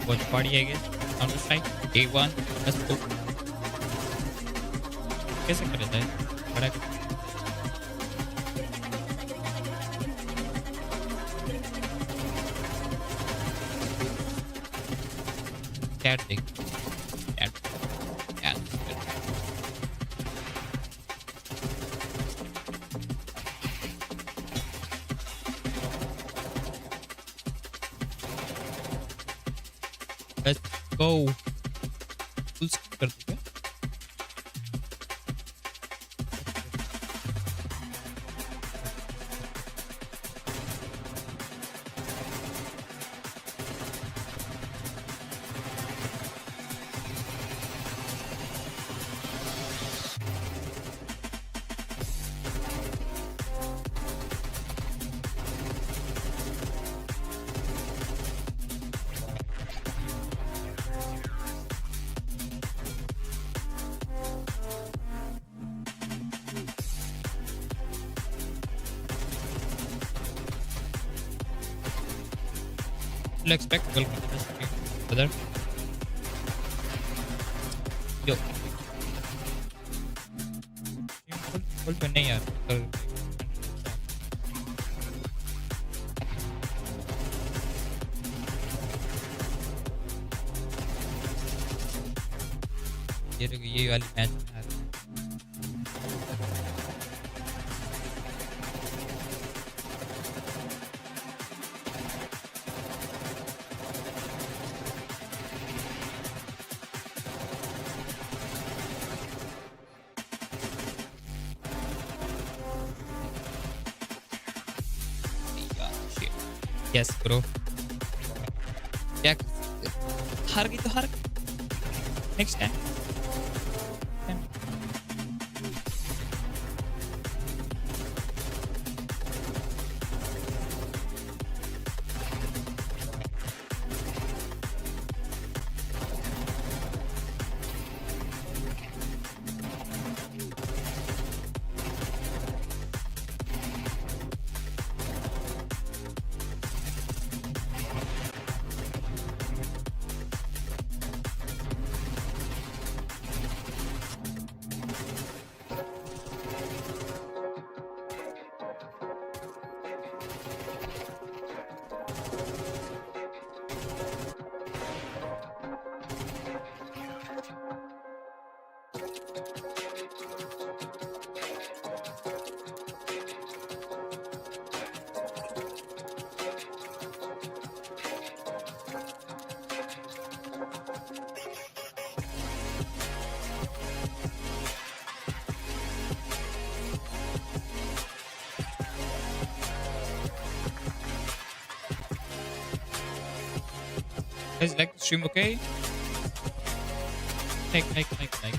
watch party, I guess. Counter Strike day 1. Let's go. कैसे करा जाए? बड़ा cat thing. Cat. Cat. Let's go. Full skip कर दूँगा. Expect welcome to the stream, brother. Yo. Hold पे नहीं यार. ये वाली मैच Yes, bro. क्या हार गई तो हार next time. Guys, like the stream, okay? Like. Like.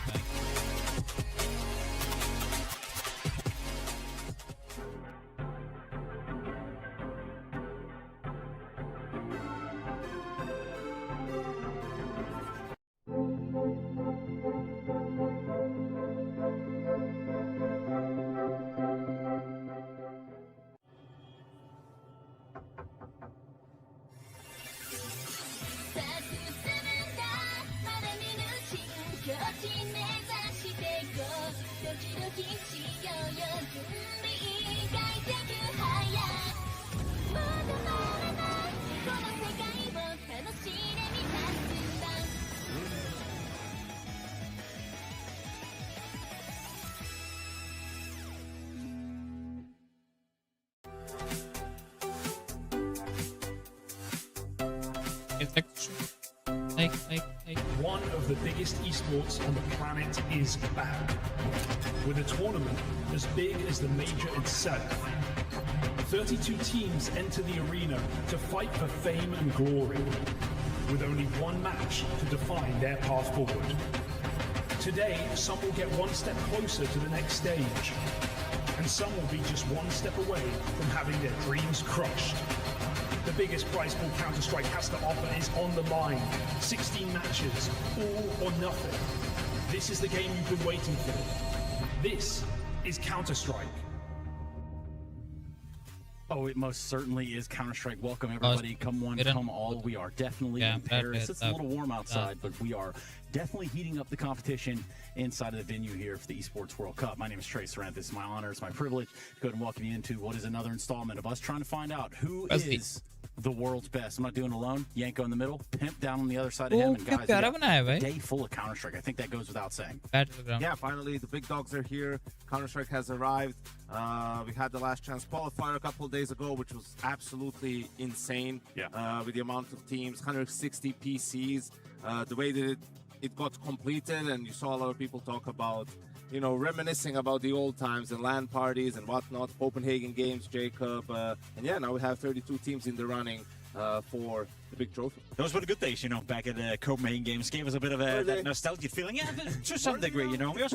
One of the biggest esports on the planet is back, with a tournament as big as the major itself. 32 teams enter the arena to fight for fame and glory, with only one match to define their path forward. Today, some will get one step closer to the next stage, and some will be just one step away from having their dreams crushed. The biggest prize pool Counter-Strike has to offer is on the line. 16 matches, all or nothing. This is the game you've been waiting for. This is Counter-Strike. Oh, it most certainly is. Counter-Strike. Welcome, everybody. Come one, didn't- come all. We are definitely Yeah, in Paris. It's a that- little warm outside, but we are definitely heating up the competition inside of the venue here for the Esports World Cup. My name is Trey Sarant. This is my honor. It's my privilege to go ahead and welcome you into what is another installment of us trying to find out who is the world's best. I'm not doing it alone. Yanko in the middle, Pimp down on the other side of him, and guys, we got a day full of Counter-Strike. I think that goes without saying. Yeah, finally the big dogs are here. Counter-Strike has arrived. We had the last chance qualifier a couple of days ago, which was absolutely insane. Yeah. With the amount of teams, 160 PCs, the way that it got completed, and you saw a lot of people talk about, you know, reminiscing about the old times and LAN parties and whatnot, Copenhagen Games, Jacob, and yeah, now we have 32 teams in the running for the big trophy. Those were the good days, you know, back at the Copenhagen Games. Gave us a bit of that nostalgic feeling. Yeah, to some degree, you know. It was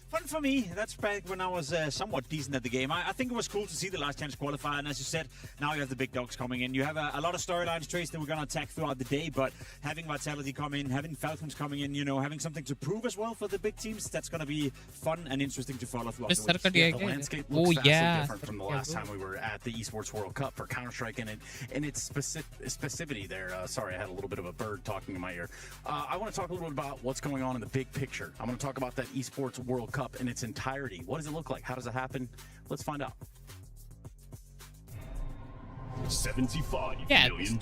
fun for me. That's back when I was somewhat decent at the game. I think it was cool to see the last chance qualifier. And as you said, now you have the big dogs coming in. You have a lot of storylines, Trace, that we're going to attack throughout the day. But having Vitality come in, having Falcons coming in, you know, having something to prove as well for the big teams, that's going to be fun and interesting to follow throughout the week. Yeah, the landscape looks vastly different from the last time we were at the Esports World Cup for Counter-Strike and its specificity there. Sorry, I had a little bit of a bird talking in my ear. I want to talk a little bit about what's going on in the big picture. I'm going to talk about that Esports World Cup in its entirety. What does it look like? How does it happen? Let's find out. $75 million,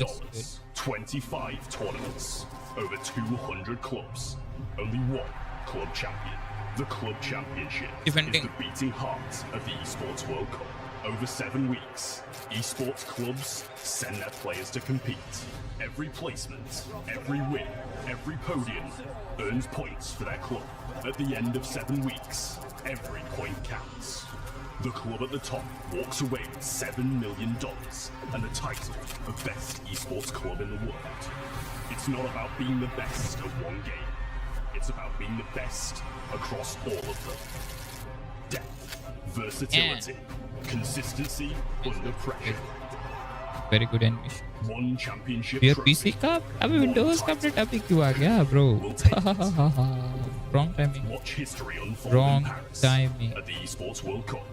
25 tournaments, over 200 clubs, only one club champion. The club championship is the beating heart of the Esports World Cup. Over 7 weeks, esports clubs send their players to compete. Every placement, every win, every podium earns points for their club. At the end of 7 weeks, every point counts. The club at the top walks away with $7 million and the title of best esports club in the world. It's not about being the best at one game. It's about being the best across all of them. Depth, versatility, consistency under pressure. Very good animation. One championship Your trophy. PC कब अभी Windows का update अभी क्यों आ गया bro? Wrong timing. Watch history unfold Wrong in Paris timing. at the Esports World Cup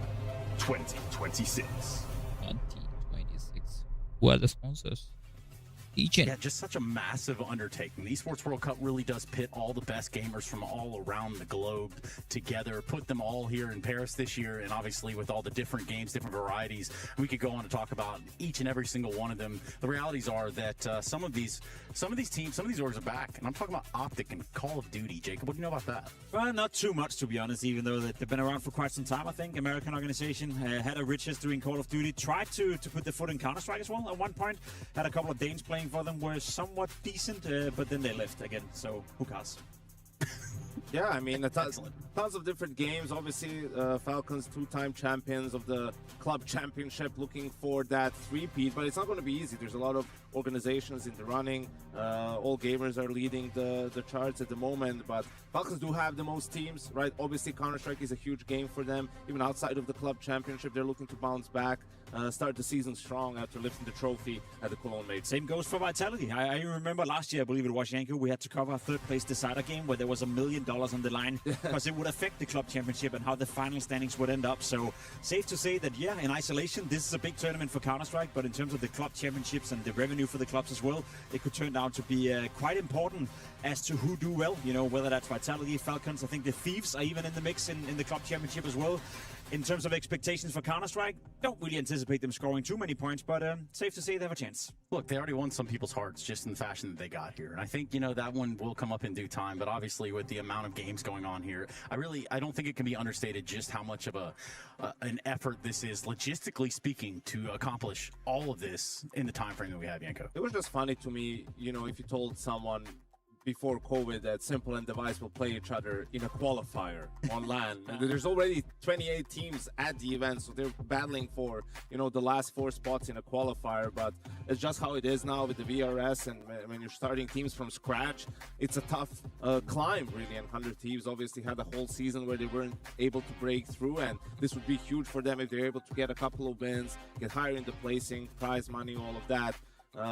2026. 2026. Who are the sponsors? Yeah, just such a massive undertaking. The Esports World Cup really does pit all the best gamers from all around the globe together, put them all here in Paris this year, and obviously with all the different games, different varieties, we could go on to talk about each and every single one of them. The realities are that some of these teams, some of these orgs are back, and I'm talking about Optic and Call of Duty. Jacob, what do you know about that? Well, not too much, to be honest, even though they've been around for quite some time, I think. American organization, had a rich history in Call of Duty, tried to put their foot in Counter-Strike as well at one point, had a couple of Danes playing for them, were somewhat decent, but then they left again, so who cares? Yeah, I mean, tons of different games. Obviously, Falcons, two-time champions of the club championship, looking for that three-peat, but it's not going to be easy. There's a lot of organizations in the running. All gamers are leading the charts at the moment, but Falcons do have the most teams, right? Obviously, Counter-Strike is a huge game for them. Even outside of the club championship, they're looking to bounce back, start the season strong after lifting the trophy at the Cologne Mate. Same goes for Vitality. I remember last year, I believe it was Yanko, we had to cover a third-place decider game where there was $1 million on the line because it would affect the club championship and how the final standings would end up. So safe to say that, yeah, in isolation, this is a big tournament for Counter-Strike, but in terms of the club championships and the revenue for the clubs as well, it could turn out to be quite important as to who do well, you know, whether that's Vitality, Falcons. I think the Thieves are even in the mix in the club championship as well. In terms of expectations for Counter-Strike, don't really anticipate them scoring too many points, but safe to say they have a chance. Look, they already won some people's hearts just in the fashion that they got here. And I think, you know, that one will come up in due time. But obviously with the amount of games going on here, I don't think it can be understated just how much of an effort this is, logistically speaking, to accomplish all of this in the time frame that we have, Yanko. It was just funny to me, you know, if you told someone before COVID that Simple and Device will play each other in a qualifier on LAN. And there's already 28 teams at the event, so they're battling for, you know, the last 4 spots in a qualifier. But it's just how it is now with the VRS, and when you're starting teams from scratch, it's a tough climb, really. And 100 Thieves obviously had a whole season where they weren't able to break through, and this would be huge for them if they're able to get a couple of wins, get higher in the placing, prize money, all of that.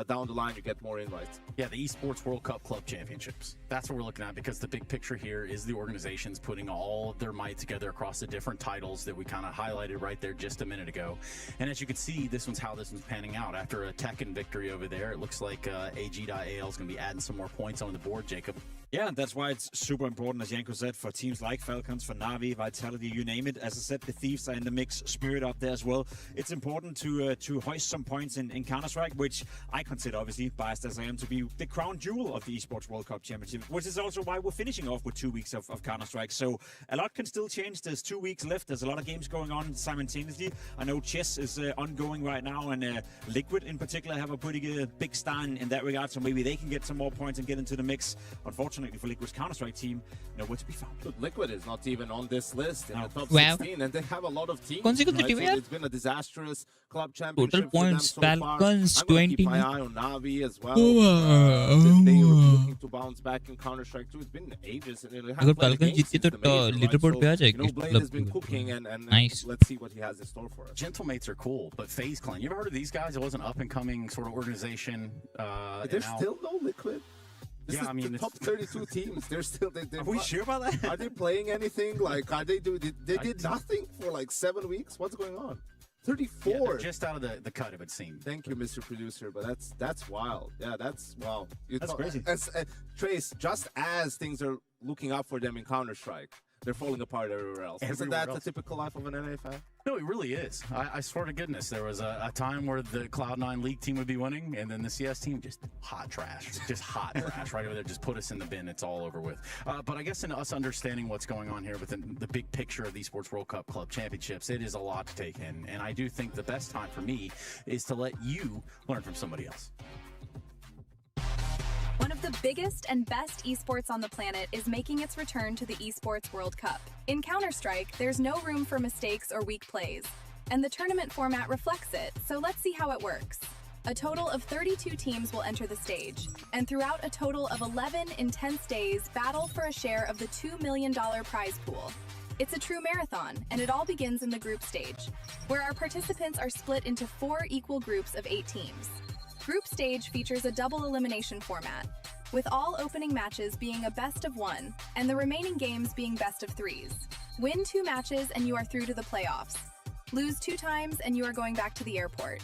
down the line you get more invites. Yeah, the Esports World Cup Club Championships. That's what we're looking at, because the big picture here is the organizations putting all of their might together across the different titles that we kind of highlighted right there just a minute ago. And as you can see, how this one's panning out. After a Tekken victory over there, it looks like AG.AL is going to be adding some more points on the board, Jacob. Yeah, that's why it's super important, as Janko said, for teams like Falcons, for Na'Vi, Vitality, you name it. As I said, the Thieves are in the mix, Spirit up there as well. It's important to hoist some points in Counter-Strike, which I consider, obviously, biased as I am, to be the crown jewel of the Esports World Cup Championship, which is also why we're finishing off with 2 weeks of Counter-Strike. So a lot can still change. There's 2 weeks left. There's a lot of games going on simultaneously. I know chess is ongoing right now, and Liquid in particular have a pretty big stand in that regard, so maybe they can get some more points and get into the mix. Unfortunately for Liquid's Counter-Strike team, nowhere to be found. But Liquid is not even on this list in the top Wow. 16, and they have a lot of teams. Consecutive, So yeah. it's been a disastrous club championship Total points, for them so far. Falcons, I'm going to keep 20. my eye on Na'Vi as well. Oh. They were looking to bounce back in Counter-Strike too. It's been ages. And they अगर haven't played a Falcons game जीतती since तो the major, right? leaderboard पे आ So, जाएगी Blade has been cooking, and Nice. let's see what he has in store for us. Gentlemates are cool, but FaZe Clan, you ever heard of these guys? It was an up-and-coming sort of organization. There's still no Liquid. This Yeah, is I mean, the top 32 teams. They're still. They're Are we sure about that? Are they playing anything? Like, are they do? They did nothing for like 7 weeks. What's going on? 34. Yeah, they're just out of the cut, it would seem. Thank you, Mr. Producer, but that's wild. Yeah, that's wow. That's crazy. Trace, just as things are looking up for them in Counter-Strike, they're falling apart everywhere else. Isn't Everywhere that else. the typical life of an NA fan? No, it really is. I swear to goodness, there was a time where the Cloud9 League team would be winning, and then the CS team just hot trash. Just hot trash right over there. Just put us in the bin. It's all over with. But I guess in us understanding what's going on here within the big picture of the Esports World Cup Club Championships, it is a lot to take in. And I do think the best time for me is to let you learn from somebody else. One of the biggest and best esports on the planet is making its return to the Esports World Cup. In Counter-Strike, there's no room for mistakes or weak plays, and the tournament format reflects it, so let's see how it works. A total of 32 teams will enter the stage, and throughout a total of 11 intense days, battle for a share of the $2 million prize pool. It's a true marathon, and it all begins in the group stage, where our participants are split into 4 equal groups of 8 teams. Group stage features a double elimination format, with all opening matches being a best of 1, and the remaining games being best of 3s. Win 2 matches and you are through to the playoffs. Lose 2 times and you are going back to the airport.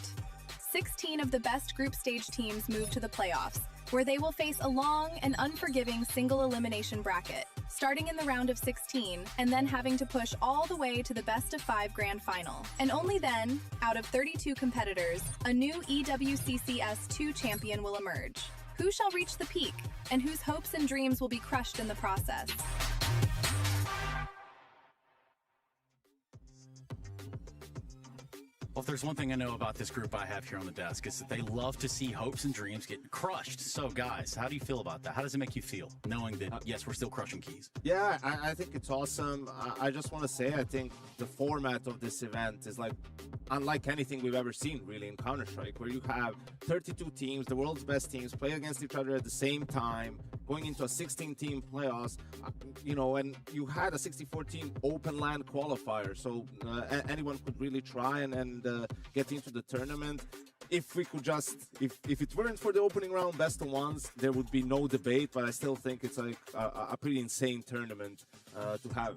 16 of the best group stage teams move to the playoffs, where they will face a long and unforgiving single elimination bracket, starting in the round of 16 and then having to push all the way to the best of 5 grand final. And only then, out of 32 competitors, a new EWCCS2 champion will emerge. Who shall reach the peak, and whose hopes and dreams will be crushed in the process? Well, if there's one thing I know about this group I have here on the desk, is that they love to see hopes and dreams get crushed. So, guys, how do you feel about that? How does it make you feel, knowing that, yes, we're still crushing keys? Yeah, I think it's awesome. I just want to say, I think the format of this event is like unlike anything we've ever seen, really, in Counter-Strike, where you have 32 teams, the world's best teams, play against each other at the same time, going into a 16-team playoffs, you know, and you had a 64-team open land qualifier, so anyone could really try and get into the tournament. If we could just, if it weren't for the opening round best of ones, there would be no debate, but I still think it's like a pretty insane tournament to have.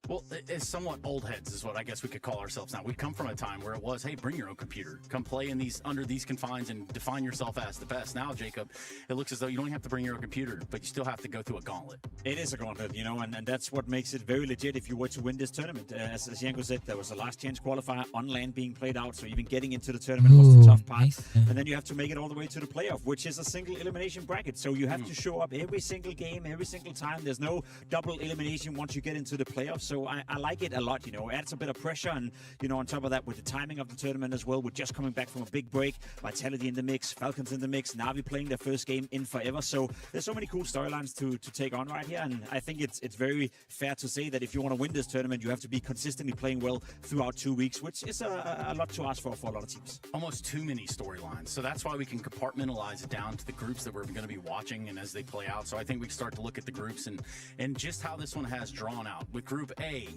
Well, it's somewhat old heads is what I guess we could call ourselves now. We come from a time where it was, hey, bring your own computer. Come play in these under these confines and define yourself as the best. Now, Jacob, it looks as though you don't have to bring your own computer, but you still have to go through a gauntlet. It is a gauntlet, you know, and that's what makes it very legit if you were to win this tournament. As Janko said, there was a last chance qualifier on land being played out, so even getting into the tournament was the tough part. Nice. And then you have to make it all the way to the playoff, which is a single elimination bracket. So you have to show up every single game, every single time. There's no double elimination once you get into the playoff. So I like it a lot, you know. Adds a bit of pressure, and, you know, on top of that, with the timing of the tournament as well, we're just coming back from a big break. Vitality in the mix, Falcons in the mix, Na'Vi playing their first game in forever. So there's so many cool storylines to take on right here, and I think it's very fair to say that if you want to win this tournament, you have to be consistently playing well throughout 2 weeks, which is a lot to ask for a lot of teams. Almost too many storylines. So that's why we can compartmentalize it down to the groups that we're going to be watching and as they play out. So I think we can start to look at the groups and just how this one has drawn out. With Group A, A.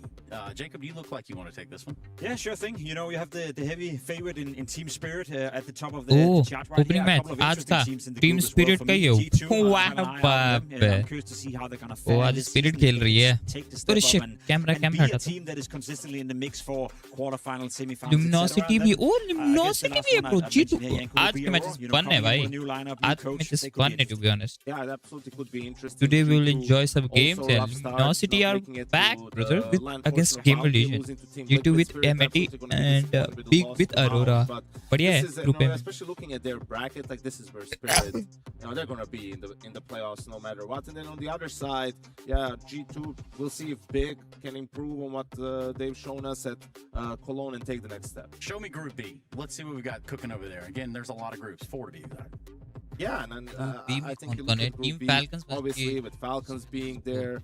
Jacob, you look like you want to take this one. Yeah, sure thing. You know, you have the heavy favorite in Team Spirit at the top of the chart right opening here. A match couple of आज interesting का teams in the Team group as Spirit well. का For me, ये हो G2, वाह I have an eye on बाप them. I'm curious to see how they're going to वो fare आज this Spirit season. खेल रही है Take the और step up shit and camera be camera a हटा team that is consistently in the mix for quarterfinals, semifinals, Luminosity etc. भी And oh then, Luminosity I guess भी है the bro last one I G2 mentioned here, Yanko आज will के be matches around, fun है coming in भाई with a new lineup, new आज coach, matches they could fun be है to be honest. Yeah, it absolutely could be interesting. Today we will G2 enjoy some games also and rough start, Luminosity not are making it back to brother the with land against portion of Gamer Valkyrie, Legion losing to Team G2 Liquid with Spirit. MAT Absolutely gonna be and disappointed with the Big loss with to Valve, Aurora but yeah this is, group M especially looking at their bracket, like this is where Spirit, they're gonna be in the playoffs no matter what. And then on the other side, yeah, G2, we'll see if Big can improve on what they've shown us at Cologne and take the next step. Show me Group B. Let's see what we got cooking over there. Again, there's a lot of groups, 4 to be exact. Yeah, and I think you कौन look है at Group Team B, Falcons obviously with Falcons being there,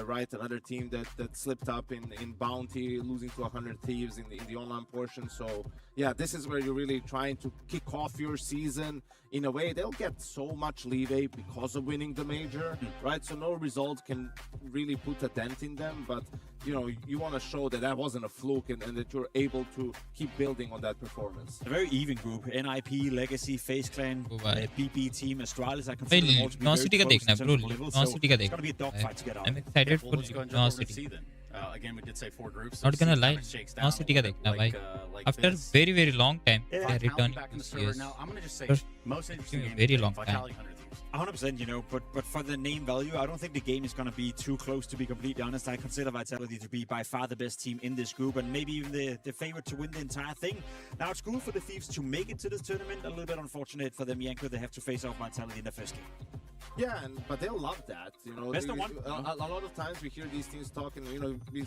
right, another team that slipped up in Bounty, losing to 100 Thieves in the online portion. So yeah, this is where you're really trying to kick off your season. In a way, they'll get so much leeway because of winning the major, right? So no result can really put a dent in them, but you know, you want to show that that wasn't a fluke and that you're able to keep building on that performance. A very even group. NIP, Legacy, FaZe Clan, भाई PP team, Astralis. I भाई consider them all to be very Luminosity का close देखना in है bro terms of level. So Luminosity का it's देखना going to be a dogfight to get out. I'm excited Well, for let's go and jump over to Luminosity C then. Again, we did say 4 groups. not so gonna C lie kinda shakes down Luminosity a का little देखना bit भाई like after this. very long time they are Vitality returning back in to the server CS now. I'm gonna just say First, most interesting been a game very today, long time. Vitality 100 Thieves. 100%, you know, but for the name value, I don't think the game is going to be too close, to be completely honest. I consider Vitality to be by far the best team in this group and maybe even the favorite to win the entire thing. Now, it's cool for the Thieves to make it to this tournament. A little bit unfortunate for them, Yanko. They have to face off Vitality in the first game. Yeah, but they'll love that. You know, Best of one. A lot of times we hear these teams talking. You know, we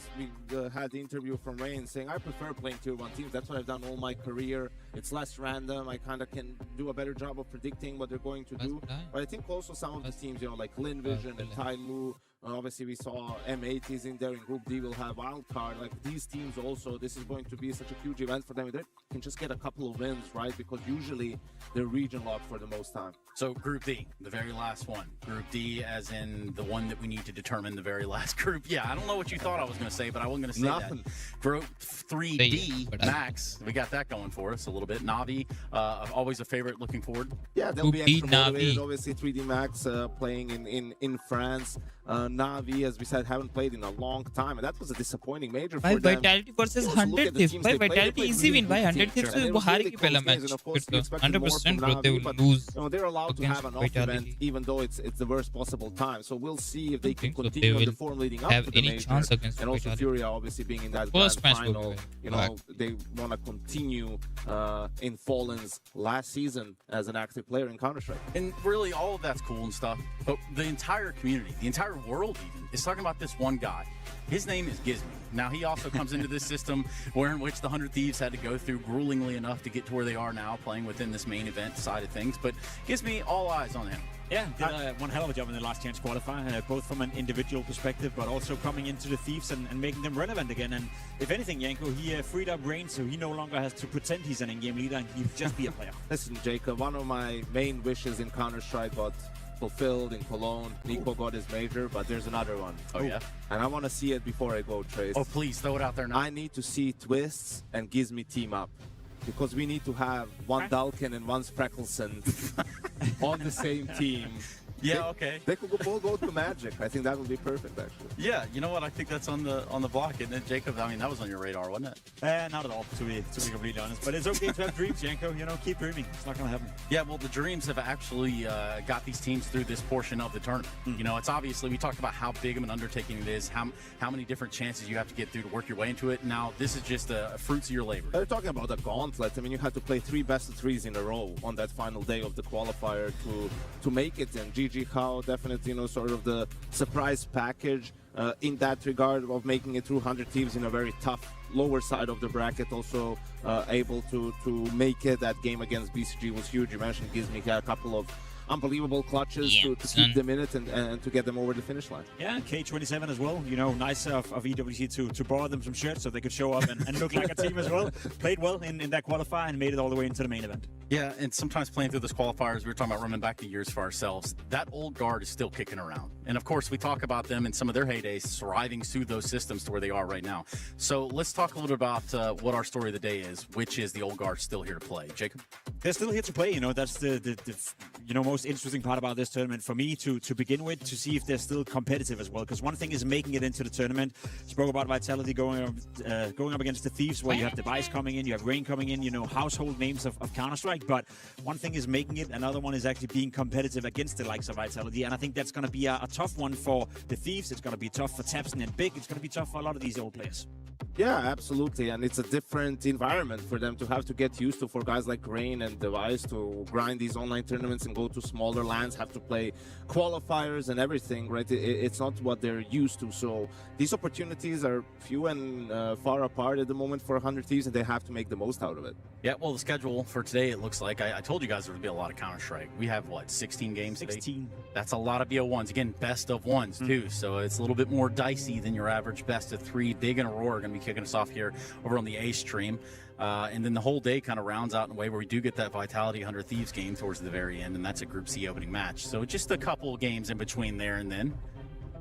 had the interview from Rain saying, "I prefer playing tier 1 teams. That's what I've done all my career. It's less random. I kind of can do a better job of predicting what they're going to do." But I think also some of the teams, you know, like Lin Vision and Tai Lu. Obviously, we saw M80s in there in Group D. Will have wildcard. Like these teams also, this is going to be such a huge event for them. They can just get a couple of wins, right? Because usually they're region locked for the most time. So Group D, the very last one. Group D as in the one that we need to determine the very last group. Yeah, I don't know what you thought I was going to say, but I wasn't going to say Nothing. that. Group 3D, Max, we got that going for us a little bit. Navi, always a favorite looking forward. Yeah, they'll be Group D, extra motivated. Navi. Obviously, 3D Max playing in France. Navi, as we said, haven't played in a long time, and that was a disappointing major भाई for them. Vitality versus Also, look 100 at the Thieves teams भाई they played. They Vitality played easy really win भाई good 100 teams, Thieves and से it वो was हार really के close पहला games, match and of course, फिर we तो expected more 100% from bro they will Navi, lose but they're allowed to against have an off event, Vitality. even though it's the worst possible time. So we'll see if they can think so. continue They on the will form leading up have to the any major. chance against And also Vitality. Furia obviously being in that First grand match will final. be You back. know, they want to continue in Fallen's last season as an active player in Counter-Strike. And really, all of that's cool and stuff, but the entire community, the entire world even, is talking about this one guy. His name is Gizmy. Now, he also comes into this system in which the 100 Thieves had to go through gruelingly enough to get to where they are now, playing within this main event side of things, but Gizmy, all eyes on him. Yeah, did one hell of a job in the last chance qualifier, both from an individual perspective, but also coming into the Thieves and making them relevant again. And if anything, Yanko, he freed up Rain, so he no longer has to pretend he's an in-game leader and he'll just be a player. Listen, Jacob, one of my main wishes in Counter-Strike got fulfilled in Cologne. Nico got his major, but there's another one. Oh, yeah? And I want to see it before I go, Trace. Oh, please, throw it out there now. I need to see Twists and Gizmy team up. Because we need to have one Dalkin and one Spreckelson on the same team. Yeah, okay. They could both go to Magic. I think that would be perfect, actually. Yeah, you know what? I think that's on the block, isn't it, Jacob? I mean, that was on your radar, wasn't it? Not at all, to be completely honest. But it's okay to have dreams, Yanko. You know, keep dreaming. It's not going to happen. Yeah, well, the dreams have actually got these teams through this portion of the tournament. You know, it's obviously, we talked about how big of an undertaking it is, how many different chances you have to get through to work your way into it. Now, this is just fruits of your labor. They're talking about a gauntlet. I mean, you had to play 3 best-of-3s in a row on that final day of the qualifier to make it. And GG Kao definitely, you know, sort of the surprise package in that regard of making it through 100 Thieves in a very tough lower side of the bracket. Also able to make it. That game against BCG was huge. You mentioned Gizmy had a couple of unbelievable clutches to keep them in it and to get them over the finish line. Yeah, K27 as well. You know, nice of EWC to borrow them some shirts so they could show up and look like a team as well. Played well in that qualifier and made it all the way into the main event. Yeah, and sometimes playing through those qualifiers, we were talking about running back the years for ourselves. That old guard is still kicking around. And of course, we talk about them in some of their heydays, thriving through those systems to where they are right now. So let's talk a little bit about what our story of the day is, which is the old guard still here to play. Jacob? They're still here to play. You know, that's the most interesting part about this tournament for me to begin with, to see if they're still competitive as well. Because one thing is making it into the tournament. Spoke about Vitality going up against the Thieves, where you have Device coming in, you have Rain coming in, household names of Counter-Strike. But one thing is making it, another one is actually being competitive against the likes of Vitality. And I think that's going to be a tough one for the Thieves. It's going to be tough for Tapson and Big. It's going to be tough for a lot of these old players. Yeah, absolutely. And it's a different environment for them to have to get used to, for guys like Rain and Device to grind these online tournaments and go to smaller lands, have to play qualifiers and everything, right? It's not what they're used to. So these opportunities are few and far apart at the moment for 100 Thieves, and they have to make the most out of it. Yeah, well, the schedule for today, it looks like, I told you guys there would be a lot of Counter-Strike. We have, 16 games 16. Today? That's a lot of BO1s. Again, best of ones, too. So it's a little bit more dicey than your average best of 3. Big and Aurora are going to be kicking us off here over on the A stream. And then the whole day kind of rounds out in a way where we do get that Vitality 100 Thieves game towards the very end, and that's a Group C opening match. So just a couple of games in between there and then.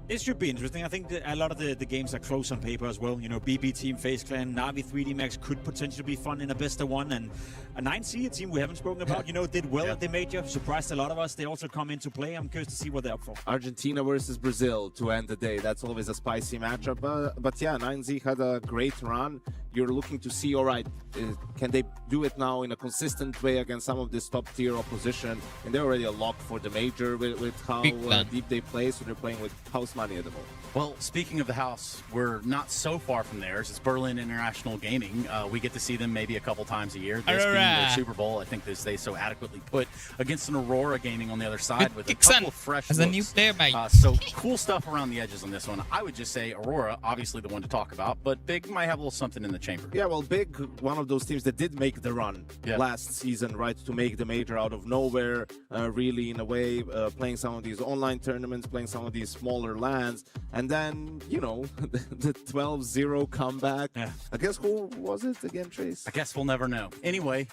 It should be interesting. I think a lot of the games are close on paper as well. BB Team, FaZe Clan, Na'Vi 3D Max could potentially be fun in a best of one. And a 9C, a team we haven't spoken about, did well at the major, surprised a lot of us. They also come into play. I'm curious to see what they're up for. Argentina versus Brazil to end the day. That's always a spicy matchup. But yeah, 9Z had a great run. You're looking to see, all right, can they do it now in a consistent way against some of this top-tier opposition? And they're already a lock for the major with how deep they play, so they're playing with house money at the moment. Well, speaking of the house, we're not so far from theirs. It's Berlin International Gaming. We get to see them maybe a couple times a year. This being their Super Bowl, I think they so adequately put against an Aurora Gaming on the other side with a couple of fresh as looks. a new player, mate. So cool stuff around the edges on this one. I would just say Aurora, obviously the one to talk about, but Big might have a little something in the chamber. Yeah, well, Big, one of those teams that did make the run last season, right, to make the major out of nowhere, really, in a way, playing some of these online tournaments, playing some of these smaller lands, and then, the 12-0 comeback. Yeah. I guess who was it again, Trace? I guess we'll never know. Anyway,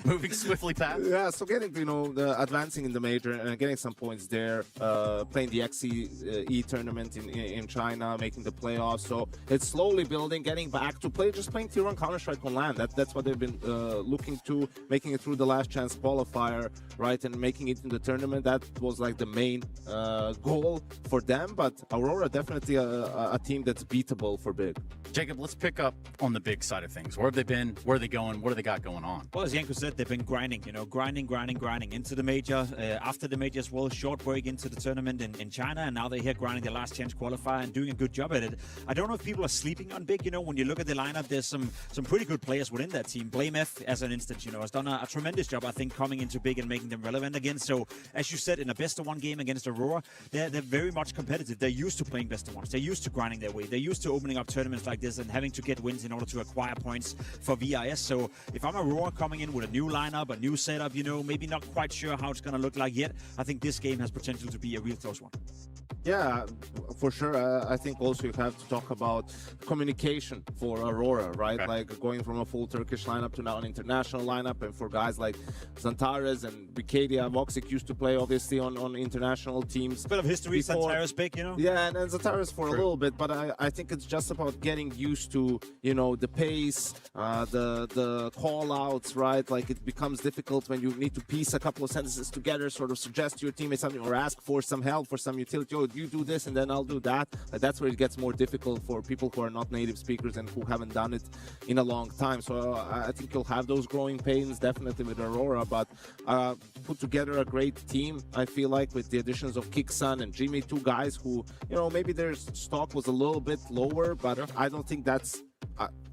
moving swiftly past. Yeah, so getting, advancing in the major and getting some points there, playing the XCE tournament in China, making the playoffs. So it's slowly building, getting back to play, just playing Tier 1 Counter-Strike on land. That's what they've been looking to, making it through the last chance qualifier, right, and making it in the tournament. That was like the main goal for them, but Aurora definitely a team that's beatable for Big. Jacob, let's pick up on the Big side of things. Where have they been? Where are they going? What do they got going on? Well, as Janko said, they've been grinding, grinding into the major. After the major as well, short break into the tournament in China, and now they're here grinding the last chance qualifier and doing a good job at it. I don't know if people are sleeping on Big. When you look at the lineup, there's some pretty good players within that team. Blame F, as an instance, has done a tremendous job, I think, coming into Big and making them relevant again. So, as you said, in a best-of-one game against Aurora, they're very much competitive. They're used to playing best-of-ones. They're used to grinding their way. They're used to opening up tournaments like this and having to get wins in order to acquire points for VIS. So, if I'm Aurora coming in with a new lineup, a new setup, maybe not quite sure how it's going to look like yet, I think this game has potential to be a real close one. Yeah, for sure. I think also you have to talk about communication for Aurora, right? Okay. Like going from a full Turkish lineup to now an international lineup, and for guys like Zantares and Bicadia, Voxic used to play obviously on international teams. Bit of history, Zantares big, Yeah, and Zantares for a little bit, but I think it's just about getting used to, the pace, the call-outs, right? Like it becomes difficult when you need to piece a couple of sentences together, sort of suggest to your teammates something or ask for some help, for some utility. Oh, you do this and then I'll do that. That's where it gets more difficult for people who are not native speakers and who haven't done it in a long time. So I think you'll have those growing pains definitely with Aurora, but put together a great team, I feel like, with the additions of Kiksan and Jimmy, two guys who, maybe their stock was a little bit lower, but I don't think that's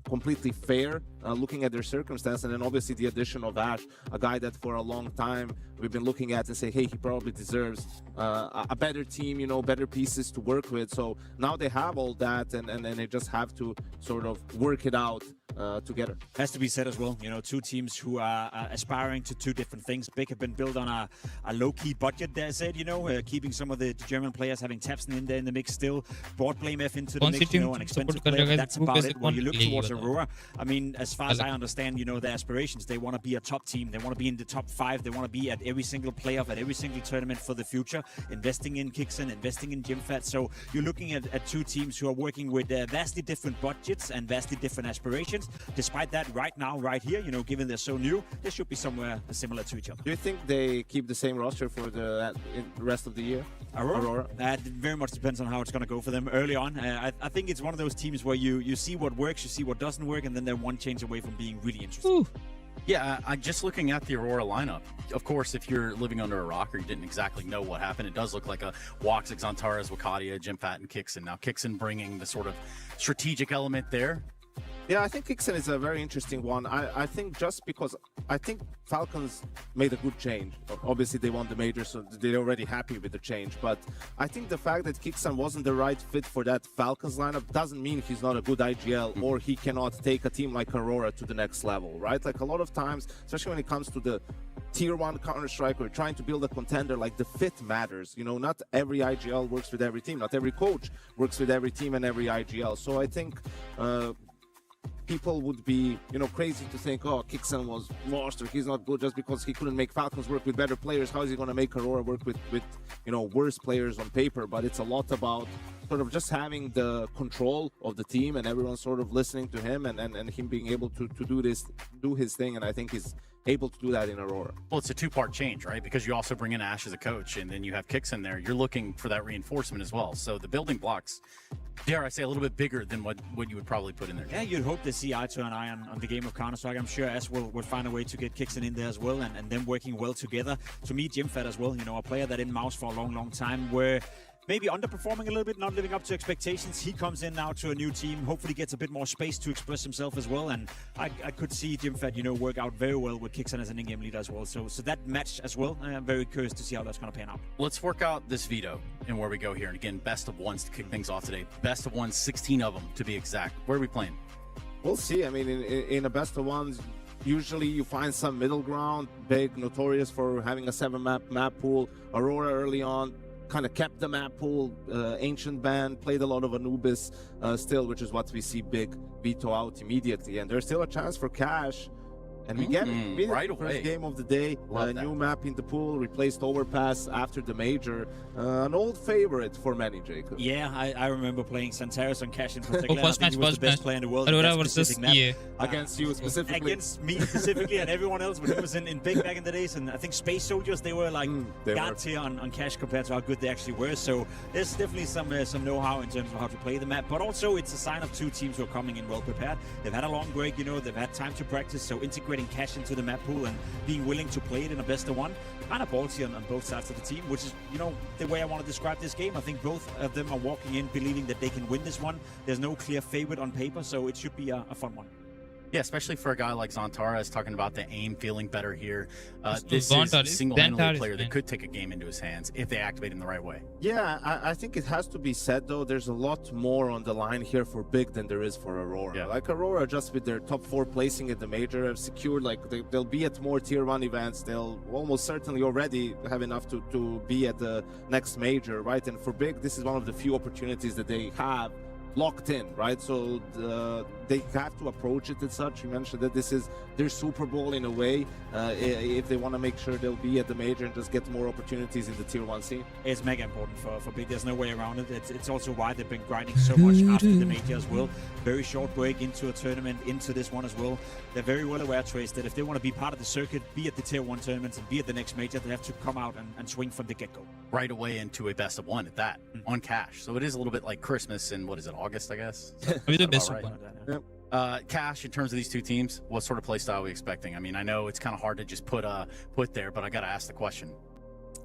completely fair looking at their circumstance. And then obviously the addition of Ash, a guy that for a long time we've been looking at and say, hey, he probably deserves a better team, better pieces to work with. So now they have all that, and they just have to sort of work it out together. Has to be said as well, two teams who are aspiring to two different things. Big have been built on a low-key budget, there said, keeping some of the German players, having Tapson in there in the mix still, brought Blame F into the mix, an expensive player, that's about it. When you look towards Aurora. I mean, as far as I understand, their aspirations, they want to be a top team. They want to be in the top 5. They want to be at every single playoff, at every single tournament for the future, investing in Kixen, investing in GymFat. So you're looking at two teams who are working with vastly different budgets and vastly different aspirations. Despite that, right now, right here, given they're so new, they should be somewhere similar to each other. Do you think they keep the same roster for the rest of the year? Aurora? It very much depends on how it's going to go for them early on. I think it's one of those teams where you see what works, you see what doesn't work, and then they're one change away from being really interesting. Ooh. Yeah, I'm just looking at the Aurora lineup. Of course, if you're living under a rock or you didn't exactly know what happened, it does look like a Woxic, Xantares, Wakadia, GymFat, and Kixen. Now, Kixen bringing the sort of strategic element there. Yeah, I think Kixen is a very interesting one. I think just because I think Falcons made a good change. Obviously, they won the major, so they're already happy with the change. But I think the fact that Kixen wasn't the right fit for that Falcons lineup doesn't mean he's not a good IGL or he cannot take a team like Aurora to the next level, right? Like a lot of times, especially when it comes to the Tier 1 Counter-Strike or trying to build a contender, like the fit matters. Not every IGL works with every team. Not every coach works with every team and every IGL. So I think people would be, crazy to think, oh, Kixen was lost or he's not good just because he couldn't make Falcons work with better players. How is he going to make Aurora work with worse players on paper? But it's a lot about sort of just having the control of the team and everyone sort of listening to him and him being able to do his thing. And I think he's able to do that in Aurora. Well, it's a two-part change, right? Because you also bring in Ash as a coach, and then you have Kixen there. You're looking for that reinforcement as well. So the building blocks, dare I say, a little bit bigger than what you would probably put in there. Yeah, you'd hope to see eye to an eye on the game of Counter-Strike. I'm sure Ash will find a way to get Kixen in there as well, and them working well together. To me, GymFat as well, a player that in Mouse for a long, long time, where maybe underperforming a little bit, not living up to expectations. He comes in now to a new team, hopefully gets a bit more space to express himself as well. And I could see GymFat, work out very well with Kixen as an in-game leader as well. So that match as well, I'm very curious to see how that's going to pan out. Let's work out this veto and where we go here. And again, best of ones to kick things off today. Best of ones, 16 of them to be exact. Where are we playing? We'll see. I mean, in a best of ones, usually you find some middle ground. Big, notorious for having a 7-map pool. Aurora early on kind of kept the map pool. Ancient Band played a lot of Anubis still, which is what we see Big veto out immediately. And there's still a chance for Cash. And we get it right first away. Game of the day. A new map in the pool, replaced Overpass after the major. An old favorite for many, Jacob. Yeah, I remember playing Xantares on Cash in particular. I think he was the best player in the world. Aurora versus against you specifically. Against me specifically and everyone else, when he was in Big back in the days. And I think Space Soldiers, they were like god tier on Cash compared to how good they actually were. So there's definitely some know-how in terms of how to play the map. But also it's a sign of two teams who are coming in well prepared. They've had a long break, they've had time to practice. So integrating Cash into the map pool and being willing to play it in a best of one, kind of ballsy on both sides of the team, which is, the way I want to describe this game. I think both of them are walking in believing that they can win this one. There's no clear favorite on paper, so it should be a fun one. Yeah, especially for a guy like Xantares, talking about the aim feeling better here. This is a single-handedly player that could take a game into his hands if they activate him the right way. Yeah, I think it has to be said, though, there's a lot more on the line here for Big than there is for Aurora. Yeah. Like Aurora, just with their top 4 placing at the major, have secured, they'll be at more Tier 1 events. They'll almost certainly already have enough to be at the next major, right? And for Big, this is one of the few opportunities that they have locked in, right? So they have to approach it as such. You mentioned that this is their Super Bowl in a way, if they want to make sure they'll be at the major and just get more opportunities in the Tier 1 scene. It's mega important for Big. There's no way around it. It's also why they've been grinding so much after the major as well. Very short break into a tournament, into this one as well. They're very well aware, Trace, that if they want to be part of the circuit, be at the Tier 1 tournaments and be at the next major, they have to come out and swing from the get-go. Right away into a best of one at that, on Cash. So it is a little bit like Christmas in, what is it, August, I guess? Maybe the best right? one. Yep. Cash, in terms of these two teams, what sort of play style are we expecting? I mean, I know it's kind of hard to just put there, but I got to ask the question.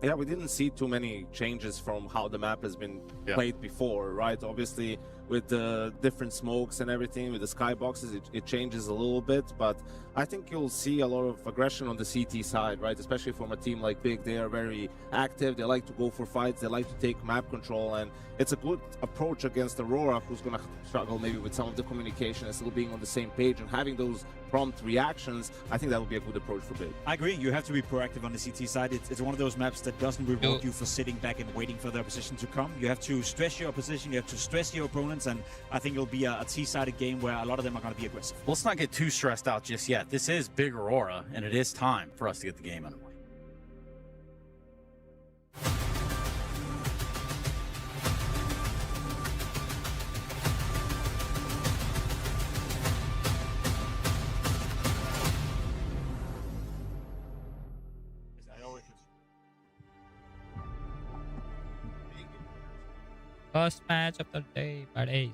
Yeah, we didn't see too many changes from how the map has been played before, right? Obviously, with the different smokes and everything, with the skyboxes, it changes a little bit, but I think you'll see a lot of aggression on the CT side, right? Especially from a team like Big. They are very active. They like to go for fights. They like to take map control, and it's a good approach against Aurora, who's going to struggle maybe with some of the communication and still being on the same page and having those prompt reactions. I think that would be a good approach for Big. I agree. You have to be proactive on the CT side. It's one of those maps that doesn't reward you for sitting back and waiting for the opposition to come. You have to stress your opposition. You have to stress your opponents. defense, and I think it'll be a T-sided game where a lot of them are going to be aggressive. Well, let's not get too stressed out just yet. This is Big Aurora, and it is time for us to get the game underway. First match of the day, buddy.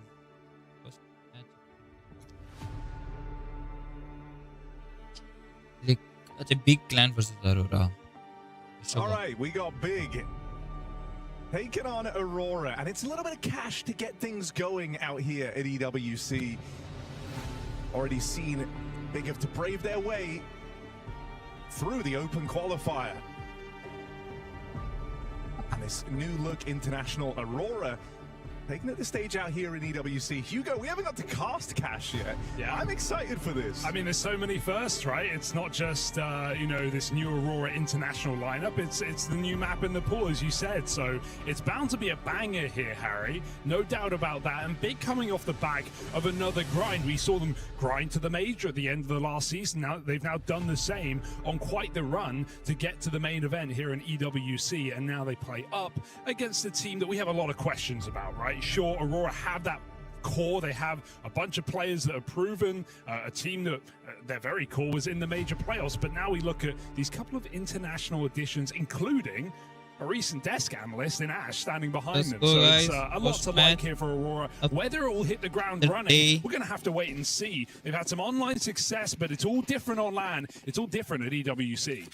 First match. Like, such a big clan versus Aurora. All right, we got Big taking on Aurora, and it's a little bit of cash to get things going out here at EWC. Already seen Big have to brave their way through the open qualifier. And this new look international Aurora taking it the stage out here in EWC. Hugo, we haven't got to cast cash yet. Yeah. I'm excited for this. I mean, there's so many firsts, right? It's not just, you know, this new Aurora international lineup. It's the new map in the pool, as you said. So it's bound to be a banger here, Harry. No doubt about that. And Big coming off the back of another grind. We saw them grind to the major at the end of the last season. Now they've now done the same on quite the run to get to the main event here in EWC. And now they play up against a team that we have a lot of questions about, right? Sure, Aurora have that core. They have a bunch of players that are proven, a team that they're very cool was in the major playoffs. But now we look at these couple of international additions, including a recent desk analyst in Ash standing behind them. So it's a lot to like here for Aurora. Whether it will hit the ground running, we're going to have to wait and see. They've had some online success, but it's all different on LAN. It's all different at EWC.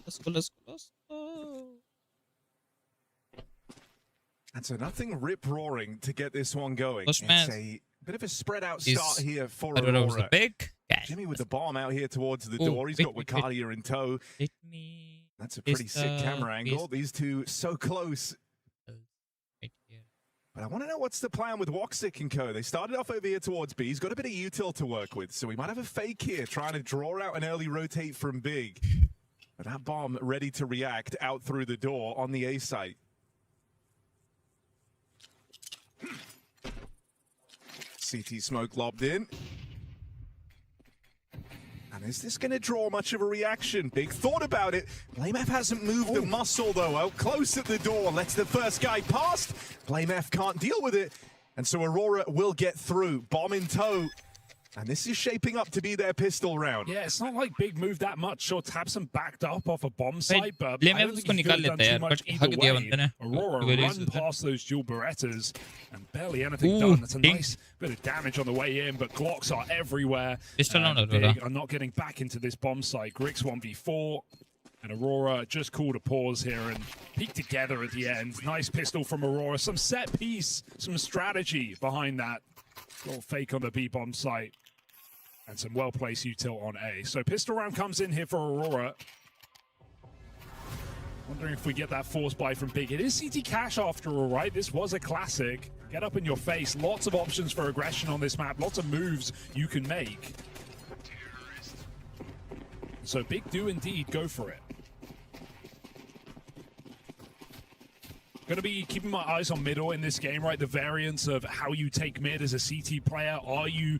Let's go. And so nothing rip-roaring to get this one going. It's a bit of a spread-out start here for Aurora. Aurora. Big. Jimmy with the bomb out here towards the door. He's got Wakalia in tow. That's a pretty sick camera angle. These two so close. But I want to know what's the plan with Woxic and co. They started off over here towards B. He's got a bit of util to work with, so we might have a fake here trying to draw out an early rotate from Big. But that bomb ready to react out through the door on the A site. CT smoke lobbed in. And is this going to draw much of a reaction? Big thought about it. BlameF hasn't moved a muscle, though. Out close at the door. Lets the first guy past. BlameF can't deal with it. And so Aurora will get through. Bomb in tow. And this is shaping up to be their pistol round. Yeah, it's not like Big moved that much. Sure, Tabson backed up off a bomb site, but I BlameF don't think he could have done too much either way. Aurora run past those dual Berettas and barely anything done. That's a nice bit of damage on the way in, but Glocks are everywhere. Big are not getting back into this bomb site. Grix 1v4. And Aurora just called a pause here and peeked together at the end. Nice pistol from Aurora. Some set piece, some strategy behind that. Little fake on the B bomb site. And some well-placed util on A. So pistol round comes in here for Aurora. Wondering if we get that force buy from Big. It is CT Cash after all, right? This was a classic. Get up in your face. Lots of options for aggression on this map. Lots of moves you can make. So Big do indeed go for it. Going to be keeping my eyes on middle in this game, right? The variance of how you take mid as a CT player. Are you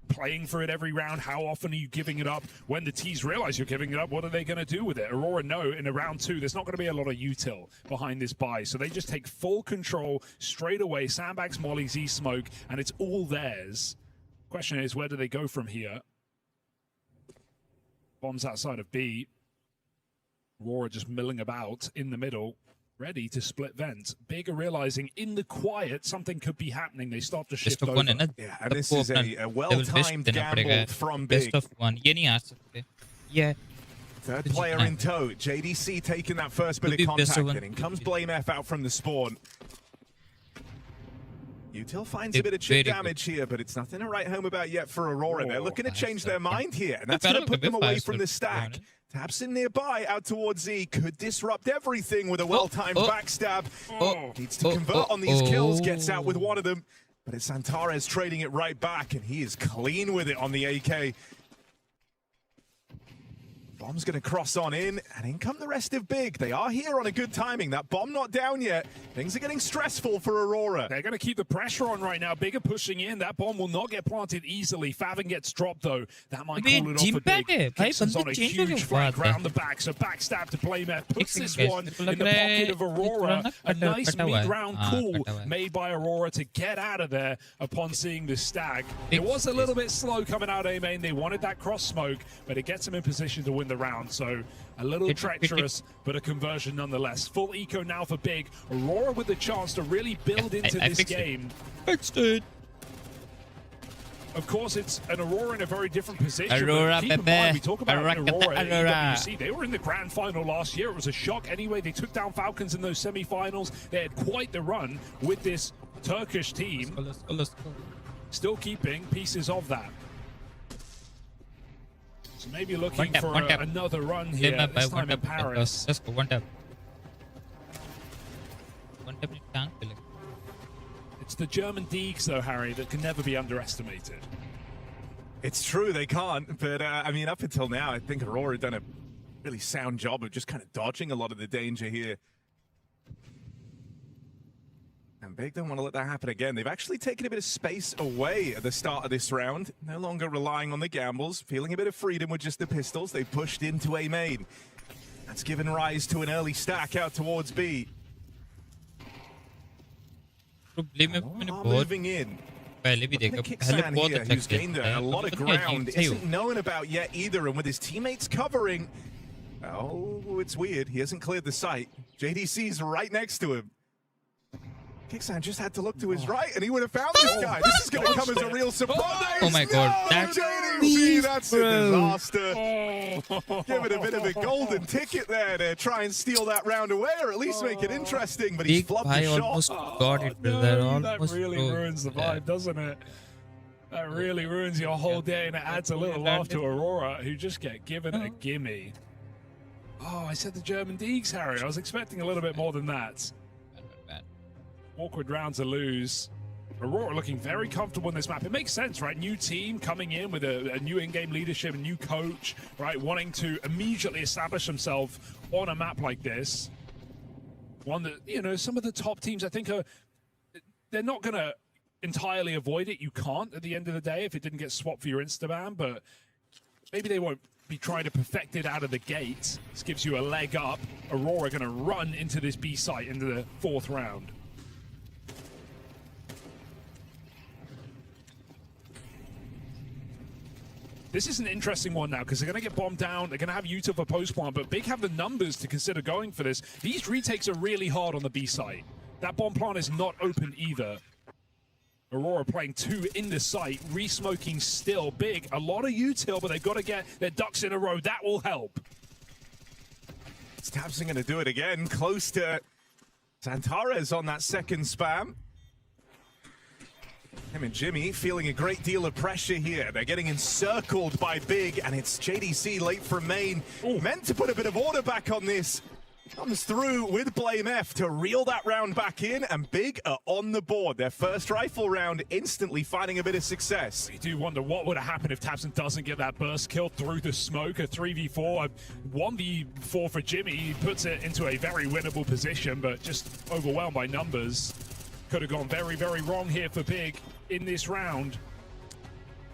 playing for it every round? How often are you giving it up? When the T's realize you're giving it up, what are they going to do with it? Aurora know in a round 2, there's not going to be a lot of util behind this buy. So they just take full control straight away. Sandbags, Molly, Z-Smoke, and it's all theirs. Question is, where do they go from here? Bombs outside of B. Aurora just milling about in the middle, ready to split vent. Big are realizing in the quiet something could be happening. They start to shift over. Yeah, and this is a well-timed gamble from Big. Yeah. Third player in tow. JDC taking that first bit of contact, and in comes BlameF out from the spawn. Util finds a bit of chip damage here, but it's nothing to write home about yet for Aurora. They're looking to change their mind here, and that's going to put them away from the stack. Tabson nearby, out towards Z, could disrupt everything with a well-timed backstab. Needs to convert on these kills, gets out with one of them, but it's Antares trading it right back, and he is clean with it on the AK. Bomb's going to cross on in, And in come the rest of Big. They are here on a good timing. That bomb not down yet. Things are getting stressful for Aurora. They're going to keep the pressure on right now. Big are pushing in. That bomb will not get planted easily. Favin gets dropped, though. That might cool it off for Big. Kixon's on a huge flank round the back. So backstab to Playmat. Puts this one in the pocket of Aurora. A nice mid-round call made by Aurora to get out of there upon seeing the stag. It was a little bit slow coming out A main. They wanted that cross smoke, but it gets them in position to win the round. So a little treacherous, but a conversion nonetheless. Full eco now for Big. Aurora with the chance to really build into this game. Fixed it. Of course, it's an Aurora in a very different position. Aurora, keep in mind, we talk about Aurora at Aurora. EWC. They were in the grand final last year. It was a shock anyway. They took down Falcons in those semi-finals. They had quite the run with this Turkish team. Let's go. Still keeping pieces of that. So maybe looking for another run here, this time in Paris. Let's go, one tap. One tap, you can't kill it. It's the German Deegs, though, Harry, that can never be underestimated. It's true, they can't. But, I mean, up until now, I think Aurora done a really sound job of just kind of dodging a lot of the danger here. And Big don't want to let that happen again. They've actually taken a bit of space away at the start of this round. No longer relying on the gambles, feeling a bit of freedom with just the pistols. They pushed into A main. That's given rise to an early stack out towards B. Moving in. Kixan here, who's gained a lot of ground, isn't known about yet either, and with his teammates covering, oh, it's weird. He hasn't cleared the site. JDC's right next to him. Kixan just had to look to his right, and he would have found this guy. This is going to come as a real surprise. Oh my god, that's JDC, that's a disaster. Give it a bit of a golden ticket there to try and steal that round away, or at least make it interesting. But he's flubbed the shot. Almost got it, brother. That really ruins the vibe, doesn't it? That really ruins your whole day, and it adds a little laugh to Aurora, who just get given a gimme. Oh, I said the German Deegs, Harry. I was expecting a little bit more than that. Awkward round to lose. Aurora looking very comfortable in this map. It makes sense, right? New team coming in with a new in-game leadership, a new coach, right? Wanting to immediately establish himself on a map like this. One that, you know, some of the top teams, I think, they're not going to entirely avoid it. You can't at the end of the day if it didn't get swapped for your Instaban, but maybe they won't be trying to perfect it out of the gate. This gives you a leg up. Aurora going to run into this B site into the 4th round. This is an interesting one now because they're going to get bombed down. They're going to have Utah for post plant, but Big have the numbers to consider going for this. These retakes are really hard on the B site. That bomb plant is not open either. Aurora playing 2 in the site, re-smoking still. Big, a lot of util, but they've got to get their ducks in a row. That will help. Stabson going to do it again, close to Santares on that second spam. Him and Jimmy feeling a great deal of pressure here. They're getting encircled by Big, and it's JDC late from main. Meant to put a bit of order back on this. Comes through with Blame F to reel that round back in, and Big are on the board. Their first rifle round instantly finding a bit of success. You do wonder what would have happened if tabseN doesn't get that burst kill through the smoke. A 3v4, a 1v4 for Jimmy. He puts it into a very winnable position, but just overwhelmed by numbers. Could have gone very, very wrong here for Big in this round.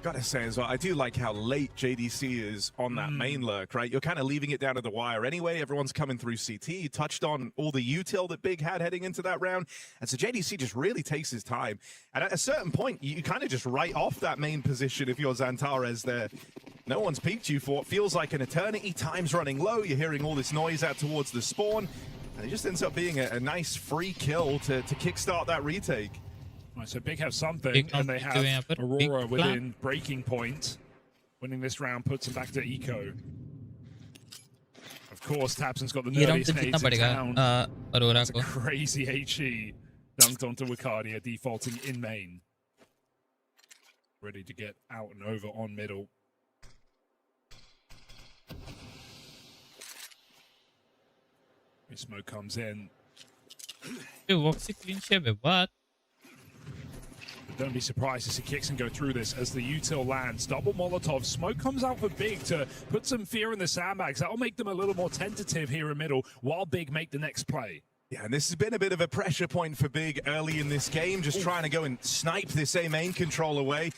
Gotta say as well, I do like how late JDC is on that main lurk, right? You're kind of leaving it down to the wire anyway. Everyone's coming through CT. You touched on all the util that Big had heading into that round. And so JDC just really takes his time. And at a certain point, you kind of just write off that main position if you're Xantares there. No one's peeked you for what feels like an eternity. Time's running low. You're hearing all this noise out towards the spawn. And it just ends up being a nice free kill to kickstart that retake. Right, so Big have something, and they have Aurora within breaking point. Winning this round puts them back to eco. Of course, tabseN's got the nerdiest nades in town. It's a crazy HE dunked onto Wicardia, defaulting in main. Ready to get out and over on middle. Smoke comes in. Dude, what's the clean shave? What? Don't be surprised to see Kixon go through this as the util lands. Double Molotov. Smoke comes out for Big to put some fear in the sandbags. That'll make them a little more tentative here in middle while Big make the next play. Yeah, and this has been a bit of a pressure point for Big early in this game, just trying to go and snipe this A main control away.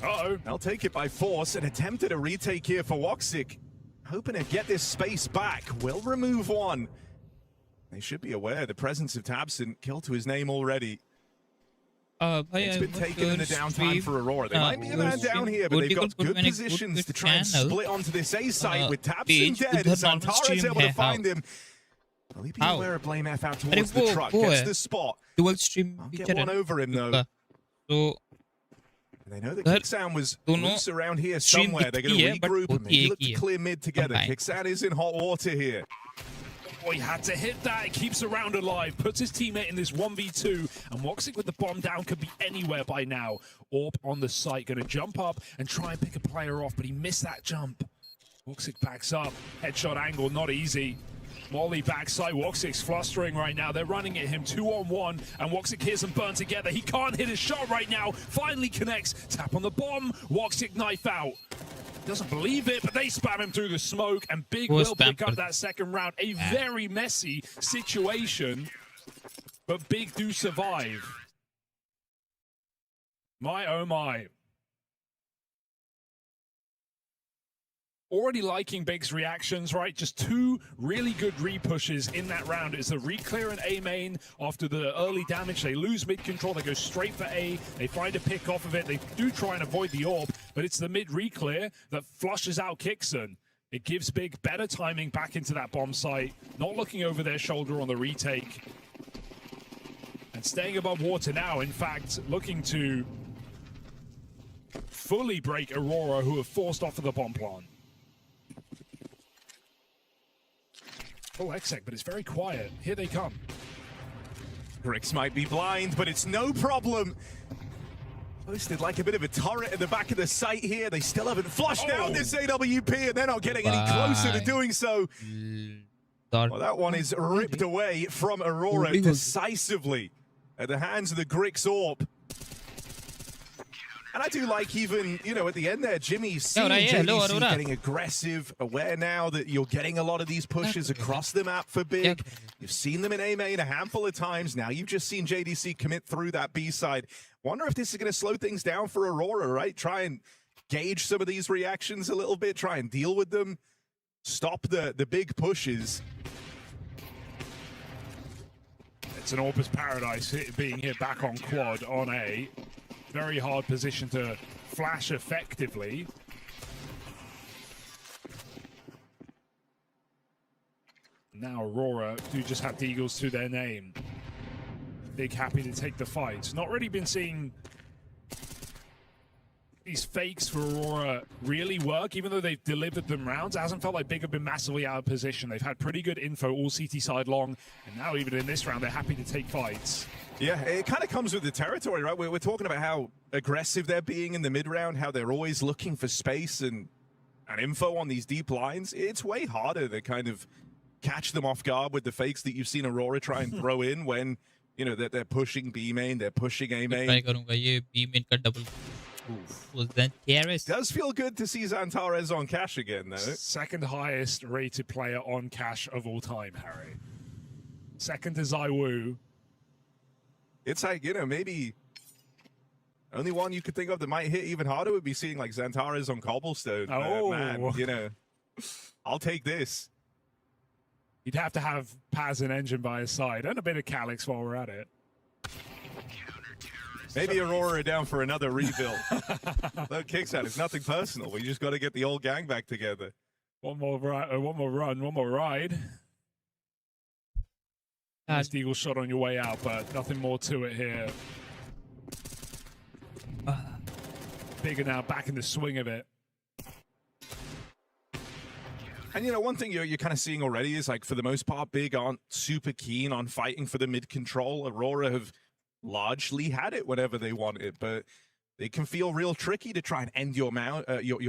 Uh-oh. They'll take it by force and attempted a retake here for Woxic. Hoping to get this space back. Will remove one. They should be aware the presence of Tabson, kill to his name already. It's been taken in the downtime for Aurora. They might be a man down here, but they've got good positions to try and split onto this A site with Tabson dead. Xantara's able to find him. Will he be aware of Blame F out towards the truck? Gets the spot. I'll get one over him, though. So, they know that Kixan was loose around here somewhere. They're going to regroup and maybe look to clear mid together. Kixan is in hot water here. Oh, he had to hit that. It keeps the round alive, puts his teammate in this 1v2, and Woxic with the bomb down could be anywhere by now. Orp on the site, going to jump up and try and pick a player off, but he missed that jump. Woxic backs up. Headshot angle, not easy. Molly backside. Woxic's flustering right now. They're running at him 2-on-1, and Woxic hears them burn together. He can't hit his shot right now. Finally connects. Tap on the bomb. Woxic knife out. Doesn't believe it, but they spam him through the smoke, and Big will pick up that second round. A very messy situation, but Big do survive. My, oh my. Already liking Big's reactions, right? Just two really good repushes in that round. It's the re-clear and A main after the early damage. They lose mid control. They go straight for A. They find a pick off of it. They do try and avoid the AWP, but it's the mid re-clear that flushes out Kixon. It gives Big better timing back into that bomb site, not looking over their shoulder on the retake. And staying above water now, in fact, looking to fully break Aurora, who have forced off of the bomb plant. Full exec, but it's very quiet. Here they come. Grix might be blind, but it's no problem. Posted like a bit of a turret at the back of the site here. They still haven't flushed out this AWP, and they're not getting any closer to doing so. Well, that one is ripped away from Aurora decisively at the hands of the Grix AWP. And I do like even, you know, at the end there, Jimmy seeing JDC getting aggressive, aware now that you're getting a lot of these pushes across the map for Big. You've seen them in A main a handful of times. Now you've just seen JDC commit through that B side. Wonder if this is going to slow things down for Aurora, right? Try and gauge some of these reactions a little bit, try and deal with them, stop the big pushes. It's an Orpus Paradise being here back on quad on A. Very hard position to flash effectively. Now Aurora do just have Deagles to their name. Big happy to take the fight. Not really been seeing these fakes for Aurora really work, even though they've delivered them rounds. It hasn't felt like Big have been massively out of position. They've had pretty good info all CT side long, and now even in this round, they're happy to take fights. Yeah, it kind of comes with the territory, right? We're talking about how aggressive they're being in the mid-round, how they're always looking for space and info on these deep lines. It's way harder to kind of catch them off guard with the fakes that you've seen Aurora try and throw in when, you know, that they're pushing B main, they're pushing A main. Does feel good to see Xantares on cash again, though. Second highest rated player on cash of all time, Harry. Second to Zaiwu. It's like, you know, maybe only one you could think of that might hit even harder would be seeing like Xantares on Cobblestone. Oh, man, you know, I'll take this. You'd have to have Paz and Engine by his side and a bit of Calyx while we're at it. Maybe Aurora are down for another rebuild. Look, Kixan, it's nothing personal. We just got to get the old gang back together. One more run, one more ride. Nice Eagle shot on your way out, but nothing more to it here. Bigger now, back in the swing of it. And, you know, one thing you're kind of seeing already is, like, for the most part, Big aren't super keen on fighting for the mid-control. Aurora have largely had it whenever they want it, but it can feel real tricky to try and end your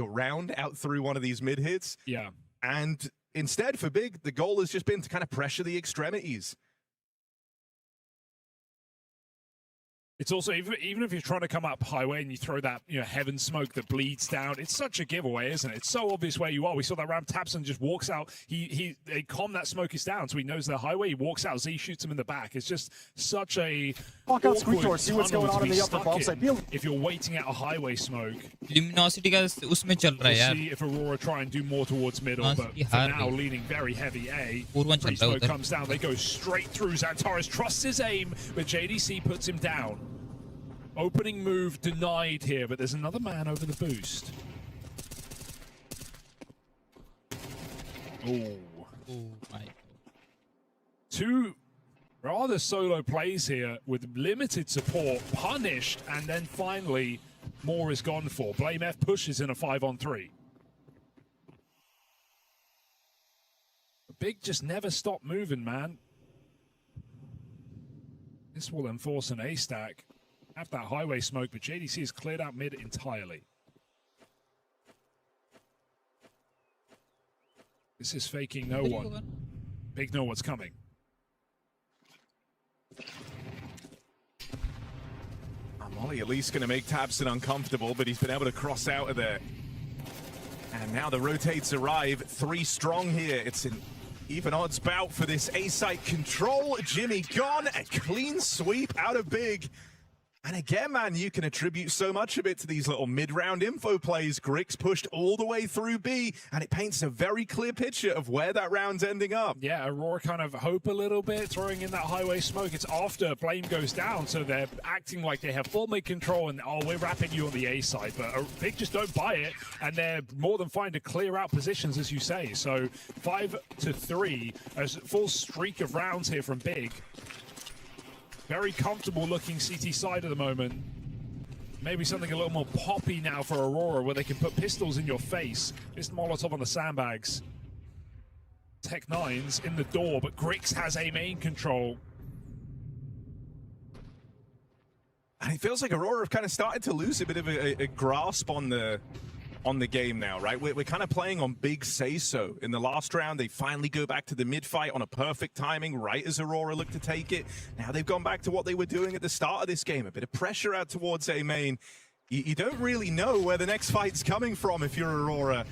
round out through one of these mid-hits. Yeah. And instead, for Big, the goal has just been to kind of pressure the extremities. It's also, even if you're trying to come up highway and you throw that, heaven smoke that bleeds down, it's such a giveaway, isn't it? It's so obvious where you are. We saw that round. Tabson just walks out. They calm that smoke is down, so he knows the highway. He walks out. Z shoots him in the back. It's just such a walk out screen door, see what's going on in the upper bomb site. If you're waiting at a highway smoke, luminosity का उसमें चल रहा है यार. see if Aurora try and do more towards middle, but for now leaning very heavy A. Free smoke comes down. They go straight through. Xantares trusts his aim, but JDC puts him down. Opening move denied here, but there's another man over the boost. Oh my. Two rather solo plays here with limited support, punished, and then finally more is gone for. Blame F pushes in a 5-on-3. Big just never stop moving, man. This will enforce an A stack. Have that highway smoke, but JDC has cleared out mid entirely. This is faking no one. Big know what's coming. Molly at least going to make Tabson uncomfortable, but he's been able to cross out of there. And now the rotates arrive. 3 strong here. It's an even odds bout for this A-site control. Jimmy gone. A clean sweep out of Big. And again, man, you can attribute so much of it to these little mid-round info plays. Grix pushed all the way through B, and it paints a very clear picture of where that round's ending up. Yeah, Aurora kind of hope a little bit, throwing in that highway smoke. It's after Blame goes down, so they're acting like they have full mid control, and we're wrapping you on the A side. But Big just don't buy it, and they're more than fine to clear out positions, as you say. So 5-3, a full streak of rounds here from Big. Very comfortable looking CT side at the moment. Maybe something a little more poppy now for Aurora, where they can put pistols in your face. Just Molotov on the sandbags. Tech 9's in the door, but Grix has a main control. And it feels like Aurora have kind of started to lose a bit of a grasp on the game now, right? We're kind of playing on big say-so. In the last round, they finally go back to the mid-fight on a perfect timing, right as Aurora look to take it. Now they've gone back to what they were doing at the start of this game, a bit of pressure out towards A main. You don't really know where the next fight's coming from if you're Aurora.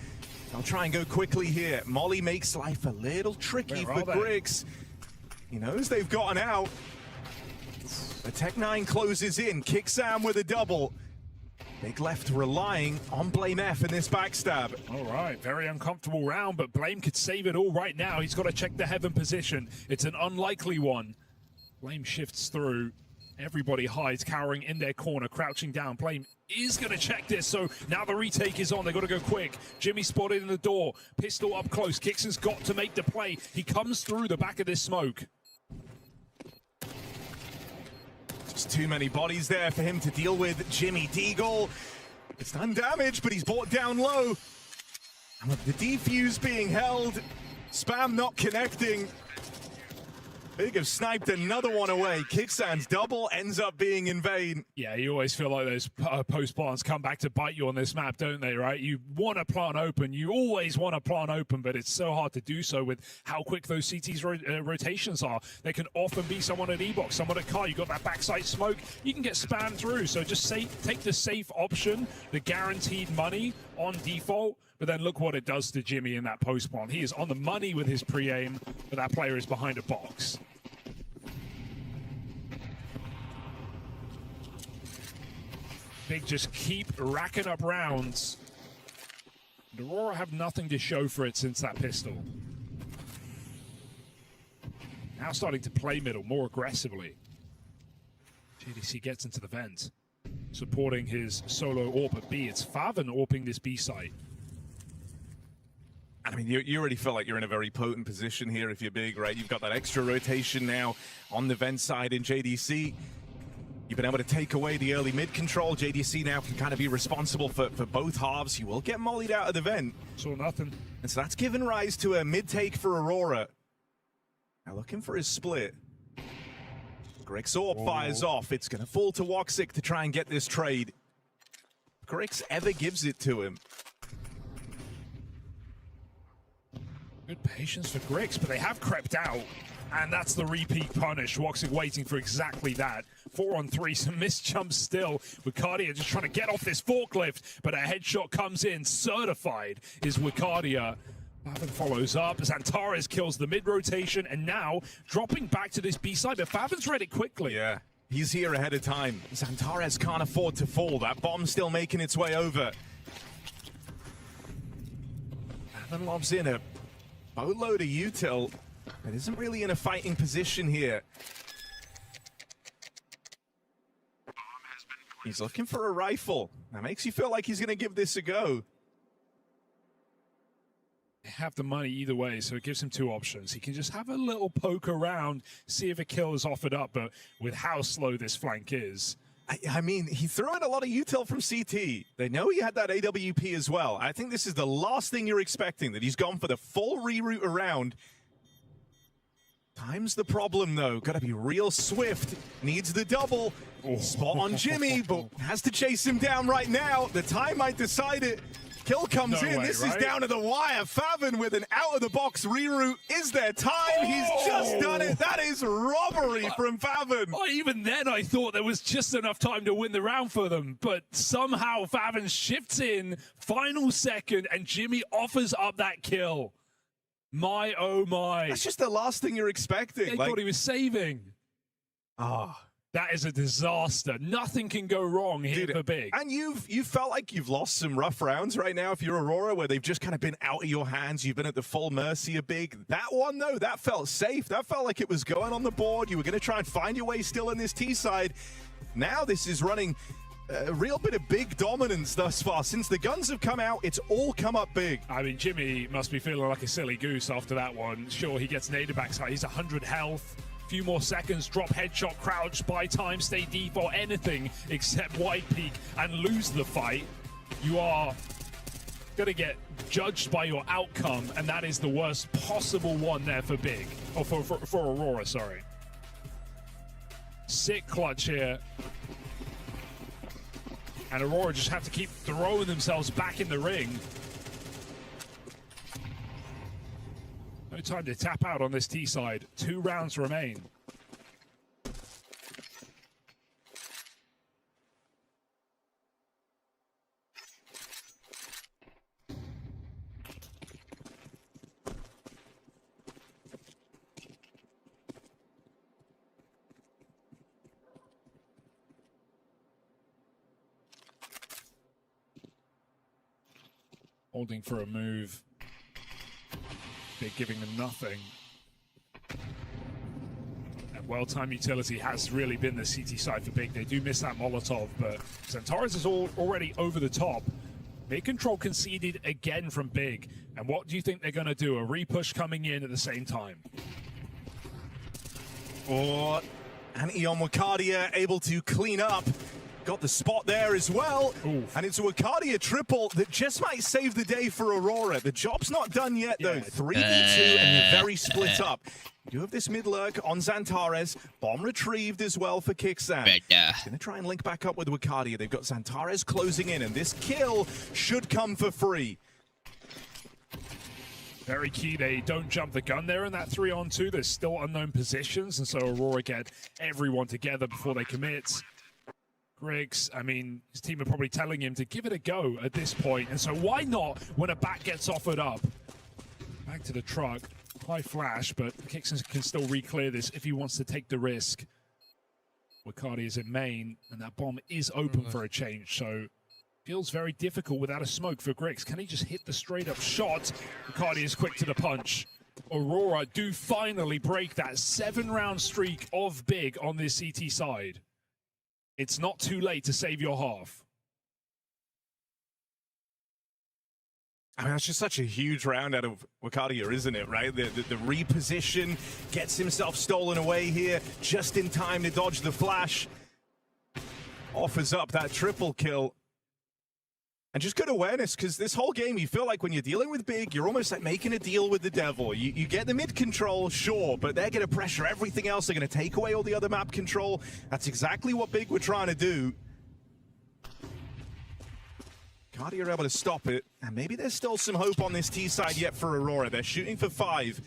They'll try and go quickly here. Molly makes life a little tricky for Grix. He knows they've gotten out. The Tech 9 closes in, kicks Sam with a double. Big left relying on Blame F in this backstab. All right, very uncomfortable round, but Blame could save it all right now. He's got to check the heaven position. It's an unlikely one. Blame shifts through. Everybody hides, cowering in their corner, crouching down. Blame is going to check this, so now the retake is on. They've got to go quick. Jimmy spotted in the door. Pistol up close. Kixon's got to make the play. He comes through the back of this smoke. Just too many bodies there for him to deal with. Jimmy Deagle, it's done damage, but he's brought down low. And with the defuse being held, Spam not connecting. Big have sniped another one away. Kicksands double ends up being in vain. Yeah, you always feel like those post plants come back to bite you on this map, don't they, right? You want to plant open. You always want to plant open, but it's so hard to do so with how quick those CT's rotations are. There can often be someone at E-box, someone at car. You got that backside smoke. You can get spammed through. So just take the safe option, the guaranteed money on default. But then look what it does to Jimmy in that post plant. He is on the money with his pre-aim, but that player is behind a box. Big just keep racking up rounds. And Aurora have nothing to show for it since that pistol. Now starting to play middle more aggressively. JDC gets into the vent, supporting his solo AWP at B. It's Faven AWPing this B site. I mean, you already feel like you're in a very potent position here if you're Big, right? You've got that extra rotation now on the vent side in JDC. You've been able to take away the early mid control. JDC now can kind of be responsible for both halves. You will get mollied out of the vent. Saw nothing. And so that's given rise to a mid take for Aurora. Now looking for his split. Grix AWP fires off. It's going to fall to Woxic to try and get this trade. Grix ever gives it to him. Good patience for Grix, but they have crept out. And that's the repeat punish. Woxic waiting for exactly that. 4-on-3, some missed jumps still. Wicardia just trying to get off this forklift, but a headshot comes in. Certified is Wicardia. Faven follows up. Xantares kills the mid-rotation, and now dropping back to this B-side, but Faven's read it quickly. Yeah, he's here ahead of time. Xantares can't afford to fall. That bomb's still making its way over. Faven lobs in a boatload of util, but isn't really in a fighting position here. He's looking for a rifle. That makes you feel like he's going to give this a go. They have the money either way, so it gives him two options. He can just have a little poke around, see if a kill is offered up, but with how slow this flank is. I mean, he threw in a lot of util from CT. They know he had that AWP as well. I think this is the last thing you're expecting, that he's gone for the full reroute around. Time's the problem, though. Got to be real swift. Needs the double. Spot on Jimmy, but has to chase him down right now. The time might decide it. Kill comes in. This is down to the wire. Faven with an out-of-the-box reroute. Is there time? He's just done it. That is robbery from Faven. Even then, I thought there was just enough time to win the round for them, but somehow Faven shifts in, final second, and Jimmy offers up that kill. My, oh my. That's just the last thing you're expecting. They thought he was saving. That is a disaster. Nothing can go wrong here for Big. And you've felt like you've lost some rough rounds right now if you're Aurora, where they've just kind of been out of your hands. You've been at the full mercy of Big. That one, though, that felt safe. That felt like it was going on the board. You were going to try and find your way still in this T side. Now this is running a real bit of Big dominance thus far. Since the guns have come out, it's all come up Big. I mean, Jimmy must be feeling like a silly goose after that one. Sure, he gets naded backside. He's 100 health. Few more seconds, drop headshot, crouch, buy time, stay deep, or anything except wide peek and lose the fight. You are going to get judged by your outcome, and that is the worst possible one there for Big. Or for Aurora, sorry. Sick clutch here. And Aurora just have to keep throwing themselves back in the ring. No time to tap out on this T side. 2 rounds remain. Holding for a move. They're giving them nothing. And well-timed utility has really been the CT side for Big. They do miss that Molotov, but Xantares is already over the top. Big control conceded again from Big. And what do you think they're going to do? A repush coming in at the same time. Anti on Wicardia able to clean up. Got the spot there as well. Oof. And it's a Wicardia triple that just might save the day for Aurora. The job's not done yet, though. 3v2, and you're very split up. You do have this mid-lurk on Xantares. Bomb retrieved as well for Kixan. Gonna try and link back up with Wicardia. They've got Xantares closing in, and this kill should come for free. Very key, they don't jump the gun there in that 3-on-2. There's still unknown positions, and so Aurora get everyone together before they commit. Griggs, I mean, his team are probably telling him to give it a go at this point, and so why not when a back gets offered up? Back to the truck. High flash, but Kixon can still re-clear this if he wants to take the risk. Wicardi is in main, and that bomb is open for a change, so feels very difficult without a smoke for Griggs. Can he just hit the straight-up shot? Wicardi is quick to the punch. Aurora do finally break that 7-round streak of Big on this CT side. It's not too late to save your half. I mean, that's just such a huge round out of Wicardia, isn't it, right? The reposition, gets himself stolen away here, just in time to dodge the flash. Offers up that triple kill. And just good awareness, because this whole game, you feel like when you're dealing with Big, you're almost like making a deal with the devil. You get the mid control, sure, but they're going to pressure everything else. They're going to take away all the other map control. That's exactly what Big were trying to do. Cardi are able to stop it, and maybe there's still some hope on this T side yet for Aurora. They're shooting for 5.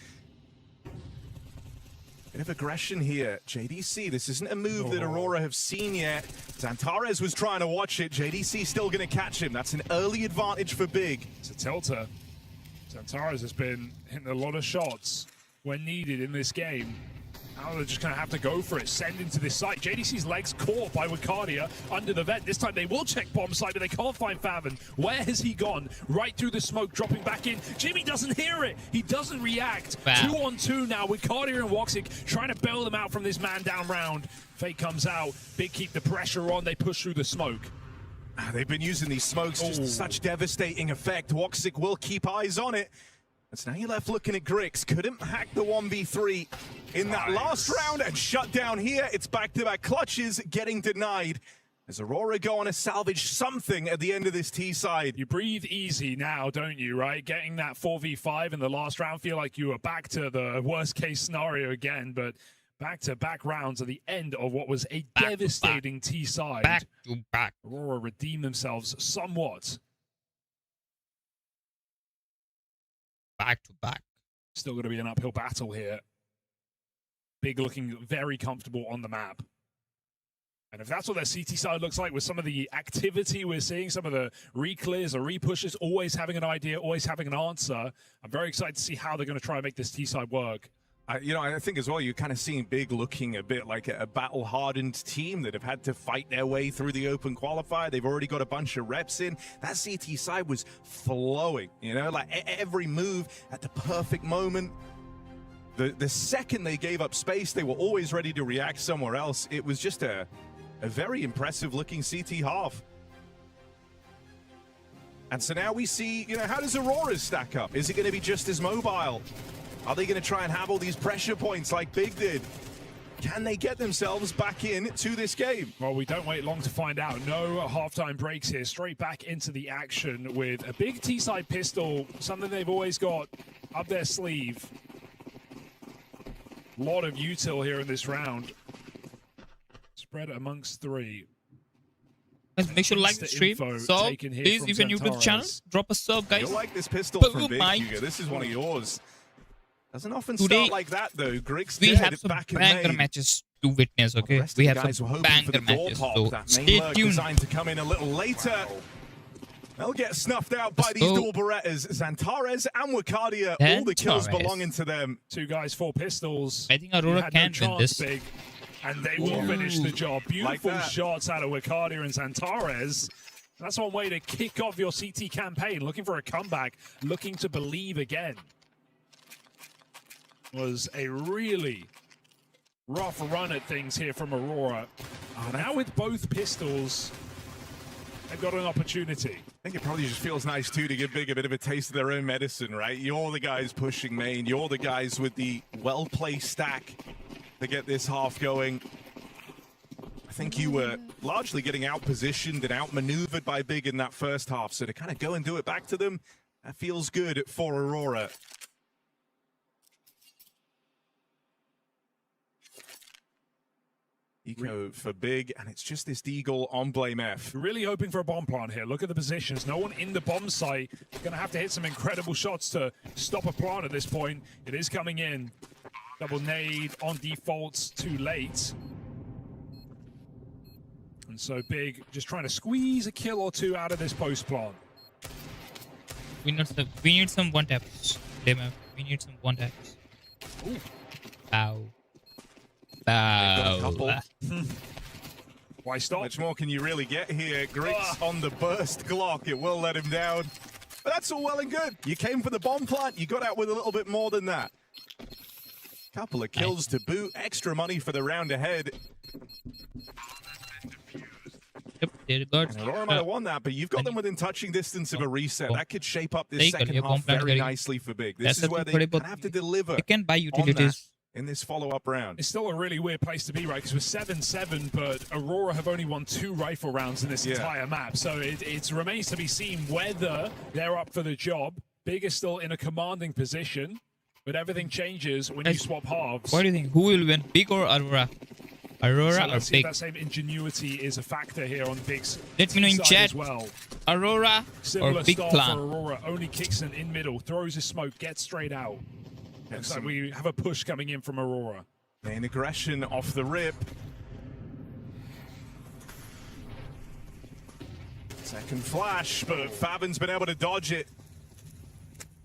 Bit of aggression here. JDC, this isn't a move that Aurora have seen yet. Zantares was trying to watch it. JDC still going to catch him. That's an early advantage for Big. It's a tilter. Zantares has been hitting a lot of shots when needed in this game. Now they're just going to have to go for it, send into this site. JDC's legs caught by Wicardia under the vent. This time they will check bomb site, but they can't find Faven. Where has he gone? Right through the smoke, dropping back in. Jimmy doesn't hear it. He doesn't react. Wow. 2-on-2 now. Wicardia and Woxic trying to bail them out from this man down round. Fate comes out. Big keep the pressure on. They push through the smoke. They've been using these smokes, just such devastating effect. Woxic will keep eyes on it. And so now you're left looking at Grix. Couldn't hack the 1v3 in that last round and shut down here. It's back-to-back clutches getting denied. As Aurora go on to salvage something at the end of this T-side. You breathe easy now, don't you, right? Getting that 4v5 in the last round, feel like you were back to the worst-case scenario again, but back-to-back rounds at the end of what was a devastating T-side. Back-to-back. Aurora redeem themselves somewhat. Back-to-back. Still going to be an uphill battle here. Big looking very comfortable on the map. And if that's what their CT side looks like with some of the activity we're seeing, some of the reclears or repushes, always having an idea, always having an answer, I'm very excited to see how they're going to try and make this T side work. I think as well, you're kind of seeing Big looking a bit like a battle-hardened team that have had to fight their way through the open qualifier. They've already got a bunch of reps in. That CT side was flowing, you know, like every move at the perfect moment. The second they gave up space, they were always ready to react somewhere else. It was just a very impressive-looking CT half. And so now we see, you know, how does Aurora stack up? Is it going to be just as mobile? Are they going to try and have all these pressure points like Big did? Can they get themselves back into this game? Well, we don't wait long to find out. No halftime breaks here. Straight back into the action with a big T-side pistol, something they've always got up their sleeve. A lot of util here in this round. Spread amongst three. Guys, make sure to like the stream. So, please, if you're new to the channel, drop a sub, guys. You'll like this pistol from Big, Hugo. This is one of yours. Doesn't often start like that, though. Griggs we have some banger matches to witness, okay? We have some banger matches, so stay tuned. Designed to come in a little later. They'll get snuffed out by these dual Berettas. Zantares and Wicardia, all the kills belonging to them. 2 guys, 4 pistols. I think Aurora can win this. Big, and they will finish the job. Beautiful shots out of Wicardia and Zantares. That's one way to kick off your CT campaign. Looking for a comeback, looking to believe again. Was a really rough run at things here from Aurora. Now with both pistols, they've got an opportunity. I think it probably just feels nice, too, to give Big a bit of a taste of their own medicine, right? You're the guys pushing main. You're the guys with the well-placed stack to get this half going. I think you were largely getting out-positioned and out-maneuvered by Big in that first half. So to kind of go and do it back to them, that feels good for Aurora. Eco for Big, and it's just this Deagle on Blame F. Really hoping for a bomb plant here. Look at the positions. No one in the bomb site. Going to have to hit some incredible shots to stop a plant at this point. It is coming in. Double nade on default, too late. And so Big just trying to squeeze a kill or 2 out of this post plant. We need some one taps. We need some one taps. Ooh. Ow. Why stop? How much more can you really get here? Griggs on the burst Glock. It will let him down. But that's all well and good. You came for the bomb plant. You got out with a little bit more than that. Couple of kills to boot. Extra money for the round ahead. Yep, Aurora might have won that, but you've got them within touching distance of a reset. That could shape up this second half very nicely for Big. This is where they have to deliver. You can buy utilities in this follow-up round. It's still a really weird place to be, right? Because we're 7-7, but Aurora have only won 2 rifle rounds in this entire map. So it remains to be seen whether they're up for the job. Big is still in a commanding position, but everything changes when you swap halves. What do you think? Who will win, Big or Aurora? Aurora or see Big? If that same ingenuity is a factor here on Big's Let me know in chat. As well. Aurora Similar or Big start Clan? for Aurora. Only Kixon in middle, throws his smoke, gets straight out. Looks like we have a push coming in from Aurora. Main aggression off the rip. Second flash, but Favin's been able to dodge it.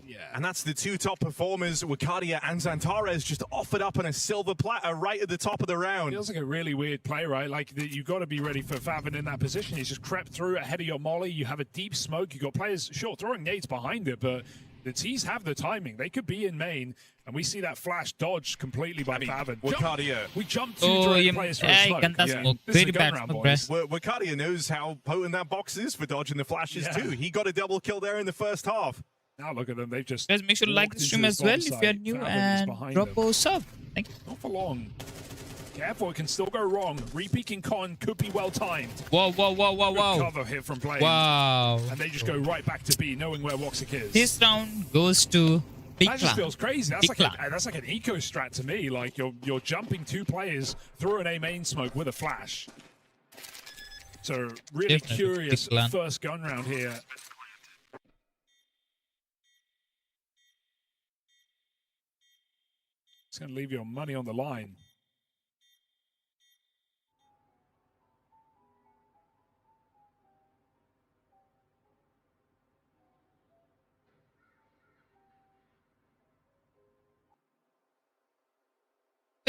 Yeah, and that's the two top performers, Wakadia and Xantares, just offered up on a silver platter right at the top of the round. Feels like a really weird play, right? Like, you've got to be ready for Favin in that position. He's just crept through ahead of your molly. You have a deep smoke. You've got players, sure, throwing nades behind it, but the T's have the timing. They could be in main, and we see that flash dodged completely by Favin. Wakadia. We jumped two direct players for a smoke. Yeah. Very bad round, boys. Wakadia knows how potent that box is for dodging the flashes too. He got a double kill there in the first half. Now look at them. They've just... Guys, make sure to like the stream as well if you are new, and drop a sub. Thank you. Not for long. Careful, it can still go wrong. Re-peeking con could be well timed. Whoa. Good cover here from Blaine. Wow. And they just go right back to B, knowing where Woxic is. This round goes to Big That just feels crazy. That's like an eco strat to me. Like, you're jumping two players through an A main smoke with a flash. So really curious first gun round here. It's going to leave your money on the line.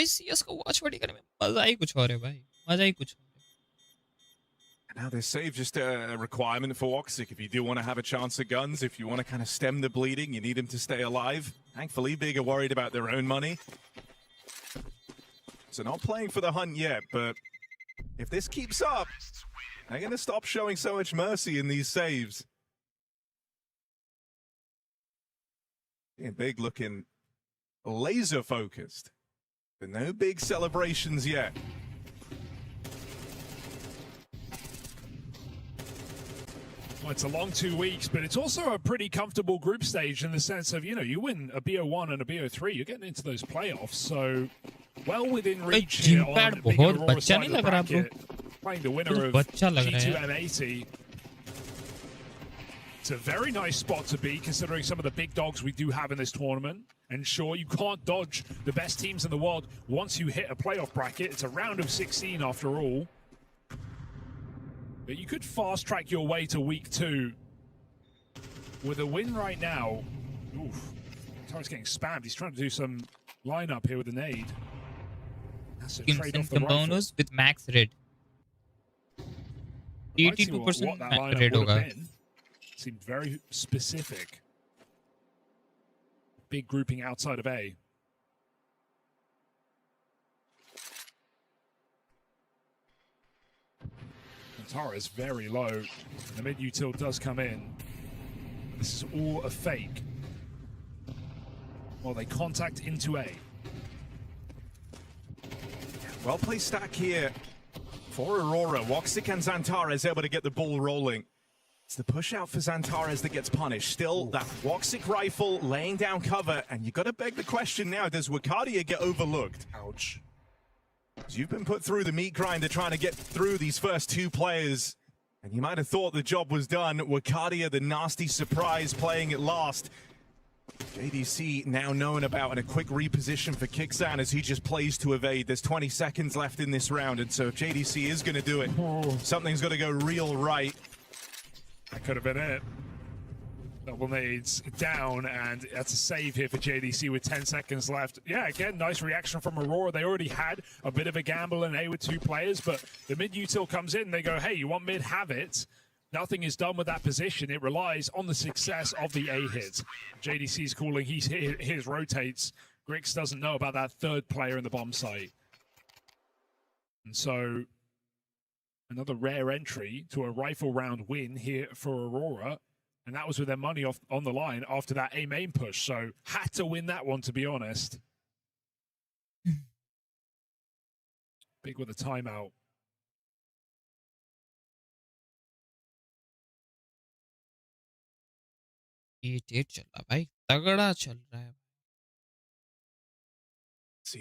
CS को watch party करने में मजा ही कुछ और है भाई, मजा ही कुछ और है. Now this save just a requirement for Woxic. If you do want to have a chance at guns, if you want to kind of stem the bleeding, you need him to stay alive. Thankfully, Big are worried about their own money. So not playing for the hunt yet, but if this keeps up, they're going to stop showing so much mercy in these saves. And Big looking laser focused, but no big celebrations yet. Well, it's a long 2 weeks, but it's also a pretty comfortable group stage in the sense of, you know, you win a BO1 and a BO3, you're getting into those playoffs, so well within reach here on Big Aurora side of the bracket, playing the winner of G2 M80. It's a very nice spot to be, considering some of the big dogs we do have in this tournament. And sure, you can't dodge the best teams in the world once you hit a playoff bracket. It's a round of 16 after all. But you could fast track your way to week 2 with a win right now. Oof. Taro's getting spammed. He's trying to do some lineup here with a nade. That's a trade off the bonus with max red. 82% max red hoga. Seemed very specific. Big grouping outside of A. Tara is very low. The mid util does come in. This is all a fake. Well, they contact into A. Well placed stack here for Aurora. Woxic and Xantares able to get the ball rolling. It's the push out for Xantares that gets punished. Still, that Woxic rifle laying down cover, and you got to beg the question now, does Wakadia get overlooked? Ouch. You've been put through the meat grinder trying to get through these first two players, and you might have thought the job was done. Wakadia, the nasty surprise, playing it last. JDC now known about, and a quick reposition for Kixan as he just plays to evade. There's 20 seconds left in this round, and so if JDC is going to do it, something's got to go real right. That could have been it. Double nades down, and that's a save here for JDC with 10 seconds left. Yeah, again, nice reaction from Aurora. They already had a bit of a gamble in A with 2 players, but the mid util comes in. They go, hey, you want mid? Have it. Nothing is done with that position. It relies on the success of the A hit. JDC's calling, his rotates. Grix doesn't know about that third player in the bomb site. And so another rare entry to a rifle round win here for Aurora. And that was with their money off on the line after that A main push. So had to win that one, to be honest. Big with a timeout. See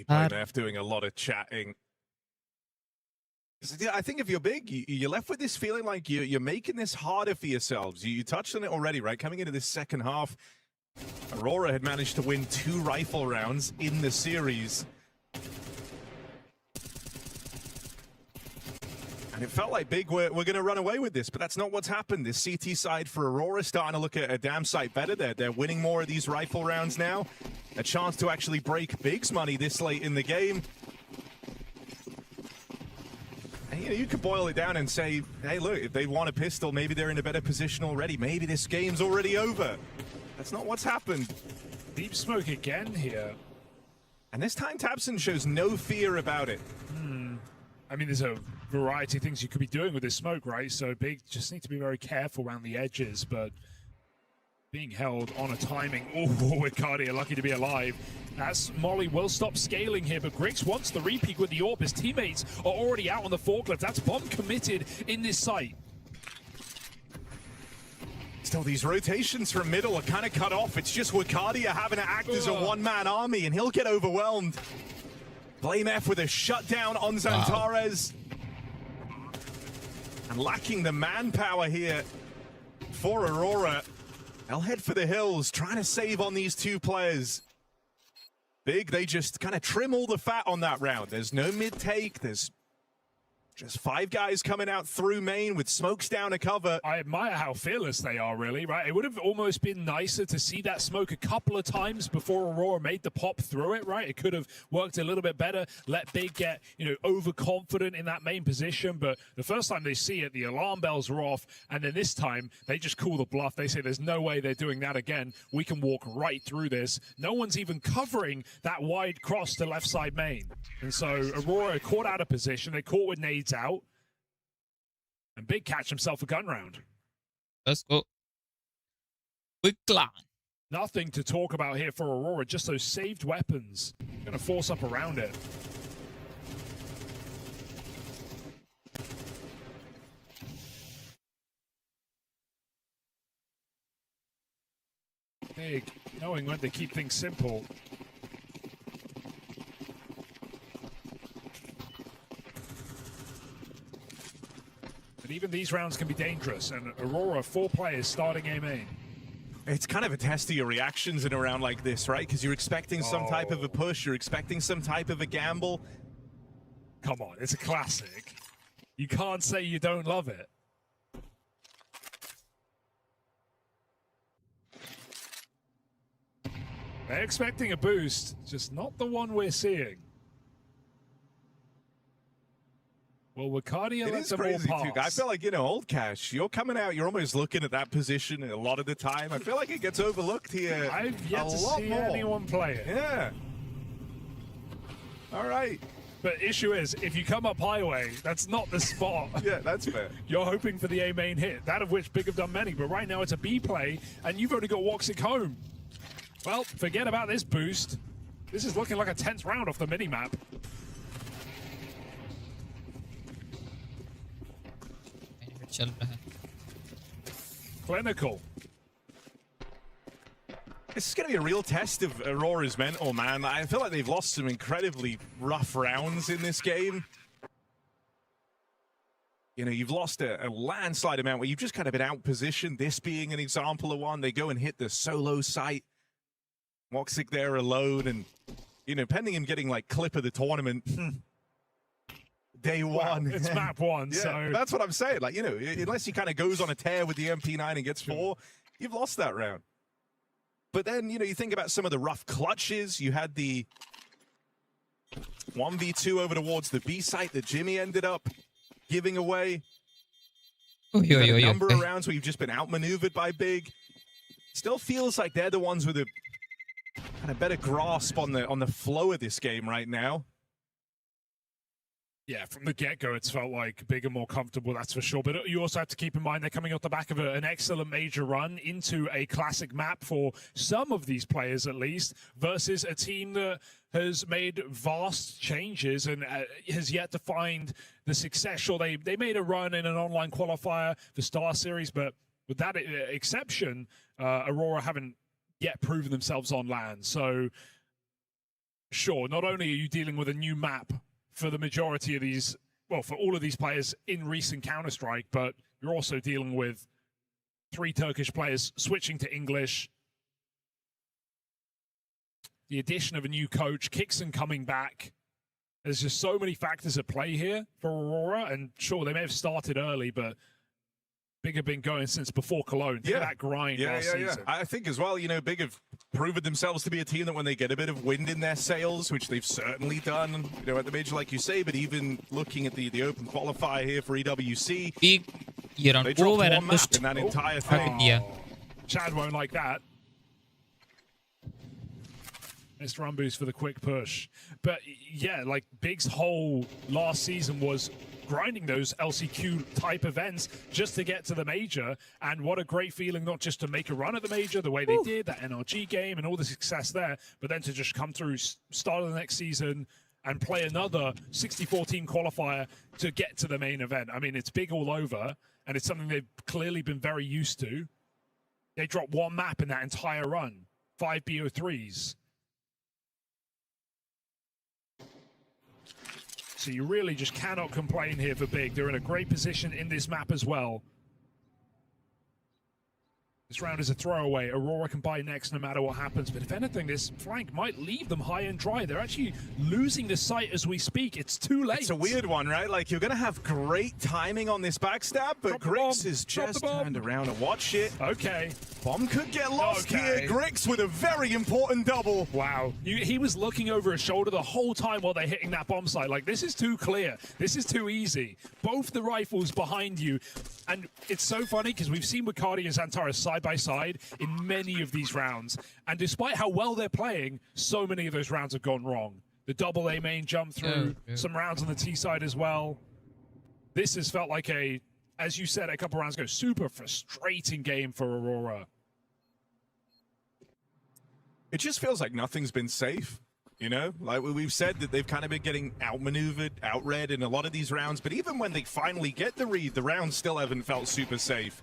F doing a lot of chatting. I think if you're big, you're left with this feeling like you're making this harder for yourselves. You touched on it already, right? Coming into this second half, Aurora had managed to win 2 rifle rounds in the series. And it felt like Big were going to run away with this, but that's not what's happened. This CT side for Aurora starting to look a damn sight better. They're winning more of these rifle rounds now. A chance to actually break Big's money this late in the game. And, you could boil it down and say, hey, look, if they want a pistol, maybe they're in a better position already. Maybe this game's already over. That's not what's happened. Deep smoke again here. And this time, tabseN shows no fear about it. I mean, there's a variety of things you could be doing with this smoke, right? So Big just need to be very careful around the edges, but being held on a timing. Oh, Wicardia lucky to be alive. As Molly will stop scaling here, but Griggs wants the repeat with the AWP. His teammates are already out on the forklift. That's bomb committed in this site. Still, these rotations from middle are kind of cut off. It's just Wicardia having to act as a one-man army, and he'll get overwhelmed. Blame F with a shutdown on Zantares. And lacking the manpower here for Aurora. They'll head for the hills, trying to save on these two players. Big, they just kind of trim all the fat on that round. There's no mid-take, there's just 5 guys coming out through main with smokes down to cover. I admire how fearless they are, really, right? It would have almost been nicer to see that smoke a couple of times before Aurora made the pop through it, right? It could have worked a little bit better, let Big get, overconfident in that main position. But the first time they see it, the alarm bells are off. And then this time, they just call the bluff. They say there's no way they're doing that again. We can walk right through this. No one's even covering that wide cross to left side main. And so Aurora caught out of position. They caught with nades out. And Big catch himself a gun round. Let's go. Big clan. Nothing to talk about here for Aurora. Just those saved weapons. Gonna force up around it. Big, knowing when to keep things simple. But even these rounds can be dangerous, and Aurora, 4 players starting A main. It's kind of a test of your reactions in a round like this, right? Because you're expecting some type of a push, you're expecting some type of a gamble. Come on, it's a classic. You can't say you don't love it. They're expecting a boost, just not the one we're seeing. Well, Wicardia lets them all pass. Too. I feel like, Old Cash, you're coming out, you're almost looking at that position a lot of the time. I feel like it gets overlooked here. I've yet to see anyone play it. Yeah. All right. But issue is, if you come up highway, that's not the spot. Yeah, that's fair. You're hoping for the A main hit, that of which Big have done many, but right now it's a B play, and you've only got Woxic home. Well, forget about this boost. This is looking like a tense round off the minimap. Clinical. This is going to be a real test of Aurora's mental, man. I feel like they've lost some incredibly rough rounds in this game. You've lost a landslide amount where you've just kind of been out-positioned. This being an example of one. They go and hit the solo site. Woxic there alone, and, pending him getting, clip of the tournament. Day one. Well, it's map 1, yeah, so... That's what I'm saying. Unless he kind of goes on a tear with the MP9 and gets 4, you've lost that round. But then, you think about some of the rough clutches. You had the 1v2 over towards the B site that Jimmy ended up giving away. A number of rounds where you've just been outmaneuvered by Big. Still feels like they're the ones with a kind of better grasp on the flow of this game right now. Yeah, from the get-go, it's felt like Big and more comfortable, that's for sure. But you also have to keep in mind they're coming off the back of an excellent major run into a classic map for some of these players, at least, versus a team that has made vast changes and has yet to find the success. Sure, they made a run in an online qualifier for Star Series, but with that exception, Aurora haven't yet proven themselves on land. So, sure, not only are you dealing with a new map for the majority of these, well, for all of these players in recent Counter-Strike, but you're also dealing with 3 Turkish players switching to English. The addition of a new coach, Kixon coming back. There's just so many factors at play here for Aurora, and sure, they may have started early, but Big have been going since before Cologne. Think of that grind last season. I think as well, you know, Big have proven themselves to be a team that when they get a bit of wind in their sails, which they've certainly done, you know, at the major, like you say, but even looking at the open qualifier here for EWC, Big, you don't they dropped one map in that entire thing. Yeah. Chad won't like that. Missed run boost for the quick push. But yeah, like Big's whole last season was grinding those LCQ type events just to get to the major, and what a great feeling not just to make a run at the major the way they did, that NRG game and all the success there, but then to just come through start of the next season and play another 64 team qualifier to get to the main event. I mean, it's Big all over, and it's something they've clearly been very used to. They dropped one map in that entire run, 5 BO3s. So you really just cannot complain here for Big. They're in a great position in this map as well. This round is a throwaway. Aurora can buy next no matter what happens. But if anything, this flank might leave them high and dry. They're actually losing the site as we speak. It's too late. It's a weird one, right? Like, you're going to have great timing on this backstab, but Grix is just turned around and watch it. Okay. Bomb could get lost here. Grix with a very important double. Wow. He was looking over his shoulder the whole time while they're hitting that bomb site. Like, this is too clear. This is too easy. Both the rifles behind you. And it's so funny because we've seen Bacardi and Xantares side by side in many of these rounds. And despite how well they're playing, so many of those rounds have gone wrong. The double A main jump through, some rounds on the T side as well. This has felt like a, as you said a couple rounds ago, super frustrating game for Aurora. It just feels like nothing's been safe. You know, like we've said that they've kind of been getting outmaneuvered, outread in a lot of these rounds, but even when they finally get the read, the rounds still haven't felt super safe.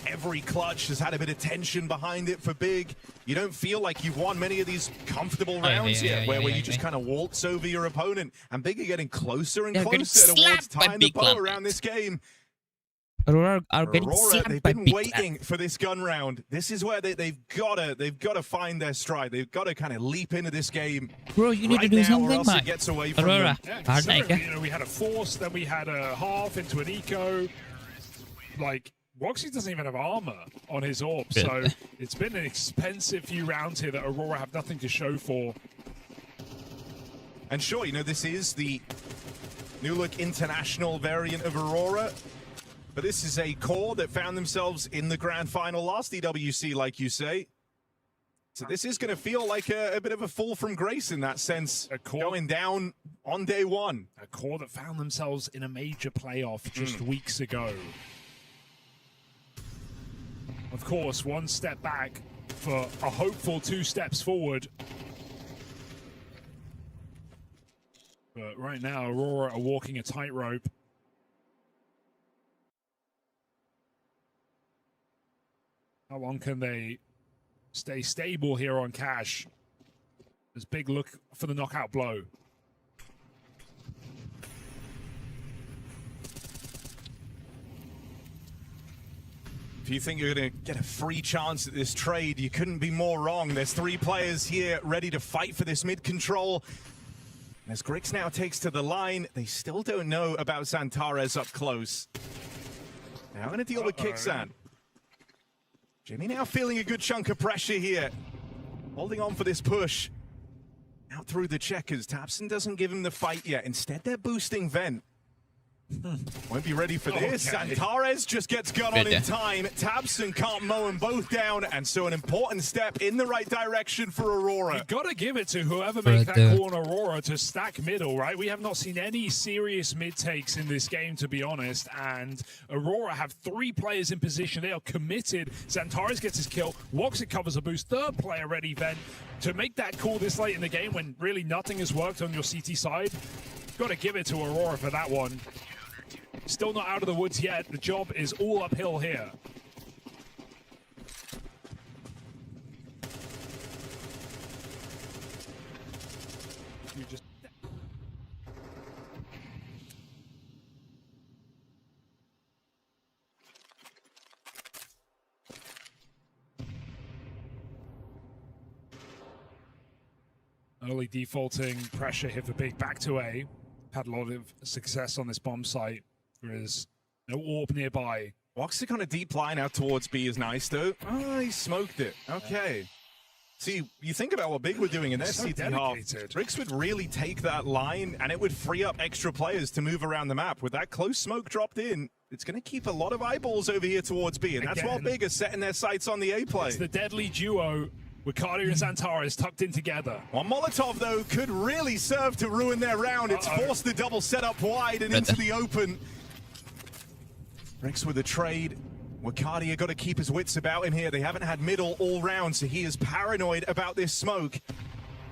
Every clutch has had a bit of tension behind it for Big. You don't feel like you've won many of these comfortable rounds yet, where you just kind of waltz over your opponent, and Big are getting closer and closer towards tying the bow around this game. Aurora are getting slapped they've by been Big waiting for this gun round. This is where they've got to find their stride. They've got to kind of leap into this game. Bro, you need to do something, man. Gets away from Aurora, you know, we had a force, then we had a half into an eco. Like, Woxy doesn't even have armor on his orb, so it's been an expensive few rounds here that Aurora have nothing to show for. And sure, you know, this is the new look international variant of Aurora. But this is a core that found themselves in the grand final last EWC, like you say. So this is going to feel like a bit of a fall from grace in that sense, going down on day one. A core that found themselves in a major playoff just weeks ago. Of course, one step back for a hopeful 2 steps forward. But right now, Aurora are walking a tightrope. How long can they stay stable here on Cash? There's Big look for the knockout blow. If you think you're going to get a free chance at this trade, you couldn't be more wrong. There's 3 players here ready to fight for this mid control. As Grix now takes to the line, they still don't know about Xantares up close. Now going to deal with Kixan. Jimmy now feeling a good chunk of pressure here. Holding on for this push. Out through the checkers. Tapson doesn't give him the fight yet. Instead, they're boosting Vent. Won't be ready for this. Xantares just gets gun on in time. Tabson can't mow them both down, and so an important step in the right direction for Aurora. You've got to give it to whoever made that call on Aurora to stack middle, right? We have not seen any serious mid takes in this game, to be honest, and Aurora have 3 players in position. They are committed. Xantares gets his kill. Woxit covers a boost. 3rd player ready, then, to make that call this late in the game when really nothing has worked on your CT side. Got to give it to Aurora for that one. Still not out of the woods yet. The job is all uphill here. You just... Early defaulting pressure here for Big. Back to A. Had a lot of success on this bomb site. There is no AWP nearby. Woxic on a deep line out towards B is nice, though. Oh, he smoked it. Okay. See, you think about what Big were doing in their So CT half. Bricks would really take that line, and it would free up extra players to move around the map. With that close smoke dropped in, it's going to keep a lot of eyeballs over here towards B, and that's while Big are setting their sights on the A play. It's the deadly duo. Wakadia and Xantares tucked in together. Well, Molotov, though, could really serve to ruin their round. It's forced the double setup wide and into the open. Bricks with a trade. Wakadia got to keep his wits about him here. They haven't had middle all round, so he is paranoid about this smoke.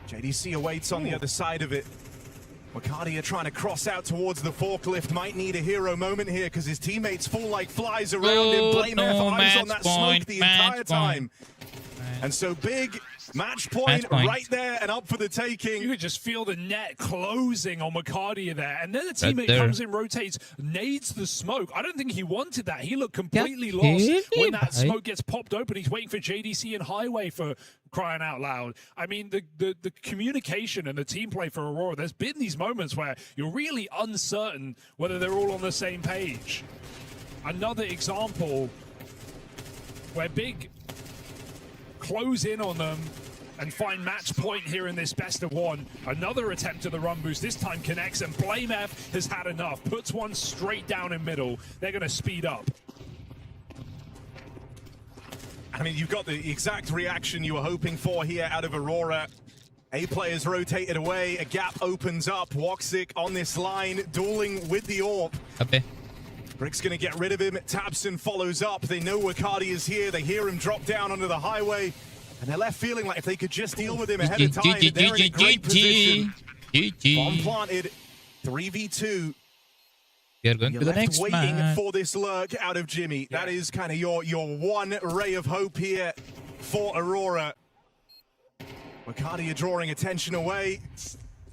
JDC awaits on the other side of it. Wakadia trying to cross out towards the forklift. Might need a hero moment here because his teammates fall like flies around him. Blame eyes on that smoke the entire time. And so Big, match point right there and up for the taking. You could just feel the net closing on Wakadia there. And then the teammate comes in, rotates, nades the smoke. I don't think he wanted that. He looked completely lost when that smoke gets popped open. He's waiting for JDC and Highway for crying out loud. I mean, the communication and the team play for Aurora, there's been these moments where you're really uncertain whether they're all on the same page. Another example where Big close in on them and find match point here in this best of one. Another attempt at the run boost, this time connects, and BlameF has had enough. Puts one straight down in middle. They're going to speed up. I mean, you've got the exact reaction you were hoping for here out of Aurora. A players rotated away, a gap opens up. Woxic on this line, dueling with the AWP. Okay. Brick's gonna get rid of him. Tabson follows up. They know Wakadia is here. They hear him drop down onto the highway. And they're left feeling like if they could just deal with him ahead of time, they're in a great position. Bomb planted, 3v2. You're going to the next waiting match. for this lurk out of Jimmy. That is kind of your one ray of hope here for Aurora. Wakadia drawing attention away,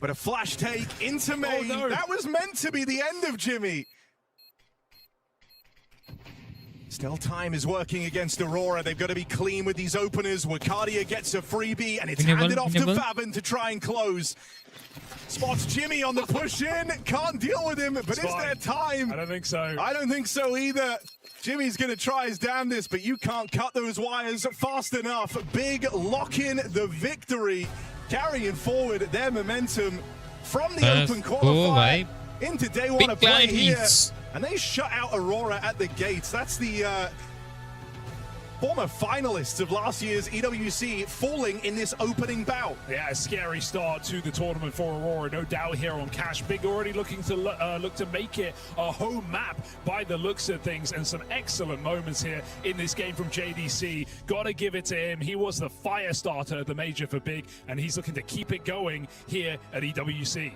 but a flash take into main. Oh, no. That was meant to be the end of Jimmy. Still time is working against Aurora. They've got to be clean with these openers. Wakadia gets a freebie, and it's handed off to Favin to try and close. Spots Jimmy on the push in. Can't deal with him, but is there time? I don't think so. I don't think so either. Jimmy's going to try his damnedest, but you can't cut those wires fast enough. Big lock in the victory, carrying forward their momentum from the open qualifier into day one of play here. And they shut out Aurora at the gates. That's the former finalists of last year's EWC falling in this opening bout. Yeah, a scary start to the tournament for Aurora, no doubt here on Cash. Big already looking to look to make it a home map by the looks of things, and some excellent moments here in this game from JDC. Gotta give it to him. He was the fire starter at the major for Big, and he's looking to keep it going here at EWC.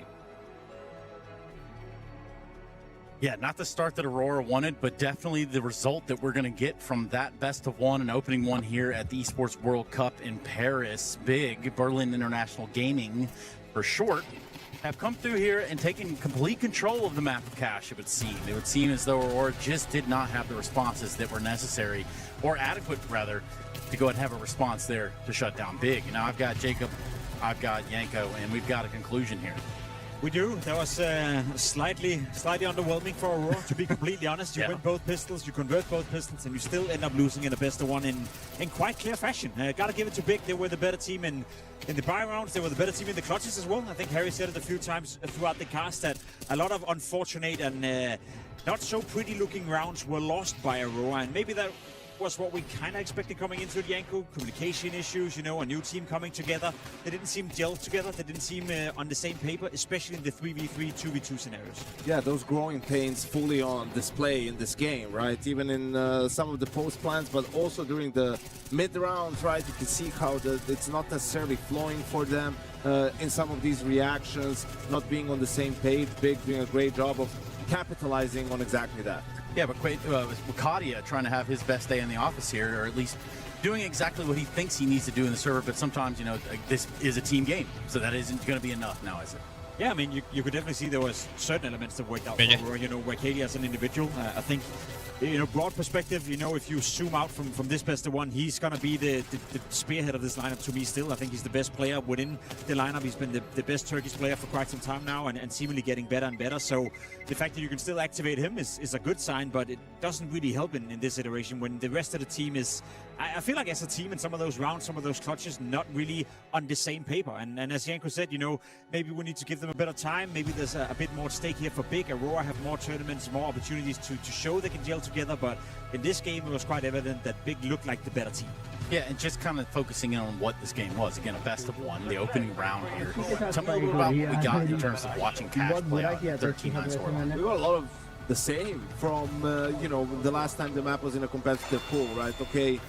Yeah, not the start that Aurora wanted, but definitely the result that we're going to get from that best of one and opening one here at the Esports World Cup in Paris. Big, Berlin International Gaming for short, have come through here and taken complete control of the map of Cash, it would seem. It would seem as though Aurora just did not have the responses that were necessary, or adequate, rather, to go ahead and have a response there to shut down Big. Now I've got Jacob, I've got Yanko, and we've got a conclusion here. We do. That was slightly underwhelming for Aurora, to be completely honest. You win both pistols, you convert both pistols, and you still end up losing in a best of one in quite clear fashion. Gotta give it to Big. They were the better team in the buy rounds. They were the better team in the clutches as well. I think Harry said it a few times throughout the cast that a lot of unfortunate and not so pretty looking rounds were lost by Aurora, and maybe that was what we kind of expected coming into it, Yanko. Communication issues, you know, a new team coming together. They didn't seem gelled together. They didn't seem on the same paper, especially in the 3v3, 2v2 scenarios. Yeah, those growing pains fully on display in this game, right? Even in some of the post plans, but also during the mid rounds, right? You can see how it's not necessarily flowing for them in some of these reactions, not being on the same page. Big doing a great job of capitalizing on exactly that. Yeah, but Wakadia trying to have his best day in the office here, or at least doing exactly what he thinks he needs to do in the server, but sometimes, you know, this is a team game, so that isn't going to be enough now, is it? Yeah, I mean, you could definitely see there was certain elements that worked out for Aurora, you know, where Katie as an individual, I think, you know, broad perspective, you know, if you zoom out from this best of one, he's going to be the spearhead of this lineup to me still. I think he's the best player within the lineup. He's been the best Turkish player for quite some time now and seemingly getting better and better. So the fact that you can still activate him is a good sign, but it doesn't really help in this iteration when the rest of the team is, I feel like as a team in some of those rounds, some of those clutches, not really on the same paper. And as Janko said, you know, maybe we need to give them a better time. Maybe there's a bit more at stake here for Big. Aurora have more tournaments, more opportunities to show they can gel together. But in this game, it was quite evident that Big looked like the better team. Yeah, and just kind of focusing on what this game was. Again, a best of one, the opening round here. Tell me a little about what we got in terms of watching Cash play out 13-9 scoreline. We got a lot of the same from, you know, the last time the map was in a competitive pool, right? Okay,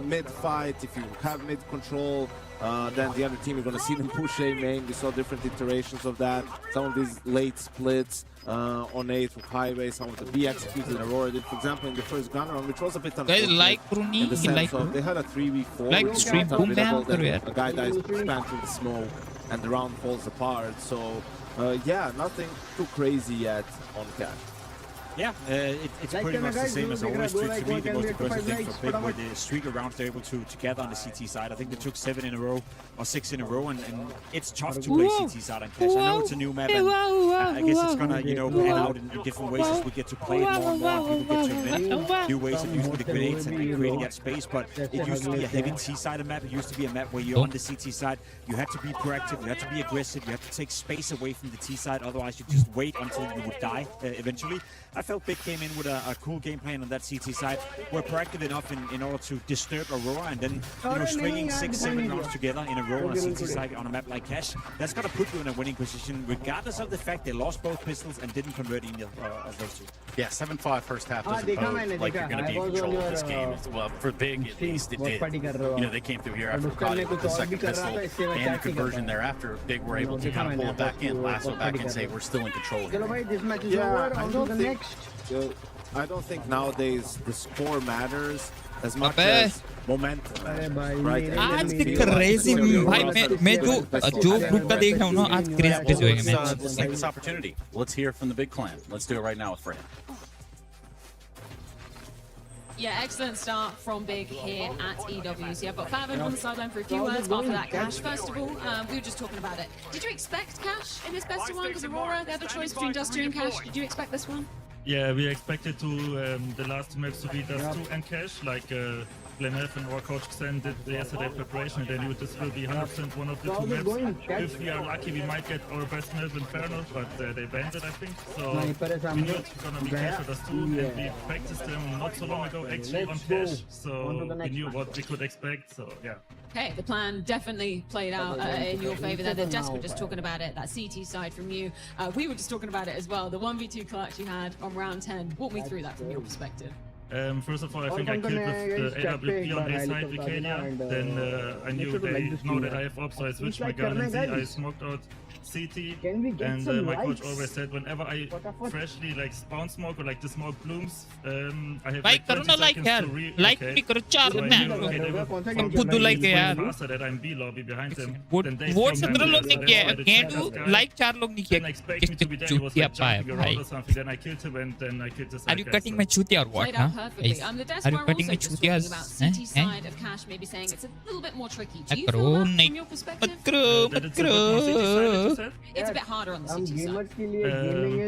mid-fight, if you have mid-control, then the other team, you're going to see them push A main. We saw different iterations of that. Some of these late splits on A through highway, some of the B executed in Aurora did, for example, in the first gun round, which was a bit unfortunate. Like Bruni, in the sense like of they had a 3v4, like stream boom bam career. A guy dies spanned through the smoke, and the round falls apart. So, yeah, nothing too crazy yet on Cash. Yeah, it's pretty much the same as always. To me, the most impressive thing for Big were the streak of rounds they're able to gather on the CT side. I think they took 7 in a row or 6 in a row, and it's tough to play CT side on Cash. I know it's a new map, and I guess it's gonna, you know, pan out in different ways as we get to play it more and more. And people get to invent new ways of using the grenades and creating that space. But it used to be a heavy T-side map. It used to be a map where you're on the CT side. You had to be proactive. You had to be aggressive. You had to take space away from the T side. Otherwise, you just wait until you would die eventually. I felt Big came in with a cool game plan on that CT side. We're proactive enough in order to disturb Aurora, and then, you know, stringing 6-7 rounds together in a row on a CT side on a map like Cash, that's going to put you in a winning position, regardless of the fact they lost both pistols and didn't convert either of those two. Yeah, 7-5 first half doesn't bode like you're going to be in control of this game. Well, for Big, at least, it did. You know, they came through here after Kadi with the second pistol and the conversion thereafter. Big were able to kind of pull it back in, lasso back and say, we're still in control here. Yeah, I don't think nowadays the score matters as much as momentum, right? आज की crazy भाई मैं जो group का देख रहा हूँ ना आज crazy हो गया मैं. Let's take this opportunity. Let's hear from the Big clan. Let's do it right now with Fred. Yeah, excellent start from Big here at EWC. I've got Favin on the sideline for a few words after that Cash. First of all, we were just talking about it. Did you expect Cash in this best of one? Because Aurora, they have a choice between Dust 2 and Cash. Did you expect this one? Yeah, we expected the last two maps to be Dust 2 and Cash, like Glenelf and our coach Xen did yesterday preparation. They knew this will be 100% one of the two maps. If we are lucky, we might get our best map Inferno, but they banned it, I think. So we knew it's gonna be Cash or Dust 2, and we practiced them not so long ago actually on Cash, so we knew what we could expect. So yeah. Okay, the plan definitely played out in your favor there. The Desk were just talking about it, that CT side from you. We were just talking about it as well. The 1v2 clutch you had on round 10. Walk me through that from your perspective. First of all, I think I killed with the AWP on A side Vicadia. Then I knew they know that I have op, so I switched my gun and I smoked out CT. And my coach always said whenever I freshly like spawn smoke or like the smoke blooms, I have like 30 seconds to relocate. So I knew, okay, they will come faster that I'm B lobby behind them. Vote 17 लोग ने किया can do like 4 लोग ने किया चूतिया पाया भाई. Then I killed him and then I killed the side Are you cutting my chutiya or what? Perfectly. The Desk Are you were cutting also me just talking about CT chutias? side of Cash, maybe saying it's a little bit more tricky. Do you feel that from your perspective? It's a bit harder on the CT side.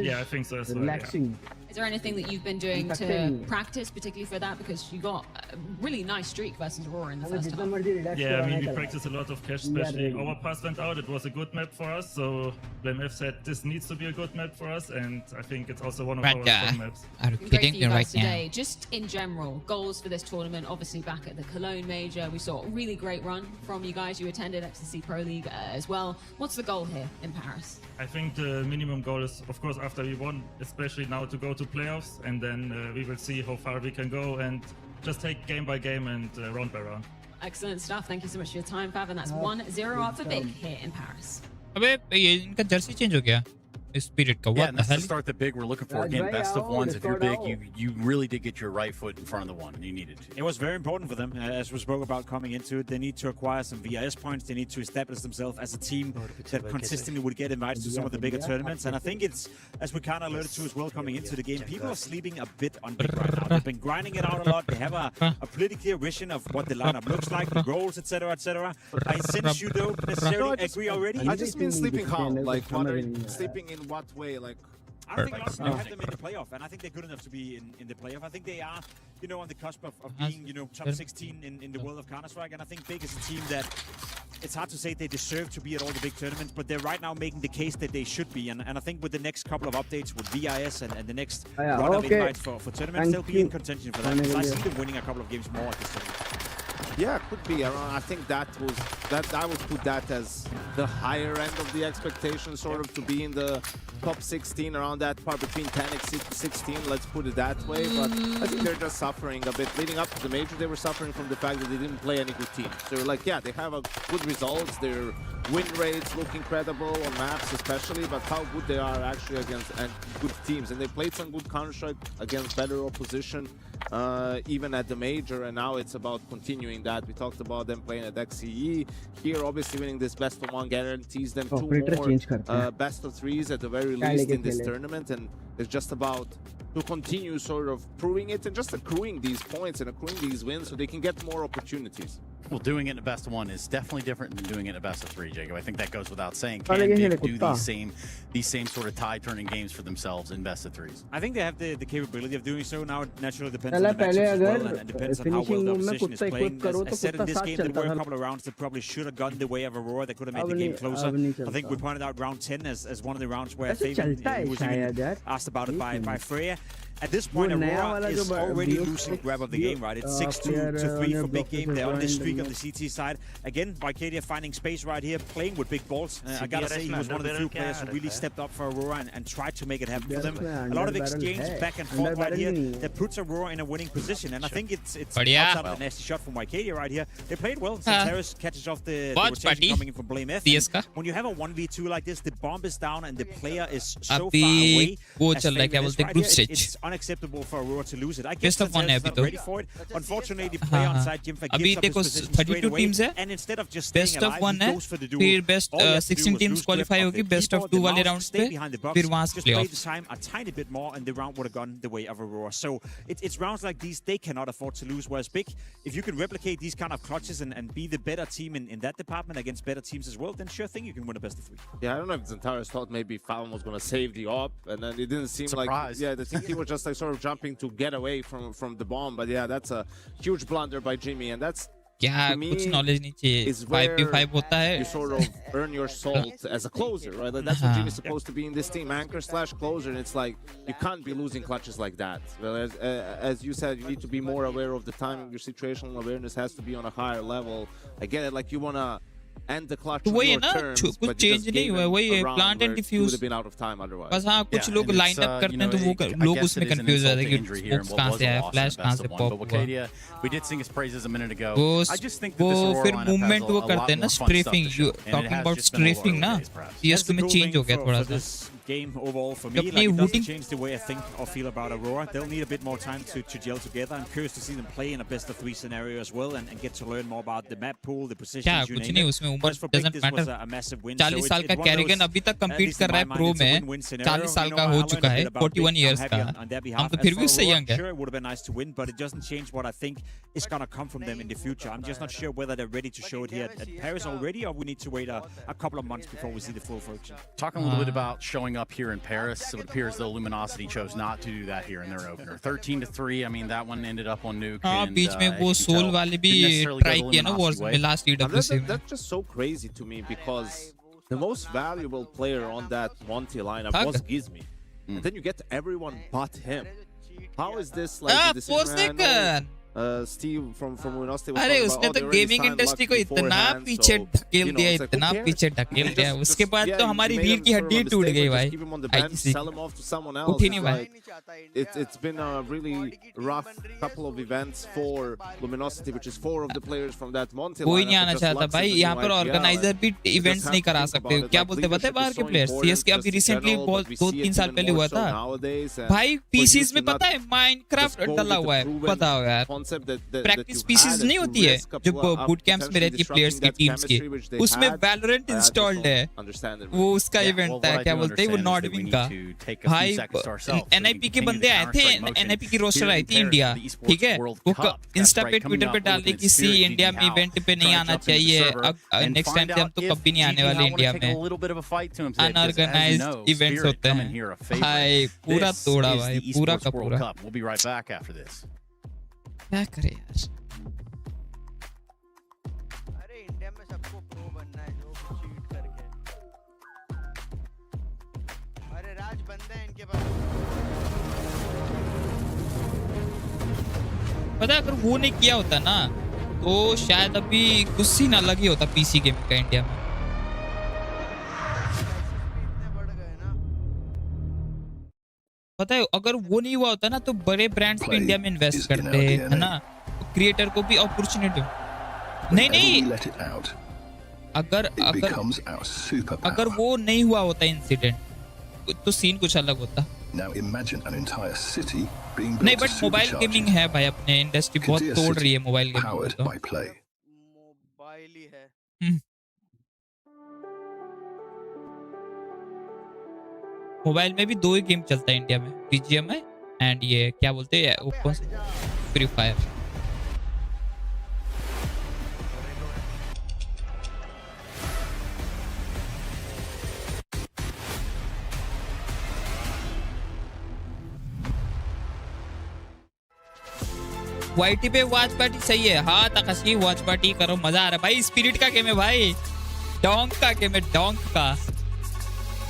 Yeah, I think so as well. Yeah. Is there anything that you've been doing to practice, particularly for that? Because you got a really nice streak versus Aurora in the first half. Yeah, I mean, we practiced a lot of Cash, especially our pass went out. It was a good map for us, so BlameF said this needs to be a good map for us, and I think it's also one of our strong maps. Are you Great kidding for you me guys right today. now? Just in general, goals for this tournament, obviously back at the Cologne Major. We saw a really great run from you guys. You attended XTC Pro League as well. What's the goal here in Paris? I think the minimum goal is, of course, after we won, especially now to go to playoffs, and then we will see how far we can go and just take game by game and round by round. Excellent stuff. Thank you so much for your time, Fav. And that's 1-0 up for Big here in Paris. अबे ये इनका Jersey change हो गया. spirit ka. Yeah, What and the that's the hell? start that big we're looking for. Again, best of ones. If you're big, you really did get your right foot in front of the one, and you needed to. It was very important for them, as we spoke about coming into it. They need to acquire some VIS points. They need to establish themselves as a team that consistently would get invited to some of the bigger tournaments. And I think it's, as we kind of alluded to as well coming into the game, people are sleeping a bit on Big right now. They've been grinding it out a lot. They have a pretty clear vision of what the lineup looks like, the roles, etc., etc. I sense you don't necessarily agree already. I just mean sleeping how? Like, sleeping in what way? Like, I think a lot of them have them in the playoff, and I think they're good enough to be in the playoff. I think they are, on the cusp of being, top 16 in the world of Counter-Strike. And I think Big is a team that it's hard to say they deserve to be at all the big tournaments, but they're right now making the case that they should be. And I think with the next couple of updates with VIS and the next run of invites for tournaments, they'll be in contention for that. I see them winning a couple of games more at this tournament. Yeah, could be. I think that I would put that as the higher end of the expectation, sort of, to be in the top 16, around that part between 10 and 16. Let's put it that way. But I think they're just suffering a bit. Leading up to the major, they were suffering from the fact that they didn't play any good teams. They were like, yeah, they have a good results. Their win rates look incredible on maps, especially. But how good they are actually against good teams, and they played some good Counter-Strike against better opposition. Even at the major, and now it's about continuing that. We talked about them playing at XCE. Here, obviously, winning this best of one guarantees them 2 more best of 3s at the very least in this tournament, and it's just about to continue sort of proving it and just accruing these points and accruing these wins so they can get more opportunities. Well, doing it in a best of 1 is definitely different than doing it in a best of 3, Jacob. I think that goes without saying. Can they do these same sort of tie-turning games for themselves in best of 3s? I think they have the capability of doing so. Now, it naturally depends on the matchups as well, and depends on how well the opposition is playing. As said in this game, there were a couple of rounds that probably should have gone the way of Aurora. That could have made the game closer. I think we pointed out round 10 as one of the rounds where Fabian was even asked about it by Freya. At this point, Aurora is already losing grab of the game, right? It's 6-2 to 3 for Big Game. They're on this streak on the CT side. Again, Vicadia finding space right here, playing with big balls. I gotta say, he was one of the few players who really stepped up for Aurora and tried to make it happen for them. A lot of exchange back and forth right here that puts Aurora in a winning position. And I think it's outside of a nasty shot from Vicadia right here. They played well. Santaris catches off the rotation coming in from Blame F. When you have a 1v2 like this, the bomb is down and the player is so far away. It's unacceptable for Aurora to lose it. I guess Santaris is not ready for it. Unfortunately, the player on side Jimfa gives up his position straight away. And instead of just staying alive, he goes for the duel. फिर best 16 teams qualify होगी best of 2 वाले rounds पे फिर वहां से playoff just play the time a tiny bit more and the round would have gone the way of Aurora. So it's rounds like these they cannot afford to lose. Whereas Big, if you can replicate these kind of clutches and be the better team in that department against better teams as well, then sure thing you can win a best of 3. Yeah, I don't know if Zantaris thought maybe Fallon was going to save the op, and then it didn't seem like, yeah, the team was just like sort of jumping to get away from the bomb. But yeah, that's a huge blunder by Jimmy, and that's कुछ knowledge नहीं चाहिए 5v5 होता है you sort of earn your salt as a closer, right? Like that's what Jimmy's supposed to be in this team, anchor/closer, and it's like you can't be losing clutches like that. Well, as you said, you need to be more aware of the timing. Your situational awareness has to be on a higher level. I get it, like you want to end the clutch on your terms, कुछ change नहीं हुआ वही plant and diffuse बस हाँ कुछ लोग line up करते हैं तो वो लोग उसमें कंफ्यूज हो जाते हैं कि स्मोक्स कहां से आया फ्लैश कहां से पॉप हुआ वो फिर मूवमेंट वो करते हैं ना स्ट्रेफिंग यू टॉकिंग अबाउट स्ट्रेफिंग ना CS2 में चेंज हो गया थोड़ा सा game overall for me. Like, it doesn't change the way I think or feel about Aurora. They'll need a bit more time to gel together. I'm curious to see them play in a best of 3 scenario as well and get to learn more about the map pool, the positions, you name it. But for Big, this was a massive win. 40 साल का कैरिगन अभी तक compete कर रहा है pro में 40 साल का हो चुका है 41 years का हम तो फिर भी उससे यंग है. Sure, it would have been nice to win, but it doesn't change what I think is going to come from them in the future. I'm just not sure whether they're ready to show it here at Paris already, or we need to wait a couple of months before we see the full function. Talking a little bit about showing up here in Paris. So it appears though Luminosity chose not to do that here in their opener. 13-3. I mean, that one ended up on Nuke. हाँ बीच में वो soul वाले भी try किया ना wars में last EWC में. That's just so crazy to me because the most valuable player on that Monty lineup was Gizmi, and then you get everyone but him. How is this like? 4 second. Steve from Luminosity was अरे talking उसने about, तो gaming industry को इतना पीछे ढकेल दिया, इतना पीछे ढकेल दिया, उसके बाद तो हमारी रीढ़ की हड्डी टूट गई भाई। उठ ही नहीं भाई। It's been a really rough couple of events for Luminosity, which is 4 of the players from that Monte कोई नहीं आना चाहता भाई यहाँ पर, ऑर्गेनाइजर भी इवेंट्स नहीं करा सकते। क्या बोलते पता है बाहर के प्लेयर्स, सीएसके अभी रिसेंटली बहुत 2-3 साल पहले हुआ था भाई, पीसीज में पता है माइनक्राफ्ट डला हुआ है, पता हो यार, प्रैक्टिस पीसीज नहीं होती है जो बूट कैंप्स में रहती है प्लेयर्स की टीम्स की, उसमें वैलोरेंट इंस्टॉल्ड है, वो उसका इवेंट था, क्या बोलते हैं वो नॉर्डविंग का भाई। एनआईपी के बंदे आए थे, एनआईपी की रोस्टर आई थी इंडिया, ठीक है, वो इंस्टा पे ट्विटर पे डालने की सी इंडिया में इवेंट पे नहीं आना चाहिए, अब नेक्स्ट टाइम से हम तो कभी नहीं आने वाले इंडिया में, अनऑर्गेनाइज्ड इवेंट्स होते हैं भाई, पूरा तोड़ा भाई, पूरा का पूरा। क्या करे यार, अरे इंडिया में सबको प्रो बनना है, जो चीट करके, अरे राज बंदे हैं इनके पास। पता है अगर वो नहीं किया होता ना तो शायद अभी कुछ सीन अलग ही होता पीसी गेम का इंडिया में। पता है अगर वो नहीं हुआ होता ना तो बड़े ब्रांड्स भी इंडिया में इन्वेस्ट करते हैं, है ना, क्रिएटर को भी अपॉर्चुनिटी। नहीं अगर वो नहीं हुआ होता इंसिडेंट तो सीन कुछ अलग होता। नहीं बट मोबाइल गेमिंग है भाई, अपने इंडस्ट्री बहुत तोड़ रही है मोबाइल गेमिंग तो। मोबाइल ही है। मोबाइल में भी 2 ही गेम चलता है इंडिया में, बीजीएमआई एंड ये क्या बोलते हैं वो फ्री फायर। वाईटी पे वॉच पार्टी सही है, हाँ तकसी वॉच पार्टी करो, मजा आ रहा है भाई। स्पिरिट का गेम है भाई, डोंक का गेम है, डोंक का।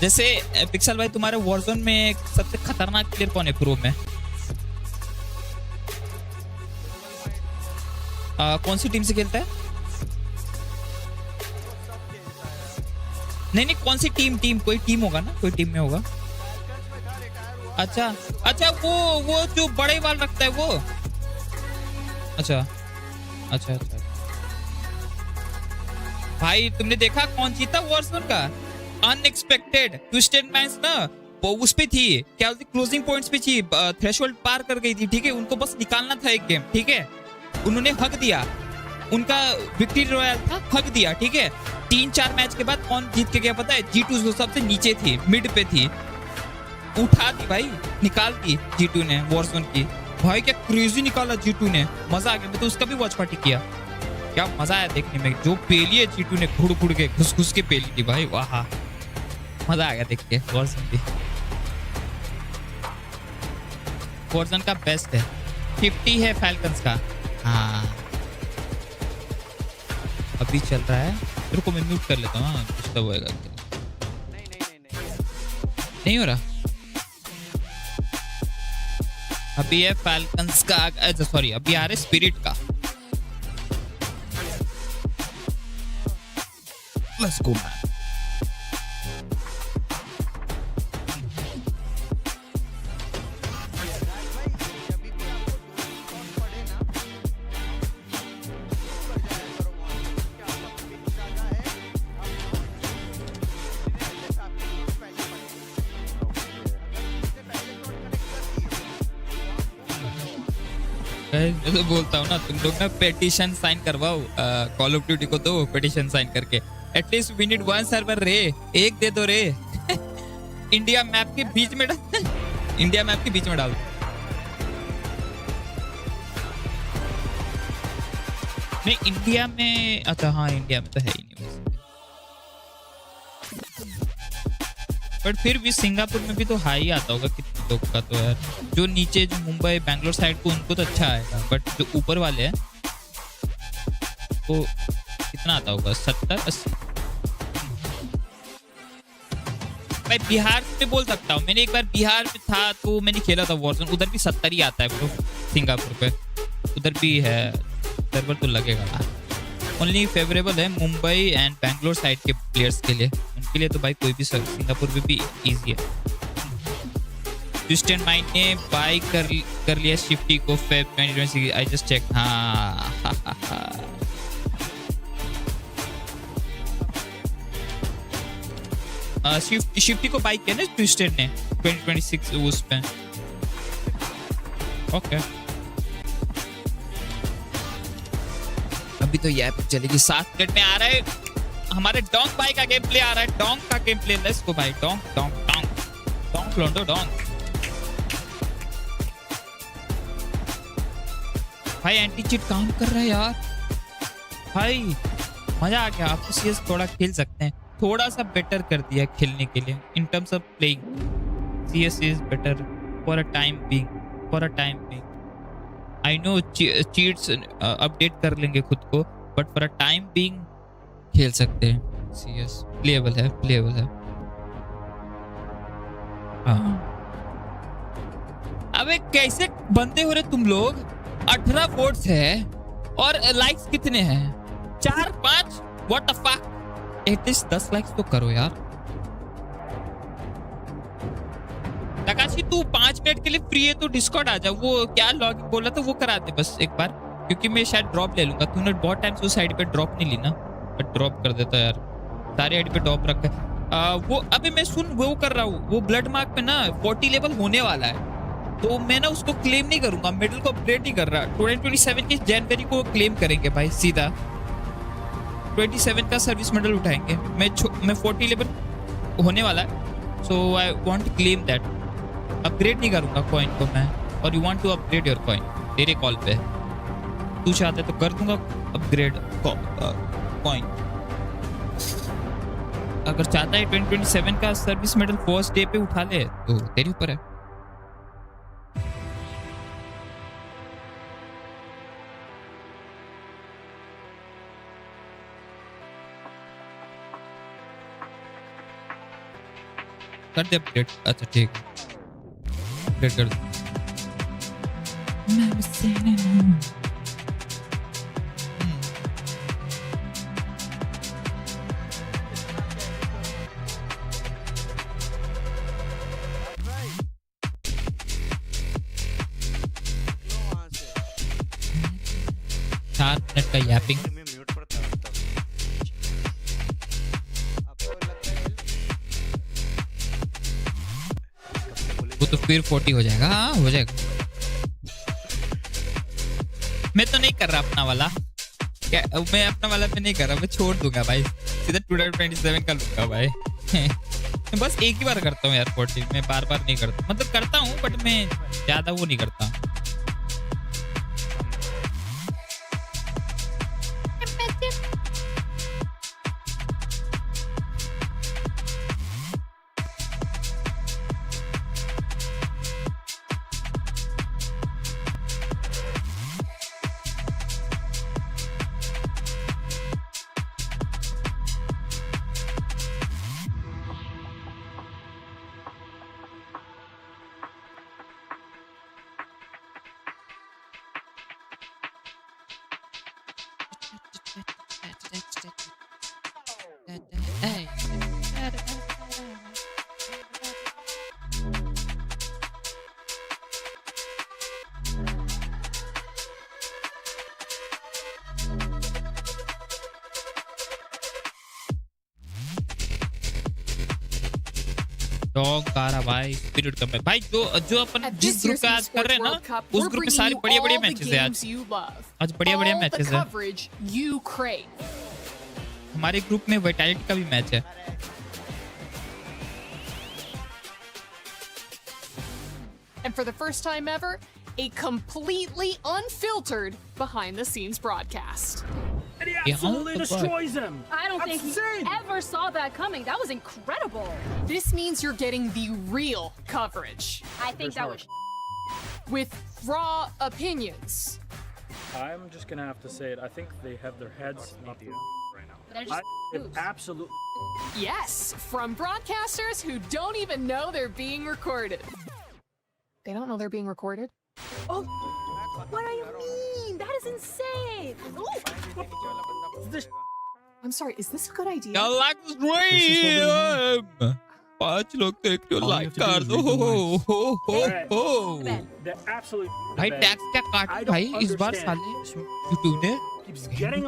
जैसे पिक्सल भाई तुम्हारे वॉरजोन में सबसे खतरनाक प्लेयर कौन है प्रो में? कौन सी टीम से खेलता है? नहीं कौन सी टीम कोई टीम होगा ना, कोई टीम में होगा। अच्छा वो जो बड़े वाल रखता है वो, अच्छा भाई तुमने देखा कौन जीता वॉरजोन का? अनएक्सपेक्टेड ट्विस्टेड मैच ना, वो उस पे थी, क्या बोलते क्लोजिंग पॉइंट्स पे थी, थ्रेशोल्ड पार कर गई थी, ठीक है, उनको बस निकालना था एक गेम, ठीक है, उन्होंने हक दिया, उनका विक्ट्री रॉयल था, हक दिया, ठीक है। 3-4 मैच के बाद कौन जीत के गया पता है? G2 सबसे नीचे थी, मिड पे थी, उठा दी भाई, निकाल दी G2 ने वॉरजोन की। भाई क्या क्रेजी निकाला G2 ने, मजा आ गया। मैं तो उसका भी वॉच पार्टी किया, क्या मजा आया देखने में। जो पेली है G2 ने घुड़ के घुस के पेली थी भाई, वाह मजा आ गया देख के। वॉरजोन का बेस्ट है, 50 है फैल्कन्स का। हाँ अभी चल रहा है, तेरे को मैं म्यूट कर लेता हूँ, कुछ तो होएगा। नहीं हो रहा अभी है फैल्कन्स का, सॉरी अभी आ रहा है स्पिरिट का। Let's go man. मैं तो बोलता हूँ ना, तुम लोग ना पेटिशन साइन करवाओ कॉल ऑफ ड्यूटी को, दो पेटिशन साइन करके, एटलीस्ट वी नीड 1 सर्वर रे, एक दे दो रे। इंडिया मैप के बीच में डाल, इंडिया मैप के बीच में डाल। नहीं इंडिया में, अच्छा हाँ इंडिया में तो है ही नहीं, बट फिर भी सिंगापुर में भी तो हाई आता होगा कितने लोग का तो यार। जो नीचे जो मुंबई बैंगलोर साइड को उनको तो अच्छा आएगा, बट जो ऊपर वाले हैं तो कितना आता होगा, 70-80। भाई बिहार में बोल सकता हूँ, मैंने एक बार बिहार में था तो मैंने खेला था वॉरजोन, उधर भी 70 ही आता है ब्रो सिंगापुर पे। उधर भी है सर्वर तो लगेगा। ओनली फेवरेबल है मुंबई एंड बैंगलोर साइड के प्लेयर्स के लिए, उनके लिए तो भाई कोई भी सिंगापुर में भी इजी है। ट्विस्टेड माइंड ने बाय कर लिया शिफ्टी को फेब 2026। I just check. हाँ शिफ्टी को बाय किया ना ट्विस्टेड ने 2026 उस पे। ओके अभी तो ये चलेगी। 7 मिनट में आ रहा है हमारे डोंग भाई का गेम प्ले आ रहा है। डोंग का गेम प्ले लेट्स गो भाई। डोंग डोंग डोंग डोंग लोंडो डोंग। भाई एंटी चीट काम कर रहा है यार। भाई मजा आ गया। आप तो सीएस थोड़ा खेल सकते हैं, थोड़ा सा बेटर कर दिया खेलने के लिए in terms of playing. CS is better for a time being. I know cheats update कर लेंगे खुद को, but for a time being खेल सकते हैं। सीएस प्लेएबल है। हाँ अबे कैसे बंदे हो रहे तुम लोग। 18 वोट्स है और लाइक्स कितने हैं? 4-5। What the fuck. At least 10 likes तो करो यार। तकाशी तू 5 मिनट के लिए फ्री है तो डिस्कॉर्ड आ जा। वो क्या लॉगिन बोला था वो करा दे बस एक बार, क्योंकि मैं शायद ड्रॉप ले लूंगा। तूने बहुत टाइम से उस आईडी पे ड्रॉप नहीं ली ना, बट ड्रॉप कर देता यार। सारी आईडी पे ड्रॉप रखा है। वो अभी मैं वो कर रहा हूँ। वो ब्लड मार्क पे ना 40 लेवल होने वाला है, तो मैं ना उसको क्लेम नहीं करूंगा। मेडल को अपडेट नहीं कर रहा। 2027 की जनवरी को क्लेम करेंगे भाई सीधा। 27 का सर्विस मेडल उठाएंगे। मैं 40 लेवल होने वाला है, so I want to claim that. Upgrade नहीं करूंगा कॉइन को मैं। और you want to upgrade your coin, तेरे कॉल पे। तू चाहते तो कर दूंगा अपग्रेड कॉइन। अगर चाहता है 2027 का सर्विस मेडल फर्स्ट डे पे उठा ले तो तेरे ऊपर है। कर दे अपडेट। अच्छा ठीक है अपडेट कर दो। का यापिंग वो तो फिर 40 हो जाएगा। हाँ हो जाएगा। मैं तो नहीं कर रहा अपना वाला। क्या मैं अपना वाला पे नहीं कर रहा, मैं छोड़ दूंगा भाई। सीधा 2027 का लूंगा भाई। मैं बस एक ही बार करता हूँ यार 40। मैं बार बार नहीं करता, मतलब करता हूँ बट मैं ज्यादा वो नहीं करता। भाई स्पिरिट कम है भाई। जो अपन जिस ग्रुप पे आज कर रहे हैं ना, उस ग्रुप में सारे बढ़िया मैचेस है आज बढ़िया मैचेस है। हमारे ग्रुप में वाइटैलिटी का भी मैच है। And for the first time ever, a completely unfiltered behind-the-scenes broadcast. And he absolutely destroys him. I don't think he ever saw that coming. That was incredible. This means you're getting the real coverage. I think that was with raw opinions. I'm just gonna have to say it. I think they have their heads up right now. They're just Absolutely. Yes, from broadcasters who don't even know they're being recorded. They don't know they're being recorded? Oh, what do you mean? insane. I'm sorry, is this a good idea? क्या like stream 5 लोग देख रहे हो like कर दो हो भाई tax क्या काटा भाई इस बार साले यूट्यूब ने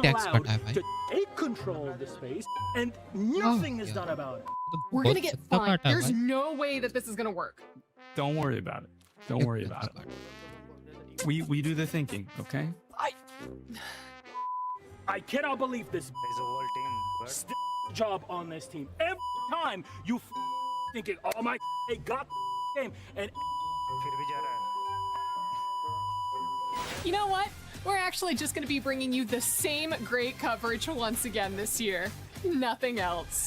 टैक्स काटा है भाई take control of the space, and nothing is done about it. We're gonna get fined. There's no way that this is gonna work. Don't worry about it. Don't worry about it. We do the thinking, okay? I cannot believe this job on this team. Every time you thinking, oh my, they got the game, and You know what? We're actually just going to be bringing you the same great coverage once again this year. Nothing else.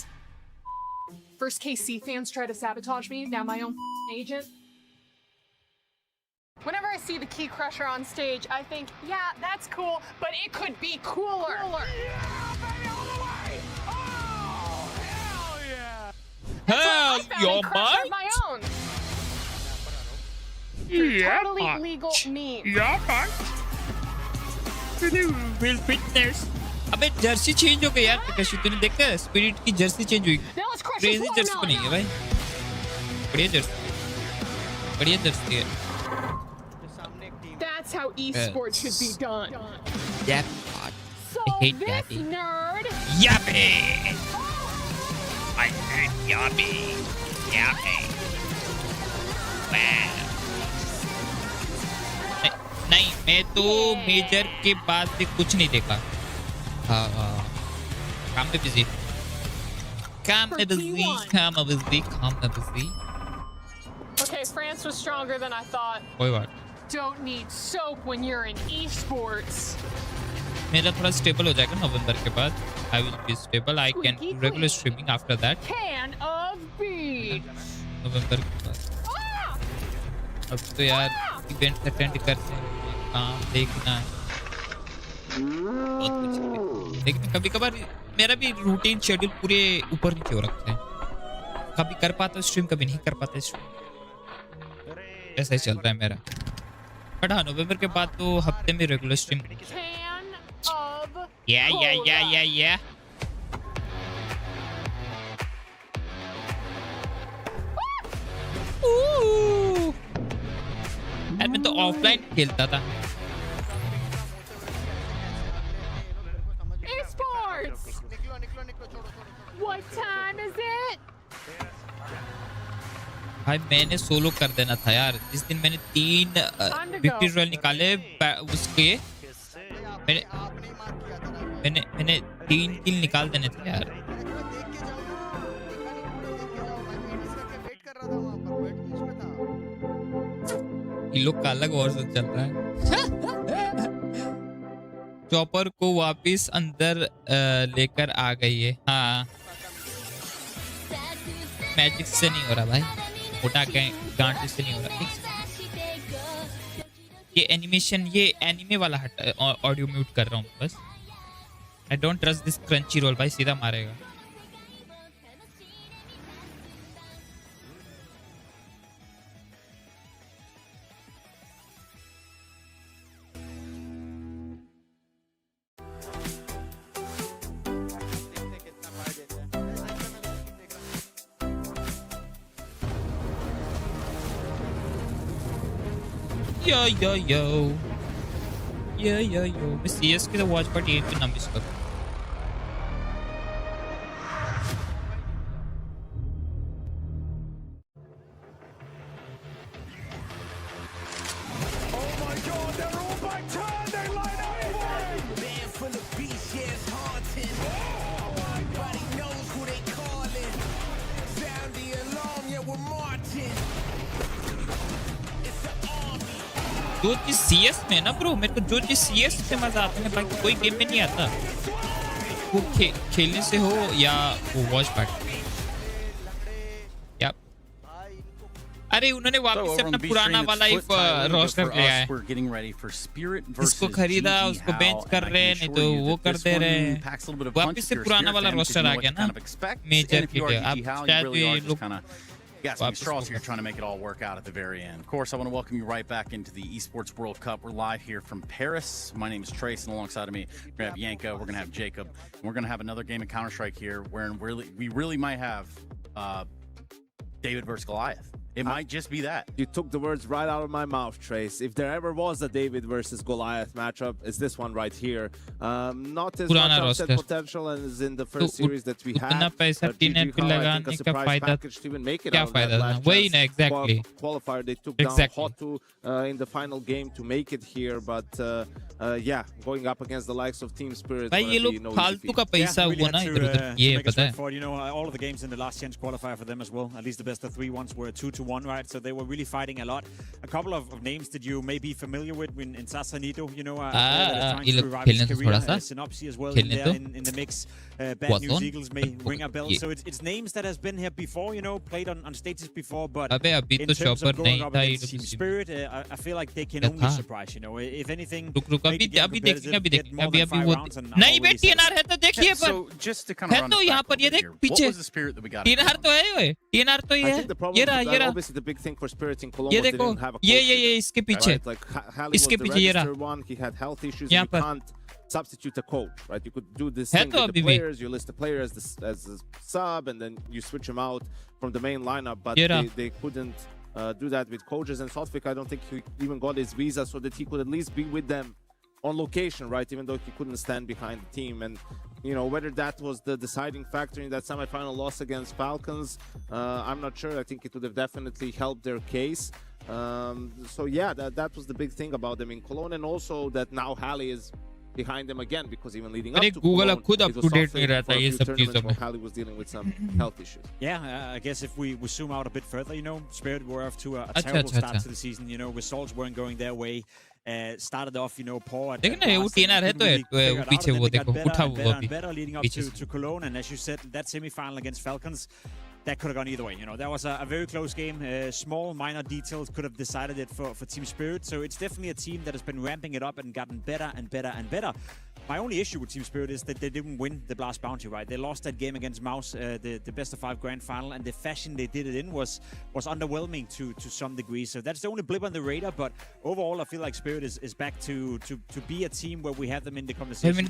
First KC fans try to sabotage me, now my own agent. Whenever I see the Key Crusher on stage, I think, yeah, that's cool, but it could be cooler. Hell, your mind? My own. Totally legal means. Will fitness. अबे Jersey change हो गई यार प्रकाशी तूने देखा है spirit की Jersey change हुई crazy Jersey बनी है भाई बढ़िया जर्सी है That's how esports should be done. That part. So I hate this that. nerd. Yappy. I hate yappy. Yappy. Wow. नहीं मैं तो मेजर के बाद से कुछ नहीं देखा काम में busy Okay, France was stronger than I thought. कोई बात Don't need soap when you're in esports. मेरा थोड़ा स्टेबल हो जाएगा नवंबर के बाद I will be stable. I can do regular streaming after that. Can of beads. नवंबर के बाद अब तो यार इवेंट अटेंड करते हैं काम देखना बहुत कुछ लेकिन कभी कभार मेरा भी रूटीन शेड्यूल पूरे ऊपर नीचे हो रखते हैं कभी कर पाता स्ट्रीम कभी नहीं कर पाता स्ट्रीम ऐसा ही चल रहा है मेरा बट हाँ नवंबर के बाद तो हफ्ते में रेगुलर स्ट्रीम या यार मैं तो ऑफलाइन खेलता था Esports. What time is it? भाई मैंने सोलो कर देना था यार जिस दिन मैंने 3 विक्ट्री रॉयल निकाले उसके मैंने 3 किल निकाल देने थे यार ये लोग का अलग और चल रहा है चॉपर को वापस अंदर लेकर आ गई है हाँ मैजिक से नहीं हो रहा भाई मोटा गांठ से नहीं हो रहा ये एनिमेशन ये एनिमे वाला ऑडियो म्यूट कर रहा हूँ बस I don't trust this crunchy roll भाई सीधा मारेगा Yo मैं CS की तो वॉच पार्टी पे ना मिस करूं जो चीज CS में ना ब्रो मेरे को जो चीज CS से मजा आता है बाकी कोई गेम में नहीं आता वो खेलने से हो या वो वॉच पार्टी या अरे उन्होंने वापस से अपना पुराना वाला एक रोस्टर ले आया इसको खरीदा उसको बेंच कर रहे हैं नहीं तो वो कर दे रहे हैं वापस से पुराना वाला रोस्टर आ गया ना मेजर के लिए आप शायद ये लोग Yes, I mean, Straws here trying to make it all work out at the very end. Of course, I want to welcome you right back into the Esports World Cup. We're live here from Paris. My name is Trace, and alongside of me, we're going to have Yanka, we're going to have Jacob, and we're going to have another game of Counter-Strike here where we really might have David versus Goliath. It might just be that. You took the words right out of my mouth, Trace. If there ever was a David versus Goliath matchup, it's this one right here. Not as much upset potential as in the first series that we had. But GG Hall, I think a surprise package to even make it out of that last qualifier. They took down Hotu in the final game to make it here. But yeah, going up against the likes of Team Spirit. भाई ये लोग फालतू का पैसा हुआ ना इधर-उधर ये पता है. You know, all of the games in the last chance qualifier for them as well. At least the best of 3 ones were 2-1, right? So they were really fighting a lot. A couple of names that you may be familiar with in Sasanito, you know, trying to revive his career. Synopsy as well in the mix. Bad News Eagles may ring a bell. So it's names that has been here before, you know, played on stages before. But in terms of going up against Team Spirit, I feel like they can only surprise, you know. If anything, अभी देखेंगे अभी वो नहीं बे TNR है तो देखिए पर है तो यहाँ पर ये देख पीछे TNR तो है ये TNR तो ये ये obviously the big thing for Spirit in Cologne ये देखो ये इसके पीछे इसके पीछे ये रहा he had health issues. You can't substitute a coach, right? You could do this thing with the players. You list the player as a sub, and then you switch him out from the main lineup. But they couldn't do that with coaches. And Sotvik, I don't think he even got his visa so that he could at least be with them on location, right? Even though he couldn't stand behind the team. And you know, whether that was the deciding factor in that semifinal loss against Falcons, I'm not sure. I think it would have definitely helped their case. So yeah, that was the big thing about them in Cologne, and also that now Halley is behind them again, because even leading up to Cologne, it was tournaments where Halley was dealing with some health issues. Yeah, I guess if we zoom out a bit further, you know, Spirit were off to a terrible start to the season. You know, results weren't going their way. Started off, you know, poor. देखना ये वो TNR है तो वो पीछे वो देखो उठा हुआ अभी better leading up to Cologne, and as you said, that semi-final against Falcons, that could have gone either way. You know, that was a very close game. Small, minor details could have decided it for Team Spirit. So it's definitely a team that has been ramping it up and gotten better and better and better. My only issue with Team Spirit is that they didn't win the Blast Bounty, right? They lost that game against Mouse, the best of 5 grand final, and the fashion they did it in was underwhelming to some degree. So that's the only blip on the radar. But overall, I feel like Spirit is back to be a team where we have them in the conversation.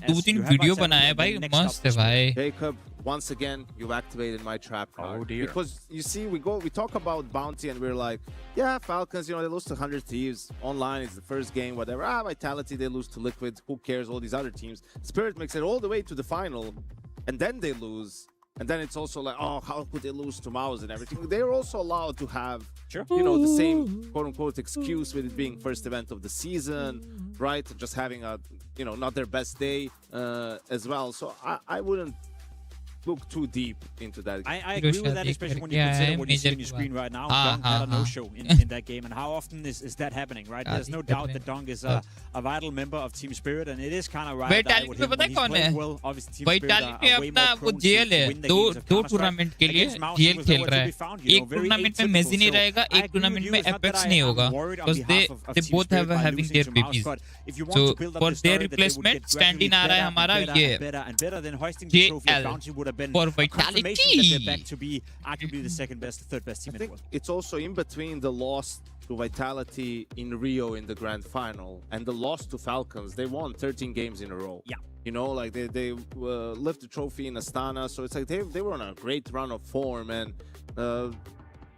Jacob, once again, you've activated my trap card. Oh dear. Because you see, we talk about Bounty and we're like, yeah, Falcons, you know, they lose to 100 Thieves. Online, it's the first game, whatever. Vitality, they lose to Liquid. Who cares? All these other teams. Spirit makes it all the way to the final, and then they lose. And then it's also like, oh, how could they lose to Mouse and everything? They're also allowed to have, you know, the same quote-unquote excuse with it being first event of the season, right? Just having a, you know, not their best day as well. So I wouldn't look too deep into that. I agree with that, especially when you consider what you see on your screen right now. Dunk had a no-show in that game, and how often is that happening, right? There's no doubt that Dunk is a vital member of Team Spirit, and it is kind of right that with him when he's playing well, obviously Team Spirit are way more prone to win the games of tournament के लिए jail खेल रहा है. एक tournament में मेजी नहीं रहेगा, एक टूर्नामेंट में एपेक्स नहीं होगा, because they both have having their babies. So for their replacement, stand-in आ रहा है हमारा ये JL. For Vitality, that they're back to be arguably the second best, third best team in the world. It's also in between the loss to Vitality in Rio in the grand final and the loss to Falcons. They won 13 games in a row. Yeah. You know, like they left the trophy in Astana, so it's like they were on a great run of form, and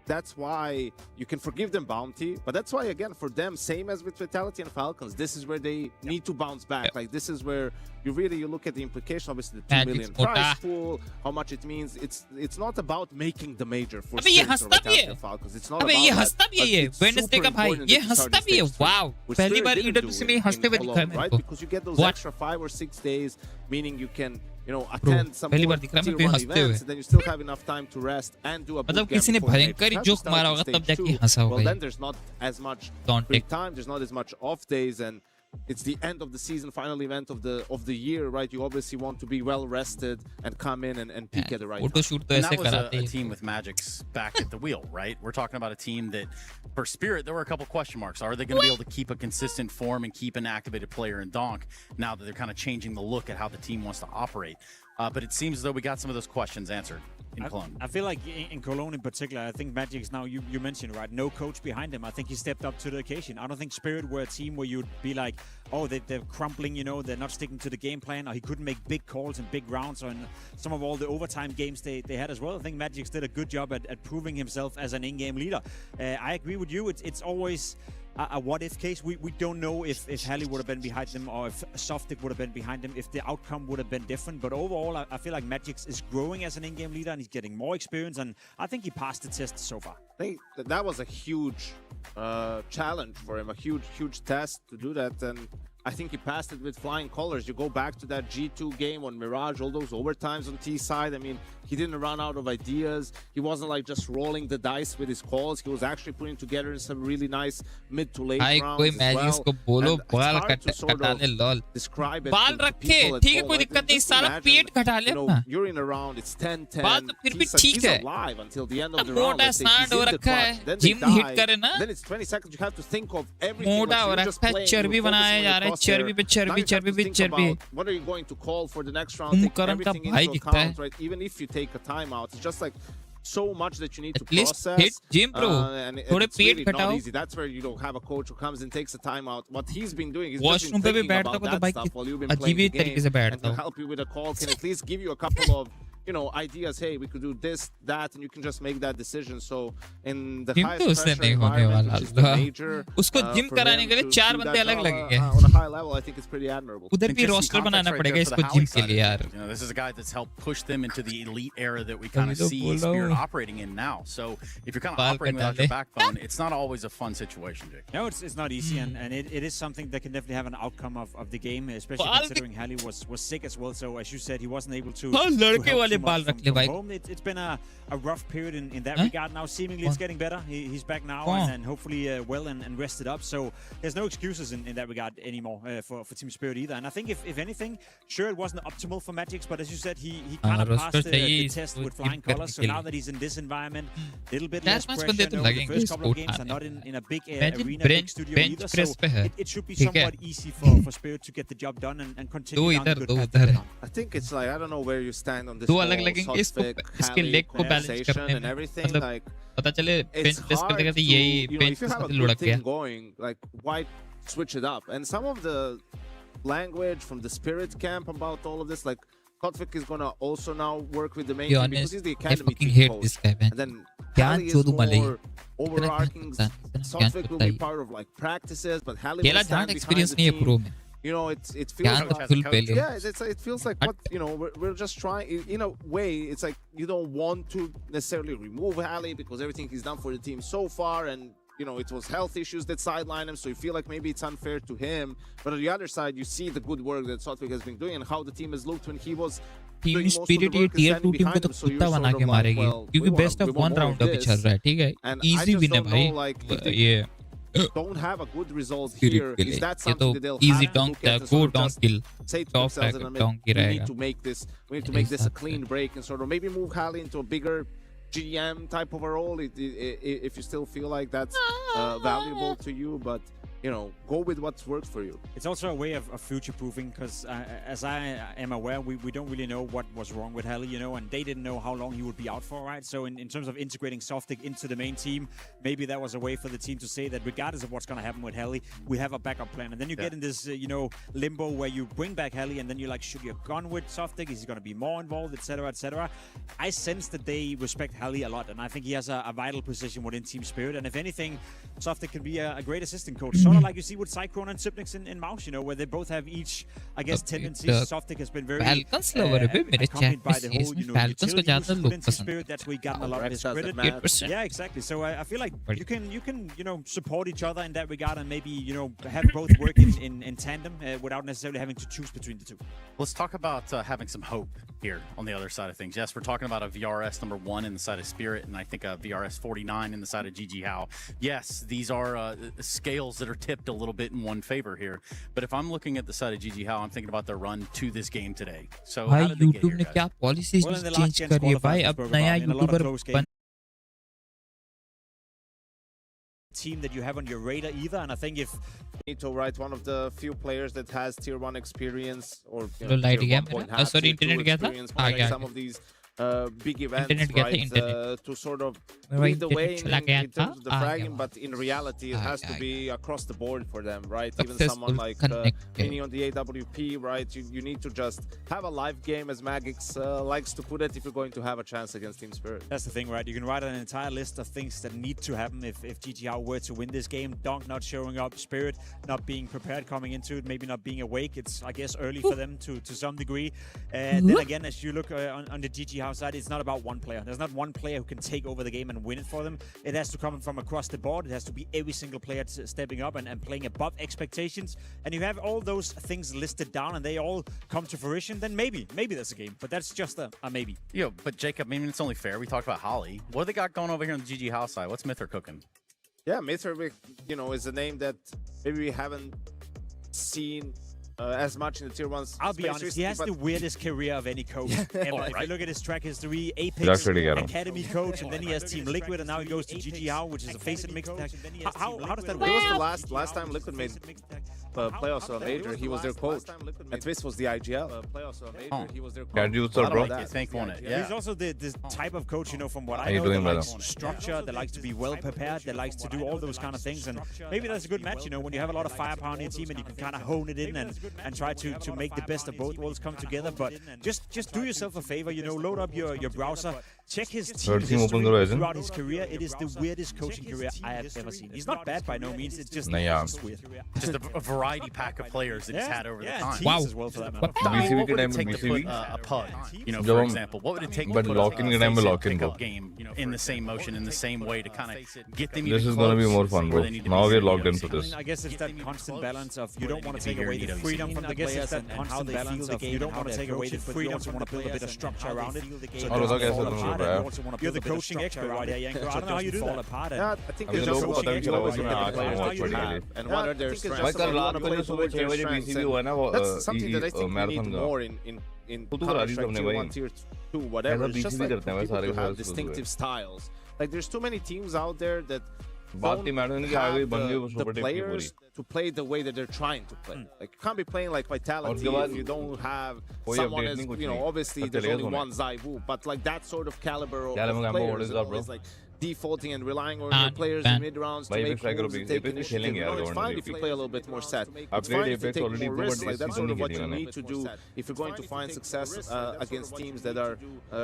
that's why you can forgive them bounty, but that's why, again, for them, same as with Vitality and Falcons, this is where they need to bounce back. Like, this is where you look at the implication, obviously the 2 million prize pool, how much it means. It's not about making the major for Vitality and Falcons. It's not about that. It's super important that you start this stage wow. पहली बार EWC में हंसते हुए दिखा है मेरे को. Because you get those extra 5 or 6 days, meaning you can, you know, attend some more tier 1 events, and then you still have enough time to rest and do a boot camp. किसी ने भयंकर joke मारा होगा तब जाके हंसा होगा. Well, then there's not as much free time, there's not as much off days, and it's the end of the season, final event of the year, right? You obviously want to be well rested and come in and peak at the right time. And that was a team with Magic's back at the wheel, right? We're talking about a team that, for Spirit, there were a couple question marks. Are they going to be able to keep a consistent form and keep an activated player in Donk now that they're kind of changing the look at how the team wants to operate? But it seems as though we got some of those questions answered in Cologne. I feel like in Cologne in particular, I think Magic's now, you mentioned, right, no coach behind him. I think he stepped up to the occasion. I don't think Spirit were a team where you'd be like, oh, they're crumpling, you know, they're not sticking to the game plan, or he couldn't make big calls and big rounds on some of all the overtime games they had as well. I think Magic's did a good job at proving himself as an in-game leader. I agree with you. It's always a what-if case. We don't know if Halley would have been behind them or if Softic would have been behind them, if the outcome would have been different. But overall, I feel like Magix is growing as an in-game leader and he's getting more experience, and I think he passed the test so far. I think that was a huge challenge for him, a huge test to do that, and I think he passed it with flying colors. You go back to that G2 game on Mirage, all those overtimes on T side. I mean, he didn't run out of ideas. He wasn't like just rolling the dice with his calls. He was actually putting together some really nice mid to late rounds as well. And it's hard to sort of describe it to people at home. Like, just imagine, you know, you're in a round, it's 10-10. He's alive until the end of the round. Let's say he's in the top, then they die. Then it's 20 seconds. You have to think of everything that you're just playing. You're focusing on your what are you going to call for the next round? Take everything into account, right? Even if you take a timeout, it's just like so much that you need to process. Hit gym, bro. And it's really not easy. That's where you don't have a coach who comes and takes a timeout. What he's been doing is just been thinking about that stuff while you've been playing the game, and to help you with a call can at least give you a couple of, you know, ideas. Hey, we could do this, that, and you can just make that decision. So in the highest pressure environment, which is the major, उसको gym कराने के लिए 4 बंदे अलग लगेंगे. On a high level, I think it's pretty admirable. उधर भी roster बनाना पड़ेगा इसको जिम के लिए यार. You know, this is a guy that's helped push them into the elite era that we kind of see Spirit operating in now. So if you're kind of operating without your backbone, it's not always a fun situation, Jake. No, it's not easy, and it is something that can definitely have an outcome of the game, especially considering Halley was sick as well. So as you said, he wasn't able to home. It's been a rough period in that regard. Now seemingly it's getting better. He's back now and hopefully well and rested up. So there's no excuses in that regard anymore for Team Spirit either. And I think if anything, sure, it wasn't optimal for Magix, but as you said, he kind of passed the test with flying colors. So now that he's in this environment, a little bit less pressure. The first couple of games are not in a big arena, big studio either. So it should be somewhat easy for Spirit to get the job done and continue down the good path. I think it's like, I don't know where you stand on this whole इसके leg को balance करने में मतलब पता चले bench press करते करते यही बेंच प्रेस करते लुढ़क गया. Going like why switch it up? And some of the language from the Spirit camp about all of this, like Kotvik is gonna also now work with the main team because he's the academy team coach. And then Halley is more overarching. Kotvik will be part of like practices, but Halley will stand behind the team. You know, it feels like, it feels like what, you know, we're just trying, in a way, it's like you don't want to necessarily remove Halley because everything he's done for the team so far, and, you know, it was health issues that sidelined him, so you feel like maybe it's unfair to him. But on the other side, you see the good work that Sotvik has been doing and how the team has looked when he was team spirit ये tier 2 team को तो कुत्ता बना के मारेगी क्योंकि best of 1 round अभी चल रहा है. ठीक है, इजी विन है भाई. ये don't have a good result here. Is that something that they'll easy have to look at and sort of just say to themselves, we need to make this a clean break and sort of maybe move Halley into a bigger GM type of a role if you still feel like that's valuable to you, but you know, go with what's worked for you. It's also a way of future-proofing because as I am aware, we don't really know what was wrong with Halley, you know, and they didn't know how long he would be out for, right? So in terms of integrating Softic into the main team, maybe that was a way for the team to say that regardless of what's going to happen with Halley, we have a backup plan. And then you get in this, you know, limbo where you bring back Halley and then you're like, should you have gone with Softic? Is he going to be more involved, etc., etc.? I sense that they respect Halley a lot, and I think he has a vital position within Team Spirit. And if anything, Softic can be a great assistant coach. Sort of like you see with Cyclone and Sipnix in Mouse, you know, where they both have each, I guess, tendencies. Softic has been very accompanied by the whole, you know, utility Spirit. That's where he got a lot of his credit. Yeah, exactly. So I feel like you can, you know, support each other in that regard and maybe, you know, have both work in tandem without necessarily having to choose between the two. Let's talk about having some hope here on the other side of things. Yes, we're talking about a VRS number 1 in the side of Spirit, and I think a VRS 49 in the side of GG How. Yes, these are scales that are tipped a little bit in one favor here. But if I'm looking at the side of GG How, I'm thinking about their run to this game today. So how did they get here, ने क्या policies change करी है भाई? अब नया YouTuber team that you have on your radar either, and I think if Nito, right, one of the few players that has tier 1 experience or light game, sorry, internet गया था, आ गया. Some of these big events, right? To sort of lead the way in terms of the fragging, but in reality, it has to be across the board for them, right? Even someone like Mini on the AWP, right? You need to just have a live game, as Magix likes to put it, if you're going to have a chance against Team Spirit. That's the thing, right? You can write an entire list of things that need to happen if GGHow were to win this game. Donk not showing up, Spirit not being prepared coming into it, maybe not being awake. It's, I guess, early for them to some degree. And then again, as you look on the GGHow side, it's not about one player. There's not one player who can take over the game and win it for them. It has to come from across the board. It has to be every single player stepping up and playing above expectations. And you have all those things listed down and they all come to fruition, then maybe that's a game. But that's just a maybe. Yeah, but Jacob, I mean, it's only fair. We talked about Holly. What do they got going over here on the GGHow side? What's Myther cooking? Yeah, Myther, you know, is a name that maybe we haven't seen as much in the tier ones. I'll be honest, recently, he has the weirdest career of any coach ever. Right. If you look at his track history, Apex Academy coach, and then he has Team Liquid, and now he goes to GGHow, which is a face-it mixed tag. How does that work? It was the last time Liquid made playoffs or major. He was their coach, and this was the IGL. Can't use it, bro. Yeah. He's also the type of coach, you know, from what I know, that likes structure, that likes to be well prepared, that likes to do all those kind of things. And maybe that's a good match, you know, when you have a lot of firepower on your team and you can kind of hone it in and try to make the best of both worlds come together. But just do yourself a favor, you know, load up your browser, check his team history throughout his career. It is the weirdest coaching career I have ever seen. He's not bad by no means. It's just weird. Just a variety pack of players that he's had over the time. Wow. As well for that matter. What would it take to put a PUG, you know, for example? What would it take to put a pickup game, you know, in the same motion, in the same way to kind of get them This is going to be more fun, bro. Now we're logged into this. I guess it's that constant balance of you don't want to take away the freedom from the players and constant balance of you don't want to take away the freedom to want to build a bit of structure around it. You're the coaching expert right here, Yanko. I don't know how you do that. I think there's just coaching expert and what are their strengths. That's something that I think we need more in Counter-Strike Tier 1, Tier 2, whatever. It's just like people to have distinctive styles. Like there's too many teams out there that don't have the players to play the way that they're trying to play. Like you can't be playing like Vitality if you don't have someone as, you know, obviously there's only one Zaibu, but like that sort of caliber of players is like defaulting and relying on your players in mid rounds to make moves and take initiative. You know, it's fine if you play a little bit more set. It's fine if you take more risks. Like that's sort of what you need to do if you're going to find success against teams that are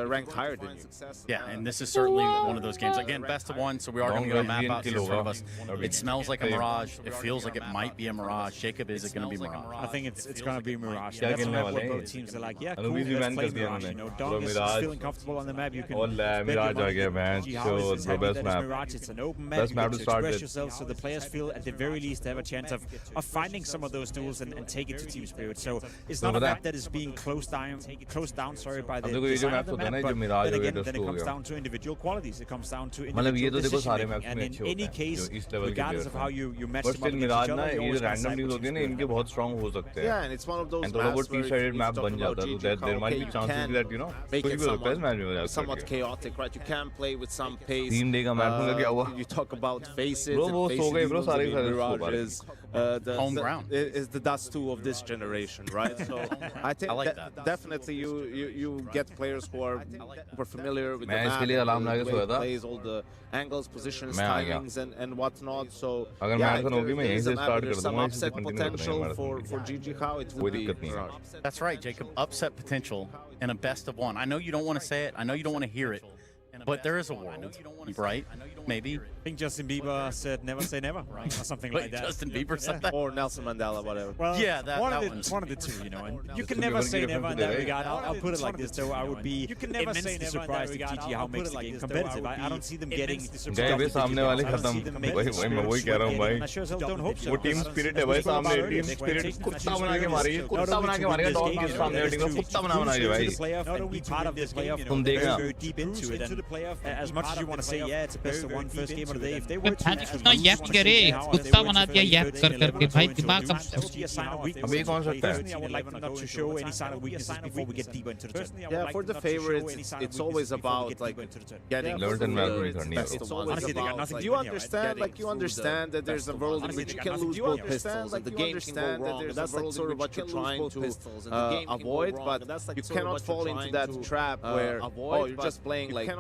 ranked higher than you. Yeah, and this is certainly one of those games. Again, best of one, so we are going to get a map out here in front of us. It smells like a Mirage. It feels like it might be a Mirage. Jacob, is it going to be Mirage? I think it's going to be Mirage. That's a map where both teams are like, yeah, cool, let's play Mirage. You know, Dom is feeling comfortable on the map. You can best map. Mirage, it's an open map. You get to express yourself, so the players feel at the very least they have a chance of finding some of those tools and take it to Team Spirit. So it's not a map that is being closed down by the design of the map, but then again, then it comes down to individual qualities. It comes down to individual decision making. And in any case, regardless of how you match them up against each other, you always can decide which Yeah, and it's one of those maps where there might be chances that, you know, make it somewhat chaotic, right? You can play with some pace. You talk about faces. Mirage is the Dust 2 of this generation, right? So I think definitely you get players who are familiar with the map, the way it plays, all the angles, positions, timings, and whatnot. So yeah, there's some upset potential for GGHow. It would be Mirage. That's right, Jacob. Upset potential and a best of one. I know you don't want to say it. I know you don't want to hear it. But there is a world, right? Maybe. I think Justin Bieber said never say never, right? Or something like that. Justin Bieber said that? Or Nelson Mandela, whatever. Well, yeah, one of the two, you know. And you can never say never in that regard. I'll put it like this, though. I would be immensely surprised if GGHow makes the game competitive. I don't see them getting I sure don't hope so. वो team spirit है भाई सामने team spirit कुत्ता बना के मारेगी कुत्ता बना के मारेगा डॉग के सामने टीम को कुत्ता बना के भाई तुम देखना very deep into it and as much as you want to say, yeah, it's a best of one first game of the day, if they were to ना यप करे कुत्ता बना दिया यप कर करके भाई दिमाग कम अभी कौन सकता है? I would like them not to show any sign of weaknesses before we get deeper into the tournament. Yeah, for the favorites, it's always about like getting Learned and well best of one. Honestly, they got nothing You understand, like you understand that there's a world in which you can lose both pistols, and the game can go wrong. That's like sort of what you're trying to avoid, but you cannot fall into that trap where you're just playing like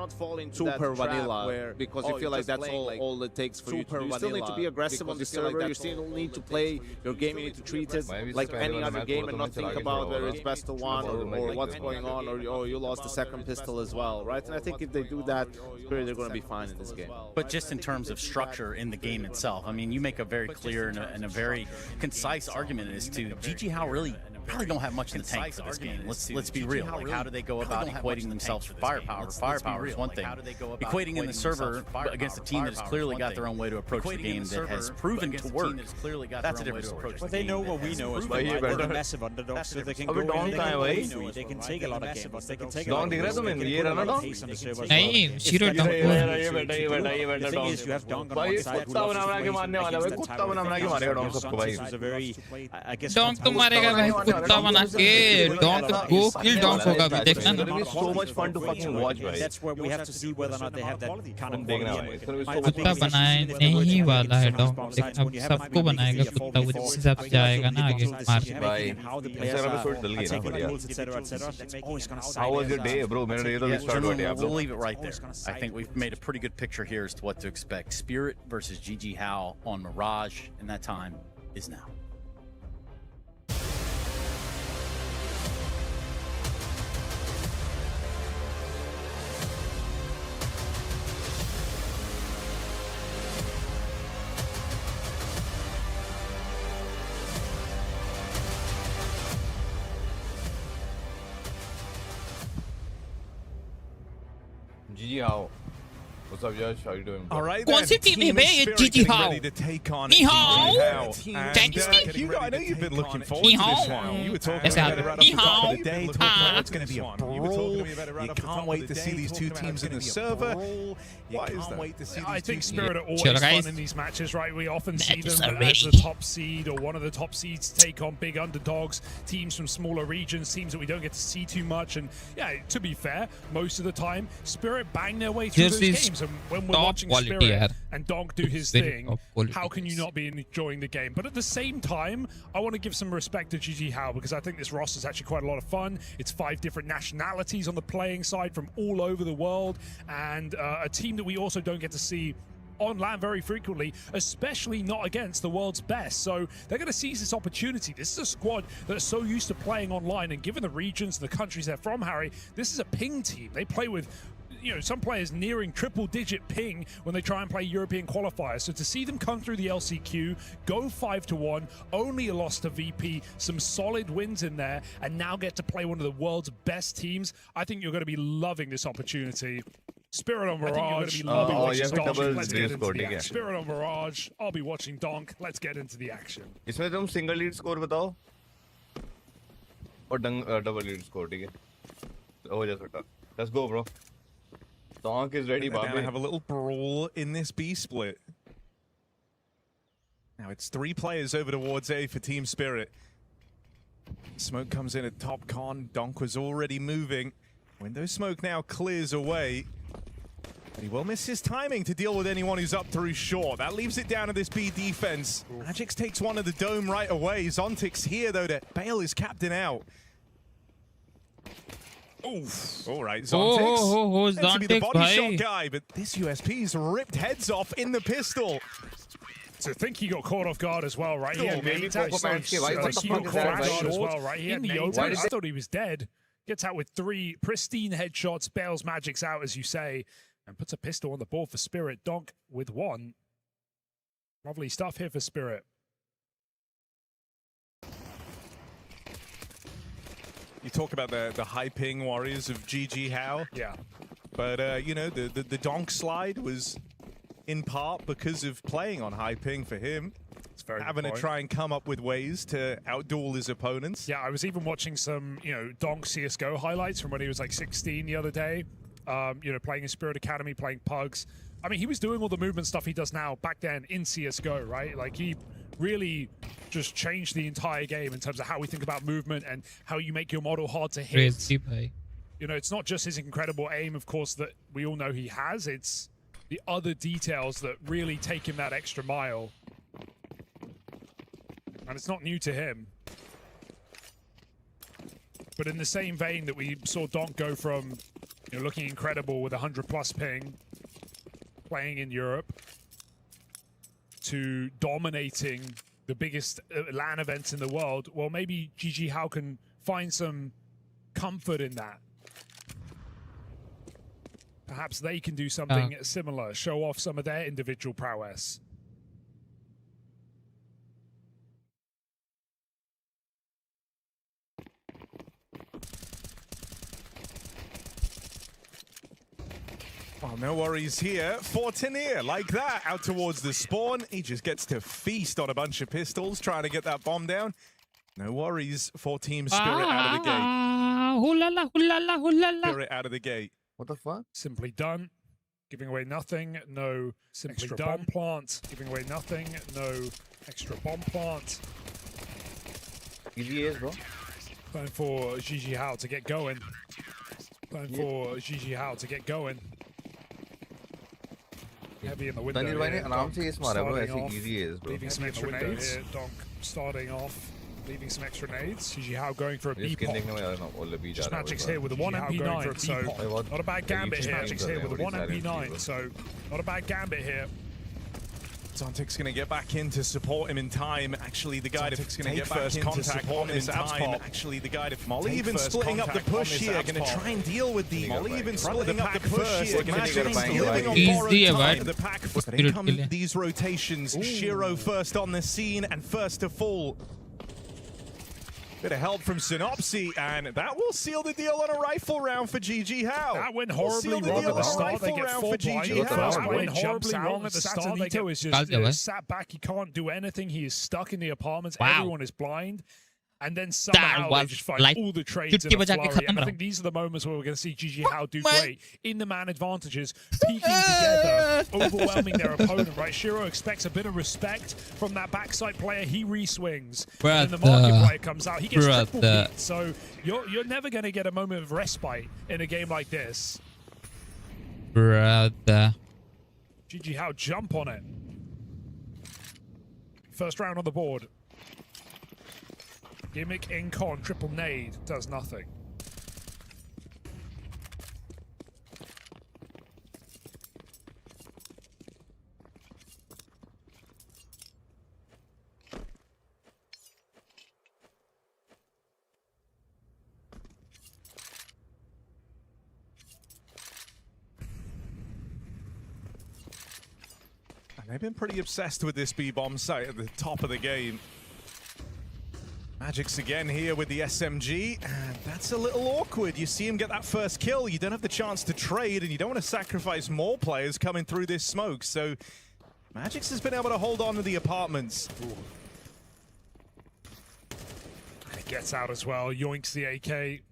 super vanilla because you feel like that's all it takes for you to do. You still need to be aggressive on the server. You still need to play your game. You need to treat it like any other game and not think about whether it's best of one or what's going on, or you lost the second pistol as well, right? And I think if they do that, they're going to be fine in this game. But just in terms of structure in the game itself, I mean, you make a very clear and a very concise argument as to GG how really probably don't have much in the tank for this game. Let's be real. Like, how do they go about equating themselves with firepower? Firepower is one thing. Equating in the server against a team that has clearly got their own way to approach the game that has proven to work, that's a different story. But they know what we know as well. They're massive underdogs, so they can go in. They can take a lot of games. They can take a lot of games. नहीं zero dog The thing is, you have Donk on one side. कुत्ता बना के मारेगा dog सबको भाई. Dog तो मारेगा भाई कुत्ता बना के डॉग गो किल डॉग होगा भी देखना ना. So much fun to fucking watch भाई. That's where we have to see whether or not they have that kind of कुत्ता बनाए नहीं वाला है डॉग. अब सबको बनाएगा कुत्ता वो जिस हिसाब से जाएगा ना आगे मार भाई. इंस्टाग्राम पे थोड़ी डल गई ना बढ़िया. How was your day, bro? मेरा day तो start हुआ day. We'll leave it right there. I think we've made a pretty good picture here as to what to expect. Spirit versus GG How on Mirage, and that time is now. GG How. What's up, Josh? How you doing? All right, कौन सी team है बे ये GG How? Ni hao. Chinese team? Hugo, I know you've been looking forward to this one. You were talking about it right up the top of the day. It's going to be a brawl. You can't wait to see these two teams in the server. Why is that? I think Spirit are always fun in these matches, right? We often see them as the top seed or one of the top seeds take on big underdogs, teams from smaller regions, teams that we don't get to see too much. And yeah, to be fair, most of the time, Spirit bang their way through those games. And when we're watching Spirit and Donk do his thing, how can you not be enjoying the game? But at the same time, I want to give some respect to GG How because I think this roster is actually quite a lot of fun. It's 5 different nationalities on the playing side from all over the world, and a team that we also don't get to see on land very frequently, especially not against the world's best. So they're going to seize this opportunity. This is a squad that are so used to playing online, and given the regions and the countries they're from, Harry, this is a ping team. They play with some players nearing triple-digit ping when they try and play European qualifiers. So to see them come through the LCQ, go 5-1, only a loss to VP, some solid wins in there, and now get to play one of the world's best teams, I think you're going to be loving this opportunity. Spirit on Mirage, I'll be watching Donk. Let's get into the action. Spirit on Mirage, I'll be watching Donk. Let's get into the action. इसमें तुम single lead score बताओ और double lead score, ठीक है? हो जा सकता. Let's go, bro. Donk is ready, Bobby. We're going to have a little brawl in this B split. Now it's 3 players over towards A for Team Spirit. Smoke comes in at top con. Donk was already moving. Window smoke now clears away. But he will miss his timing to deal with anyone who's up through short. That leaves it down to this B defense. Magix takes one of the dome right away. Zontic's here, though, to bail his captain out. Oof. All right, Zontix. Meant to be the body shot guy, but this USP's ripped heads off in the pistol. So I think he got caught off guard as well, right? He had nades out. I think he got caught off guard as well, right? He had nades out. I thought he was dead. Gets out with 3 pristine headshots, bails Magix out, as you say, and puts a pistol on the board for Spirit. Donk with 1. Lovely stuff here for Spirit. You talk about the high ping warriors of GG How. Yeah. But, you know, the Donk slide was in part because of playing on high ping for him. It's very having to try and come up with ways to outduel his opponents. Yeah, I was even watching some, Donk CSGO highlights from when he was like 16 the other day. you know, playing in Spirit Academy, playing Pugs. I mean, he was doing all the movement stuff he does now back then in CSGO, right? Like, he really just changed the entire game in terms of how we think about movement and how you make your model hard to hit. You know, it's not just his incredible aim, of course, that we all know he has. It's the other details that really take him that extra mile. And it's not new to him. But in the same vein that we saw Donk go from, you know, looking incredible with 100+ ping, playing in Europe, to dominating the biggest LAN events in the world, well, maybe GGHow can find some comfort in that. Perhaps they can do something similar, show off some of their individual prowess. Well, no worries here for Tanier, like that, out towards the spawn. He just gets to feast on a bunch of pistols, trying to get that bomb down. No worries for Team Spirit out of the gate. Spirit out of the gate. What the fuck? Simply done. Giving away nothing, no simply extra bomb plant. Giving away nothing, no extra bomb plant. Easy is, bro. Going for GGHow to get going. Going for GGHow to get going. Heavy in the window here. Leaving some extra nades here. Donk starting off. Leaving some extra nades. GGHow going for a B-pop. Just Magic's here with a 1 MP9, so not a bad gambit here. Magic's here with a 1 MP9, so not a bad gambit here. Zontic's going to get back in to support him in time. Actually, the guy to take first contact on this time. Actually, the guy to Molly even splitting up the push here. Going to try and deal with the Molly even splitting up the push here. Magic's living on borrowed time. The pack. But in come these rotations. Shiro first on the scene and first to fall. Bit of help from Synopsy, and that will seal the deal on a rifle round for GGHow. That went horribly wrong at the start. They get full blind. That went horribly wrong at the start. Nito is just sat back. He can't do anything. He is stuck in the apartments. Everyone is blind. And then somehow they just find all the trades in a flurry. And I think these are the moments where we're going to see GGHow do great. In the man advantages, peeking together, overwhelming their opponent, right? Shiro expects a bit of respect from that backside player. He re-swings. And the market player comes out. He gets triple beat. So you're never going to get a moment of respite in a game like this. GGHow jump on it. First round on the board. Gimmick in con, triple nade, does nothing. And they've been pretty obsessed with this B-bomb site at the top of the game. Magic's again here with the SMG, and that's a little awkward. You see him get that first kill, you don't have the chance to trade, and you don't want to sacrifice more players coming through this smoke, so Magic's has been able to hold on to the apartments. And he gets out as well, yoinks the AK.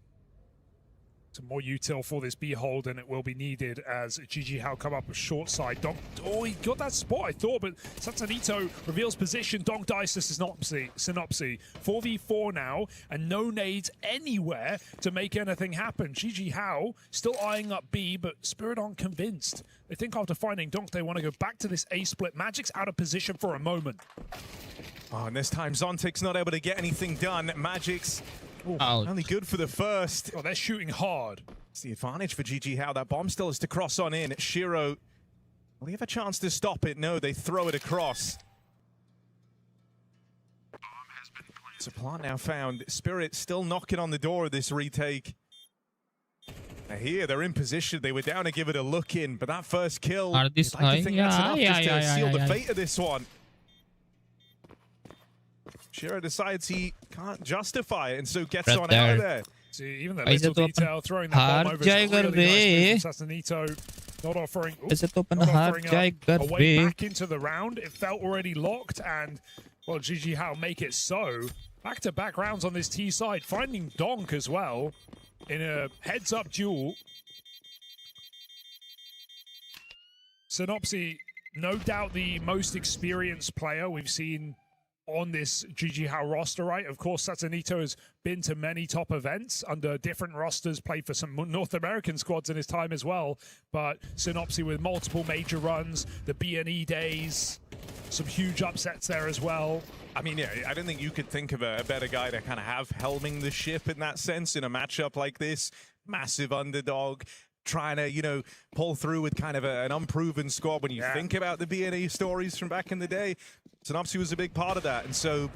Some more util for this B-hold, and it will be needed as GGHow come up short side. Donk, oh, he got that spot, I thought, but Satsanito reveals position. Donk dies to Synopsy. 4v4 now, and no nades anywhere to make anything happen. GGHow still eyeing up B, but Spirit aren't convinced. They think after finding Donk, they want to go back to this A-split. Magic's out of position for a moment. Oh, and this time Zontic's not able to get anything done. Magic's only good for the first. Oh, they're shooting hard. It's the advantage for GGHow. That bomb still is to cross on in. Shiro, will he have a chance to stop it? No, they throw it across. It's a plant now found. Spirit still knocking on the door of this retake. Now here, they're in position. They were down to give it a look in, but that first kill, Are this high? To seal the fate of this one. Shiro decides he can't justify it, and so gets on out of there. See, even the little detail, throwing the bomb over is really nice. Sassanito not offering, a way back into the round. It felt already locked, and, well, GGHow make it so. Back-to-back rounds on this T side, finding Donk as well in a heads-up duel. Synopsy, no doubt the most experienced player we've seen on this GG How roster, right? Of course, Satanito has been to many top events under different rosters, played for some North American squads in his time as well. But Synopsy with multiple major runs, the BNE days, some huge upsets there as well. I mean, yeah, I don't think you could think of a better guy to kind of have helming the ship in that sense in a matchup like this. Massive underdog, trying to, you know, pull through with kind of an unproven squad. When you think about the BNE stories from back in the day, Synopsy was a big part of that. And so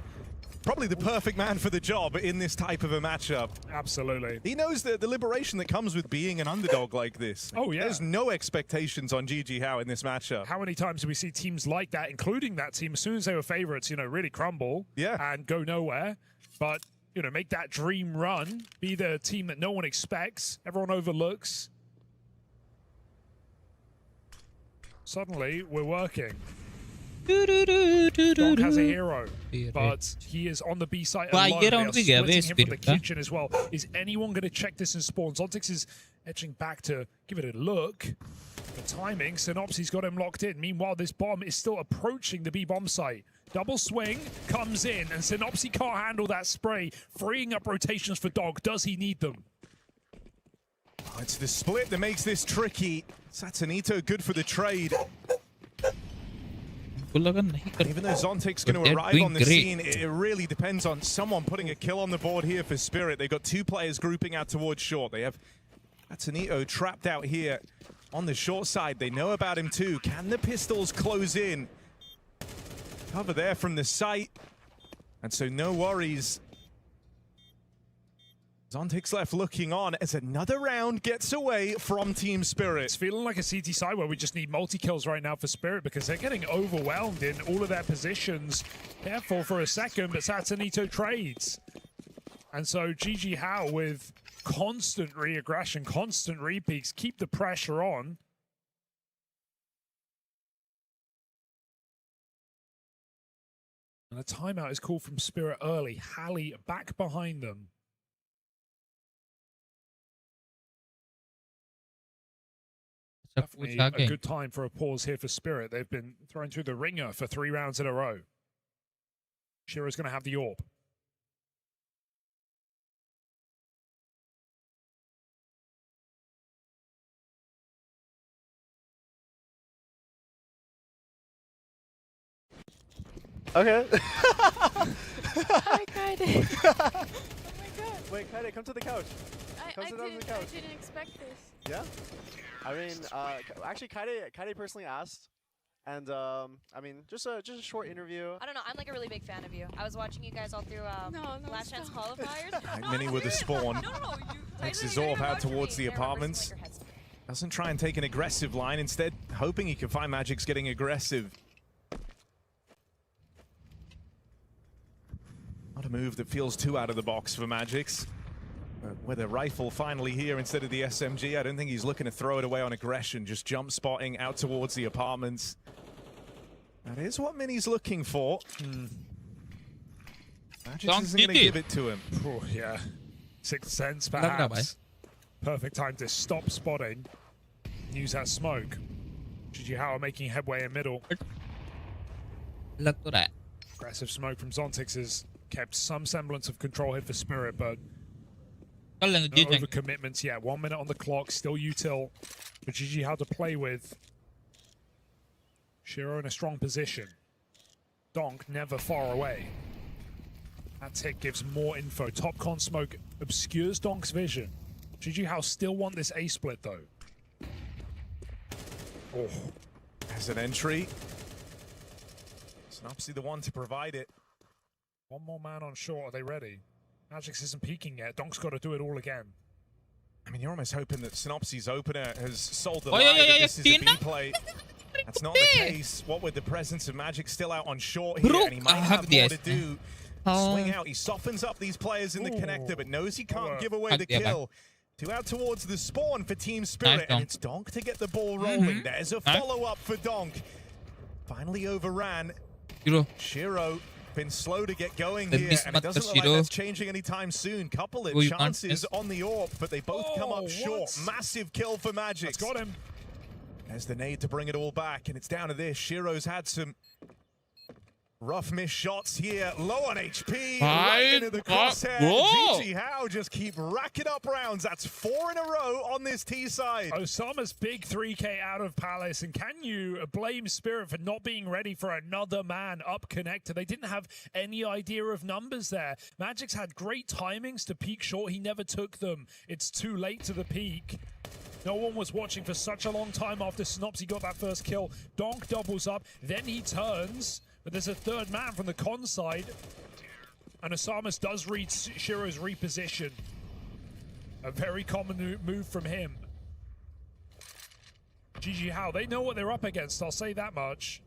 probably the perfect man for the job in this type of a matchup. Absolutely. He knows the liberation that comes with being an underdog like this. Oh, yeah. There's no expectations on GG How in this matchup. How many times do we see teams like that, including that team, as soon as they were favorites, you know, really crumble and go nowhere? But, you know, make that dream run, be the team that no one expects, everyone overlooks. Suddenly, we're working. Donk has a hero, but he is on the B site alone. They are splitting him from the kitchen as well. Is anyone going to check this in spawn? Zontix is edging back to give it a look. The timing, Synopsy's got him locked in. Meanwhile, this bomb is still approaching the B bomb site. Double swing comes in, and Synopsy can't handle that spray, freeing up rotations for Dog. Does he need them? Oh, it's the split that makes this tricky. Satanito good for the trade. Even though Zontic's going to arrive on the scene, it really depends on someone putting a kill on the board here for Spirit. They've got two players grouping out towards short. They have Satanito trapped out here on the short side. They know about him too. Can the pistols close in? Cover there from the site. And so no worries. Zontic's left looking on as another round gets away from Team Spirit. It's feeling like a CT side where we just need multi-kills right now for Spirit because they're getting overwhelmed in all of their positions. Careful for a second, but Satanito trades. And so GG How with constant re-aggression, constant repeats, keep the pressure on. And a timeout is called from Spirit early. Halley back behind them. Definitely a good time for a pause here for Spirit. They've been thrown through the ringer for 3 rounds in a row. Shiro's going to have the orb. Okay. Hi, Kaide. Oh my god. Wait, Kaide, come to the couch. I didn't expect this. Yeah? I mean, actually, Kaide personally asked, and I mean, just a short interview. I don't know. I'm like a really big fan of you. I was watching you guys all through Last Chance qualifiers. Mini with a spawn. Takes his orb out towards the apartments. Doesn't try and take an aggressive line. Instead, hoping he can find Magic's getting aggressive. Not a move that feels too out of the box for Magic's. With a rifle finally here instead of the SMG, I don't think he's looking to throw it away on aggression. Just jump spotting out towards the apartments. That is what Mini's looking for. Magic's isn't going to give it to him. Oh, yeah. Sixth sense, perhaps. Perfect time to stop spotting. Use that smoke. GG How making headway in middle. Look at that. Aggressive smoke from Zontix has kept some semblance of control here for Spirit, but no overcommitments yet. 1 minute on the clock, still util for GG How to play with. Shiro in a strong position. Donk never far away. That tick gives more info. Top con smoke obscures Donk's vision. GG How still want this A split though. Oh, there's an entry. Synopsy the one to provide it. One more man on short. Are they ready? Magix isn't peeking yet. Donk's got to do it all again. I mean, you're almost hoping that Synopsy's opener has sold the lie that this is a B play. That's not the case. What with the presence of Magic still out on short here, and he might have more to do. Swing out. He softens up these players in the connector, but knows he can't give away the kill. 2 out towards the spawn for Team Spirit, and it's Donk to get the ball rolling. There's a follow-up for Donk. Finally overran. Shiro been slow to get going here, and it doesn't look like that's changing anytime soon. Couple of chances on the orb, but they both come up short. Massive kill for Magic. That's got him. There's the nade to bring it all back, and it's down to this. Shiro's had some rough missed shots here. Low on HP, right into the crosshair. GG How just keep racking up rounds. That's 4 in a row on this T side. Osama's big 3K out of Palace, and can you blame Spirit for not being ready for another man up connector? They didn't have any idea of numbers there. Magic's had great timings to peek short. He never took them. It's too late to the peak. No one was watching for such a long time after Synopsy got that first kill. Donk doubles up, then he turns. But there's a third man from the con side. And Osamas does read Shiro's reposition. A very common move from him. GG How, they know what they're up against, I'll say that much.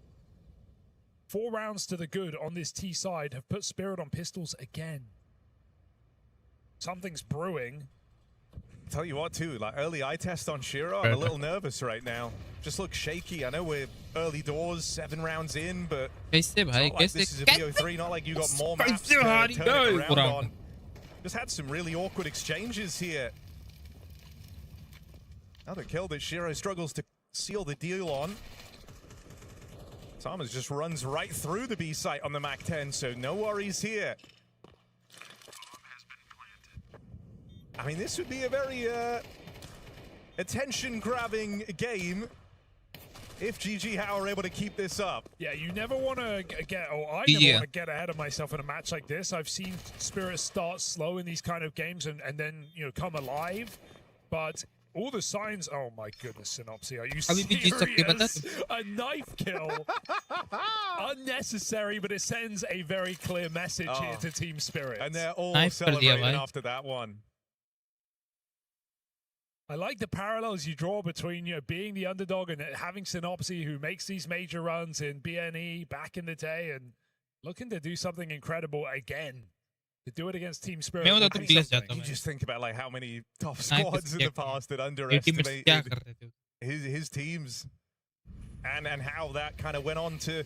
4 rounds to the good on this T side have put Spirit on pistols again. Something's brewing. Tell you what, too, like early eye test on Shiro, I'm a little nervous right now. Just looks shaky. I know we're early doors, 7 rounds in, but it's not like this is a VO3, not like you got more maps to turn it around on. Just had some really awkward exchanges here. Another kill that Shiro struggles to seal the deal on. Thomas just runs right through the B site on the MAC-10, so no worries here. I mean, this would be a very attention-grabbing game if GG How are able to keep this up. Yeah, you never want to get, or I never want to get ahead of myself in a match like this. I've seen Spirit start slow in these kind of games and then, you know, come alive. But all the signs, oh my goodness, Synopsy, are you serious? A knife kill. Unnecessary, but it sends a very clear message here to Team Spirit. And they're all celebrating after that one. I like the parallels you draw between, you know, being the underdog and having Synopsy, who makes these major runs in BNE back in the day, and looking to do something incredible again. To do it against Team Spirit. You just think about like how many tough squads in the past that underestimated his teams, and how that kind of went on to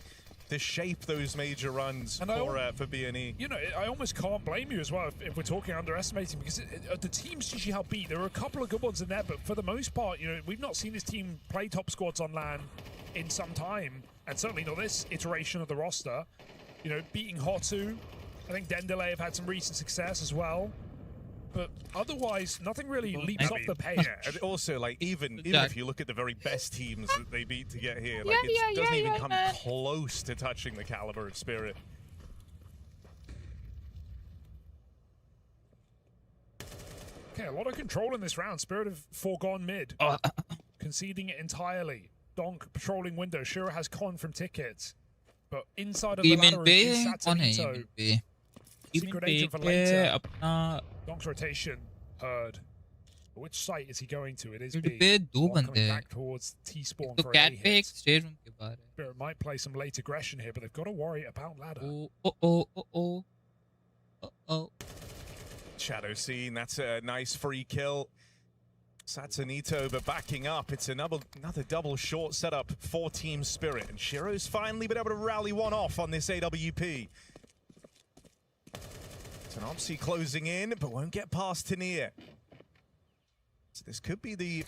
shape those major runs for BNE. You know, I almost can't blame you as well if we're talking underestimating, because the teams GG How beat, there were a couple of good ones in there, but for the most part, you know, we've not seen this team play top squads on LAN in some time, and certainly not this iteration of the roster. You know, beating Hotu, I think Dendelay have had some recent success as well. But otherwise, nothing really leaps off the page. Yeah, and also, like, even if you look at the very best teams that they beat to get here, like, it doesn't even come close to touching the caliber of Spirit. Okay, a lot of control in this round. Spirit have foregone mid, conceding it entirely. Donk patrolling window. Shiro has Con from tickets, but inside of the ladder is Satanito. Secret agent for later. Donk's rotation heard. Which site is he going to? It is B. Coming back towards T-spawn for a hit. Spirit might play some late aggression here, but they've got to worry about ladder. Shadow scene, that's a nice free kill. Satanito, but backing up, it's another double short setup for Team Spirit, and Shiro's finally been able to rally one off on this AWP. Synopsy closing in, but won't get past Tania. So this could be the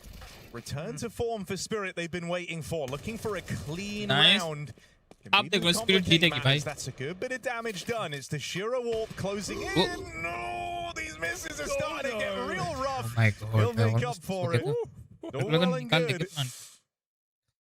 return to form for Spirit they've been waiting for. Looking for a clean round. That's a good bit of damage done. It's the Shiro Warp closing in. No, these misses are starting to get real rough. Oh my God, he'll make up for it. All well and good.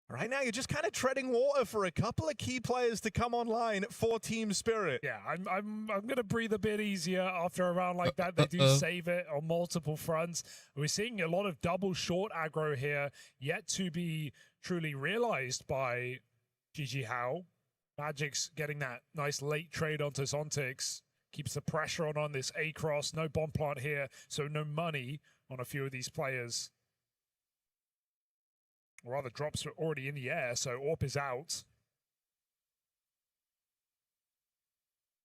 Right now, you're just kind of treading water for a couple of key players to come online for Team Spirit. Yeah, I'm gonna breathe a bit easier after a round like that. They do save it on multiple fronts. We're seeing a lot of double short aggro here, yet to be truly realized by GG How. Magic's getting that nice late trade onto Zontix. Keeps the pressure on this A-cross. No bomb plant here, so no money on a few of these players. Or rather, drops are already in the air, so AWP is out.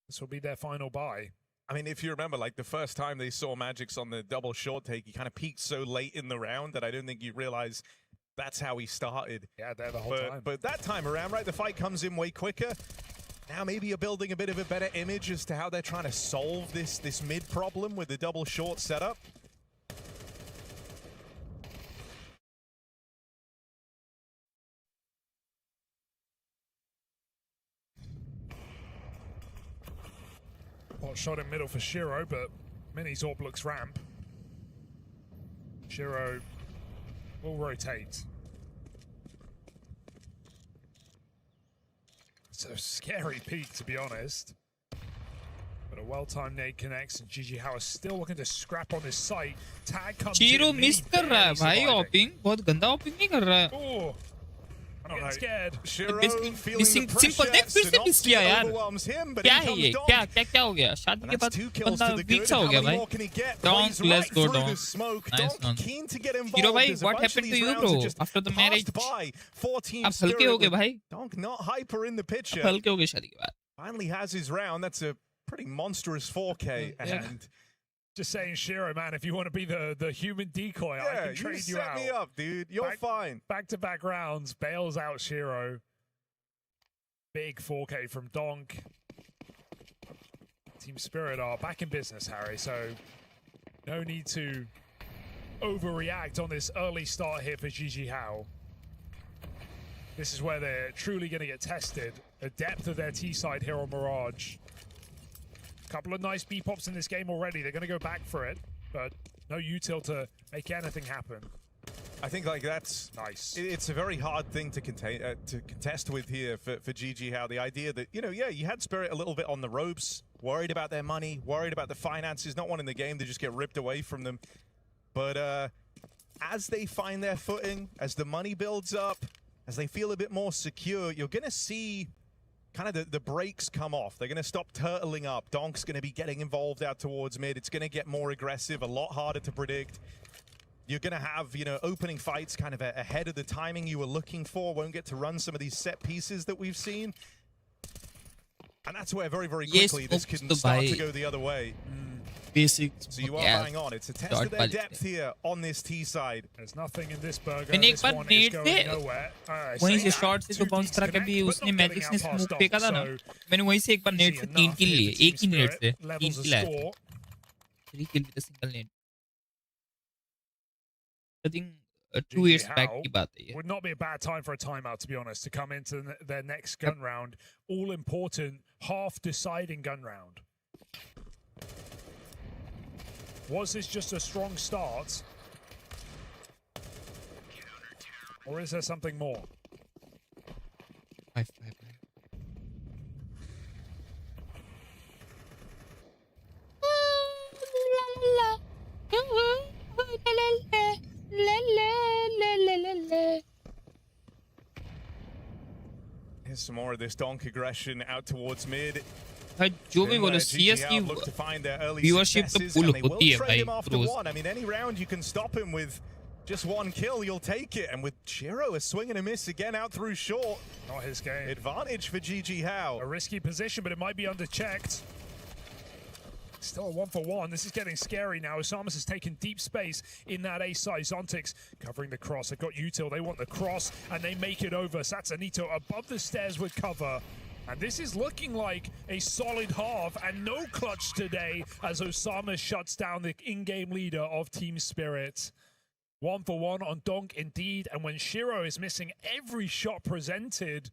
This will be their final buy. I mean, if you remember, like the first time they saw Magic's on the double short take, he kind of peaked so late in the round that I don't think you realize that's how he started. Yeah, there the whole time. But that time around, right, the fight comes in way quicker. Now maybe you're building a bit of a better image as to how they're trying to solve this mid problem with the double short setup. Hot shot in middle for Shiro, but Mini Zorb looks ramp. Shiro will rotate. It's a scary peak, to be honest. But a well-timed nade connects, and GG How is still looking to scrap on this site. Tag comes Shiro in. Miss कर रहा है भाई ऑपिंग बहुत गंदा ऑपिंग नहीं कर रहा है Oh, I'm getting scared. Simple देख फिर से मिस किया यार क्या है ये क्या हो गया शादी के बाद बंदा वीक सा हो गया भाई Donk let's go Donk nice one Shiro भाई what happened to you bro after the marriage आप हल्के हो गए भाई Donk not hyper in the picture. हल्के हो गए शादी के बाद Finally has his round. That's a pretty monstrous 4K. And just saying, Shiro, man, if you want to be the human decoy, I can trade you set out. me up, dude. You're fine. Back-to-back rounds, bails out Shiro. Big 4K from Donk. Team Spirit are back in business, Harry, so no need to overreact on this early start here for GG How. This is where they're truly going to get tested. The depth of their T-side here on Mirage. Couple of nice B-pops in this game already. They're going to go back for it, but no util to make anything happen. I think like that's nice. It's a very hard thing to contest with here for GG How. The idea that, you know, yeah, you had Spirit a little bit on the ropes, worried about their money, worried about the finances, not wanting the game to just get ripped away from them. But as they find their footing, as the money builds up, as they feel a bit more secure, you're going to see kind of the brakes come off. They're going to stop turtling up. Donk's going to be getting involved out towards mid. It's going to get more aggressive, a lot harder to predict. You're going to have, you know, opening fights kind of ahead of the timing you were looking for. Won't get to run some of these set pieces that we've seen. And that's where very, very quickly this can start to go the other way. Basic. So you are bang on. It's a test of their depth here on this T side. There's nothing in this burger. मैंने एक बार net से वहीं से shot से जो bounce करा के भी उसने मैजिक्स ने स्मोक फेंका था ना मैंने वहीं से एक बार नेट से 3 किल लिए एक ही नेट से 3 किल आए 3 kill with a single net I think 2 years back की बात है ये would not be a bad time for a timeout, to be honest, to come into their next gun round. All important, half deciding gun round. Was this just a strong start? Or is there something more? 5-5. Here's some more of this Donk aggression out towards mid. जो भी बोलो CS की viewership तो full होती है भाई रोज I mean, any round you can stop him with just one kill, you'll take it. And with Shiro a swing and a miss again out through short. Not his game. Advantage for GG How. A risky position, but it might be underchecked. Still a 1-for-1. This is getting scary now. Osamas has taken deep space in that A side. Zontix covering the cross. They've got util. They want the cross, and they make it over. Satsanito above the stairs with cover. And this is looking like a solid half, and no clutch today as Osama shuts down the in-game leader of Team Spirit. 1-for-1 on Donk indeed, and when Shiro is missing every shot presented,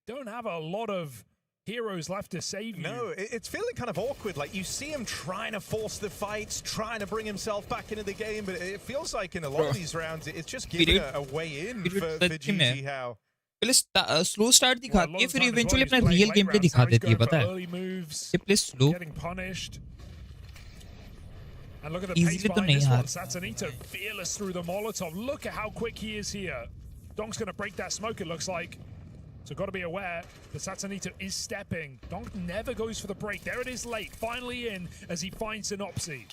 don't have a lot of heroes left to save you. No, it's feeling kind of awkward. Like, you see him trying to force the fights, trying to bring himself back into the game, but it feels like in a lot of these rounds, it's just giving a way in for GG How. पहले slow start दिखाती है फिर eventually अपना real game play दिखा देती है पता है ये प्ले स्लो इजीली तो नहीं हार Satsanito fearless through the Molotov. Look at how quick he is here. Donk's going to break that smoke, it looks like. So got to be aware that Satsanito is stepping. Donk never goes for the break. There it is late, finally in as he finds Synopsy.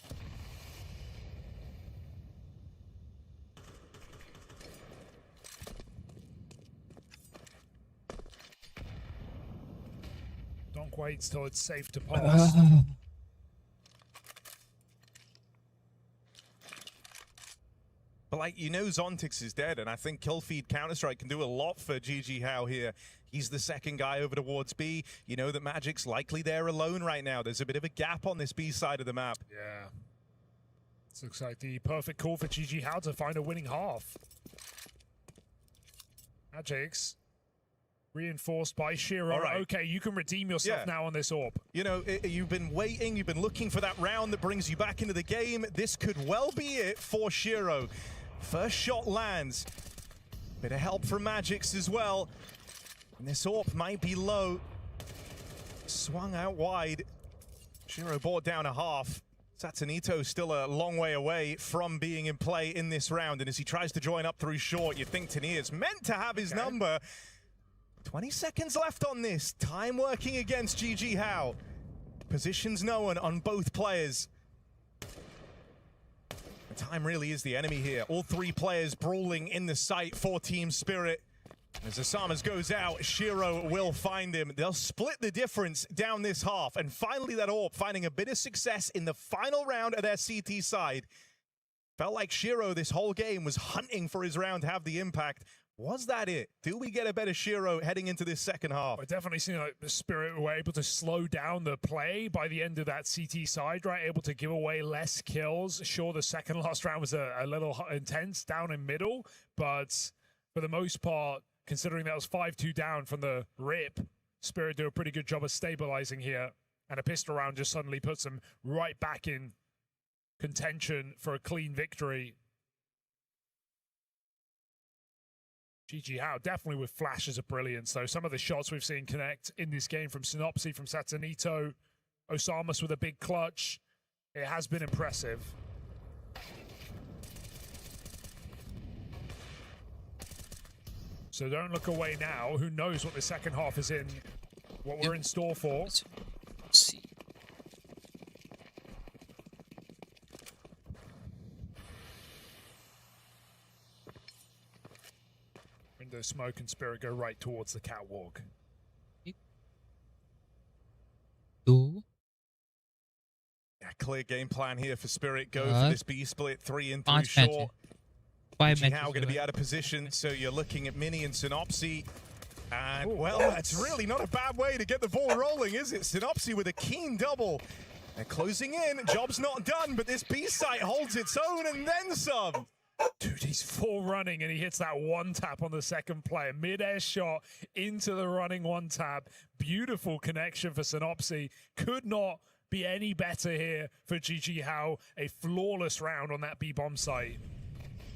Donk waits till it's safe to pass. But like, you know, Zontix is dead, and I think kill feed Counter-Strike can do a lot for GG How here. He's the second guy over towards B. You know that Magic's likely there alone right now. There's a bit of a gap on this B side of the map. Yeah. This looks like the perfect call for GG How to find a winning half. Magic's Reinforced by Shiro. All right. Okay, you can redeem yourself now on this AWP. You know, you've been waiting, you've been looking for that round that brings you back into the game. This could well be it for Shiro. First shot lands. Bit of help from Magix as well. And this AWP might be low. Swung out wide. Shiro brought down a half. Satanito still a long way away from being in play in this round. And as he tries to join up through short, you think Tanir's meant to have his number. 20 seconds left on this. Time working against GG How. Positions known on both players. The time really is the enemy here. All three players brawling in the site for Team Spirit. As Asamas goes out, Shiro will find him. They'll split the difference down this half. And finally that AWP finding a bit of success in the final round of their CT side. Felt like Shiro this whole game was hunting for his round to have the impact. Was that it? Do we get a better Shiro heading into this second half? I definitely seen like the Spirit were able to slow down the play by the end of that CT side, right? Able to give away less kills. Sure, the second last round was a little intense down in middle, but for the most part, considering that was 5-2 down from the rip, Spirit do a pretty good job of stabilizing here. And a pistol round just suddenly puts them right back in contention for a clean victory. GG How, definitely with flashes of brilliance, though. Some of the shots we've seen connect in this game from Synopsy, from Satanito, Osamas with a big clutch. It has been impressive. So don't look away now. Who knows what the second half is in, what we're in store for. Let's see. Window smoke and Spirit go right towards the catwalk. Two. Yeah, clear game plan here for Spirit. Go for this B split, 3 and 3 short. How going to be out of position, so you're looking at Mini and Synopsy. And, well, that's really not a bad way to get the ball rolling, is it? Synopsy with a keen double. They're closing in. Job's not done, but this B site holds its own and then some. Dude, he's full running and he hits that one tap on the second player. Mid-air shot into the running one tap. Beautiful connection for Synopsy. Could not be any better here for GG How. A flawless round on that B-bomb site.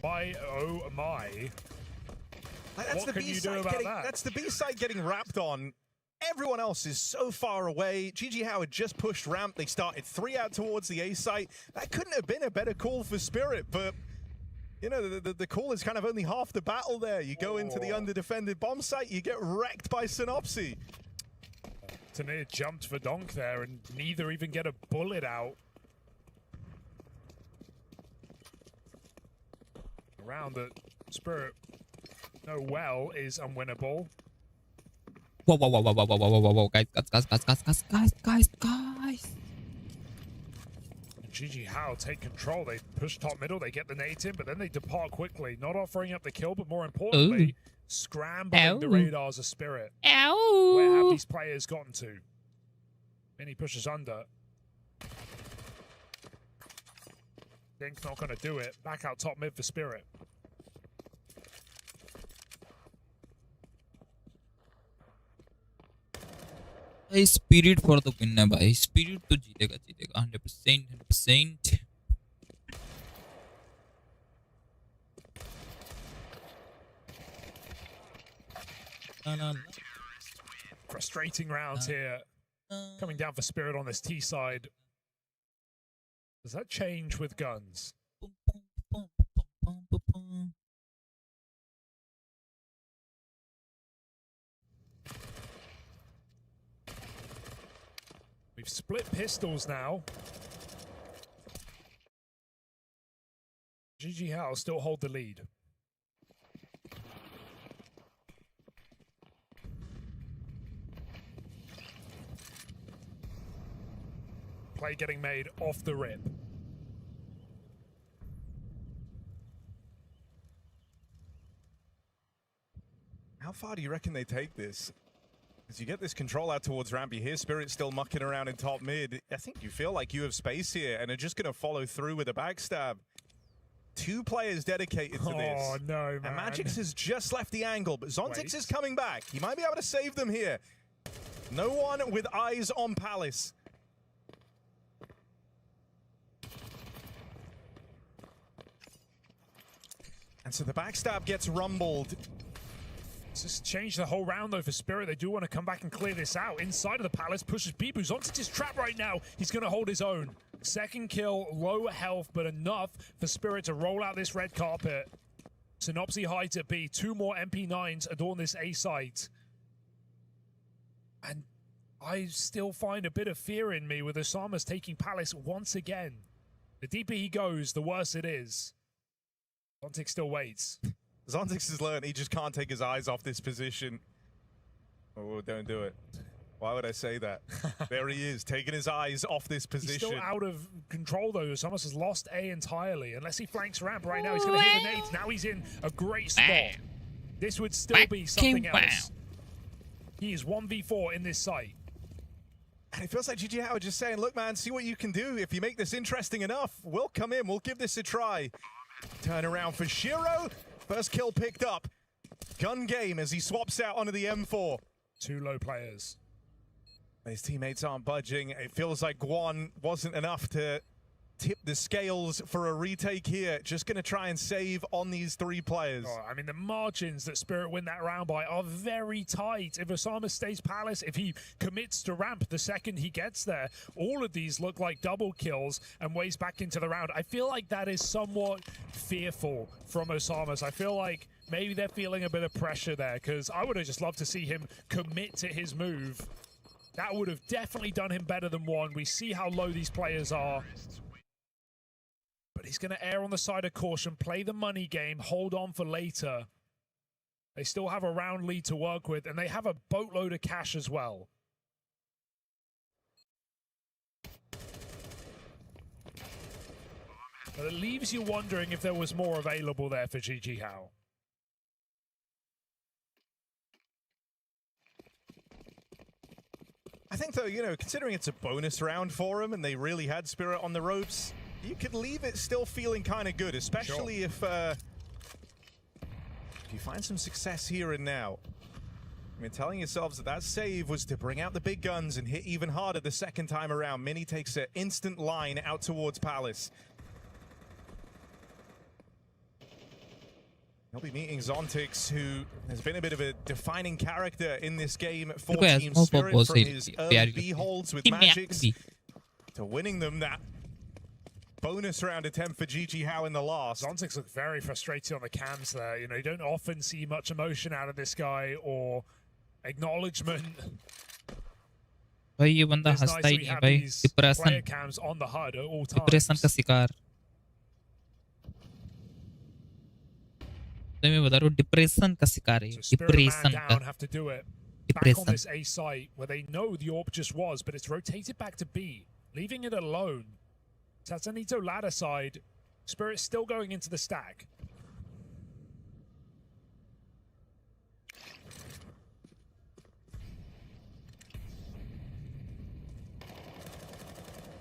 Oh my. That's what the can you do about that? That's the B side getting wrapped on. Everyone else is so far away. GG How had just pushed ramp. They started 3 out towards the A site. That couldn't have been a better call for Spirit, but you know, the call is kind of only half the battle there. You go into the under-defended bomb site, you get wrecked by Synopsy. Tanir jumped for Donk there and neither even get a bullet out. Round that Spirit know well is unwinnable. Whoa, whoa, whoa, whoa, whoa, whoa, whoa, whoa, whoa, guys. GG How take control. They push top middle, they get the nade in, but then they depart quickly, not offering up the kill, but more importantly, scrambling the radars of Spirit. Where have these players gotten to? Mini pushes under. Dink's not going to do it. Back out top mid for Spirit. Spirit for the win है भाई. Spirit तो जीतेगा 100%. Frustrating rounds here. Coming down for Spirit on this T side. Does that change with guns? We've split pistols now. GG How still hold the lead. Play getting made off the rip. How far do you reckon they take this? As you get this control out towards ramp, you hear Spirit still mucking around in top mid. I think you feel like you have space here and are just going to follow through with a backstab. 2 players dedicated to this. Oh, no, man. And Magix has just left the angle, but Zontix is coming back. He might be able to save them here. No one with eyes on Palace. And so the backstab gets rumbled. It's just changed the whole round, though, for Spirit. They do want to come back and clear this out. Inside of the Palace, pushes Bibu. Zontix is trapped right now. He's going to hold his own. Second kill, low health, but enough for Spirit to roll out this red carpet. Synopsy hides at B. 2 more MP9s adorn this A site. And I still find a bit of fear in me with Osama's taking Palace once again. The deeper he goes, the worse it is. Zontix still waits. Zontix has learned he just can't take his eyes off this position. Oh, don't do it. Why would I say that? There he is, taking his eyes off this position. He's still out of control, though. Osama has lost A entirely. Unless he flanks ramp right now, he's going to hit the nades. Now he's in a great spot. This would still be something else. He is 1v4 in this site. And it feels like GG Howard just saying, look, man, see what you can do. If you make this interesting enough, we'll come in. We'll give this a try. Turn around for Shiro. First kill picked up. Gun game as he swaps out onto the M4. 2 low players. His teammates aren't budging. It feels like Guan wasn't enough to tip the scales for a retake here. Just going to try and save on these 3 players. Oh, I mean, the margins that Spirit win that round by are very tight. If Osama stays Palace, if he commits to ramp the second he gets there, all of these look like double kills and ways back into the round. I feel like that is somewhat fearful from Osama's. I feel like maybe they're feeling a bit of pressure there, because I would have just loved to see him commit to his move. That would have definitely done him better than 1. We see how low these players are. But he's going to err on the side of caution, play the money game, hold on for later. They still have a round lead to work with, and they have a boatload of cash as well. But it leaves you wondering if there was more available there for GG How. I think, though, you know, considering it's a bonus round for him and they really had Spirit on the ropes, you could leave it still feeling kind of good, especially if you find some success here and now. I mean, telling yourselves that save was to bring out the big guns and hit even harder the second time around. Mini takes an instant line out towards Palace. He'll be meeting Zontix, who has been a bit of a defining character in this game for Team Spirit, from his early B-holds with Magix to winning them that bonus round attempt for GG How in the last. Zontix looked very frustrated on the cams there. You know, you don't often see much emotion out of this guy or acknowledgement. भाई ये बंदा हंसता ही नहीं भाई. Depression का शिकार. मैं बता रहा हूँ डिप्रेशन का शिकार है. डिप्रेशन का. Back on this A site where they know the AWP just was, but it's rotated back to B, leaving it alone. Tatanito ladder side, Spirit still going into the stack.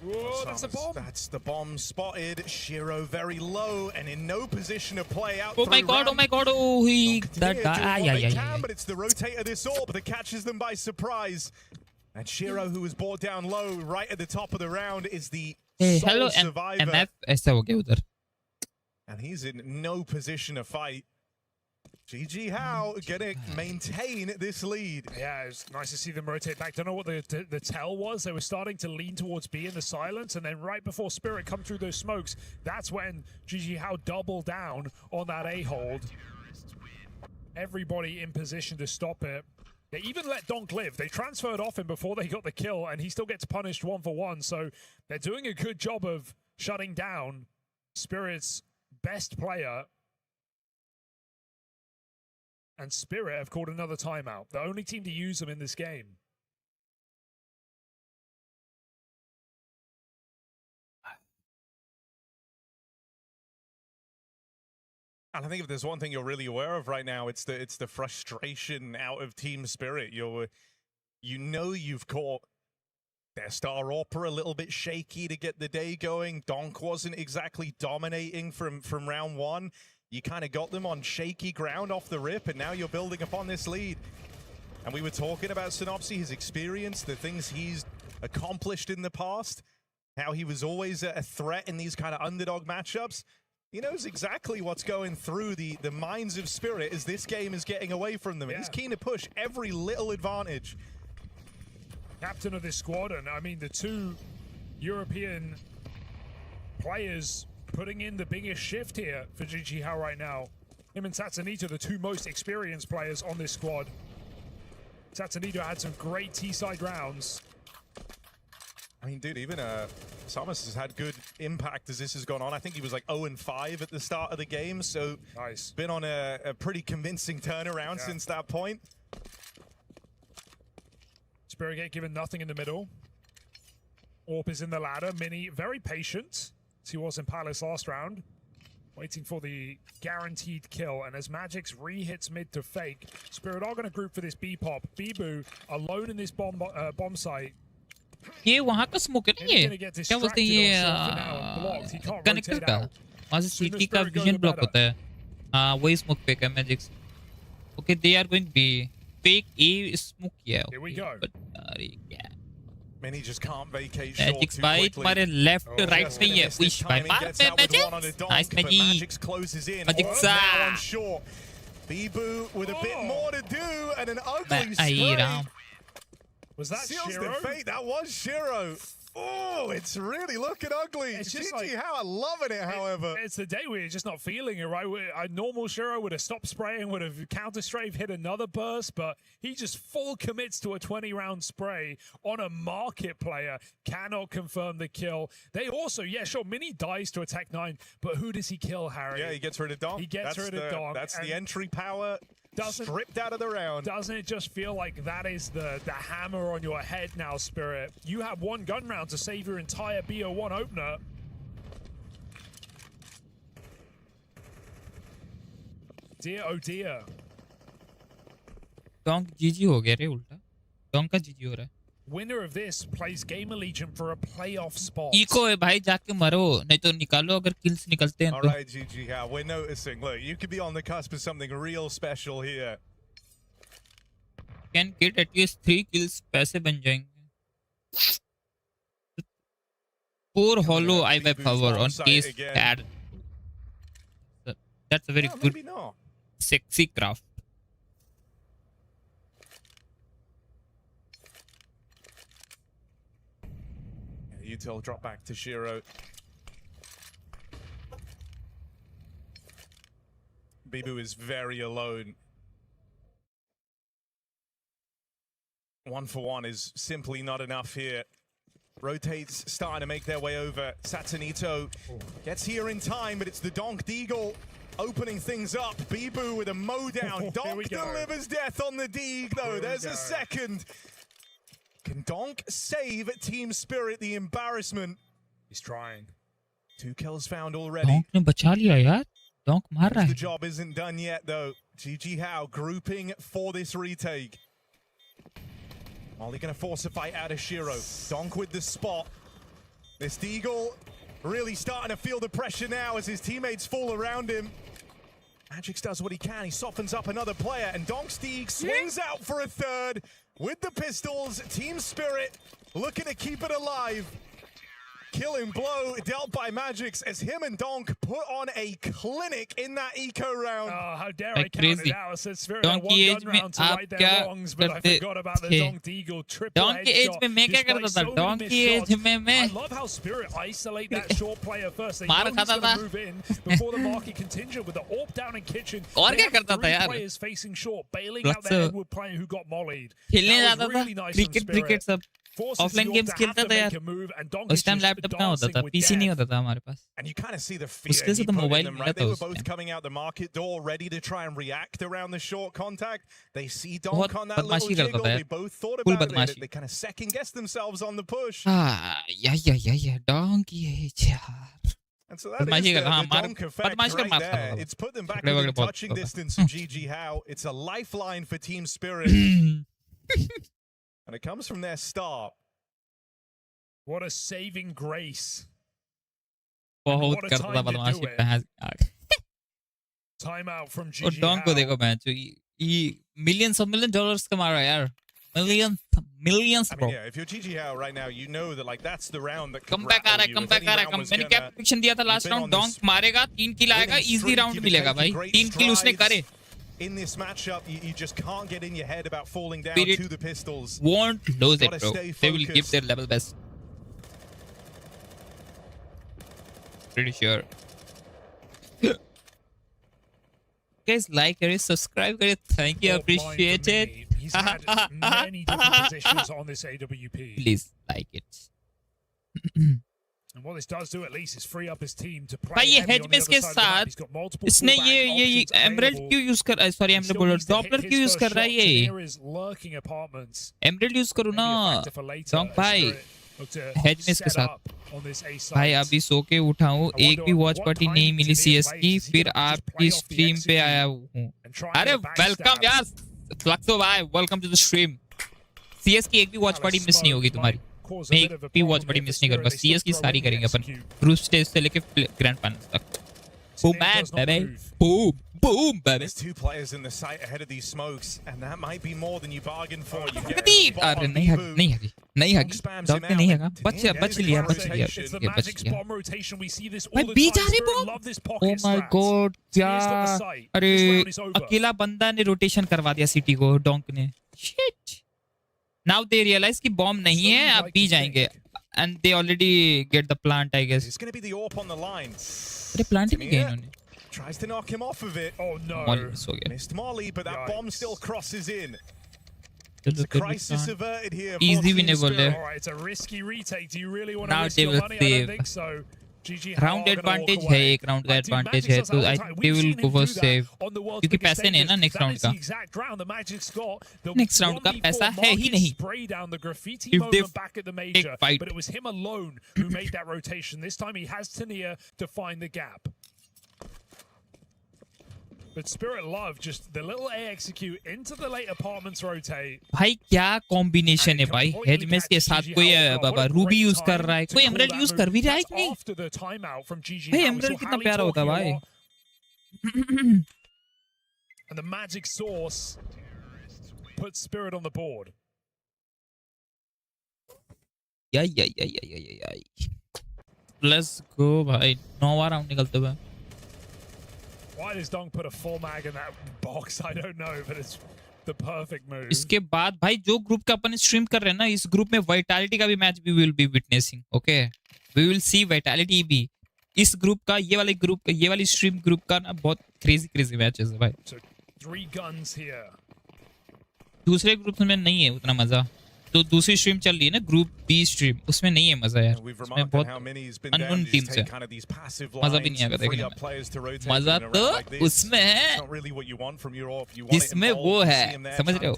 Whoa, that's a bomb. That's the bomb spotted. Shiro very low and in no position to play out. Oh my god, oh my god, oh he that guy. But it's the rotator this AWP that catches them by surprise. And Shiro, who was brought down low right at the top of the round, is the sole survivor. MF ऐसा हो गया उधर. And he's in no position to fight. GG How gonna maintain this lead. Yeah, it's nice to see them rotate back. Don't know what the tell was. They were starting to lean towards B in the silence, and then right before Spirit come through those smokes, that's when GG How doubled down on that A-hold. Everybody in position to stop it. They even let Donk live. They transferred off him before they got the kill, and he still gets punished 1-for-1. So they're doing a good job of shutting down Spirit's best player. And Spirit have called another timeout. The only team to use them in this game. And I think if there's one thing you're really aware of right now, it's the frustration out of Team Spirit. You know you've caught Their star AWPer a little bit shaky to get the day going. Donk wasn't exactly dominating from round one. You kind of got them on shaky ground off the rip, and now you're building upon this lead. And we were talking about Synopsy, his experience, the things he's accomplished in the past, how he was always a threat in these kind of underdog matchups. He knows exactly what's going through the minds of Spirit as this game is getting away from them. And he's keen to push every little advantage. Captain of this squad, and I mean the two European players putting in the biggest shift here for GG How right now. Him and Satsanito, the two most experienced players on this squad. Satsanito had some great T-side rounds. I mean, dude, even Samus has had good impact as this has gone on. I think he was like 0-5 at the start of the game, so nice. Been on a pretty convincing turnaround since that point. Spiritgate given nothing in the middle. Orp is in the ladder. Mini very patient, as he was in Palace last round. Waiting for the guaranteed kill. And as Magic's re-hits mid to fake, Spirit are going to group for this B-pop. Bibu alone in this bomb site. ये वहाँ का smoke है ना ये क्या बोलते हैं ये कनेक्टर का वहाँ से सीटी का विजन ब्लॉक होता है हाँ वही स्मोक फेक है magic okay they are going be fake a smoke किया है अरे क्या Many just can't vacate short Magic's भाई तुम्हारे लेफ्ट राइट नहीं है विश भाई मार पे मैजिक नाइस मैजिक मैजिक सा Bibu with a bit more to do and an ugly spray. Was that Seals Shiro? The fate. That was Shiro. Oh, it's really looking ugly. It's just GG like, How, I'm loving it, however. It's the day where you're just not feeling it, right? A normal Shiro would have stopped spraying, would have counter-strafe, hit another burst, but he just full commits to a 20-round spray on a market player. Cannot confirm the kill. They also, yeah, sure, Mini dies to a Tech 9, but who does he kill, Harry? Yeah, he gets rid of Donk. He gets rid of Donk. That's the entry power. Stripped out of the round. Doesn't it just feel like that is the hammer on your head now, Spirit? You have one gun round to save your entire BO1 opener. Dear oh dear. Donk GG हो गया रे उल्टा Donk का GG हो रहा है Winner of this plays Gamer Legion for a playoff spot. Eco है भाई जाके मरो नहीं तो निकालो अगर kills निकलते हैं तो. All right, GG How, we're noticing. Look, you could be on the cusp of something real special here. Can get at least 3 kills पैसे बन जाएंगे. 4 hollow IVAP power on case pad. That's a very good sexy craft. Util drop back to Shiro. Bibu is very alone. 1-for-1 is simply not enough here. Rotates starting to make their way over. Satsanito gets here in time, but it's the Donk Deagle opening things up. Bibu with a mow down. Donk delivers death on the Deagle, though. There's a second. Can Donk save Team Spirit the embarrassment? He's trying. 2 kills found already. Donk ने बचा लिया यार. Donk मार रहा है. The job isn't done yet, though. GG How grouping for this retake. Molly going to force a fight out of Shiro. Donk with the spot. This Deagle really starting to feel the pressure now as his teammates fall around him. Magix does what he can. He softens up another player, and Donk's Deagle swings out for a third. With the pistols, Team Spirit looking to keep it alive. Killing blow dealt by Magix as him and Donk put on a clinic in that eco round. Oh, how dare I count it out. I said Spirit had one gun round to right their wrongs, but I forgot about the Donk Deagle triple Donk की as में मैं क्या करता था? Donk की as में मैं I love how Spirit isolate that short player first. They know he's going to move in before the market contingent with the AWP down in kitchen. और क्या करता था यार? Players facing short, bailing out the Edward player who got mollied. खेलने जाता था cricket सब offline games खेलता था यार उस टाइम लैपटॉप कहाँ होता था पीसी नहीं होता था हमारे पास And you kind of see the fear से तो मोबाइल मिला था they were उस both time coming out the market door ready to try and react around the short contact. They see Donk on that little jiggle. They both thought about it. They kind of second guessed themselves on the push. yeah Donk की as यार And so that is the Donk effect right there. It's put them back within touching distance of GG How. It's a lifeline for Team Spirit. And it comes from their start. What a saving grace. बहुत करता था बदमाशी भैंस। Time out from और GG don को Hao. देखो match, ये millions of $1 कमा रहा है यार, millions I bro। mean, yeah, if you're GG Hao right now, you know that like that's the round that could comeback आ रहा है, कमबैक आ रहा है। मैंने क्या प्रेडिक्शन दिया था लास्ट राउंड, डॉन्क मारेगा, 3 किल आएगा, इजी राउंड मिलेगा भाई। 3 किल उसने करे। In this matchup, you just can't get in your head about falling down Spirit to the pistols. won't lose it, Gotta bro. stay They will give focused. their level best. Pretty sure. Guys, like करिए, subscribe करिए, thank you, appreciate it. He's had many different positions on this AWP. Please like it. And what this does do at least is free up his team to play भाई ये heavy hedge on में the इसके other side of the map. He's साथ got multiple इसने pullback ये options emerald available. क्यों use कर, sorry emerald बोल रहा हूँ, डॉपलर क्यों यूज कर रहा है ये? Tanir is lurking apartments. Emerald use करो ना डॉंक भाई, हेज में इसके साथ। भाई अभी सो के उठा हूँ, एक भी वॉच पार्टी नहीं मिली सीएस की, फिर आपकी स्ट्रीम पे आया हूँ। अरे वेलकम यार फ्लक्सो भाई, welcome to the stream. CS की एक भी वॉच पार्टी मिस नहीं होगी तुम्हारी, मैं एक भी वॉच पार्टी मिस नहीं करूंगा। सीएस की सारी करेंगे अपन, ग्रुप स्टेज से लेके ग्रैंड फाइनल तक। Boom man, baby. Boom, boom, baby. There's 2 players in the site ahead of these smokes, and that might be more than you bargained for. You get Pradeep! अरे नहीं हगी, नहीं हगी, नहीं हगी। डॉग ने नहीं हगा, बच लिया, बच लिया, बच लिया। भाई बी जा रही बॉम। Oh my God, क्या? अरे अकेला बंदा ने रोटेशन करवा दिया सिटी को, डॉन्क ने। Shit. Now they realize कि बॉम्ब नहीं है, अब बी जाएंगे। And they already get the plant, I guess. It's going to be the AWP on the line. अरे प्लांट ही नहीं गए इन्होंने। Tries to knock him off of it. Oh no. Molly miss हो गया। Missed Molly, but that bomb still crosses in. चलो It's a crisis averted here. Easy winnable है। All right, it's a risky retake. Do you really want to Now risk they your will money? I don't save. think so. GG round advantage है, एक round का advantage है, तो I think they will go for save, क्योंकि पैसे नहीं है ना नेक्स्ट राउंड का। नेक्स्ट राउंड का पैसा है ही नहीं। If they take fight. But it was him alone who made that rotation. This time he has Tanir to find the gap. But Spirit Love just the little A execute into the late apartments rotate. भाई क्या combination है भाई, hedge में के साथ कोई बाबा Ruby use कर रहा है, कोई एमरल्ड यूज कर भी रहा है कि नहीं? भाई एमरल्ड कितना प्यारा होता है भाई। And the magic source puts Spirit on the board. या लेट्स गो भाई, 9वां राउंड निकलते हुए। Why does Dong put a full mag in that box? I don't know, but it's the perfect move. इसके बाद भाई जो ग्रुप का अपन stream कर रहे हैं ना, इस ग्रुप में वाइटैलिटी का भी मैच भी will be witnessing. Okay, we will see Vitality भी। इस ग्रुप का, ये वाली स्ट्रीम ग्रुप का ना बहुत क्रेजी मैचेस है भाई। So 3 guns here. दूसरे ग्रुप में नहीं है उतना मजा, तो दूसरी स्ट्रीम चल रही है ना ग्रुप बी स्ट्रीम, उसमें नहीं है मजा यार, उसमें बहुत अननोन टीम से मजा भी नहीं आएगा देखने में। मजा तो उसमें है जिसमें वो है, समझ रहे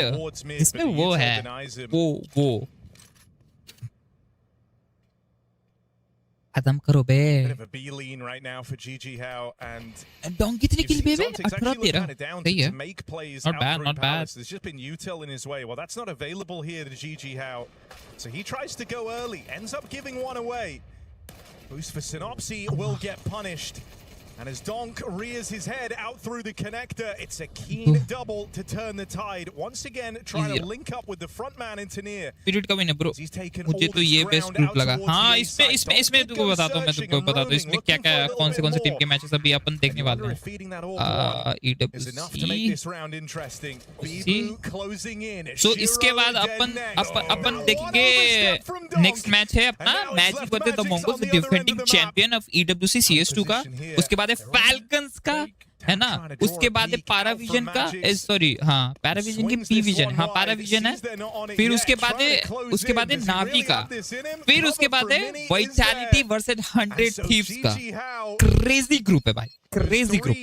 हो जिसमें वो है, वो खत्म करो बे। डॉन्क कितनी किल बे? 18-13 सही है, not bad. There's just been util in his way. Well, that's not available here to GG Hao. So he tries to go early, ends up giving one away. Boost for Synopsy will get punished. And as Donk rears his head out through the connector, it's a keen double to turn the tide. Once again, trying to link up with the front man in Tanir. Period का winner bro, मुझे तो ये best group लगा। हाँ, इसमें तुमको बताता हूँ, मैं तुमको बताता हूँ इसमें क्या कौन से टीम के मैचेस अभी अपन देखने वाले हैं। तो इसके बाद अपन देखेंगे नेक्स्ट मैच है अपना magic versus the Mongols, defending champion of EWC CS2 का। उसके बाद है फैल्कन्स का, है ना, उसके बाद है पैराविजन का, सॉरी हाँ पैराविजन की पी विजन, हाँ पैराविजन है, फिर उसके बाद है नावी का, फिर उसके बाद है वाइटैलिटी वर्सेस 100 थीव्स का। क्रेजी ग्रुप है भाई, crazy group.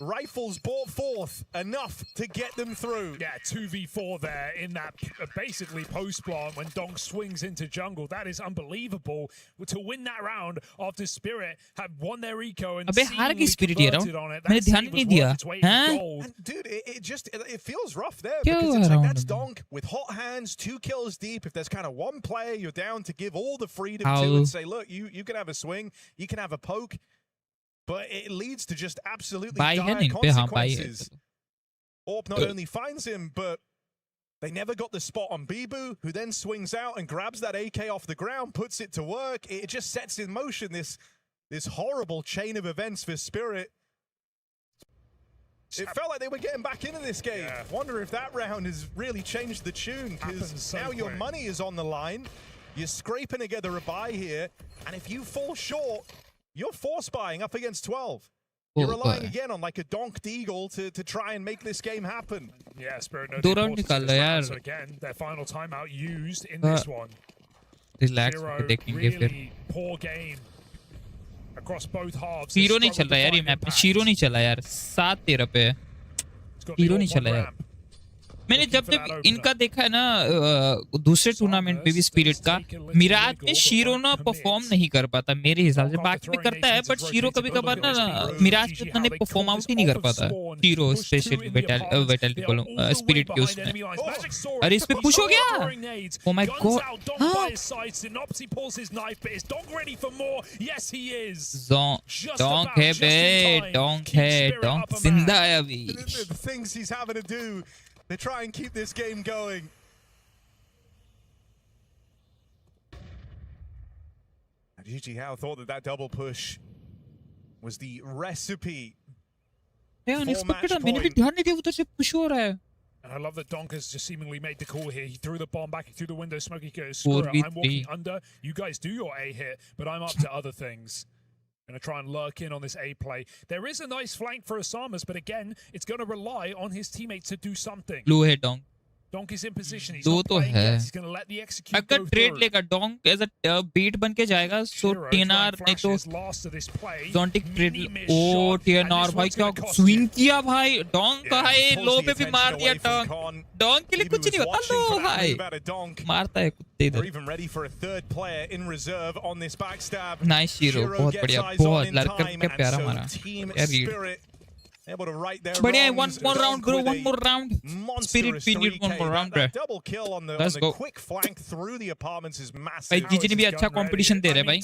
Rifles brought forth enough to get them through. Yeah, 2v4 there in that basically post plant when Donk swings into jungle. That is unbelievable to win that round after Spirit have won their eco and अबे हार की spirit ये converted रहा on it. मैंने That ध्यान save ही नहीं was दिया worth its weight in हैं gold. And dude, it feels rough there क्या because हुआ it's like round that's में Donk with hot hands, 2 kills deep. If there's kind of one player you're down to give all the freedom to How and say, look, you can have a swing, you can have a poke, but it leads to just absolutely by है dire नहीं पे हाँ by है consequences. Orp not only finds him, but they never got the spot on Bibu, who then swings out and grabs that AK off the ground, puts it to work. It just sets in motion this horrible chain of events for Spirit. It felt like they were getting back into this game. Yeah. Wonder if that round has really changed the tune, because Happens so now your quick. money is on the line. You're scraping together a buy here, and if you fall short, you're force buying up against 12. You're relying again on like a donked eagle to try and make this game happen. Yeah, Spirit know दो the round importance निकाल of low this यार round. So again, their final timeout used in this one. Relax Zero, होके देखेंगे फिर really poor game across both halves. Shero नहीं चल रहा यार ये मैप में शीरो नहीं चला यार 7-13 पे शीरो नहीं चला यार मैंने जब जब इनका देखा है ना दूसरे टूर्नामेंट पे भी स्पिरिट का मिराज में शीरो ना परफॉर्म नहीं कर पाता मेरे हिसाब से बाकी में करता है बट शीरो कभी कभार ना मिराज के उतना परफॉर्म आउट ही नहीं कर पाता शीरो स्पेशली वेटलिटी बोलो स्पिरिट के उसमें अरे इस पे पुश हो गया ओ माय गॉड डोंक है बे डोंक जिंदा है अभी The things he's having to do to try and keep this game going. And GG Hao thought that double push was the recipe Yeah, unexpected. मैंने भी ध्यान नहीं दिया उधर से पुश हो रहा है. And I love that Donk has just seemingly made the call here. He threw the bomb back through the window. Smokey goes, screw it, I'm walking under. You guys do your A hit, but I'm up to other things. Going to try and lurk in on this A play. There is a nice flank for Osamas, but again, it's going to rely on his teammates to do something. Blue है Donk. Donk is in position. He's दो not तो playing है. yet. He's going to let the execute अगर go trade through. लेगा डोंक as a beat बन के जाएगा सो टीएनआर नहीं तो जोंटिक ट्रेड ओ टीएनआर भाई क्या स्विंग किया भाई डोंक का है लो पे भी मार दिया डोंक डोंक के लिए कुछ नहीं होता लो भाई मारता है कुत्ते इधर even ready for a third player in reserve on this backstab. Nice shero बहुत बढ़िया बहुत लड़का क्या प्यारा मारा यार read Able to write their बढ़िया wrongs. one more round bro one more round spirit we need one more round bro Double kill on the quick flank through the apartments is massive. भाई जीजी ने भी अच्छा competition दे रहे भाई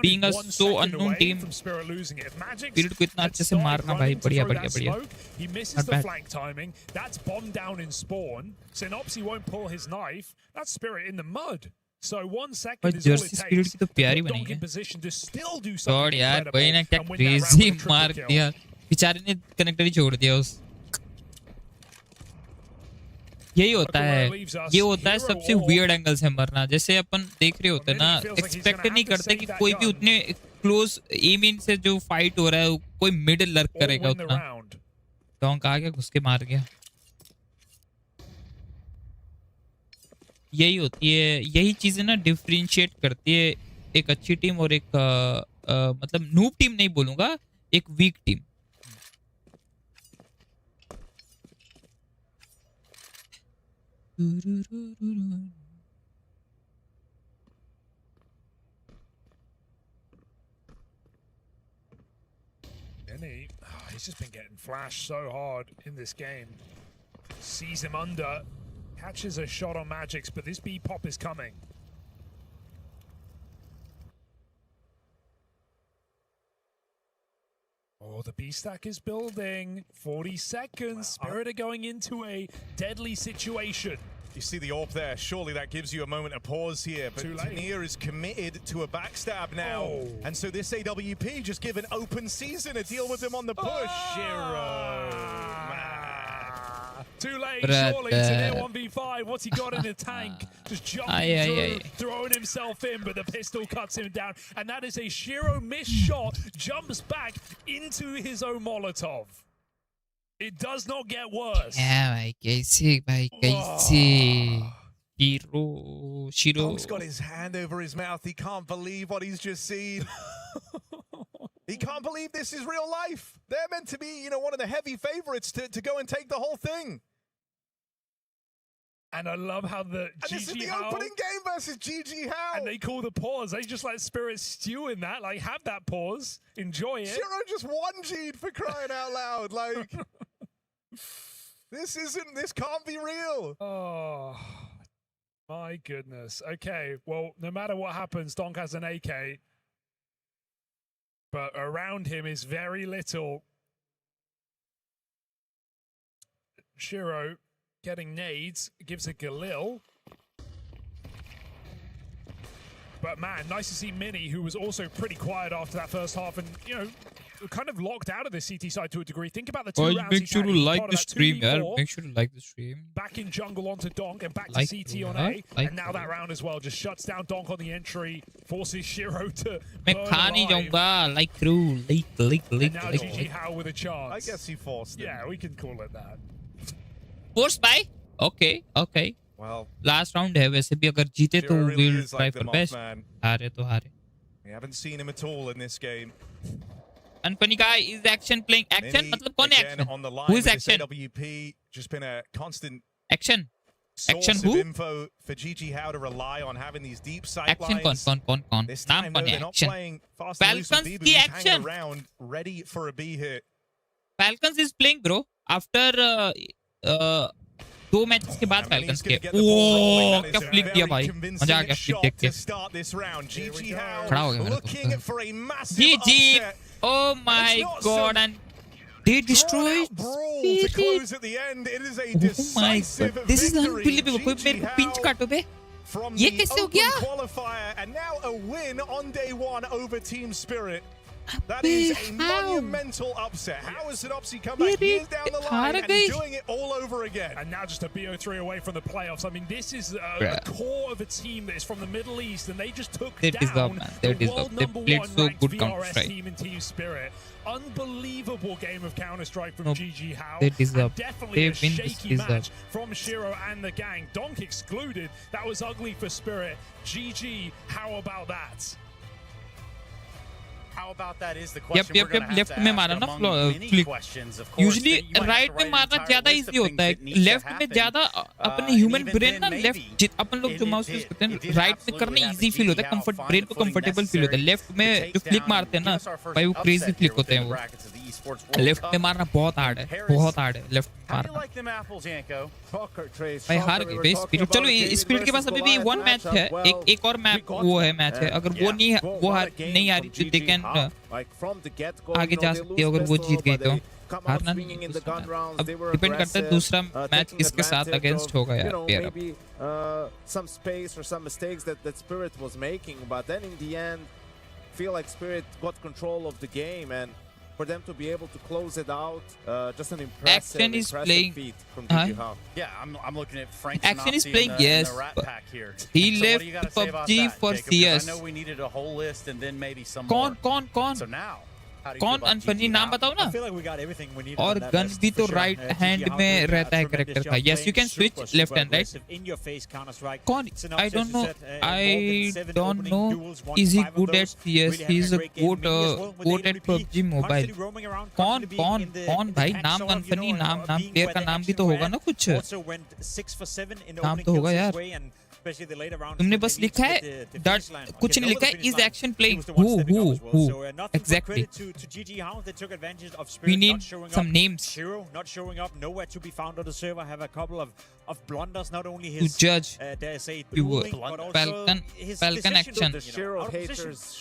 being a so unknown team spirit को इतना अच्छे से मारना भाई बढ़िया बढ़िया बढ़िया He misses the flank timing. That's bomb down in spawn. Synopsy won't pull his knife. That's Spirit in the mud. So 1 second is all it takes. Spirit की तो प्यारी बनी Donk है in position to still do God something यार भाई ने क्या incredible and win that round crazy with a triple मार kill. दिया बेचारे ने कनेक्टर ही छोड़ दिया उस यही होता है ये होता है सबसे वियर्ड एंगल से मरना जैसे अपन देख रहे होते हैं ना एक्सपेक्ट नहीं करते कि कोई भी उतने क्लोज एम इन से जो फाइट हो रहा है कोई मिडिल लर्क करेगा उतना डोंक आ गया घुस के मार गया यही होती है यही चीजें ना डिफरेंशिएट करती है एक अच्छी टीम और एक मतलब नूब टीम नहीं बोलूंगा एक week team He's just been getting flashed so hard in this game. Sees him under, catches a shot on Magix, but this B pop is coming. Oh, the B stack is building. 40 seconds. Spirit are going into a deadly situation. You see the AWP there. Surely that gives you a moment of pause here. But Tanier is committed to a backstab now. Oh. And so this AWP just give an open season to deal with them on the push. Too late, surely. It's an 1v5. What's he got in the tank? Just jumping through, throwing himself in, but the pistol cuts him down. And that is a Shiro missed shot, jumps back into his own Molotov. It does not get worse. Yeah, भाई कैसे Shiro Donk's got his hand over his mouth. He can't believe what he's just seen. He can't believe this is real life. They're meant to be, you know, one of the heavy favorites to go and take the whole thing. And I love how the and this is the opening game versus GG How. And they call the pause. They just let Spirit stew in that. Like, have that pause. Enjoy it. Shiro just 1G'd for crying out loud. Like, this can't be real. Oh, my goodness. Okay, well, no matter what happens, Donk has an AK. But around him is very little. Shiro getting nades, gives a Galil. But man, nice to see Mini, who was also pretty quiet after that first half and, you know, kind of locked out of the CT side to a degree. Think about the two rounds make sure to like the stream, yeah. Make sure to like the stream. Back in jungle onto Donk and back to CT on A. And now that round as well just shuts down Donk on the entry, forces Shiro to burn alive. Like through, and now GG How with a chance. I guess he forced it. Yeah, we can call it that. Forced by? Okay. Well, last round है वैसे भी अगर जीते तो we'll try for best. हारे तो हारे. We haven't seen him at all in this game. And funny guy, is Action playing Action? मतलब कौन है Action? Who is Action? AWP just been a constant Action. Action source who? of info for GG How to rely on having these deep sight Action lines. कौन? This time नाम कौन they're है not Action? playing fast and loose with B, but की he's Action. hanging around ready for a B hit. Falcons is playing bro. After 2 matches के बाद Falcons के ओह क्या flick दिया भाई मजा आ गया फ्लिक देख के खड़ा हो गया मेरा GG oh my god and they destroyed Spirit. Oh my god this is unbelievable कोई मेरे को पिंच काटो बे ये कैसे हो गया and now a win on day 1 over Team Spirit. That is a monumental upset. How has Synopsy come back years down the line and doing it all over again? And now just a BO3 away from the playoffs. I mean, this is the core of a team that is from the Middle East, and they just took down the world number 1 ranked VRS team in Team Spirit. Unbelievable game of Counter-Strike from GG How. And definitely a shaky match from Shiro and the gang. Donk excluded. That was ugly for Spirit. GG, how about that? How about that is the question we're going to have left to में ask मारा ना among many questions, of course. Usually right में मारना ज्यादा easy होता है left में ज्यादा अपने ह्यूमन ब्रेन ना लेफ्ट अपन लोग जो माउस यूज करते हैं राइट में करना इजी फील होता है कंफर्ट ब्रेन को कंफर्टेबल फील होता है लेफ्ट में जो फ्लिक मारते हैं ना भाई वो क्रेजी फ्लिक होते हैं वो लेफ्ट में मारना बहुत हार्ड है लेफ्ट मारना भाई हार गए भाई स्पिरिट चलो स्पिरिट के पास अभी भी 1 मैच है एक और मैच वो है मैच है अगर वो नहीं आ रही तो दे कैन आगे जा सकती है अगर वो जीत गई तो हारना नहीं अब डिपेंड करता है दूसरा मैच किसके साथ अगेंस्ट होगा यार some space or some mistakes that Spirit was making, but then in the end feel like Spirit got control of the game, and for them to be able to close it out, just an impressive feat from GG How. Yeah, I'm looking at Frank Action is Synopsy playing, in the yes, Rat Pack here. He So left what do you gotta say about PUBG that, for Jacob? 'Cause CS. I know we needed a whole list and then maybe some कौन more. So now, how do you feel कौन about unfunny GG नाम How? बताओ ना I feel like we got everything we needed और on that gun list, भी तो for sure. Right GG hand How में did a रहता है tremendous कैरेक्टर job का yes you playing can switch super, left super and right aggressive in your face Counter-Strike. कौन Synopsys, I don't as know you said, involved in 7 opening duels, won is he 5 of good those. at CS Really he's having a great game. good Mini as well with good at AWP, PUBG mobile constantly roaming around, कौन भाई नाम unfunny नाम player का नाम भी तो होगा ना कुछ also went 6 for 7 in the नाम opening तो होगा kills यार his way, and especially the later rounds तुमने when बस they लिखा reached है the डट finish line. कुछ नहीं Okay, लिखा over है the is finish action line, playing he was the one stepping up as well. who So, nothing but exactly credit to GG How. They took advantage of we Spirit need not showing some up. names Shiro not showing up, nowhere to be found on the server. Have a couple of blunders, not only to his judge dare I say you dueling, but also Falcon his Falcon decision. action The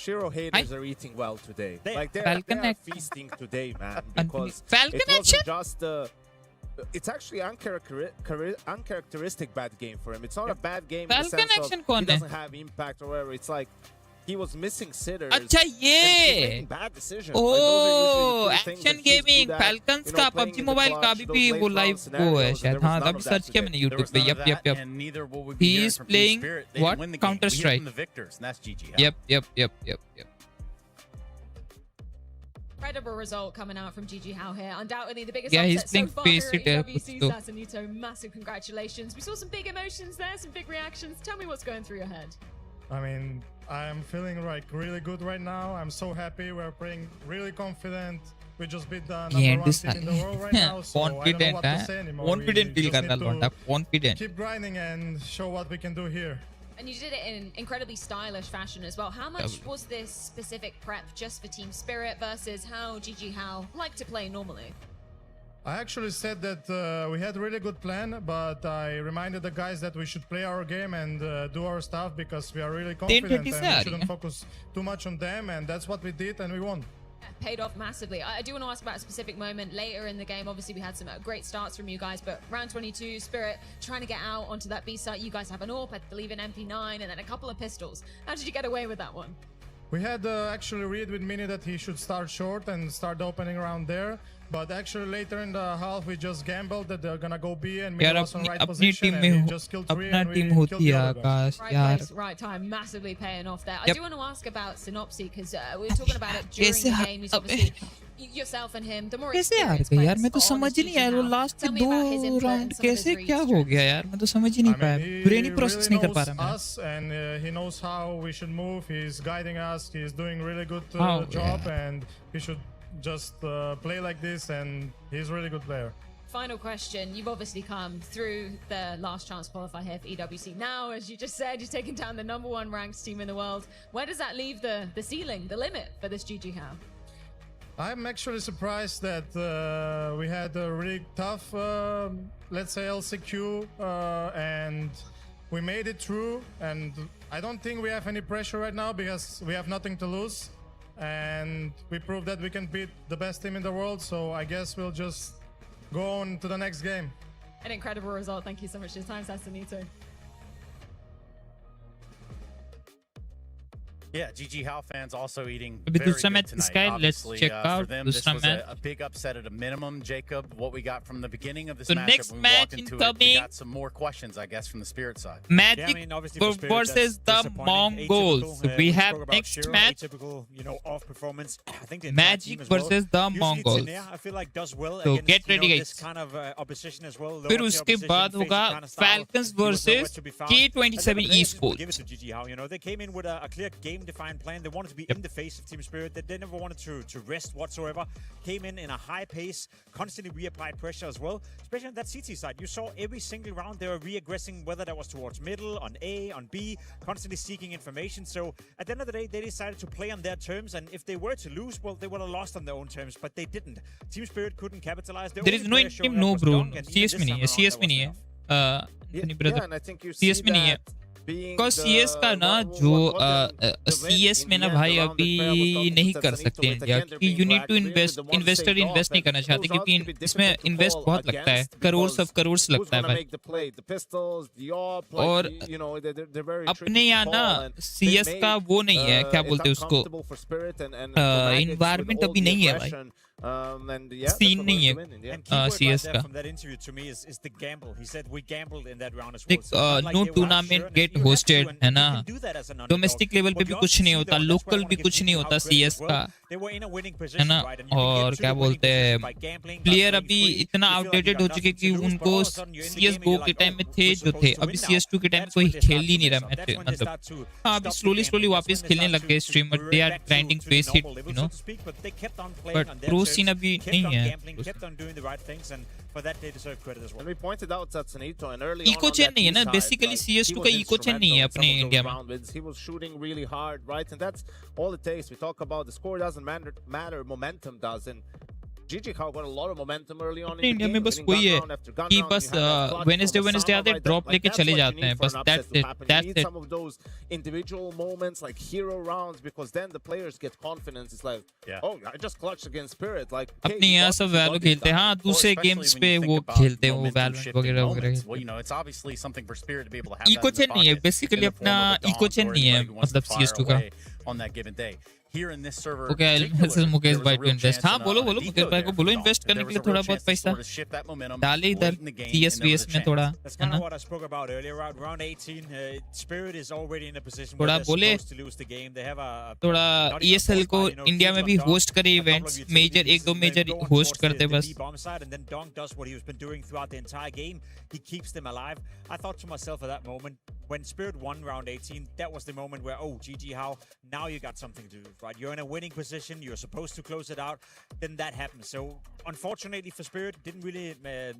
Shiro haters are eating well today. Like Falcon they're action. feasting today, man, because Falcon it wasn't action just it's actually uncharacteristic bad game for him. It's not a bad game in the Falcon sense action of कौन he है doesn't have impact or whatever. It's like he was missing sitters. अच्छा and he's making ये bad decisions. Oh Like, those are usually the two things action that he's gaming good at, Falcons you know, का playing PUBG in the mobile का clutch, अभी those भी वो late live round वो है scenarios, and शायद there was हाँ none अभी of that सर्च किया today. मैंने There YouTube was पे none of yep that, and neither will we be he hearing is from Team playing Spirit. They didn't what? win the game. Counter We Strike. hit them the victors, and that's GG How. yep Incredible result coming out from GG How here. Undoubtedly the biggest Yeah, he's upset playing so far face here it, at EWC. so- Sasanito, massive congratulations. We saw some big emotions there, some big reactions. Tell me what's going through your head. I mean, I am feeling like really good right now. I'm so happy. We're playing really confident. We just beat the number one team in the world right now. So I don't know what to say anymore. Confident feel कर रहा लौंडा. Confident. Keep grinding and show what we can do here. And you did it in incredibly stylish fashion as well. How much was this specific prep just for Team Spirit versus how GG How like to play normally? I actually said that we had a really good plan, but I reminded the guys that we should play our game and do our stuff because we are really confident and we shouldn't focus too much on them, and that's what we did and we won. Paid off massively. I do want to ask about a specific moment later in the game. Obviously, we had some great starts from you guys, but round 22, Spirit trying to get out onto that B site. You guys have an AWP, I believe an MP9, and then a couple of pistols. How did you get away with that one? We had actually read with Mini that he should start short and start opening around there. But actually later in the half we just gambled that they're gonna go B and Mini was on right position and he just killed 3 and we killed the other guys. Right place, right time, massively paying off there. I do want to ask about Synopsy because we were talking about it during the game. He's obviously yourself and him, the more experienced players. यार मैं तो समझ ही नहीं आया वो last के 2 round कैसे क्या हो गया यार मैं तो समझ ही नहीं पाया ब्रेन ही प्रोसेस नहीं कर पा रहा मैं us and he knows how we should move. He's guiding us. He's doing really good job and he should just play like this, and he's a really good player. Final question. You've obviously come through the last chance qualifier here for EWC. Now, as you just said, you're taking down the #1 ranked team in the world. Where does that leave the ceiling, the limit for this GG How? I'm actually surprised that we had a really tough, let's say, LCQ, and we made it through. And I don't think we have any pressure right now because we have nothing to lose. And we proved that we can beat the best team in the world, so I guess we'll just go on to the next game. An incredible result. Thank you so much for your time, Sasanito. Yeah, GG How fans also eating अभी very दूसरा good match tonight. इसका है, let's Obviously, check out for them, this दूसरा was match. a big upset at a minimum. Jacob, what we got from the beginning of this So matchup, next when we match walked into it, we incoming. got some more questions, I guess, from the Spirit side. Magic versus the Mongols. We have next match. Atypical, you know, off performance. I think the Magic versus the Mongols. I feel like does well So against, get ready, this guys. kind of opposition as well. फिर उसके बाद होगा Falcons versus K27 Esports. Give it to GG How. You know, they came in with a clear game-defined plan. They wanted to be in the face of Team Spirit. They never wanted to rest whatsoever. Came in a high pace, constantly reapplied pressure as well. Especially on that CT side, you saw every single round they were re-aggressing, whether that was towards middle, on A, on B, constantly seeking information. So at the end of the day, they decided to play on their terms. And if they were to lose, well, they would have lost on their own terms, but they didn't. Team Spirit couldn't capitalize. There is no in-team no bro. CS में नहीं है. CS में नहीं है. नहीं brother. CS में नहीं है. Because CS का ना जो CS में ना भाई अभी नहीं कर सकते इंडिया क्योंकि you need to investor invest नहीं करना चाहते क्योंकि इसमें इन्वेस्ट बहुत लगता है करोड़ लगता है भाई और अपने यहाँ ना CS का वो नहीं है क्या बोलते हैं उसको इन्वायरमेंट अभी नहीं है भाई सीन नहीं है CS का नो टूर्नामेंट गेट होस्टेड है ना डोमेस्टिक लेवल पे भी कुछ नहीं होता लोकल भी कुछ नहीं होता CS का है ना और क्या बोलते हैं प्लेयर अभी इतना आउटडेटेड हो चुके कि उनको CSGO के टाइम में थे जो थे अभी CS2 के टाइम कोई खेल ही नहीं रहा मैच मतलब हाँ अभी स्लोली वापस खेलने लग गए streamer they are grinding face hit you know but pro scene अभी नहीं है इको चेन नहीं है ना बेसिकली CS2 का इको चेन नहीं है अपने इंडिया में he was shooting really hard, right? And that's all it takes. We talk about the score doesn't matter, momentum does. And GG How got a lot of momentum early on in the India game. में बस वही है कि बस Wednesday आते drop लेके चले जाते हैं बस that's it some of those individual moments like hero rounds because then the players get confidence. It's like oh I just clutched against Spirit like अपने यहाँ सब वैलो खेलते हैं हाँ दूसरे गेम्स पे वो खेलते हैं वो वैलो वगैरह Well, you know, it's obviously something for Spirit to be able to have eco chain नहीं है बेसिकली अपना इको चेन नहीं है मतलब CS2 का on that given day. here in this server. Okay, this is Mukesh bhai to invest. हाँ बोलो Mukesh bhai को बोलो invest करने के लिए थोड़ा बहुत पैसा डाले इधर CSVS में थोड़ा That's है kind ना of what I spoke about earlier. Round 18, Spirit is already in a position थोड़ा where they're बोले supposed to lose the game. They have a थोड़ा ESL को इंडिया में भी होस्ट करे इवेंट्स मेजर एक दो मेजर होस्ट करते बस B bomb side, and then Dong does what he's been doing throughout the entire game. He keeps them alive. I thought to myself at that moment, when Spirit won round 18, that was the moment where, oh, GG How, now you got something to do, right? You're in a winning position. You're supposed to close it out. Then that happened. So unfortunately for Spirit, didn't really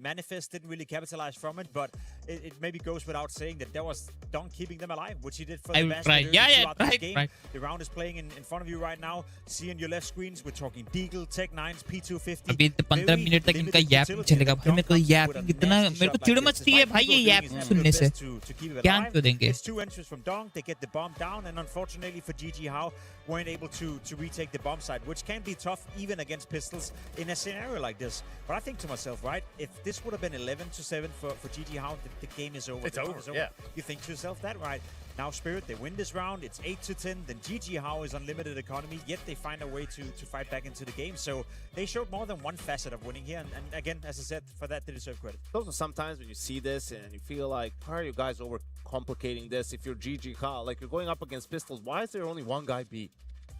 manifest, didn't really capitalize from it. But it maybe goes without saying that there was Dong keeping them alive, which he did for the vast majority throughout this game. Right. The round is playing in front of you right now. See on your left screens, we're talking Deagle, Tech9s, P250. अभी 15 minute तक इनका यैप नहीं चलेगा भाई मेरे को यैपिंग इतना मेरे को चिढ़ मचती है भाई ये यैप सुनने से ज्ञान क्यों देंगे It's two entries from Dong. They get the bomb down, and unfortunately for GG How, weren't able to retake the bomb side, which can be tough even against pistols in a scenario like this. But I think to myself, right, if this would have been 11-7 for GG How, the game is over. It's over, yeah. You think to yourself that, right? Now Spirit, they win this round, it's 8-10, then GG How is unlimited economy, yet they find a way to fight back into the game. So they showed more than one facet of winning here, and again, as I said, for that they deserve credit. Also, sometimes when you see this and you feel like, why are you guys overcomplicating this? If you're GG How, like you're going up against pistols, why is there only one guy B?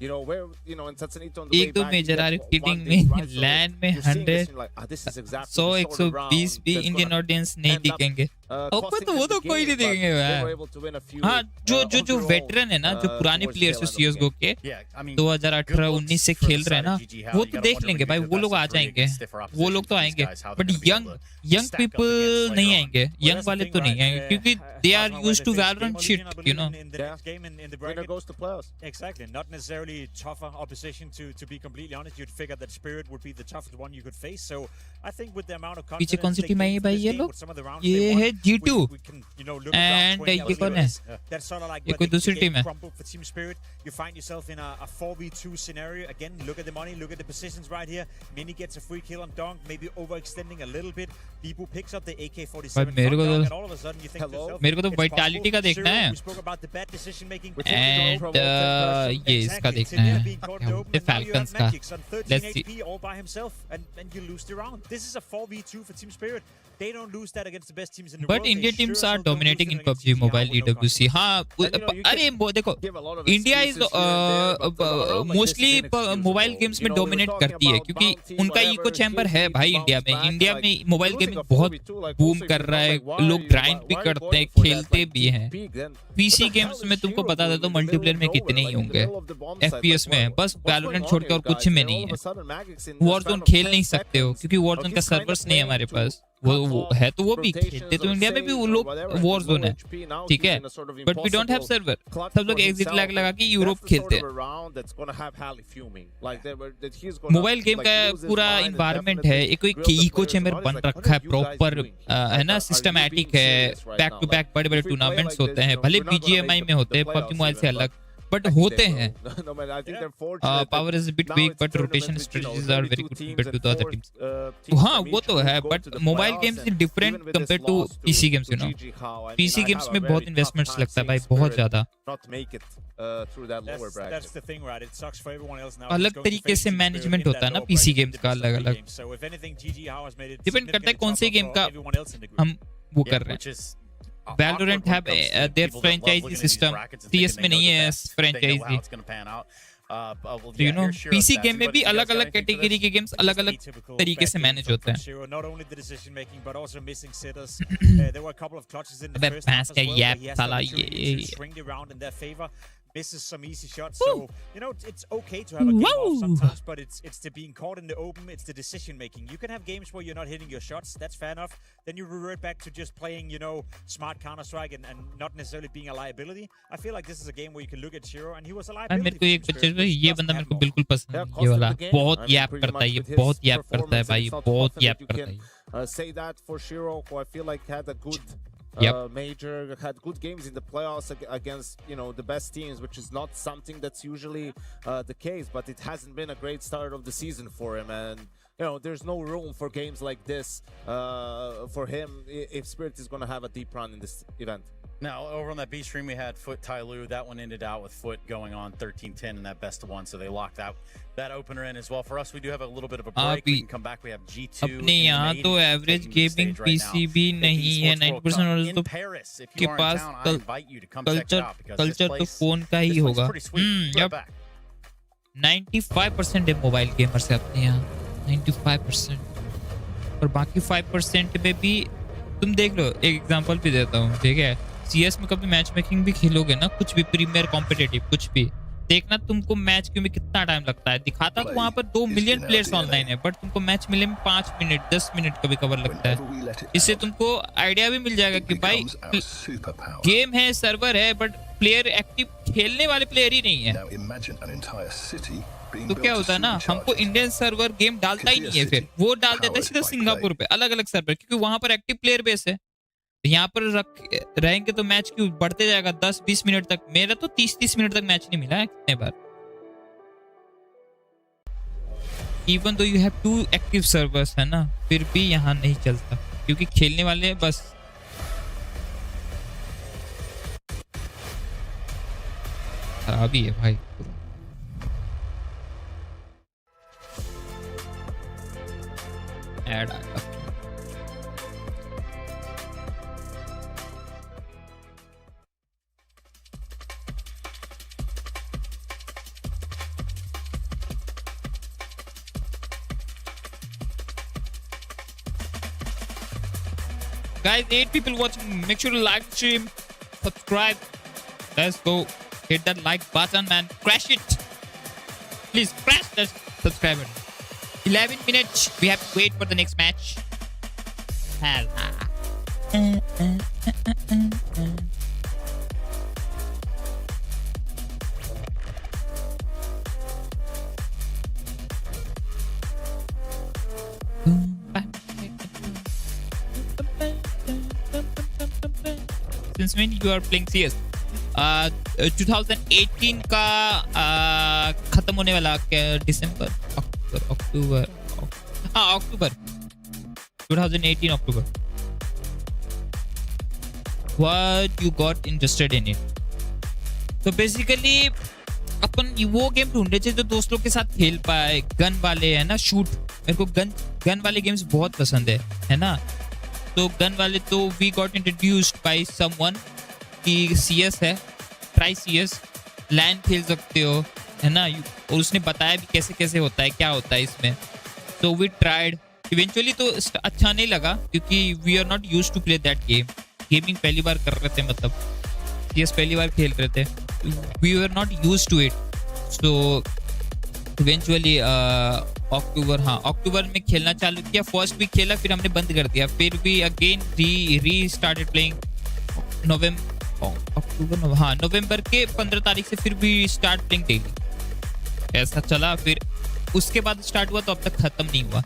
You know, where, you know, in Satsanito on the way एक दो back, major are kidding big, में right? So land में you're seeing this 100 and you're like, this is exactly 100 the sort of round 120 भी that's Indian gonna audience नहीं end up, दिखेंगे ऊपर costing तो वो them तो the कोई game, नहीं देखेंगे but they यार were able to win a few, हाँ जो जो of जो their वेटरन है ना जो own, पुराने towards प्लेयर्स the है tail end of CSGO the के Yeah, I mean, 2018-19 से खेल रहे हैं ना वो तो देख लेंगे भाई वो लोग आ जाएंगे वो लोग तो आएंगे बट यंग पीपल नहीं आएंगे यंग वाले तो नहीं आएंगे क्योंकि they are used to Valorant shit, you know. Winner goes to playoffs. Exactly, not necessarily tougher opposition to be completely honest. You'd figure that Spirit would be the toughest one you could face. So I think with the amount of confidence पीछे कौन सी team आई है भाई ये लोग ये है G2 and ये कौन है that's sort of like ये कोई दूसरी टीम है for Team Spirit. You find yourself in a 4v2 scenario. Again, look at the money, look at the positions right here. Mini gets a free kill on Dong, maybe overextending a little bit. Bibu picks up the AK-47 मेरे को and all of a sudden you think to yourself, मेरे को तो vitality का देखना है we spoke about the bad decision making and ये इसका देखना है the Falcons का let's see all by himself and you lose the round. This is a 4v2 for Team Spirit. They don't lose that against the best teams in the but world. Indian teams are dominating in PUBG Mobile EWC हाँ अरे वो देखो India is mostly mobile games में dominate करती है क्योंकि उनका echo chamber है भाई इंडिया में मोबाइल गेमिंग बहुत बूम कर रहा है लोग ग्राइंड भी करते हैं खेलते भी हैं पीसी गेम्स में तुमको बता देता हूं मल्टीप्लेयर में कितने ही होंगे एफपीएस में बस वैलोरेंट छोड़ के और कुछ में नहीं है वॉरजोन खेल नहीं सकते हो क्योंकि वॉरजोन का सर्वर्स नहीं है हमारे पास वो है तो वो भी खेलते तो इंडिया में भी वो लोग वॉर जोन है ठीक है but we don't have server सब लोग एग्जिट लैग लगा के यूरोप खेलते हैं मोबाइल गेम का पूरा एनवायरनमेंट है एक इको चैम्बर बन रखा है प्रॉपर है ना सिस्टमैटिक है बैक टू बैक बड़े बड़े टूर्नामेंट्स होते हैं भले बीजीएमआई में होते हैं पबजी मोबाइल से अलग बट होते हैं power is bit weak but rotation strategies are very good compared to the other teams हाँ वो तो है but mobile games is different compared to PC games you know PC games में बहुत इन्वेस्टमेंट्स लगता है भाई बहुत ज्यादा अलग तरीके से मैनेजमेंट होता है ना पीसी गेम्स का अलग अलग डिपेंड करता है कौन से गेम का हम वो कर रहे हैं Valorant have their franchisee system. CS में नहीं है franchisee. You know, PC game में भी अलग-अलग कैटेगरी के गेम्स अलग-अलग तरीके से मैनेज होते हैं. अबे भैंस का यैप साला ये. Misses some easy shots, so you know it's okay to have a game off sometimes, but it's the being caught in the open, it's the decision making. You can have games where you're not hitting your shots, that's fair enough. Then you revert back to just playing, you know, smart Counter-Strike and not necessarily being a liability. I feel like this is a game where you can look at Shiro and he was a liability. मेरे को एक picture ये बंदा मेरे को बिल्कुल पसंद है ये वाला बहुत यैप करता है ये बहुत यैप करता है भाई बहुत यैप करता है. Say that for Shiro, who I feel like had a good major, had good games in the playoffs against, you know, the best teams, which is not something that's usually the case, but it hasn't been a great start of the season for him, and you know there's no room for games like this for him if Spirit is going to have a deep run in this event. Now, over on that B stream, we had Foot Tai Lu. That one ended out with Foot going on 13-10 in that best of one, so they locked out that opener in as well. For us, we do have a little bit of a break. We can come back. We have G2. अपने यहाँ तो average gaming PC भी नहीं है 90% और तो के पास culture तो फोन का ही होगा। जब 95% है मोबाइल गेमर्स है अपने यहाँ 95%, और बाकी 5% में भी तुम देख लो। एक एग्जांपल भी देता हूँ, ठीक है? CS में कभी मैच मेकिंग भी खेलोगे ना, कुछ भी प्रीमियर कॉम्पिटिटिव कुछ भी देखना, तुमको मैच क्यों में कितना टाइम लगता है। दिखाता तो वहां पर 2 मिलियन प्लेयर्स ऑनलाइन है, बट तुमको मैच मिले में 5 मिनट 10 मिनट कभी कवर लगता है। इससे तुमको आइडिया भी मिल जाएगा कि भाई गेम है, सर्वर है, बट प्लेयर एक्टिव खेलने वाले प्लेयर ही नहीं है। तो क्या होता है ना, हमको इंडियन सर्वर गेम डालता ही नहीं है, फिर वो डाल देता है सीधा सिंगापुर पे अलग अलग सर्वर, क्योंकि वहां पर एक्टिव प्लेयर बेस है। यहाँ पर रहेंगे तो मैच क्यों बढ़ते जाएगा 10-20 मिनट तक। मेरा तो 30-30 मिनट तक मैच नहीं मिला है कितने बार। Even though you have 2 active servers है ना, फिर भी यहाँ नहीं चलता, क्योंकि खेलने वाले बस खराबी है भाई। ऐड आ गया। Guys, 8 people watching. Make sure to like the stream, subscribe. Let's go. Hit that like button, man. Crash it. Please crash that subscribe button. 11 minutes. We have to wait for the next match. Hell. Since when you are playing CS? 2018 का खत्म होने वाला दिसंबर अक्टूबर 2018 अक्टूबर। What you got interested in it? तो basically अपन वो game ढूंढे थे जो दोस्तों के साथ खेल पाए, गन वाले है ना, शूट। मेरे को गन वाले गेम्स बहुत पसंद है ना। तो गन वाले तो we got introduced by someone कि CS है, ट्राई CS, लैन खेल सकते हो है ना, और उसने बताया भी कैसे कैसे होता है, क्या होता है इसमें। तो वी ट्राइड, इवेंचुअली तो अच्छा नहीं लगा, क्योंकि we are not used to play that game. Gaming पहली बार कर रहे थे, मतलब CS पहली बार खेल रहे थे, we are not used to it. So eventually October में खेलना चालू किया। फर्स्ट वीक खेला, फिर हमने बंद कर दिया। फिर भी अगेन री स्टार्टेड प्लेइंग नवंबर के 15 तारीख से फिर भी स्टार्ट प्लेइंग डेली। ऐसा चला, फिर उसके बाद स्टार्ट हुआ तो अब तक खत्म नहीं हुआ।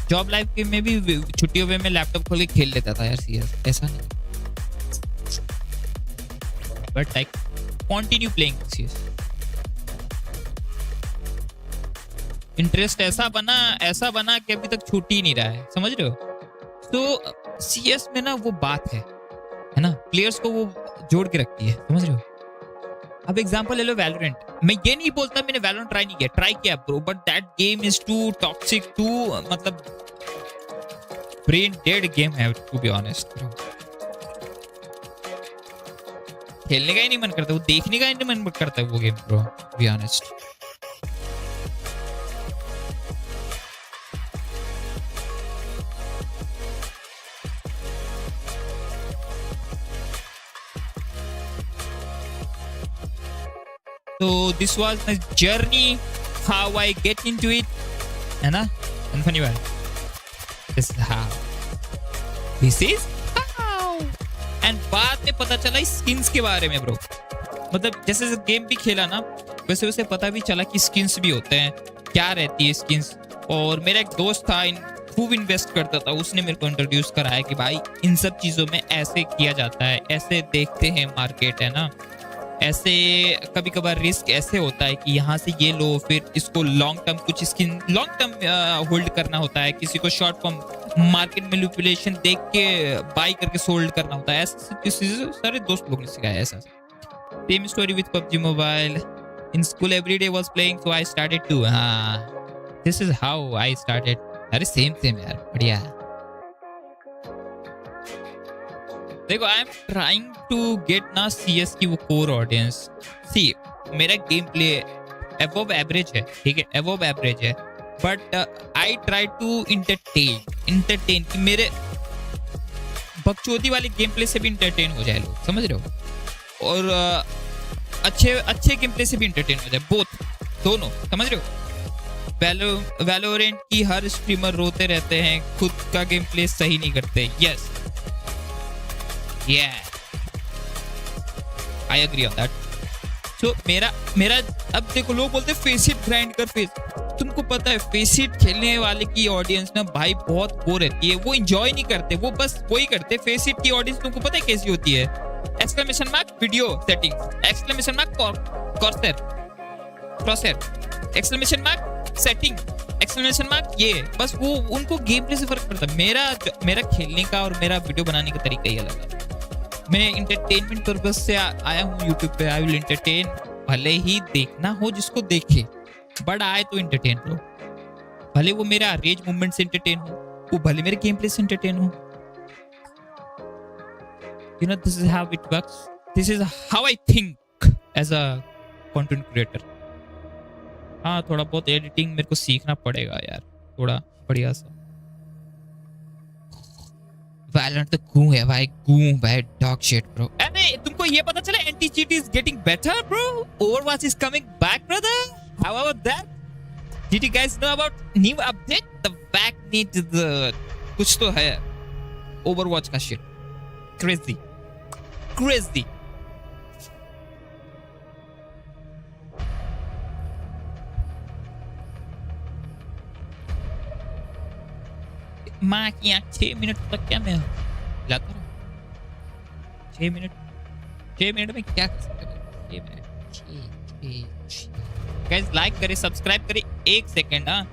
जॉब लाइफ के में भी छुट्टियों में मैं लैपटॉप खोल के खेल लेता था यार CS, ऐसा नहीं, but I continue playing CS। Interest ऐसा बना कि अभी तक छूट ही नहीं रहा है, समझ रहे हो? तो CS में ना वो बात है ना, प्लेयर्स को वो जोड़ के रखती है, समझ रहे हो? अब एग्जांपल ले लो वैलोरेंट। मैं ये नहीं बोलता मैंने वैलोरेंट ट्राई किया bro, but that game is too toxic, too मतलब ब्रेन डेड गेम है, टू बी ऑनेस्ट ब्रो। खेलने का ही नहीं मन करता, वो देखने का ही नहीं मन करता वो game bro, to be honest. So this was my journey, how I get into it, है ना? And funny one, this is how, this is how, and बाद में पता चला स्किन्स के बारे में ब्रो। मतलब जैसे जैसे गेम भी खेला ना, वैसे वैसे पता भी चला कि स्किन्स भी होते हैं, क्या रहती है स्किन्स। और मेरा एक दोस्त था, खूब इन्वेस्ट करता था, उसने मेरे को इंट्रोड्यूस कराया कि भाई इन सब चीज़ों में ऐसे किया जाता है, ऐसे देखते हैं मार्केट, है ना। ऐसे कभी कभार रिस्क ऐसे होता है कि यहाँ से ये लो, फिर इसको लॉन्ग टर्म कुछ स्किन लॉन्ग टर्म होल्ड करना होता है, किसी को शॉर्ट फॉर्म मार्केट मैनिपुलेशन देख के बाई करके सोल्ड करना होता है। ऐसे सारे दोस्त लोग ने सिखाया ऐसा। Same story with PUBG mobile. In school every day was playing so I started to. हाँ, this is how I started. अरे सेम यार, बढ़िया। देखो, I am trying to get ना सीएस की वो कोर ऑडियंस। सी, मेरा गेम प्ले अबव एवरेज है, ठीक है, अबव एवरेज है, but I try to entertain कि मेरे बकचोदी वाले गेम प्ले से भी इंटरटेन हो जाए लोग, समझ रहे हो, और अच्छे गेम प्ले से भी इंटरटेन हो जाए, बोथ, दोनों, समझ रहे हो। वैलोरेंट की हर स्ट्रीमर रोते रहते हैं, खुद का गेम प्ले सही नहीं करते। Yes, Yeah, I agree on that. So मेरा अब देखो, लोग बोलते हैं फेस इट ग्राइंड कर फेस। तुमको पता है फेस इट खेलने वाले की ऑडियंस ना भाई बहुत बोर रहती है, वो एंजॉय नहीं करते, वो बस वही करते। फेस इट की ऑडियंस तुमको पता है कैसी होती है? Exclamation mark video setting, exclamation mark crosshair, exclamation mark setting, exclamation mark ये, बस वो उनको गेम प्ले से फर्क पड़ता है। मेरा खेलने का और मेरा वीडियो बनाने का तरीका ही अलग है। मैं इंटरटेनमेंट पर्पस से आया हूँ यूट्यूब पे। आई विल एंटरटेन, भले ही देखना हो जिसको देखे, बट आए तो एंटरटेन करो। भले वो मेरा रेज मूवमेंट से एंटरटेन हो, वो भले मेरे गेम प्ले से एंटरटेन हो। You know, this is how it works, this is how I think as a content creator. हाँ, थोड़ा बहुत एडिटिंग मेरे को सीखना पड़ेगा यार, थोड़ा बढ़िया सा। वैलेंट तो गू है भाई, गू भाई, डॉग शिट ब्रो। अरे तुमको ये पता चला anti cheat is getting better bro, Overwatch is coming back brother, how about that? Did you guys know about new update? The back need the कुछ तो है ओवरवॉच का शिट, क्रेजी। माँ की आँख 6 मिनट तक क्या मैं लाता रहा? 6 मिनट में क्या कर सकते हैं? 6 मिनट। गाइस लाइक करें, सब्सक्राइब करें, 1 सेकेंड। हाँ,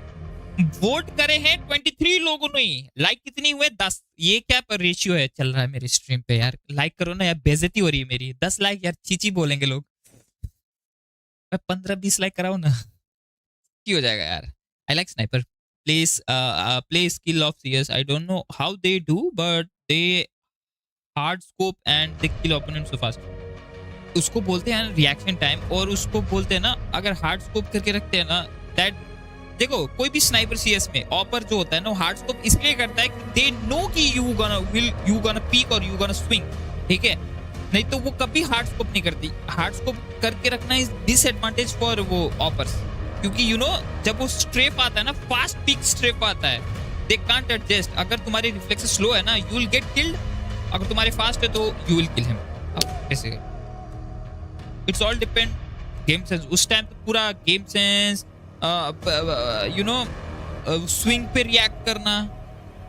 वोट करे हैं 23 लोगों ने, लाइक कितनी हुए? 10। ये क्या पर रेशियो है चल रहा है मेरी स्ट्रीम पे यार? लाइक करो ना यार, बेइज्जती हो रही है मेरी। 10 लाइक यार, चीची बोलेंगे लोग। मैं 15-20 लाइक कराऊं ना, की हो जाएगा यार। I like sniper, play skill of CS. I don't know how they do, but they hard scope and they kill opponents so fast. उसको बोलते हैं रिएक्शन टाइम, और उसको बोलते हैं ना, अगर हार्ड स्कोप करके रखते हैं ना, दैट देखो कोई भी स्नाइपर सीएस में ऑपर जो होता है ना, हार्ड स्कोप इसलिए करता है कि दे नो कि यू गोना पीक और यू गोना स्विंग, ठीक है? नहीं तो वो कभी हार्ड स्कोप नहीं करती। हार्ड स्कोप करके रखना इज डिसएडवांटेज फॉर वो ऑपर्स, क्योंकि यू नो जब वो स्ट्रेप आता है ना, फास्ट पिक स्ट्रेप आता है, दे कांट एडजस्ट। अगर तुम्हारी रिफ्लेक्स स्लो है ना, यू विल गेट किल्ड। अगर तुम्हारे फास्ट है तो यू विल किल हिम। ऐसे it's all depend game sense. उस टाइम तो पूरा game sense, you know, swing पे रिएक्ट करना।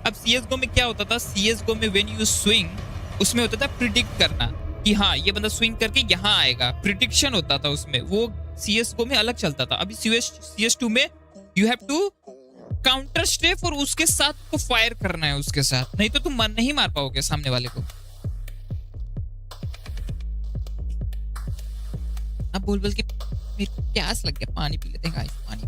अब सीएसगो में क्या होता था? सीएसगो में व्हेन यू स्विंग, उसमें होता था प्रिडिक्ट करना कि हाँ ये बंदा स्विंग करके यहाँ आएगा, प्रिडिक्शन होता था उसमें। वो सीएसगो में अलग चलता था। अभी CS2 में यू हैव टू काउंटर स्ट्रेफ और उसके साथ तो फायर करना है उसके साथ, नहीं तो तुम मन नहीं मार पाओगे सामने वाले को। अब बोल के मेरे को प्यास लग गया, पानी पी लेते हैं गाइस। पानी।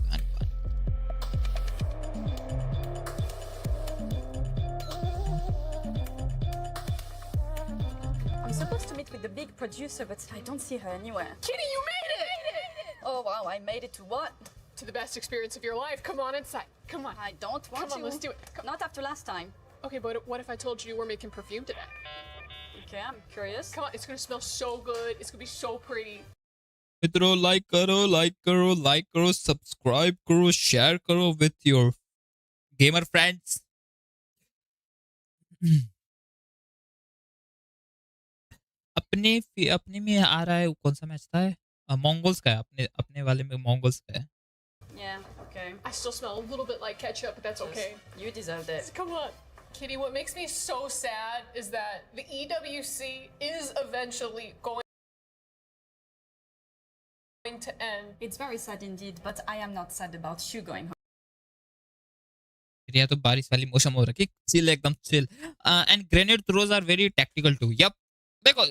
I'm supposed to meet with the big producer, but I don't see her anywhere. Kitty, you made it! Oh wow, I made it to what? To the best experience of your life. Come on inside. Come on. I don't want to. Come on, let's do it. Not after last time. Okay, but what if I told you we're making perfume today? Okay, I'm curious. Come on, it's gonna smell so good. It's gonna be so pretty. मित्रों like करो, subscribe करो, share करो with your gamer friends. अपने में आ रहा है, कौन सा मैच था? मंगोल्स का है, अपने वाले में मंगोल्स का है। Yeah, okay. I still smell a little bit like ketchup, but that's okay. You deserved it. Come on. Kitty, what makes me so sad is that the EWC is eventually going to end. It's very sad indeed, but I am not sad about you going home. या तो बारिश वाली मौसम हो रखी, chill एकदम chill. And grenade throws are very tactical too. Yup, देखो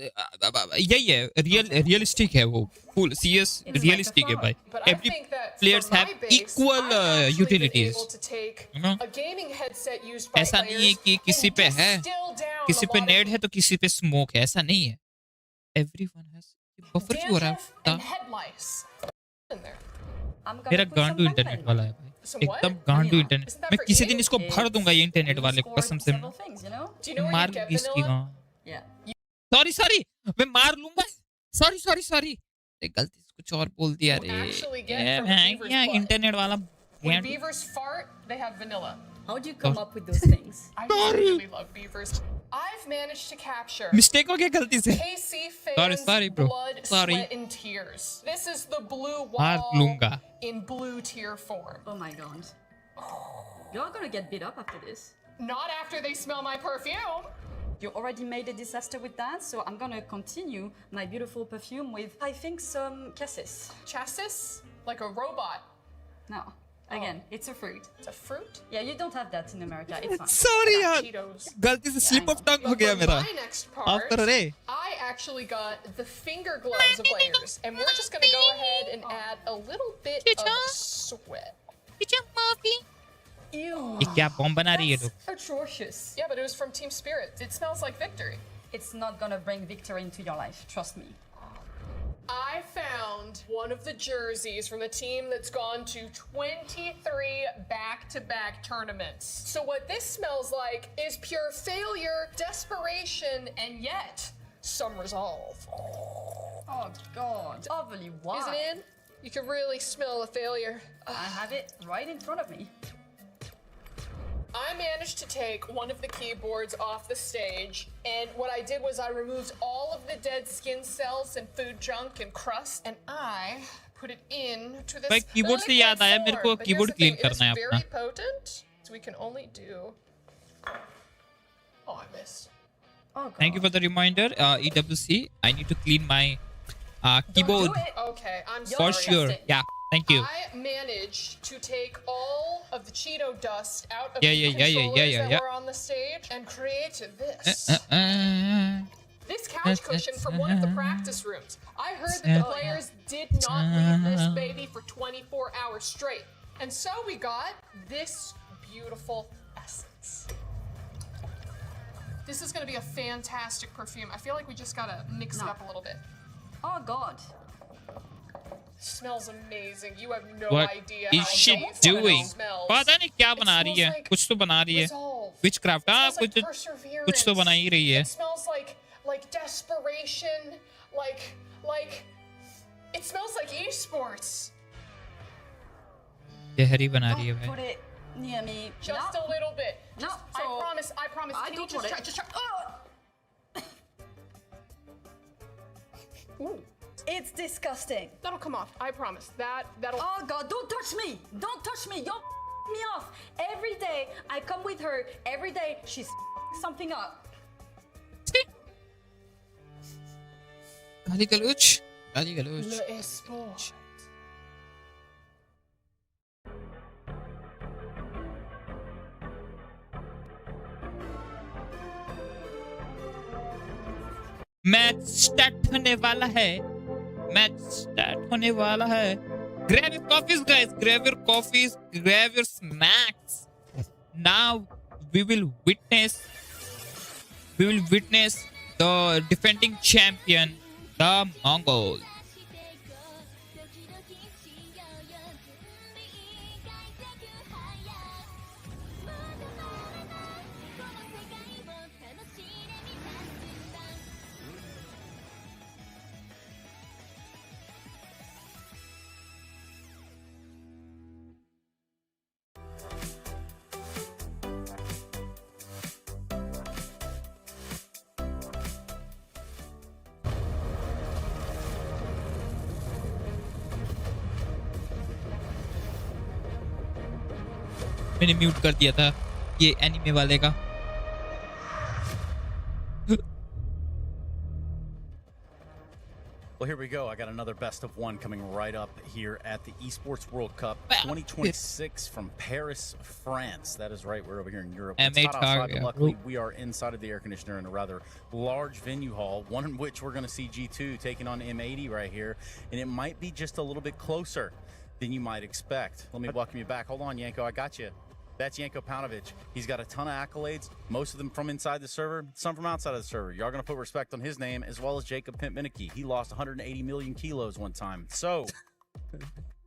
यही है, रियलिस्टिक है वो. फुल सीएस रियलिस्टिक है भाई. Every players have equal utilities, you know. ऐसा नहीं है कि किसी पे है, किसी पे नेड है तो किसी पे स्मोक है, ऐसा नहीं है. Everyone has. बफर क्यों हो रहा है? मेरा गांडू इंटरनेट वाला है भाई, एकदम गांडू इंटरनेट. मैं किसी दिन इसको भर दूंगा ये इंटरनेट वाले को, कसम से. मार लूंगी इसकी. सॉरी मैं मार लूंगा. सॉरी गलती से कुछ और बोल दिया रे. ये इंटरनेट वाला. When beavers fart, they have vanilla. How do you come up with those things? I really love beavers. I've managed to capture. Mistake हो गया गलती से. KC fans bro. blood, sweat, and tears. This is the blue मार wall लूंगा. in blue tier form. Oh my god. You're gonna get beat up after this. Not after they smell my perfume. You already made a disaster with that, so I'm gonna continue my beautiful perfume with, I think, some cassis. Chassis? Like a robot? No. Again, it's a fruit. It's a fruit? Yeah, you don't have that in America. It's fine. Sorry यार, गलती से slip of tongue हो गया मेरा. My next part, I actually got the finger gloves of layers, and we're just gonna go ahead and add a little bit of sweat. Ew. ये क्या bomb बना रही है लोग? Atrocious. Yeah, but it was from Team Spirit. It smells like victory. It's not gonna bring victory into your life, trust me. I found one of the jerseys from the team that's gone to 23 back-to-back tournaments. So what this smells like is pure failure, desperation, and yet some resolve. Oh god. Overly wild. Is it in? You can really smell the failure. I have it right in front of me. I managed to take one of the keyboards off the stage, and what I did was I removed all of the dead skin cells and food junk and crust, and I put it in to this keyboard से याद आया मेरे को keyboard clean करना है अपना. It's very potent, so we can only do. Oh, I missed. Oh, God. Thank you for the reminder, EWC. I need to clean my keyboard. Okay, I'm sorry. For sure. Yeah. Thank you. I managed to take all of the Cheeto dust out of Yeah, the yeah, controllers yeah, yeah, that yeah. were on the stage and create this. This couch cushion from one of the practice rooms. I heard that the players did not leave this baby for 24 hours straight. And so we got this beautiful essence. This is going to be a fantastic perfume. I feel like we just got to mix it up a little bit. Oh, God. Smells amazing. You have no What idea is how she amazing doing? it smells. पता नहीं क्या बना रही है. कुछ तो बना रही है. Witchcraft. कुछ तो बना ही रही है. It smells like desperation, like it smells like esports. जहरी बना रही है भाई. Put it near me. Just a little bit. No. I promise. Can you just try? Ooh. It's disgusting. That'll come off. I promise. That'll. Oh God! Don't touch me! Don't touch me! You're me off. Every day I come with her. Every day she's something up. गाली गलौज. Le espoir. Match start होने वाला है. Grab your coffees, guys. Grab your coffees. Grab your snacks. Now we will witness the defending champion, the Mongols. मैंने mute कर दिया था ये एनिमे वाले का. Well, here we go. I got another best of one coming right up here at the Esports World Cup 2026 from Paris, France. That is right. We're over here in Europe. It's hot outside, but luckily we are inside of the air conditioner in a rather large venue hall, one in which we're going to see G2 taking on M80 right here, and it might be just a little bit closer than you might expect. Let me welcome you back. Hold on, Yanko. I got you. That's Yanko Paunovic. He's got a ton of accolades, most of them from inside the server, some from outside of the server. Y'all going to put respect on his name, as well as Jacob Pimp-Minicki. He lost 180 million kilos one time. So,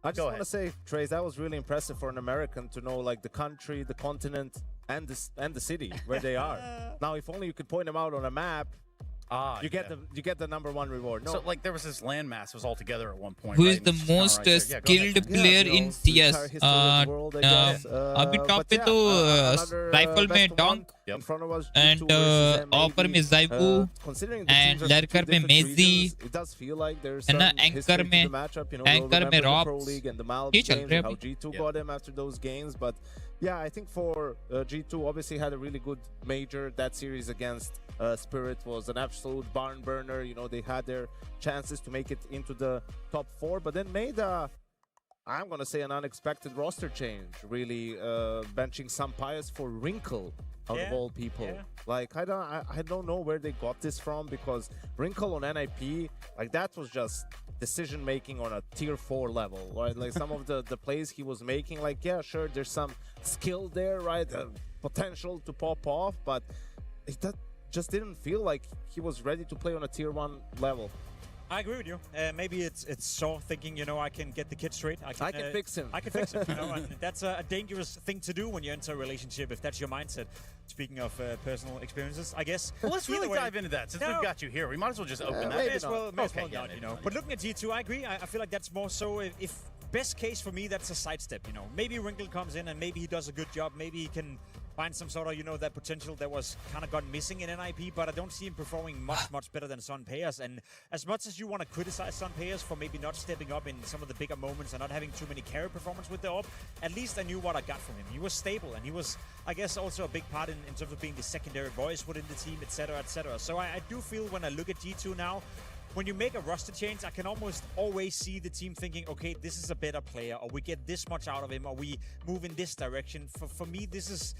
I just want to say, Trace, that was really impressive for an American to know, like, the country, the continent, and the city where they are. Now, if only you could point them out on a map, you get the #1 reward. No. So like there was this landmass was all together at one point. Who is the most skilled player in CS? अभी top पे तो rifle में डोंक and ऑपर में ज़ाइबू and लड़कर में मेजी है ना एंकर में रॉब्स ये चल रहे हैं अभी. Yeah, I think for G2 obviously had a really good major. That series against Spirit was an absolute barn burner. You know, they had their chances to make it into the top 4, but then made I'm gonna say an unexpected roster change. Really benching Sampayas for Wrinkle out of all people. Like I don't know where they got this from, because Wrinkle on NIP, like that was just decision making on a tier 4 level, right? Like some of the plays he was making, like yeah, sure, there's some skill there, right? Potential to pop off, but that just didn't feel like he was ready to play on a tier 1 level. I agree with you. Maybe it's Saw thinking, you know, I can get the kid straight. I can fix him. I can fix him. You know, and that's a dangerous thing to do when you enter a relationship, if that's your mindset. Speaking of personal experiences, I guess. Well, let's really dive into that since we've got you here. We might as well just open that. May as well not, you know. But looking at G2, I agree. I feel like that's more so if best case for me, that's a sidestep, you know. Maybe Wrinkle comes in and maybe he does a good job. Maybe he can find some sort of, you know, that potential that was kind of gone missing in NIP, but I don't see him performing much better than Son Payas. And as much as you want to criticize Son Payas for maybe not stepping up in some of the bigger moments and not having too many carry performance with the AWP, at least I knew what I got from him. He was stable, and he was, I guess, also a big part in terms of being the secondary voice within the team, etc., etc. So I do feel when I look at G2 now, when you make a roster change, I can almost always see the team thinking, okay, this is a better player, or we get this much out of him, or we move in this direction. For me, this is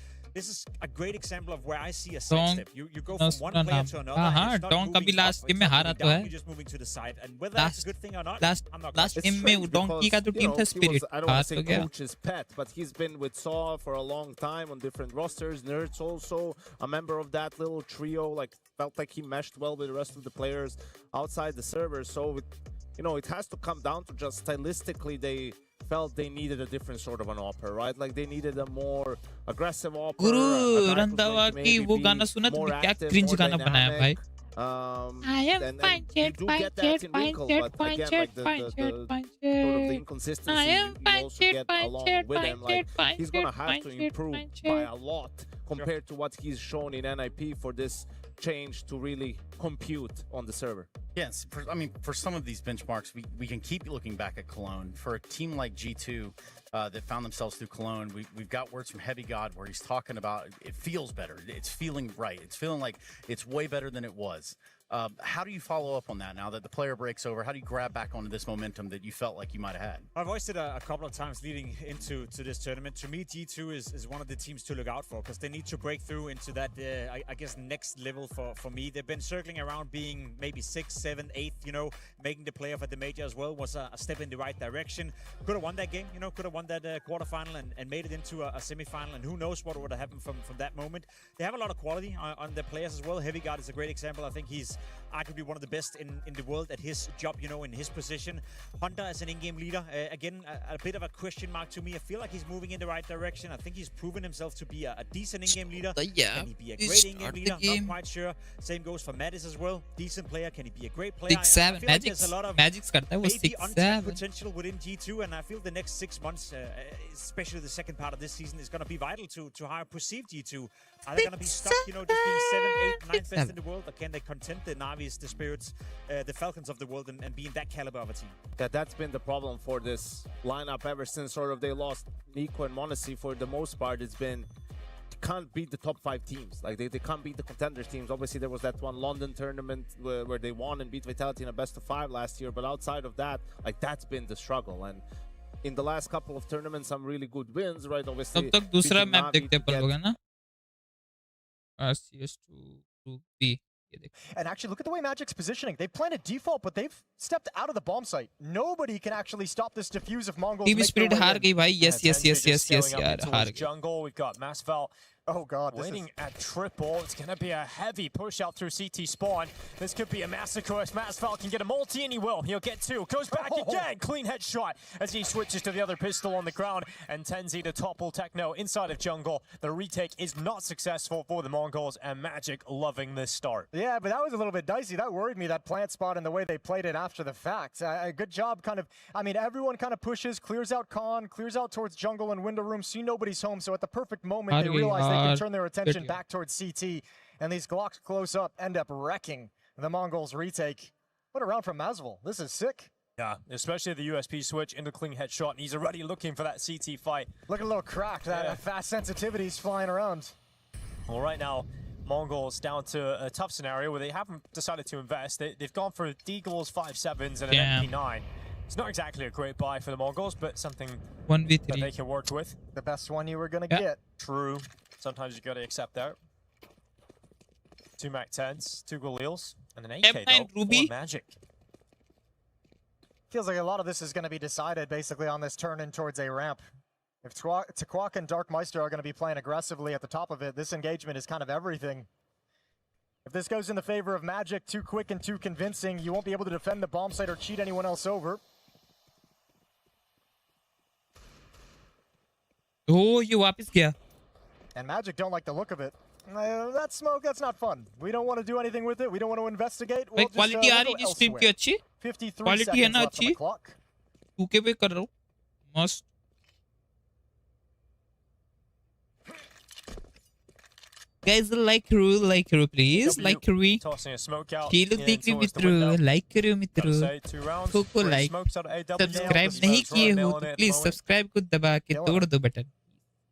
a great example of where I see a sidestep. You go from one player to another. हाँ, डोंक अभी last game में हारा तो है. You're just moving to the side, and whether that's a good thing or not, I'm not. Last game में donkey का तो टीम था Spirit. I don't want to say coach's pet, but he's been with Saw for a long time on different rosters. Nerds also a member of that little trio. Like felt like he meshed well with the rest of the players outside the server. So it has to come down to just stylistically they felt they needed a different sort of an opera, right? Like they needed a more aggressive opera. Guru Randhawa की वो गाना सुना तो क्या cringe गाना बनाया भाई. I am fine, jet, fine, jet, fine, jet, fine, jet, fine, jet, fine, jet. I am fine, jet, fine, jet, fine, jet, fine, he's gonna have to improve by a lot compared to what he's shown in NIP for this change to really compute on the server. Yes, I mean, for some of these benchmarks, we can keep looking back at Cologne. For a team like G2 that found themselves through Cologne, we've got words from Heavy God where he's talking about it feels better. It's feeling right. It's feeling like it's way better than it was. How do you follow up on that now that the player breaks over? How do you grab back onto this momentum that you felt like you might have had? I've voiced it a couple of times leading into this tournament. To me, G2 is one of the teams to look out for because they need to break through into that, I guess, next level for me. They've been circling around being maybe 6th, 7th, 8th, making the playoff at the major as well was a step in the right direction. Could have won that game, could have won that quarterfinal and made it into a semifinal, and who knows what would have happened from that moment. They have a lot of quality on their players as well. Heavy God is a great example. I think he's arguably one of the best in the world at his job, in his position. Hunter as an in-game leader, again, a bit of a question mark to me. I feel like he's moving in the right direction. I think he's proven himself to be a decent in-game leader. Can he be a great in-game leader? Not quite sure. Same goes for Mattis as well. Decent player. Can he be a great player? 6-7. Like there's a lot of Magic's करता है वो maybe 6-7 untapped potential within G2, and I feel the next 6 months, especially the second part of this season, is going to be vital to how I perceive G2. Are they going to be stuck, just being 7th, 8th, 9th best in the world, or can they content the Navis, the Spirits, the Falcons of the world, and be in that caliber of a team? Yeah, that's been the problem for this lineup ever since sort of they lost Nico and Monacy. For the most part, it's been can't beat the top 5 teams. Like they can't beat the contenders teams. Obviously, there was that one London tournament where they won and beat Vitality in a best of 5 last year. But outside of that, like that's been the struggle. And in the last couple of tournaments, some really good wins, right? Obviously, तब तक दूसरा map देखते हैं अपन लोग, है ना? CS2 to B. And actually, look at the way Magic's positioning. They've planted default, but they've stepped out of the bomb site. Nobody can actually stop this diffuse of Mongols. Team spirit हार गई भाई. Yes, यार हार गई. Jungle, we've got Masval. Oh god, waiting at triple. It's going to be a heavy push out through CT spawn. This could be a massacre as Masval can get a multi, and he will. He'll get 2. Goes back again. Clean headshot as he switches to the other pistol on the ground. And Tenzi to topple Techno inside of Jungle. The retake is not successful for the Mongols, and Magic loving this start. Yeah, but that was a little bit dicey. That worried me, that plant spot and the way they played it after the fact. A good job kind of, I mean, everyone kind of pushes, clears out Khan, clears out towards Jungle and window room, see nobody's home. So at the perfect moment, they realize they can turn their attention back towards CT, and these Glocks close up end up wrecking the Mongols retake. What a round from Masval. This is sick. Yeah, especially the USP switch into clean headshot, and he's already looking for that CT fight. Look at a little crack, that fast sensitivity's flying around. Well, right now, Mongols down to a tough scenario where they haven't decided to invest. They've gone for Deagles 5.7s and an MP9. It's not exactly a great buy for the Mongols, but something 1v3 that they can work with. The best one you were going to get. True. Sometimes you got to accept that. 2 Mac 10s, 2 Galils, and an AK though. Ruby. Magic. Feels like a lot of this is going to be decided basically on this turn in towards a ramp. If Taquak and Dark Meister are going to be playing aggressively at the top of it, this engagement is kind of everything. If this goes in the favor of Magic, too quick and too convincing, you won't be able to defend the bomb site or cheat anyone else over. Oh, you वापस गया. And Magic don't like the look of it. That smoke, that's not fun. We don't want to do anything with it. We don't want to investigate. We'll just, quality आ रही है stream की अच्छी. 53 quality है ना seconds left on the अच्छी. clock. 2K पे कर रहा हूँ. मस्त. Guys, like करो please, like करो. Tossing a smoke out. ये लोग देख रहे मित्रों, like करो मित्रों. को like, subscribe नहीं किए हो तो please subscribe को दबा के तोड़ दो button.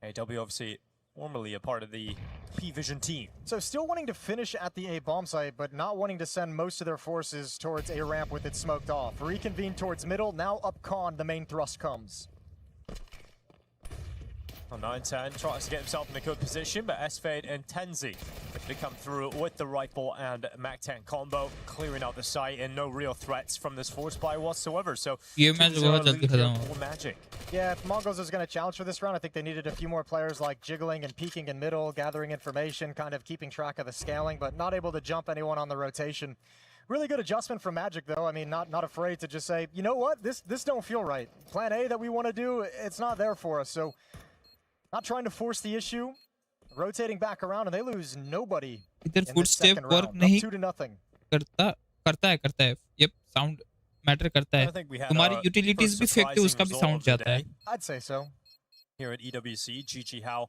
AW obviously formerly a part of the P-Vision team. So still wanting to finish at the A bomb site, but not wanting to send most of their forces towards A ramp with it smoked off. Reconvene towards middle, now up con, the main thrust comes. Well, 9-10 tries to get himself in a good position, but S-Fade and Tenzi to come through with the rifle and Mac-10 combo, clearing out the site, and no real threats from this force buy whatsoever. So, Magic. Yeah, if Mongols is going to challenge for this round, I think they needed a few more players like jiggling and peeking in middle, gathering information, kind of keeping track of the scaling, but not able to jump anyone on the rotation. Really good adjustment from Magic, though. I mean, not afraid to just say, you know what, this don't feel right. Plan A that we want to do, it's not there for us. So, not trying to force the issue, rotating back around, and they lose nobody. इधर footstep work नहीं 2-0. करता है. Yep, sound matter करता है. तुम्हारी utilities भी फेंकते उसका भी sound जाता है. I'd say so. Here at EWC, GG Hao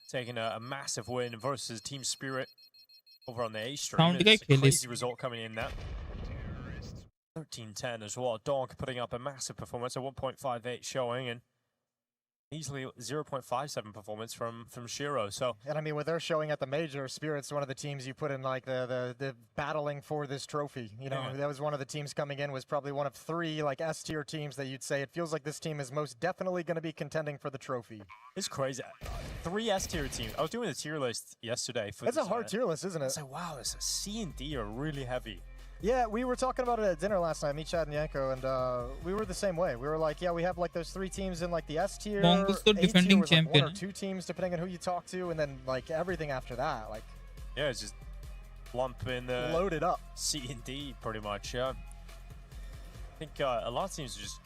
taking a massive win versus Team Spirit over on the A stream. It's a crazy result coming in there. 13-10 as well. Donk putting up a massive performance, a 1.58 showing, and easily 0.57 performance from Shiro. So, and I mean, what they're showing at the major, Spirit's one of the teams you put in like the battling for this trophy. You know, that was one of the teams coming in, was probably one of 3 like S tier teams that you'd say it feels like this team is most definitely going to be contending for the trophy. It's crazy. 3 S tier teams. I was doing the tier list yesterday. It's a hard tier list, isn't it? It's like, wow, this C and D are really heavy. Yeah, we were talking about it at dinner last night, me, Chad, and Yanko, and we were the same way. We were like, yeah, we have like those 3 teams in like the S tier, Mongols still defending champion. 1 or 2 teams depending on who you talk to, and then like everything after that, like. Yeah, it's just lump in the loaded up C and D pretty much. Yeah, I think a lot of teams are just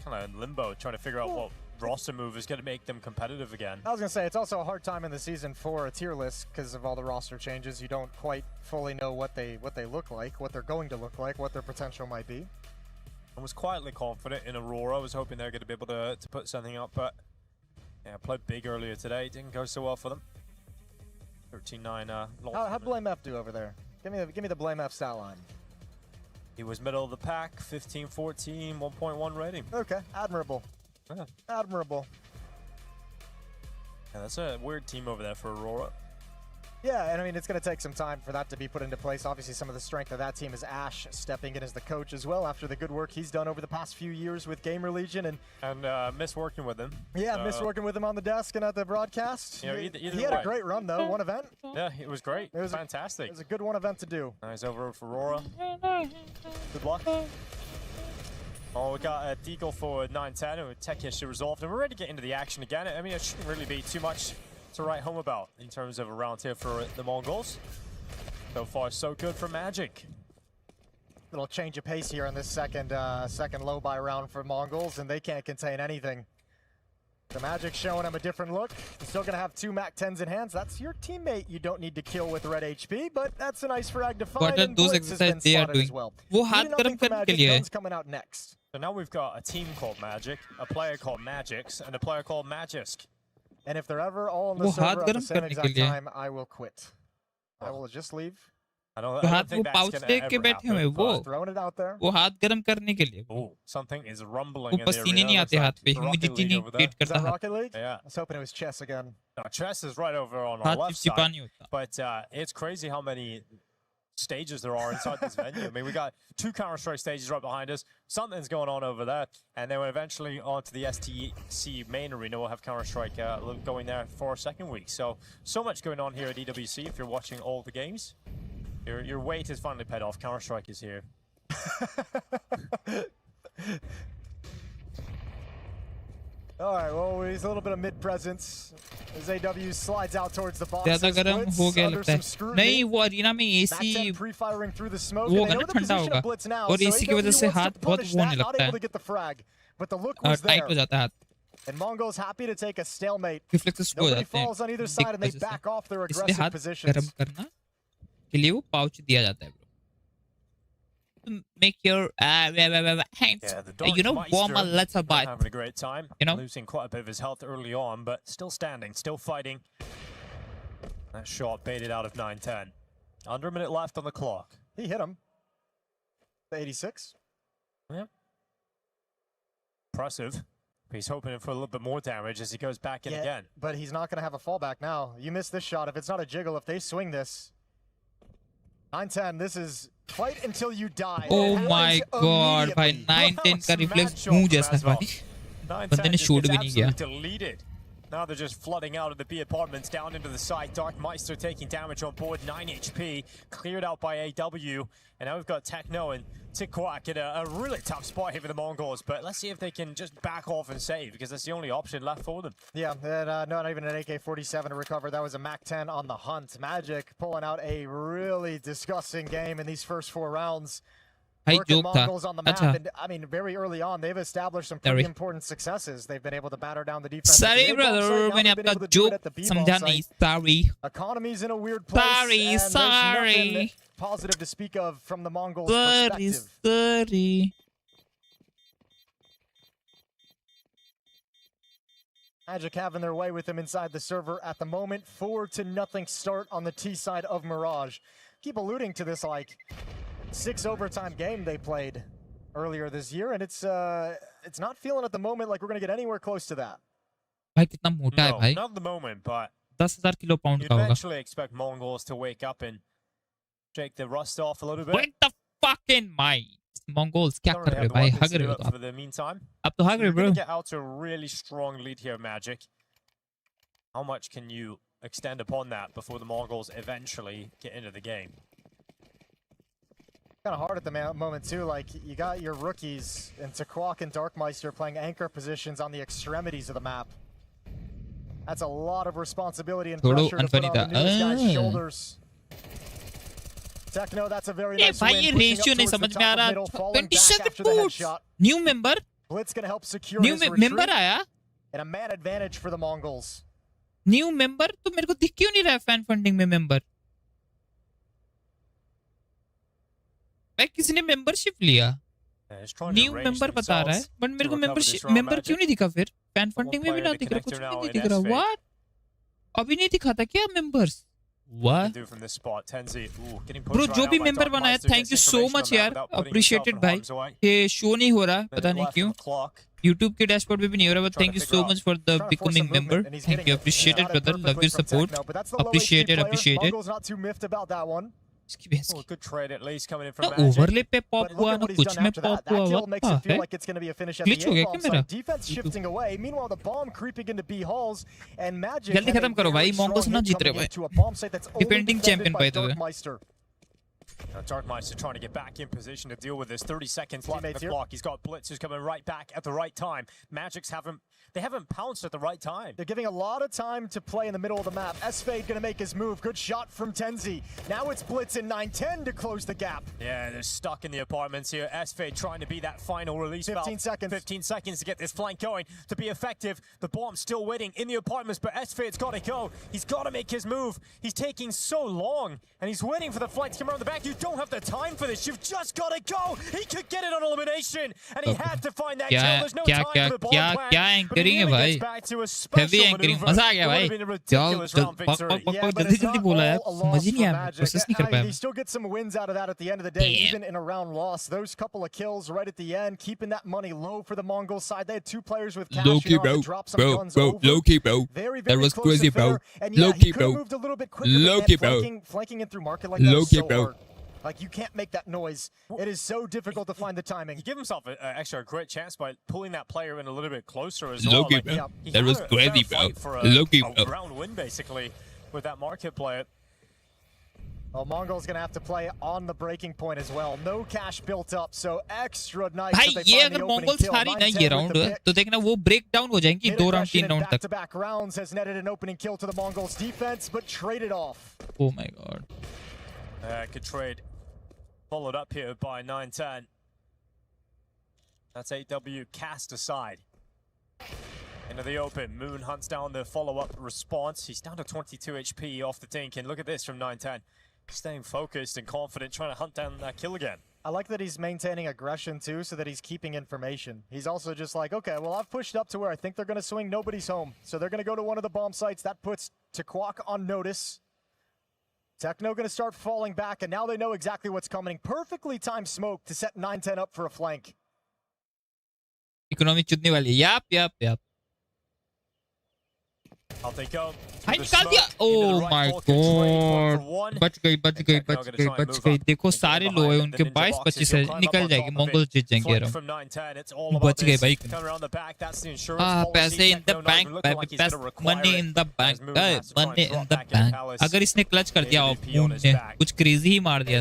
kind of in limbo, trying to figure out what roster move is going to make them competitive again. I was going to say, it's also a hard time in the season for a tier list because of all the roster changes. You don't quite fully know what they look like, what they're going to look like, what their potential might be. I was quietly confident in Aurora. I was hoping they were going to be able to put something up, but yeah, played big earlier today. Didn't go so well for them. 13-9. How'd Blame F do over there? Give me the Blame F stat line. He was middle of the pack, 15-14, 1.1 rating. Okay, admirable. Yeah. Admirable. Yeah, that's a weird team over there for Aurora. Yeah, and I mean, it's going to take some time for that to be put into place. Obviously, some of the strength of that team is Ash stepping in as the coach as well after the good work he's done over the past few years with Gamer Legion. And miss working with him. Yeah, miss working with him on the desk and at the broadcast. You know, either he had a great run, though, one event. Yeah, it was great. It was fantastic. It was a good one event to do. Nice over for Aurora. Good luck. Oh, we got a deagle for 9-10 with tech issue resolved, and we're ready to get into the action again. I mean, it shouldn't really be too much to write home about in terms of a round here for the Mongols. So far, so good for Magic. Little change of pace here in this second low buy round for Mongols, and they can't contain anything. The Magic showing him a different look. He's still going to have 2 MAC-10s in hands. That's your teammate you don't need to kill with red HP, but that's a nice frag to find. What are those exercises they are doing? वो हाथ गर्म करने के लिए है. Coming out next. So now we've got a team called Magic, a player called Magix, and a player called Magisk. And if they're ever all on the server at the same exact time, I will quit. I will just leave. I don't think that's going to ever happen, but throwing it out there. वो हाथ गर्म करने के लिए. Oh, something is rumbling in the पसीने नहीं आते हाथ पे. Humidity नहीं create Is करता that हाथ. Rocket League? Yeah. I was hoping it was chess again. No, chess is right over on our हाथ left चिपचिपा side. नहीं होता. But it's crazy how many stages there are inside this venue. I mean, we got 2 Counter-Strike stages right behind us. Something's going on over there. And then eventually onto the STC main arena, we'll have Counter-Strike going there for a second week. So much going on here at EWC if you're watching all the games. Your weight is finally paid off. Counter-Strike is here. All right, well, he's a little bit of mid-presence as AW slides out towards the box. ज़्यादा गर्म हो गया लगता है. नहीं वो arena में AC pre-firing through the smoke. वो होगा ना ठंडा होगा. और AC की वजह से हाथ बहुत वो होने लगता है. But the look was tight हो there. जाता है हाथ. And Mongols happy to take a stalemate. Reflexes हो Nobody जाते हैं. falls on either side and they back off their इसलिए aggressive हाथ positions. गर्म करना के लिए वो पाउच दिया जाता है. To make your hands, warm a little bit. Having a great time. You know? Losing quite a bit of his health early on, but still standing, still fighting. That shot baited out of 9-10. Under a minute left on the clock. He hit him. The 86. Yeah. Impressive. He's hoping for a little bit more damage as he goes back in again. But he's not going to have a fallback now. You miss this shot. If it's not a jiggle, if they swing this. 9-10, this is fight until you die. Oh my god, भाई 9-10 का reflex मुंह जैसा है भाई. बंदे ने shoot भी नहीं किया. Deleted. Now they're just flooding out of the B apartments down into the site. Dark Meister taking damage on board, 9 HP, cleared out by AW. And now we've got Techno and Tikquak in a really tough spot here for the Mongols. But let's see if they can just back off and save, because that's the only option left for them. Yeah, and not even an AK-47 to recover. That was a MAC-10 on the hunt. Magic pulling out a really disgusting game in these first 4 rounds. Working Mongols on the map, and I mean, very early on, they've established some pretty important successes. They've been able to batter down the defense. Sorry, brother, मैंने आपका joke समझा नहीं. Sorry. Economy's in a weird place. Sorry. Positive to speak of from the Mongols' perspective. Sorry. Magic having their way with them inside the server at the moment. 4-0 start on the T side of Mirage. Keep alluding to this like 6 overtime game they played earlier this year, and it's not feeling at the moment like we're going to get anywhere close to that. भाई कितना मोटा है भाई. Not at the moment, but 10,000 kilo pound का होगा. Eventually expect Mongols to wake up and shake the rust off a little bit. Wait the fucking mind. Mongols क्या कर रहे हो भाई? हग रहे हो तो for the meantime. अब तो हग रहे हो bro. Get out to a really strong lead here, Magic. How much can you extend upon that before the Mongols eventually get into the game? Kind of hard at the moment too. Like you got your rookies and Tikquak and Darkmeister playing anchor positions on the extremities of the map. That's a lot of responsibility and pressure to put on the newest guy's shoulders. Techno, that's a very nice win. भाई ये ratio नहीं समझ में आ रहा. 27 points. New member. Blitz gonna help secure his retreat. New member आया. And a man advantage for the Mongols. New member तो मेरे को दिख क्यों नहीं रहा है fan funding में member? भाई किसी ने membership लिया. New member बता रहा है, but मेरे को member क्यों नहीं दिखा फिर? Fan funding में भी ना दिख रहा, कुछ भी नहीं दिख रहा. What? अभी नहीं दिखा था क्या members? What? Do from this spot. Tenzi, getting Bro, जो भी member बनाया, thank you so much यार, appreciated भाई. ये show नहीं हो रहा, पता नहीं क्यों. YouTube के dashboard पे भी नहीं हो रहा, but thank you so much for the becoming member. Thank you, appreciated brother, love your support. Appreciated. Not too miffed about that one. Good trade at least coming in from ना Magic. overlay पे pop हुआ, ना कुछ में pop हुआ, what the heck? Glitch हो गया क्या मेरा? Defense shifting away. Meanwhile, the bomb creeping into B halls and Magic. जल्दी खत्म करो भाई, Mongols ना जीत रहे भाई. Defending champion by the way. Darkmeister trying to get back in position to deal with this. 30 seconds left on the clock. He's got blitzers coming right back at the right time. Magic's haven't pounced at the right time. They're giving a lot of time to play in the middle of the map. S-Fade gonna make his move. Good shot from Tenzi. Now it's Blitz in 9-10 to close the gap. Yeah, they're stuck in the apartments here. S-Fade trying to be that final release 15 seconds. 15 seconds to get this flank going. To be effective, the bomb's still waiting in the apartments, but S-Fade's got to go. He's got to make his move. He's taking so long, and he's waiting for the flank to come around the back. You don't have the time for this. You've just got to go. He could get it on elimination, and he had to find that kill. There's no time for the bomb plan. क्या anchoring है भाई? Heavy anchoring, मजा आ गया भाई. जल्दी बोला यार, समझ ही नहीं आया, प्रोसेस नहीं कर पाया. He still gets some wins out of that at the end of the day, even in a round loss. Those couple of kills right at the end, keeping that don't low for the Mongol side. They had two players with cash. Low key, bro. Low key, bro. That was crazy, bro. Low key, bro. Low key, bro. Flanking in through market like that. Low key, bro. Like, you can't make that noise. It is so difficult to find the timing. He gave himself actually a great chance by pulling that player in a little bit closer as well. Loki, like, bro. That was crazy, bro. Loki, bro. A round win, basically, with that market player. Well, Mongol's going to have to play on the breaking point as well. No cash built up, so extra nice. भाई ये अगर Mongols हारी ना ये round तो देखना वो break down हो जाएंगी 2 round 3 round तक. Back-to-back rounds has netted an opening kill to the Mongols defense, but traded off. Oh my god. Good trade. Followed up here by 9-10. That's 8W cast aside. Into the open. Moon hunts down the follow-up response. He's down to 22 HP off the Tink, and look at this from 9-10. Staying focused and confident, trying to hunt down that kill again. I like that he's maintaining aggression too, so that he's keeping information. He's also just like, okay, well, I've pushed up to where I think they're going to swing. Nobody's home. So they're going to go to one of the bomb sites. That puts Taquak on notice. Techno going to start falling back, and now they know exactly what's coming. Perfectly timed smoke to set 9-10 up for a flank. Economy chutne wali. Yep. I'll take out. भाई निकाल दिया. Oh my god. बच गई. देखो सारे लो है उनके 22-25 है. निकल जाएगी. Mongols जीत जाएंगे यार. बच गए भाई. पैसे in the bank. Money in the bank. Money in the bank. अगर इसने क्लच कर दिया ऑफ ने कुछ क्रेजी ही मार दिया.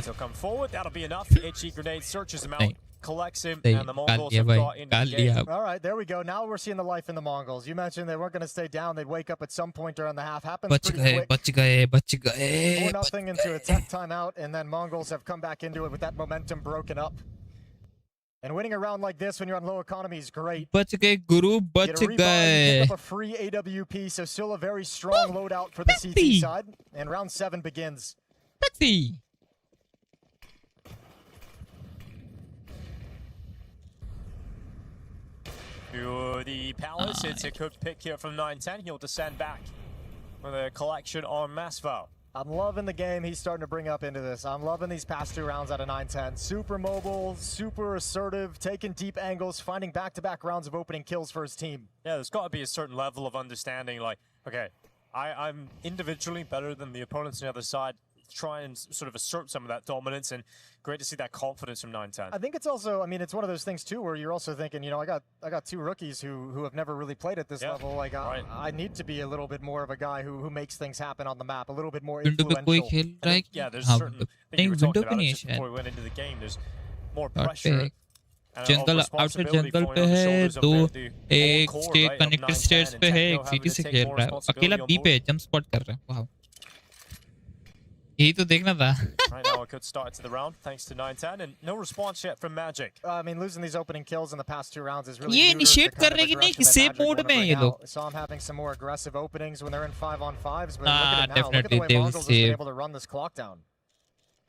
नहीं. Collects him, and the Mongols have got into the game. All right, there we go. Now we're seeing the life in the Mongols. You mentioned they weren't going to stay down. They'd wake up at some point during the half. Happens pretty quick. बच गए. 4-0 into a tech timeout, and then Mongols have come back into it with that momentum broken up. And winning a round like this when you're on low economy is great. बच गए गुरु, बच गए. Get up a free AWP, so still a very strong loadout for the CT side. And round 7 begins. To the palace, it's a good pick here from 9-10. He'll descend back with a collection on Masvo. I'm loving the game he's starting to bring up into this. I'm loving these past 2 rounds out of 9-10. Super mobile, super assertive, taking deep angles, finding back-to-back rounds of opening kills for his team. Yeah, there's got to be a certain level of understanding, like, okay, I'm individually better than the opponents on the other side. Try and sort of assert some of that dominance, and great to see that confidence from 9-10. I think it's also, I mean, it's one of those things too where you're also thinking, you know, I got 2 rookies who have never really played at this level. Like I need to be a little bit more of a guy who makes things happen on the map, a little bit more influential. Yeah, there's certain things you were talking about just before we went into the game. There's more pressure. Jungle outside जंगल पे है, 2 एक state connected states पे है, एक city से खेल रहा है, अकेला बी पे जंप स्पॉट कर रहा है. वाह, यही तो देखना था. Right now, a good start to the round, thanks to 9-10, and no response yet from Magic. I mean, losing these opening kills in the past 2 rounds is really. ये initiate कर रहे कि नहीं कि सेम मोड में ये लोग. Saw him having some more aggressive openings when they're in 5-on-5s, but look at it now. Look at the way Mongols have been able to run this clock down.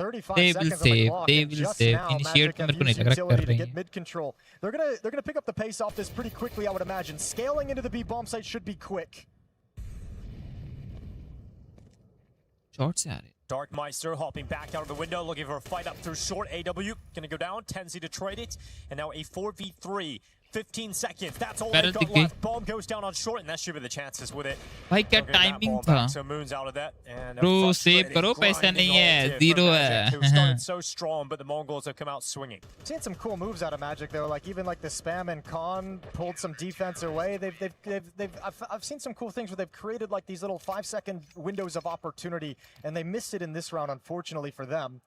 35 seconds on the clock, and just now Magic have used utility to get mid-control. They're gonna pick up the pace off this pretty quickly, I would imagine. Scaling into the B bomb site should be quick. Shot से आ रहे. Darkmeister hopping back out of the window, looking for a fight up through short. AW gonna go down. Tenzi to trade it, and now a 4v3. 15 seconds. That's all they've got left. Bomb goes down on short, and that should be the chances with it. भाई क्या timing था. So Moon's out of that. Bro, save करो, पैसा नहीं है, 0 है. Who started so strong, but the Mongols have come out swinging. Seen some cool moves out of Magic though, like even like the spam and Khan pulled some defense away. I've seen some cool things where they've created like these little 5-second windows of opportunity, and they missed it in this round, unfortunately for them.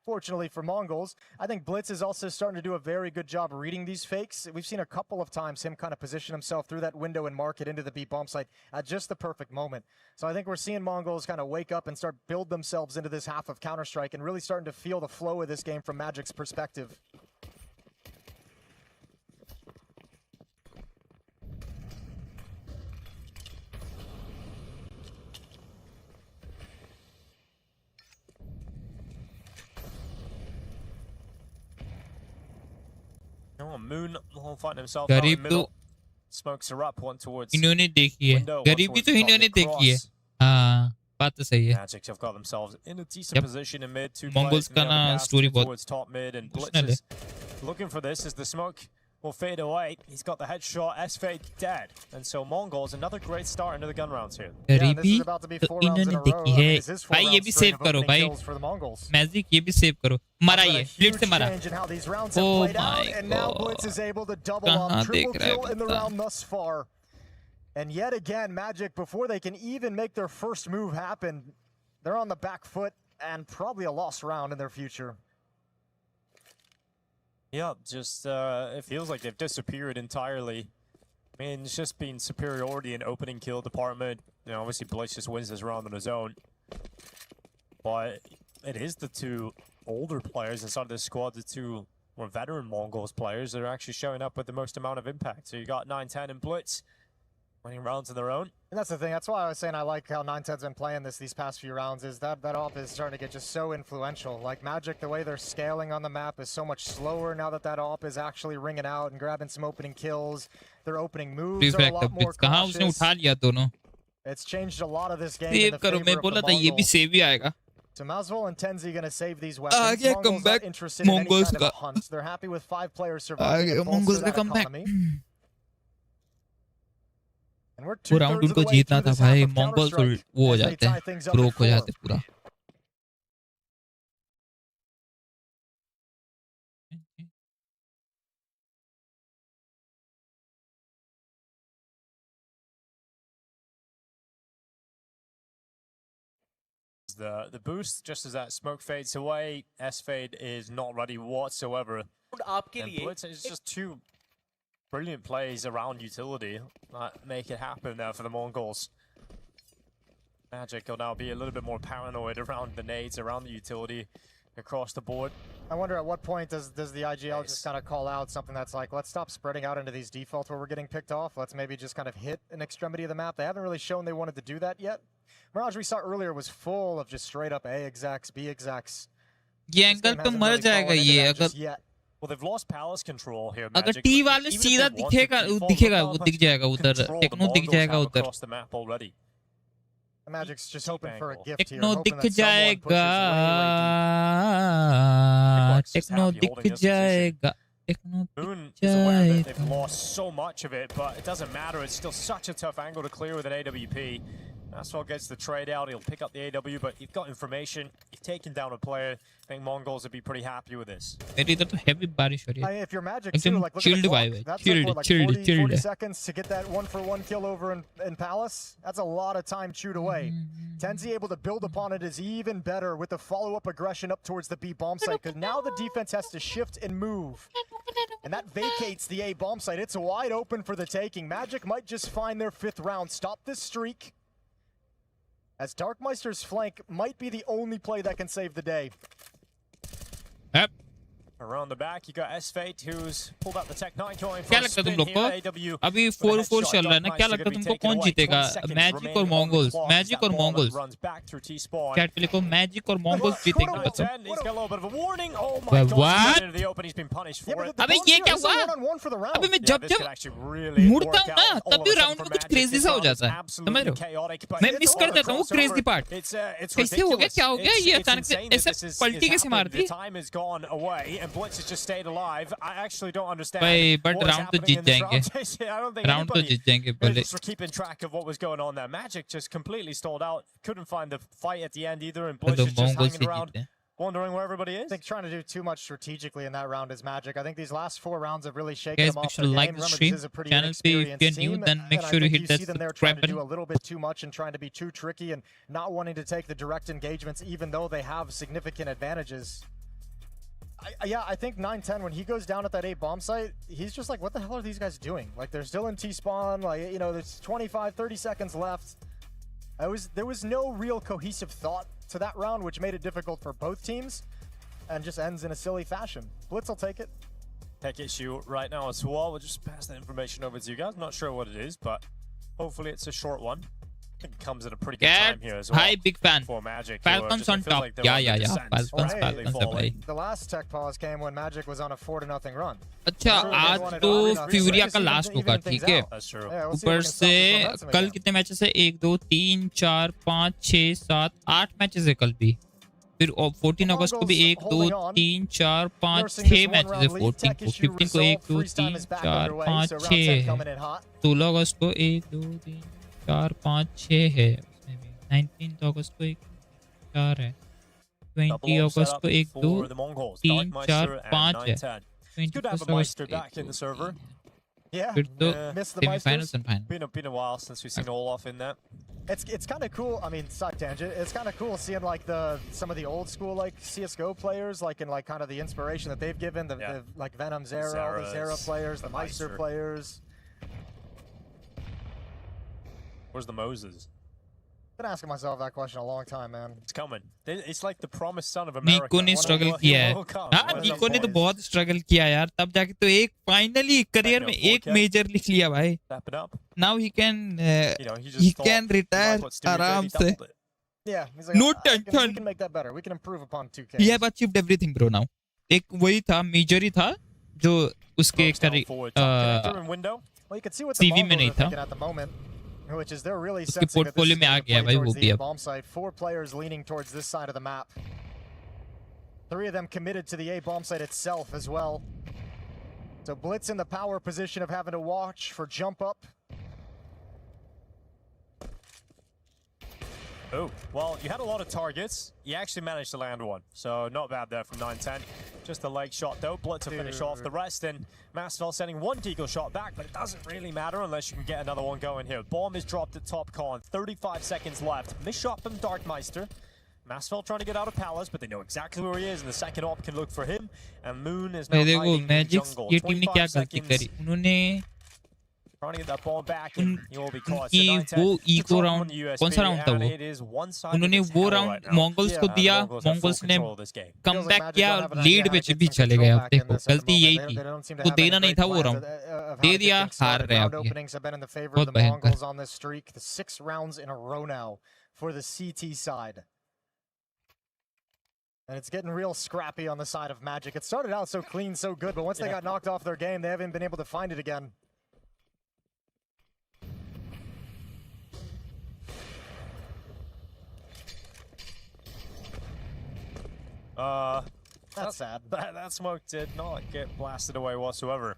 Fortunately for Mongols, I think Blitz is also starting to do a very good job reading these fakes. We've seen a couple of times him kind of position himself through that window and mark it into the B bomb site at just the perfect moment. So I think we're seeing Mongols kind of wake up and start build themselves into this half of Counter-Strike and really starting to feel the flow of this game from Magic's perspective. Moon will find himself out in the middle. Smokes are up, one towards इन्होंने देखी है. गरीबी तो इन्होंने देखी है. हाँ, बात तो सही है. Magic have got themselves in a decent position in mid. Mongols का ना story बहुत towards top mid, and Blitz is looking for this as the smoke will fade away. He's got the headshot. S-Fade dead, and so Mongols another great start into the gun rounds here. गरीबी तो इन्होंने देखी है. भाई ये भी save करो भाई. मैजिक ये भी सेव करो. मरा ये. Blitz से मरा. Oh my god. And now Blitz is able to double up, triple kill in the round thus far. And yet again, Magic, before they can even make their first move happen, they're on the back foot and probably a lost round in their future. Yeah, just it feels like they've disappeared entirely. I mean, it's just been superiority in opening kill department. You know, obviously Blitz just wins this round on his own. But it is the two older players inside of this squad, the two more veteran Mongols players that are actually showing up with the most amount of impact. So you got 9-10 and Blitz winning rounds of their own. And that's the thing. That's why I was saying I like how 9-10's been playing these past few rounds. Is that op is starting to get just so influential. Like Magic, the way they're scaling on the map is so much slower now that op is actually ringing out and grabbing some opening kills. Their opening moves are a lot more cautious. It's changed a lot of this game in the favor of the Mongols. So Masval and Tenzi going to save these weapons. Mongols not interested in any kind of a hunt. They're happy with 5 players surviving. Mongols का comeback. वो round उनको जीतना था भाई. Mongols वो हो जाते हैं, ब्रोक हो जाते पूरा. The boost, just as that smoke fades away, S-Fade is not ready whatsoever. And Blitz is just two brilliant plays around utility that make it happen there for the Mongols. Magic will now be a little bit more paranoid around the nades, around the utility, across the board. I wonder at what point does the IGL just kind of call out something that's like, let's stop spreading out into these defaults where we're getting picked off. Let's maybe just kind of hit an extremity of the map. They haven't really shown they wanted to do that yet. Mirage we saw earlier was full of just straight up A execs, B execs. ये angle पे मर जाएगा ये अगर. Well, they've lost palace control here. अगर T वाले सीधा दिखेगा वो दिख जाएगा उधर. टेक्नो दिख जाएगा उधर. Magic's just hoping for a gift here. Techno दिख जाएगा. टेक्नो दिख जाएगा. Moon is aware that they've lost so much of it, but it doesn't matter. It's still such a tough angle to clear with an AWP. Masval gets the trade out. He'll pick up the AW, but you've got information. You've taken down a player. I think Mongols would be pretty happy with this. heavy बारिश हो रही है. If you're Magic too, like look at the clock. That's like 40 seconds to get that 1-for-1 kill over in Palace. That's a lot of time chewed away. Tenzi able to build upon it is even better with the follow-up aggression up towards the B bomb site, because now the defense has to shift and move. And that vacates the A bomb site. It's wide open for the taking. Magic might just find their 5th round. Stop this streak, as Darkmeister's flank might be the only play that can save the day. Yep. Around the back, you got S-Fate, who's pulled out the Tech 9 coin for क्या a लगता है तुम spin लोग को here. AW अभी 4-4 चल रहा है ना क्या लगता है तुमको कौन जीतेगा मैजिक और मॉन्गोल्स मैजिक और मॉन्गोल्स चैट पे लिखो मैजिक और मॉन्गोल्स जीतेंगे बताओ अबे ये क्या हुआ अबे मैं जब मुड़ता हूँ ना तभी राउंड में कुछ क्रेजी सा हो जाता है समझ रहे हो मैं मिस कर देता हूँ क्रेजी पार्ट कैसे हो गया क्या हो गया ये अचानक से ऐसे पलटी कैसे मार दी भाई बट राउंड तो जीत जाएंगे राउंड तो जीत जाएंगे बोले keeping track of what was going on there. Magic just completely stalled out. Couldn't find the fight at the end either, and Blitz is just hanging around, wondering where everybody is. I think trying to do too much strategically in that round is Magic. I think these last 4 rounds have really shaken guys them make off sure to like the stream channel pe if you're new then make sure to hit that subscribe button do a little bit too much and trying to be too tricky and not wanting to take the direct engagements even though they have significant advantages. I think 9-10 when he goes down at that A bomb site, he's just like, what the hell are these guys doing? Like they're still in T-spawn, like, you know, there's 25-30 seconds left. There was no real cohesive thought to that round, which made it difficult for both teams and just ends in a silly fashion. Blitz will take it. Tech issue right now as well. We'll just pass that information over to you guys. Not sure what it is, but hopefully it's a short one. I think it comes at a pretty good time here as well. Hi, big fan. For Magic, Falcons on top. Like yeah. Falcons है The last tech pause came when Magic was on a 4-0 run. अच्छा आज तो फ्यूरिया का last होगा ठीक है ऊपर से कल कितने मैचेस है 1 2 3 4 5 6 7 8 मैचेस है कल भी फिर 14 अगस्त को भी 1 2 3 4 5 6 मैचेस है 14 को 15 को 1 2 3 4 5 6 है 16 अगस्त को 1 2 3 4 5 6 है उसमें भी 19 अगस्त को 1 4 है 20 अगस्त को 1 2 3 4 5 है Good to have a Meister back in the server. Yeah, missed the Meisters. Been a while since we've seen Olaf in that. It's kind of cool. I mean, side tangent. It's kind of cool seeing like some of the old school like CS:GO players, like in like kind of the inspiration that they've given the like Venom Zera, all the Zera players, the Meister players. Where's the Moses? Been asking myself that question a long time, man. It's coming. It's like the promised son of America. निको ने struggle किया है हाँ निको ने तो बहुत struggle किया यार तब जाके तो एक फाइनली करियर में एक मेजर लिख लिया भाई now he can retire आराम से Yeah, he's like, no tension. We can make that better. We can improve upon 2K. He have achieved everything bro now एक वही था मेजर ही था जो उसके CV में नहीं था at the moment. Which is they're really उसके sensing that this portfolio is में आ गया भाई वो भी अब bomb site. 4 players leaning towards this side of the map. 3 of them committed to the A bomb site itself as well. So Blitz in the power position of having to watch for jump up. Oh, well, you had a lot of targets. You actually managed to land one, so not bad there from 9-10. Just a leg shot, though. Blitz to finish off the rest, and Masvel sending one deagle shot back, but it doesn't really matter unless you can get another one going here. Bomb is dropped at top con. 35 seconds left. Missed shot from Darkmeister. Masvel trying to get out of Palace, but they know exactly where he is, and the second op can look for him. And Moon is now hiding in the jungle. ये team ने क्या गलती करी उन्होंने Trying to get that ball back and you'll be caught. उनकी वो eco round कौन सा राउंड था वो उन्होंने वो राउंड मंगोल्स को दिया मंगोल्स ने कमबैक किया लीड पे भी चले गए अब देखो गलती यही थी वो देना नहीं था वो राउंड दे दिया हार रहे अब ये बहुत भयंकर on this streak. The 6 rounds in a row now for the CT side. And it's getting real scrappy on the side of Magic. It started out so clean, so good, but once they got knocked off their game, they haven't been able to find it again. That's sad. That smoke did not get blasted away whatsoever.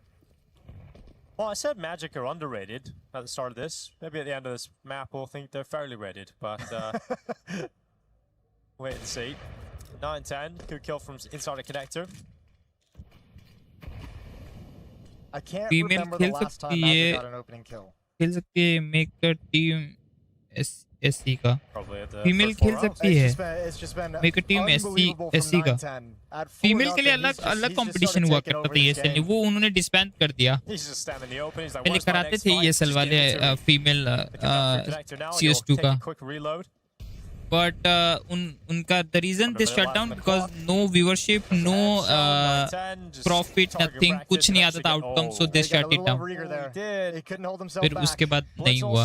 Well, I said Magic are underrated at the start of this. Maybe at the end of this map we'll think they're fairly rated, but wait and see. 9-10, good kill from inside a connector. I can't remember the last time Magic got an opening kill. खेल सकती है make the team SC का female खेल सकती है make a team SC का female के लिए अलग अलग कंपटीशन हुआ करता था ESL वो उन्होंने डिस्बैंड कर दिया पहले कराते थे ESL वाले फीमेल CS2 का but the reason they shut down because no viewership, no profit, nothing, कुछ नहीं आता था outcome, so they shut it down. He couldn't hold himself फिर back. उसके बाद नहीं हुआ.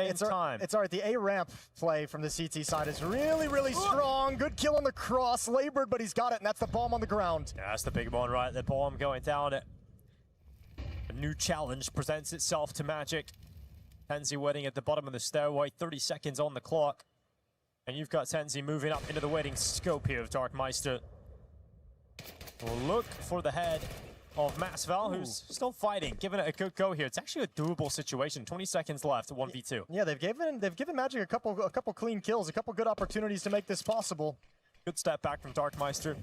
It's alright. The A ramp play from the CT side is really strong. Good kill on the cross, labored, but he's got it, and that's the bomb on the ground. Yeah, that's the big one, right? The bomb going down. A new challenge presents itself to Magic. Tenzi waiting at the bottom of the stairway, 30 seconds on the clock. And you've got Tenzi moving up into the waiting scope here of Darkmeister. We'll look for the head of Masval, who's still fighting, giving it a good go here. It's actually a doable situation. 20 seconds left, 1v2. Yeah, they've given Magic a couple clean kills, a couple good opportunities to make this possible. Good step back from Darkmeister.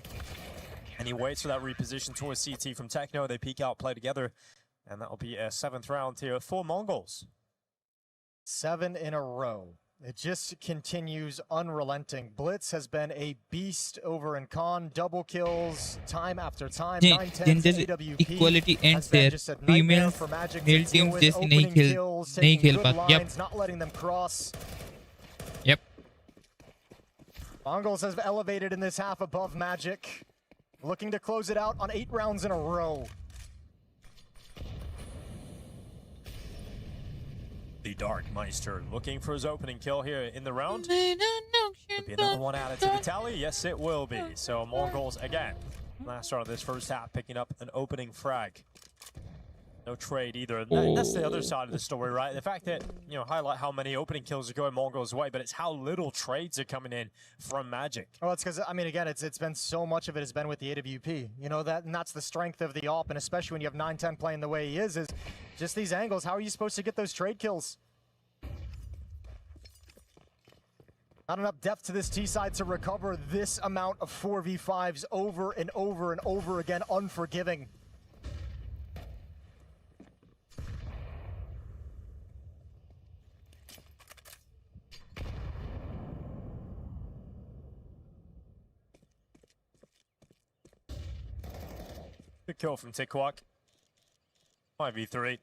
And he waits for that reposition towards CT from Techno. They peek out, play together. And that'll be a 7th round here for Mongols. 7 in a row. It just continues unrelenting. Blitz has been a beast over in Con. Double kills time after time. 9-10 AWP equality ends there. Females, male teams just नहीं खेल पाते. Yep. Not letting them cross. Yep. Mongols has elevated in this half above Magic. Looking to close it out on 8 rounds in a row. The Darkmeister looking for his opening kill here in the round. Could be another one added to the tally. Yes, it will be. So Mongols again, last round of this first half, picking up an opening frag. No trade either. And that's the other side of the story, right? The fact that, you know, highlight how many opening kills are going Mongols' way, but it's how little trades are coming in from Magic. Well, it's because, I mean, again, it's been so much of it has been with the AWP. You know, and that's the strength of the AWP, and especially when you have 9-10 playing the way he is just these angles. How are you supposed to get those trade kills? Not enough depth to this T side to recover this amount of 4v5s over and over and over again. Unforgiving. Good kill from Tikwak. 5v3.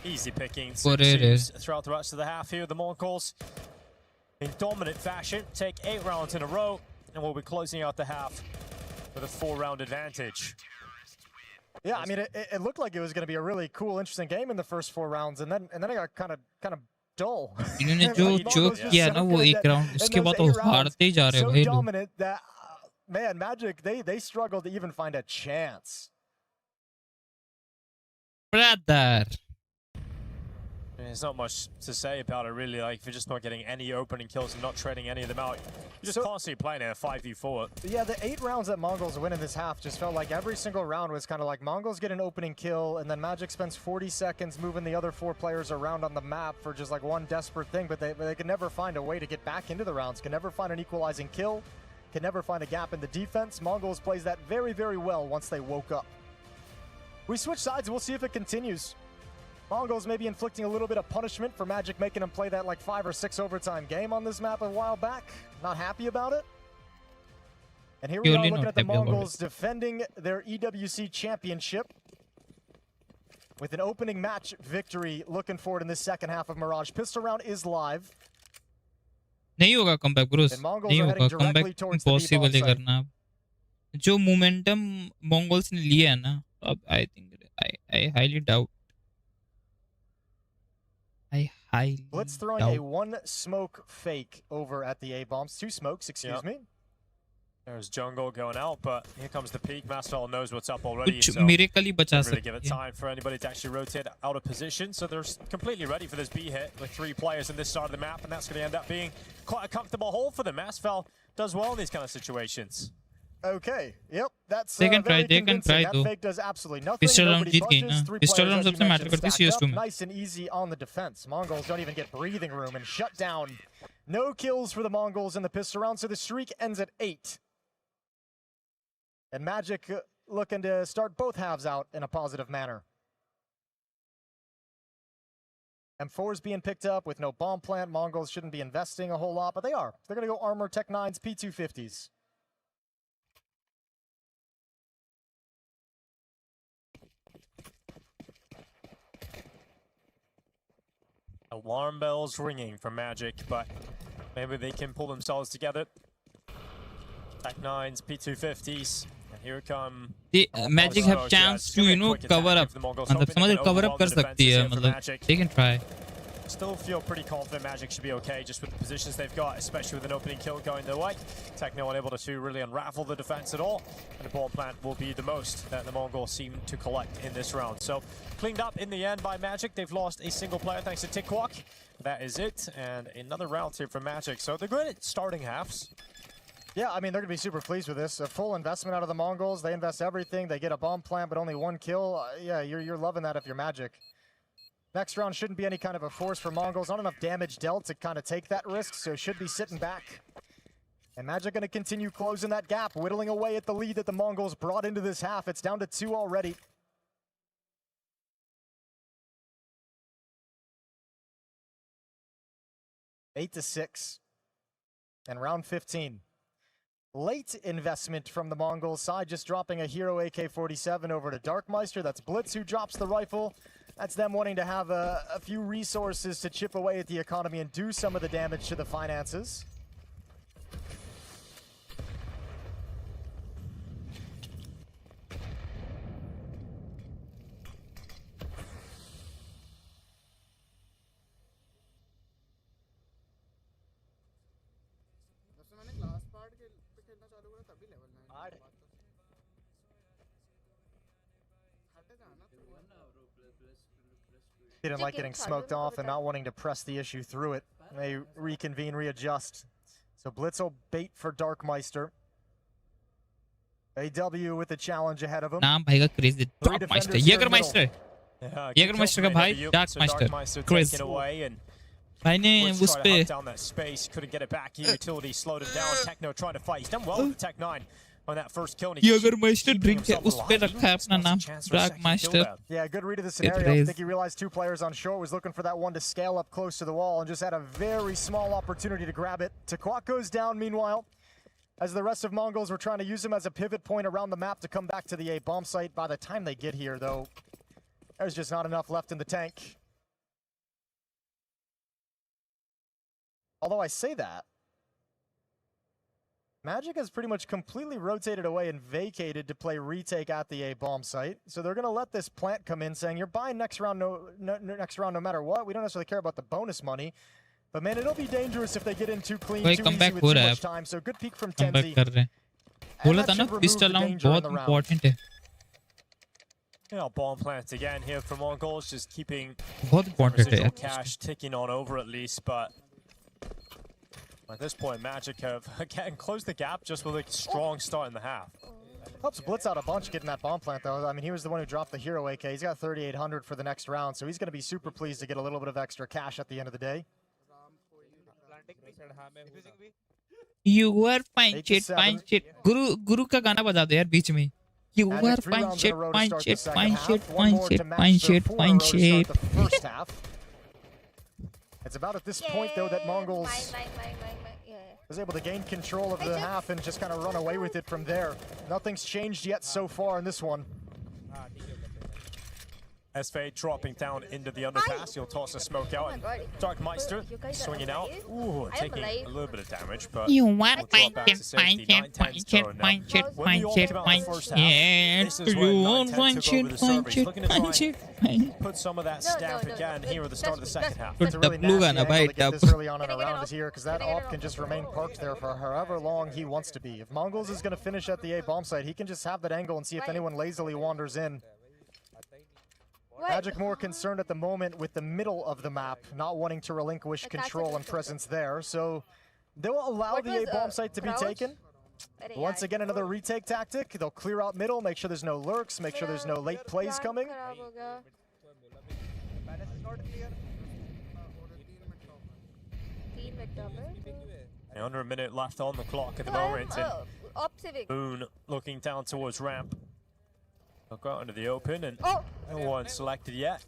Easy pickings. What it is. Throughout the rest of the half here, the Mongols in dominant fashion take 8 rounds in a row, and we'll be closing out the half with a 4-round advantage. Yeah, I mean, it looked like it was going to be a really cool, interesting game in the first 4 rounds, and then it got kind of dull. इन्होंने जो किया ना वो 1 round उसके बाद तो हारते ही जा रहे हैं भाई लोग. Dominant that man, Magic they struggled to even find a chance. Brother. There's not much to say about it, really. Like, if you're just not getting any opening kills and not trading any of them out, you're just constantly playing a 5v4. Yeah, the 8 rounds that Mongols win in this half just felt like every single round was kind of like Mongols get an opening kill, and then Magic spends 40 seconds moving the other 4 players around on the map for just like one desperate thing, but they can never find a way to get back into the rounds, can never find an equalizing kill, can never find a gap in the defense. Mongols plays that very, very well once they woke up. We switch sides, we'll see if it continues. Mongols maybe inflicting a little bit of punishment for Magic making them play that like 5 or 6 overtime game on this map a while back. Not happy about it. And here we are looking at the Mongols defending their EWC championship with an opening match victory looking forward in this second half of Mirage. Pistol round is live. नहीं होगा comeback Bruce. नहीं होगा comeback impossible है करना. जो momentum Mongols ने लिया है ना, अब I think I highly doubt. Blitz throwing a 1 smoke fake over at the A bombs. 2 smokes, excuse me. There's Jungle going out, but here comes the peak. Mastel knows what's up already, so miracle ही बचा really give it time for anybody to actually rotate out of position. So they're completely ready for this B hit with 3 players in this side of the map, and that's going to end up being quite a comfortable hole for them. Mastel does well in these kind of situations. Okay, yep, that's they can try that though. Fake does absolutely nothing. Pistol round जीत गई ना. Pistol round सबसे matter करती है CS2 में. Nice and easy on the defense. Mongols don't even get breathing room and shut down. No kills for the Mongols in the pistol round, so the streak ends at 8. And Magic looking to start both halves out in a positive manner. M4's being picked up with no bomb plant. Mongols shouldn't be investing a whole lot, but they are. They're going to go Armor Tech 9s, P250s. Alarm bells ringing for Magic, but Maybe they can pull themselves together. Tech9s, P250s. And here come... The Magic have chance to, you know, cover up. मतलब समझ रहे cover up कर सकती है, मतलब they can try. Still feel pretty confident Magic should be okay just with the positions they've got, especially with an opening kill going their way. Techno unable to really unravel the defense at all, and the bomb plant will be the most that the Mongols seem to collect in this round. So cleaned up in the end by Magic. They've lost a single player thanks to Tikwok. That is it, and another round here for Magic. So they're good at starting halves. Yeah, I mean, they're going to be super pleased with this. A full investment out of the Mongols. They invest everything. They get a bomb plant, but only one kill. Yeah, you're loving that if you're Magic. Next round shouldn't be any kind of a force for Mongols. Not enough damage dealt to kind of take that risk, so should be sitting back. And Magic going to continue closing that gap, whittling away at the lead that the Mongols brought into this half. It's down to 2 already. Eight to 6. And round 15. Late investment from the Mongols side, just dropping a hero AK-47 over to Darkmeister. That's Blitz who drops the rifle. That's them wanting to have a few resources to chip away at the economy and do some of the damage to the finances. Didn't like getting smoked off and not wanting to press the issue through it. They reconvene, readjust. So Blitz will bait for Darkmeister. AW with the challenge ahead of him. नाम भाई का crazy Darkmeister, Jägermeister. Jägermeister का भाई Darkmeister, crazy. भाई ने उस पे down that space, couldn't get it back. Utility slowed it down. Techno trying to fight. He's done well with the Tech9 on that first kill. Jägermeister drink है, उस पे रखा है अपना नाम Darkmeister. Yeah, good read of the scenario. I think he realized 2 players on shore, was looking for that one to scale up close to the wall and just had a very small opportunity to grab it. Tikwok goes down meanwhile, as the rest of Mongols were trying to use him as a pivot point around the map to come back to the A bomb site. By the time they get here, though, there's just not enough left in the tank. Although I say that, Magic has pretty much completely rotated away and vacated to play retake at the A bomb site. So they're going to let this plant come in, saying, you're buying next round no matter what. We don't necessarily care about the bonus money. But man, it'll be dangerous if they get in too clean, too easy with too much time. So good peek from Tenzi. बोला था ना pistol round बहुत important है. You know, bomb plants again here for Mongols, just keeping बहुत important है. Cash ticking on over at least, but at this point, Magic have again closed the gap just with a strong start in the half. Helps Blitz out a bunch getting that bomb plant, though. I mean, he was the one who dropped the hero AK. He's got 3,800 for the next round, so he's going to be super pleased to get a little bit of extra cash at the end of the day. You were fine shit. Guru का गाना बजा दो यार बीच में. You were fine shit. It's about at this point, though, that Mongols was able to gain control of the half and just kind of run away with it from there. Nothing's changed yet so far in this one. SV dropping down into the underpass. He'll toss a smoke out. And Darkmeister swinging out. Ooh, taking a little bit of damage, but you want fine shit. Put some of that stamp again here at the start of the second half. It's a really nasty angle to get this early on in a round here, because that op can just remain parked there for however long he wants to be. If Mongols is going to finish at the A bomb site, he can just have that angle and see if anyone lazily wanders in. Magic more concerned at the moment with the middle of the map, not wanting to relinquish control and presence there. So they'll allow the A bomb site to be taken. Once again, another retake tactic. They'll clear out middle, make sure there's no lurks, make sure there's no late plays coming. Under a minute left on the clock at the moment. And Boone looking down towards ramp. They'll go out into the open, and no one selected yet.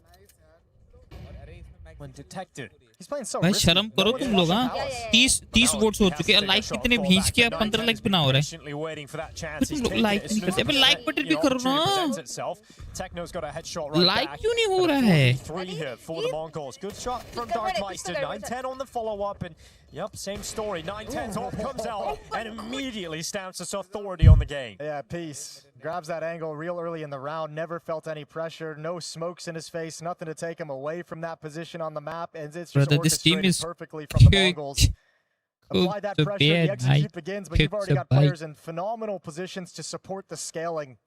When detected, भाई शर्म करो तुम लोग हाँ 30 votes हो चुके हैं like कितने भेज के 15 लाइक बना हो रहे हैं तुम लोग लाइक नहीं करते अबे लाइक बटन भी करो ना लाइक क्यों नहीं हो रहा है Yep, same story. 9-10 top comes out and immediately stamps its authority on the game. Yeah, Peace grabs that angle real early in the round, never felt any pressure, no smokes in his face, nothing to take him away from that position on the map, and it's just orchestrated perfectly from the Mongols. Apply that pressure, the execute begins, but you've already got players in phenomenal positions to support the scaling.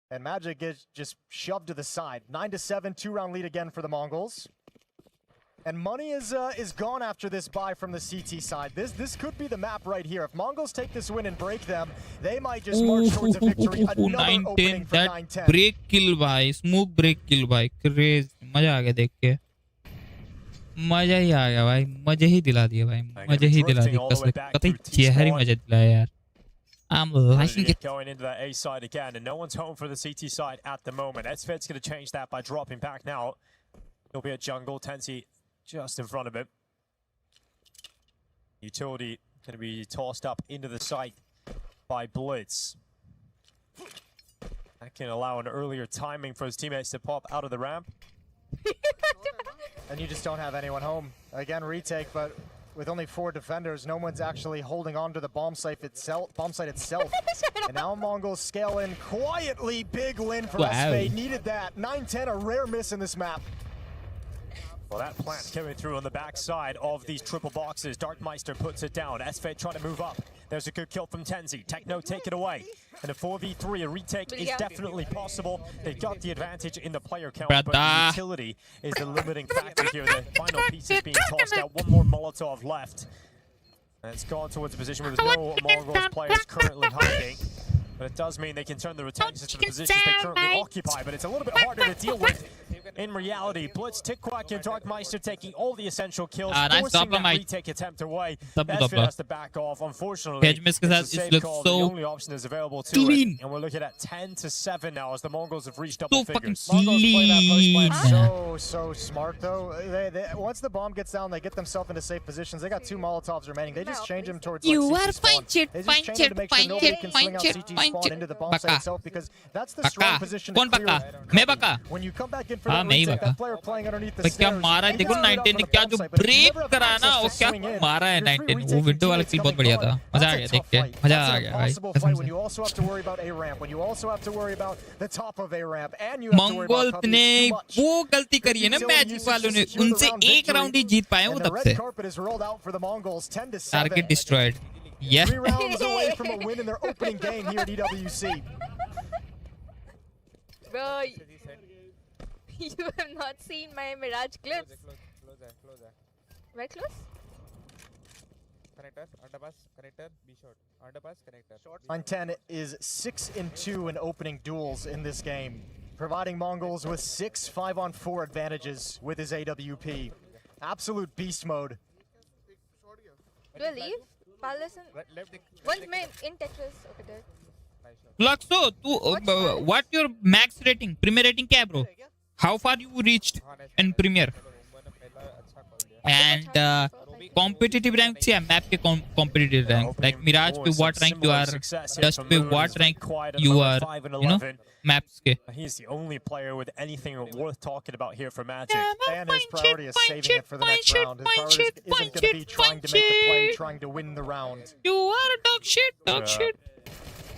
And Magic gets just shoved to the side. 9-7, 2-round lead again for the Mongols. And money is gone after this buy from the CT side. This could be the map right here. If Mongols take this win and break them, they might just march towards a victory. Another opening for 9-10. That break kill भाई, smoke break kill भाई, crazy. मजा आ गया देख के. मजा ही आ गया भाई, मजे ही दिला दिया भाई, मजे ही दिला दिया. कतई जहर ही मजा दिलाया यार. I'm liking it. Going into that A side again, and no one's home for the CT side at the moment. Edsved's going to change that by dropping back now. He'll be at jungle. Tensi just in front of him. Utility going to be tossed up into the site by Blitz. That can allow an earlier timing for his teammates to pop out of the ramp. And you just don't have anyone home. Again, retake, but with only 4 defenders, no one's actually holding on to the bomb site itself. And now Mongols scale in quietly. Big win for SV. Needed that. 9-10, a rare miss in this map. Well, that plant coming through on the backside of these triple boxes. Darkmeister puts it down. SV trying to move up. There's a good kill from Tenzi. Techno take it away. And a 4v3, a retake is definitely possible. They've got the advantage in the player count, but the utility is the limiting factor here. The final piece is being tossed out. One more Molotov left. And it's gone towards a position where there's no Mongols players currently hiding. But it does mean they can turn their attention to the positions they currently occupy, but it's a little bit harder to deal with in reality. Blitz, Tikwak, and Darkmeister taking all the essential kills, forcing that retake attempt away. That's has to back off. Unfortunately, it's a safe call. The only option is available to it. And we're looking at 10-7 now as the Mongols have reached double figures. Mongols play that post play So smart, though. They, once the bomb gets down, they get themselves into safe positions. They got 2 Molotovs remaining. They just change them towards you like, are punch it. Spawn into the bomb site itself because that's the strong position to clear it. When you come back in for that retake, that player playing underneath the stairs. मारा है देखो 19 ने क्या जो break करा ना वो क्या मारा है 19 वो विंडो वाला किल बहुत बढ़िया था मजा आ गया देख के मजा आ गया भाई when you also have to worry about A ramp, when you also have to worry about the top of A ramp, and you have to worry about Mongols ने वो गलती करी है ना मैजिक वालों ने उनसे एक राउंड ही जीत पाए वो तब से target destroyed Yeah. 3 rounds away from a win in their opening game here at EWC. Bro, you have not seen my Mirage clips. Where close? Connector, underpass, connector, B short. Underpass, connector. 9-10 is 6-2 in opening duels in this game, providing Mongols with 6 5-on-4 advantages with his AWP. Absolute beast mode. Do I leave? Palace and one's main in Tetris over there. Fluxo, tu what your max rating? Premier rating क्या है bro? How far you reached in Premier? And competitive rank क्या है? Map के competitive rank. Like Mirage पे what rank you are? Dust पे what rank you are? You know? Maps के. He's the only player with anything worth talking about here for Magic. And his priority is saving it for the next round. His priority isn't going to be trying to make the play, trying to win the round. You are dog shit, dog shit.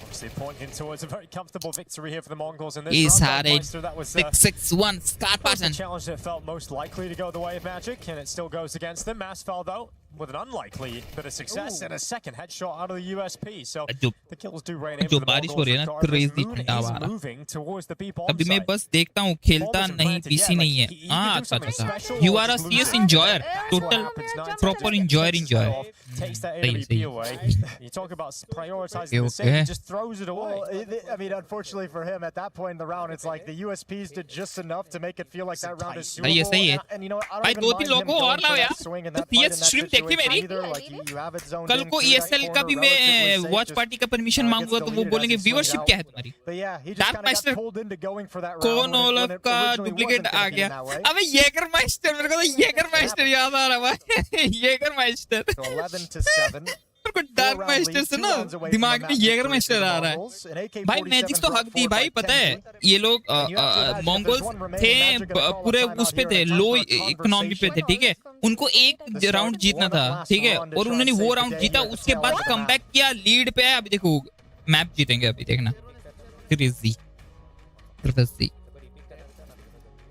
Obviously pointing towards a very comfortable victory here for the Mongols in this round. That was 6-6-1 Scar the challenge that felt most likely to go the way of Magic, and it still goes against them. Masfell, though, with an unlikely bit of success and a second headshot out of the USP. So the kills do rain in for the Mongols regardless. Moon is moving towards the B bomb अभी मैं बस देखता हूँ खेलता नहीं PC नहीं है हाँ अच्छा you are a CS enjoyer total proper enjoyer takes that AWP away. You talk about prioritizing the save, he just throws it away. Well, I mean, unfortunately for him, at that point in the round, it's like the USPs did just enough to make it feel like that round is suitable. And you know what? I don't even mind him going for that swing and that fight in that situation. थी मेरी कल को ESL का भी मैं watch party का permission मांगूंगा तो वो बोलेंगे व्यूअरशिप क्या है तुम्हारी डार्क मास्टर कौन ओलफ का डुप्लीकेट आ गया अबे येगर मास्टर मेरे को तो येगर मास्टर याद आ रहा है येगर मास्टर मेरे को डार्क मास्टर से ना दिमाग में येगर मास्टर आ रहा है भाई मैजिक्स तो हक दी भाई पता है ये लोग मंगोल्स थे पूरे उस पे थे लो इकोनॉमी पे थे ठीक है उनको एक राउंड जीतना था ठीक है और उन्होंने वो राउंड जीता उसके बाद कमबैक किया लीड पे है अभी देखो मैप जीतेंगे अभी देखना crazy crazy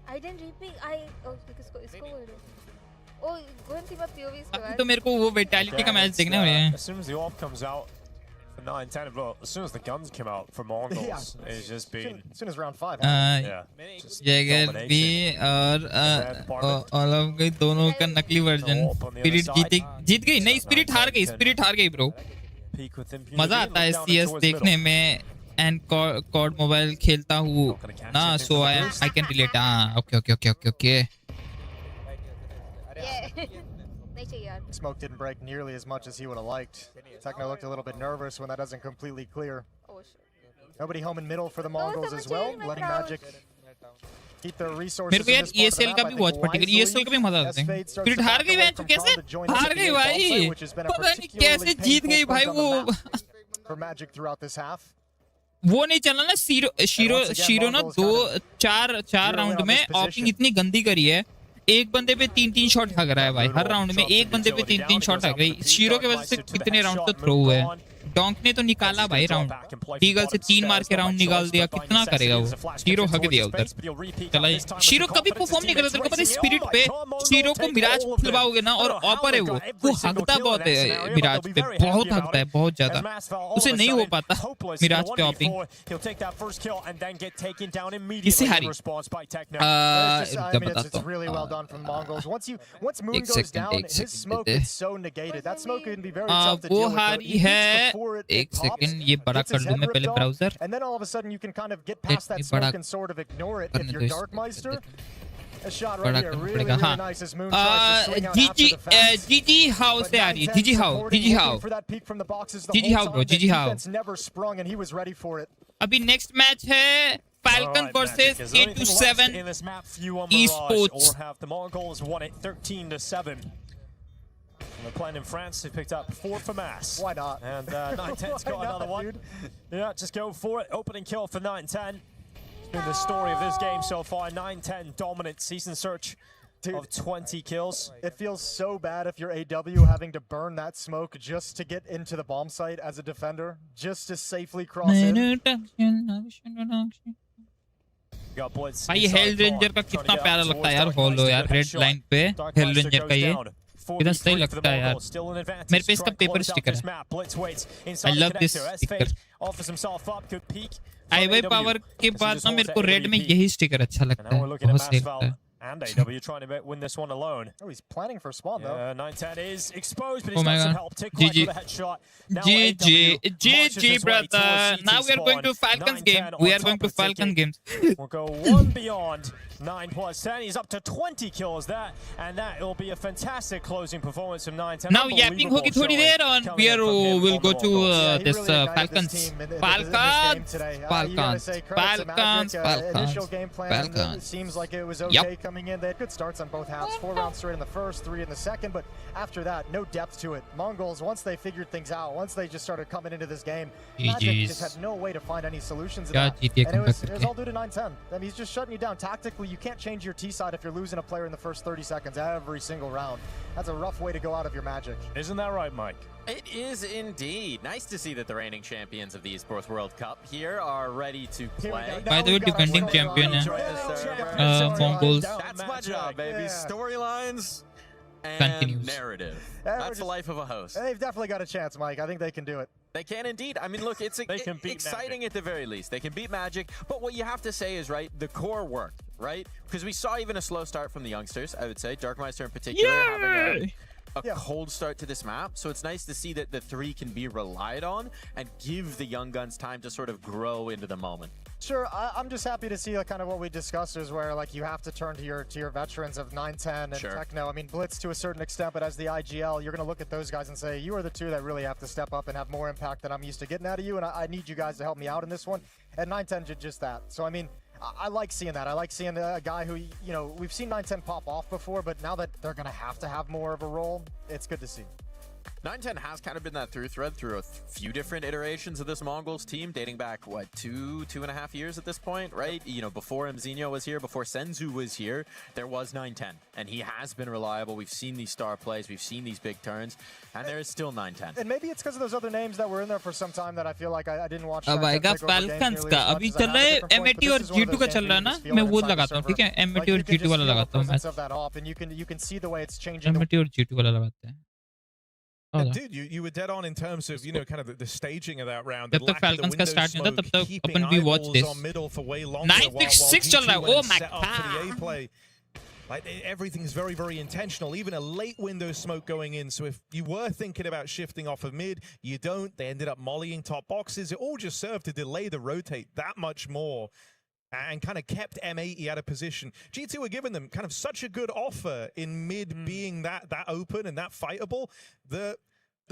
I didn't repeat. इसको बोल दो. Oh, go and see my POVs. अभी तो मेरे को वो विटालिटी का मैच देखना है As soon as the orb comes out for 9-10, well, as soon as the guns come out for Mongols, it's just been as soon as round 5. Jaeger भी और ऑलफ गई दोनों का नकली वर्जन स्पिरिट जीत गई नहीं स्पिरिट हार गई ब्रो मजा आता है CS देखने में एंड कॉड मोबाइल खेलता हूँ ना so I can relate okay Smoke didn't break nearly as much as he would have liked. Techno looked a little bit nervous when that doesn't completely clear. Nobody home in middle for the Mongols as well, letting Magic keep their resources. मेरे को यार ESL का भी watch party ESL का भी मजा आता है स्पिरिट हार गई मैच कैसे हार गई भाई पता नहीं कैसे जीत गई भाई वो for Magic throughout this half. वो नहीं चला ना शीरो ना चार राउंड में ऑपिंग इतनी गंदी करी है एक बंदे पे 3 शॉट हग रहा है भाई हर राउंड में एक बंदे पे 3 शॉट हग रही शीरो की वजह से कितने राउंड तो थ्रो हुए हैं डोंक ने तो निकाला भाई राउंड ईगल से 3 मार के राउंड निकाल दिया कितना करेगा वो शीरो हग दिया उधर चला शीरो कभी परफॉर्म नहीं करता तेरे को पता है स्पिरिट पे शीरो को मिराज खिलवाओगे ना और ऑपर है वो हगता बहुत है मिराज पे बहुत हगता है बहुत ज्यादा उसे नहीं हो पाता मिराज पे ऑपिंग किससे हारी बताता हूँ वो हारी है एक सेकंड ये बड़ा कर लूं मैं पहले ब्राउजर बड़ा करना पड़ेगा हाँ जीजी हाउ से आ रही है जीजी हाउ ब्रो जीजी हाउ अभी नेक्स्ट मैच है Falcon versus 8-7 esports. The Mongols won it 13-7. They're playing in France. They picked up 4 for Mass. Why not? And 9-10's got another one. Yeah, just go for it. Opening kill for 9-10. It's been the story of this game so far. 9-10 dominant season search of 20 kills. It feels so bad if you're AW having to burn that smoke just to get into the bomb site as a defender, just to safely cross in. भाई hello ranger का कितना प्यारा लगता है यार hollow यार red line पे hello ranger का ये कितना सही लगता है यार मेरे पे इसका पेपर स्टिकर है I love this sticker I power के बाद ना मेरे को रेड में यही स्टिकर अच्छा लगता है बहुत सही लगता है And AW trying to win this one alone. Oh, he's planning for spawn though. 9-10 is exposed, but he's got some help. Tick quite with a headshot. GG, brother. Now we are going to Falcons game. We are going to Falcon games. We'll go one beyond 9+10. He's up to 20 kills there, and that will be a fantastic closing performance from 9-10. Now yapping hogi thodi der on we will go to this Falcons. Falcons. Seems like it was okay coming in. They had good starts on both halves. 4 rounds straight in the first, 3 in the second, but after that, no depth to it. Mongols, once they figured things out, once they just started coming into this game, Magic just had no way to find any solutions in that. And it was all due to 9-10. I mean, he's just shutting you down tactically. You can't change your T side if you're losing a player in the first 30 seconds every single round. That's a rough way to go out of your Magic. Isn't that right, Mike? It is indeed. Nice to see that the reigning champions of the Esports World Cup here are ready to play. By the way, defending champion Mongols. That's my job, baby. Storylines and continues. Narrative. That's the life of a host. They've definitely got a chance, Mike. I think they can do it. They can indeed. I mean, look, it's exciting at the very least. They can beat Magic, but what you have to say is, right, the core worked, right? Because we saw even a slow start from the youngsters, I would say. Darkmeister in particular having a cold start to this map. So it's nice to see that the 3 can be relied on and give the young guns time to sort of grow into the moment. Sure, I'm just happy to see like kind of what we discussed is where like you have to turn to your veterans of 910 and Techno. I mean, Blitz to a certain extent, but as the IGL, you're going to look at those guys and say, you are the 2 that really have to step up and have more impact than I'm used to getting out of you, and I need you guys to help me out in this one. And 910 did just that. So, I mean, I like seeing that. I like seeing a guy who, you know, we've seen 910 pop off before, but now that they're going to have more of a role, it's good to see. 910 has kind of been that through thread through a few different iterations of this Mongols team, dating back, what, 2.5 years at this point, right? You know, before Mzinho was here, before Senzu was here, there was 910, and he has been reliable. We've seen these star plays, we've seen these big turns, and there is still 910. And maybe it's because of those other names that were in there for some time that I feel like I didn't watch. अब आएगा Falcons का, अभी चल रहा है M80 और G2 का चल रहा है ना, मैं वो लगाता हूँ, ठीक है? M80 और G2 वाला लगाता हूँ मैं. You can see the way it's changing. M80 और G2 वाला लगाते हैं. And dude, you were dead on in terms of, you know, kind of the staging of that round. जब तक Falcons का start नहीं होता तब तक अपन we watch this. 9-6 चल रहा है. Oh my god. Like everything's very, very intentional. Even a late window smoke going in. So if you were thinking about shifting off of mid, you don't. They ended up mollying top boxes. It all just served to delay the rotate that much more. And kind of kept M80 out of position. G2 were giving them kind of such a good offer in mid being that open and that fightable that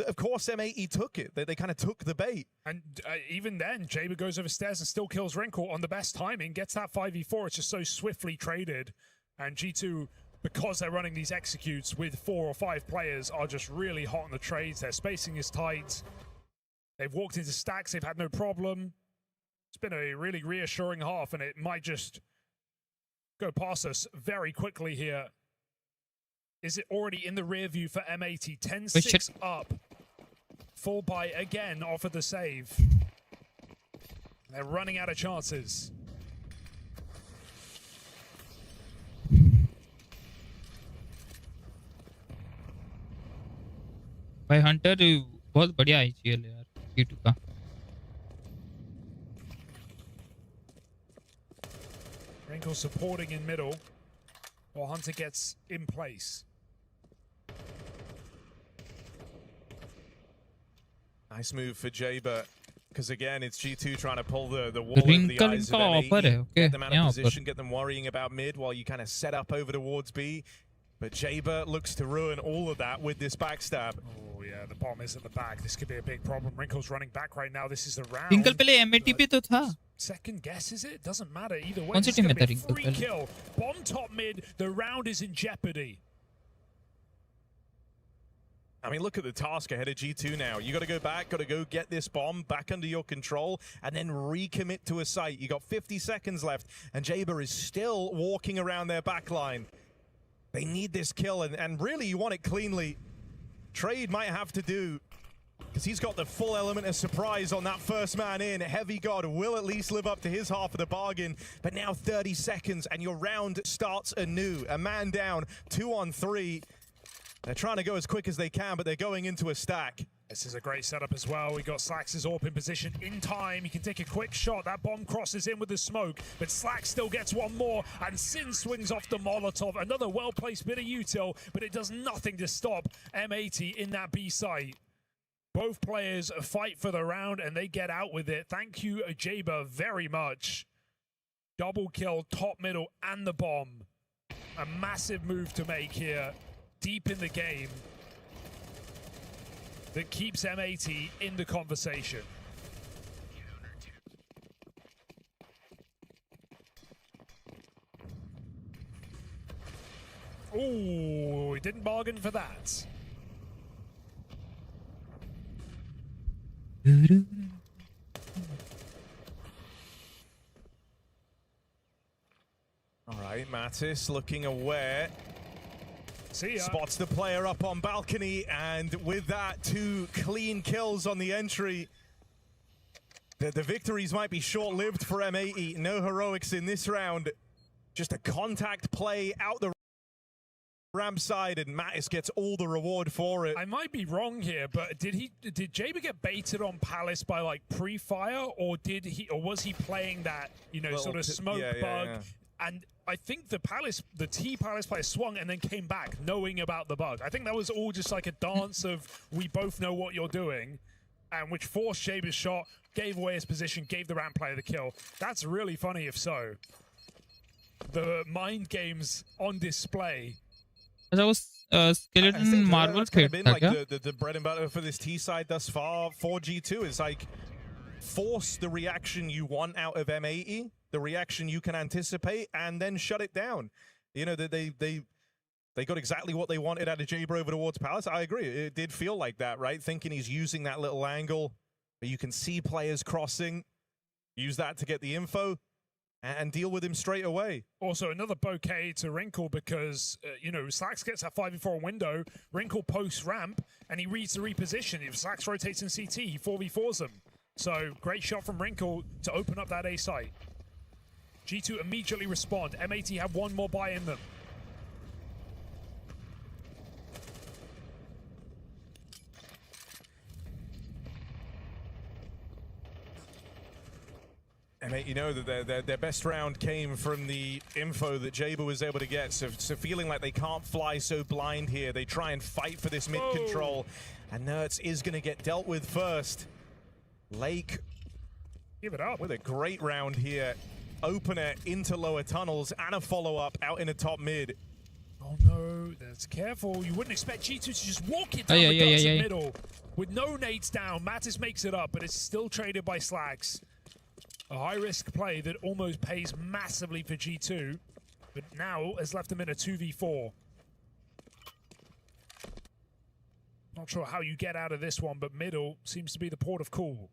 of course M80 took it. They kind of took the bait. And even then, Jaber goes over stairs and still kills Wrinkle on the best timing, gets that 5v4. It's just so swiftly traded. And G2, because they're running these executes with 4 or 5 players, are just really hot on the trades. Their spacing is tight. They've walked into stacks. They've had no problem. It's been a really reassuring half, and it might just go past us very quickly here. Is it already in the rear view for M80? 10-6 up. Fall by again off of the save. They're running out of chances. भाई Hunter बहुत बढ़िया IGL है यार G2 का. Wrinkle supporting in middle while Hunter gets in place. Nice move for Jaber, because again, it's G2 trying to pull the wool over the eyes of M80. Get them out of position, get them worrying about mid while you kind of set up over towards B. But Jaber looks to ruin all of that with this backstab. Oh yeah, the bomb is at the back. This could be a big problem. Wrinkle's running back right now. This is the round. Wrinkle पहले M80 पे तो था. Second guess, is it? Doesn't matter either way. कौन सी team में था Wrinkle Free kill. Bomb top mid. The round is in jeopardy. I mean, look at the task ahead of G2 now. You got to go back, got to go get this bomb back under your control, and then recommit to a site. You got 50 seconds left, and Jaber is still walking around their backline. They need this kill, and really, you want it cleanly. Trade might have to do, because he's got the full element of surprise on that first man in. Heavy God will at least live up to his half of the bargain, but now 30 seconds, and your round starts anew. A man down, 2 on 3. They're trying to go as quick as they can, but they're going into a stack. This is a great setup as well. We got Slax's AWP in position in time. He can take a quick shot. That bomb crosses in with the smoke, but Slax still gets one more, and Sin swings off the Molotov. Another well-placed bit of util, but it does nothing to stop M80 in that B site. Both players fight for the round, and they get out with it. Thank you, Jaber, very much. Double kill, top, middle, and the bomb. A massive move to make here, deep in the game, that keeps M80 in the conversation. Ooh, he didn't bargain for that. All right, Mattis looking aware. See ya. Spots the player up on balcony, and with that, 2 clean kills on the entry. The victories might be short-lived for M80. No heroics in this round. Just a contact play out the ramp side, and Mattis gets all the reward for it. I might be wrong here, but did Jaber get baited on Palace by like pre-fire, or was he playing that, you know, sort of smoke bug? And I think the T Palace player swung and then came back knowing about the bug. I think that was all just like a dance of we both know what you're doing, and which forced Jaber's shot, gave away his position, gave the ramp player the kill. That's really funny if so. The mind games on display. That was Skeleton Marvel kind of been like the bread and butter for this T side thus far for G2 is like force the reaction you want out of M80, the reaction you can anticipate, and then shut it down. You know, that they got exactly what they wanted out of Jaber over towards Palace. I agree. It did feel like that, right? Thinking he's using that little angle, but you can see players crossing, use that to get the info, and deal with him straight away. Also, another bouquet to Wrinkle because, you know, Slax gets that 5v4 window, Wrinkle posts ramp, and he reads the reposition. If Slax rotates in CT, he 4v4s them. So, great shot from Wrinkle to open up that A site. G2 immediately respond. M80 have one more buy in them. M8, you know that their best round came from the info that Jaber was able to get. So feeling like they can't fly so blind here, they try and fight for this mid control. And Nertz is going to get dealt with first. Lake, give it up with a great round here. Opener into lower tunnels and a follow-up out in the top mid. Oh no, that's careful. You wouldn't expect G2 to just walk it down the guts in middle. With no nades down, Mattis makes it up, but it's still traded by Slax. A high-risk play that almost pays massively for G2, but now has left them in a 2v4. Not sure how you get out of this one, but middle seems to be the port of call.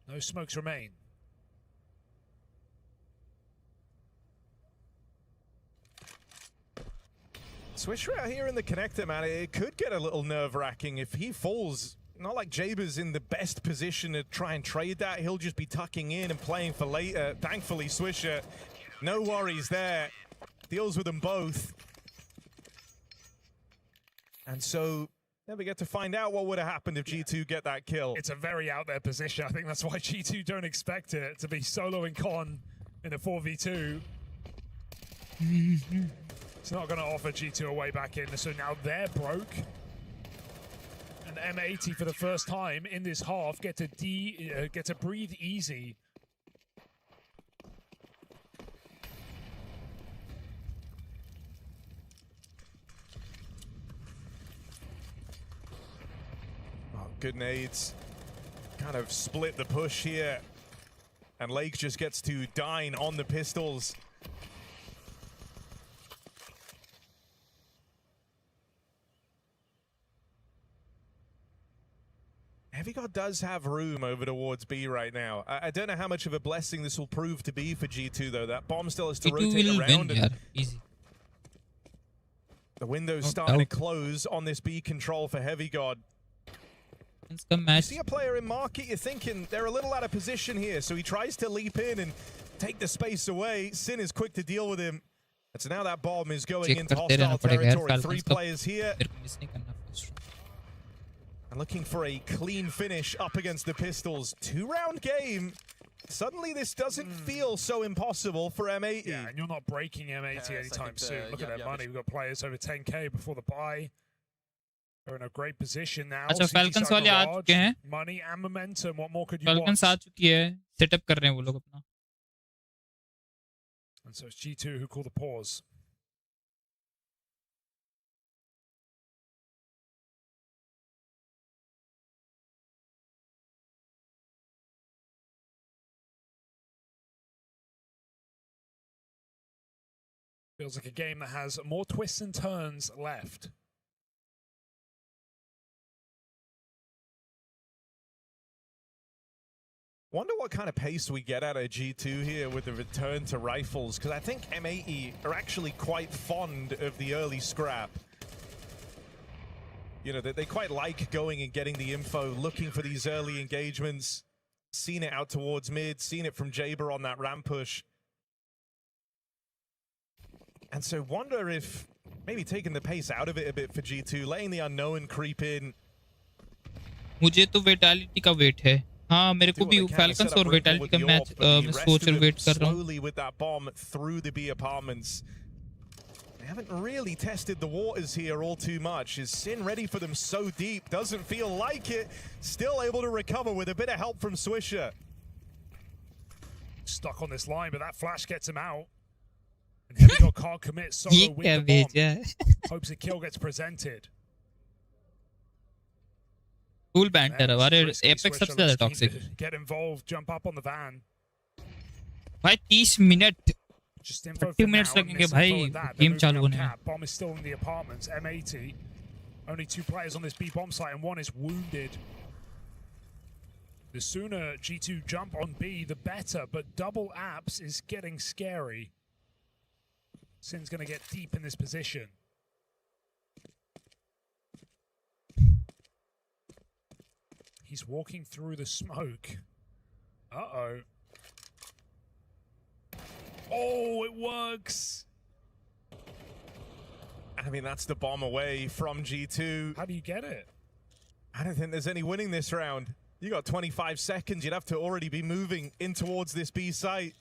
No smokes remain. Swisher out here in the connector, man. It could get a little nerve-wracking if he falls. Not like Jaber's in the best position to try and trade that. He'll just be tucking in and playing for later. Thankfully, Swisher, no worries there. Deals with them both. And so, never get to find out what would have happened if G2 get that kill. It's a very out there position. I think that's why G2 don't expect it to be soloing Con in a 4v2. It's not going to offer G2 a way back in. So now they're broke. And M80 for the first time in this half get to breathe easy. Oh, good nades. Kind of split the push here. And Lake just gets to dine on the pistols. Heavy God does have room over towards B right now. I don't know how much of a blessing this will prove to be for G2, though. That bomb still has to rotate around. Win, easy. The window's starting to close on this B control for Heavy God. You see a player in market, you're thinking they're a little out of position here, so he tries to leap in and take the space away. Sin is quick to deal with him. And so now that bomb is going into hostile territory. 3 players here. And looking for a clean finish up against the pistols. 2-round game. Suddenly this doesn't feel so impossible for M80. Yeah, and you're not breaking M80 anytime soon. Look at that money. We've got players over 10k before the buy. They're in a great position now. अच्छा Falcons वाले आ चुके हैं. Money and momentum. What more could you Falcons want? आ चुकी है. Setup कर रहे हैं वो लोग अपना. And so it's G2 who call the pause. Feels like a game that has more twists and turns left. Wonder what kind of pace we get out of G2 here with the return to rifles, because I think M80 are actually quite fond of the early scrap. You know, they quite like going and getting the info, looking for these early engagements. Seen it out towards mid, seen it from Jaber on that ramp push. And so wonder if maybe taking the pace out of it a bit for G2, letting the unknown creep in. मुझे तो vitality का weight है. हाँ मेरे को भी falcons और vitality का मैच मैं सोच और वेट कर रहा हूँ. Slowly with that bomb through the B apartments. They haven't really tested the waters here all too much. Is Sin ready for them so deep? Doesn't feel like it. Still able to recover with a bit of help from Swisher. Stuck on this line, but that flash gets him out. And Heavy can't commit solo with the bomb. Hopes a kill gets presented. Cool banter. अरे Apex सबसे ज़्यादा toxic. Get involved, jump up on the van. भाई 30 minute 30 minutes लगेंगे भाई game चालू होने में. Bomb is still in the apartments. M80. Only 2 players on this B bomb site and 1 is wounded. The sooner G2 jump on B, the better, but double apps is getting scary. Sin's going to get deep in this position. He's walking through the smoke. Uh-oh. Oh, it works! I mean, that's the bomb away from G2. How do you get it? I don't think there's any winning this round. You got 25 seconds. You'd have to already be moving in towards this B site.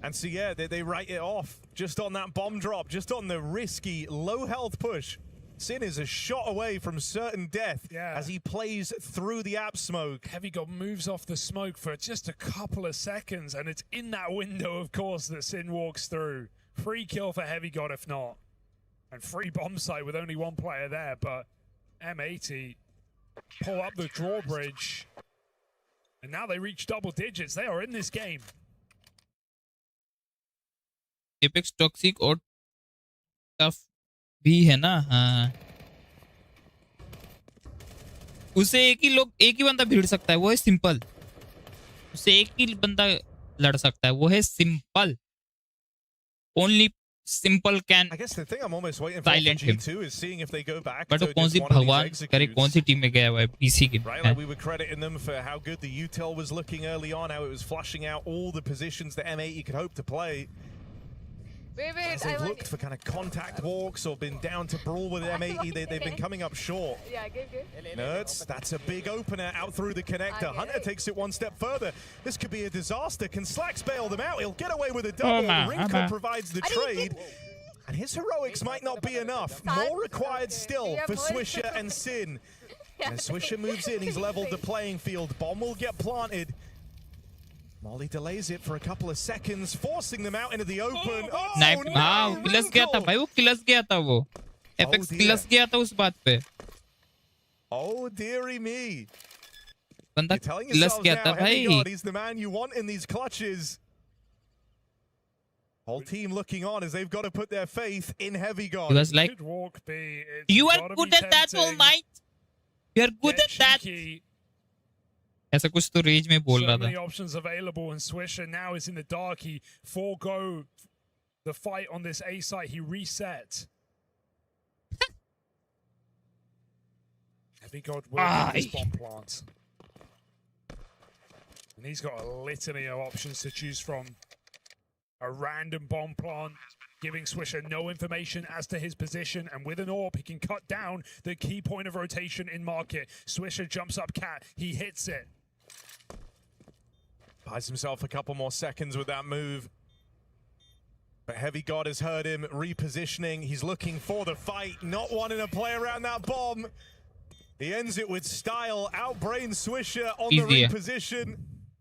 And so, yeah, they write it off just on that bomb drop, just on the risky, low health push. Sin is a shot away from certain death as he plays through the app smoke. Heavy God moves off the smoke for just a couple of seconds, and it's in that window, of course, that Sin walks through. Free kill for Heavy God, if not. And free bomb site with only 1 player there, but M80 pull up the drawbridge. And now they reach double digits. They are in this game. Apex toxic और tough भी है ना. हाँ उसे एक ही बंदा भिड़ सकता है, वो है सिंपल. उसे एक ही बंदा लड़ सकता है, वो है simple. Only simple can silent him. But वो कौन सी भगवान करे कौन सी टीम में गया हुआ है पीसी के. Right, like we were crediting them for how good the util was looking early on, how it was flushing out all the positions that M80 could hope to play. Wait, As they've looked for kind of contact walks or been down to brawl with M80, they've been coming up short. Yeah, good. Nerds, that's a big opener out through the connector. Hunter takes it 1 step further. This could be a disaster. Can Slacks bail them out? He'll get away with a double. Rinko provides the trade. And his heroics might not be enough. More required still for Swisher and Sin. And as Swisher moves in, he's leveled the playing field. Bomb will get planted. Molly delays it for a couple of seconds, forcing them out into the open. Oh, हाँ किलस गया था भाई, वो किलस गया था वो. Apex किलस गया था उस बात पे. Oh dearie me. बंदा किलस गया था भाई. He's the man you want in these clutches. Whole team looking on as they've got to put their faith in Heavy God. He was like, you are good at that, All Might. You are good at that. ऐसा कुछ तो raise में बोल रहा था. So many options available, and Swisher now is in the dark. He forego the fight on this A site. He reset. Heavy God will get this bomb plant. And he's got a litany of options to choose from. A random bomb plant, giving Swisher no information as to his position, and with an AWP, he can cut down the key point of rotation in market. Swisher jumps up cat, he hits it. Buys himself a couple more seconds with that move. But Heavy God has heard him, repositioning. He's looking for the fight, not wanting to play around that bomb. He ends it with style, outbrains Swisher on the reposition.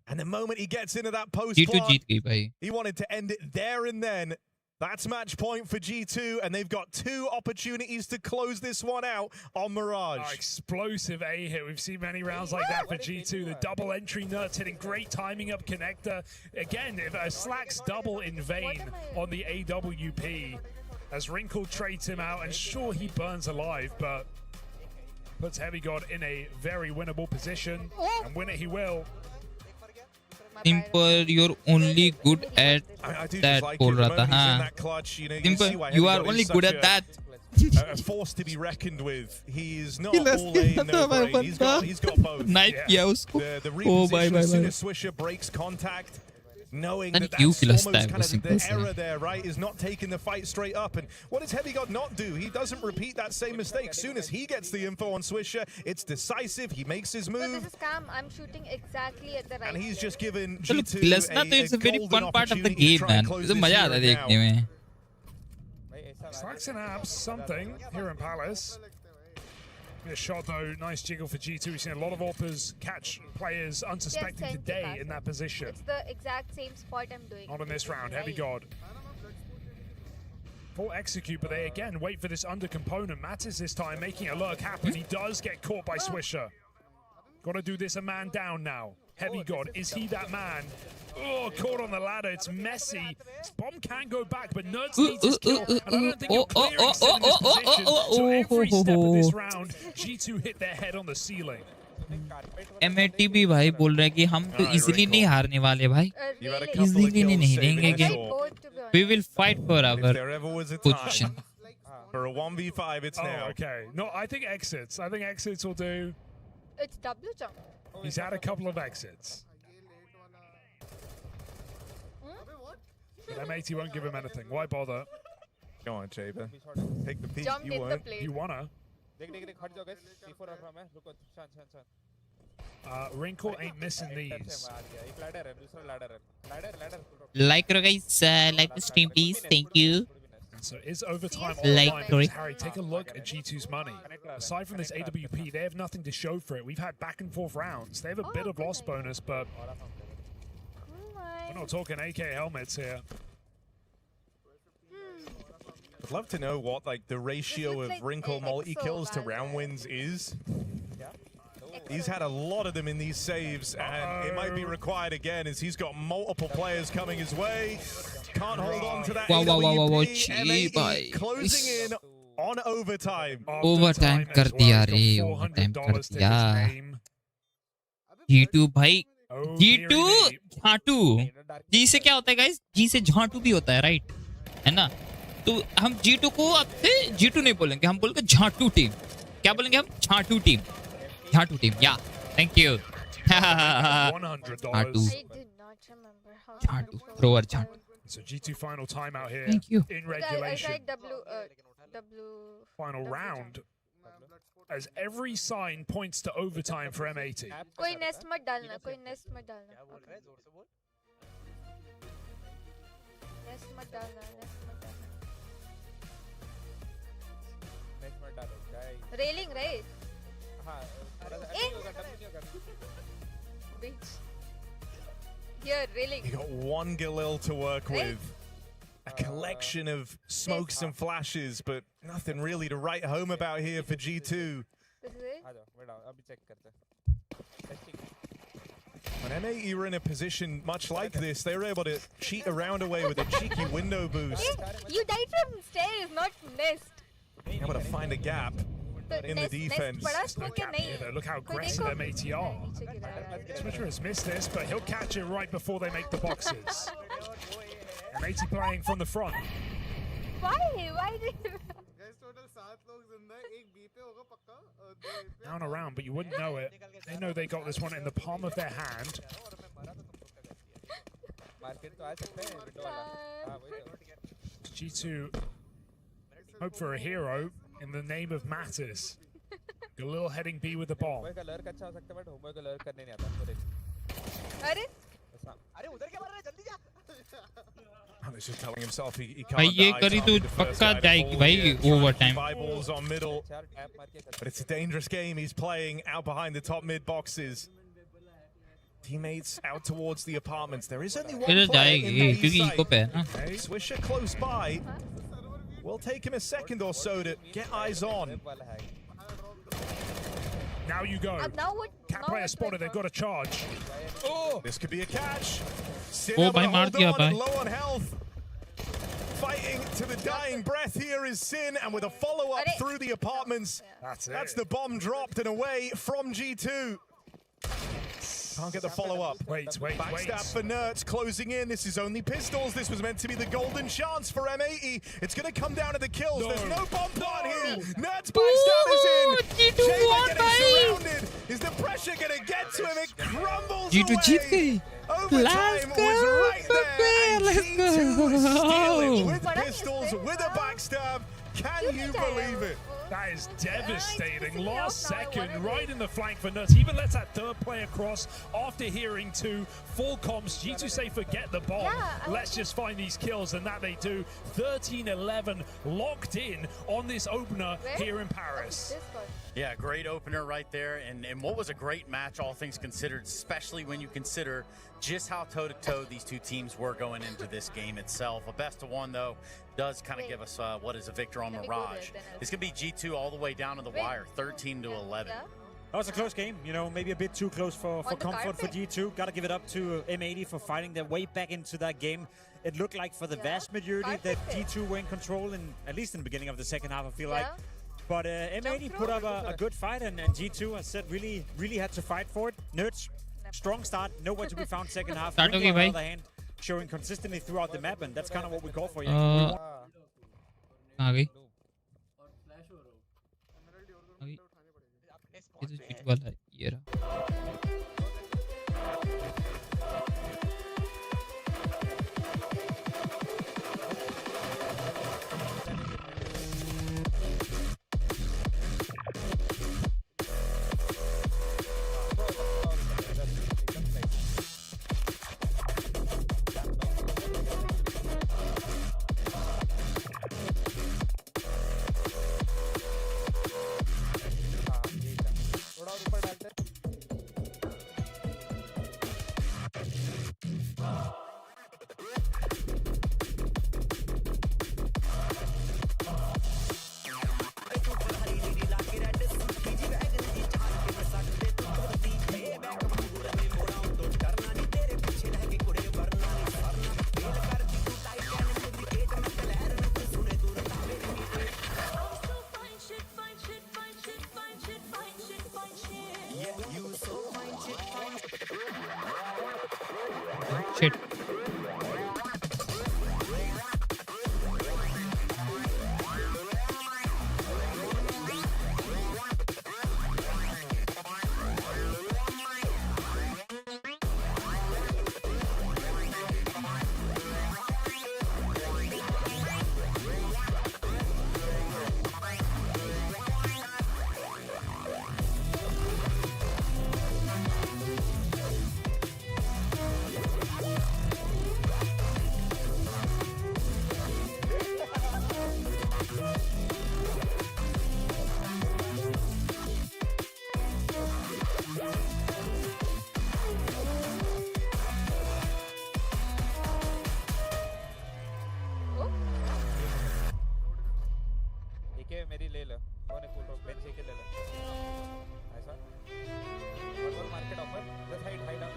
And the moment he gets into that post plant, he wanted to end it there and then. That's match point for G2, and they've got 2 opportunities to close this one out on Mirage. Explosive A hit. We've seen many rounds like that for G2. The double entry nuts hitting great timing up connector. Again, if a Slacks double in vain on the AWP, as Wrinkle trades him out, and sure, he burns alive, but puts Heavy God in a very winnable position, and win it he will. Simple, you're only good at that. बोल रहा था हाँ. Simple, you are only good at that. A force to be reckoned with. He's not all in, no brain. He's got both. Knife किया उसको. The reposition as soon as Swisher breaks contact. knowing And that you that's feel almost like kind of the was error there, right? Is not taking the fight straight up. And what does Heavy God not do? He doesn't repeat that same mistake. As soon as he gets the info on Swisher, it's decisive. He makes his So move. this is Cam. I'm shooting exactly at the right. And he's just given चलो G2 plus ना तो it's a very fun part of the game man. तो मजा आता है देखने में. Saxon Abs something here in Palace. A shot though, nice jiggle for G2. We've seen a lot of AWPers catch players unsuspecting today in that position. It's the exact same spot I'm doing. Not in this round, Heavy God. Full execute, but they again wait for this under component. Mattis this time making a lurk happen. He does get caught by Swisher. Got to do this a man down now. Heavy God, is he that man? Oh, caught on the ladder. It's messy. Bomb can go back, but Nerds needs his kill. And I don't think you're clearing Sin in this position. So every step of this round, G2 hit their head on the ceiling. MAT भी भाई बोल रहे हैं कि हम तो easily नहीं हारने वाले भाई. इजीली नहीं रहेंगे game. We will fight for our position. For a 1v5, it's now. Okay. No, I think exits. I think exits will do. It's W jump. He's had a couple of exits. But MAT won't give him anything. Why bother? Go on, Chaber. Take the peek. Jumped You in the won't. plate. You wanna? Wrinkle ain't missing these. Like guys, like the stream please. Thank you. So is overtime Like online? Tori. Harry, take a look at G2's money. Aside from this AWP, they have nothing to show for it. We've had back and forth rounds. They have a bit of loss bonus, but we're not talking AK helmets here. I'd love to know what like the ratio of Wrinkle multi-kills to round wins is. He's had a lot of them in these saves, and it might be required again as he's got multiple players coming his way. Can't hold on to that. Wow, AWP. भाई. Closing in on overtime. Overtime कर दिया रे. Overtime कर दिया. G2 भाई. G2 झाटू. G से क्या होता है guys? G से झाटू भी होता है, right? है ना? तो हम G2 को अब से G2 नहीं बोलेंगे, हम बोलेंगे झाटू टीम. क्या बोलेंगे हम? झाटू टीम. झाटू team. Yeah. Thank you. $100. I did not remember how. झाटू. Thrower झाटू. So G2 final timeout here. Thank you. In I regulation. tried W. Final round. As every sign points to overtime for MAT. कोई nest मत डालना. कोई nest मत डालना. Okay. Nest मत डालना. Nest मत डालना. Railing, right? Bitch. Here, railing. You got one Galil to work with. A collection of smokes and flashes, but nothing really to write home about here for G2. This is it? When MAE were in a position much like this, they were able to cheat around away with a cheeky window boost. Hey, you died from stairs, not nest. Able to find a gap in the defense. Look how aggressive MAT are. Swisher has missed this, but he'll catch it right before they make the boxes. MAT playing from the front. Why? Why did Down around, but you wouldn't know it. They know they got this one in the palm of their hand. G2 hope for a hero in the name of Mattis. Galil heading B with the bomb. He's just telling himself he भाई can't ये die. करी तो पक्का जाएगी भाई overtime. Eyeballs on middle. But it's a dangerous game he's playing out behind the top mid boxes. Teammates out towards the apartments. There is only one इधर player in जाएगी the क्योंकि site. Eco पे है ना. Swisher close by. Will take him a second or so to get eyes on. Now you go. Cat player spotted, they've got a charge. Oh, this could be a catch. Oh, भाई मार दिया भाई. Low on health. Fighting to the dying breath here is Sin, and with a follow-up through the apartments. That's the bomb dropped and away from G2. Can't get the follow-up. Backstab for Nerds closing in. This is only pistols. This was meant to be the golden chance for MAE. It's going to come down to the kills. There's no bomb plan here. Nerds backstab is in. Jaber getting surrounded. Is the pressure going to get to him? It crumbles G2 Jeet away. गई. overtime was right there. And Let's G2 stealing go. with pistols, with a backstab. Can you believe it? That is devastating. Last second, right in the flank for Nuts. Even lets that third player cross after hearing two full comps. G2 say forget the bomb. Let's just find these kills, and that they do. 13-11 locked in on this opener here in Paris. Yeah, great opener right there, and what was a great match, all things considered, especially when you consider just how toe-to-toe these two teams were going into this game itself. A best of one, though, does kind of give us what is a victor on Mirage. It's going to be G2 all the way down to the wire, 13-11. That was a close game, you know, maybe a bit too close for comfort for G2. Got to give it up to M80 for fighting their way back into that game. It looked like for the vast majority that G2 were in control, at least in the beginning of the second half, I feel like. But M80 put up a good fight, and G2, as said, really had to fight for it. Nerds, strong start, nowhere to be found second half. On the other hand, showing consistently throughout the map, and that's kind of what we call for you. आ गई ये तो cheat वाला है ये रहा Shit. मेरी ले लो कौन है फुल रॉक बेंच के ले लो ऐसा one market offer just hide on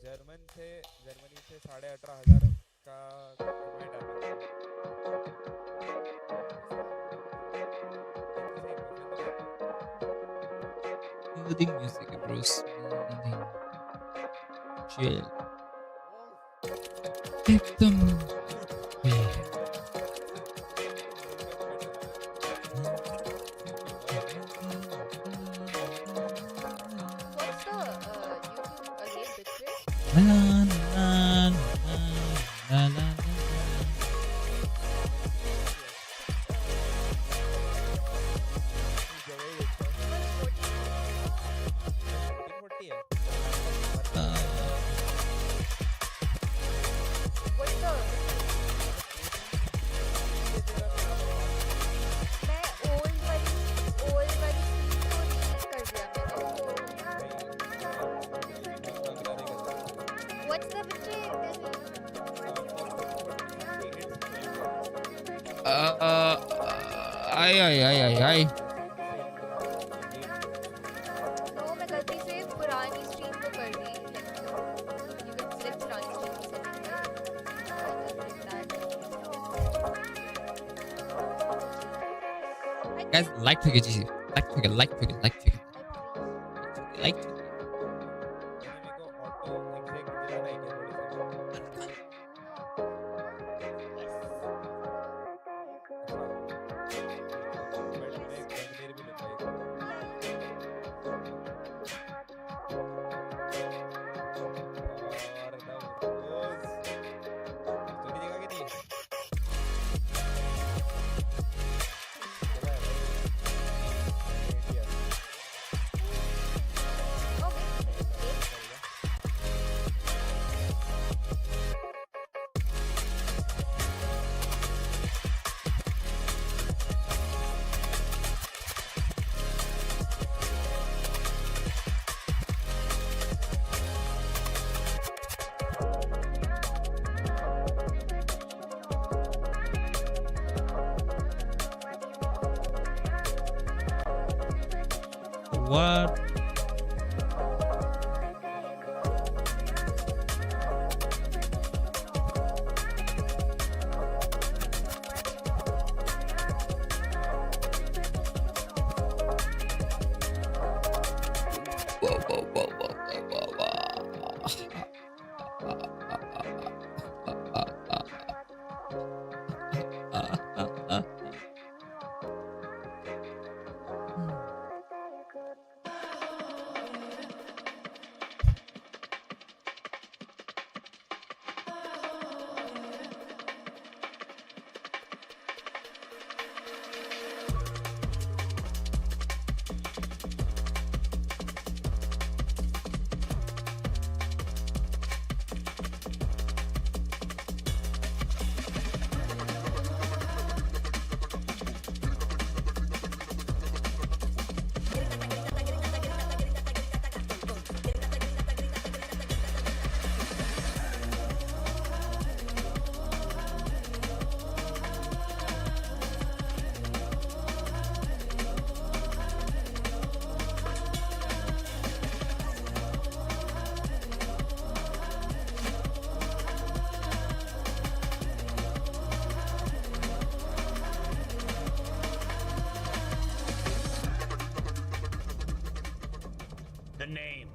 Germany से 18,500 का Soothing music, bro. Soothing. Chill. एकदम What's the victory? I No, मैं गलती से पुरानी स्ट्रीम को कर दी. You can select पुरानी स्ट्रीम की setting. guys like to get GG like to what? Name.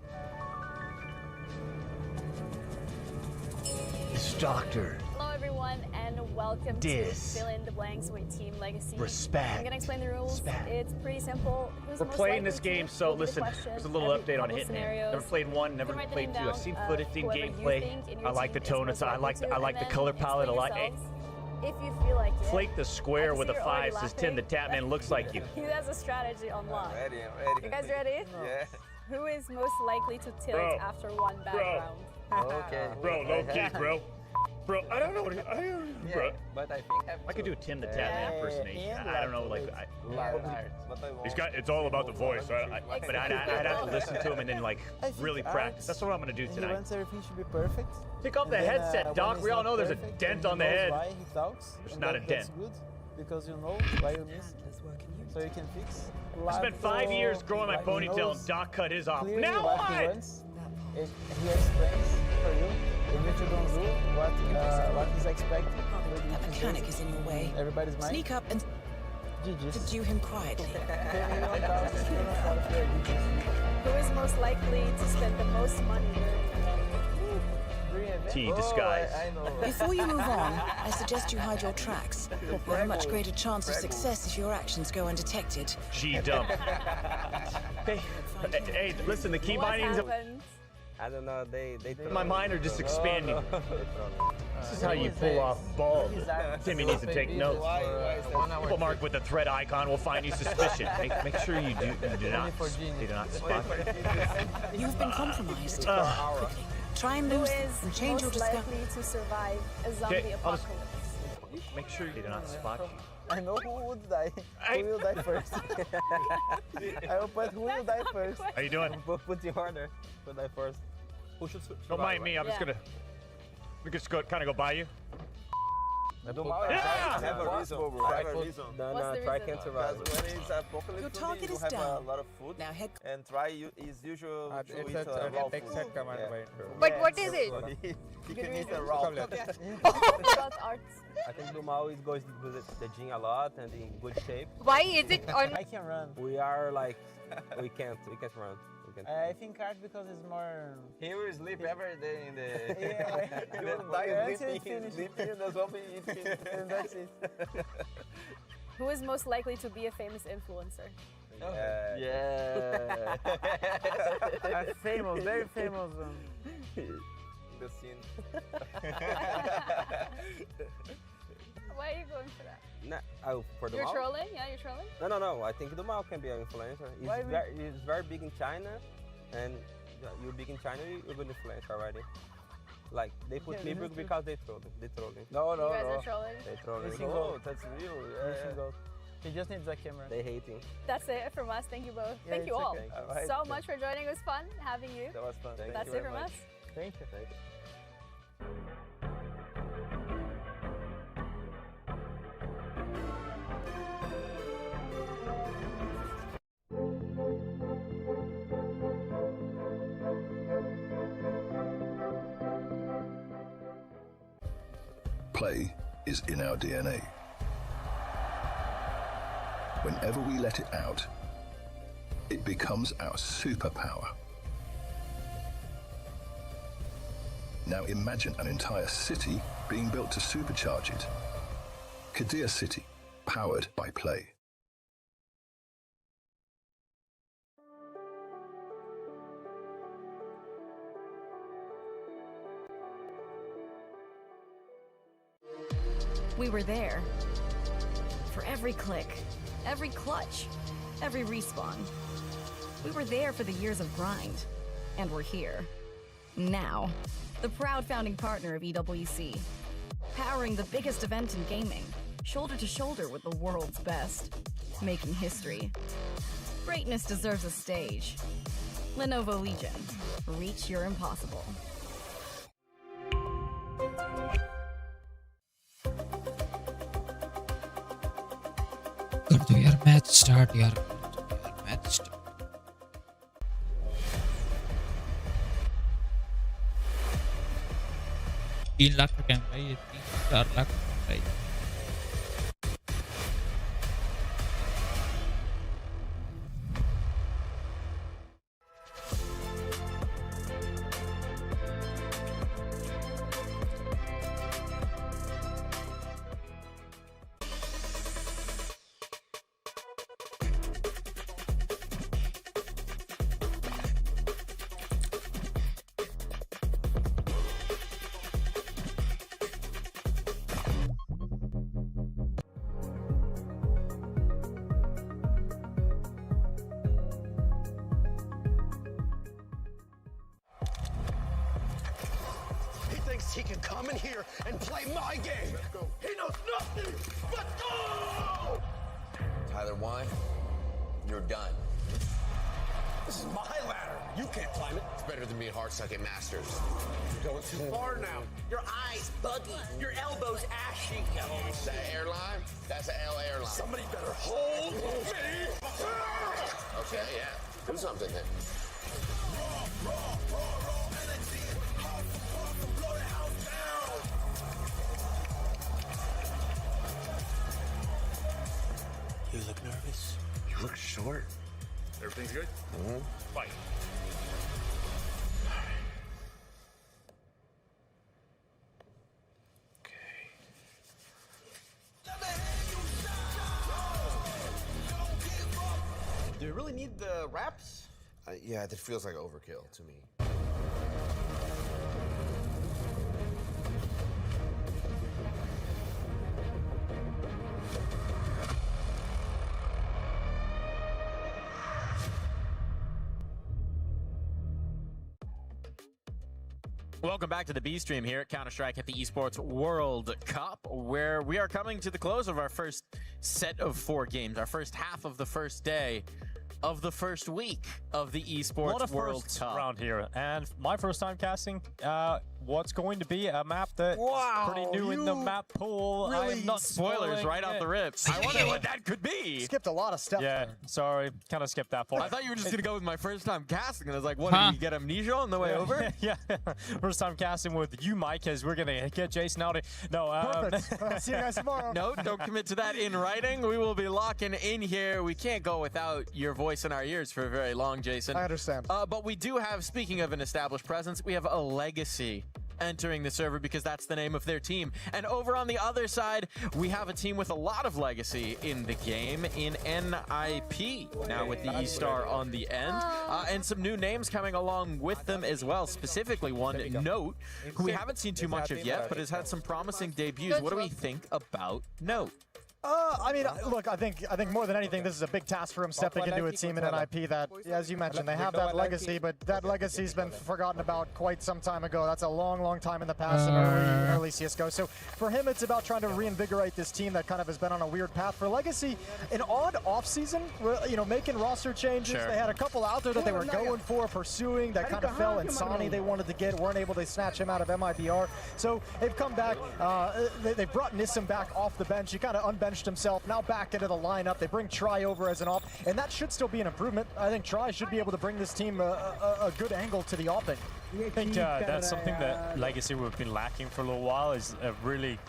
Doctor. Hello everyone and welcome Dis. to Fill in the Blanks with Team Legacy. Respect. I'm gonna explain the rules. It's pretty simple. Who's We're most playing likely this to game, so go to the listen, question, there's a little every update on couple Hitman. scenarios. Never played one, never You can write the played name two. I've down seen of footage, seen whoever you gameplay. think in your I like the team is tone. most I like likely to, I like and the then color palette a lot. explain Hey, yourselves if you feel like it. flake the square I with see a you're already 5 says 10. The laughing. Tapman looks like you. He has a strategy on lock. I'm ready. You guys ready? Yeah. Who is most likely to tilt Bro. after one bad Bro. round? Okay. Bro, low key, bro. Bro, I don't know what I don't, Yeah, bro. but I think I could do a Tim the Tapman impersonation. I don't know, like He's got. It's all about the voice. But I'd have to listen to him and then like really practice. That's what I'm gonna do tonight. Everything should be perfect. Take off the headset, Doc. We all know there's a dent on the head. Why he talks. There's and not a that's dent. good because you know why you missed. So you can fix. I spent 5 years growing my ponytail and Doc cut his off. Now what? He explains for you. Even if you don't do what he's expecting. That mechanic is in your way. Everybody's mind. Sneak up and subdue him quietly. Who is most likely to spend the most money? T disguise. Before you move on, I suggest you hide your tracks. You have a much greater chance of success if your actions go undetected. G dump. Hey, listen, the key bindings. I don't know. They My mind are just expanding. This is how you pull off balls. Timmy needs to take notes. People marked with the thread icon will find you suspicious. Make sure you do not. They do not spot you. You've been compromised. Quickly, try and lose them and change your most discovery. likely to survive a zombie Okay, I'll apocalypse? just make sure they do not spot you. I know who would die. Who will die first? I will put who will die first. How you doing? Put your order. Put that first. Who should survive? Don't mind me. I'm just gonna. We just go kind of go by you. Yeah! Have a reason, bro. Have a reason. No, try can't survive. When it's apocalypse, Your target you is have a down. lot of food. Now head. And try is usual to eat It's raw food. exact command by But what is it? You can eat a raw food. About arts. I think Lumao is going to do the gym a lot and in good shape. Why is it on? I can run. We are like, we can't run. I think art because it's more. He will sleep every day in the. Yeah, He will die sleeping in the zombie eating. And that's it. Who is most likely to be a famous influencer? Yeah. A famous, very famous one. The scene. Why are you going for that? For the You're Mao? trolling? Yeah, you're trolling? No. I think the Mao can be an influencer. He's very big in China, and you're big in China, you're an influencer already. Like, they put me because they trolling. No. You guys are trolling? They trolling. Go. That's real. Go. He just needs a camera. They hating. That's it from us. Thank you both. Yeah, Thank you it's all okay. so much for joining. It was fun having you. That was fun. That's it from us. Thank you. Play is in our DNA. Whenever we let it out, it becomes our superpower. Now imagine an entire city being built to supercharge it. Kadir City, powered by Play. We were there. For every click, every clutch, every respawn. We were there for the years of grind. And we're here. Now. The proud founding partner of EWC. Powering the biggest event in gaming. Shoulder to shoulder with the world's best. Making history. Greatness deserves a stage. Lenovo Legion. Reach your impossible. कर दो यार match start यार match start 3 lakh का camera है ये 3-4 लाख का camera है He can come in here and play my game. He knows nothing. Let's go! Tyler 1, you're done. This is my ladder. You can't climb it. It's better than being hard stuck at Masters. You're going too far now. Your eyes buggy. Your elbows ashy. That airline? That's an L airline. Somebody better hold me. Okay, yeah. Do something then. You look nervous. You look short. Everything's good? Mm-hmm. Fight. Do you really need the wraps? Yeah, that feels like overkill to me. Welcome back to the B stream here at Counter-Strike at the Esports World Cup, where we are coming to the close of our first set of 4 games, our first half of the first day. of the first week of the Esports A lot of World firsts Cup. around here, and my first time casting what's going to be a map that's pretty new in the map pool. I am not spoilers right off the rips. I wonder what that could be. Skipped a lot of steps. Yeah, sorry, kind of skipped that part. I thought you were just gonna go with my first time casting, and I was like, what, did you get amnesia on the way over? Yeah, first time casting with you, Mike, as we're gonna get Jason out. No, perfect. See you guys tomorrow. No, don't commit to that in writing. We will be locking in here. We can't go without your voice in our ears for very long, Jason. I understand. But we do have, speaking of an established presence, we have a legacy entering the server because that's the name of their team. And over on the other side, we have a team with a lot of legacy in the game in NIP, now with the E-Star on the end. And some new names coming along with them as well, specifically one, Note, who we haven't seen too much of yet, but has had some promising debuts. What do we think about Note? I mean, look, I think more than anything, this is a big task for him stepping into a team in NIP that, as you mentioned, they have that legacy, but that legacy's been forgotten about quite some time ago. That's a long, long time in the past in early CSGO. So for him, it's about trying to reinvigorate this team that kind of has been on a weird path. For Legacy, an odd off-season, you know, making roster changes. Sure. They had a couple out there that they were going for, pursuing, that kind of fell. And Sonny they wanted to get, weren't able to snatch him out of MIBR. So they've come back, they brought Nissim back off the bench. He kind of unbenched himself, now back into the lineup. They bring Tri over as an op, and that should still be an improvement. I think Tri should be able to bring this team a good angle to the opping. I think that's something that Legacy we've been lacking for a little while, is a really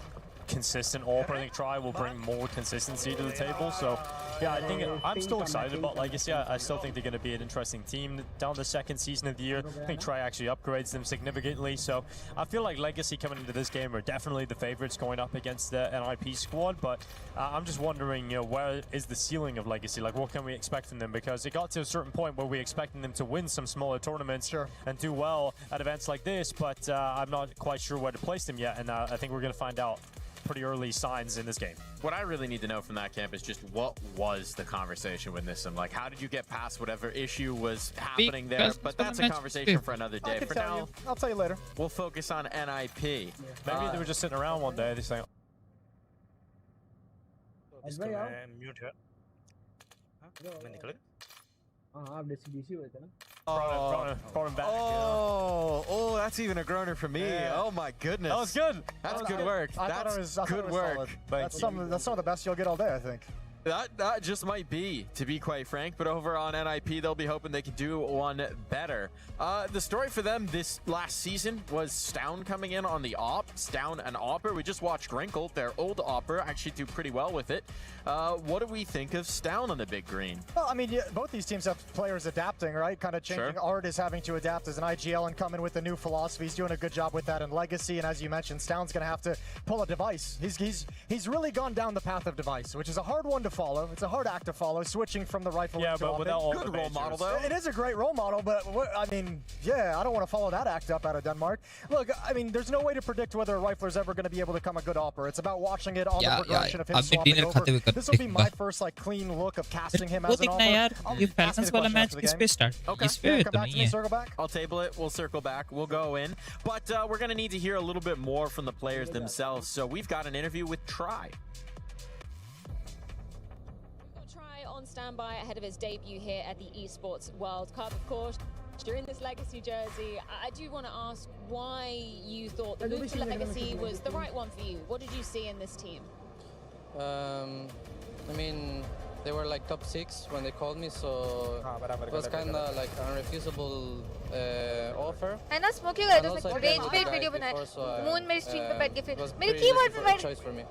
consistent AWP. I think Tri will bring more consistency to the table. So yeah, I think I'm still excited about Legacy. I still think they're going to be an interesting team down the second season of the year. I think Tri actually upgrades them significantly. So I feel like Legacy coming into this game are definitely the favorites going up against the NIP squad. But I'm just wondering, you know, where is the ceiling of Legacy? Like, what can we expect from them? Because it got to a certain point where we expecting them to win some smaller tournaments and do well at events like this. But I'm not quite sure where to place them yet. And I think we're going to find out pretty early signs in this game. What I really need to know from that camp is just what was the conversation with Nissim? Like, how did you get past whatever issue was happening there? But that's a conversation for another day. For now, I'll tell you later. We'll focus on NIP. Maybe they were just sitting around one day. They saying, mute है मैं निकले आप DC हुए थे ना Oh, that's even a groaner for me. Oh my goodness. That was good. That's good work. That's good work. That's some of the best you'll get all day, I think. That just might be, to be quite frank, but over on NIP, they'll be hoping they can do one better. The story for them this last season was Stown coming in on the op. Stown and Opper. We just watched Grinkle, their old Opper, actually do pretty well with it. What do we think of Stown on the big green? Well, I mean, both these teams have players adapting, right? Kind of changing. Art is having to adapt as an IGL and come in with a new philosophy. He's doing a good job with that in Legacy, and as you mentioned, Stown's going to have to pull a device. He's really gone down the path of device, which is a hard one to follow. It's a hard act to follow, switching from the rifle to but without all good role model, though. It is a great role model, but I mean, yeah, I don't want to follow that act up out of Denmark. Look, I mean, there's no way to predict whether a rifler's ever going to be able to become a good opper. It's about watching it on the progression of him swapping over. This will be my first like clean look of casting him as an opper. ये Falcons वाला match किस पे start? Okay. इस पे तो नहीं है. Circle back. I'll table it. We'll circle back. We'll go in. But we're going to need to hear a little bit more from the players themselves. So we've got an interview with Tri. On standby ahead of his debut here at the Esports World Cup, of course. During this Legacy jersey, I do want to ask why you thought the move to Legacy was the right one for you. What did you see in this team? I mean, they were like top 6 when they called me, so it was kind of like an unrefusable offer. है ना smoking है तो range पे video बनाया moon मेरी stream पे बैठ के फिर मेरे कीबोर्ड पे बैठ choice for me.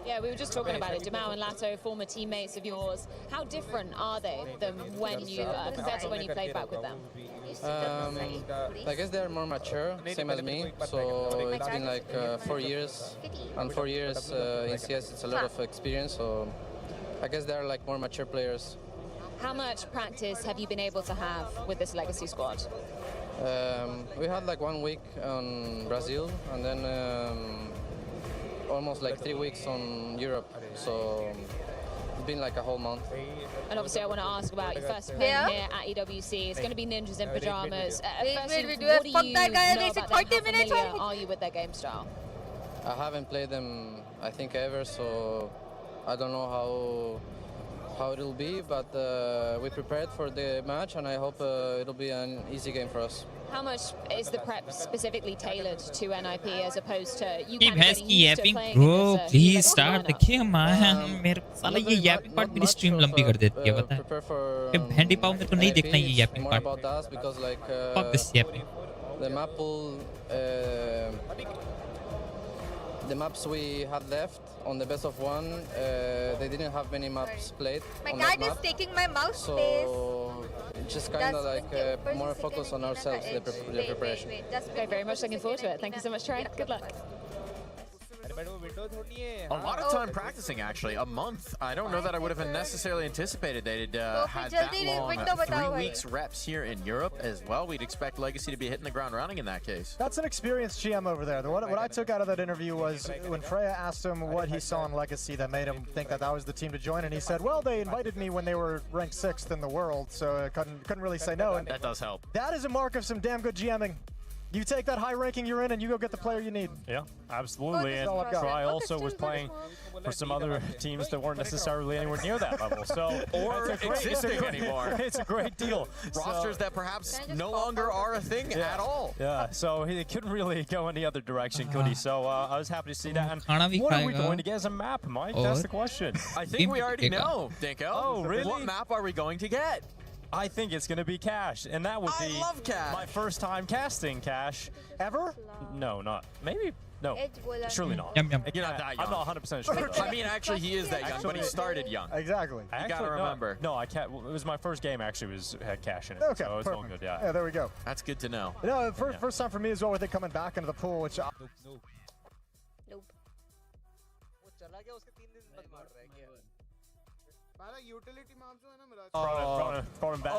Yeah, we were just talking about it. Demao and Lato, former teammates of yours. How different are they than when you compared to when you played back with them? I guess they're more mature, same as me. So it's been like 4 years, and 4 years in CS it's a lot of experience. So I guess they're like more mature players. How much practice have you been able to have with this Legacy squad? We had like 1 week on Brazil, and then almost like 3 weeks on Europe, so it's been like a whole month. And obviously I want to ask about your first play here at EWC. It's going to be ninjas in pajamas. Firstly, what do you know about them? How familiar are you with their game style? I haven't played them, I think, ever, so I don't know how it'll be, but we prepared for the match, and I hope it'll be an easy game for us. How much is the prep specifically tailored to NIP as opposed to you ये kind of भैंस getting की used to yapping playing bro against a please legacy start lineup? देखिए man मेरे को साला ये yapping part मेरी stream लंबी कर देती है पता है ये भेंडी पाव मेरे को नहीं देखना ये yapping more part about us because like fuck this yapping the map pool, the maps we had left on the best of one, they didn't have many maps played. My on guard that is map. taking my mouse So just kind of like more focus on ourselves, the preparation. Okay, very much looking forward to it. Thank you so much, Trey. Good luck. A lot of time practicing, actually. A month. I don't know that I would have necessarily anticipated they'd had that long 3 weeks reps here in Europe as well. We'd expect Legacy to be hitting the ground running in that case. That's an experienced GM over there. What I took out of that interview was when Freya asked him what he saw in Legacy that made him think that that was the team to join, and he said, well, they invited me when they were ranked 6th in the world, so I couldn't really say no. And that does help. That is a mark of some damn good GMing. You take that high ranking you're in and you go get the player you need. Yeah, absolutely. And Try also was playing for some other teams that weren't necessarily anywhere near that level. So or existing anymore. It's a great deal. Rosters that perhaps no longer are a thing at all. Yeah, so he couldn't really go any other direction, could he? So I was happy to see that. And what are we going to get as a map, Mike? That's the question. I think we already know, Dinko. Oh, really? What map are we going to get? I think it's going to be Cash, and that would be love Cash. My first time casting Cash. Ever? No, not. Maybe. No. Surely not. Yum, yum. You're not that young. I'm not 100% sure. Though. I mean, actually, he is that young, but he started young. Exactly. You gotta remember. No, I can't. It was my first game. Actually, had Cash in it. Okay, so it's all perfect. good. Yeah. Yeah, there we go. That's good to know. No, first time for me as well with it coming back into the pool, which. Front and back.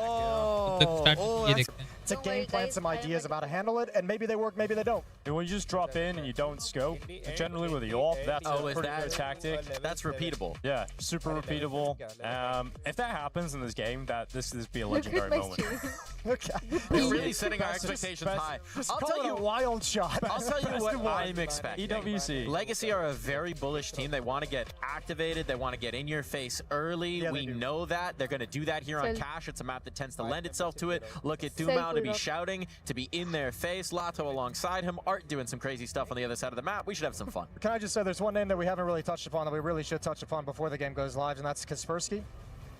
To game plan some ideas about how to handle it, and maybe they work, maybe they don't. And when you just drop in and you don't scope, generally with the AWP, that's a pretty good tactic. That's repeatable. Yeah, super repeatable. If that happens in this game, this be a legendary moment. Okay. We're really setting our expectations high. I'll tell you a wild shot. I'll tell you what I'm expecting. EWC. Legacy are a very bullish team. They want to get activated. They want to get in your face early. Yeah, we know that. They're going to do that here on Cash. It's a map that tends to lend itself to it. Look at Dumao to be shouting, to be in their face. Lato alongside him. Art doing some crazy stuff on the other side of the map. We should have some fun. Can I just say there's one name that we haven't really touched upon that we really should touch upon before the game goes live, and that's Kaspersky.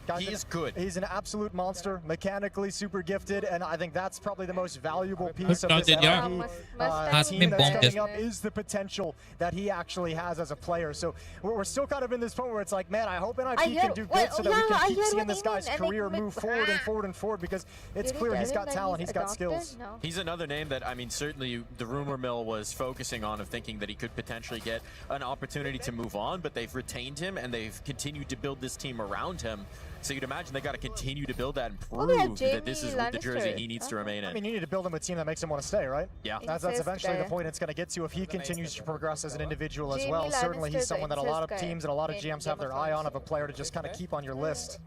Guys, he is good. He's an absolute monster, mechanically super gifted, and I think that's probably the most valuable piece of this team that's coming up is the potential that he actually has as a player. So we're still kind of in this point where it's like, man, I hope NIP can do good so that we can keep seeing this guy's career move forward and forward and forward, because it's clear he's got talent, he's got skills. He's another name that, I mean, certainly the rumor mill was focusing on, of thinking that he could potentially get an opportunity to move on, but they've retained him and they've continued to build this team around him. So you'd imagine they got to continue to build that and prove that this is the jersey he needs to remain in. I mean, you need to build him a team that makes him want to stay, right? Yeah. That's eventually the point it's going to get to if he continues to progress as an individual as well. Certainly he's someone that a lot of teams and a lot of GMs have their eye on, of a player to just kind of keep on your list.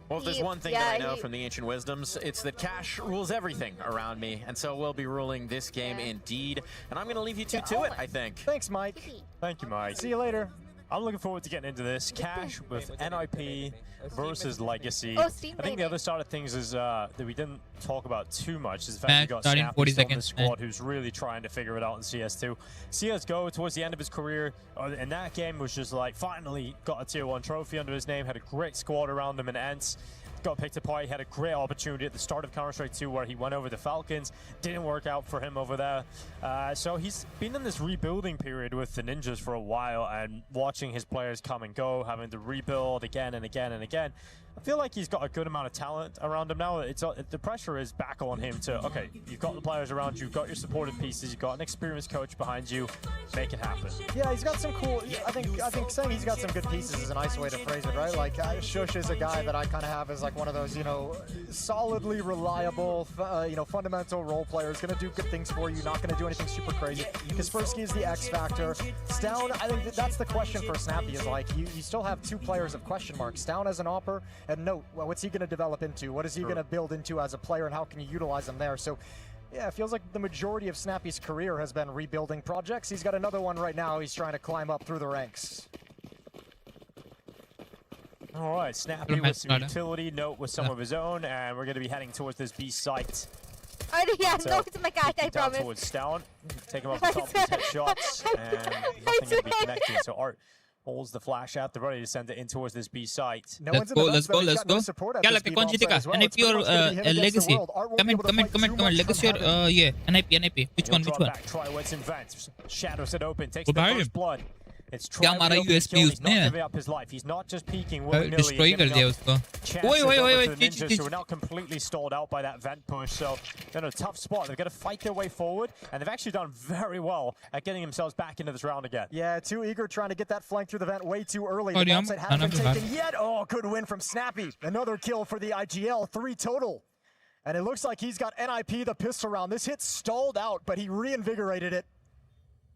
Well, if there's one thing that I know from the ancient wisdoms, it's that Cash rules everything around me, and so we'll be ruling this game indeed. And I'm going to leave you two to it, I think. Thanks, Mike. Thank you, Mike. See you later. I'm looking forward to getting into this. Cash with NIP versus Legacy. Oh, I think the other side of things is that we didn't talk about too much is the fact Man, you got starting Snappy 40 still in the seconds, squad who's really trying to figure it out in CS2. CSGO, towards the end of his career, in that game was just like, finally got a tier 1 trophy under his name, had a great squad around him in Ents. Got picked apart. He had a great opportunity at the start of Counter-Strike 2 where he went over the Falcons. Didn't work out for him over there. So he's been in this rebuilding period with the Ninjas for a while, and watching his players come and go, having to rebuild again and again and again. I feel like he's got a good amount of talent around him now. The pressure is back on him to, okay, you've got the players around you, you've got your supportive pieces, you've got an experienced coach behind you, make it happen. Yeah, he's got some cool, I think saying he's got some good pieces is a nice way to phrase it, right? Like, Shush is a guy that I kind of have as like one of those, you know, solidly reliable, you know, fundamental role players, going to do good things for you, not going to do anything super crazy. Kaspersky is the X factor. Stown, I think that's the question for Snappy, is like, you still have two players of question marks. Stown as an opper, and Note, well, what's he going to develop into? What is he going to build into as a player, and how can you utilize him there? So, yeah, it feels like the majority of Snappy's career has been rebuilding projects. He's got another one right now. He's trying to climb up through the ranks. All right, Snappy with some utility, Note with some of his own, and we're going to be heading towards this B site. Oh yeah, no, it's my cat, I promise. Towards Stone, take him off the top of his headshots, and nothing going to be connecting. So Art holds the flash out, they're ready to send it in towards this B site. Let's go. क्या लगता है कौन जीतेगा? NIP or Legacy? Comment. Legacy or yeah, NIP. Which one? Try what's in vent. Shadows it open, takes Oh, the bhai. first blood. It's क्या मारा USP He's not उसने? giving up his life. He's not just peeking willy-nilly. Destroy कर दिया उसको. Oye. We're now completely stalled out by that vent push, so they're in a tough spot. They've got to fight their way forward, and they've actually done very well at getting themselves back into this round again. Yeah, too eager trying to get that flank through the vent way too early. The Oh, bomb site hasn't been yeah. taken yet. Oh, good win from Snappy. Another kill for the IGL, 3 total. And it looks like he's got NIP the pistol round. This hit stalled out, but he reinvigorated it.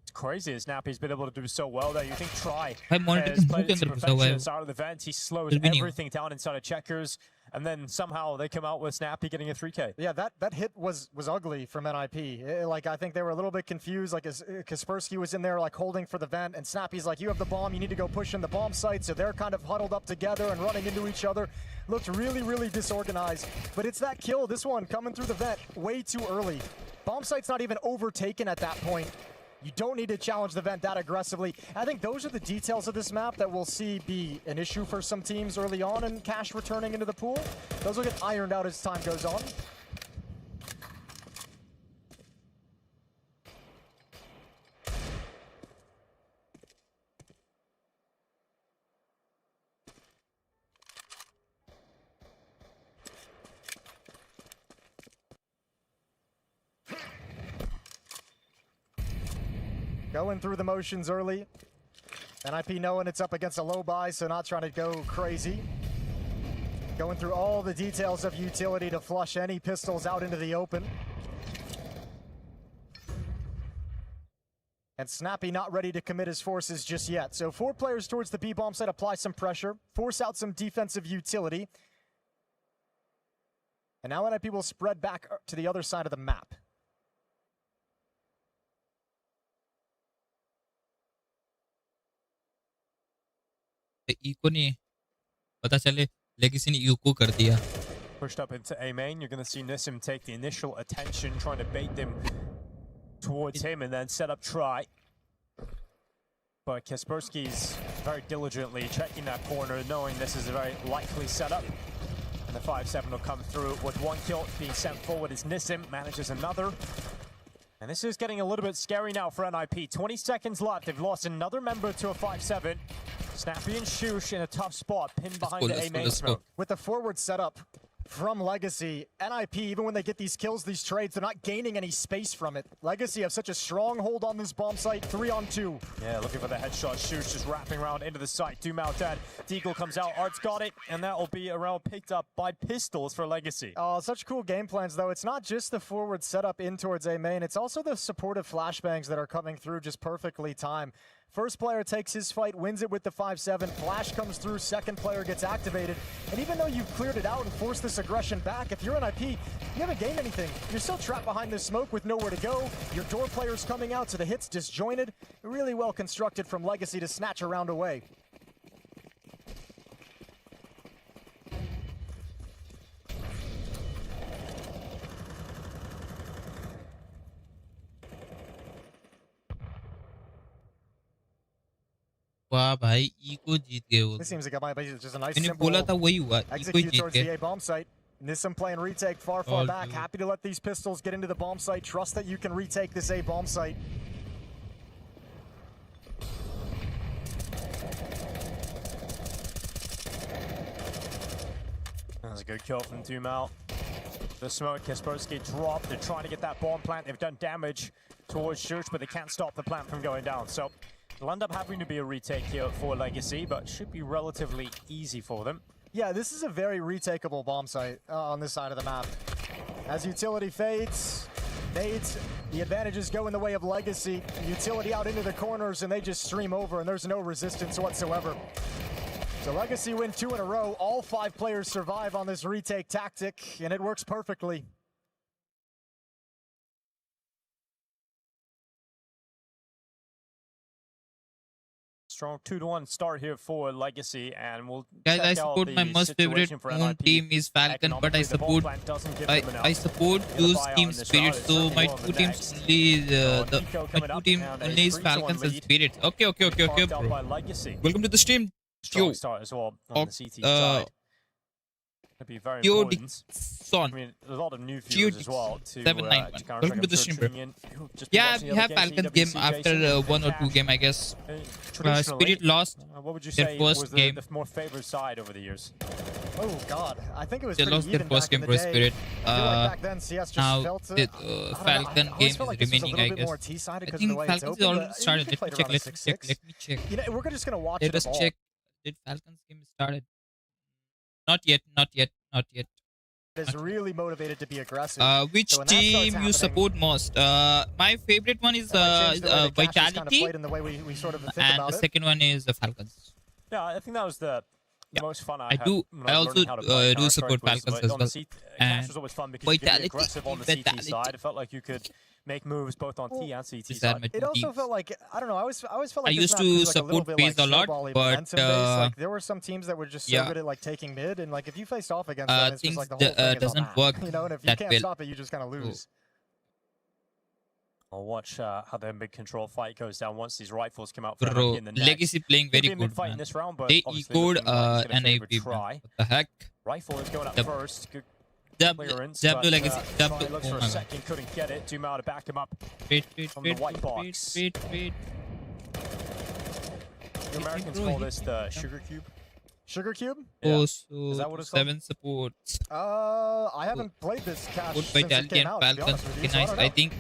It's crazy. Snappy's been able to do so well there. You think Try monitor has के played मुंह के it to अंदर घुसा perfection हुआ है inside of the vent. He slows कुछ भी नहीं हुआ. everything down inside of checkers, and then somehow they come out with Snappy getting a 3K. Yeah, that hit was ugly from NIP. Like, I think they were a little bit confused. Like, Kaspersky was in there, like, holding for the vent, and Snappy's like, you have the bomb, you need to go push in the bomb site. So they're kind of huddled up together and running into each other. Looked really, really disorganized. But it's that kill, this one, coming through the vent way too early. Bomb site's not even overtaken at that point. You don't need to challenge the vent that aggressively. I think those are the details of this map that we'll see be an issue for some teams early on, and Cash returning into the pool. Those will get ironed out as time goes on. Going through the motions early. NIP knowing it's up against a low buy, so not trying to go crazy. Going through all the details of utility to flush any pistols out into the open. And Snappy not ready to commit his forces just yet. So 4 players towards the B bomb site, apply some pressure, force out some defensive utility. And now NIP will spread back to the other side of the map. Eco नहीं पता चले legacy ने eco कर दिया. Pushed up into A main, you're going to see Nissim take the initial attention, trying to bait them towards him and then set up Try. But Kaspersky's very diligently checking that corner, knowing this is a very likely setup. And the 5-7 will come through with 1 kill being sent forward as Nissim manages another. And this is getting a little bit scary now for NIP. 20 seconds left. They've lost another member to a 5-7. Snappy and Shush in a tough spot, pinned behind the A main smoke. With the forward setup from Legacy, NIP, even when they get these kills, these trades, they're not gaining any space from it. Legacy have such a strong hold on this bomb site, 3-on-2. Yeah, looking for the headshot. Shush just wrapping around into the site. Doom out dead. Deagle comes out. Art's got it, and that will be around picked up by pistols for Legacy. Oh, such cool game plans, though. It's not just the forward setup in towards A main. It's also the supportive flashbangs that are coming through just perfectly timed. First player takes his fight, wins it with the 5-7. Flash comes through, second player gets activated. And even though you've cleared it out and forced this aggression back, if you're NIP, you haven't gained anything. You're still trapped behind this smoke with nowhere to go. Your door player's coming out, so the hit's disjointed. Really well constructed from Legacy to snatch a round away. वाह भाई eco जीत गए वो. This seems like it might be just a nice मैंने simple बोला था वही हुआ. Eco execute जीत towards the गए. A bomb site. Nissim playing retake far All back. good. Happy to let these pistols get into the bomb site. Trust that you can retake this A bomb site. That was a good kill from Doom out. The smoke, Kaspersky dropped. They're trying to get that bomb plant. They've done damage towards Shush, but they can't stop the plant from going down. So it'll end up having to be a retake here for Legacy, but should be relatively easy for them. Yeah, this is a very retakeable bomb site on this side of the map. As utility fades, nades, the advantages go in the way of Legacy. Utility out into the corners, and they just stream over, and there's no resistance whatsoever. So Legacy win 2 in a row. All 5 players survive on this retake tactic, and it works perfectly. strong 2-1 start here for Legacy, and we'll Guys, check I out support the my most favorite situation for own NIP. team is Falcon, but I Economically, the ball support plant doesn't give them enough. I support Gonna those buy team on this spirits. round. So Certainly my will on two the teams next. only Nico my coming two up team and a only is 3-1 Falcons and lead. spirits. Okay, Carved out bro. by Legacy. Welcome to the stream. Strong Yo, start as well on the CT uh, side. That'd be very Yo, important. I mean, there's a lot of new viewers as well. To 791. Counter-Strike. Welcome to I'm the sure stream, bro. tuning in, who've just been Yeah, watching we the have other games, Falcons game EWC, after Jason, one or two Cash. game, I guess. Traditionally, Spirit lost what would you their say first was game. the more favored side over the years? Oh God, I think it was They pretty lost their even first back in game the for day. Spirit. I feel like back then CS just Now felt the it. I don't know, Falcon I always game felt is like this was a remaining, little I bit guess. more T-sided I because of think the way it's Falcons open, already but started. you Let could me play check. around a Let me check. 6-6. Let me check. You know, we're just gonna watch Let it us evolve. check. Did Falcons game started? Not yet. Not yet. Not yet. Is really motivated to be aggressive. Which So when that starts team you happening, support most? My favorite one is that might change the way that Cash is kind of Vitality, played and the way we sort of think and about the it. second one is the Falcons. Yeah, I think that was the most fun I had. do. when I was also learning how to play do support Counter-Strike was, Falcons as on the well. CT Cash And was always fun because you could be Vitality, aggressive on the Vitality. CT side. It felt like you could make moves both on T and CT These are side. my It two also teams. felt like I don't know. I always felt I like this used map to was like a little support bit FaZe like a lot, snowball-y but momentum based. Like there were some teams that were just so yeah. good at like taking mid, and like if you faced off against them, it's just things like the whole thing is on doesn't that. work You know, and if you that can't well. stop it, you just kind of lose. I'll watch how the mid-control fight goes down once these rifles come out for Bro, NIP in the next. Legacy playing Could very be a good, mid-fight in man. this round, but They obviously echoed looking like he's gonna favor NIP, man. try. What the heck? Rifle is going up The- first. Good W clearance. W but, Legacy. Try W. looks Oh for my a god. second, couldn't get it. Dumao to back him up Wait, from the white box. wait. The Americans call this the sugar cube. Sugar cube? Oh, Is so that what it's called? 7 supports. I haven't played this Cash Good since it Vitality came and out. To be Falcons. honest with you, Okay, so I nice. don't I know. think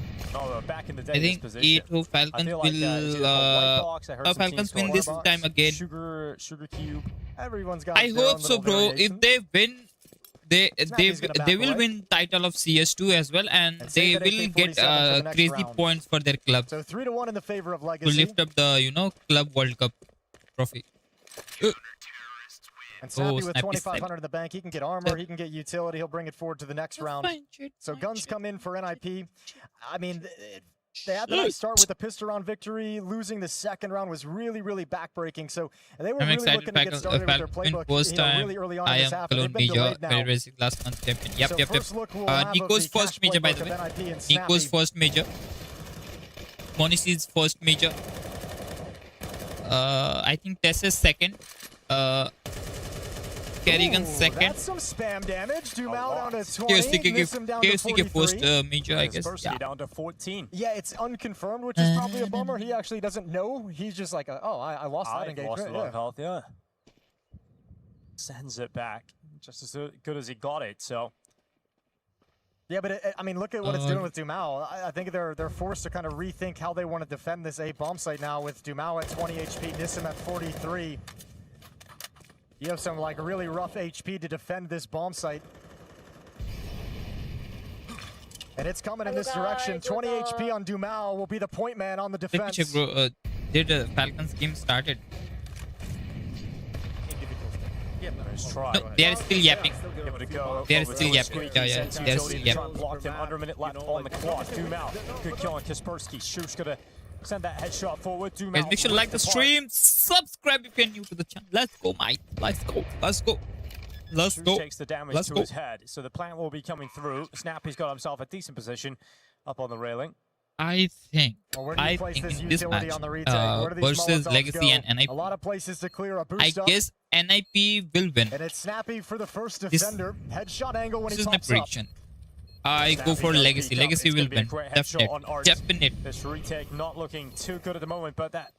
Back in the day, I think this position. 8 Falcons feel like, it's either will a white box. I heard some Falcons teams win call this it time again. Sugar cube. Everyone's got. I their hope own so, little bro. variation. If they win, Snappy's gonna back they will away. win title of CS2 as well, and And they save that will get AK-47 for the next crazy round. points for their club So 3-1 in the favor of to Legacy. lift up the club World Cup trophy. And Snappy with Snappy 2,500 in the bank, he can get armor, he can get utility, he'll bring it forward to the next round. So guns come in for NIP. I mean, they had the nice start with the pistol round victory. Losing the second round was really, really backbreaking. So they were I'm really excited looking to get started with their Falcon playbook first time. really early on I in this am half. and Cologne they've been Major, delayed now. very racing last month champion. Yep, So yep, first yep. look we'll have of Nico's the first Cash major, by playbook the way. of NIP and Nico's Snappy. first major. Monisi's first major. I think Tessa's second. Kerrigan's Ooh, second. That's some spam damage. Dumao down to 20. KSTK Nissim down to KSTK first 43. major, I guess. Kaspersky down to 14. Yeah, it's unconfirmed, which is probably a bummer. He actually doesn't know. He's just like, oh, I lost that I've engagement. lost a lot Yeah. of health, yeah. Sends it back just as good as he got it, so. Yeah, but I mean, look at what it's doing with Dumao. I think they're forced to kind of rethink how they want to defend this A bomb site now with Dumao at 20 HP, Nissim at 43. You have some like really rough HP to defend this bomb site. And it's coming in this direction. 20 HP on Dumao will be the point man on the Let me defense. check, bro. Did Falcons game started? Try. No, they are still yapping. Give it a go. They are Over still to yapping. Squeaky, Yeah, sends they're utility still to try yapping. and block him. Under a minute left on the clock. Dumao. Good kill on Kaspersky. Shoot's gonna send that headshot forward. Dumao. Guys, make sure to like the stream, subscribe if you're new to the channel. Let's go, mate. Let's go. Let's go. Let's Shoot go. takes the damage Let's to go. his head. So the plant will be coming through. Snappy's got himself a decent position up on the railing. I think, Well, where do you place in this this utility match on the retake? Where do these versus Molotovs Legacy go? and NIP, A lot of places to clear a boost I up. guess NIP will win. And it's Snappy for the first This- defender. Headshot angle when This he is my pops up. prediction. I go for Snappy does Legacy. peek up. Legacy It's will gonna be a win. great headshot on Definite. Art. Definite. This retake not looking too good at the moment, but that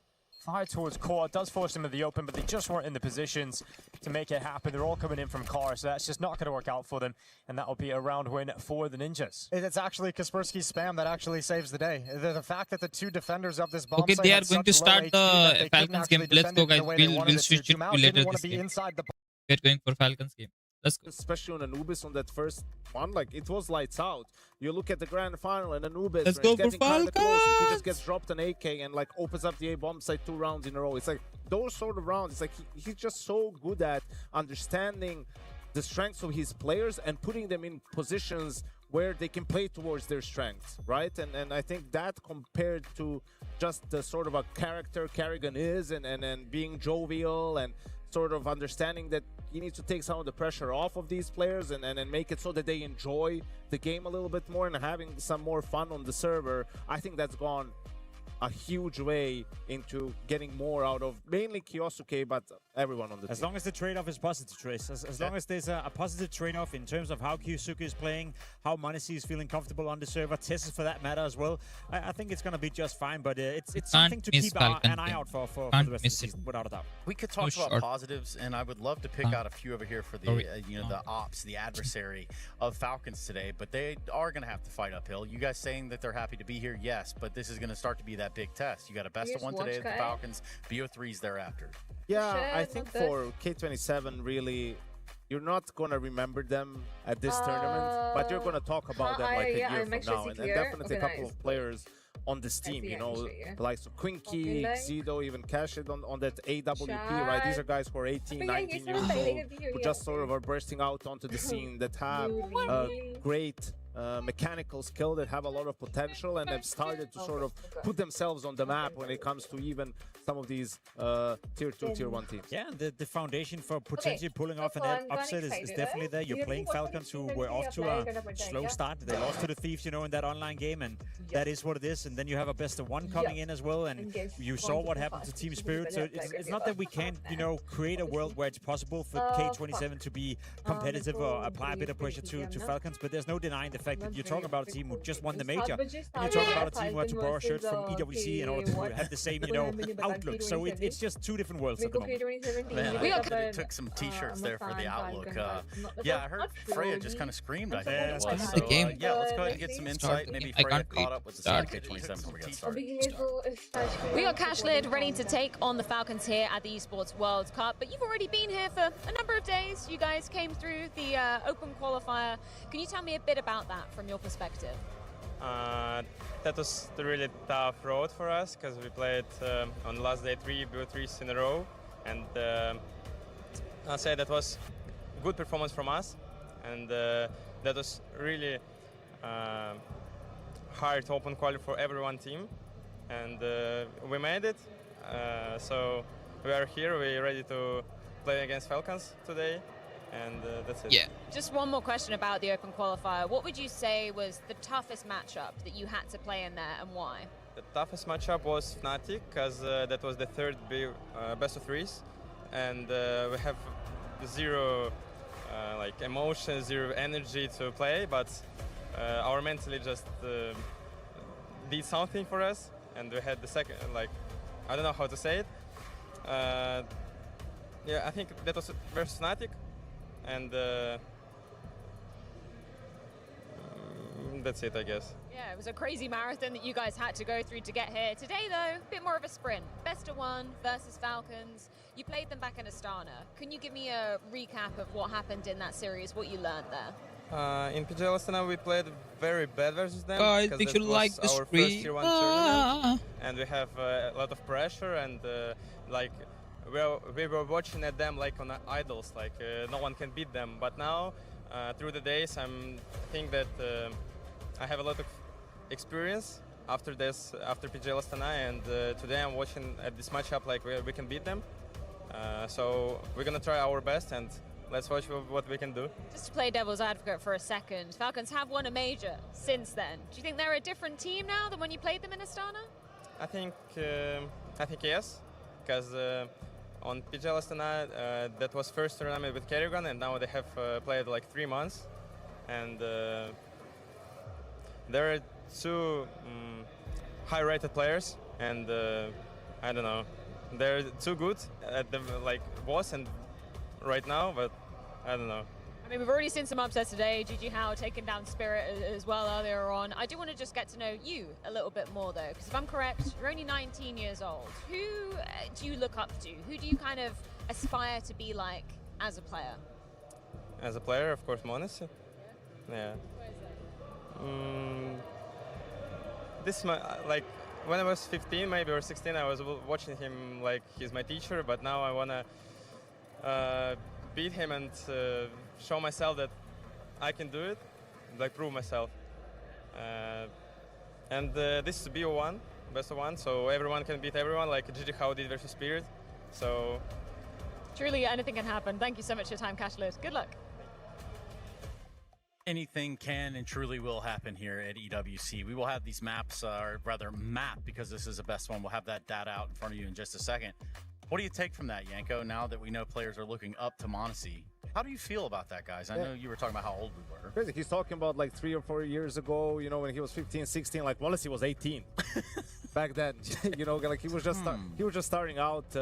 fire towards core does force them in the open, but they just weren't in the positions to make it happen. They're all coming in from car, so that's just not going to work out for them, and that'll be a round win for the Ninjas. It's actually Kaspersky's spam that actually saves the day. The fact that the two defenders of this bomb Okay, site they had are going such to low start HP that they the couldn't Falcons game. actually Let's defend go, it the guys. way they We'll wanted it to. switch it Dumao to didn't later want this to be game. inside the We're going for Falcons game. Let's go. Especially on Anubis on that first one, like it was lights out. You look at the grand final and Anubis, Let's when go it's for getting kinda close, and he Falcons! just gets dropped an AK and like opens up the A bomb site 2 rounds in a row. It's like those sort of rounds. It's like he's just so good at understanding the strengths of his players and putting them in positions where they can play towards their strengths, right? And I think that compared to just the sort of a character Kerrigan is, and being jovial and sort of understanding that he needs to take some of the pressure off of these players and make it so that they enjoy the game a little bit more and having some more fun on the server, I think that's gone a huge way into getting more out of mainly Kyosuke, but everyone on the team. As long as the trade-off is positive, Trace. As long as there's a positive trade-off in terms of how Kyosuke is playing, how Manesi is feeling comfortable on the server, Tessus for that matter as well, I think it's going to be just fine, but it's something to keep an eye out for the rest of the season, without a doubt. We could talk about positives, and I would love to pick out a few over here for the the ops, the adversary of Falcons today, but they are going to have to fight uphill. You guys saying that they're happy to be here, yes, but this is going to start to be that big test. You got a best of one today at the Falcons, BO3s thereafter. Yeah, I think for K27, really, you're not going to remember them at this tournament, but you're going to talk about them like a year from now. And definitely a couple of players on this team, you know, like Quinky, Xido, even Cashid on that AWP, right? These are guys who are 18, 19 years old, who just sort of are bursting out onto the scene, that have great mechanical skill, that have a lot of potential, and have started to sort of put themselves on the map when it comes to even some of these tier 2, tier 1 teams. Yeah, the foundation for potentially pulling off an upset is definitely there. You're playing Falcons, who were off to a slow start. They lost to the Thieves, you know, in that online game, and that is what it is. And then you have a best of one coming in as well, and you saw what happened to Team Spirit. So it's not that we can't, you know, create a world where it's possible for K27 to be competitive or apply a bit of pressure to Falcons, but there's no denying the fact that you're talking about a team who just won the major, and you're talking about a team who had to borrow shirts from EWC in order to have the same, you know, outlook. So it's just two different worlds at the moment. Man, I took some t-shirts there for the outlook. Yeah, I heard Freya just kind of screamed, I think it was. So, yeah, let's go ahead and get some insight. Maybe Freya caught up with the K27 before we get started. We got Cashlid ready to take on the Falcons here at the Esports World Cup, but you've already been here for a number of days. You guys came through the open qualifier. Can you tell me a bit about that from your perspective? That was a really tough road for us, because we played on the last day 3 BO3s in a row, and I'll say that was good performance from us, and that was really hard open quali for everyone team, and we made it. So we are here, we're ready to play against Falcons today. And that's it. Yeah. Just one more question about the open qualifier. What would you say was the toughest matchup that you had to play in there, and why? The toughest matchup was Fnatic, because that was the third best of threes, and we have zero like emotion, zero energy to play, but our mentally just did something for us, and we had the second, like, I don't know how to say it. Yeah, I think that was versus Fnatic. And that's it, I guess. Yeah, it was a crazy marathon that you guys had to go through to get here. Today, though, a bit more of a sprint. Best of one versus Falcons. You played them back in Astana. Can you give me a recap of what happened in that series, what you learned there? In PGL Astana, we played very bad versus them. I think you like the our first tier 1 tournament, and we have a lot of pressure, and like, we were watching at them like on idols, like no one can beat them. But now, through the days, I think that I have a lot of experience after PGL Astana, and today I'm watching at this matchup like we can beat them. So we're gonna try our best, and let's watch what we can do. Just to play devil's advocate for a second, Falcons have won a major since then. Do you think they're a different team now than when you played them in Astana? I think yes, because on PGL Astana, that was first tournament with Kerrigan, and now they have played like 3 months, and there are two high-rated players, and I don't know, they're too good at the like was and right now, but I don't know. I mean, we've already seen some upsets today. GG How taking down Spirit as well earlier on. I do want to just get to know you a little bit more, though, because if I'm correct, you're only 19 years old. Who do you look up to? Who do you kind of aspire to be like as a player? As a player, of course, Monesi. Yeah. This like when I was 15, maybe, or 16, I was watching him like he's my teacher, but now I wanna beat him and show myself that I can do it. like prove myself. And this is BO1, best of one, so everyone can beat everyone, like GG did versus Spirit. So truly, anything can happen. Thank you so much for your time, Cashlet. Good luck. Anything can and truly will happen here at EWC. We will have these maps, or rather map, because this is the best one. We'll have that data out in front of you in just a second. What do you take from that, Yanko, now that we know players are looking up to m0NESY? How do you feel about that, guys? I know you were talking about how old we were. Crazy. He's talking about like 3 or 4 years ago, you know, when he was 15, 16, like m0NESY was 18 back then. You know, like he was just starting out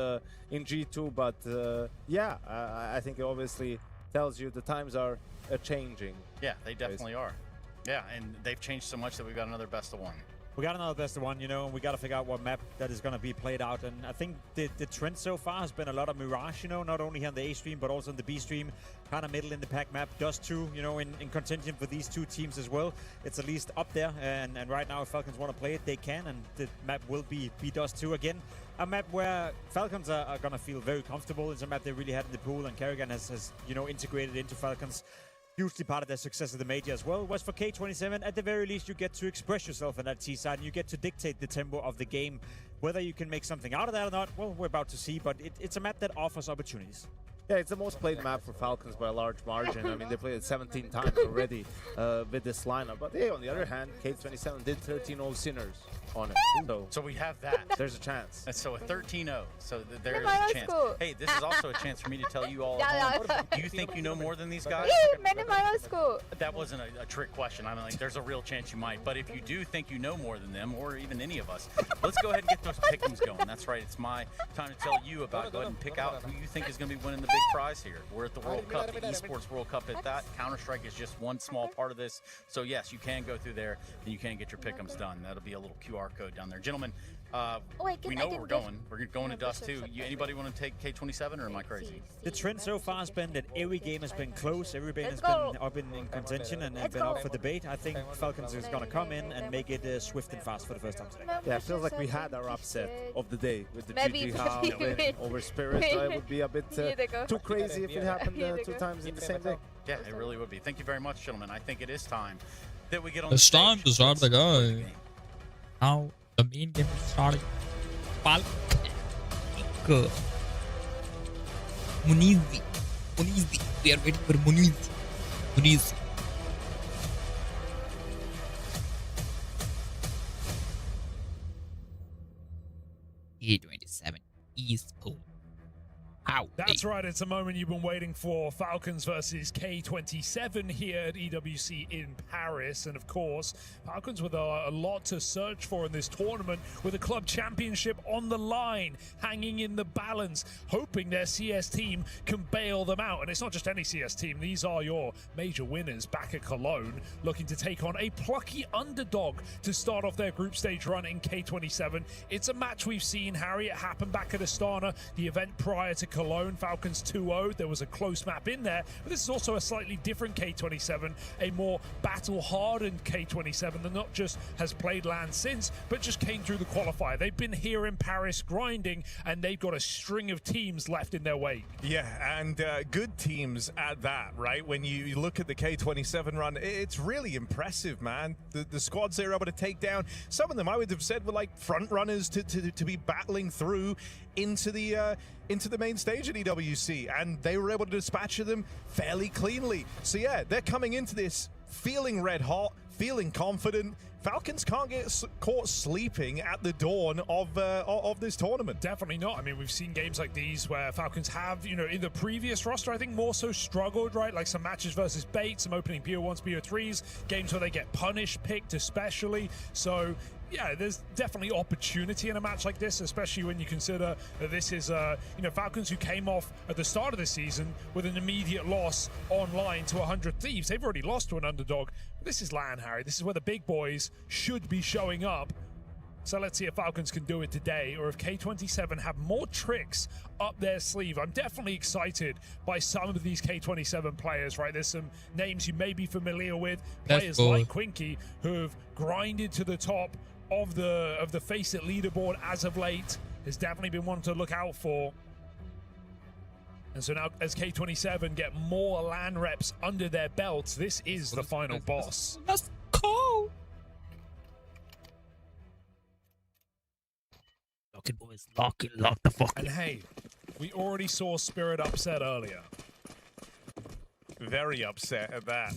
in G2, but yeah, I think it obviously tells you the times are changing. Yeah, they definitely are. Yeah, and they've changed so much that we've got another best of one. We got another best of one, you know, and we got to figure out what map that is going to be played out. And I think the trend so far has been a lot of Mirage, you know, not only here on the A stream, but also on the B stream. Kind of middle in the pack map. Dust 2, you know, in contention for these two teams as well. It's at least up there. And right now, if Falcons want to play it, they can. And the map will be Dust 2 again. A map where Falcons are going to feel very comfortable. It's a map they really had in the pool. And Kerrigan has, you know, integrated into Falcons. Hugely part of their success of the major as well. Whereas for K27, at the very least, you get to express yourself on that T-side, and you get to dictate the tempo of the game. Whether you can make something out of that or not, well, we're about to see, but it's a map that offers opportunities. Yeah, it's the most played map for Falcons by a large margin. I mean, they played it 17 times already with this lineup. But hey, on the other hand, K27 did 13-0 Sinners on it. So we have that. There's a chance. And so a 13-0. So there is a chance. Hey, this is also a chance for me to tell you all at home. Do you think you know more than these guys? That wasn't a trick question. I mean, like, there's a real chance you might. But if you do think you know more than them, or even any of us, let's go ahead and get those pick'ems going. That's right. It's my time to tell you about. Go ahead and pick out who you think is going to be winning the big prize here. We're at the World Cup, the Esports World Cup at that. Counter-Strike is just one small part of this. So yes, you can go through there and you can get your pick'ems done. That'll be a little QR code down there. Gentlemen, we know where we're going. We're going to Dust 2. Anybody want to take K27, or am I crazy? The trend so far has been that every game has been close. Every game has been up in contention and been up for debate. I think Falcons is going to come in and make it swift and fast for the first time today. Yeah, it feels like we had our upset of the day with the GG How winning over Spirit. It would be a bit too crazy if it happened 2 times in the same day. Yeah, it really would be. Thank you very much, gentlemen. I think it is time that we get on it's time to start the game. Now the main game is starting. m0NESY. We are waiting for m0NESY. K27 Esports. That's right, it's a moment you've been waiting for. Falcons versus K27 here at EWC in Paris. And of course, Falcons with a lot to search for in this tournament, with a club championship on the line, hanging in the balance, hoping their CS team can bail them out. And it's not just any CS team, these are your major winners back at Cologne, looking to take on a plucky underdog to start off their group stage run in K27. It's a match we've seen, Harry. It happened back at Astana, the event prior to Cologne. Falcons 2-0. There was a close map in there, but this is also a slightly different K27, a more battle-hardened K27 that not just has played LAN since, but just came through the qualifier. They've been here in Paris grinding, and they've got a string of teams left in their wake. Yeah, and good teams at that, right? When you look at the K27 run, it's really impressive, man. The squads they were able to take down, some of them I would have said were like front runners to be battling through into the main stage at EWC, and they were able to dispatch them fairly cleanly. So yeah, they're coming into this feeling red hot, feeling confident. Falcons can't get caught sleeping at the dawn of this tournament. Definitely not. I mean, we've seen games like these where Falcons have, you know, in the previous roster, I think more so struggled, right? Like some matches versus Bait, some opening BO1s, BO3s, games where they get punished, picked especially. So yeah, there's definitely opportunity in a match like this, especially when you consider that this is, you know, Falcons who came off at the start of the season with an immediate loss online to 100 Thieves. They've already lost to an underdog. This is LAN, Harry. This is where the big boys should be showing up. So let's see if Falcons can do it today, or if K27 have more tricks up their sleeve. I'm definitely excited by some of these K27 players, right? There's some names you may be familiar with, players like Quinky, who have grinded to the top of the Face It leaderboard as of late. Has definitely been one to look out for. And so now, as K27 get more LAN reps under their belts, this is the final boss. Let's go! Lock it, boys. Lock it. Lock the fuck. And hey, we already saw Spirit upset earlier. Very upset at that.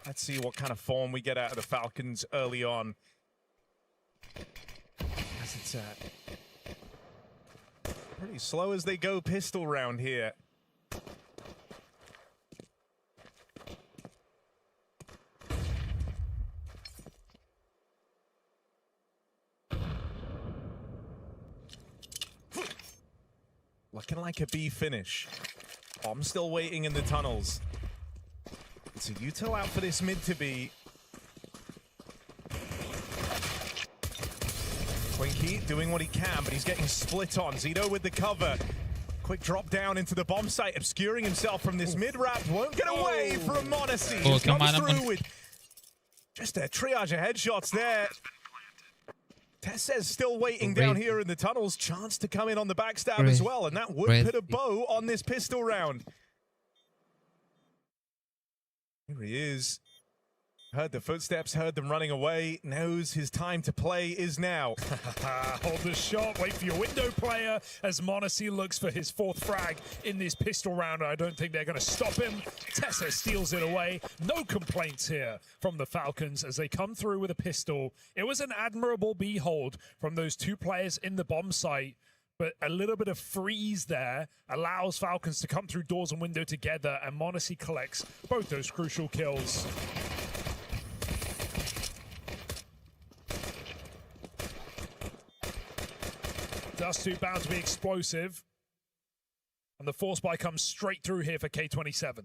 Let's see what kind of form we get out of the Falcons early on. As it's pretty slow as they go pistol round here. Looking like a B finish. I'm still waiting in the tunnels. So Util out for this mid to be. Twinkie doing what he can, but he's getting split on. Zito with the cover. Quick drop down into the bomb site, obscuring himself from this mid-wrap. Won't get away from Monacy. Oh, He's come comes on, through with just a triage of headshots there. Tess's still waiting down here in the tunnels. Chance to come in on the backstab as well, and that would put a bow on this pistol round. Here he is. Heard the footsteps, heard them running away, knows his time to play is now. Hold the shot, wait for your window player as Monacy looks for his 4th frag in this pistol round. I don't think they're going to stop him. Tessa steals it away. No complaints here from the Falcons as they come through with a pistol. It was an admirable behold from those 2 players in the bomb site, but a little bit of freeze there allows Falcons to come through doors and window together, and Monacy collects both those crucial kills. Dust 2 bound to be explosive. And the force buy comes straight through here for K27.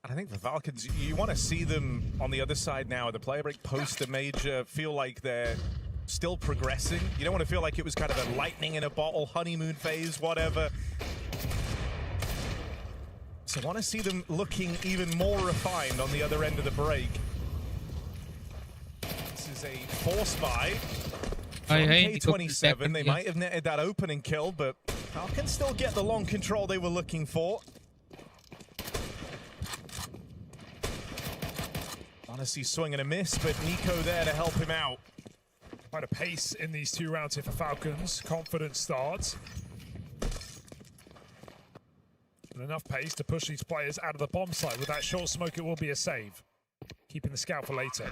I think the Falcons, you want to see them on the other side now at the player break post the major, feel like they're still progressing. You don't want to feel like it was kind of a lightning in a bottle, honeymoon phase, whatever. So I want to see them looking even more refined on the other end of the break. This is a force buy from K27. They might have netted that opening kill, but Falcons still get the long control they were looking for. Honestly, swing and a miss, but Nico there to help him out. Quite a pace in these 2 rounds here for Falcons. Confident start. And enough pace to push these players out of the bomb site. With that short smoke, it will be a save. Keeping the scout for later.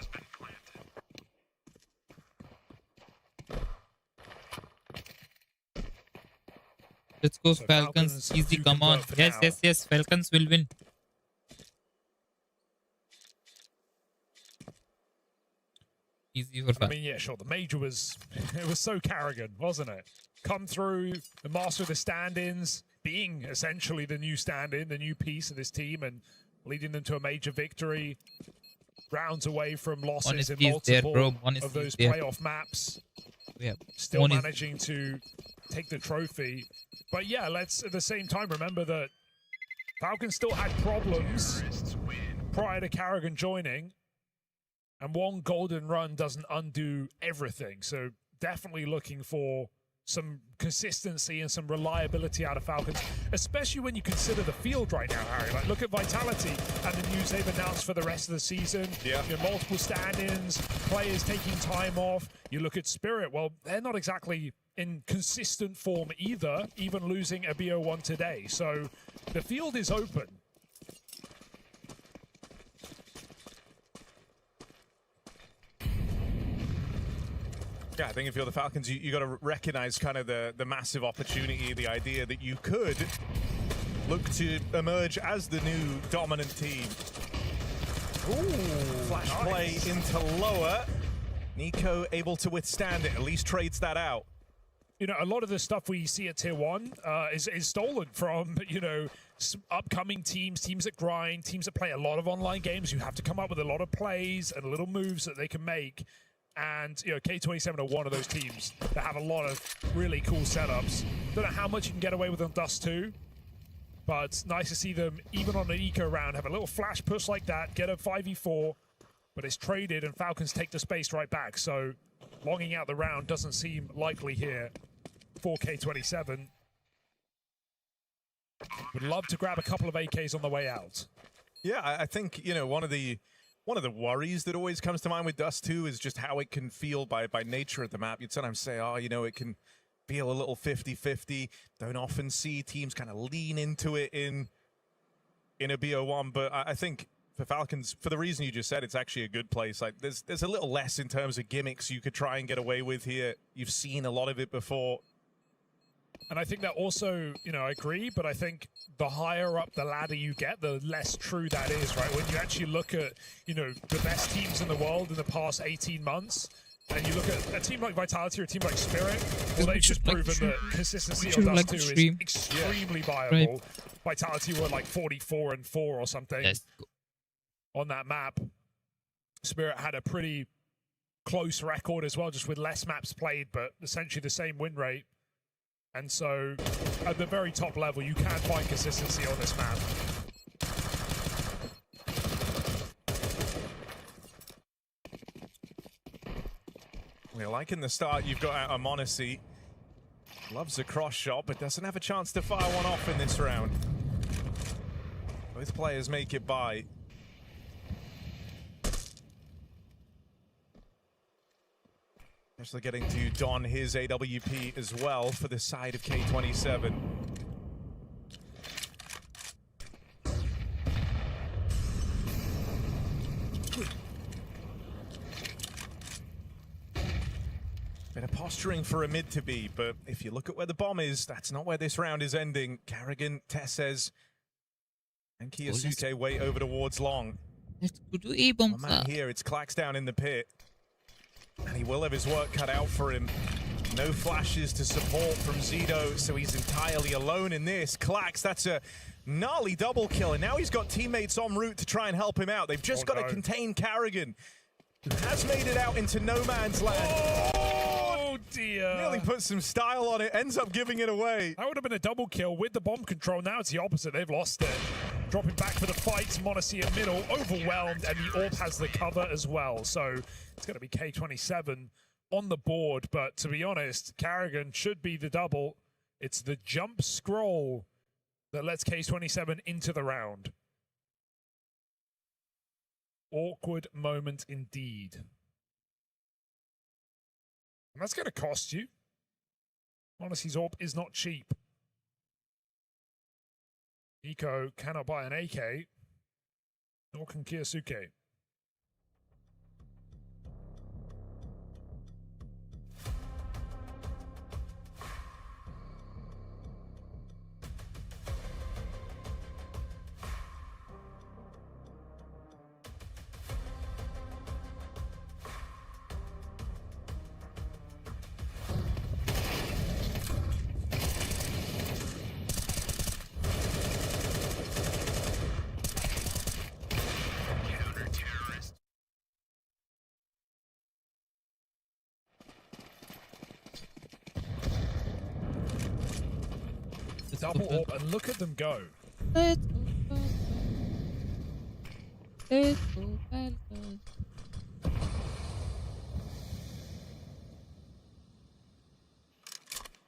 Let's go, so Falcons. Easy, come on. Yes, now. Yes. Falcons will win. Easy for I mean, yeah, sure. The major was it was so Carrigan, wasn't it? Come through, the master of the stand-ins, being essentially the new stand-in, the new piece of this team, and leading them to a major victory. Rounds away from losses in multiple of those playoff maps. Yeah. Still managing to take the trophy. But yeah, let's at the same time remember that Falcons still had problems prior to Carrigan joining. And one golden run doesn't undo everything. So definitely looking for some consistency and some reliability out of Falcons, especially when you consider the field right now, Harry. Like, look at Vitality and the news they've announced for the rest of the season. Yeah. You know, multiple stand-ins, players taking time off. You look at Spirit, well, they're not exactly in consistent form either, even losing a BO1 today. So the field is open. Yeah, I think if you're the Falcons, you got to recognize kind of the massive opportunity, the idea that you could look to emerge as the new dominant team. Flash play into lower. Nico able to withstand it, at least trades that out. You know, a lot of the stuff we see at Tier 1 is stolen from, you know, upcoming teams that grind, teams that play a lot of online games. You have to come up with a lot of plays and little moves that they can make. And, you know, K27 are one of those teams that have a lot of really cool setups. Don't know how much you can get away with on Dust 2, but nice to see them, even on an eco round, have a little flash push like that, get a 5v4, but it's traded and Falcons take the space right back. So longing out the round doesn't seem likely here for K27. Would love to grab a couple of AKs on the way out. Yeah, I think, you know, one of the worries that always comes to mind with Dust 2 is just how it can feel by nature of the map. You'd sometimes say, oh, you know, it can feel a little 50-50. Don't often see teams kind of lean into it in a BO1, but I think for Falcons, for the reason you just said, it's actually a good place. Like there's a little less in terms of gimmicks you could try and get away with here. You've seen a lot of it before. And I think that also, you know, I agree, but I think the higher up the ladder you get, the less true that is, right? When you actually look at, you know, the best teams in the world in the past 18 months, and you look at a team like Vitality or a team like Spirit, well, they've just proven that consistency on Dust 2 is extremely viable. Right. Vitality were like 44-4 or something on that map. Spirit had a pretty close record as well, just with less maps played, but essentially the same win rate. And so, at the very top level, you can find consistency on this map. We're liking the start you've got out of Monacy. Loves a cross shot, but doesn't have a chance to fire one off in this round. Both players make it by. Actually getting to don his AWP as well for the side of K27. Bit of posturing for a mid to be, but if you look at where the bomb is, that's not where this round is ending. Carrigan, Tesses, and Kiyosuke way over towards long. One man here, it's Clax down in the pit. And he will have his work cut out for him. No flashes to support from Zido, so he's entirely alone in this. Clax, that's a gnarly double kill, and now he's got teammates en route to try and help him out. They've just got to contain Carrigan, who has made it out into no man's land. Oh dear. Nearly put some style on it, ends up giving it away. That would have been a double kill with the bomb control. Now it's the opposite, they've lost it. Dropping back for the fight, Monacy in middle, overwhelmed, and the AWP has the cover as well. So it's going to be K27 on the board, but to be honest, Carrigan should be the double. It's the jump scroll that lets K27 into the round. Awkward moment indeed. And that's going to cost you. Monacy's AWP is not cheap. Nico cannot buy an AK, nor can Kiyosuke. Double AWP, and look at them go.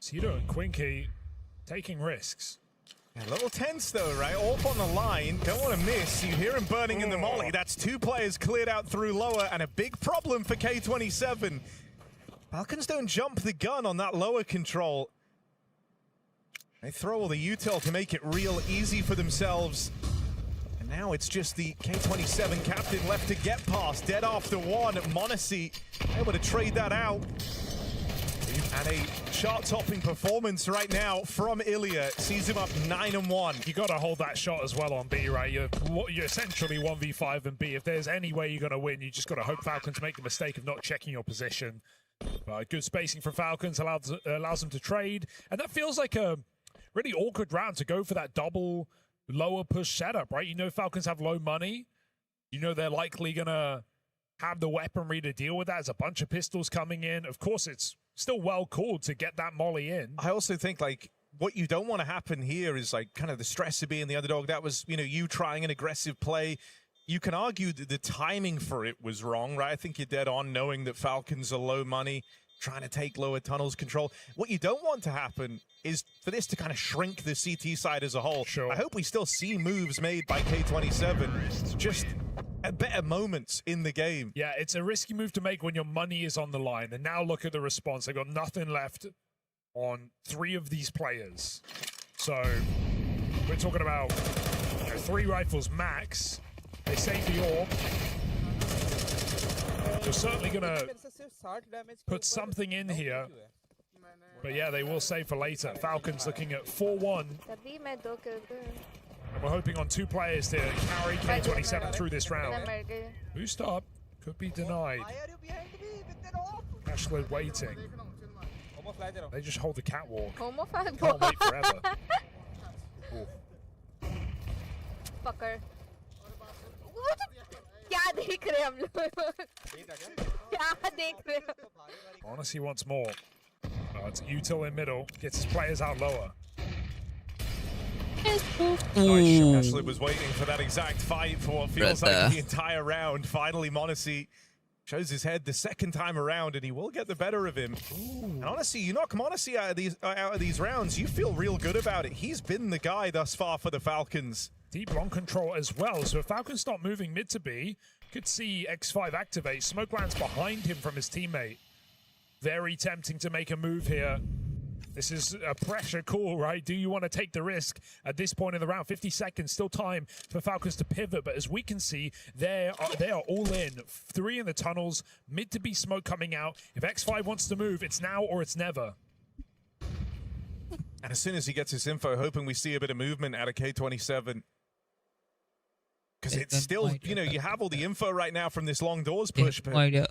Zido and Quinky taking risks. A little tense though, right? AWP on the line, don't want to miss. You hear him burning in the molly. That's two players cleared out through lower, and a big problem for K27. Falcons don't jump the gun on that lower control. They throw all the util to make it real easy for themselves. And now it's just the K27 captain left to get past. Dead after one. Monacy able to trade that out. And a chart-topping performance right now from Ilya sees him up 9-1. You got to hold that shot as well on B, right? You're essentially 1v5 and B. If there's any way you're going to win, you just got to hope Falcons make the mistake of not checking your position. Good spacing from Falcons allows them to trade, and that feels like a really awkward round to go for that double lower push setup, right? You know Falcons have low money. You know they're likely going to have the weaponry to deal with that. There's a bunch of pistols coming in. Of course, it's still well called to get that molly in. I also think, like, what you don't want to happen here is, like, kind of the stress of being the underdog. That was, you know, you trying an aggressive play. You can argue that the timing for it was wrong, right? I think you're dead on knowing that Falcons are low money, trying to take lower tunnels control. What you don't want to happen is for this to kind of shrink the CT side as a whole. Sure. I hope we still see moves made by K27, just at better moments in the game. Yeah, it's a risky move to make when your money is on the line. And now look at the response. They've got nothing left on 3 of these players. So we're talking about 3 rifles max. They save the orb. They're certainly going to put something in here. But yeah, they will save for later. Falcons looking at 4-1. We're hoping on 2 players to carry K27 through this round. Boost up. Could be denied. Ashland waiting. They just hold the catwalk. Can't wait forever. Fucker. क्या देख रहे हम लोग? क्या देख रहे हो? Honestly wants more. It's Util in middle. Gets his players out lower. Nice shot. Ashley was waiting for that exact fight for what feels like the entire round. Finally, Monacy shows his head the second time around, and he will get the better of him. And honestly, you knock Monacy out of these rounds, you feel real good about it. He's been the guy thus far for the Falcons. Deep long control as well. So if Falcons start moving mid to B, could see X5 activate. Smoke lands behind him from his teammate. Very tempting to make a move here. This is a pressure call, right? Do you want to take the risk at this point in the round? 50 seconds, still time for Falcons to pivot. But as we can see, they are all in. 3 in the tunnels, mid to B smoke coming out. If X5 wants to move, it's now or it's never. And as soon as he gets his info, hoping we see a bit of movement out of K27. Because it's still, you know, you have all the info right now from this long doors push, but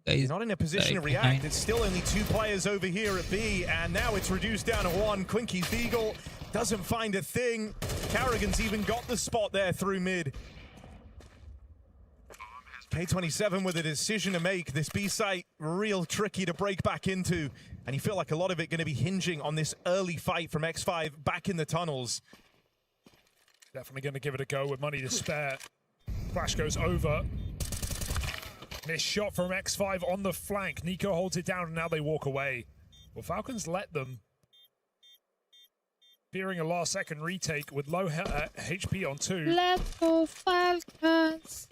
he's not in a position to react. It's still only 2 players over here at B, and now it's reduced down to 1. Quinky's Beagle doesn't find a thing. Carrigan's even got the spot there through mid. K27 with a decision to make. This B site real tricky to break back into, and you feel like a lot of it going to be hinging on this early fight from X5 back in the tunnels. Definitely going to give it a go with money to spare. Flash goes over. Missed shot from X5 on the flank. Nico holds it down, and now they walk away. Well, Falcons let them. Fearing a last-second retake with low HP on 2. Let's go, Falcons.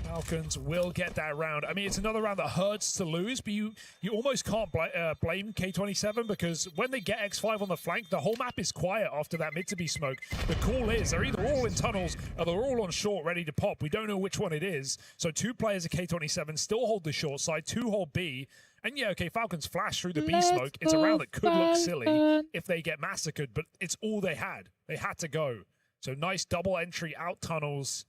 Falcons will get that round. I mean, it's another round that hurts to lose, but you almost can't blame K27 because when they get X5 on the flank, the whole map is quiet after that mid to B smoke. The call is they're either all in tunnels or they're all on short ready to pop. We don't know which one it is. So 2 players at K27 still hold the short side, 2 hold B. And yeah, okay, Falcons flash through the B smoke. It's a round that could look silly if they get massacred, but it's all they had. They had to go. So nice double entry out tunnels.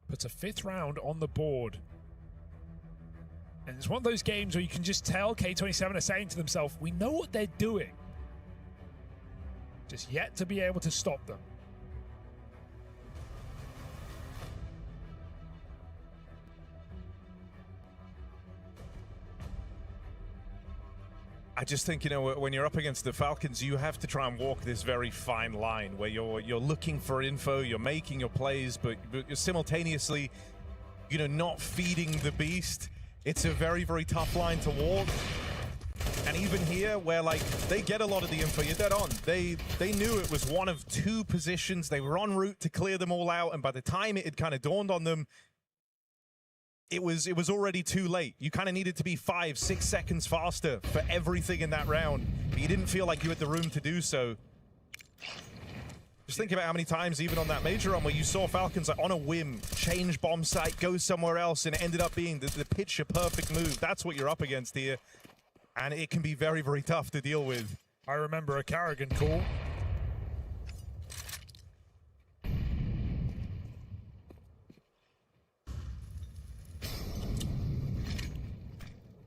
Puts a 5th round on the board. And it's one of those games where you can just tell K27 are saying to themselves, we know what they're doing. Just yet to be able to stop them. I just think, you know, when you're up against the Falcons, you have to try and walk this very fine line where you're looking for info, you're making your plays, but you're simultaneously, you know, not feeding the beast. It's a very, very tough line to walk. And even here, where, like, they get a lot of the info, you're dead on. They knew it was one of 2 positions. They were en route to clear them all out, and by the time it had kind of dawned on them, it was already too late. You kind of needed to be 5-6 seconds faster for everything in that round, but you didn't feel like you had the room to do so. Just think about how many times, even on that major run, where you saw Falcons like, on a whim, change bomb site, go somewhere else, and it ended up being the picture-perfect move. That's what you're up against here. And it can be very, very tough to deal with. I remember a Carrigan call.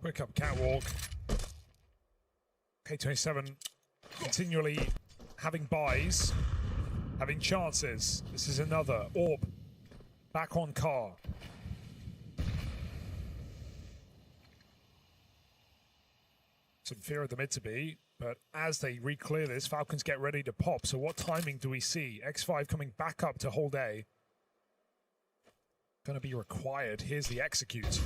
Quick up catwalk. K27 continually having buys, having chances. This is another orb. Back on car. Some fear of the mid to be, but as they re-clear this, Falcons get ready to pop. So what timing do we see? X5 coming back up to hold A. Going to be required. Here's the execute.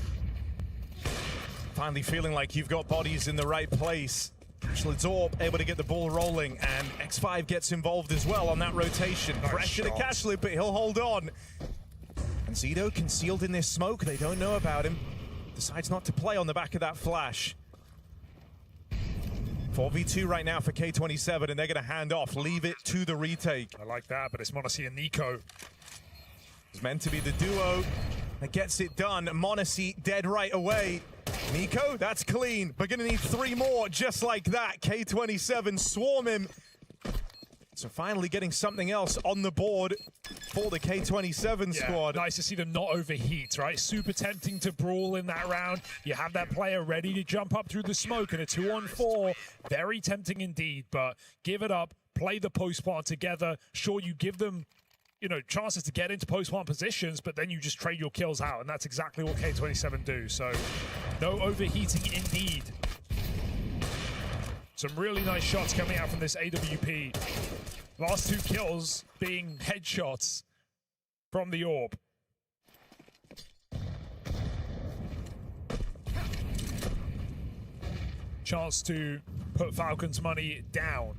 Finally feeling like you've got bodies in the right place. Cashled's Orb able to get the ball rolling, and X5 gets involved as well on that rotation. Nice Pressure shot. to Cashled, but he'll hold on. And Zedo concealed in this smoke. They don't know about him. Decides not to play on the back of that flash. 4v2 right now for K27, and they're going to hand off, leave it to the retake. I like that, but it's m0NESY and NiKo. It's meant to be the duo that gets it done. m0NESY dead right away. NiKo, that's clean. We're going to need 3 more just like that. K27 swarm him. So finally getting something else on the board for the K27 squad. Nice to see them not overheat, right? Super tempting to brawl in that round. You have that player ready to jump up through the smoke in a 2-on-4. Very tempting indeed, but give it up. Play the post-plant together. Sure, you give them, you know, chances to get into post-plant positions, but then you just trade your kills out, and that's exactly what K27 do. So no overheating indeed. Some really nice shots coming out from this AWP. Last 2 kills being headshots from the orb. Chance to put Falcons money down.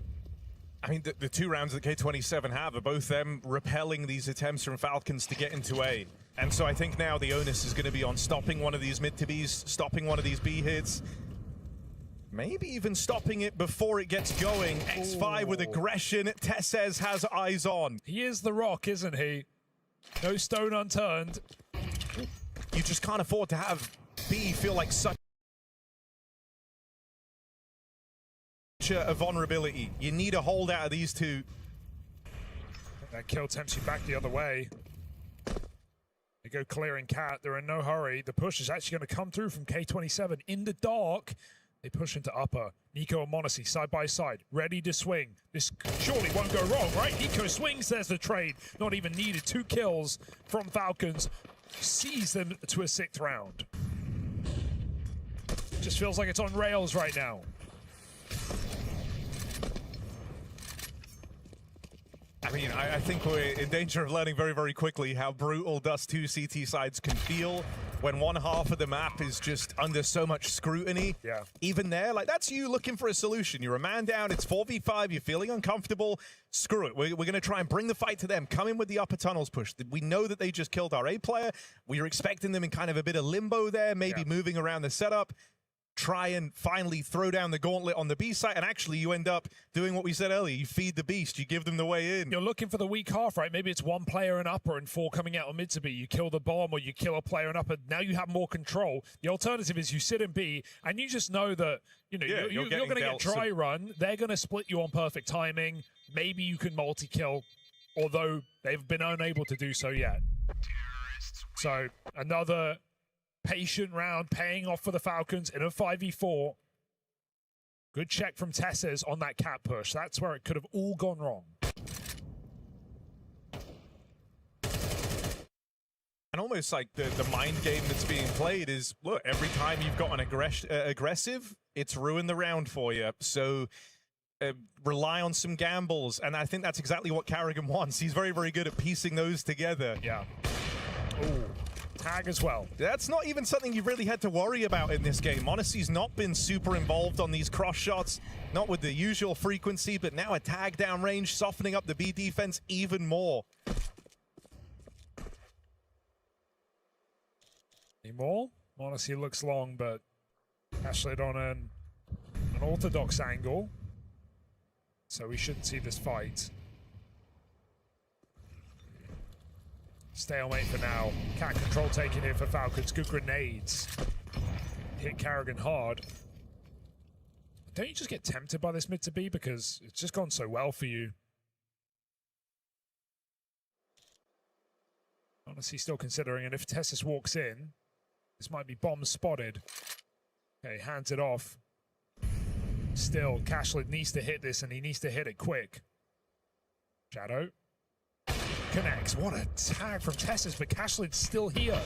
I mean, the 2 rounds that K27 have are both them repelling these attempts from Falcons to get into A. And so I think now the onus is going to be on stopping one of these mid to Bs, stopping one of these B hits. Maybe even stopping it before it gets going. X5 with aggression. Tessez has eyes on. He is the Rock, isn't he? No stone unturned. You just can't afford to have B feel like such a vulnerability. You need a hold out of these 2. That kill tempts you back the other way. They go clearing cat. They're in no hurry. The push is actually going to come through from K27 in the dark. They push into upper. NiKo and m0NESY side by side, ready to swing. This surely won't go wrong, right? NiKo swings, there's the trade. Not even needed. 2 kills from Falcons. Sees them to a 6th round. Just feels like it's on rails right now. I mean, I think we're in danger of learning very, very quickly how brutal Dust 2 CT sides can feel when one half of the map is just under so much scrutiny. Yeah. Even there, like, that's you looking for a solution. You're a man down, it's 4v5, you're feeling uncomfortable. Screw it. We're going to try and bring the fight to them. Come in with the upper tunnels push. We know that they just killed our A player. We were expecting them in kind of a bit of limbo there, maybe moving around the setup. Try and finally throw down the gauntlet on the B side, and actually you end up doing what we said earlier. You feed the beast, you give them the way in. You're looking for the weak half, right? Maybe it's 1 player in upper and 4 coming out on mid to B. You kill the bomb or you kill a player in upper. Now you have more control. The alternative is you sit in B, and you just know that, you know, you're going to get dry run. They're going to split you on perfect timing. Maybe you can multi-kill, although they've been unable to do so yet. So another patient round paying off for the Falcons in a 5v4. Good check from Tessez on that cat push. That's where it could have all gone wrong. And almost like the mind game that's being played is, look, every time you've got an aggressive, it's ruined the round for you. So rely on some gambles. And I think that's exactly what Carrigan wants. He's very, very good at piecing those together. Yeah. Ooh. Tag as well. That's not even something you've really had to worry about in this game. m0NESY's not been super involved on these cross shots, not with the usual frequency, but now a tag down range, softening up the B defense even more. Any more? m0NESY looks long, but Ashley on an orthodox angle, so we shouldn't see this fight. Stalemate for now. Cat control taken here for Falcons. Good grenades. Hit Carrigan hard. don't you just get tempted by this mid to B because it's just gone so well for you? Honestly, still considering, and if Tessus walks in, this might be bomb spotted. Okay, hands it off. Still, Cashlid needs to hit this, and he needs to hit it quick. Shadow connects. What a tag from Tessus, but Cashlid's still here.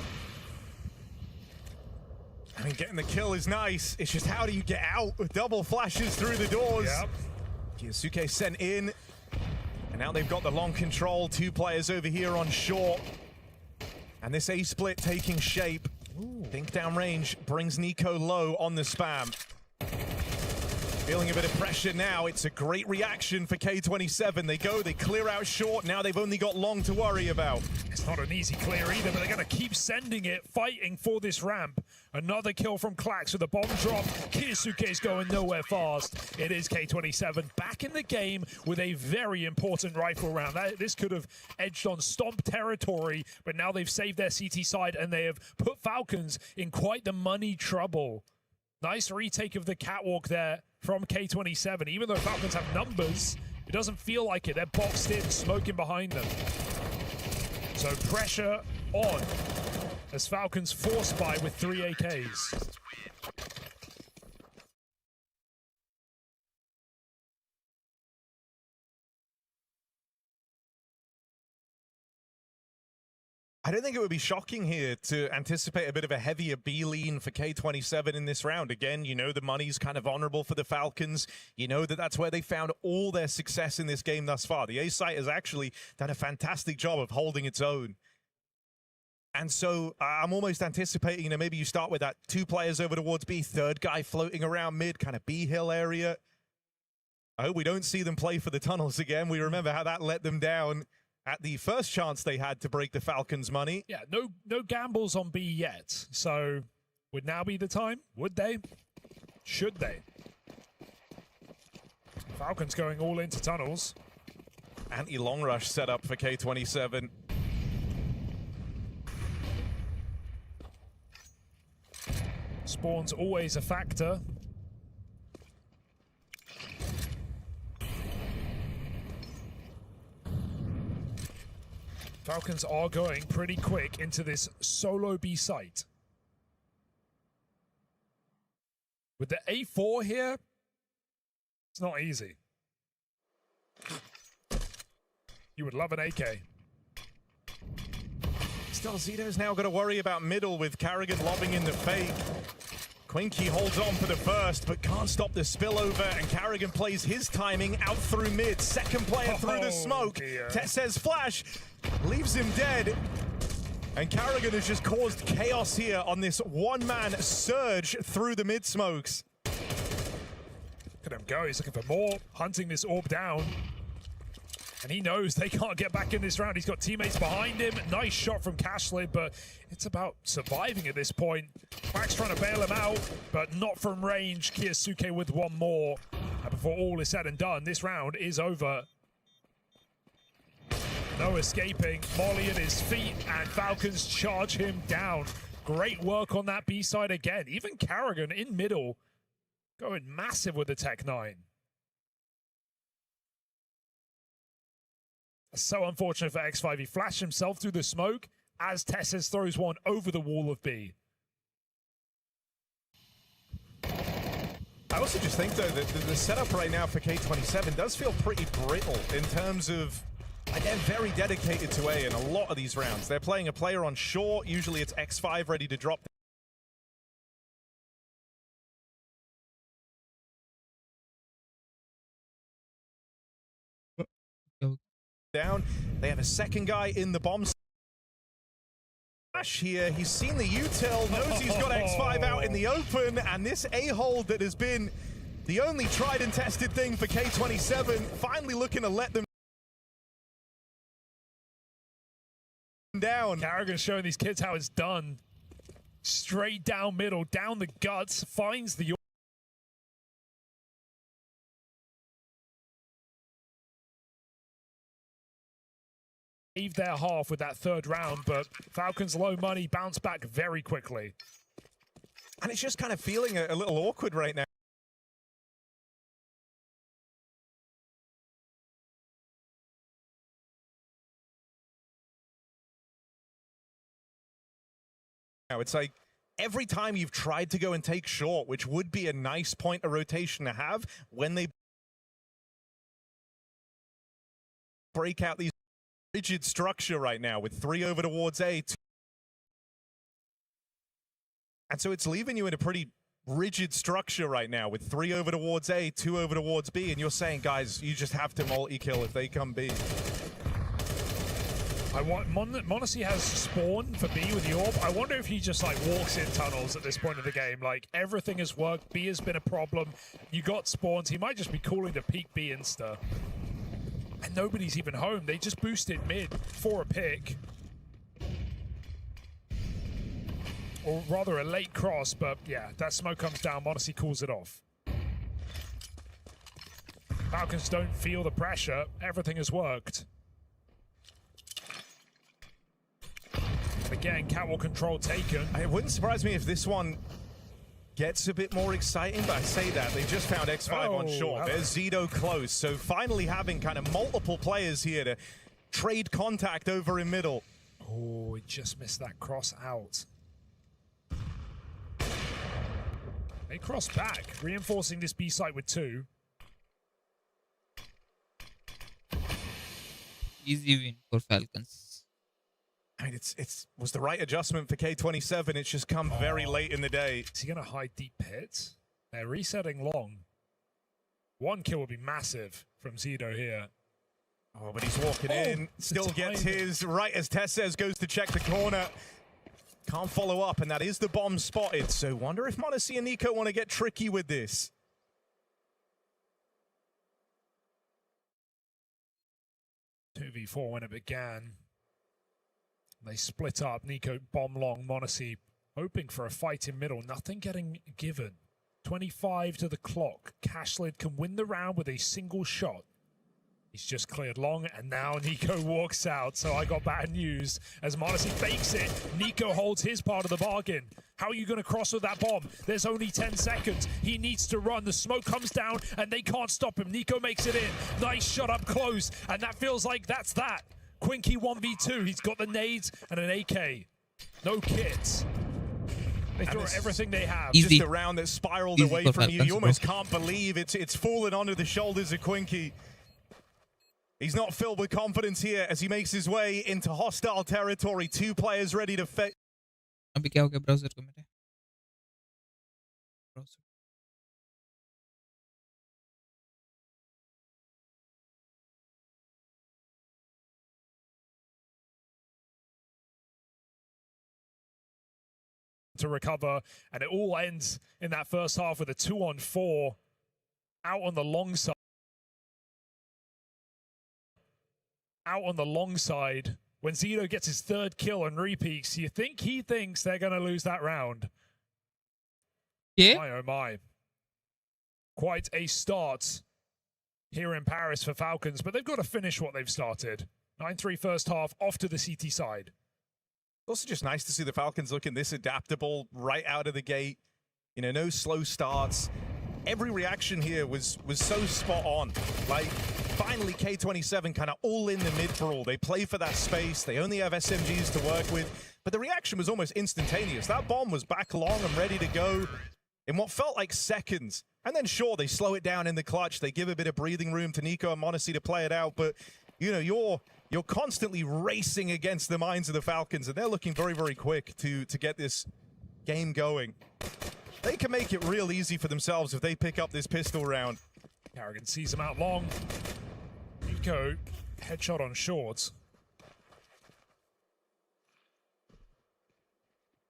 I mean, getting the kill is nice. It's just how do you get out with double flashes through the doors? Yep. Kyosuke sent in, and now they've got the long control. 2 players over here on short. And this A split taking shape. Think downrange brings Nico low on the spam. Feeling a bit of pressure now. It's a great reaction for K27. They go, they clear out short. Now they've only got long to worry about. It's not an easy clear either, but they're going to keep sending it, fighting for this ramp. Another kill from Klax with a bomb drop. Kyosuke's going nowhere fast. It is K27 back in the game with a very important rifle round. This could have edged on Stomp territory, but now they've saved their CT side and they have put Falcons in quite the money trouble. Nice retake of the catwalk there from K27. Even though Falcons have numbers, it doesn't feel like it. They're boxed in, smoking behind them. So pressure on as Falcons force buy with 3 AKs. I don't think it would be shocking here to anticipate a bit of a heavier B lean for K27 in this round. Again, you know the money's kind of honorable for the Falcons. You know that that's where they found all their success in this game thus far. The A site has actually done a fantastic job of holding its own. And so I'm almost anticipating, you know, maybe you start with that 2 players over towards B, 3rd guy floating around mid, kind of B hill area. I hope we don't see them play for the tunnels again. We remember how that let them down at the first chance they had to break the Falcons' money. Yeah, no gambles on B yet. So would now be the time? Would they? Should they? Falcons going all into tunnels. Anti-long rush set up for K27. Spawn's always a factor. Falcons are going pretty quick into this solo B site. With the A4 here, it's not easy. You would love an AK. Still, Zito's now got to worry about middle with Carrigan lobbing in the fake. Quinky holds on for the first, but can't stop the spillover, and Carrigan plays his timing out through mid. Second player through the smoke. Tess's flash leaves him dead. And Carrigan has just caused chaos here on this one-man surge through the mid smokes. Look at him go. He's looking for more, hunting this orb down. And he knows they can't get back in this round. He's got teammates behind him. Nice shot from Cashlid, but it's about surviving at this point. Max trying to bail him out, but not from range. Kyosuke with one more. And before all is said and done, this round is over. No escaping. Molly at his feet, and Falcons charge him down. Great work on that B side again. Even Carrigan in middle going massive with the Tech 9. So unfortunate for X5. He flashed himself through the smoke as Tessus throws one over the wall of B. I also just think, though, that the setup right now for K27 does feel pretty brittle in terms of, like, they're very dedicated to A in a lot of these rounds. They're playing a player on short. Usually it's X5 ready to drop down. They have a second guy in the bomb smash here. He's seen the util, knows he's got X5 out in the open, and this A-hold that has been the only tried and tested thing for K27 finally looking to let them down. Carrigan's showing these kids how it's done. Straight down middle, down the guts, finds the their half with that third round, but Falcons low money bounce back very quickly. And it's just kind of feeling a little awkward right now. Now it's like every time you've tried to go and take short, which would be a nice point of rotation to have, when they break out these rigid structure right now with 3 over towards A. And so it's leaving you in a pretty rigid structure right now with 3 over towards A, 2 over towards B, and you're saying, guys, you just have to multi-kill if they come B. Monacy has spawn for B with the orb. I wonder if he just like walks in tunnels at this point of the game. Like everything has worked. B has been a problem. You got spawns. He might just be calling to peek B insta. And nobody's even home. They just boosted mid for a pick. Or rather a late cross, but yeah, that smoke comes down. Monacy calls it off. Falcons don't feel the pressure. Everything has worked. Again, catwalk control taken. It wouldn't surprise me if this one gets a bit more exciting, but I say that. They just found X5 on short. There's Zito close. So finally having kind of multiple players here to trade contact over in middle. Oh, he just missed that cross out. They cross back, reinforcing this B site with 2. Easy win for Falcons. I mean, it was the right adjustment for K27. It's just come very late in the day. Is he going to hide deep pits? They're resetting long. 1 kill would be massive from Zito here. Oh, but he's walking in. Still gets his right as Tess says, goes to check the corner. Can't follow up, and that is the bomb spotted. So wonder if Monacy and Nico want to get tricky with this. (2v4) when it began. They split up. Nico bomb long. Monacy hoping for a fight in middle. Nothing getting given. 25 to the clock. Cashlid can win the round with a single shot. He's just cleared long, and now Nico walks out. So I got bad news as Monacy fakes it. Nico holds his part of the bargain. How are you going to cross with that bomb? There's only 10 seconds. He needs to run. The smoke comes down, and they can't stop him. Nico makes it in. Nice shot up close, and that feels like that's that. Quinky 1v2. He's got the nades and an AK. No kits. They throw everything they have. Just a round that spiraled away from you. You almost can't believe it's fallen onto the shoulders of Quinky. He's not filled with confidence here as he makes his way into hostile territory. 2 players ready to fight. अभी क्या हो गया browser को मेरे? To recover, and it all ends in that first half with a 2-on-4 out on the long side. Out on the long side when Zito gets his 3rd kill and repeats. You think he thinks they're going to lose that round? Yeah. My oh my. Quite a start here in Paris for Falcons, but they've got to finish what they've started. 9-3 first half, off to the CT side. Also just nice to see the Falcons looking this adaptable right out of the gate. You know, no slow starts. Every reaction here was so spot on. Like, finally K27 kind of all in the mid for all. They play for that space. They only have SMGs to work with. But the reaction was almost instantaneous. That bomb was back long and ready to go in what felt like seconds. And then sure, they slow it down in the clutch. They give a bit of breathing room to Nico and Monacy to play it out. But, you know, you're constantly racing against the minds of the Falcons, and they're looking very, very quick to get this game going. They can make it real easy for themselves if they pick up this pistol round. Carrigan sees him out long. Nico, headshot on short.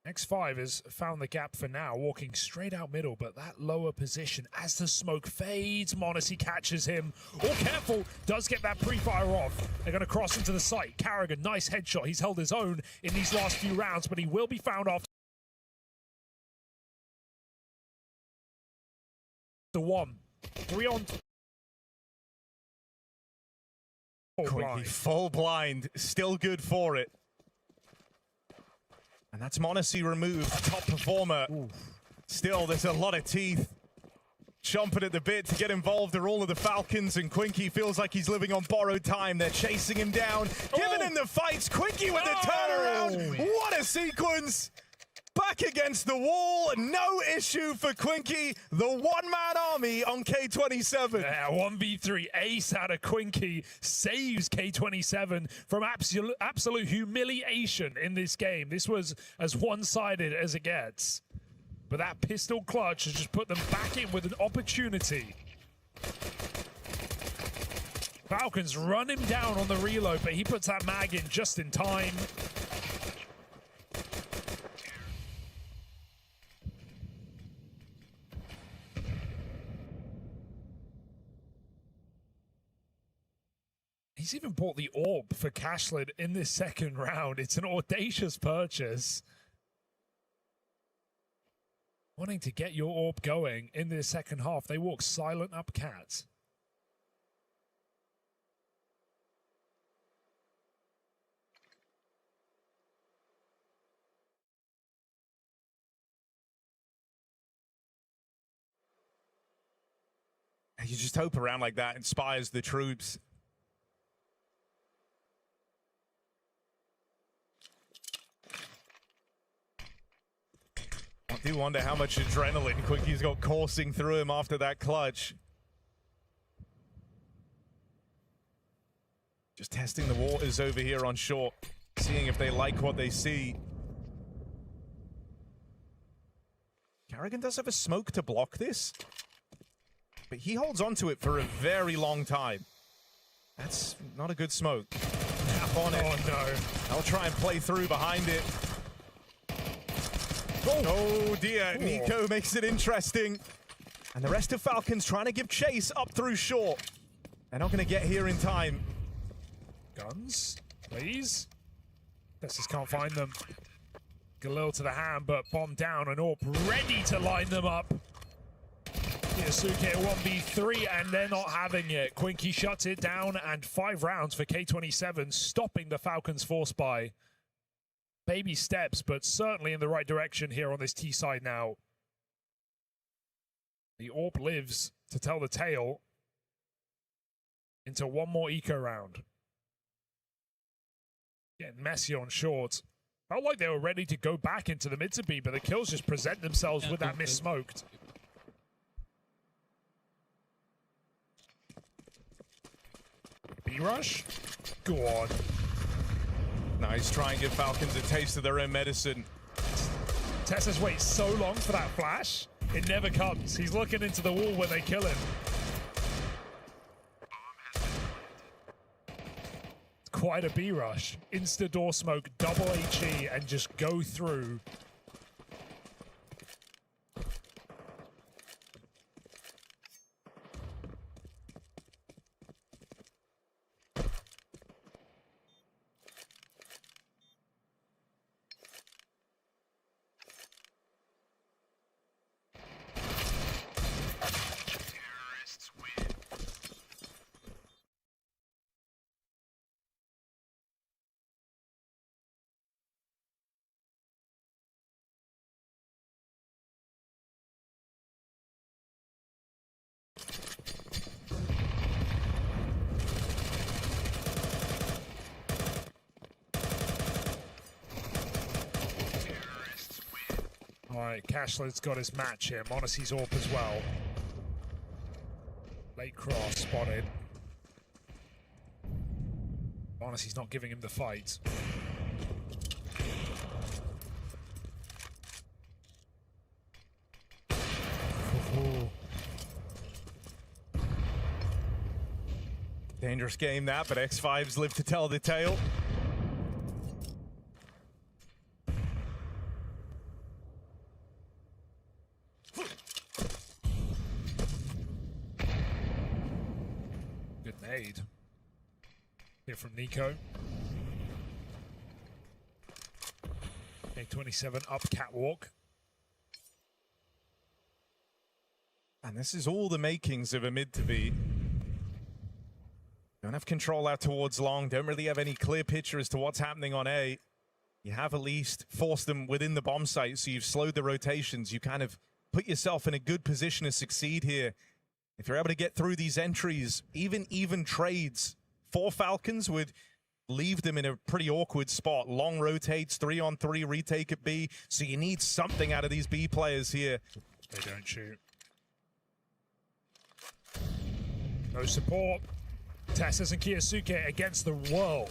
X5 has found the gap for now, walking straight out middle, but that lower position as the smoke fades, Monacy catches him. Oh, careful, does get that pre-fire off. They're going to cross into the site. Carrigan, nice headshot. He's held his own in these last few rounds, but he will be found off. The 1. 3 on. Quinky full blind, still good for it. And that's Monacy removed, top performer. Ooh. Still, there's a lot of teeth chomping at the bit to get involved are all of the Falcons, and Quinky feels like he's living on borrowed time. They're chasing him down, giving him the fights. Quinky with the turnaround. What a sequence! back against the wall. No issue for Quinky. The one-man army on K27. Yeah, 1v3 ace out of Quinky saves K27 from absolute humiliation in this game. This was as one-sided as it gets. But that pistol clutch has just put them back in with an opportunity. Falcons run him down on the reload, but he puts that mag in just in time. He's even bought the AWP for Cashlet in this second round. It's an audacious purchase. Wanting to get your AWP going in this second half, they walk silent up Cat. You just hope a round like that inspires the troops. I do wonder how much adrenaline Quicky's got coursing through him after that clutch. Just testing the waters over here on short, seeing if they like what they see. Carrigan does have a smoke to block this, but he holds on to it for a very long time. That's not a good smoke. Tap on it. Oh no. I'll try and play through behind it. Oh dear, Nico makes it interesting. And the rest of Falcons trying to give chase up through short. They're not going to get here in time. Guns, please. Tessus can't find them. Galil to the hand, but bomb down and AWP ready to line them up. Yasuke 1v3 and they're not having it. Quinky shuts it down and 5 rounds for K27, stopping the Falcons force buy. Baby steps, but certainly in the right direction here on this T side now. The AWP lives to tell the tale into one more eco round. Getting messy on short. Felt like they were ready to go back into the mid to B, but the kills just present themselves with that miss-smoked. B-rush? Go on. Nice, try and give Falcons a taste of their own medicine. Tessus waits so long for that flash, it never comes. He's looking into the wall when they kill him. It's quite a B-rush. Insta-door smoke, double HE, and just go through. Alright, Cashlet's got his match here. Monacy's AWP as well. Late cross spotted. Monacy's not giving him the fight. Dangerous game that, but X5's live to tell the tale. Good nade. Here from Nico. K27 up catwalk. And this is all the makings of a mid to be. Don't have control out towards long. Don't really have any clear picture as to what's happening on A. You have at least forced them within the bomb site, so you've slowed the rotations. You kind of put yourself in a good position to succeed here. If you're able to get through these entries, even trades for Falcons would leave them in a pretty awkward spot. Long rotates, 3-on-3 retake at B. So you need something out of these B players here. They don't shoot. No support. Tessus and Kyosuke against the world.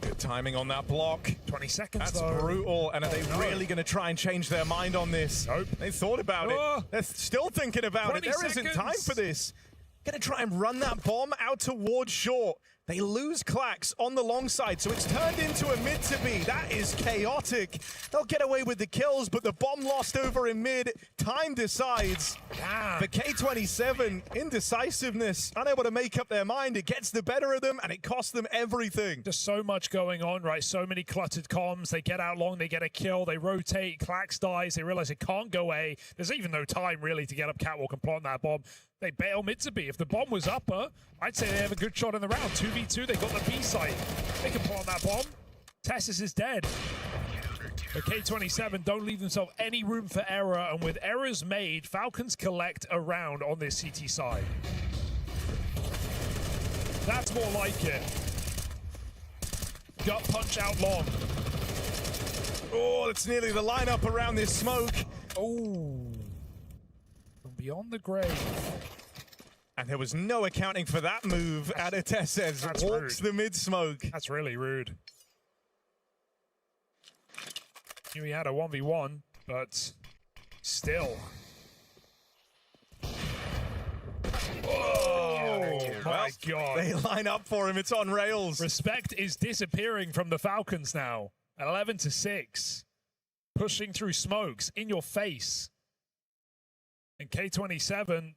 Good timing on that block. 20 seconds, That's though. brutal. And are they no. really going to try and change their mind on this? Nope. They thought about it. They're still thinking about it. There isn't time for this. Going to try and run that bomb out towards short. They lose Clax on the long side, so it's turned into a mid to B. That is chaotic. They'll get away with the kills, but the bomb lost over in mid. Time decides. For K27, indecisiveness, unable to make up their mind. It gets the better of them, and it costs them everything. Just so much going on, right? So many cluttered comms. They get out long, they get a kill, they rotate, Clax dies, they realize it can't go A. There's even no time, really, to get up catwalk and plant that bomb. They bail mid to B. If the bomb was upper, I'd say they have a good shot in the round. 2v2, they got the B site. They can plant that bomb. Tessus is dead. But K27 don't leave themselves any room for error, and with errors made, Falcons collect a round on this CT side. That's more like it. Gut punch out long. Oh, it's nearly the lineup around this smoke. Oh. Beyond the grave. And there was no accounting for that move out of Tessus. Walks the mid-smoke. That's really rude. Knew he had a 1v1, but still. Oh my God. They line up for him. It's on rails. Respect is disappearing from the Falcons now. 11-6. Pushing through smokes in your face. And K27,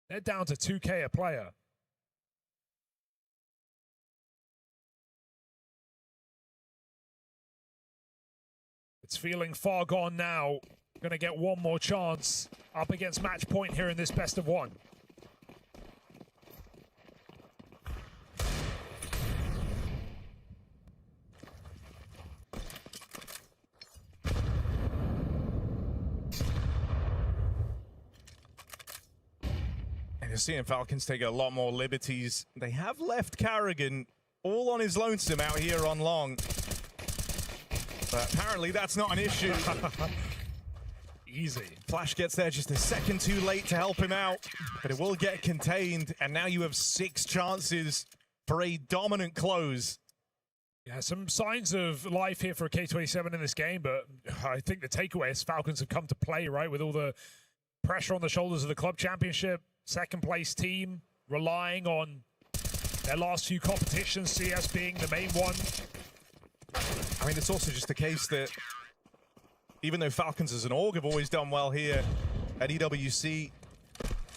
they're down to 2K a player. It's feeling far gone now. Gonna get one more chance up against match point here in this best of one. You're seeing Falcons take a lot more liberties. They have left Carrigan all on his lonesome out here on long. But apparently that's not an issue. Easy. Flash gets there just a second too late to help him out, but it will get contained, and now you have 6 chances for a dominant close. Yeah, some signs of life here for K27 in this game, but I think the takeaway is Falcons have come to play, right, with all the pressure on the shoulders of the club championship. Second place team, relying on their last few competitions, CS being the main one. I mean, it's also just the case that even though Falcons as an org have always done well here at EWC,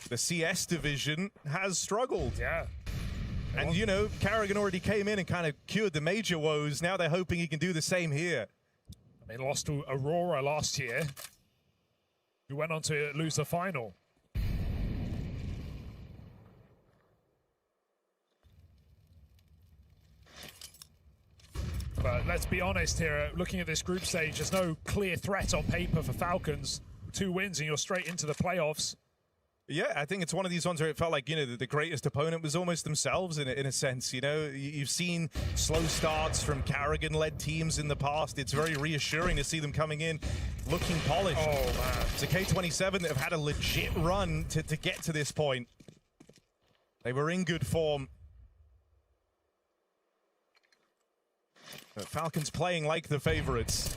the CS division has struggled. Yeah. And, you know, Carrigan already came in and kind of cured the major woes. Now they're hoping he can do the same here. They lost to Aurora last year, who went on to lose the final. But let's be honest here, looking at this group stage, there's no clear threat on paper for Falcons. 2 wins and you're straight into the playoffs. Yeah, I think it's one of these ones where it felt like, you know, the greatest opponent was almost themselves in a sense, you know. You've seen slow starts from Carrigan-led teams in the past. It's very reassuring to see them coming in looking polished. Oh, man. It's a K27 that have had a legit run to get to this point. They were in good form. But Falcons playing like the favorites.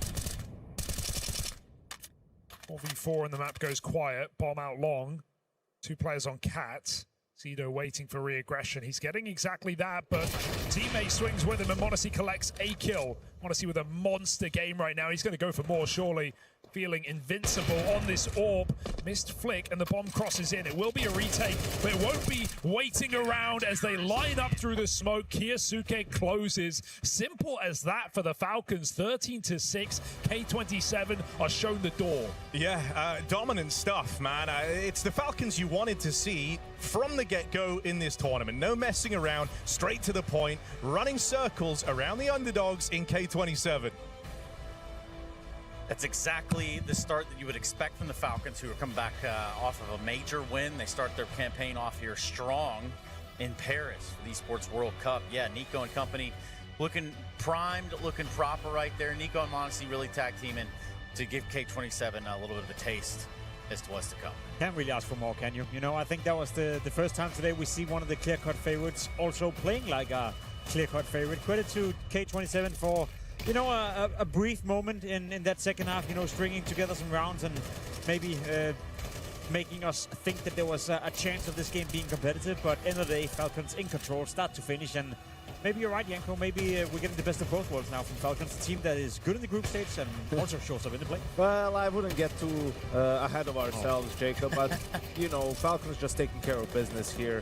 4v4 and the map goes quiet. Bomb out long. 2 players on Cat. Cedo waiting for re-aggression. He's getting exactly that, but teammate swings with him and Monacy collects a kill. Monacy with a monster game right now. He's going to go for more, surely. Feeling invincible on this orb. Missed flick and the bomb crosses in. It will be a retake, but it won't be waiting around as they line up through the smoke. Kyosuke closes. Simple as that for the Falcons. 13-6. K27 are shown the door. Yeah, dominant stuff, man. It's the Falcons you wanted to see from the get-go in this tournament. No messing around, straight to the point, running circles around the underdogs in K27. That's exactly the start that you would expect from the Falcons, who are coming back off of a major win. They start their campaign off here strong. in Paris for the Esports World Cup. Yeah, Nico and company looking primed, looking proper right there. Nico and m0NESY really tag teaming to give K27 a little bit of a taste as to what's to come. Can't really ask for more, can you? You know, I think that was the first time today we see one of the clear-cut favorites also playing like a clear-cut favorite. Credit to K27 for, you know, a brief moment in that second half, you know, stringing together some rounds and maybe making us think that there was a chance of this game being competitive. But end of the day, Falcons in control, start to finish, and maybe you're right, Janko. Maybe we're getting the best of both worlds now from Falcons, a team that is good in the group stage and also shows up in the play. Well, I wouldn't get too ahead of ourselves, Jacob, but, you know, Falcons just taking care of business here,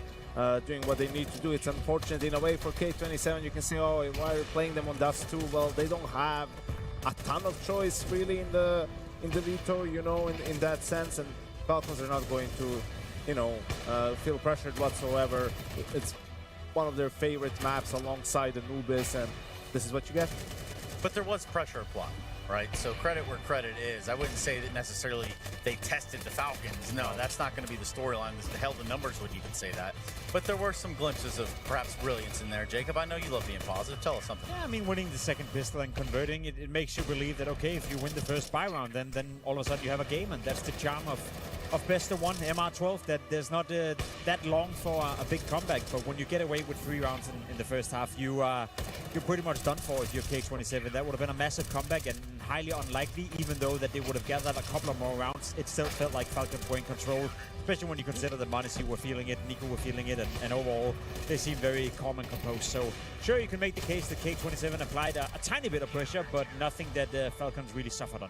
doing what they need to do. It's unfortunate in a way for K27. You can say, oh, why are you playing them on Dust 2? Well, they don't have a ton of choice, really, in the veto, you know, in that sense, and Falcons are not going to, you know, feel pressured whatsoever. It's one of their favorite maps alongside Anubis, and this is what you get. But there was pressure applied, right? So credit where credit is. I wouldn't say that necessarily they tested the Falcons. No, that's not going to be the storyline. Hell, the numbers would even say that. But there were some glimpses of perhaps brilliance in there. Jacob, I know you love being positive. Tell us something. Yeah, I mean, winning the second pistol and converting, it makes you believe that, okay, if you win the first buy round, then all of a sudden you have a game, and that's the charm of best of one, MR12, that there's not that long for a big comeback. But when you get away with 3 rounds in the first half, you're pretty much done for if you're K27. That would have been a massive comeback and highly unlikely, even though that they would have gathered a couple of more rounds. It still felt like Falcons were in control, especially when you consider that m0NESY were feeling it, Nico were feeling it, and overall they seem very calm and composed. So sure, you can make the case that K27 applied a tiny bit of pressure, but nothing that Falcons really suffered on.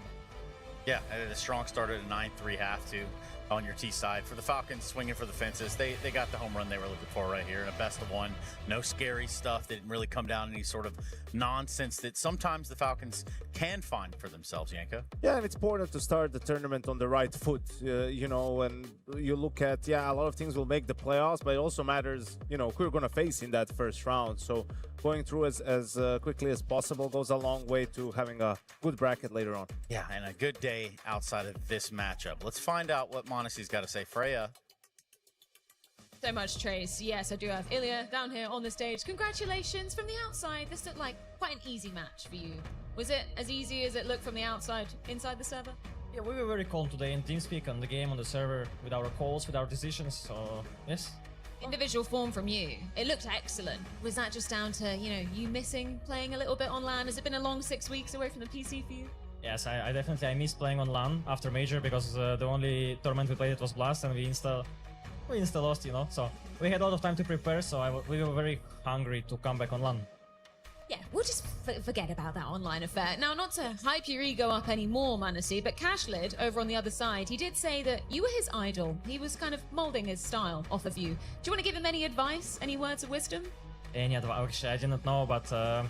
Yeah, and a strong start at a 9-3 half too on your T side. For the Falcons, swinging for the fences, they got the home run they were looking for right here. A best of one, no scary stuff. Didn't really come down any sort of nonsense that sometimes the Falcons can find for themselves, Janko. Yeah, and it's important to start the tournament on the right foot, you know, and you look at, yeah, a lot of things will make the playoffs, but it also matters, you know, who you're going to face in that first round. So going through as quickly as possible goes a long way to having a good bracket later on. Yeah, and a good day outside of this matchup. Let's find out what m0NESY's got to say. Freya. So much, Trace. Yes, I do have Ilya down here on the stage. Congratulations from the outside. This looked like quite an easy match for you. Was it as easy as it looked from the outside inside the server? Yeah, we were very calm today in TeamSpeak on the game, on the server, with our calls, with our decisions, so yes. Individual form from you. It looked excellent. Was that just down to, you know, you missing playing a little bit on LAN? Has it been a long 6 weeks away from the PC for you? Yes, I definitely miss playing on LAN after Major, because the only tournament we played it was Blast, and we insta lost, you know. So we had a lot of time to prepare, so we were very hungry to come back on LAN. Yeah, we'll just forget about that online affair. Now, not to hype your ego up anymore, m0NESY, but Cashlid, over on the other side, he did say that you were his idol. He was kind of molding his style off of you. Do you want to give him any advice, any words of wisdom? Any advice? Actually, I didn't know, but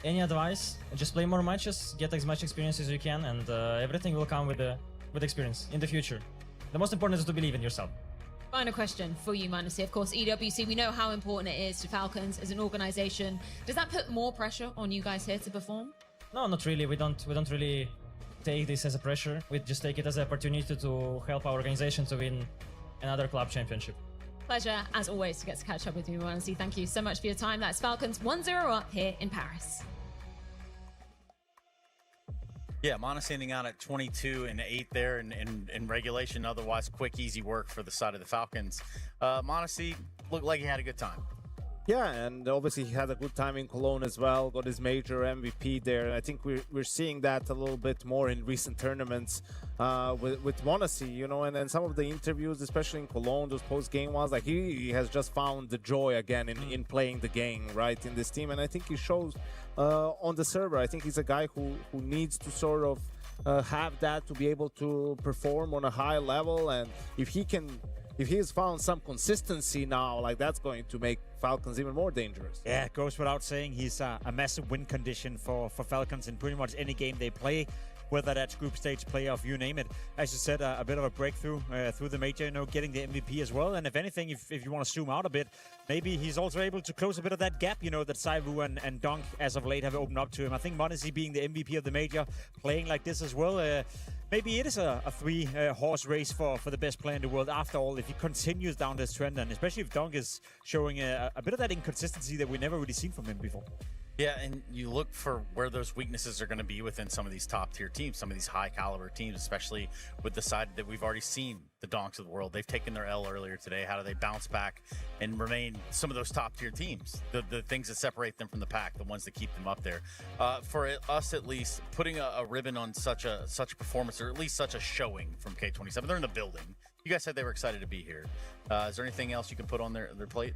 any advice? Just play more matches, get as much experience as you can, and everything will come with experience in the future. The most important is to believe in yourself. Final question for you, m0NESY. Of course, EWC, we know how important it is to Falcons as an organization. Does that put more pressure on you guys here to perform? No, not really. We don't really take this as a pressure. We just take it as an opportunity to help our organization to win another club championship. Pleasure, as always, to get to catch up with you, m0NESY. Thank you so much for your time. That's Falcons 1-0 up here in Paris. Yeah, m0NESY ending out at 22-8 there in regulation. Otherwise, quick, easy work for the side of the Falcons. m0NESY looked like he had a good time. Yeah, and obviously he had a good time in Cologne as well. Got his major MVP there. And I think we're seeing that a little bit more in recent tournaments with m0NESY, you know, and some of the interviews, especially in Cologne, those post-game ones, like he has just found the joy again in playing the game, right, in this team. And I think he shows on the server. I think he's a guy who needs to sort of have that to be able to perform on a high level. And if he has found some consistency now, like that's going to make Falcons even more dangerous. Yeah, it goes without saying he's a massive win condition for Falcons in pretty much any game they play, whether that's group stage, playoff, you name it. As you said, a bit of a breakthrough through the major, you know, getting the MVP as well. And if anything, if you want to zoom out a bit, maybe he's also able to close a bit of that gap, you know, that Saivu and Dunk as of late have opened up to him. I think m0NESY being the MVP of the major, playing like this as well, maybe it is a three-horse race for the best player in the world after all, if he continues down this trend, and especially if Dunk is showing a bit of that inconsistency that we never really seen from him before. Yeah, and you look for where those weaknesses are going to be within some of these top-tier teams, some of these high-caliber teams, especially with the side that we've already seen, the Donks of the world. They've taken their L earlier today. How do they bounce back and remain some of those top-tier teams? The things that separate them from the pack, the ones that keep them up there. For us, at least, putting a ribbon on such a performance, or at least such a showing from K27. They're in the building. You guys said they were excited to be here. Is there anything else you can put on their plate?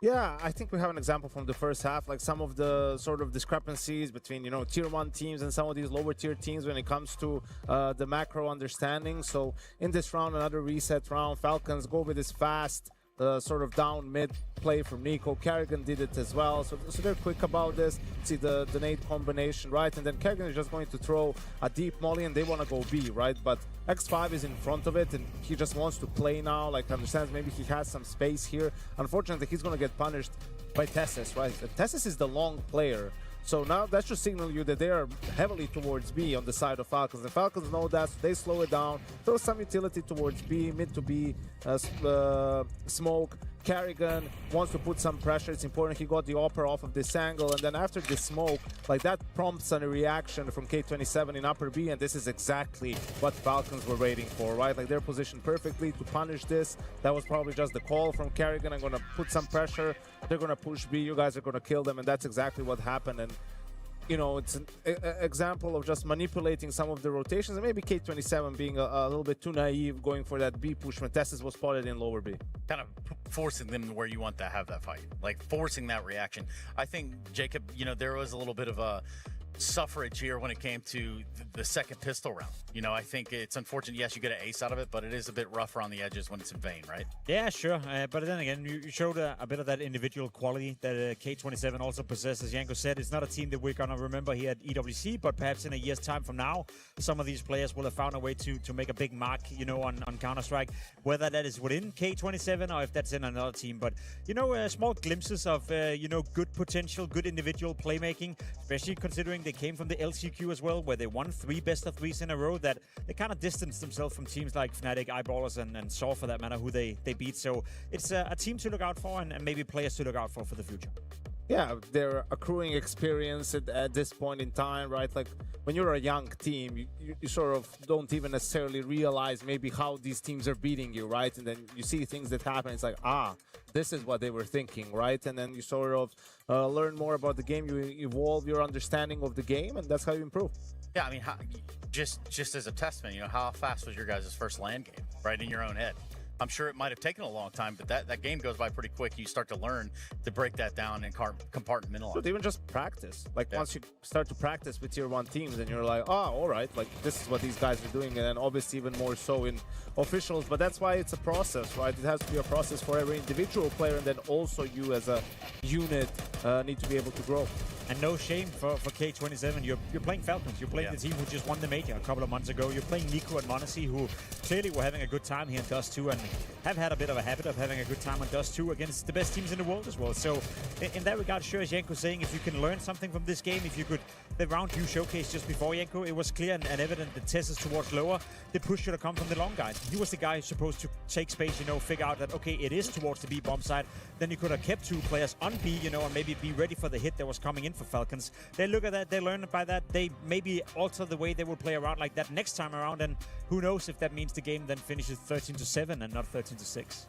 Yeah, I think we have an example from the first half, like some of the sort of discrepancies between, you know, tier 1 teams and some of these lower tier teams when it comes to the macro understanding. So in this round, another reset round, Falcons go with this fast sort of down mid play from Nico. Kerrigan did it as well, so they're quick about this. See the nade combination, right? And then Kerrigan is just going to throw a deep molly and they want to go B, right? But X5 is in front of it and he just wants to play now, like understands maybe he has some space here. Unfortunately, he's going to get punished by Tessis, right? Tessis is the long player. So now that should signal you that they are heavily towards B on the side of Falcons. The Falcons know that, so they slow it down, throw some utility towards B, mid to B, smoke. Kerrigan wants to put some pressure. It's important he got the upper off of this angle, and then after this smoke, like that prompts a reaction from K27 in upper B, and this is exactly what Falcons were waiting for, right? Like they're positioned perfectly to punish this. That was probably just the call from Kerrigan. I'm gonna put some pressure. They're gonna push B. You guys are gonna kill them, and that's exactly what happened. And you know, it's an example of just manipulating some of the rotations, and maybe K27 being a little bit too naive, going for that B push when Tessis was spotted in lower B. Kind of forcing them to where you want to have that fight, like forcing that reaction. I think, Jacob, you know, there was a little bit of a suffrage here when it came to the second pistol round. You know, I think it's unfortunate. Yes, you get an ace out of it, but it is a bit rough around the edges when it's in vain, right? Yeah, sure. But then again, you showed a bit of that individual quality that K27 also possesses. As Janko said, it's not a team that we're going to remember here at EWC, but perhaps in a year's time from now, some of these players will have found a way to make a big mark, you know, on Counter-Strike, whether that is within K27 or if that's in another team. But, you know, small glimpses of, you know, good potential, good individual playmaking, especially considering they came from the LCQ as well, where they won 3 best-of-3s in a row, that they kind of distanced themselves from teams like Fnatic, Eyeballers, and Saw, for that matter, who they beat. So it's a team to look out for, and maybe players to look out for the future. Yeah, they're accruing experience at this point in time, right? Like when you're a young team, you sort of don't even necessarily realize maybe how these teams are beating you, right? And then you see things that happen. It's like, this is what they were thinking, right? And then you sort of learn more about the game. You evolve your understanding of the game, and that's how you improve. Yeah, I mean, just as a testament, you know, how fast was your guys' first LAN game, right, in your own head? I'm sure it might have taken a long time, but that game goes by pretty quick. You start to learn to break that down and compartmentalize. But even just practice. Like once you start to practice with tier 1 teams, and you're like, all right, like this is what these guys are doing, and then obviously even more so in officials. But that's why it's a process, right? It has to be a process for every individual player, and then also you as a unit need to be able to grow. And no shame for K27. You're playing Falcons. You're playing the team who just won the major a couple of months ago. You're playing Nico and Monacy, who clearly were having a good time here in Dust 2 and have had a bit of a habit of having a good time on Dust 2 against the best teams in the world as well. So in that regard, sure, as Janko saying, if you can learn something from this game, if you could, the round you showcased just before, Janko, it was clear and evident that Tessis towards lower, the push should have come from the long guy. He was the guy who's supposed to take space, you know, figure out that, okay, it is towards the B bomb side. Then you could have kept 2 players on B, you know, and maybe be ready for the hit that was coming in for Falcons. They look at that, they learn by that, they maybe alter the way they will play around like that next time around, and who knows if that means the game then finishes 13-7 and not 13-6.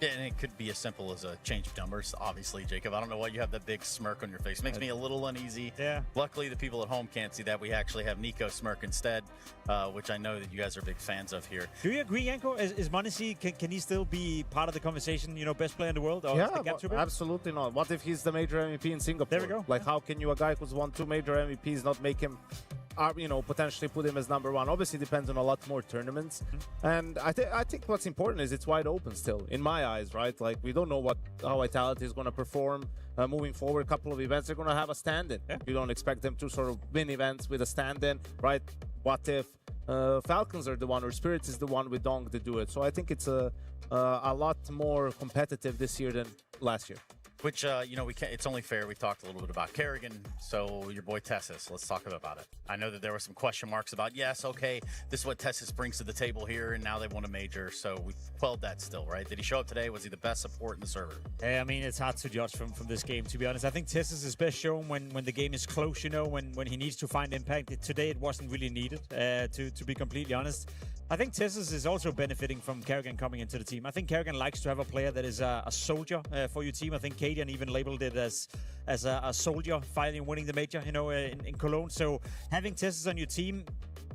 Yeah, and it could be as simple as a change of numbers, obviously, Jacob. I don't know why you have that big smirk on your face. It makes me a little uneasy. Yeah. Luckily, the people at home can't see that. We actually have Nico smirk instead, which I know that you guys are big fans of here. Do you agree, Janko? Is Monacy, can he still be part of the conversation, you know, best player in the world? Or yeah, absolutely not. What if he's the major MVP in Singapore? There we go. Like, how can you, a guy who's won 2 major MVPs, not make him, you know, potentially put him as #1? Obviously, depends on a lot more tournaments. And I think what's important is it's wide open still, in my eyes, right? Like, we don't know how Vitality is going to perform moving forward. A couple of events, they're going to have a stand-in. Yeah. You don't expect them to sort of win events with a stand-in, right? What if Falcons are the one, or Spirits is the one with Dong to do it? So I think it's a lot more competitive this year than last year. Which, you know, it's only fair. We talked a little bit about Kerrigan, so your boy Tessis, let's talk about it. I know that there were some question marks about, yes, okay, this is what Tessis brings to the table here, and now they won a major, so we quelled that still, right? Did he show up today? Was he the best support in the server? Yeah, I mean, it's hard to judge from this game, to be honest. I think Tessis is best shown when the game is close, you know, when he needs to find impact. Today, it wasn't really needed, to be completely honest. I think Tessis is also benefiting from Kerrigan coming into the team. I think Kerrigan likes to have a player that is a soldier for your team. I think Cadian even labeled it as a soldier finally winning the major, you know, in Cologne. So having Tessis on your team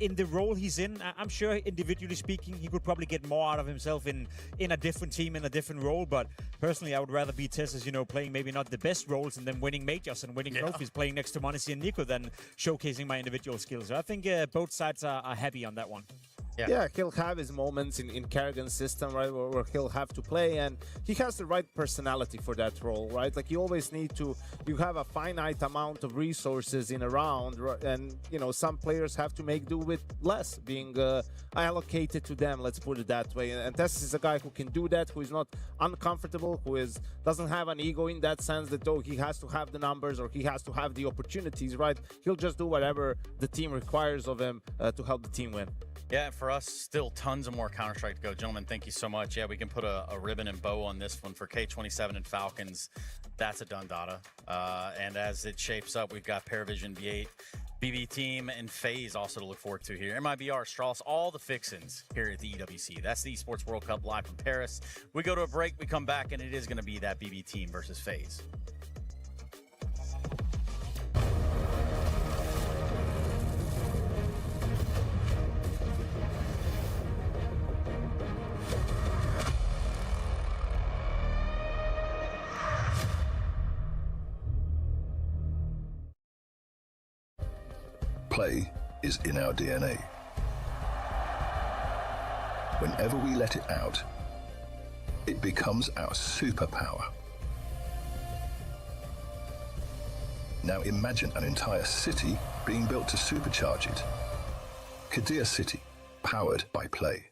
in the role he's in, I'm sure individually speaking, he could probably get more out of himself in a different team, in a different role. But personally, I would rather be Tessis, you know, playing maybe not the best roles and then winning majors and winning trophies, playing next to Monesi and Nico than showcasing my individual skills. So I think both sides are happy on that one. Yeah, he'll have his moments in Kerrigan's system, right, where he'll have to play, and he has the right personality for that role, right? Like, you always need to, you have a finite amount of resources in a round, and, you know, some players have to make do with less being allocated to them, let's put it that way. And Tessis is a guy who can do that, who is not uncomfortable, who doesn't have an ego in that sense that, oh, he has to have the numbers or he has to have the opportunities, right? He'll just do whatever the team requires of him to help the team win. Yeah, for us, still tons of more Counter-Strike to go. Gentlemen, thank you so much. Yeah, we can put a ribbon and bow on this one for K27 and Falcons. That's a done data. And as it shapes up, we've got Paravision V8, BB Team, and FaZe also to look forward to here. MIBR, Strauss, all the fixins here at the EWC. That's the Esports World Cup live from Paris. We go to a break, we come back, and it is going to be that BB Team versus FaZe. Play is in our DNA. Whenever we let it out, it becomes our superpower. Now imagine an entire city being built to supercharge it. Kadir City, powered by play.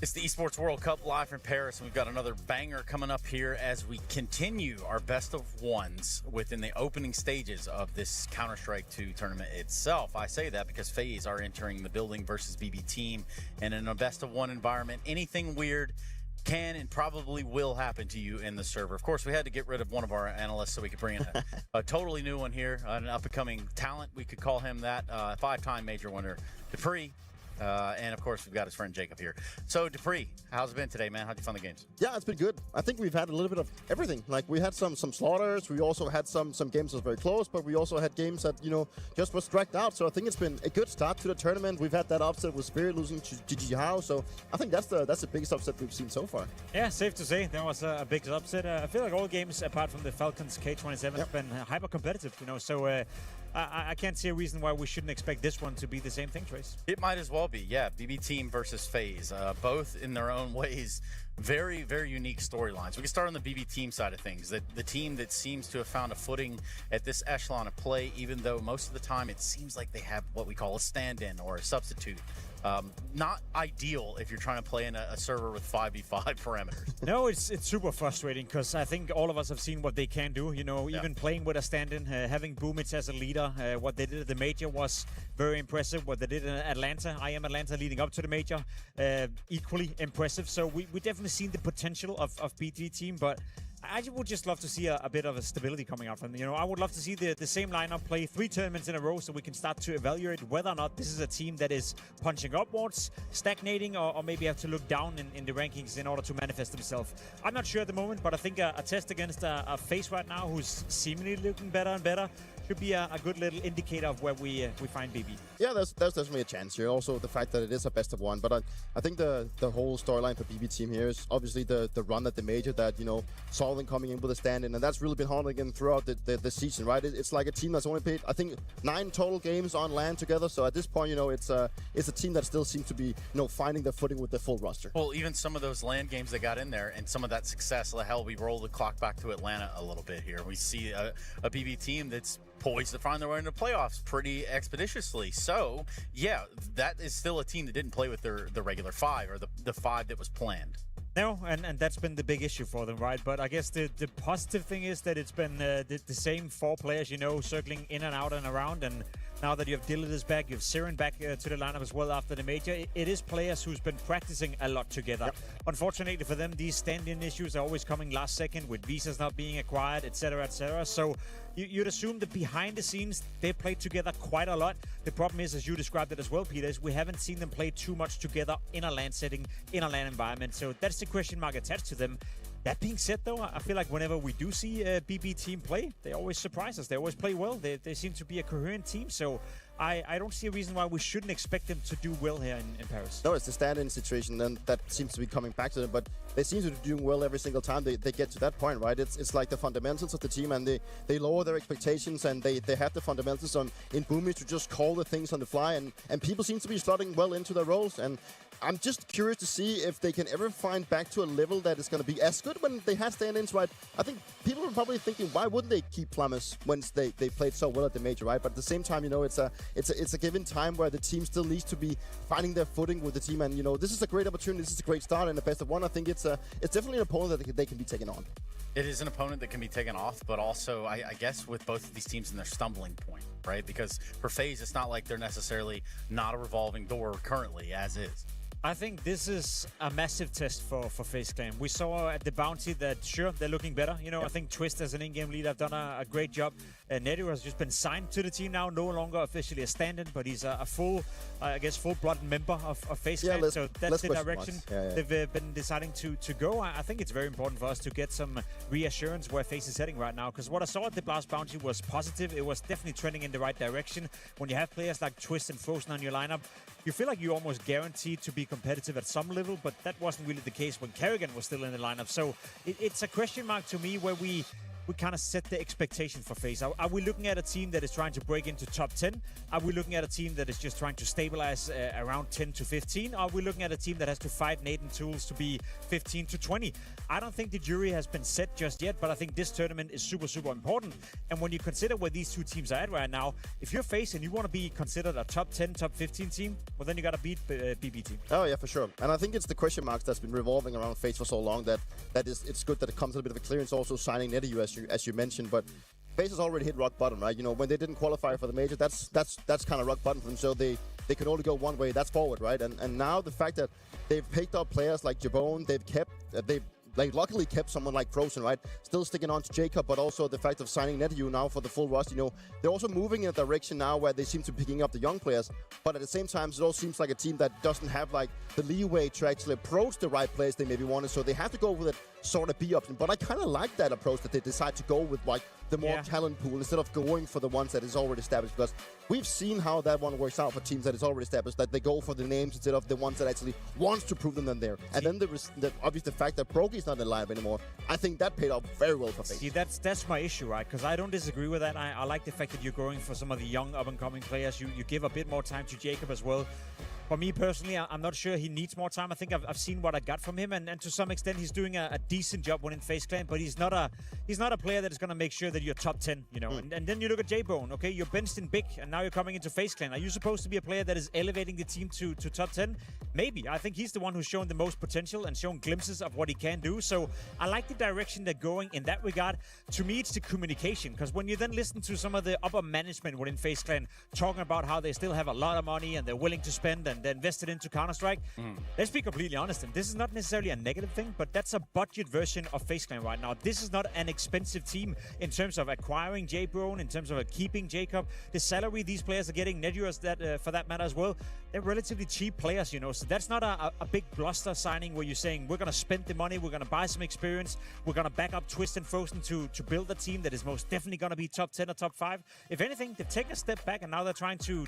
It's the Esports World Cup live from Paris, and we've got another banger coming up here as we continue our best of ones within the opening stages of this Counter-Strike 2 tournament itself. I say that because FaZe are entering the building versus BB Team, and in a best of one environment, anything weird can and probably will happen to you in the server. Of course, we had to get rid of one of our analysts so we could bring in a totally new one here, an up-and-coming talent. We could call him that, five-time major winner, Dupree. And of course, we've got his friend Jacob here. So, Dupree, how's it been today, man? How'd you find the games? Yeah, it's been good. I think we've had a little bit of everything. Like, we had some slaughters. We also had some games that was very close, but we also had games that, just was dragged out. So I think it's been a good start to the tournament. We've had that upset with Spirit losing to GG. So I think that's the biggest upset we've seen so far. Yeah, safe to say there was a big upset. I feel like all games, apart from the Falcons K27, have been hyper competitive. So I can't see a reason why we shouldn't expect this one to be the same thing, Trace. It might as well be, yeah. BB Team versus FaZe, both in their own ways, very, very unique storylines. We can start on the BB Team side of things. The team that seems to have found a footing at this echelon of play, even though most of the time it seems like they have what we call a stand-in or a substitute. Not ideal if you're trying to play in a server with 5v5 parameters. No, it's super frustrating because I think all of us have seen what they can do. Even playing with a stand-in, having Boomich as a leader, what they did at the major was very impressive. What they did in Atlanta, I am Atlanta leading up to the major, equally impressive. So we definitely seen the potential of BT Team, but I would just love to see a bit of a stability coming out from them. I would love to see the same lineup play 3 tournaments in a row so we can start to evaluate whether or not this is a team that is punching upwards, stagnating, or maybe have to look down in the rankings in order to manifest themselves. I'm not sure at the moment, but I think a test against a FaZe right now who's seemingly looking better and better should be a good little indicator of where we find BB. Yeah, there's definitely a chance here. Also, the fact that it is a best of one. But I think the whole storyline for BB Team here is obviously the run at the major that, saw them coming in with a stand-in. And that's really been haunting them throughout the season, right? It's like a team that's only played, I think, 9 total games on LAN together. So at this point, it's a team that still seems to be, finding their footing with the full roster. Well, even some of those LAN games that got in there and some of that success, hell, we roll the clock back to Atlanta a little bit here. We see a BB Team that's poised to find their way into playoffs pretty expeditiously. So, yeah, that is still a team that didn't play with their regular 5 or the 5 that was planned. No, and that's been the big issue for them, right? But I guess the positive thing is that it's been the same 4 players, circling in and out and around. And now that you have Dillard back, you have Siren back to the lineup as well after the major. It is players who's been practicing a lot together. Yep. Unfortunately for them, these stand-in issues are always coming last second with visas not being acquired, etc., etc. So you'd assume that behind the scenes, they played together quite a lot. The problem is, as you described it as well, Peter, is we haven't seen them play too much together in a LAN setting, in a LAN environment. So that's the question mark attached to them. That being said, though, I feel like whenever we do see a BB Team play, they always surprise us. They always play well. They seem to be a coherent team. So I don't see a reason why we shouldn't expect them to do well here in Paris. No, it's the stand-in situation, and that seems to be coming back to them. But they seem to be doing well every single time they get to that point, right? It's like the fundamentals of the team, and they lower their expectations, and they have the fundamentals in Boomy to just call the things on the fly, and people seem to be slotting well into their roles. And I'm just curious to see if they can ever find back to a level that is going to be as good when they had stand-ins, right? I think people are probably thinking, why wouldn't they keep Flammes once they played so well at the major, right? But at the same time, it's a given time where the team still needs to be finding their footing with the team. And, this is a great opportunity. This is a great start. And the best of one, I think it's definitely an opponent that they can be taken on. It is an opponent that can be taken off, but also, I guess, with both of these teams in their stumbling point, right? Because for FaZe, it's not like they're necessarily not a revolving door currently, as is. I think this is a massive test for FaZe Clan. We saw at the Bounty that, sure, they're looking better. I think Twist as an in-game leader have done a great job. Nedu has just been signed to the team now, no longer officially a stand-in, but he's a full-blood member of FaZe Clan. So that's the direction they've been deciding to go. I think it's very important for us to get some reassurance where FaZe is heading right now, because what I saw at the Blast Bounty was positive. It was definitely trending in the right direction. When you have players like Twist and Frozen on your lineup, you feel like you're almost guaranteed to be competitive at some level, but that wasn't really the case when Kerrigan was still in the lineup. So it's a question mark to me where we we kind of set the expectation for FaZe. Are we looking at a team that is trying to break into top 10? Are we looking at a team that is just trying to stabilize around 10 to 15? Are we looking at a team that has to fight Nate and Tools to be 15 to 20? I don't think the jury has been set just yet, but I think this tournament is super, super important. And when you consider where these two teams are at right now, if you're FaZe and you want to be considered a top 10, top 15 team, well, then you got to beat BBT. Oh, yeah, for sure. And I think it's the question marks that's been revolving around FaZe for so long that it's good that it comes with a bit of a clearance, also signing NetEU, as you mentioned. But FaZe has already hit rock bottom, right? You know, when they didn't qualify for the major, that's kind of rock bottom for them. So they could only go one way. That's forward, right? And now the fact that they've picked up players like Jabone, they've luckily kept someone like Frozen, right? Still sticking on to Jacob, but also the fact of signing NetEU now for the full roster. You know, they're also moving in a direction now where they seem to be picking up the young players, but at the same time, it all seems like a team that doesn't have like the leeway to actually approach the right players they maybe wanted. So they have to go with it sort of B option. But I kind of like that approach that they decide to go with like the more talent pool instead of going for the ones that is already established, because we've seen how that one works out for teams that is already established, that they go for the names instead of the ones that actually wants to prove them in there. And then there was obviously the fact that Brogy's not in live anymore. I think that paid off very well for FaZe. See, that's my issue, right? Because I don't disagree with that. I like the fact that you're going for some of the young up-and-coming players. You give a bit more time to Jacob as well. For me personally, I'm not sure he needs more time. I think I've seen what I got from him, and to some extent, he's doing a decent job winning FaZe Clan. But he's not a player that is going to make sure that you're top 10, you know. And then you look at J-Bone, okay? You're benched in big, and now you're coming into FaZe Clan. Are you supposed to be a player that is elevating the team to top 10? Maybe. I think he's the one who's shown the most potential and shown glimpses of what he can do. So I like the direction they're going in that regard. To me, it's the communication, because when you then listen to some of the upper management within FaZe Clan talking about how they still have a lot of money and they're willing to spend and they're invested into Counter-Strike, let's be completely honest, and this is not necessarily a negative thing, but that's a budget version of FaZe Clan right now. This is not an expensive team in terms of acquiring J-Bone, in terms of keeping Jacob. The salary these players are getting, NetEU for that matter as well, they're relatively cheap players, you know, so that's not a big bluster signing where you're saying we're going to spend the money, we're going to buy some experience, we're going to back up Twist and Frozen to build a team that is most definitely going to be top 10 or top 5. If anything, they've taken a step back and now they're trying to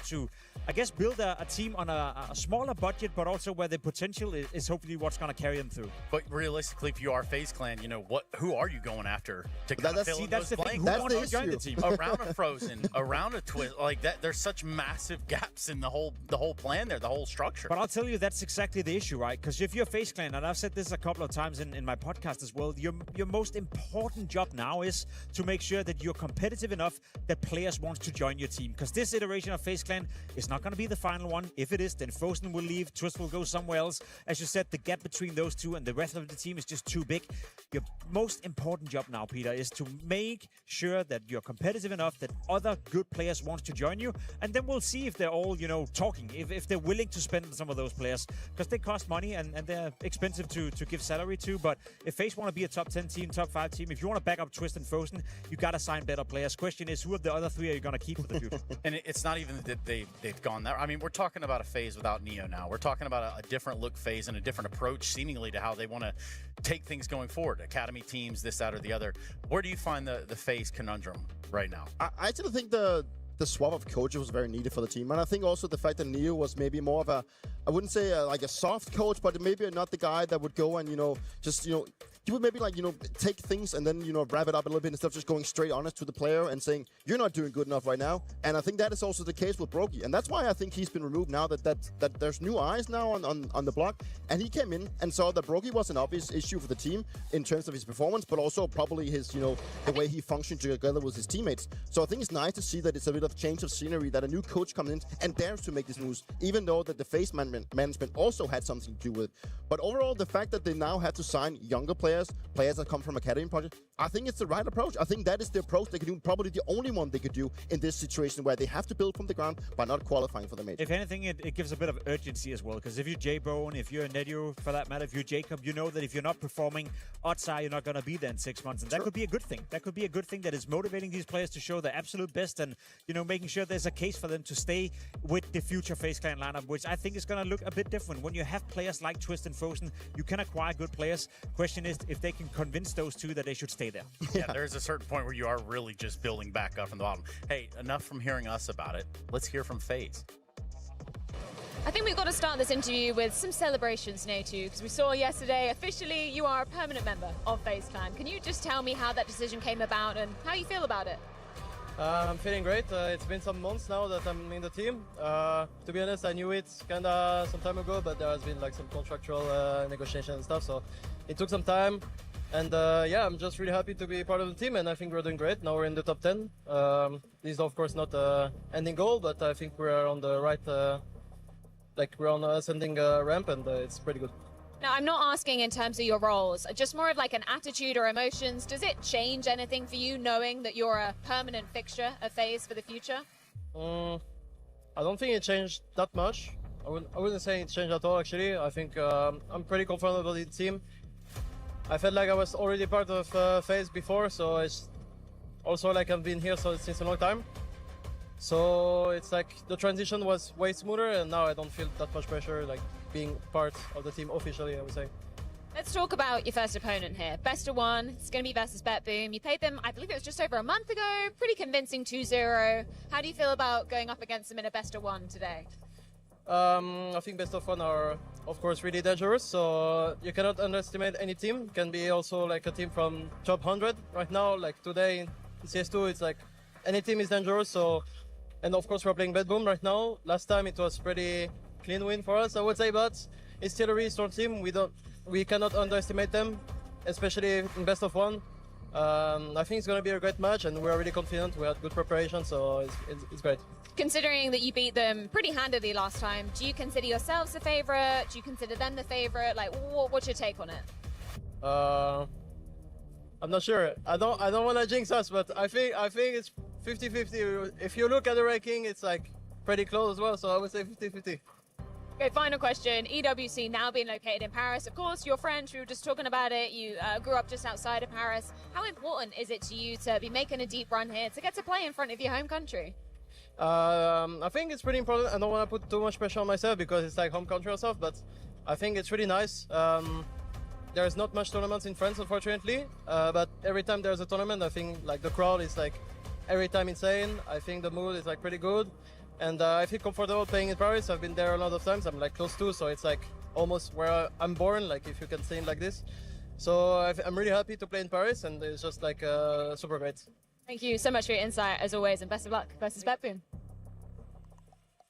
I guess, build a team on a smaller budget, but also where the potential is hopefully what's going to carry them through. But realistically, if you are FaZe Clan, you know, who are you going after to kind of fill in that's those the thing. blanks? Who wants to join the team? Around a Frozen, around a Twist, like that, there's such massive gaps in the whole plan there, the whole structure. But I'll tell you, that's exactly the issue, right? Because if you're FaZe Clan, and I've said this a couple of times in my podcast as well, your most important job now is to make sure that you're competitive enough that players want to join your team. Because this iteration of FaZe Clan is not going to be the final one. If it is, then Frozen will leave, Twist will go somewhere else. As you said, the gap between those two and the rest of the team is just too big. Your most important job now, Peter, is to make sure that you're competitive enough that other good players want to join you. And then we'll see if they're all, you know, talking, if they're willing to spend on some of those players. Because they cost money and they're expensive to give salary to. But if FaZe want to be a top 10 team, top 5 team, if you want to back up Twist and Frozen, you got to sign better players. Question is, who of the other three are you going to keep for the future? And it's not even that they've gone there. I mean, we're talking about a FaZe without Neo now. We're talking about a different look FaZe and a different approach seemingly to how they want to take things going forward. Academy teams, this, that, or the other. Where do you find the FaZe conundrum right now? I actually think the swap of coaches was very needed for the team. And I think also the fact that Neo was maybe more of a, I wouldn't say like a soft coach, but maybe not the guy that would go and, you know, just, you know, he would maybe like, you know, take things and then, you know, wrap it up a little bit instead of just going straight honest to the player and saying, you're not doing good enough right now. And I think that is also the case with Brogy. And that's why I think he's been removed now that there's new eyes now on the block. And he came in and saw that Brogy was an obvious issue for the team in terms of his performance, but also probably his, you know, the way he functioned together with his teammates. So I think it's nice to see that it's a bit of change of scenery, that a new coach comes in and dares to make these moves, even though that the FaZe management also had something to do with it. But overall, the fact that they now have to sign younger players that come from Academy project, I think it's the right approach. I think that is the approach they could do, probably the only one they could do in this situation where they have to build from the ground by not qualifying for the major. If anything, it gives a bit of urgency as well, because if you're J-Bone, if you're NetEU, for that matter, if you're Jacob, you know that if you're not performing, odds are you're not going to be there in 6 months, and that could be a good thing. That could be a good thing that is motivating these players to show their absolute best and, you know, making sure there's a case for them to stay with the future FaZe Clan lineup, which I think is going to look a bit different. When you have players like Twist and Frozen, you can acquire good players. Question is if they can convince those two that they should stay there. Yeah, there's a certain point where you are really just building back up from the bottom. Hey, enough from hearing us about it. Let's hear from FaZe. I think we've got to start this interview with some celebrations, Natu, because we saw yesterday, officially, you are a permanent member of FaZe Clan. Can you just tell me how that decision came about and how you feel about it? I'm feeling great. It's been some months now that I'm in the team. To be honest, I knew it kind of some time ago, but there has been like some contractual negotiation and stuff, so it took some time. And yeah, I'm just really happy to be part of the team, and I think we're doing great. Now we're in the top 10. This is of course not the ending goal, but I think we're on the right, we're on an ascending ramp, and it's pretty good. Now, I'm not asking in terms of your roles, just more of like an attitude or emotions. Does it change anything for you knowing that you're a permanent fixture of FaZe for the future? I don't think it changed that much. I wouldn't say it changed at all, actually. I think I'm pretty comfortable with the team. I felt like I was already part of FaZe before, so it's also like I've been here since a long time. So it's like the transition was way smoother, and now I don't feel that much pressure like being part of the team officially, I would say. Let's talk about your first opponent here. Best of one, it's going to be versus BetBoom. You played them, I believe it was just over a month ago, pretty convincing 2-0. How do you feel about going up against them in a best of one today? I think best of one are, of course, really dangerous, so you cannot underestimate any team. It can be also like a team from top 100 right now, like today in CS2, it's like any team is dangerous, so... And of course, we're playing BetBoom right now. Last time it was pretty clean win for us, I would say, but it's still a really strong team. We cannot underestimate them, especially in best of one. I think it's going to be a great match, and we're really confident. We had good preparation, so it's great. Considering that you beat them pretty handily last time, do you consider yourselves the favorite? Do you consider them the favorite? Like, what's your take on it? I'm not sure. I don't want to jinx us, but I think it's 50-50. If you look at the ranking, it's like pretty close as well, so I would say 50-50. Okay, final question. EWC now being located in Paris. Of course, you're French. We were just talking about it. You grew up just outside of Paris. How important is it to you to be making a deep run here, to get to play in front of your home country? I think it's pretty important. I don't want to put too much pressure on myself because it's like home country or stuff, but I think it's really nice. There's not much tournaments in France, unfortunately, but every time there's a tournament, I think like the crowd is like every time insane. I think the mood is like pretty good, and I feel comfortable playing in Paris. I've been there a lot of times. I'm like close to, so it's like almost where I'm born, like if you can say it like this. So I'm really happy to play in Paris, and it's just like super great. Thank you so much for your insight, as always, and best of luck versus BetBoom.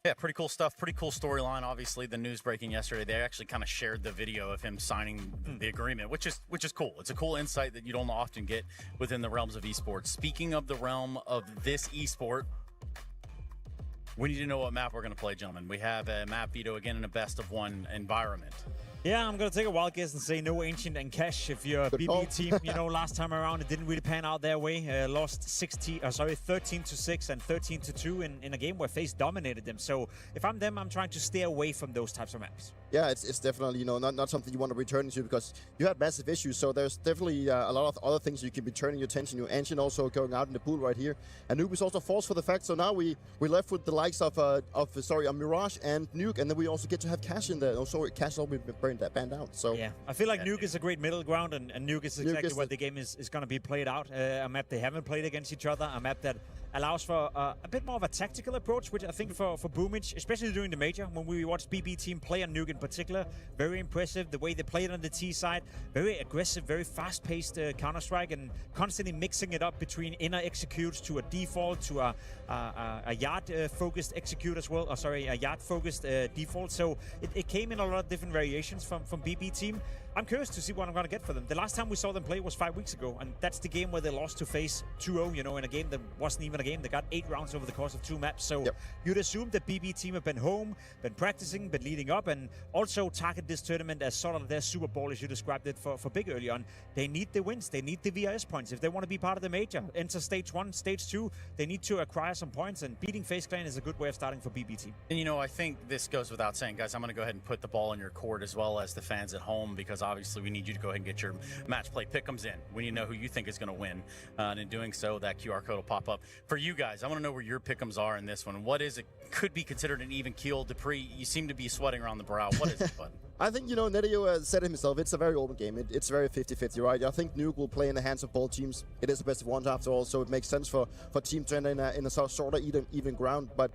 Yeah, pretty cool stuff. Pretty cool storyline. Obviously, the news breaking yesterday, they actually kind of shared the video of him signing the agreement, which is cool. It's a cool insight that you don't often get within the realms of esports. Speaking of the realm of this esport, we need to know what map we're going to play, gentlemen. We have a map veto again in a best of one environment. Yeah, I'm going to take a wild guess and say no Ancient and Cash. If you're a BB team, you know, last time around it didn't really pan out their way. Lost 13-6 and 13-2 in a game where FaZe dominated them. So if I'm them, I'm trying to stay away from those types of maps. Yeah, it's definitely, you know, not something you want to return to because you had massive issues. So there's definitely a lot of other things you can be turning your attention to. Ancient also going out in the pool right here. And Noob is also false for the fact. So now we're left with the likes of Mirage and Nuke, and then we also get to have Cash in there. Also, Cash will be burned that band out. So yeah, I feel like Nuke is a great middle ground, and Nuke is exactly where the game is going to be played out. A map they haven't played against each other, a map that allows for a bit more of a tactical approach, which I think for Boomage, especially during the major, when we watched BB team play on Nuke in particular, very impressive. The way they played on the T side, very aggressive, very fast-paced Counter-Strike, and constantly mixing it up between inner executes to a default to a yard-focused execute as well. A yard-focused default. So it came in a lot of different variations from BB team. I'm curious to see what I'm going to get for them. The last time we saw them play was 5 weeks ago, and that's the game where they lost to FaZe 2-0, you know, in a game that wasn't even a game. They got 8 rounds over the course of 2 maps. So you'd assume that BB team have been home, been practicing, been leading up, and also target this tournament as sort of their Super Bowl, as you described it for Big early on. They need the wins. They need the VRS points. If they want to be part of the major, enter stage 1, stage 2, they need to acquire some points, and beating FaZe Clan is a good way of starting for BB team. And, you know, I think this goes without saying, guys, I'm going to go ahead and put the ball in your court as well as the fans at home, because obviously we need you to go ahead and get your match play pick'ems in. We need to know who you think is going to win. And in doing so, that QR code will pop up. For you guys, I want to know where your pick'ems are in this one. What is it? Could be considered an even keel. Dupree, you seem to be sweating around the brow. What is it, bud? I think, you know, Netio said it himself, it's a very open game. It's very 50-50, right? I think Nuke will play in the hands of both teams. It is the best of one after all, so it makes sense for team to end in a sort of even ground. But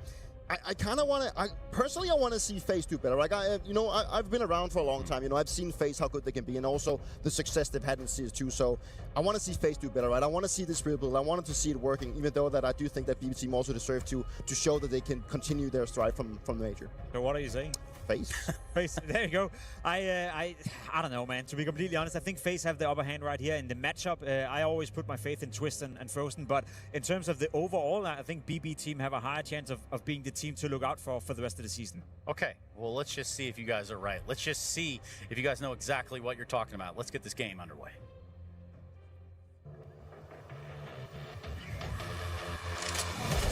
I kind of want to. Personally, I want to see FaZe do better. Like I've been around for a long time. I've seen FaZe how good they can be, and also the success they've had in CS2. So I want to see FaZe do better, right? I want to see this real build. I wanted to see it working, even though that I do think that BB team also deserve to show that they can continue their stride from the major. So what are you saying? FaZe. FaZe. There you go. I don't know, man. To be completely honest, I think FaZe have the upper hand right here in the matchup. I always put my faith in Twist and Frozen, but in terms of the overall, I think BB team have a higher chance of being the team to look out for the rest of the season. Okay, well, let's just see if you guys are right. Let's just see if you guys know exactly what you're talking about. Let's get this game underway.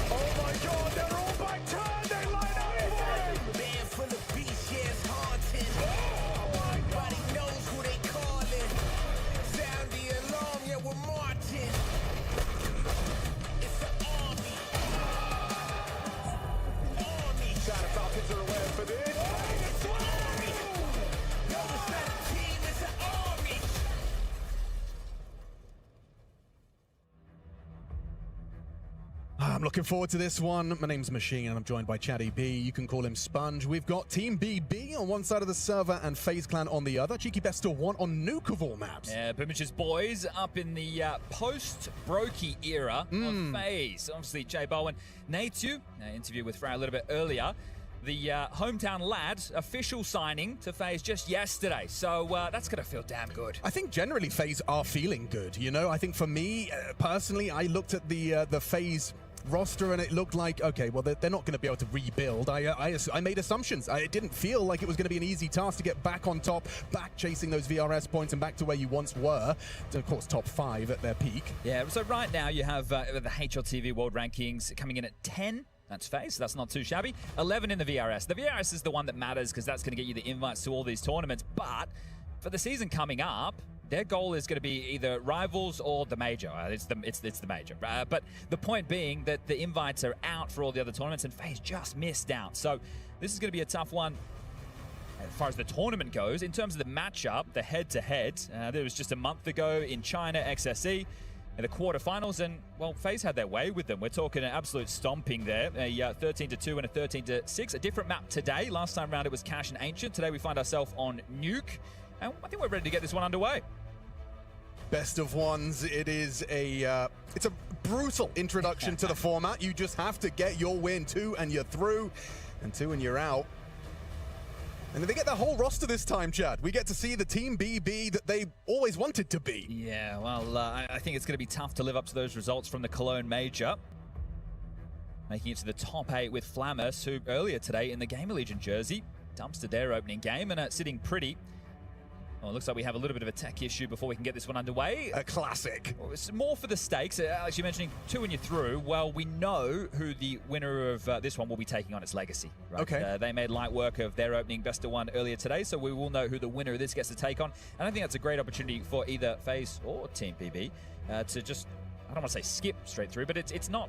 Oh my God, they're all back turned. They line up for him. Man full of beast, yeah, it's haunting. Nobody knows who they calling. Sound the alarm, yeah, we're marching. It's an army. Army. China Falcons are aware for this. It's an army. No, it's not a team, it's an army. I'm looking forward to this one. My name's Machine and I'm joined by Chatty B. You can call him Sponge. We've got Team BB on one side of the server and FaZe Clan on the other. Cheeky best of one on Nuke of all maps. Yeah, Boomich's boys up in the post-Brokey era of FaZe. Obviously, Jay Bowen, Natu, interview with Frey a little bit earlier. The hometown lad official signing to FaZe just yesterday. So that's going to feel damn good. I think generally FaZe are feeling good. I think for me, personally, I looked at the FaZe roster and it looked like, okay, well, they're not going to be able to rebuild. I made assumptions. It didn't feel like it was going to be an easy task to get back on top, back chasing those VRS points and back to where you once were. Of course, top 5 at their peak. Yeah, so right now you have the HLTV World Rankings coming in at 10. That's FaZe, so that's not too shabby. 11 in the VRS. The VRS is the one that matters because that's going to get you the invites to all these tournaments. But for the season coming up, their goal is going to be either rivals or the major. It's the major. But the point being that the invites are out for all the other tournaments, and FaZe just missed out. So this is going to be a tough one as far as the tournament goes. In terms of the matchup, the head-to-head, there was just a month ago in China, XSE, in the quarterfinals, and, well, FaZe had their way with them. We're talking an absolute stomping there, a 13-2 and a 13-6. A different map today. Last time round it was Cash and Ancient. Today we find ourselves on Nuke, and I think we're ready to get this one underway. Best of ones. It is it's a brutal introduction to the format. You just have to get your win. 2 and you're through, and 2 and you're out. And they get the whole roster this time, Chad. We get to see the Team BB that they always wanted to be. Yeah, well, I think it's going to be tough to live up to those results from the Cologne Major. Making it to the top 8 with Flamus, who earlier today in the Gamer Legion jersey dumpstered their opening game and sitting pretty. Well, it looks like we have a little bit of a tech issue before we can get this one underway. A classic. Well, it's more for the stakes. Alex, you're mentioning 2 and you're through. Well, we know who the winner of this one will be taking on its legacy. Right? Okay. They made light work of their opening best of 1 earlier today, so we will know who the winner of this gets to take on. And I think that's a great opportunity for either FaZe or Team BB to just, I don't want to say skip straight through, but it's not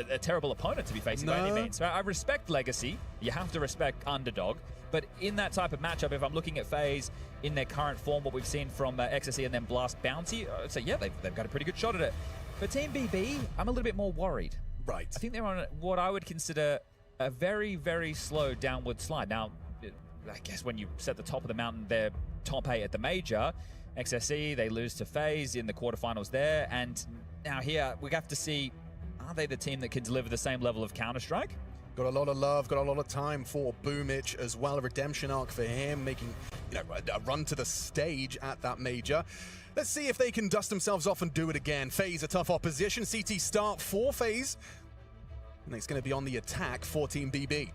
a terrible opponent to be facing by any means. I respect Legacy. You have to respect Underdog. But in that type of matchup, if I'm looking at FaZe in their current form, what we've seen from XSE and then Blast Bounty, I'd say, yeah, they've got a pretty good shot at it. For Team BB, I'm a little bit more worried. Right. I think they're on what I would consider a very, very slow downward slide. Now, I guess when you set the top of the mountain, they're top 8 at the major. XSE, they lose to FaZe in the quarterfinals there. And now here, we have to see, are they the team that can deliver the same level of Counter-Strike? Got a lot of love, got a lot of time for Boomich as well. A redemption arc for him, making a run to the stage at that major. Let's see if they can dust themselves off and do it again. FaZe, a tough opposition. CT start for FaZe. And it's going to be on the attack for Team BB.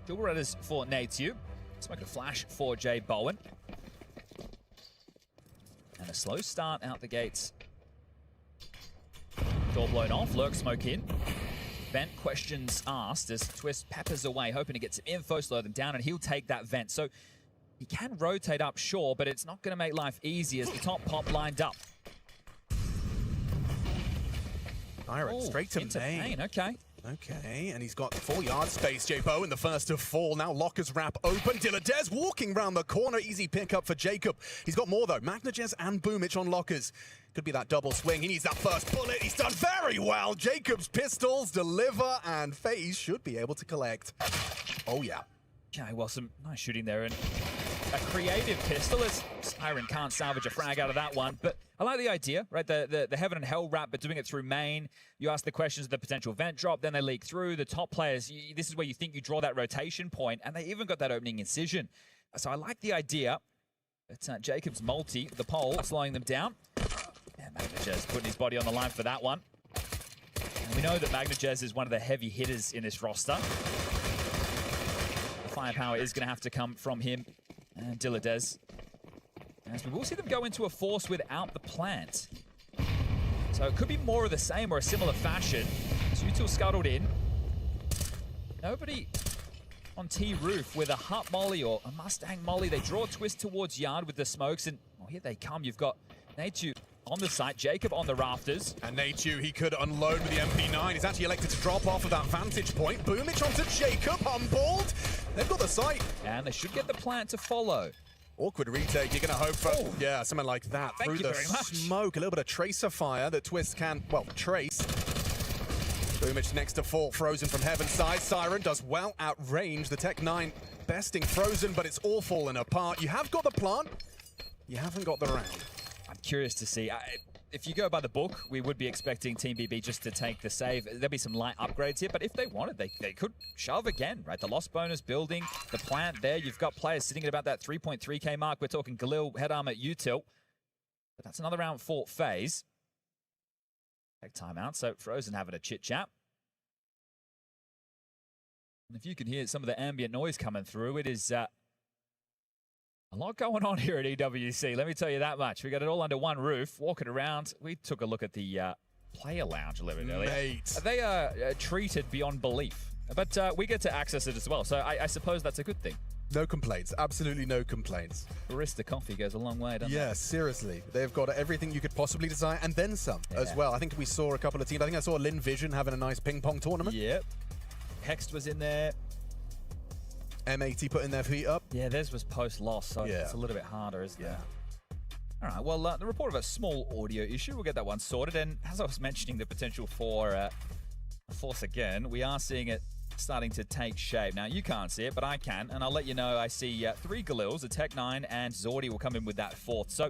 Dual Redders for Natu. Smoke a flash for Jay Bowen. And a slow start out the gates. Door blown off, lurk smoke in. Vent questions asked as Twist peppers away, hoping to get some info, slow them down, and he'll take that vent. So he can rotate up, sure, but it's not going to make life easy as the top pop lined up. Direct, straight to main. Okay. Okay, and he's got 4 yard space, J-Bo in the first of 4. Now Locker's wrap open. Dilladez walking round the corner. Easy pickup for Jacob. He's got more though. Magnajez and Boomich on Lockers. Could be that double swing. He needs that first bullet. He's done very well. Jacob's pistols deliver, and FaZe should be able to collect. Oh yeah. Okay, well, some nice shooting there, and a creative pistol as Siren can't salvage a frag out of that one. But I like the idea, right? The Heaven and Hell wrap, but doing it through main. You ask the questions of the potential vent drop, then they leak through. The top players, this is where you think you draw that rotation point, and they even got that opening incision. So I like the idea. It's Jacob's multi, the pole, slowing them down. Yeah, Magnajez putting his body on the line for that one. And we know that Magnajez is one of the heavy hitters in this roster. The firepower is going to have to come from him and Dilladez. As we will see them go into a force without the plant. So it could be more of the same or a similar fashion. Zutil scuttled in. Nobody on T roof with a Hut Molly or a Mustang Molly. They draw a twist towards Yard with the smokes, and oh, here they come. You've got Nateju on the site, Jacob on the rafters. And Nateju, he could unload with the MP9. He's actually elected to drop off of that vantage point. Boomich onto Jacob, humbled. They've got the site. And they should get the plant to follow. Awkward retake. You're going to hope for, yeah, something like that. Thank through you the very much. smoke. A little bit of tracer fire that Twist can, well, trace. Boomich next to fall. Frozen from Heaven's side. Siren does well at range. The Tech 9 besting Frozen, but it's all falling apart. You have got the plant. You haven't got the round. I'm curious to see. If you go by the book, we would be expecting Team BB just to take the save. There'll be some light upgrades here, but if they wanted, they could shove again, right? The lost bonus building, the plant there. You've got players sitting at about that 3.3k mark. We're talking Galil, head armor, util. But that's another round for FaZe. Take timeout, so Frozen having a chit-chat. And if you can hear some of the ambient noise coming through, it is a lot going on here at EWC, let me tell you that much. We got it all under one roof, walking around. We took a look at the player lounge a little bit earlier. Mate. They are treated beyond belief. But we get to access it as well, so I suppose that's a good thing. No complaints. Absolutely no complaints. Barista coffee goes a long way, doesn't it? Yeah, seriously. They've got everything you could possibly desire, and then some as well. I think we saw a couple of teams. I think I saw Lin Vision having a nice ping-pong tournament. Yep. Hext was in there. M80 putting their feet up. Yeah, theirs was post-loss, so it's a little bit harder, isn't it? All right, well, the report of a small audio issue, we'll get that one sorted. And as I was mentioning the potential for force again, we are seeing it starting to take shape. Now, you can't see it, but I can, and I'll let you know I see 3 Galils, a Tech 9, and Zordi will come in with that 4th. So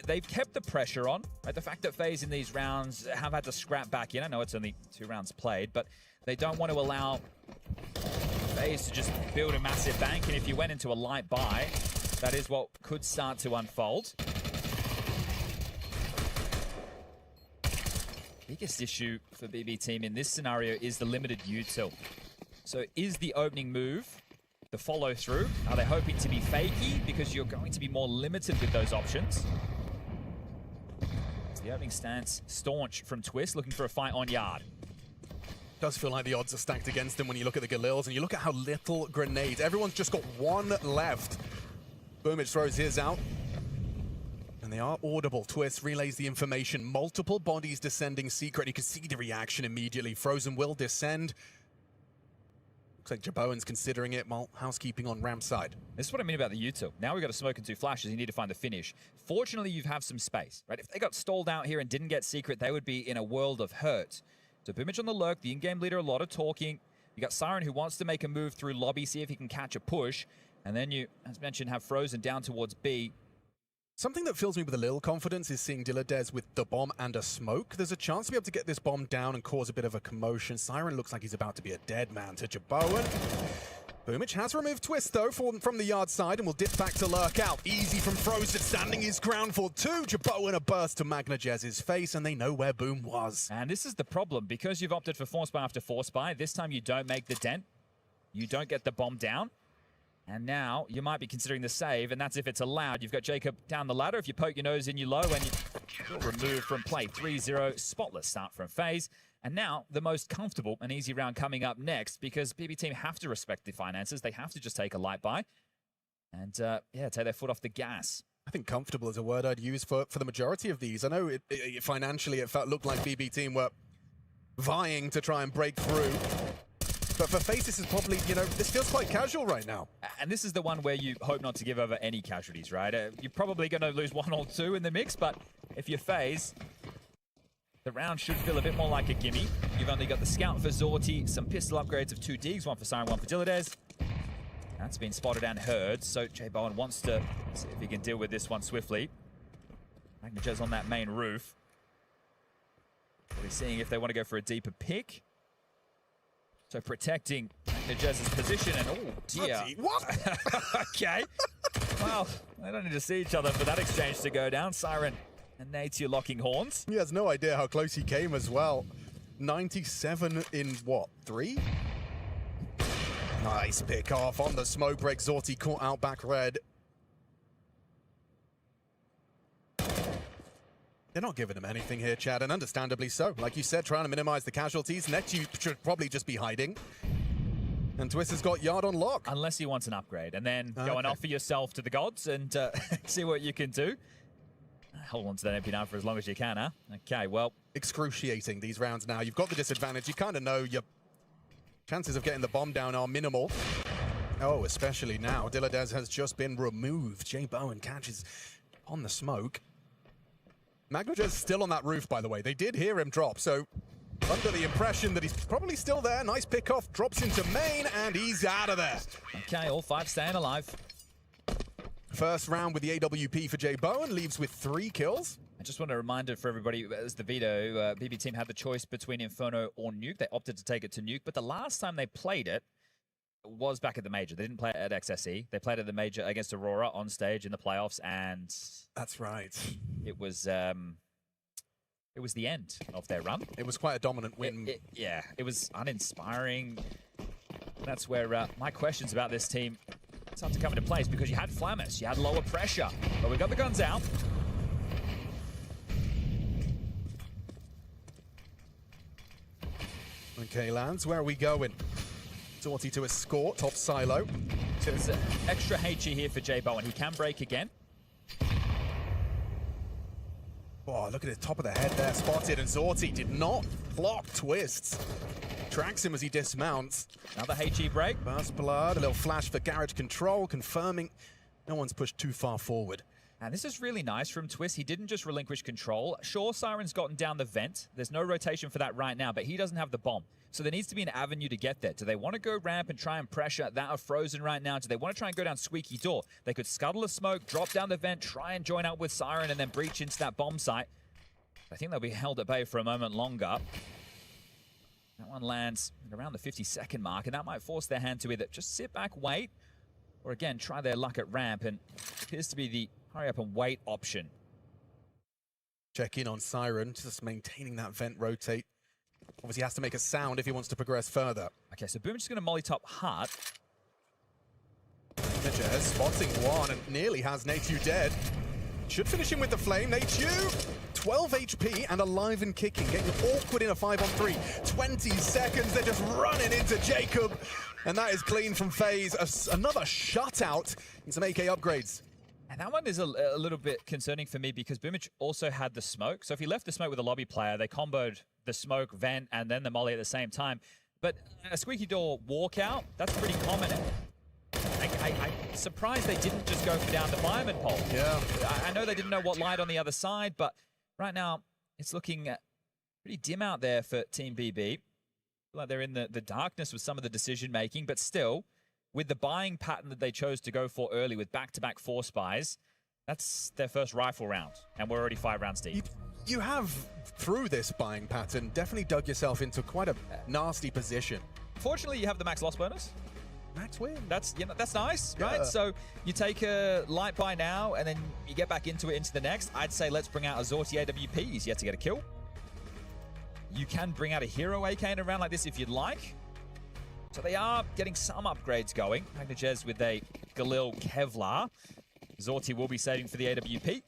they've kept the pressure on, right? The fact that FaZe in these rounds have had to scrap back in. I know it's only 2 rounds played, but they don't want to allow FaZe to just build a massive bank, and if you went into a light buy, that is what could start to unfold. Biggest issue for BB team in this scenario is the limited util. So is the opening move the follow through? Are they hoping to be fakey because you're going to be more limited with those options? The opening stance staunch from Twist, looking for a fight on Yard. Does feel like the odds are stacked against them when you look at the Galils and you look at how little grenades. Everyone's just got 1 left. Boomich throws his out. And they are audible. Twist relays the information. Multiple bodies descending secret. You can see the reaction immediately. Frozen will descend. Looks like Jaboan's considering it. Well, housekeeping on ramp side. This is what I mean about the util. Now we've got a smoke and 2 flashes. You need to find the finish. Fortunately, you have some space, right? If they got stalled out here and didn't get secret, they would be in a world of hurt. So Boomich on the lurk, the in-game leader, a lot of talking. You got Siren who wants to make a move through lobby, see if he can catch a push. And then you, as mentioned, have Frozen down towards B. Something that fills me with a little confidence is seeing Dilladez with the bomb and a smoke. There's a chance to be able to get this bomb down and cause a bit of a commotion. Siren looks like he's about to be a dead man to Jaboan. Boomich has removed Twist, though, from the Yard side and will dip back to lurk out. Easy from Frozen, standing his ground for 2. Jaboan a burst to Magnajez's face, and they know where Boom was. And this is the problem. Because you've opted for Force Buy after Force Buy, this time you don't make the dent. You don't get the bomb down. And now you might be considering the save, and that's if it's allowed. You've got Jacob down the ladder. If you poke your nose in, you low, and you're removed from play. 3-0, spotless start from FaZe. And now the most comfortable and easy round coming up next, because BB team have to respect the finances. They have to just take a light buy and, yeah, take their foot off the gas. I think comfortable is a word I'd use for the majority of these. I know financially it looked like BB team were vying to try and break through. But for FaZe, this is probably, you know, this feels quite casual right now. And this is the one where you hope not to give over any casualties, right? You're probably going to lose 1 or 2 in the mix, but if you're FaZe, the round should feel a bit more like a gimme. You've only got the Scout for Zorti, some pistol upgrades of 2 digs, 1 for Siren, 1 for Dillades. That's been spotted and heard, so J-Bowen wants to see if he can deal with this one swiftly. MagnetJez on that main roof. We're seeing if they want to go for a deeper pick. So protecting MagnetJez's position, and oh dear. What? Okay. Well, they don't need to see each other for that exchange to go down. Siren and Nate's locking horns. He has no idea how close he came as well. 97 in what, 3? Nice pick off on the smoke break. Zorti caught out back red. They're not giving him anything here, Chad, and understandably so. Like you said, trying to minimize the casualties. Netu should probably just be hiding. And Twister's got Yard on lock. Unless he wants an upgrade, and then go and offer yourself to the gods and see what you can do. Hold on to that MP now for as long as you can, huh? Okay, well. Excruciating, these rounds now. You've got the disadvantage. You kind of know your chances of getting the bomb down are minimal. Oh, especially now. Dillades has just been removed. J-Bowen catches on the smoke. MagnetJez still on that roof, by the way. They did hear him drop, so under the impression that he's probably still there. Nice pick off, drops into main, and he's out of there. Okay, all 5 staying alive. First round with the AWP for J-Bowen, leaves with 3 kills. I just want a reminder for everybody, as the veto, BB team had the choice between Inferno or Nuke. They opted to take it to Nuke, but the last time they played it was back at the Major. They didn't play it at XSE. They played at the Major against Aurora on stage in the playoffs, and that's right. It was the end of their run. It was quite a dominant win. Yeah, it was uninspiring. That's where my questions about this team start to come into place, because you had Flammus, you had lower pressure, but we got the guns out. Okay, Lance, where are we going? Zorti to escort, top silo. So there's an extra HE here for J-Bowen. He can break again. Oh, look at the top of the head there, spotted, and Zorti did not block Twists. Tracks him as he dismounts. Another HE break. Burst blood, a little flash for Garage Control, confirming no one's pushed too far forward. And this is really nice from Twist. He didn't just relinquish control. Sure, Siren's gotten down the vent. There's no rotation for that right now, but he doesn't have the bomb. So there needs to be an avenue to get there. Do they want to go ramp and try and pressure that are frozen right now? Do they want to try and go down Squeaky Door? They could scuttle a smoke, drop down the vent, try and join up with Siren, and then breach into that bomb site. I think they'll be held at bay for a moment longer. That one lands at around the 50-second mark, and that might force their hand to either just sit back, wait, or again, try their luck at ramp, and appears to be the hurry up and wait option. Check in on Siren, just maintaining that vent rotate. Obviously has to make a sound if he wants to progress further. Okay, so Boom is just going to molly top hard. MagnetJez spotting one and nearly has Nateyu dead. Should finish him with the flame. Nateyu, 12 HP and alive and kicking. Getting awkward in a 5-on-3. 20 seconds, they're just running into Jacob. And that is clean from FaZe. Another shutout and some AK upgrades. And that one is a little bit concerning for me, because Boomich also had the smoke. So if he left the smoke with a lobby player, they comboed the smoke, vent, and then the molly at the same time. But a Squeaky Door walkout, that's pretty common. I'm surprised they didn't just go for down the fireman pole. Yeah. I know they didn't know what light on the other side, but right now it's looking pretty dim out there for Team BB. I feel like they're in the darkness with some of the decision making, but still, with the buying pattern that they chose to go for early with back-to-back 4 spies, that's their first rifle round, and we're already 5 rounds deep. You have, through this buying pattern, definitely dug yourself into quite a nasty position. Fortunately, you have the max loss bonus. Max win. That's nice, right? So you take a light buy now, and then you get back into it into the next. I'd say let's bring out a Zorti AWP. He's yet to get a kill. You can bring out a hero AK in a round like this if you'd like. So they are getting some upgrades going. MagnetJez with a Galil Kevlar. Zorti will be saving for the AWP.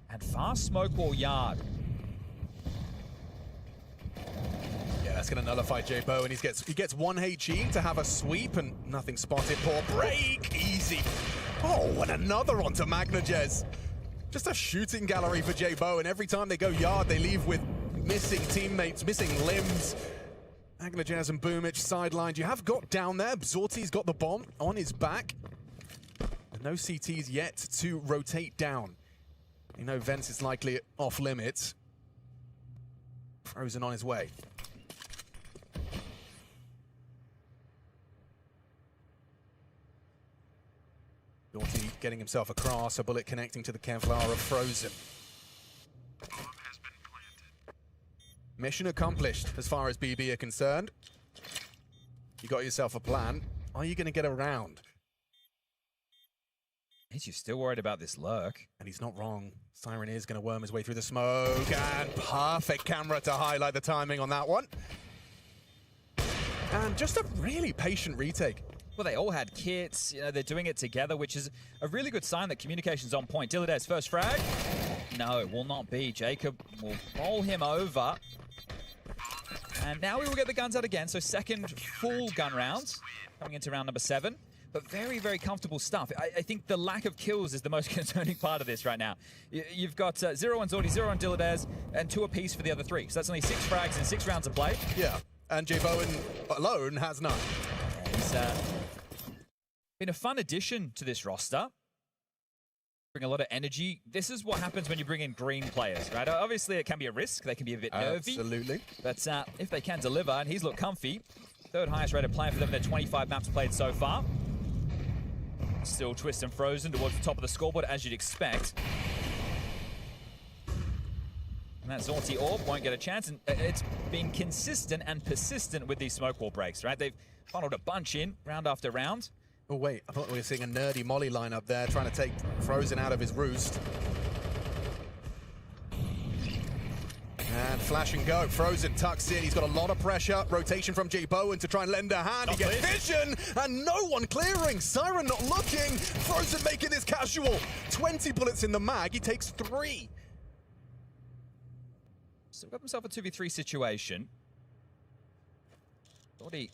And fast smoke wall yard. Yeah, that's going to nullify J-Bowen. He gets 1 HE to have a sweep and nothing spotted. Poor break. Easy. Oh, and another onto MagnetJez. Just a shooting gallery for csgo, and every time they go yard, they leave with missing teammates, missing limbs. Magnajaz and Boomich sidelined. You have got down there. Zorti's got the bomb on his back. And no CTs yet to rotate down. You know Vence is likely off limits. Frozen on his way. Zorti getting himself across, a bullet connecting to the Kevlar of Frozen. Mission accomplished as far as BB are concerned. You got yourself a plan. Are you going to get around? He's still worried about this lurk. And he's not wrong. Siren is going to worm his way through the smoke. And perfect camera to highlight the timing on that one. And just a really patient retake. Well, they all had kits. You know, they're doing it together, which is a really good sign that communication's on point. Dilladez, first frag. No, it will not be. Jacob will bowl him over. And now we will get the guns out again. So second full gun round coming into round number 7. But very, very comfortable stuff. I think the lack of kills is the most concerning part of this right now. You've got 0 on Zorti, 0 on Dilladez, and 2 apiece for the other 3. So that's only 6 frags in 6 rounds of play. Yeah, and csgo alone has none. He's been a fun addition to this roster. Bring a lot of energy. This is what happens when you bring in green players, right? Obviously, it can be a risk. They can be a bit nervy. Absolutely. But if they can deliver, and he's looked comfy, 3rd highest rated player for them. They're 25 maps played so far. Still Twist and Frozen towards the top of the scoreboard, as you'd expect. And that Zorti orb won't get a chance. And it's been consistent and persistent with these smoke wall breaks, right? They've funneled a bunch in, round after round. Oh, wait. I thought we were seeing a nerdy Molly lineup there, trying to take Frozen out of his roost. And flash and go. Frozen tucks in. He's got a lot of pressure. Rotation from csgo to try and lend a hand. He gets vision, and no one clearing. Siren not looking. Frozen making this casual. 20 bullets in the mag. He takes 3. So got himself a 2v3 situation. Thought he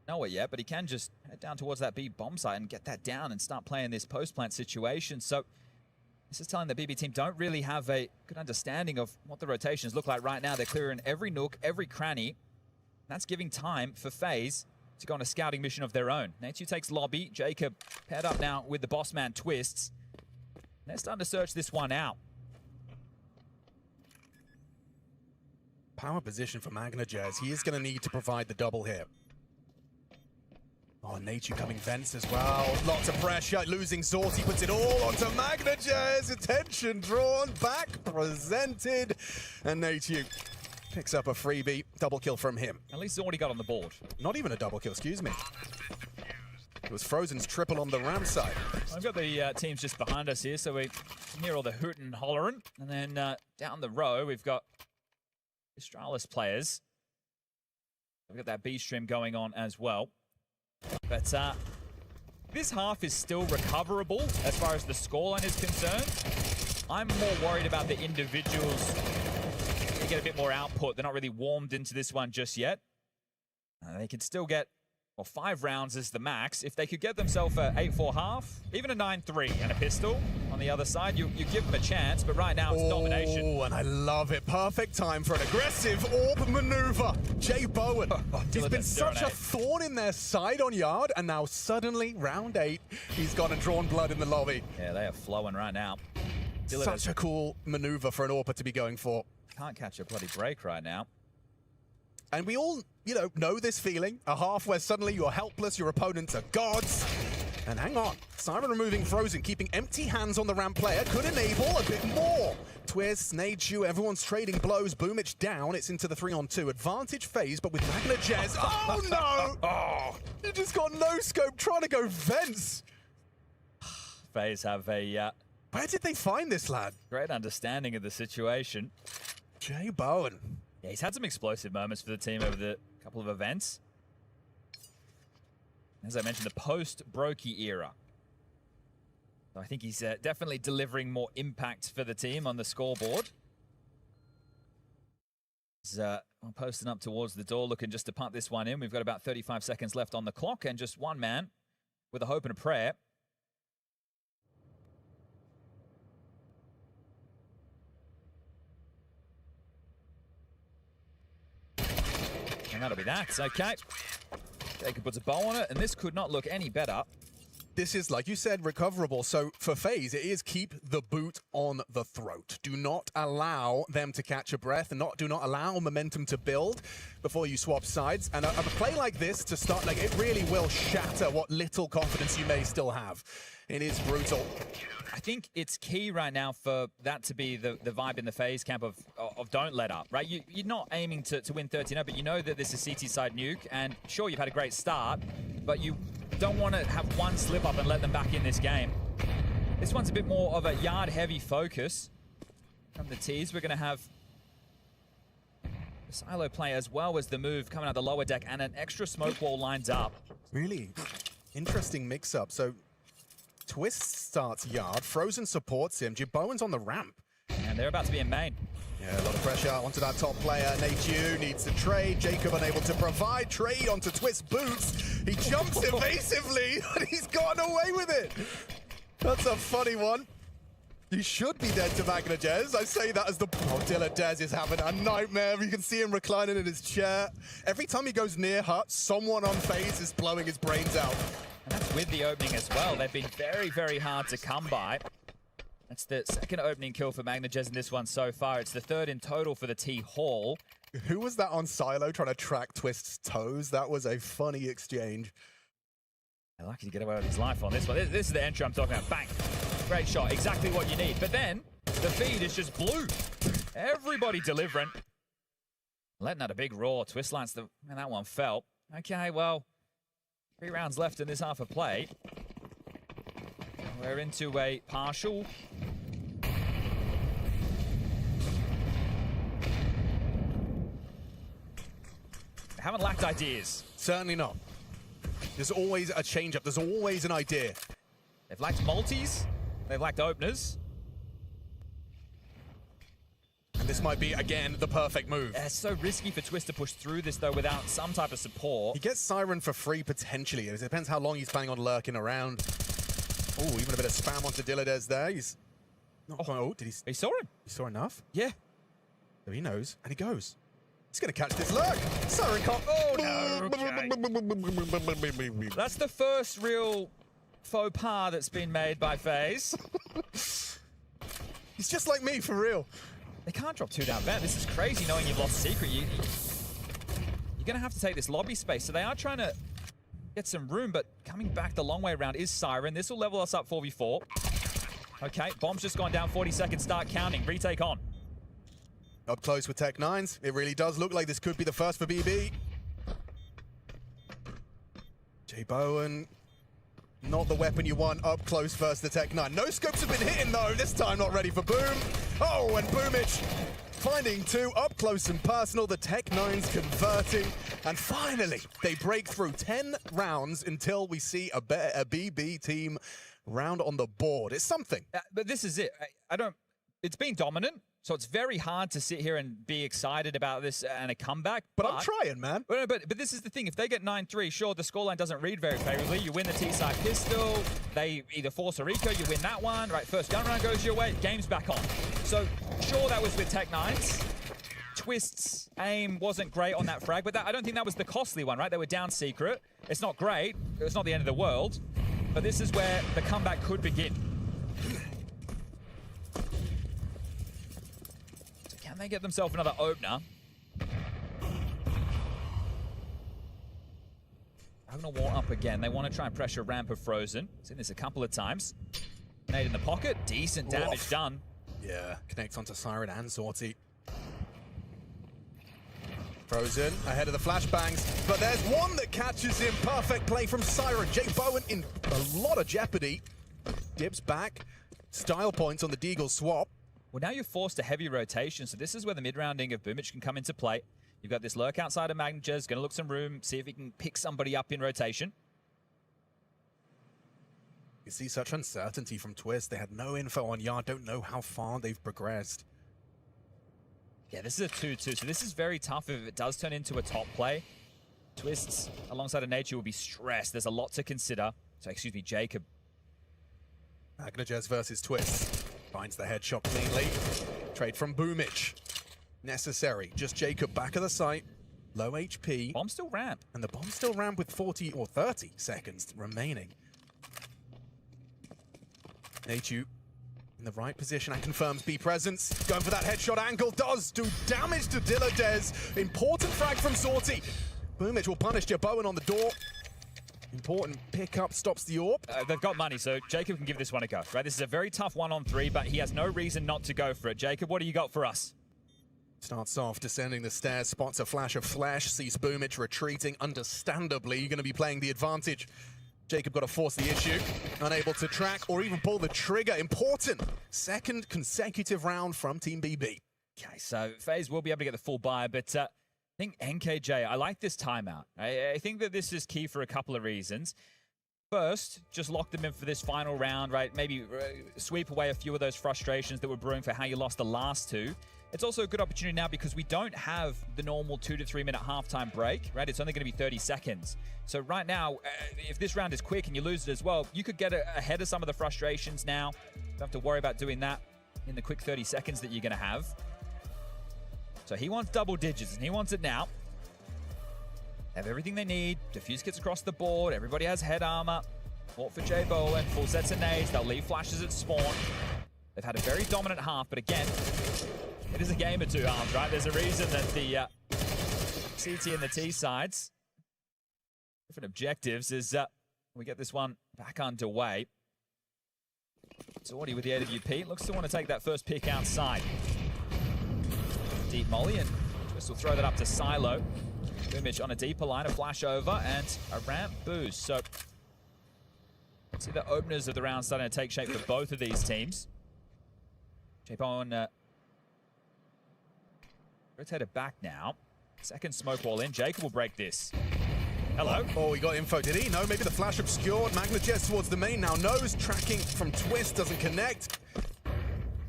know it yet, but he can just head down towards that B bomb site and get that down and start playing this post-plant situation. So this is telling the BB team don't really have a good understanding of what the rotations look like right now. They're clearing every nook, every cranny. That's giving time for FaZe to go on a scouting mission of their own. Nateju takes lobby. Jacob paired up now with the boss man Twists. They're starting to search this one out. Power position for Magnajaz. He is going to need to provide the double here. Oh, Nateju coming Vence as well. Lots of pressure. Losing Zorti puts it all onto Magnajaz. Attention drawn, back presented. And Nateju picks up a freebie. Double kill from him. At least Zorti got on the board. Not even a double kill, excuse me. It was Frozen's triple on the Ram side. I've got the teams just behind us here, so we can hear all the hootin' and hollering. And then down the row, we've got Astralis players. We've got that B stream going on as well. But this half is still recoverable as far as the scoreline is concerned. I'm more worried about the individuals. They get a bit more output. They're not really warmed into this one just yet. They can still get, well, 5 rounds is the max. If they could get themselves a 8-4 half, even a 9-3 and a pistol on the other side, you give them a chance, but right now it's domination. Oh, and I love it. Perfect time for an aggressive orb maneuver. jsgo. He's been such a thorn in their side on yard, and now suddenly, round 8, he's gone and drawn blood in the lobby. Yeah, they are flowing right now. Such a cool maneuver for an AWPer to be going for. Can't catch a bloody break right now. And we all, know this feeling. A half where suddenly you're helpless, your opponents are gods. And hang on, Siren removing Frozen, keeping empty hands on the ramp player, could enable a bit more. Twist, Nateju, everyone's trading blows. Boomich down, it's into the 3-on-2. Advantage phase, but with Magnajaz. Oh no! Oh, you just got no scope trying to go Vence. FaZe have a... where did they find this lad? Great understanding of the situation. jsgo. Yeah, he's had some explosive moments for the team over the couple of events. As I mentioned, the post-Brokey era. So I think he's definitely delivering more impact for the team on the scoreboard. He's posting up towards the door, looking just to punt this one in. We've got about 35 seconds left on the clock, and just one man with a hope and a prayer. And that'll be that. Okay. Jacob puts a bow on it, and this could not look any better. This is, like you said, recoverable. So for FaZe, it is keep the boot on the throat. Do not allow them to catch a breath, and do not allow momentum to build before you swap sides. And a play like this to start, like, it really will shatter what little confidence you may still have. It is brutal. I think it's key right now for that to be the vibe in the FaZe camp of don't let up, right? You're not aiming to win 13-0, but you know that this is CT side nuke, and sure, you've had a great start, but you don't want to have one slip up and let them back in this game. This one's a bit more of a yard-heavy focus from the T's. We're going to have the silo play as well as the move coming out the lower deck, and an extra smoke wall lines up. Really interesting mix-up. So Twist starts yard, Frozen supports him, Jibowen's on the ramp. And they're about to be in main. Yeah, a lot of pressure onto that top player. Nate needs to trade. Jacob unable to provide. Trade onto Twist boots. He jumps evasively, but he's gotten away with it. That's a funny one. He should be dead to Magnajez. I say that as the... Oh, Dilla Dez is having a nightmare. You can see him reclining in his chair. Every time he goes near Hut, someone on FaZe is blowing his brains out. And that's with the opening as well. They've been very, very hard to come by. That's the second opening kill for Magnajez in this one so far. It's the third in total for the T-Hall. Who was that on Silo trying to track Twist's toes? That was a funny exchange. Lucky to get away with his life on this one. This is the entry I'm talking about. Bang. Great shot. Exactly what you need. But then the feed is just blue. Everybody delivering. Letting out a big roar. Twist lands the... And that one fell. Okay, well, 3 rounds left in this half of play. We're into a partial. Haven't lacked ideas. Certainly not. There's always a change-up. There's always an idea. They've lacked multis. They've lacked openers. And this might be, again, the perfect move. It's so risky for Twist to push through this, though, without some type of support. He gets Siren for free, potentially. It depends how long he's planning on lurking around. Oh, even a bit of spam onto Dilladez there. He's not quite... Oh, did he... He saw him. He saw enough? Yeah. So he knows, and he goes. He's going to catch this lurk. Siren can't... Oh, no. Okay. That's the first real faux pas that's been made by FaZe. He's just like me, for real. They can't drop 2 down vent. This is crazy knowing you've lost Secret. You're going to have to take this lobby space. So they are trying to get some room, but coming back the long way around is Siren. This will level us up 4v4. Okay, bomb's just gone down. 40 seconds. Start counting. Retake on. Up close with Tech-9s. It really does look like this could be the first for BB. Jibowen, not the weapon you want up close versus the Tech-9. No scopes have been hitting though. This time not ready for Boom. Oh, and Boomich finding 2 up close and personal. The Tech-9s converting. And finally, they break through 10 rounds until we see a BB team round on the board. It's something. But this is it. It's been dominant. So it's very hard to sit here and be excited about this and a comeback. But I'm trying, man. But this is the thing. If they get 9-3, sure, the scoreline doesn't read very favorably. You win the T-side pistol. They either force a Rico, you win that one. Right, first gun round goes your way. Game's back on. So sure, that was with Tech-9s. Twist's aim wasn't great on that frag, but I don't think that was the costly one, right? They were down Secret. It's not great. It's not the end of the world. But this is where the comeback could begin. Can they get themselves another opener? I'm going to wall up again. They want to try and pressure ramp of Frozen. Seen this a couple of times. Nade in the pocket. Decent damage done. Yeah, connects onto Siren and Sorty. Frozen ahead of the flashbangs, but there's one that catches him. Perfect play from Siren. Jibowen in a lot of jeopardy. Dips back. Style points on the Deagle swap. Well, now you're forced to heavy rotation, so this is where the mid-rounding of Boomich can come into play. You've got this lurk outside of Magnajez, going to look some room, see if he can pick somebody up in rotation. You see such uncertainty from Twist. They had no info on Yard, don't know how far they've progressed. Yeah, this is a 2-2, so this is very tough if it does turn into a top play. Twists alongside of Nature will be stressed. There's a lot to consider. So, excuse me, Jacob. Magnajez versus Twist. Finds the headshot cleanly. Trade from Boomich. Necessary. Just Jacob back of the site. Low HP. Bomb still ramp. And the bomb still ramp with 40 or 30 seconds remaining. Nachu in the right position and confirms B presence. Going for that headshot angle. Does do damage to Dilladez. Important frag from Sorty. Boomich will punish Jebowen on the door. Important pickup, stops the AWP. They've got money, so Jacob can give this one a go, right? This is a very tough 1-on-3, but he has no reason not to go for it. Jacob, what do you got for us? Starts off descending the stairs, spots a flash of flesh, sees Boomich retreating. Understandably, you're going to be playing the advantage. Jacob got to force the issue, unable to track or even pull the trigger. Important second consecutive round from Team BB. Okay, so FaZe will be able to get the full buy, but I think NKJ, I like this timeout. I think that this is key for a couple of reasons. First, just lock them in for this final round, right? Maybe sweep away a few of those frustrations that were brewing for how you lost the last two. It's also a good opportunity now because we don't have the normal 2 to 3 minute halftime break, right? It's only going to be 30 seconds. So right now, if this round is quick and you lose it as well, you could get ahead of some of the frustrations now. Don't have to worry about doing that in the quick 30 seconds that you're going to have. So he wants double digits and he wants it now. Have everything they need. Diffuse kits across the board. Everybody has head armor. Fought for JBowen. Full sets of nades. They'll leave flashes at spawn. They've had a very dominant half, but again, it is a game of two halves, right? There's a reason that the CT and the T sides, different objectives, is we get this one back underway. Zordy with the AWP looks to want to take that first pick outside. Deep molly, and Twist will throw that up to Silo. Boomich on a deeper line, a flash over, and a ramp boost. So, see the openers of the round starting to take shape for both of these teams. JBowen rotated back now. Second smoke wall in. Jacob will break this. Hello. Oh, he got info. Did he? No, maybe the flash obscured. Magna Jets towards the main now. Knows tracking from Twist doesn't connect.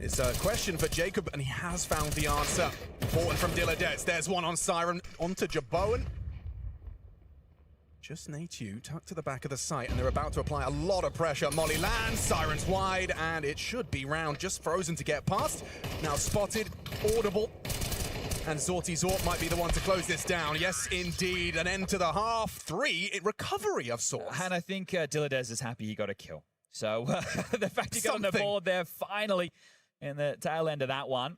It's a question for Jacob, and he has found the answer. Important from Dilladez. There's one on Siren. Onto JBowen. Just Natew tucked to the back of the site, and they're about to apply a lot of pressure. Molly lands, Siren's wide, and it should be round. Just frozen to get past. Now spotted, audible. And Zorty's AWP might be the one to close this down. Yes, indeed. An end to the half. 3, recovery of sorts. And I think Dilladez is happy he got a kill. So the fact he got on the board there finally in the tail end of that one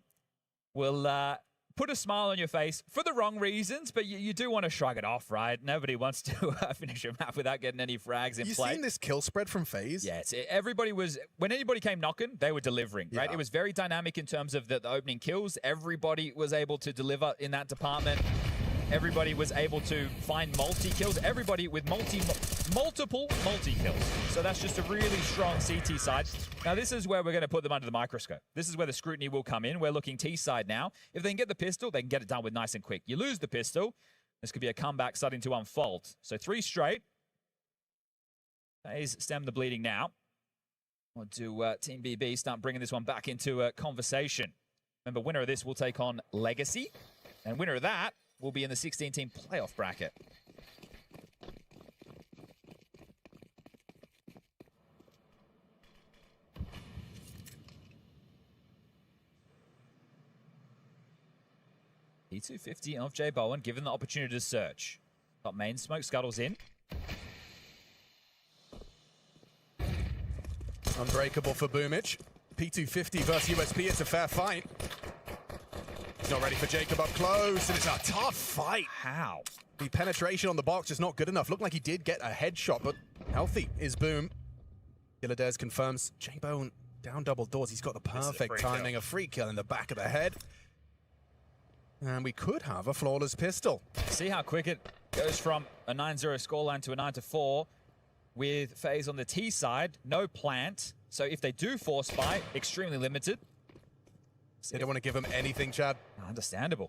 will put a smile on your face for the wrong reasons, but you do want to shrug it off, right? Nobody wants to finish a map without getting any frags in play. You seen this kill spread from FaZe? Yeah, everybody was, when anybody came knocking, they were delivering, right? Yeah. It was very dynamic in terms of the opening kills. Everybody was able to deliver in that department. Everybody was able to find multi-kills. Everybody with multiple multi-kills. So that's just a really strong CT side. Now, this is where we're going to put them under the microscope. This is where the scrutiny will come in. We're looking T side now. If they can get the pistol, they can get it done with nice and quick. You lose the pistol, this could be a comeback starting to unfold. So 3 straight. FaZe stem the bleeding now. Or do Team BB start bringing this one back into a conversation? Remember, winner of this will take on Legacy. And winner of that will be in the 16-team playoff bracket. P250 of JBowen, given the opportunity to search. Got main smoke, scuttles in. Unbreakable for Boomich. P250 versus USP, it's a fair fight. He's not ready for Jacob up close, and it's a tough fight. How? The penetration on the box is not good enough. Looked like he did get a headshot, but healthy is Boom. Dilladez confirms JBowen down double doors. He's got the perfect timing. A free kill in the back of the head. And we could have a flawless pistol. See how quick it goes from a 9-0 scoreline to a 9-4 with FaZe on the T side. No plant. So if they do force buy, extremely limited. They don't want to give him anything, Chad. Understandable.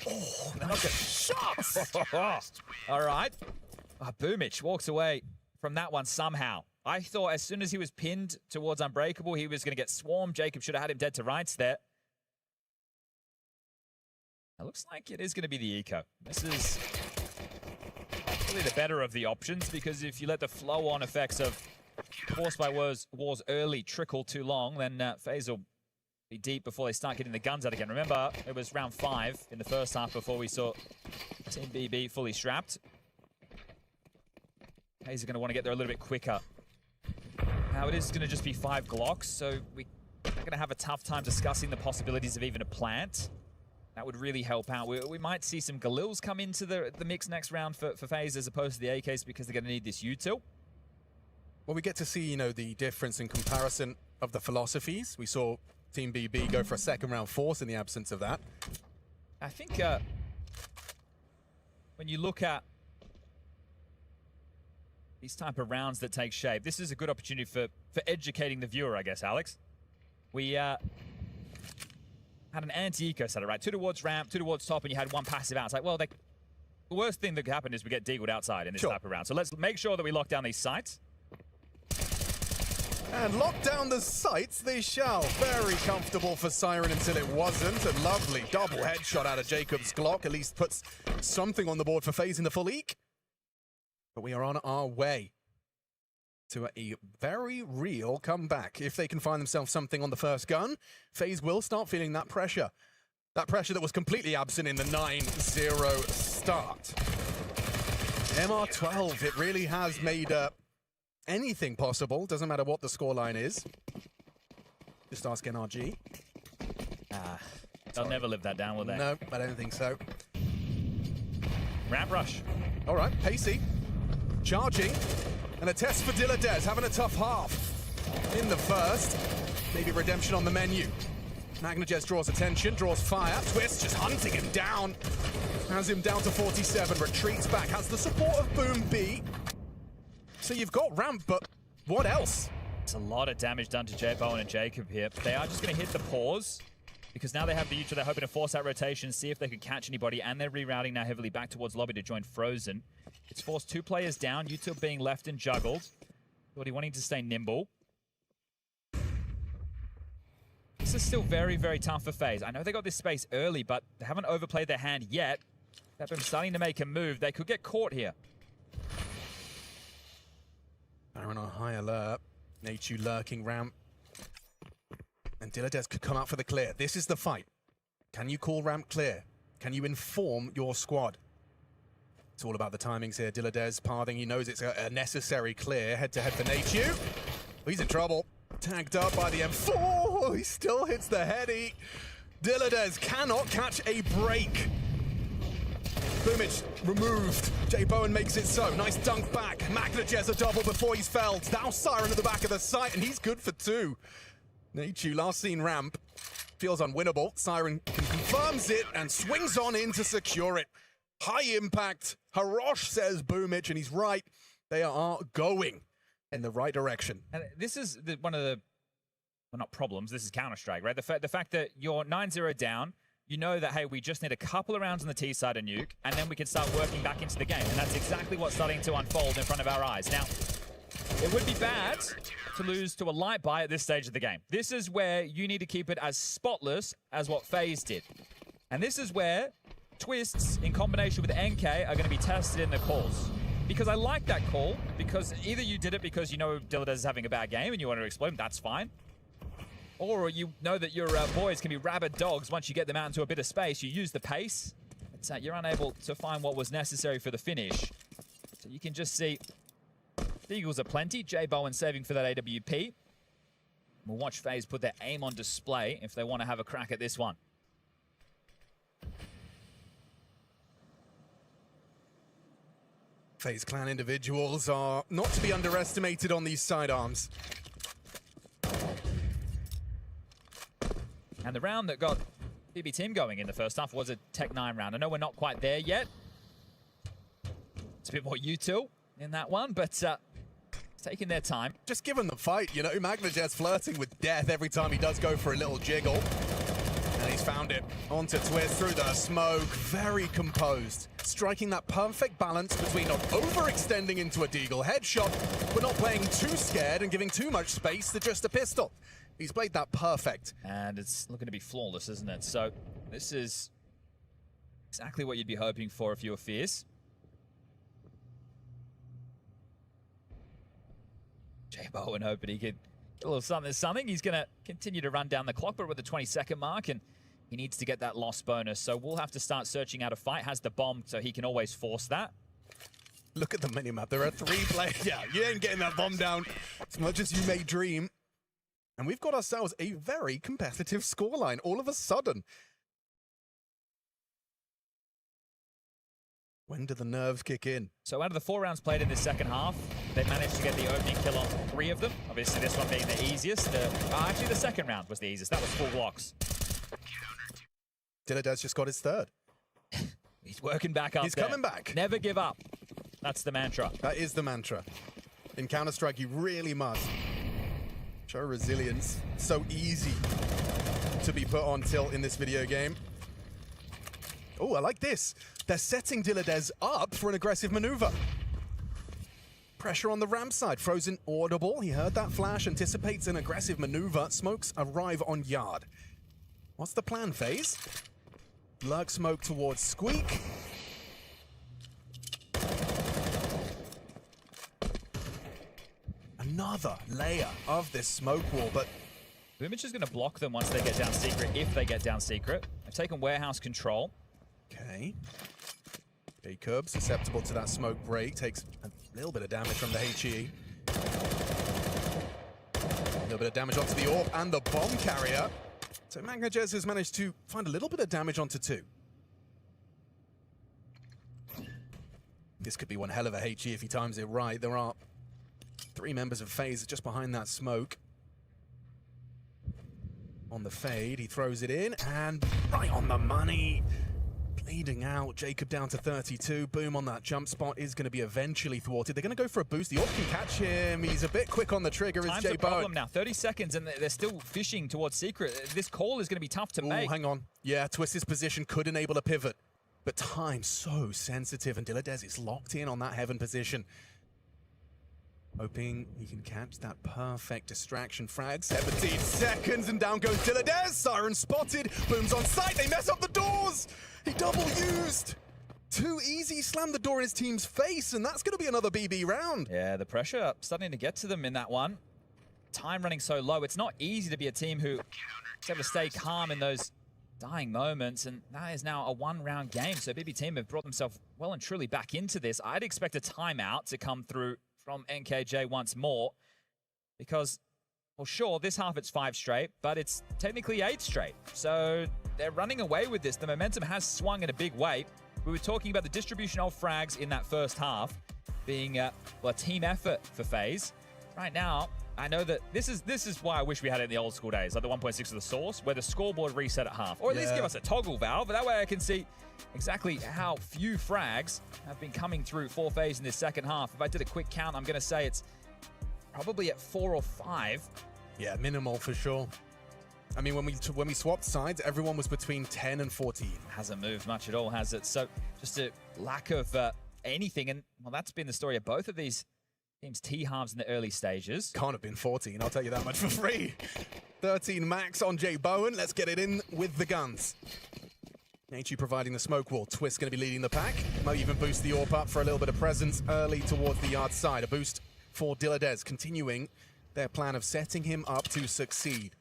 Oh, nice shots! All right. Boomich walks away from that one somehow. I thought as soon as he was pinned towards Unbreakable, he was going to get swarmed. Jacob should have had him dead to rights there. It looks like it is going to be the eco. This is really the better of the options, because if you let the flow-on effects of Force by Wars early trickle too long, then FaZe will be deep before they start getting the guns out again. Remember, it was round 5 in the first half before we saw Team BB fully strapped. FaZe are going to want to get there a little bit quicker. Now it is going to just be 5 Glocks, so we're going to have a tough time discussing the possibilities of even a plant. That would really help out. We might see some Galils come into the mix next round for FaZe as opposed to the AKs because they're going to need this util. Well, we get to see, you know, the difference in comparison of the philosophies. We saw Team BB go for a second round force in the absence of that. I think when you look at these type of rounds that take shape, this is a good opportunity for educating the viewer, I guess, Alex. We had an anti-eco setup, right? 2 towards ramp, 2 towards top, and you had 1 passive out. It's like, well, the worst thing that could happen is we get deagled outside in this type of round. So let's make sure that we lock down these sites. And lock down the sights they shall. Very comfortable for Siren until it wasn't. A lovely double headshot out of Jacob's Glock. At least puts something on the board for FaZe in the full eek. But we are on our way to a very real comeback. If they can find themselves something on the first gun, FaZe will start feeling that pressure. That pressure that was completely absent in the 9-0 start. MR12, it really has made anything possible. Doesn't matter what the scoreline is. Just ask NRG. They'll never live that down, will they? No, I don't think so. Ramp rush. All right, pacey. Charging. And a test for Dilladez, having a tough half in the first. Maybe redemption on the menu. Magnajez draws attention, draws fire. Twist just hunting him down. Has him down to 47, retreats back, has the support of Boom B. So you've got ramp, but what else? It's a lot of damage done to J-Bowen and Jacob here. They are just going to hit the pause because now they have the Util. They're hoping to force that rotation, see if they can catch anybody, and they're rerouting now heavily back towards lobby to join Frozen. It's forced 2 players down, Util being left and juggled. Thought he wanting to stay nimble. This is still very, very tough for FaZe. I know they got this space early, but they haven't overplayed their hand yet. They've been starting to make a move. They could get caught here. Baron on high alert. Nachu lurking ramp. And Dilladez could come out for the clear. This is the fight. Can you call ramp clear? Can you inform your squad? It's all about the timings here. Dilladez pathing. He knows it's a necessary clear. Head-to-head for Nachu. Oh, he's in trouble. Tagged up by the M4. He still hits the heady. Dilladez cannot catch a break. Boomage removed. J-Bowen makes it so. Nice dunk back. Magnajez a double before he's felled. Now Siren at the back of the site, and he's good for 2. Nachu, last seen ramp. Feels unwinnable. Siren confirms it and swings on in to secure it. High impact. Harosh says Boomage, and he's right. They are going in the right direction. And this is one of the, well, not problems, this is Counter-Strike, right? The fact that you're 9-0 down, you know that, hey, we just need a couple of rounds on the T side of nuke, and then we can start working back into the game. And that's exactly what's starting to unfold in front of our eyes. Now, it would be bad to lose to a light buy at this stage of the game. This is where you need to keep it as spotless as what FaZe did. And this is where Twists, in combination with NK, are going to be tested in the calls. Because I like that call, because either you did it because you know Dilladez is having a bad game and you want to exploit him, that's fine. Or you know that your boys can be rabid dogs once you get them out into a bit of space. You use the pace, but you're unable to find what was necessary for the finish. So you can just see Deagles are plenty. J-Bowen saving for that AWP. We'll watch FaZe put their aim on display if they want to have a crack at this one. FaZe Clan individuals are not to be underestimated on these sidearms. And the round that got BB Team going in the first half was a Tech 9 round. I know we're not quite there yet. It's a bit more util in that one, but taking their time. Just give them the fight, you know. Magnajez flirting with death every time he does go for a little jiggle. And he's found it. Onto Twist through the smoke. Very composed. Striking that perfect balance between not overextending into a Deagle headshot, but not playing too scared and giving too much space to just a pistol. He's played that perfect. And it's looking to be flawless, isn't it? So this is exactly what you'd be hoping for if you were Fierce. J-Bowen hoping he could A little something. He's going to continue to run down the clock, but we're at the 22nd mark, and he needs to get that loss bonus. So we'll have to start searching out a fight. Has the bomb, so he can always force that. Look at the minimap. There are 3 players. Yeah, you ain't getting that bomb down as much as you may dream. And we've got ourselves a very competitive scoreline all of a sudden. When do the nerves kick in? So out of the 4 rounds played in this second half, they managed to get the opening kill on 3 of them. Obviously, this one being the easiest. Actually, the second round was the easiest. That was 4 blocks. Dilladez just got his 3rd. He's working back up. He's coming back. Never give up. That's the mantra. That is the mantra. In Counter-Strike, you really must show resilience. So easy to be put on tilt in this video game. Oh, I like this. They're setting Dilladez up for an aggressive maneuver. Pressure on the ramp side. Frozen audible. He heard that flash, anticipates an aggressive maneuver. Smokes arrive on yard. What's the plan, FaZe? Lurk smoke towards Squeak. Another layer of this smoke wall, but Boomich is going to block them once they get down secret, if they get down secret. They've taken warehouse control. Okay. Jacob, susceptible to that smoke break, takes a little bit of damage from the HE. A little bit of damage onto the AWP and the bomb carrier. So Magnajez has managed to find a little bit of damage onto 2. This could be one hell of a HE if he times it right. There are 3 members of FaZe just behind that smoke. On the fade, he throws it in, and right on the money. Bleeding out, Jacob down to 32. Boom on that jump spot is going to be eventually thwarted. They're going to go for a boost. The AWP can catch him. He's a bit quick on the trigger. Time's a problem now. 30 seconds, and they're still fishing towards secret. This call is going to be tough to make. Hang on. Yeah, Twist's position could enable a pivot, but time's so sensitive, and Dilladez is locked in on that heaven position. Hoping he can catch that perfect distraction frag. 17 seconds, and down goes Dilladez. Siren spotted. Boom's on site. They mess up the doors. He double used. Too easy. Slammed the door in his team's face, and that's going to be another BB round. Yeah, the pressure starting to get to them in that one. Time running so low. It's not easy to be a team who is able to stay calm in those dying moments, and that is now a 1-round game. So BB team have brought themselves well and truly back into this. I'd expect a timeout to come through from NKJ once more, because, well, sure, this half it's 5 straight, but it's technically 8 straight. So they're running away with this. The momentum has swung in a big way. We were talking about the distribution of frags in that first half being a team effort for FaZe. Right now, I know that this is why I wish we had it in the old school days, like the 1.6 of the source, where the scoreboard reset at half, or at least give us a toggle valve, but that way I can see exactly how few frags have been coming through for FaZe in this second half. If I did a quick count, I'm going to say it's probably at 4 or 5. Yeah, minimal for sure. I mean, when we swapped sides, everyone was between 10 and 14. Hasn't moved much at all, has it? So just a lack of anything, and well, that's been the story of both of these teams' T-halves in the early stages. Can't have been 14, I'll tell you that much for free. 13 max on Jay Bowen. Let's get it in with the guns. HE providing the smoke wall. Twist going to be leading the pack. Might even boost the AWP up for a little bit of presence early towards the yard side. A boost for Dilladez, continuing their plan of setting him up to succeed.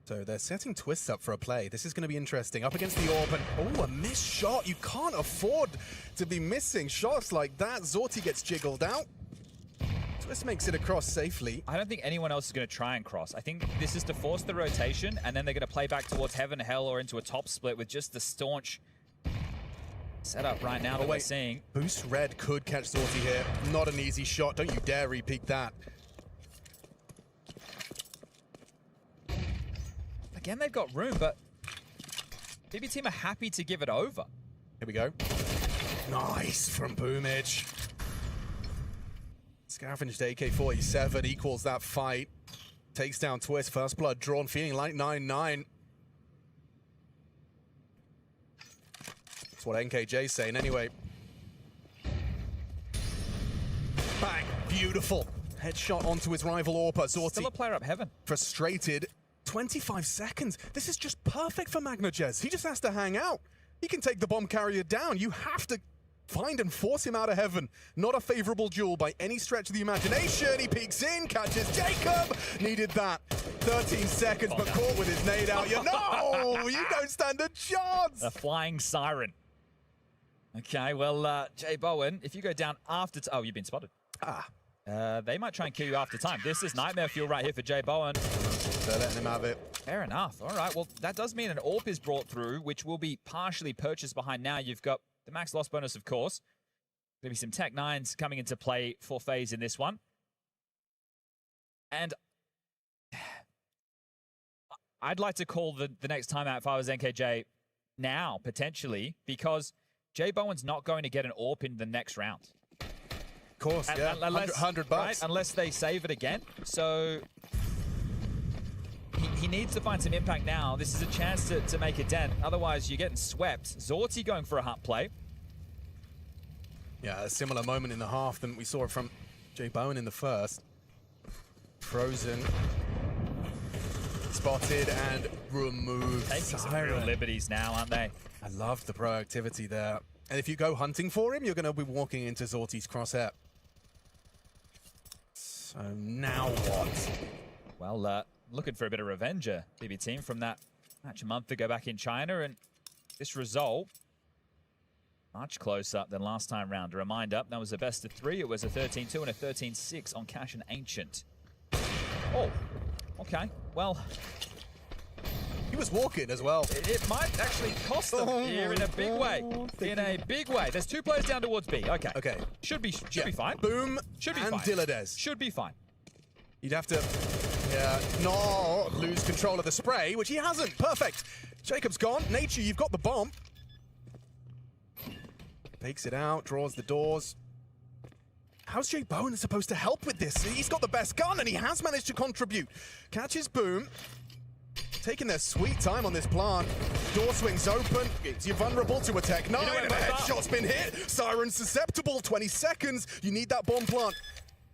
So they're setting Twist up for a play. This is going to be interesting. Up against the AWP, and oh, a missed shot. You can't afford to be missing shots like that. Zorti gets jiggled out. Twist makes it across safely. I don't think anyone else is going to try and cross. I think this is to force the rotation, and then they're going to play back towards Heaven, Hell, or into a top split with just the staunch setup right now that we're seeing. Boost Red could catch Zorti here. Not an easy shot. Don't you dare repeat that. Again, they've got room, but BB team are happy to give it over. Here we go. Nice from Boomich. Scavenged AK-47 equals that fight. Takes down Twist. First blood drawn, feeling like 9-9. That's what NKJ's saying anyway. Bang. Beautiful. Headshot onto his rival AWP. Zorti. Still a player up Heaven. Frustrated. 25 seconds. This is just perfect for MagnaJez. He just has to hang out. He can take the bomb carrier down. You have to find and force him out of heaven. Not a favorable duel by any stretch of the imagination. He peeks in, catches Jacob. Needed that. 13 seconds, but caught with his nade out. You know, you don't stand a chance. A flying siren. Okay, well, Jay Bowen, if you go down after... Oh, you've been spotted. They might try and kill you after time. This is nightmare fuel right here for Jay Bowen. They're letting him have it. Fair enough. All right, well, that does mean an AWP is brought through, which will be partially purchased behind now. You've got the max loss bonus, of course. Going to be some Tech 9s coming into play for FaZe in this one. And I'd like to call the next timeout if I was NKJ now, potentially, because Jay Bowen's not going to get an AWP in the next round. Of course, yeah. Unless, $100 right? Unless they save it again. So he needs to find some impact now. This is a chance to make a dent. Otherwise, you're getting swept. Zorti going for a hut play. Yeah, a similar moment in the half than we saw from Jay Bowen in the first. Frozen. Spotted and removed. Taking some real liberties now, aren't they? I love the proactivity there. And if you go hunting for him, you're going to be walking into Zorti's crosshair. So now what? Well, looking for a bit of revenge, BB team, from that match a month ago back in China. And this result, much closer than last time round. A reminder, that was a best of 3. It was a 13-2 and a 13-6 on Cash and Ancient. Oh, okay. Well, he was walking as well. It might actually cost them here in a big way. In a big way. There's 2 players down towards B. Okay. Okay. Should be fine. Boom should be and fine. Dilladez. Should be fine. You'd have to, not lose control of the spray, which he hasn't. Perfect. Jacob's gone. Nature, you've got the bomb. Takes it out, draws the doors. How's Jay Bowen supposed to help with this? He's got the best gun and he has managed to contribute. Catches Boom. Taking their sweet time on this plant. Door swings open. You're vulnerable to a Tech 9. And a headshot's been hit. Siren susceptible. 20 seconds. You need that bomb plant.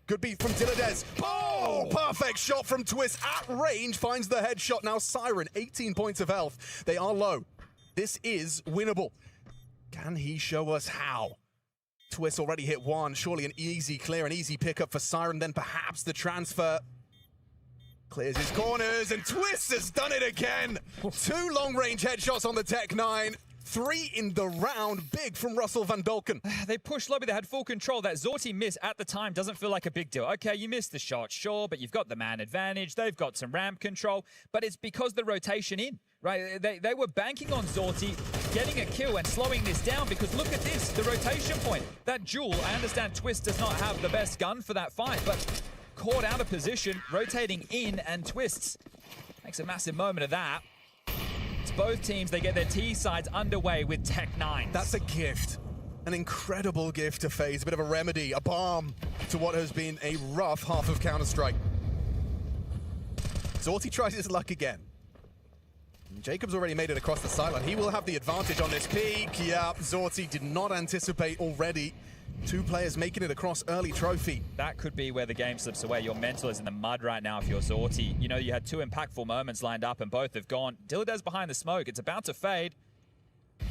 Good beat from Dilladez. Oh, perfect shot from Twist at range. Finds the headshot. Now Siren, 18 points of health. They are low. This is winnable. Can he show us how? Twist already hit 1. Surely an easy clear, an easy pickup for Siren. Then perhaps the transfer. Clears his corners, and Twist has done it again. 2 long-range headshots on the Tech 9. 3 in the round. Big from Russell Van Dolken. They pushed lobby. They had full control. That Zorti miss at the time doesn't feel like a big deal. Okay, you missed the shot, sure, but you've got the man advantage. They've got some ramp control, but it's because the rotation in, right? They were banking on Zorti getting a kill and slowing this down because look at this, the rotation point. That duel, I understand Twist does not have the best gun for that fight, but caught out of position, rotating in, and Twists makes a massive moment of that. It's both teams, they get their T sides underway with Tech 9. That's a gift. An incredible gift to FaZe. A bit of a remedy, a balm to what has been a rough half of Counter-Strike. Zorti tries his luck again. Jacob's already made it across the sideline. He will have the advantage on this peak. Yeah, Zorti did not anticipate already. 2 players making it across early trophy. That could be where the game slips away. Your mental is in the mud right now if you're Zorti. You know, you had 2 impactful moments lined up and both have gone. Dilladez behind the smoke. It's about to fade.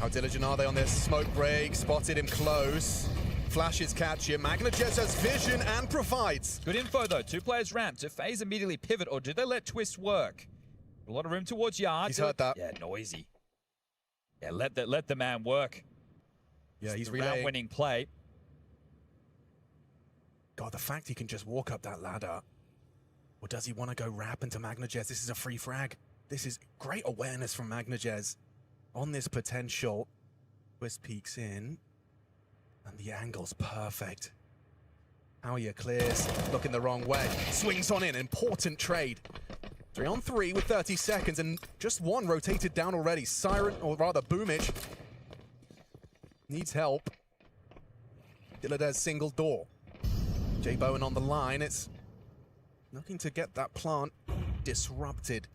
How diligent are they on this smoke break? Spotted him close. Flashes catch him. MagnaJez has vision and provides. Good info though. 2 players ramp. Do FaZe immediately pivot or do they let Twist work? A lot of room towards Yard. He's heard that. Yeah, noisy. Yeah, let the man work. Yeah, he's relaying. Round-winning play. God, the fact he can just walk up that ladder. Or does he want to go rap into MagnaJez? This is a free frag. This is great awareness from MagnaJez on this potential. Twist peeks in. And the angle's perfect. Howyer clears, looking the wrong way. Swings on in, important trade. 3 on 3 with 30 seconds, and just 1 rotated down already. Siren, or rather Boomich, needs help. Dilladez single door. Jay Bowen on the line. It's looking to get that plant disrupted.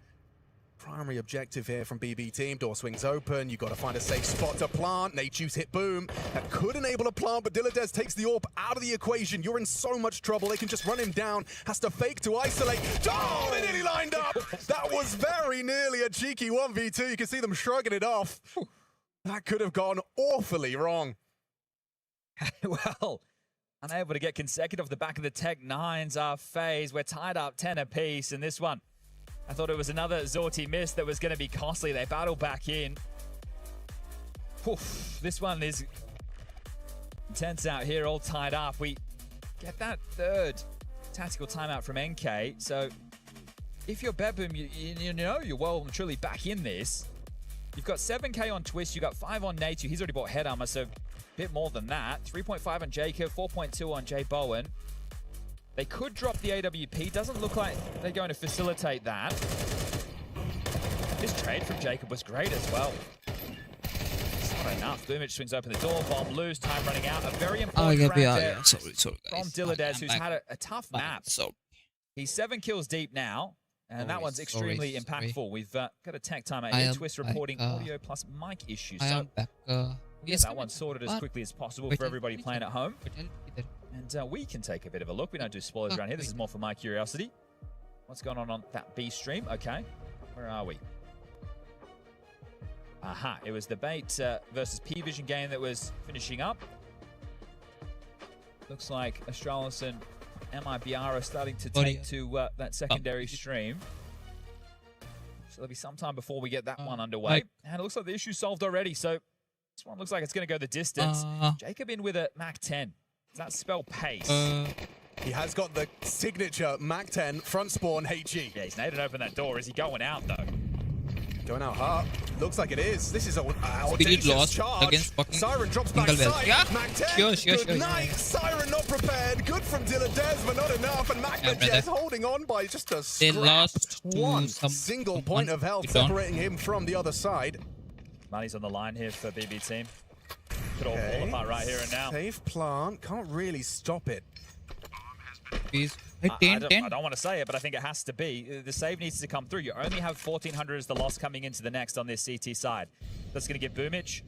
Primary objective here from BB team. Door swings open. You've got to find a safe spot to plant. Natejuice hit Boom. That could enable a plant, but Dilladez takes the AWP out of the equation. You're in so much trouble. They can just run him down. Has to fake to isolate. Oh, they nearly lined up. That was very nearly a cheeky 1v2. You can see them shrugging it off. That could have gone awfully wrong. Well, unable to get consecutive off the back of the Tech-9s are FaZe. We're tied up 10 apiece, and this one, I thought it was another Zorti miss that was going to be costly. They battle back in. Oof, this one is intense out here, all tied up. We get that third tactical timeout from NK. So if you're Bebum, you know you're well and truly back in this. You've got 7k on Twist, you got 5 on Natu. He's already bought head armor, so a bit more than that. 3.5 on Jacob, 4.2 on Jay Bowen. They could drop the AWP. Doesn't look like they're going to facilitate that. This trade from Jacob was great as well. It's not enough. Boomich swings open the door, bomb loose, time running out. A very important round there sorry, from Dilladez, who's had a tough map. He's 7 kills deep now. And that one's extremely impactful. We've got a tech timeout here. Twist reporting audio plus mic issues. So get that one sorted as quickly as possible for everybody playing at home. And we can take a bit of a look. We don't do spoilers around here. This is more for my curiosity. What's going on that B stream? Okay. Where are we? Aha. It was the Bait versus P-Vision game that was finishing up. Looks like Astralis and MIBR are starting to take to that secondary stream. So there'll be some time before we get that one underway. And it looks like the issue's solved already. So this one looks like it's going to go the distance. Jacob in with a Mac 10. Does that spell pace? He has got the signature Mac 10 front spawn HE. Yeah, he's naded open that door. Is he going out, though? Going out hard. Looks like it is. This is a Spirit lost charge. against fucking Siren drops back side. Yeah. Mac 10. Sure. Good night. Siren not prepared. Good from Dilladez, but not enough. And Mac holding on by just a scrap. They lost one single point of health separating him from the other side. Money's on the line here for BB team. Could all fall apart right here and now. Safe plant. Can't really stop it. I don't want to say it, but I think it has to be. The save needs to come through. You only have 1,400 as the loss coming into the next on this CT side. That's going to give Boomich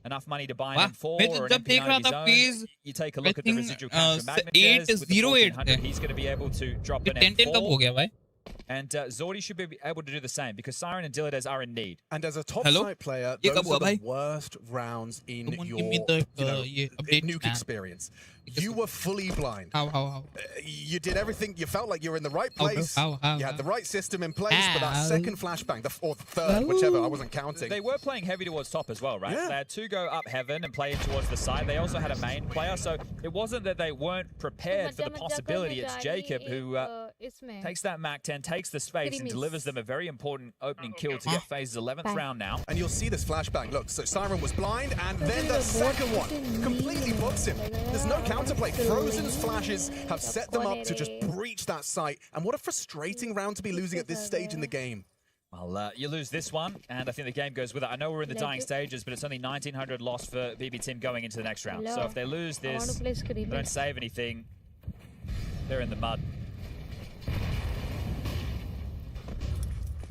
enough money to buy him 4 or an MP9 of his own. You take a look at the residual count for Magnetez with the 1,400. He's going to be able to drop an M4. And Zordi should be able to do the same because Siren and Dilladez are in need. And as a top site player, those are the worst rounds in your nuke experience. You were fully blind. How? You did everything. You felt like you were in the right place. You had the right system in place, but that second flashbang, or the third, whichever, I wasn't counting. They were playing heavy towards top as well, right? Yeah. They had 2 go up heaven and play towards the side. They also had a main player, so it wasn't that they weren't prepared for the possibility. It's Jacob who takes that Mac 10, takes the space, and delivers them a very important opening kill to get FaZe's 11th round now. And you'll see this flashbang. Look, so Siren was blind, and then the second one completely books him. There's no counterplay. Frozen's flashes have set them up to just breach that site. And what a frustrating round to be losing at this stage in the game. Well, you lose this one, and I think the game goes with it. I know we're in the dying stages, but it's only 1,900 lost for BB Team going into the next round. So if they lose this, they don't save anything, they're in the mud.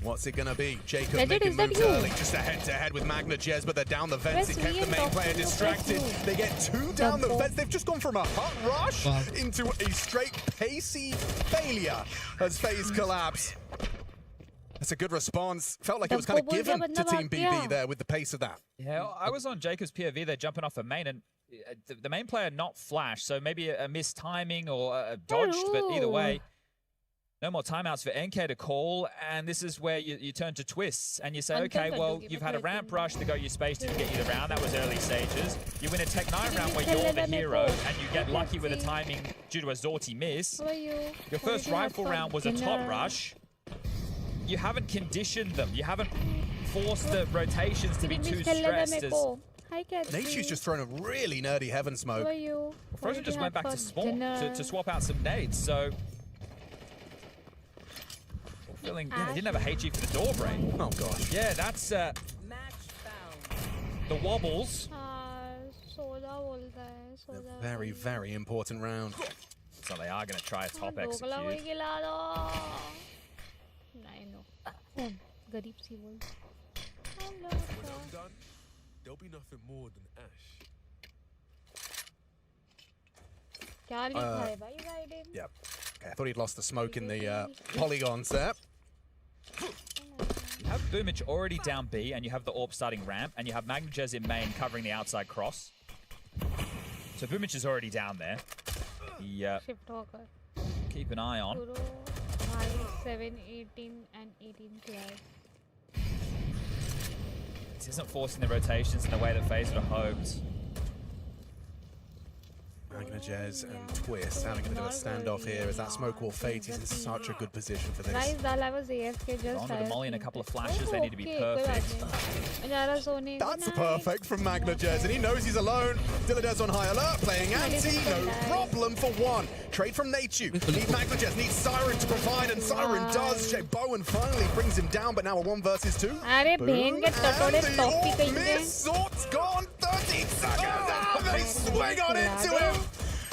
What's it going to be? Jacob making moves early, just a head-to-head with Magnetez, but they're down the vents. It kept the main player distracted. They get 2 down the vents. They've just gone from a hot rush into a straight pacey failure as FaZe collapse. That's a good response. Felt like it was kind of given to Team BB there with the pace of that. Yeah, I was on Jacob's POV. They're jumping off a main, and the main player not flashed, so maybe a missed timing or a dodged, but either way, no more timeouts for NK to call, and this is where you turn to Twists, and you say, okay, well, you've had a ramp rush to go your space to get you the round. That was early stages. You win a Tech-9 round where you're the hero, and you get lucky with the timing due to a Zorti miss. Your first rifle round was a top rush. You haven't conditioned them. You haven't forced the rotations to be too stressed. Nature's just thrown a really nerdy heaven smoke. Frozen just went back to spawn to swap out some nades, so... Feeling, yeah, they didn't have a HE for the door break. Oh gosh. Yeah, that's the wobbles. A very, very important round. So they are going to try a top execute. There'll be nothing more than ash. Yep. Okay, I thought he'd lost the smoke in the polygons there. Boomich already down B, and you have the AWP starting ramp, and you have MagnaJez in main covering the outside cross. So Boomich is already down there. Keep an eye on. 7, 18, and 18 class. This isn't forcing the rotations in the way that FaZe would have hoped. MagnaJez and Twist having a bit of a standoff here as that smoke wall fades. He's in such a good position for this. Guys, I was AFK just. On with a molly and a couple of flashes. They need to be perfect. That's perfect from MagnaJez, and he knows he's alone. Dilladez on high alert, playing anti, no problem for one. Trade from Nachu. Need MagnaJez, needs Siren to provide, and Siren does. Jay Bowen finally brings him down, but now a 1 versus 2. Boom, and the miss. Zort's gone. 13 seconds. They swing on into him.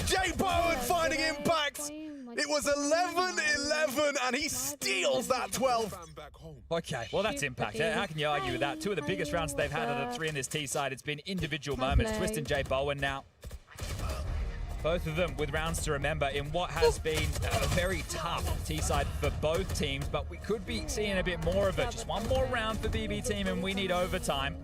Jay Bowen finding impact. It was 11-11, and he steals that 12. Okay, well, that's impact. How can you argue with that? 2 of the biggest rounds they've had out of the 3 in this T side. It's been individual moments. Twist and Jay Bowen now. Both of them with rounds to remember in what has been a very tough T side for both teams, but we could be seeing a bit more of it. Just one more round for BB team, and we need overtime.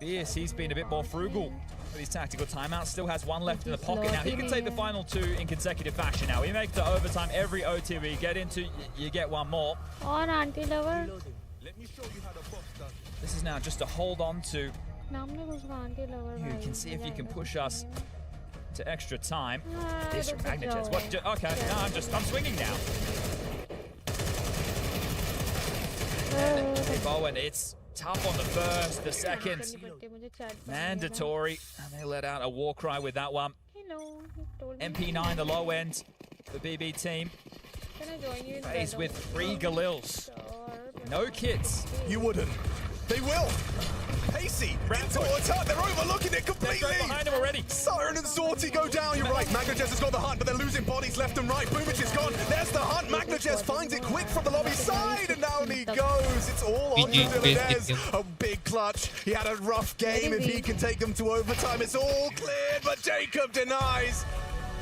Yes, he's been a bit more frugal with his tactical timeout. Still has 1 left in the pocket. Now, he can take the final 2 in consecutive fashion now. We make it to overtime every OT we get into, you get 1 more. On anti-lover. This is now just to hold on to. You can see if you can push us to extra time. This from MagnaJez. What? Okay, no, I'm swinging now. Hey, Bowen, it's tough on the first, the second. Mandatory. And they let out a war cry with that one. MP9, the low end. The BB team. FaZe with 3 Galils. No kits. You wouldn't. They will. Pacey, into attack. They're overlooking it completely. They're behind him already. Siren and Zorty go down. You're right. MagnaJez has got the hunt, but they're losing bodies left and right. Boomich is gone. There's the hunt. MagnaJez finds it quick from the lobby side, and now he goes. It's all on Dilladez. A big clutch. He had a rough game. If he can take them to overtime, it's all cleared, but Jacob denies.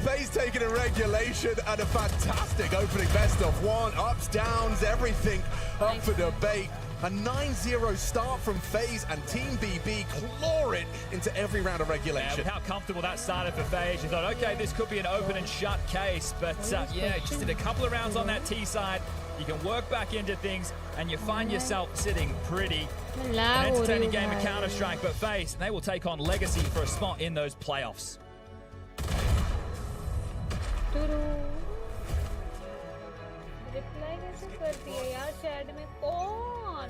FaZe taking a regulation and a fantastic opening best of 1. Ups, downs, everything up for debate. A 9-0 start from FaZe, and Team BB claw it into every round of regulation. With how comfortable that started for FaZe, you thought, okay, this could be an open and shut case. But yeah, just did a couple of rounds on that T side. You can work back into things, and you find yourself sitting pretty. An entertaining game of Counter-Strike, but FaZe, they will take on Legacy for a spot in those playoffs.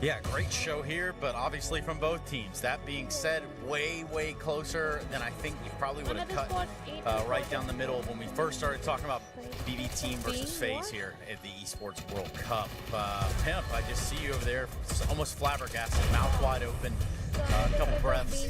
Yeah, great show here, but obviously from both teams. That being said, way, way closer than I think you probably would have cut right down the middle when we first started talking about BB team versus FaZe here at the Esports World Cup. Pimp, I just see you over there, almost flabbergasted, mouth wide open. A couple breaths.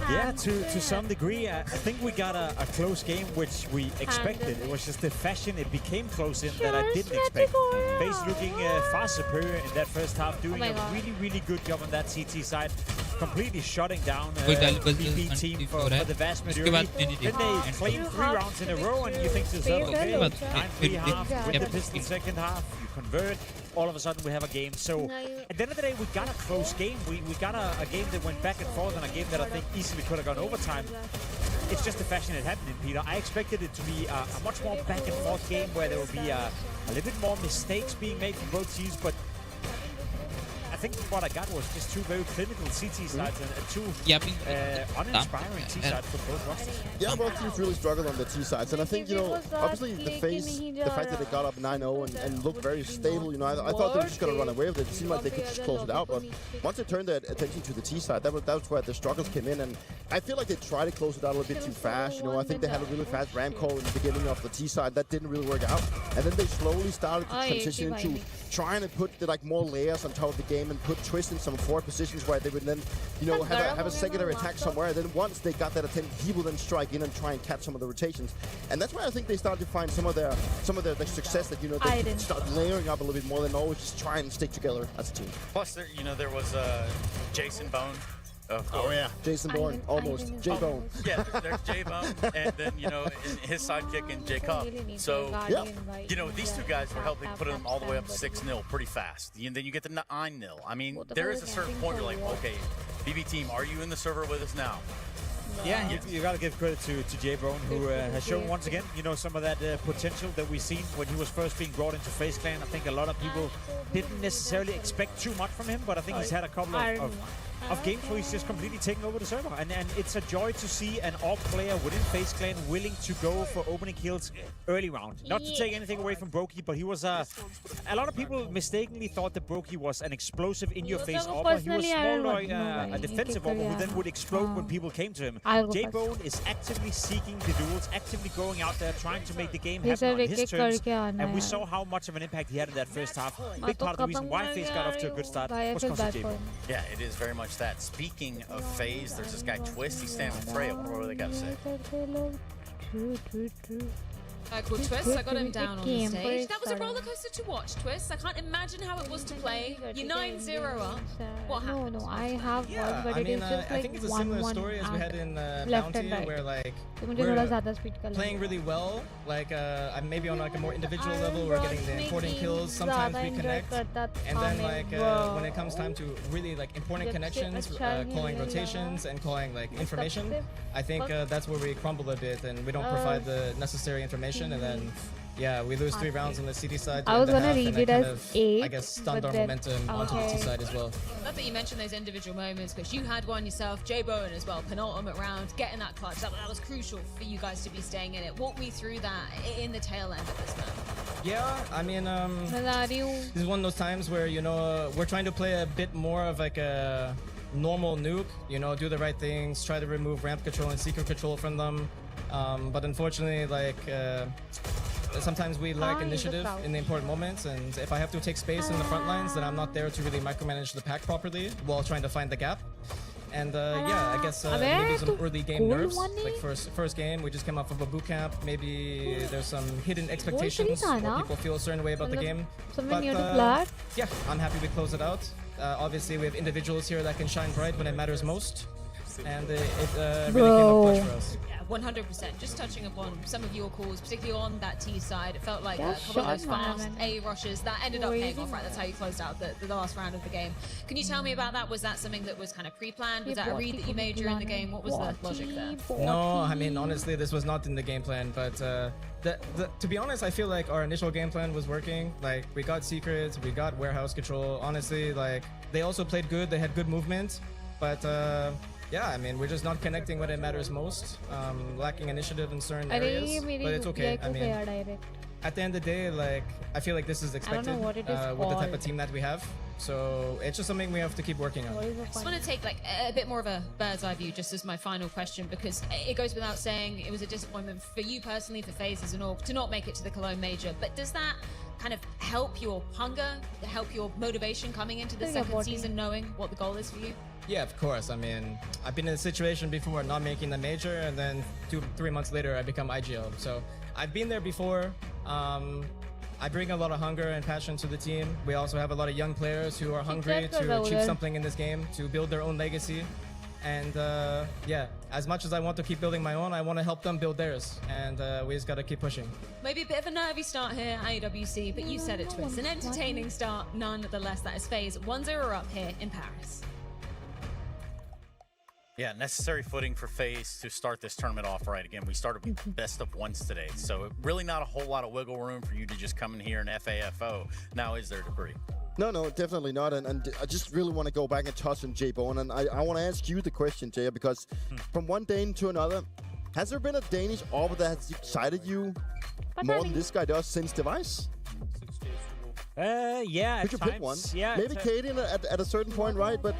Yeah, to some degree. I think we got a close game, which we expected. It was just the fashion it became close in that I didn't expect. FaZe looking far superior in that first half, doing a really, really good job on that CT side. Completely shutting down BB team for the vast majority. Then they claim 3 rounds in a row, and you think to yourself, okay, 9-3 half, win the pistol second half, you convert. All of a sudden we have a game. So at the end of the day, we got a close game. We got a game that went back and forth, and a game that I think easily could have gone overtime. It's just the fashion it happened in, Peter. I expected it to be a much more back and forth game where there would be a little bit more mistakes being made from both teams, but I think what I got was just 2 very clinical CT sides and 2 uninspiring T sides for both rosters. Yeah, both teams really struggled on the T sides, and I think, you know, obviously the fact that they got up 9-0 and looked very stable, you know, I thought they were just going to run away with it. It seemed like they could just close it out, but once they turned their attention to the T side, that was where the struggles came in, and I feel like they tried to close it out a little bit too fast. You know, I think they had a really fast ramp call in the beginning of the T side. That didn't really work out, and then they slowly started to transition into trying to put more layers on top of the game and put Twist in some forward positions where they would then, you know, have a secondary attack somewhere. And then once they got that attention, he will then strike in and try and catch some of the rotations. And that's where I think they started to find some of their success, that, you know, they start layering up a little bit more than always just try and stick together as a team. Plus, there was Jason Bone Of course. Oh yeah, Jason Bourne, almost. J-Bone. Yeah, there's J-Bone, and then, you know, his sidekick and J-Cup. So, you know, these two guys were helping put them all the way up to 6-0 pretty fast. And then you get to 9-0. I mean, there is a certain point where, like, okay, BB team, are you in the server with us now? Yeah, you got to give credit to J-Bone, who has shown once again, you know, some of that potential that we've seen when he was first being brought into FaZe Clan. I think a lot of people didn't necessarily expect too much from him, but I think he's had a couple of games where he's just completely taken over the server. And it's a joy to see an AWP player within FaZe Clan willing to go for opening kills early round. Not to take anything away from Brokey, but he was a lot of people mistakenly thought that Brokey was an explosive in-your-face AWPer. He was more like a defensive AWPer who then would explode when people came to him. J-Bone is actively seeking the duels, actively going out there, trying to make the game happen on his terms. And we saw how much of an impact he had in that first half. Big part of the reason why FaZe got off to a good start was because of J-Bone. Yeah, it is very much that. Speaking of FaZe, there's this guy Twist. He's standing with Trey. I wonder what they got to say. Cool, Twist. I got him down on the stage. That was a roller coaster to watch, Twist. I can't imagine how it was to play. You're 9-0 up. What happened? No, I have watched, but it is just I think it's a similar story as we had in Bounty, where like we're playing really well. Like maybe on like a more individual level, we're getting the important kills. Sometimes we connect, and then like when it comes time to really like important connections, calling rotations and calling like information, I think that's where we crumble a bit and we don't provide the necessary information. And then, yeah, we lose 3 rounds on the CD side. I was gonna read it as 8. I guess stunned our momentum onto the T side as well. Love that you mentioned those individual moments, because you had one yourself, J-Bone as well, penultimate round, getting that clutch. That was crucial for you guys to be staying in it. Walk me through that in the tail end of this map. Yeah, I mean, this is one of those times where, you know, we're trying to play a bit more of like a normal nuke, you know, do the right things, try to remove ramp control and secret control from them. But unfortunately, like, sometimes we lack initiative in the important moments, and if I have to take space in the front lines, then I'm not there to really micromanage the pack properly while trying to find the gap. And yeah, I guess maybe some early game nerves. Like first game, we just came off of a boot camp. Maybe there's some hidden expectations where people feel a certain way about the game. But yeah, I'm happy we close it out. Obviously, we have individuals here that can shine bright when it matters most. And it really came up clutch for us. Yeah, 100%. Just touching upon some of your calls, particularly on that T side, it felt like a couple of those fast A rushes that ended up paying off, right? That's how you closed out the last round of the game. Can you tell me about that? Was that something that was kind of pre-planned? Was that a read that you made during the game? What was the logic there? No, I mean, honestly, this was not in the game plan, but to be honest, I feel like our initial game plan was working. Like, we got secrets, we got warehouse control. Honestly, like, they also played good, they had good movement, but yeah, I mean, we're just not connecting when it matters most, lacking initiative in certain areas, but it's okay. I mean, at the end of the day, like, I feel like this is expected with the type of team that we have. So it's just something we have to keep working on. I just want to take like a bit more of a bird's eye view just as my final question, because it goes without saying it was a disappointment for you personally, for FaZe as an org, to not make it to the Cologne Major. But does that kind of help your hunger, help your motivation coming into the second season, knowing what the goal is for you? Yeah, of course. I mean, I've been in a situation before not making the major, and then 2-3 months later I become IGL. So I've been there before. I bring a lot of hunger and passion to the team. We also have a lot of young players who are hungry to achieve something in this game, to build their own legacy. And yeah, as much as I want to keep building my own, I want to help them build theirs. And we just got to keep pushing. Maybe a bit of a nervy start here at AWC, but you said it, Twist. An entertaining start, nonetheless. That is FaZe 1-0 up here in Paris. Yeah, necessary footing for FaZe to start this tournament off right. Again, we started with best of ones today, so really not a whole lot of wiggle room for you to just come in here and FAFO. Now, is there, Debris? No, definitely not. And I just really want to go back and touch on J-Bone. And I want to ask you the question, Jay, because from one Dane to another, has there been a Danish AWPer that has excited you more than this guy does since Device? Yeah, Could you pick one? Yeah, maybe Cadian at a certain point, right? But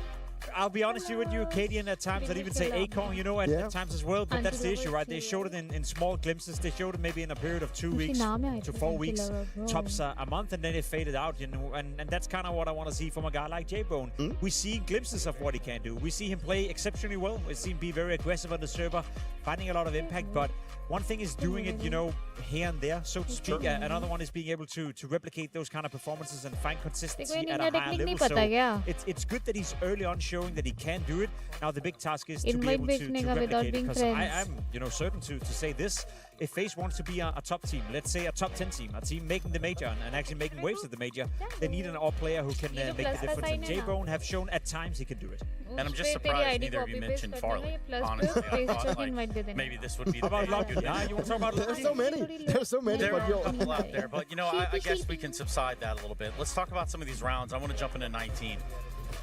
I'll be honest with you, Cadian at times, I'd even say Akon, you know, at times as well. But that's the issue, right? They showed it in small glimpses. They showed it maybe in a period of 2 weeks to 4 weeks, tops a month, and then it faded out, you know. And that's kind of what I want to see from a guy like J-Bone. We see glimpses of what he can do. We see him play exceptionally well. We see him be very aggressive on the server, finding a lot of impact. But one thing is doing it, you know, here and there, so to speak. Another one is being able to replicate those kind of performances and find consistency at a higher level. So it's good that he's early on showing showing that he can do it. Now the big task is to be Invite able to बेचने का without replicate it, being because friends. I'm certain to say this. If FaZe wants to be a top team, let's say a top 10 team, a team making the major and actually making waves at the major, they need an all player who can make the difference. And J-Bone have shown at times he can do it. And I'm just surprised neither of you mentioned Farley. Honestly, I thought like maybe this would be the about Lockwood. You want to talk about There's so many. There's so many. There But are a yo, couple out there, but you know, I guess we can subside that a little bit. Let's talk about some of these rounds. I want to jump into 19.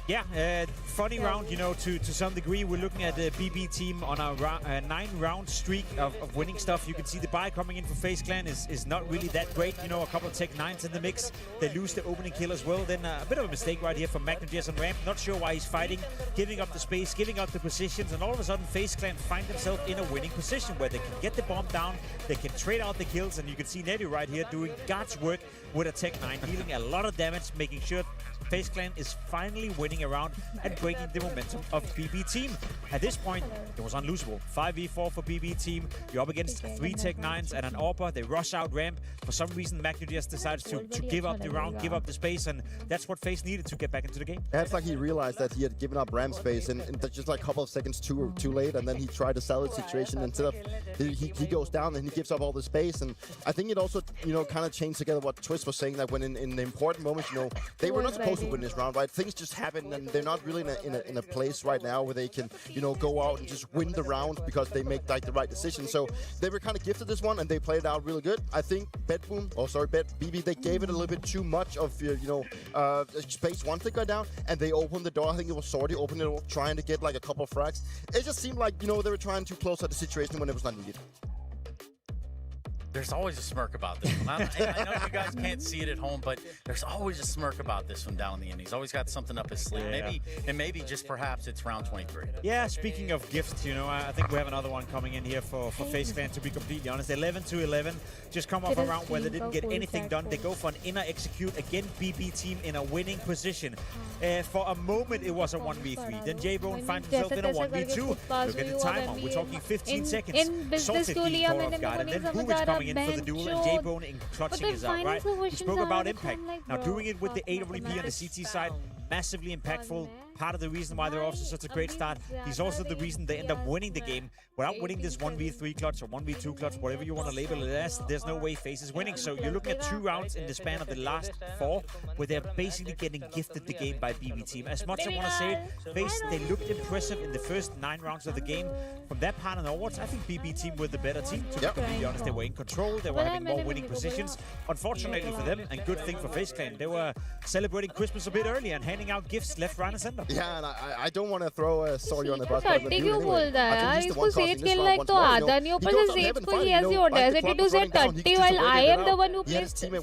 Yeah, funny round, you know, to some degree. We're looking at the BB team on a 9-round streak of winning stuff. You can see the buy coming in for FaZe Clan is not really that great. You know, a couple of Tech 9s in the mix. They lose the opening kill as well. Then a bit of a mistake right here from MagnumJS on ramp. Not sure why he's fighting, giving up the space, giving up the positions, and all of a sudden FaZe Clan find themselves in a winning position where they can get the bomb down, they can trade out the kills, and you can see Netty right here doing God's work with a Tech 9, dealing a lot of damage, making sure FaZe Clan is finally winning around and breaking the momentum of BB team. At this point, it was unlosable. 5v4 for BB team. You're up against 3 Tech 9s and an AWPer. They rush out ramp. For some reason, MagnumJS decides to give up the round, give up the space, and that's what FaZe needed to get back into the game. Yeah, it's like he realized that he had given up ramp space and just like a couple of seconds too late, and then he tried to sell the situation. Instead of he goes down and he gives up all the space. And I think it also, you know, kind of changed together what Twist was saying, that when in the important moments, you know, they were not supposed to win this round, right? Things just happen, and they're not really in a place right now where they can, you know, go out and just win the round because they make like the right decision. So they were kind of gifted this one, and they played it out really good. I think BB, they gave it a little bit too much of space once they got down, and they opened the door. I think it was Sorty opened it, trying to get like a couple of frags. It just seemed like, you know, they were trying too close at the situation when it was not needed. There's always a smirk about this one. I know you guys can't see it at home, but there's always a smirk about this one down in the end. He's always got something up his sleeve. Maybe just perhaps it's round 23. Yeah, speaking of gifts, you know, I think we have another one coming in here for FaZe Clan, to be completely honest. 11-11, just come off a round where they didn't get anything done. They go for an inner execute. Again, BB team in a winning position. For a moment, it was a 1v3. Then J-Bone finds himself in a 1v2. Look at the timer. We're talking 15 seconds. Salted being caught off guard. And then Boom is coming in for the duel, and J-Bone in clutching is out, right? We spoke about impact. Now, doing it with the AWP on the CT side, massively impactful. Part of the reason why they're off to such a great start. He's also the reason they end up winning the game. Without winning this 1v3 clutch or 1v2 clutch, whatever you want to label it as, there's no way FaZe is winning. So you're looking at 2 rounds in the span of the last 4, where they're basically getting gifted the game by BB team. As much as I want to say it, FaZe, they looked impressive in the first 9 rounds of the game. From that part onwards, I think BB team were the better team. To be completely honest, they were in control. They were having more winning positions. Unfortunately for them, and good thing for FaZe Clan, they were celebrating Christmas a bit early and handing out gifts left, right, and center. Yeah, and I don't want to throw a sorry on the bus. 30 क्यों बोलता है यार? इसको says खेलना एक तो आता नहीं, ऊपर से सेज को ही ऐसे audacity to say 30 while I am the one who plays Sage the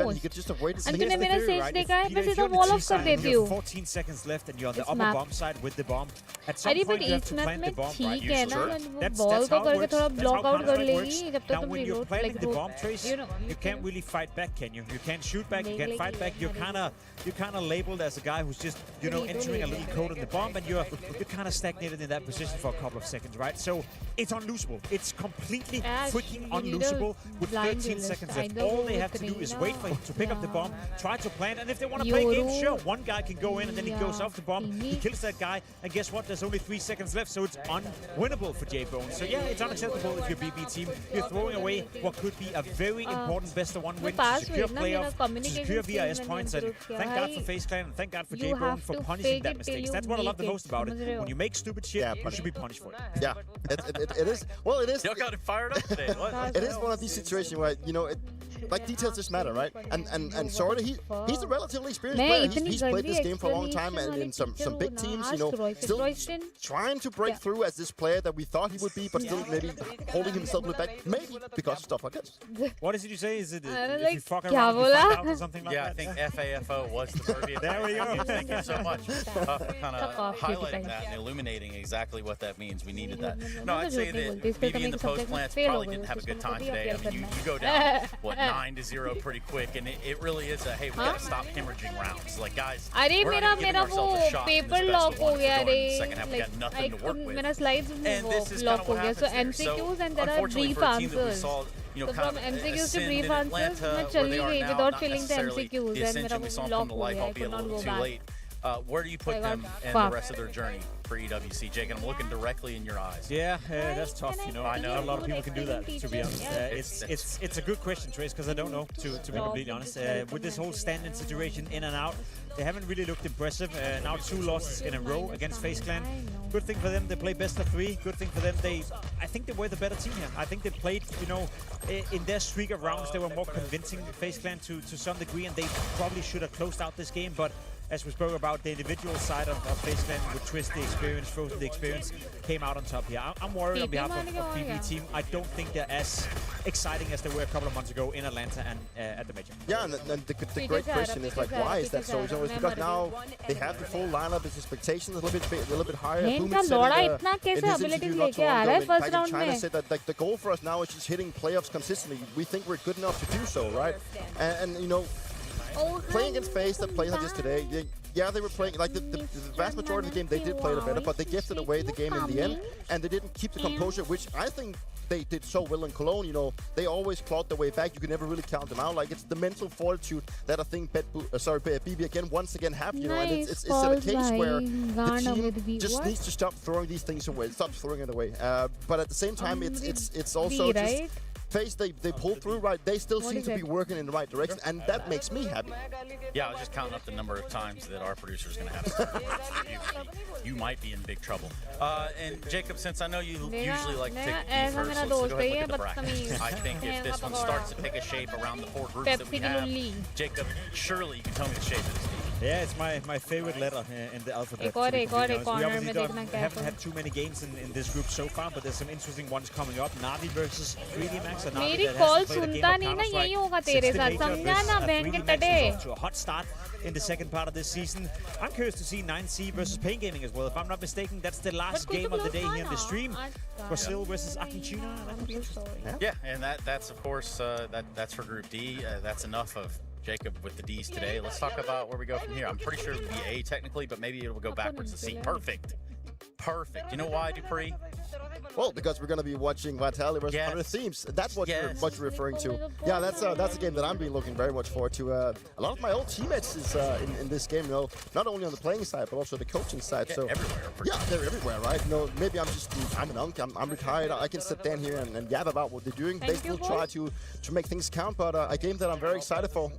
most. And तूने मेरा सेज देखा है? मैं सीधा wall off कर देती हूँ. 14 seconds left and you're on the upper bomb side with the bomb. At some point you have to plant the bomb, right? ठीक है ना, बॉल को करके थोड़ा block out कर लेगी जब तक तुम when you're planting the bomb, Trace, you can't really fight back, can you? You can't shoot back, you can't fight back. You're kind of labeled as a guy who's just, you know, entering a little code in the bomb, and you're kind of stagnated in that position for a couple of seconds, right? So it's unlosable. It's completely freaking unlosable with 13 seconds left. All they have to do is wait for him to pick up the bomb, try to plant, and if they want to play games, sure, one guy can go in and then he goes off the bomb, he kills that guy, and guess what? There's only 3 seconds left, so it's unwinnable for J-Bone. So yeah, it's unacceptable if you're BB team. You're throwing away what could be a very important best-of-1 win to secure playoff, to secure VRS points, and thank God for FaZe Clan and thank God for J-Bone for punishing that mistake. That's what I love the most about it. When you make stupid shit, you should be punished for it. Yeah, it is. Well, it is. You got it fired up today. It is one of these situations where, you know, like details just matter, right? And Sorta, he's a relatively experienced player. He's played this game for a long time and in some big teams, you know, still trying to break through as this player that we thought he would be, but still maybe holding himself a bit back, maybe because of stuff like this. What did you say? Is it like, you fuck around, you find out or something like that? Yeah, I think FAFO was the verbiage. There we go. Thank you so much for kind of highlighting that and illuminating exactly what that means. We needed that. No, I'd say that BB and the post plants probably didn't have a good time today. I mean, you go down, what, 9-0 pretty quick, and it really is a, hey, we got to stop hemorrhaging rounds. Like, guys, अरे मेरा वो paper lock हो गया रे. Like, nothing to work with. मेरा slides lock हो गया. So MCQs and there are brief answers. So from MCQs to brief answers, मैं चली गई without filling the MCQs and मेरा वो lock हो गया. I could not go back. Where do you put them and the rest of their journey for EWC, Jake? And I'm looking directly in your eyes. Yeah, that's tough. You know, I know. Not a lot of people can do that. To be honest, it's a good question, Trace, because I don't know. To be completely honest, with this whole stand-in situation in and out, they haven't really looked impressive. Now 2 losses in a row against FaZe Clan. Good thing for them, they play best of 3. Good thing for them, I think they were the better team here. I think they played, you know, in their streak of rounds, they were more convincing FaZe Clan to some degree, and they probably should have closed out this game. But as we spoke about, the individual side of FaZe Clan with Twist, the experience, Frozen, the experience, came out on top here. I'm worried on behalf of PB team. I don't think they're as exciting as they were a couple of months ago in Atlanta and at the major. Yeah, and the great question is like, why is that so? It's because now they have the full lineup. Its expectations a little bit higher. इनका लौड़ा इतना कैसे abilities लेके आ रहा है first round में? China said that like the goal for us now is just hitting playoffs consistently. We think we're good enough to do so, right? And you know, playing against FaZe that played like this today, yeah, they were playing like the vast majority of the game. They did play it better, but they gifted away the game in the end, and they didn't keep the composure, which I think they did so well in Cologne. You know, they always clawed their way back. You can never really count them out. Like, it's the mental fortitude that I think BB once again have. You know, and it's a case where the team just needs to stop throwing these things away, stop throwing it away. But at the same time, it's also just FaZe, they pull through, right? They still seem to be working in the right direction, and that makes me happy. Yeah, I was just counting up the number of times that our producer is going to have. You might be in big trouble. And Jacob, since I know you usually like to take the first, let's go ahead and look at the bracket. I think if this one starts to take a shape around the 4 groups that we have, Jacob, surely you can tell me the shape of this team. Yeah, it's my favorite letter in the alphabet. We obviously haven't had too many games in this group so far, but there's some interesting ones coming up. Navi versus 3D Max. मेरी call सुनता नहीं ना, यही होगा तेरे साथ, समझा ना बहन के टटे. To a hot start in the second part of this season. I'm curious to see 9C versus Pain Gaming as well. If I'm not mistaken, that's the last game of the day here in the stream. Brazil versus Argentina. That would be interesting. Yeah, and that's of course that's for Group D. That's enough of Jacob with the D's today. Let's talk about where we go from here. I'm pretty sure it would be A technically, but maybe it will go backwards to C. Perfect. You know why, Dupree? Well, because we're going to be watching Vitality versus Other Themes. That's what you're referring to. Yeah, that's a game that I'm looking very much forward to. A lot of my old teammates is in this game, you know, not only on the playing side, but also the coaching side. Yeah, so everywhere. Yeah, they're everywhere, right? You know, maybe I'm an unk, I'm retired. I can sit down here and yab about what they're doing. They still try to make things count, but a game that I'm very excited for.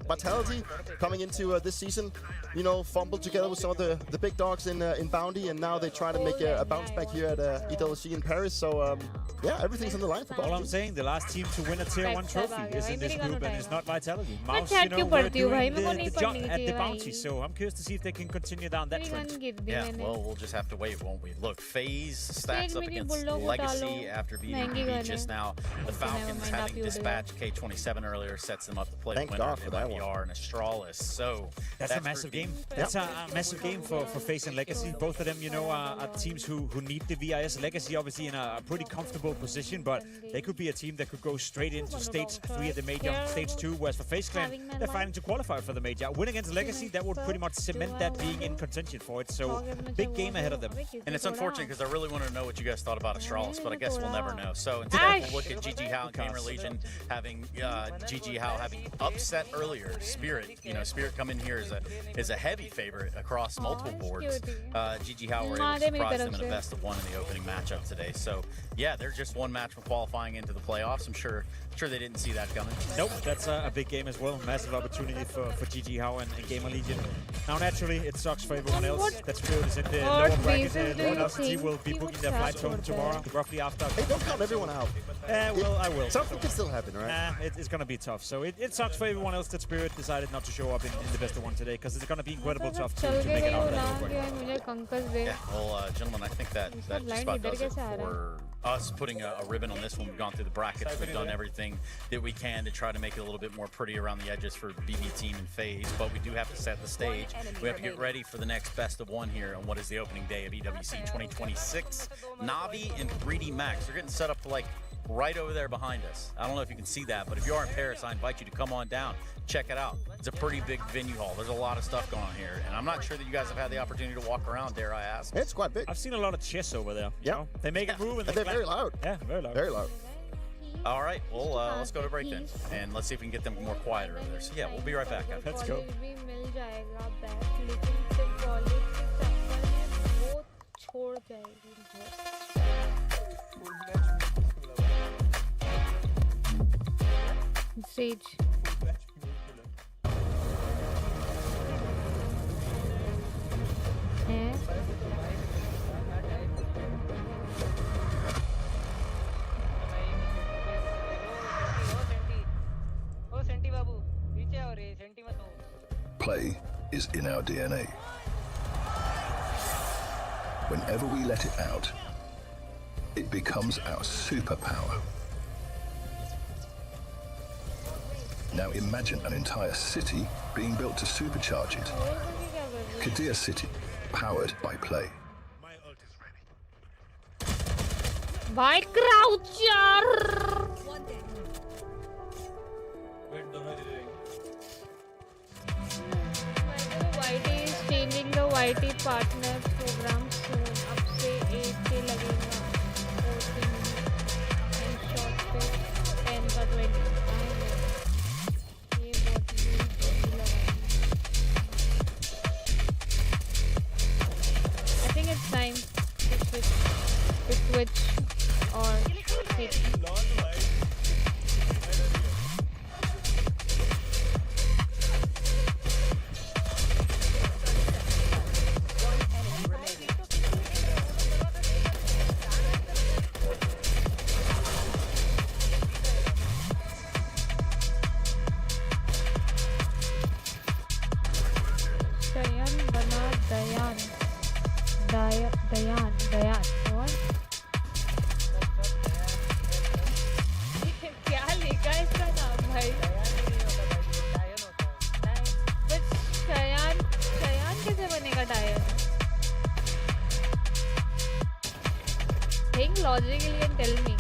Vitality coming into this season, you know, fumbled together with some of the big dogs in Bounty, and now they try to make a bounce back here at EWC in Paris. So yeah, everything's on the line for Bounty. All I'm saying, the last team to win a Tier 1 trophy is in this group, and it's not Vitality. Mouse, you know, we're doing the job at the Bounty, so I'm curious to see if they can continue down that trend. Yeah, well, we'll just have to wait, won't we? Look, FaZe stacks up against Legacy after beating BB just now. The Falcons, having dispatched K27 earlier, sets them up to play the winner in MIBR and Astralis. So that's a massive game. That's a massive game for FaZe and Legacy. Both of them, you know, are teams who need the VIS. Legacy obviously in a pretty comfortable position, but they could be a team that could go straight into stage 3 of the major, stage 2, whereas for FaZe Clan, they're fighting to qualify for the major. Win against Legacy, that would pretty much cement that being in contention for it. So big game ahead of them. And it's unfortunate because I really want to know what you guys thought about Astralis, but I guess we'll never know. So instead, we'll look at GG How and Gamer Legion having GG How having upset earlier Spirit. You know, Spirit come in here as a heavy favorite across multiple boards. GG How were able to surprise them in a best of 1 in the opening matchup today. So yeah, they're just 1 match from qualifying into the playoffs. I'm sure they didn't see that coming. Nope, that's a big game as well. Massive opportunity for GG How and Gamer Legion. Now naturally, it sucks for everyone else. That Spirit is in the lower bracket. Everyone else team will be booking their flights home tomorrow, roughly after. Hey, don't count everyone out. Well, I will. Something can still happen, right? It's going to be tough. So it sucks for everyone else that Spirit decided not to show up in the best of 1 today, because it's going to be incredible tough to make it out of that lower bracket. Yeah, well, gentlemen, I think that just about does it for us putting a ribbon on this one. We've gone through the brackets. We've done everything that we can to try to make it a little bit more pretty around the edges for BB team and FaZe, but we do have to set the stage. We have to get ready for the next best of 1 here on what is the opening day of EWC 2026. Navi and 3D Max. They're getting set up like right over there behind us. I don't know if you can see that, but if you are in Paris, I invite you to come on down. Check it out. It's a pretty big venue hall. There's a lot of stuff going on here, and I'm not sure that you guys have had the opportunity to walk around, dare I ask. It's quite big. I've seen a lot of chess over there. You know? They make it move, and they're very loud. Yeah, very loud. Very loud. All right, well, let's go to break then, and let's see if we can get them more quieter over there. So yeah, we'll be right back. Let's go. stage. Play is in our DNA. Whenever we let it out, it becomes our superpower. Now imagine an entire city being built to supercharge it. Kadir City, powered by play. Why croucher? YT is changing the YT partner program soon. अब से 8K लगेगा 14 and short पे 10 का 20. ये बहुत ही लगा. I think it's time to switch or switch. Dayan. What? क्या लिखा है इसका नाम भाई? But शयान कैसे बनेगा डायन? Think logically and tell me.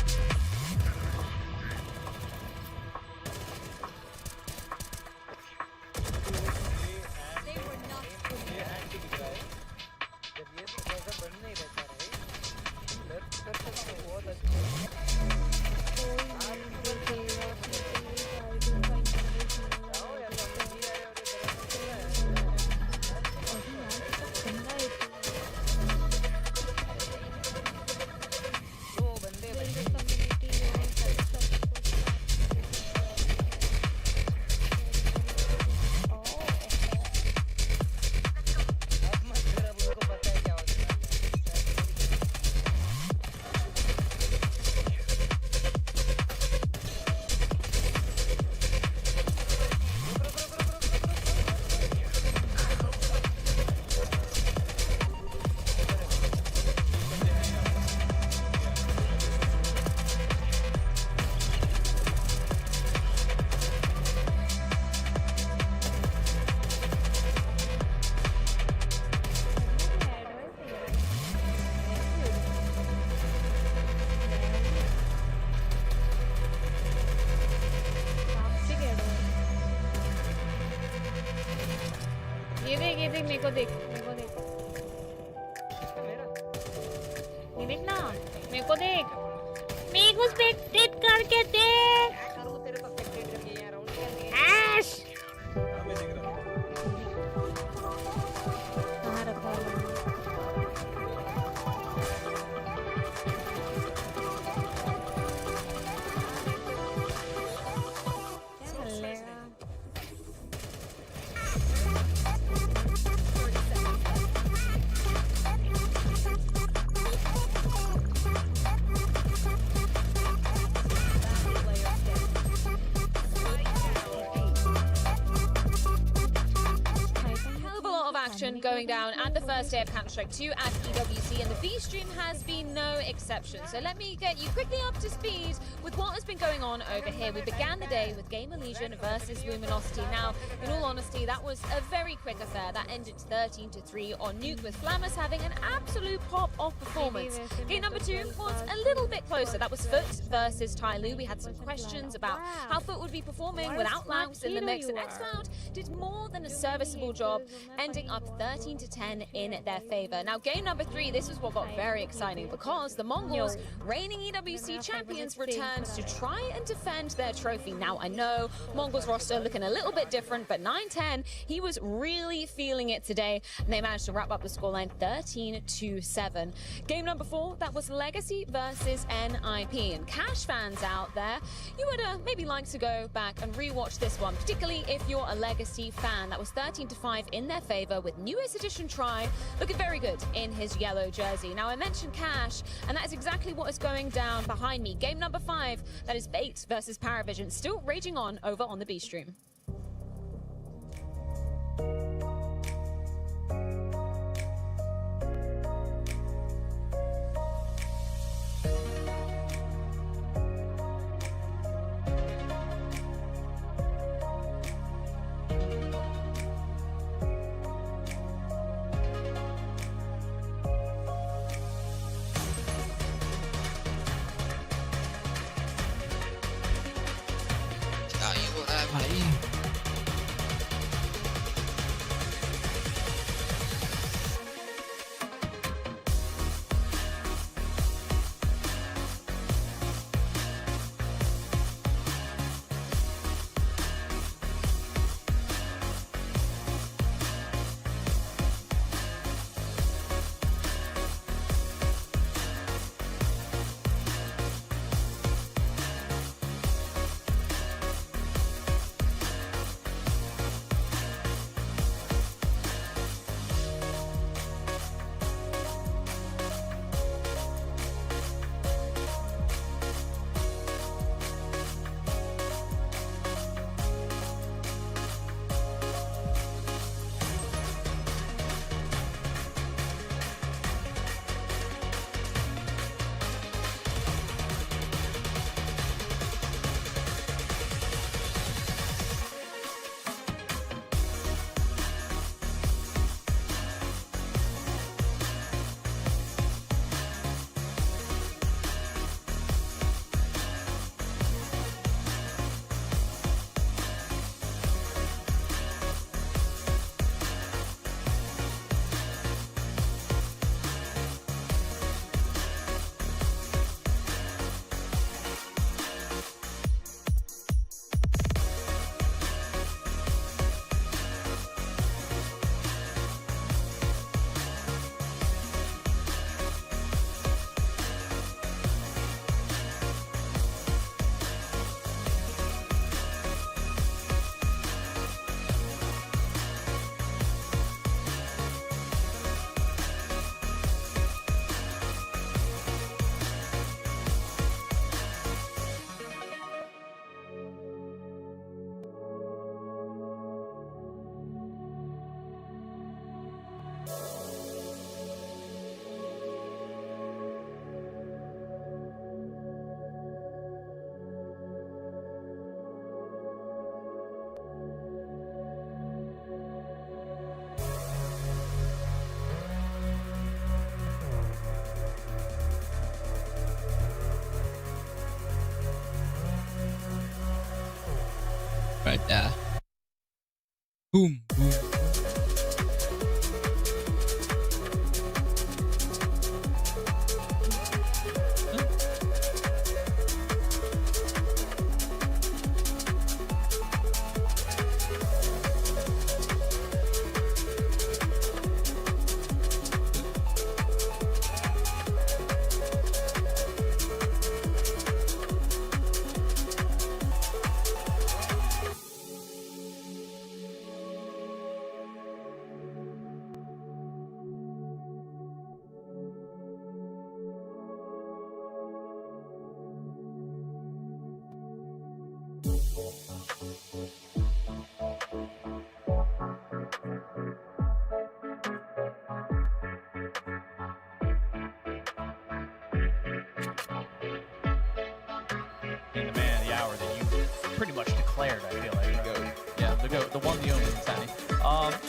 ये देख मेरे को देख ये देख ना मेरे को देख मेरे को स्पेक्टेट करके देख ऐश कहाँ रखा है going down at the first day of Counter-Strike 2 at EWC, and the V stream has been no exception. So let me get you quickly up to speed with what has been going on over here. We began the day with Gamer Legion versus Luminosity. Now, in all honesty, that was a very quick affair. That ended 13-3 on Nuke, with Flammers having an absolute pop-off performance. Game number 2 was a little bit closer. That was Foot versus Tyloo. We had some questions about how Foot would be performing without Laos in the mix, and xCloud did more than a serviceable job, ending up up 13-10 in their favor. Now, game number 3, this is what got very exciting because the Mongols, reigning EWC champions, returned to try and defend their trophy. Now, I know Mongols roster looking a little bit different, but 9-10, he was really feeling it today, and they managed to wrap up the scoreline 13-7. Game number 4, that was Legacy versus NIP. And Cash fans out there, you would maybe like to go back and rewatch this one, particularly if you're a Legacy fan. That was 13-5 in their favor, with newest edition Try looking very good in his yellow jersey. Now, I mentioned Cash, and that is exactly what is going down behind me. Game number 5, that is Bait versus Paravision, still raging on over on the B stream. Right there. Boom, boom. pretty much declared, I feel like. Yeah, the one, the only Cincinnati.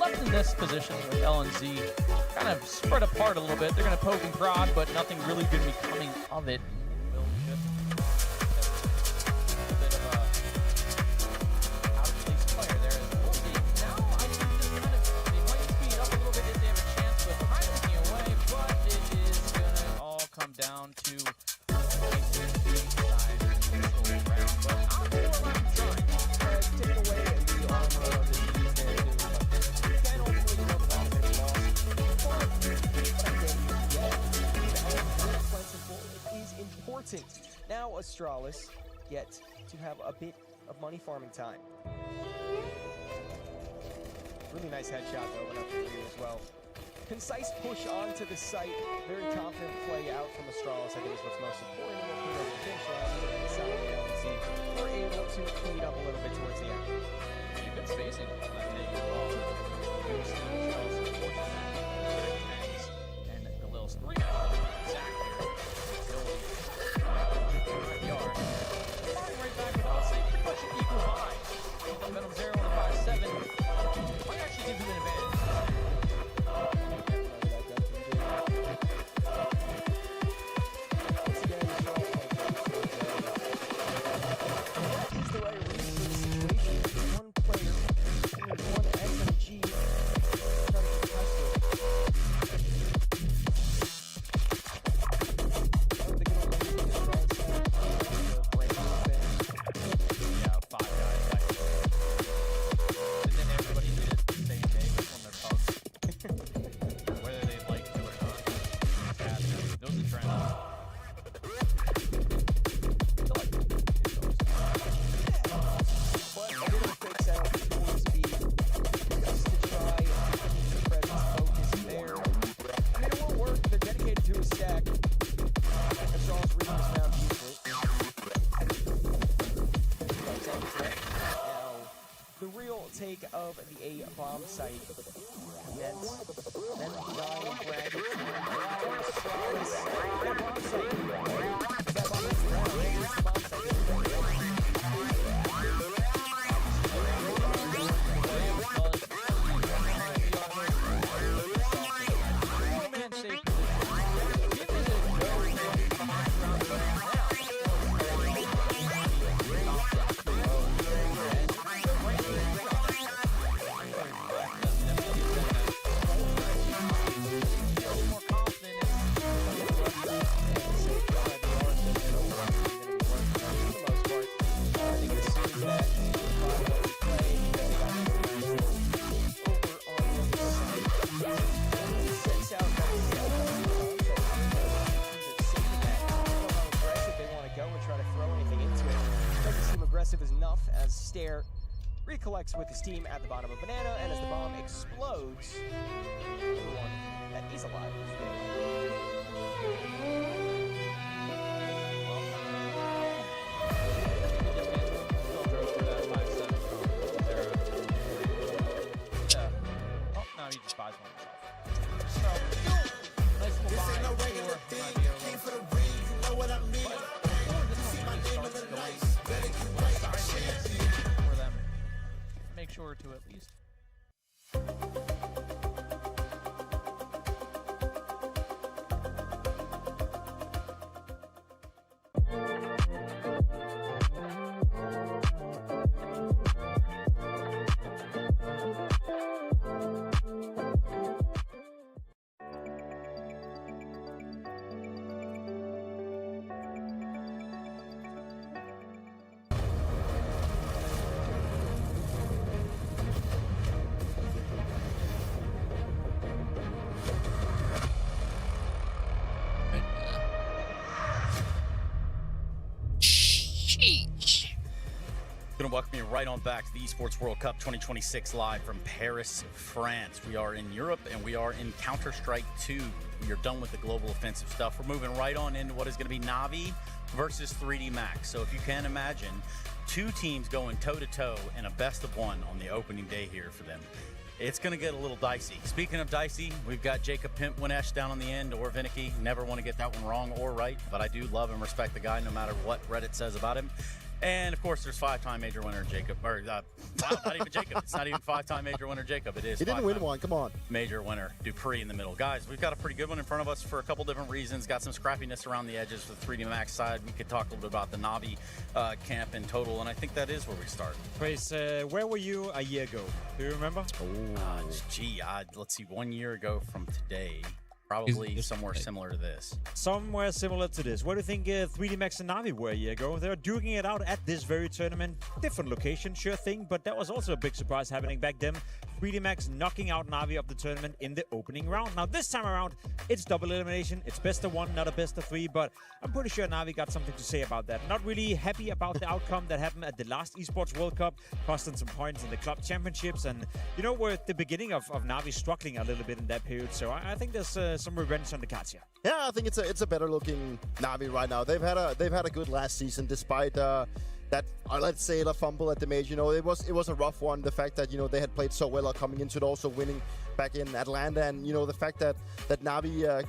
Left in this position with LNZ, kind of spread apart a little bit. They're going to poke and prod, but nothing really going to be coming of it. now Astralis get to have a bit of money farming time. Really nice headshot to open up for you as well. Concise push onto the site, very confident play out from Astralis, I think is what's most important. And we'll put finish line inside the LNC. We're able to clean up a little bit towards the end. You've been spacing on that take as well. And Galil's 3 Zach here. Yard. Starting right back with, I'll say, pretty much an equal high. Venom 0 and 5-7 might actually give you an advantage. Take of the A bomb site. Then Nine and Brad. Bomb site. That bomb recollects with his team at the bottom of Banana, and as the bomb explodes, everyone that is alive is dead. Oh, no, he just buys one himself. So, nice little buy. This ain't no regular thing. Came for the ring, you know what I mean. You see my name in the lights. Better get right. For them. Make sure to at least. Going to welcome you right on back to the Esports World Cup 2026 live from Paris, France. We are in Europe and we are in Counter-Strike 2. We are done with the global offensive stuff. We're moving right on into what is going to be Na'Vi versus 3D Max. So if you can imagine, two teams going toe-to-toe in a best-of-1 on the opening day here for them. It's going to get a little dicey. Speaking of dicey, we've got Jacob Pimp Winesh down on the end, or Vinicky. Never want to get that one wrong or right, but I do love and respect the guy no matter what Reddit says about him. And, of course, there's five-time major winner Jacob. Or, not even Jacob. It's not even five-time major winner Jacob. It is. He didn't win one. Come on. Major winner Dupree in the middle. Guys, we've got a pretty good one in front of us for a couple different reasons. Got some scrappiness around the edges for the 3D Max side. We could talk a little bit about the Na'Vi camp in total, and I think that is where we start. Trace, where were you a year ago? Do you remember? Let's see, 1 year ago from today. Probably somewhere similar to this. Somewhere similar to this. What do you think 3D Max and Na'Vi were a year ago? They're duking it out at this very tournament. Different location, sure thing, but that was also a big surprise happening back then. 3D Max knocking out Na'Vi of the tournament in the opening round. Now, this time around, it's double elimination. It's best of 1, not a best of 3, but I'm pretty sure Na'Vi got something to say about that. Not really happy about the outcome that happened at the last Esports World Cup, costing some points in the club championships, and we're at the beginning of Na'Vi struggling a little bit in that period, so I think there's some revenge on the cards here. Yeah, I think it's a better looking Na'Vi right now. They've had a good last season despite that let's say a fumble at the major. It was a rough one. The fact that they had played so well coming into it, also winning back in Atlanta, and the fact that Na'Vi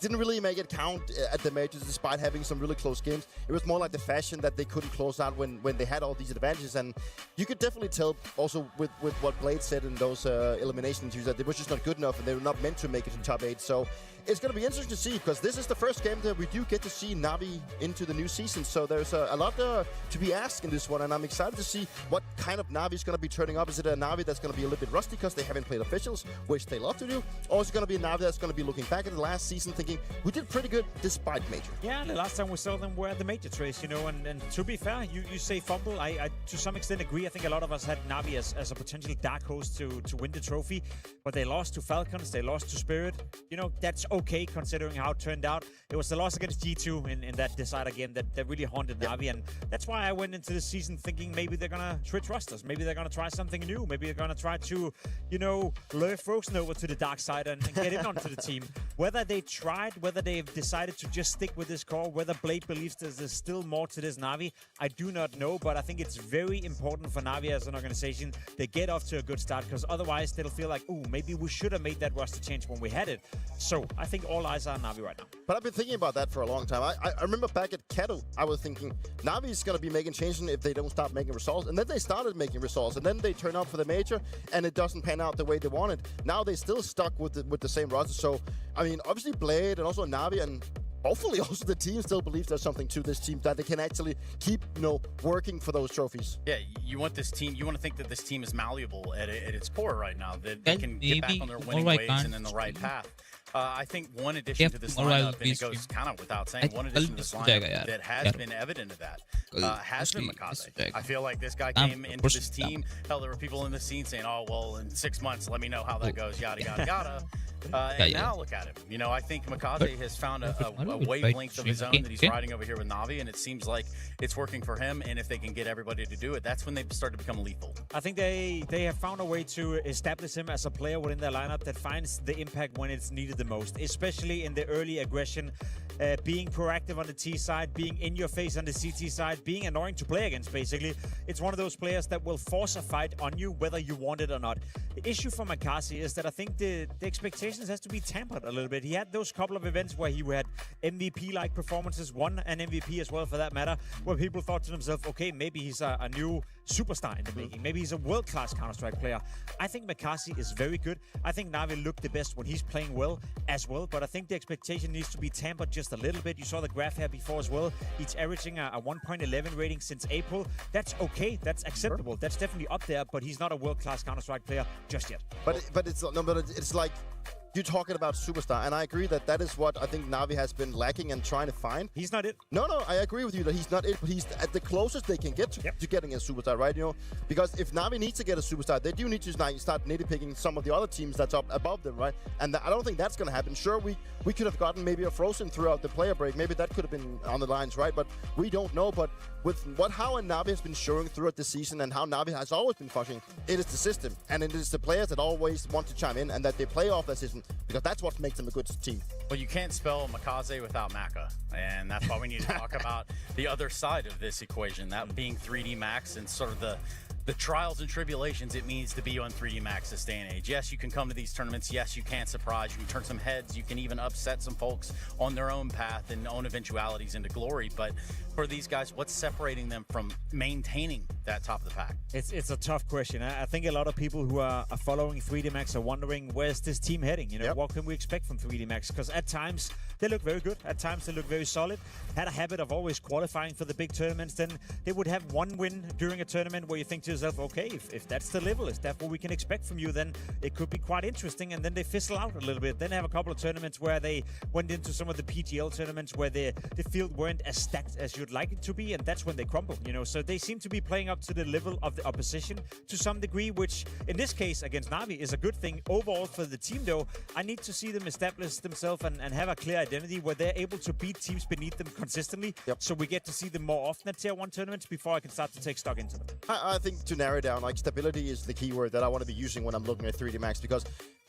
didn't really make it count at the majors despite having some really close games. It was more like the fashion that they couldn't close out when they had all these advantages, and you could definitely tell also with what Blade said in those elimination interviews that they were just not good enough and they were not meant to make it to top 8. So it's going to be interesting to see, because this is the first game that we do get to see Na'Vi into the new season. So there's a lot to be asked in this one, and I'm excited to see what kind of Na'Vi is going to be turning up. Is it a Na'Vi that's going to be a little bit rusty because they haven't played officials, which they love to do, or is it going to be a Na'Vi that's going to be looking back at the last season thinking, we did pretty good despite major? Yeah, the last time we saw them were at the major trace, and to be fair, you say fumble, I to some extent agree. I think a lot of us had Na'Vi as a potential dark horse to win the trophy, but they lost to Falcons, they lost to Spirit. That's okay considering how it turned out. It was the loss against G2 in that decider game that really haunted Na'Vi, and that's why I went into the season thinking maybe they're gonna switch rosters, maybe they're gonna try something new, maybe they're gonna try to, lure Frozen over to the dark side and get in onto the team. Whether they tried, whether they've decided to just stick with this core, whether Blade believes there's still more to this Na'Vi, I do not know, but I think it's very important for Na'Vi as an organization they get off to a good start, because otherwise they'll feel like, ooh, maybe we should have made that roster change when we had it. So I think all eyes are on Na'Vi right now. But I've been thinking about that for a long time. I remember back at Kato, I was thinking Na'Vi is going to be making changes if they don't start making results, and then they started making results, and then they turn up for the major and it doesn't pan out the way they wanted. Now they still stuck with the same roster. So I mean, obviously Blade and also Na'Vi, and hopefully also the team still believes there's something to this team that they can actually keep, working for those trophies. Yeah, you want this team, you want to think that this team is malleable at its core right now, that they can get back on their winning ways and in the right path. I think one addition to this lineup, and it goes kind of without saying, one addition to this lineup that has been evident of that has been Makaze. I feel like this guy came into this team. Hell, there were people in the scene saying, oh, well, in 6 months, let me know how that goes, yada, yada, yada. And now look at him. I think Makaze has found a wavelength of his own that he's riding over here with Na'Vi, and it seems like it's working for him. And if they can get everybody to do it, that's when they start to become lethal. I think they have found a way to establish him as a player within their lineup that finds the impact when it's needed the most, especially in the early aggression, being proactive on the T side, being in your face on the CT side, being annoying to play against, basically. It's one of those players that will force a fight on you whether you want it or not. The issue for Makaze is that I think the expectations has to be tempered a little bit. He had those couple of events where he had MVP-like performances, won an MVP as well for that matter, where people thought to themselves, okay, maybe he's a new superstar in the making. Maybe he's a world-class Counter-Strike player. I think Makaze is very good. I think Na'Vi looked the best when he's playing well as well, but I think the expectation needs to be tempered just a little bit. You saw the graph here before as well. He's averaging a 1.11 rating since April. That's okay. That's acceptable. That's definitely up there, but he's not a world-class Counter-Strike player just yet. But it's like you're talking about superstar, and I agree that is what I think Na'Vi has been lacking and trying to find. He's not it. No, I agree with you that he's not it, but he's at the closest they can get to getting a superstar, right? Because if Na'Vi needs to get a superstar, they do need to start nitpicking some of the other teams that's up above them, right? And I don't think that's going to happen. Sure, we could have gotten maybe a Frozen throughout the player break. Maybe that could have been on the lines, right? But we don't know. But with how Na'Vi has been showing throughout the season and how Na'Vi has always been functioning, it is the system. And it is the players that always want to chime in and that they play off that system, because that's what makes them a good team. Well, you can't spell Makaze without Maka, and that's why we need to talk about the other side of this equation, that being 3D Max and sort of the trials and tribulations it means to be on 3D Max this day and age. Yes, you can come to these tournaments. Yes, you can surprise. You can turn some heads. You can even upset some folks on their own path and own eventualities into glory. But for these guys, what's separating them from maintaining that top of the pack? It's a tough question. I think a lot of people who are following 3D Max are wondering, where's this team heading? What can we expect from 3D Max? Because at times they look very good. At times they look very solid. Had a habit of always qualifying for the big tournaments. Then they would have one win during a tournament where you think to yourself, okay, if that's the level, is that what we can expect from you, then it could be quite interesting. And then they fizzle out a little bit. Then they have a couple of tournaments where they went into some of the PGL tournaments where the field weren't as stacked as you'd like it to be, and that's when they crumble, you know. So they seem to be playing up to the level of the opposition to some degree, which in this case against Na'Vi is a good thing. Overall for the team, though, I need to see them establish themselves and have a clear identity where they're able to beat teams beneath them consistently. So we get to see them more often at Tier 1 tournaments before I can start to take stock into them. I think to narrow down, like, stability is the key word that I want to be using when I'm looking at 3D Max, because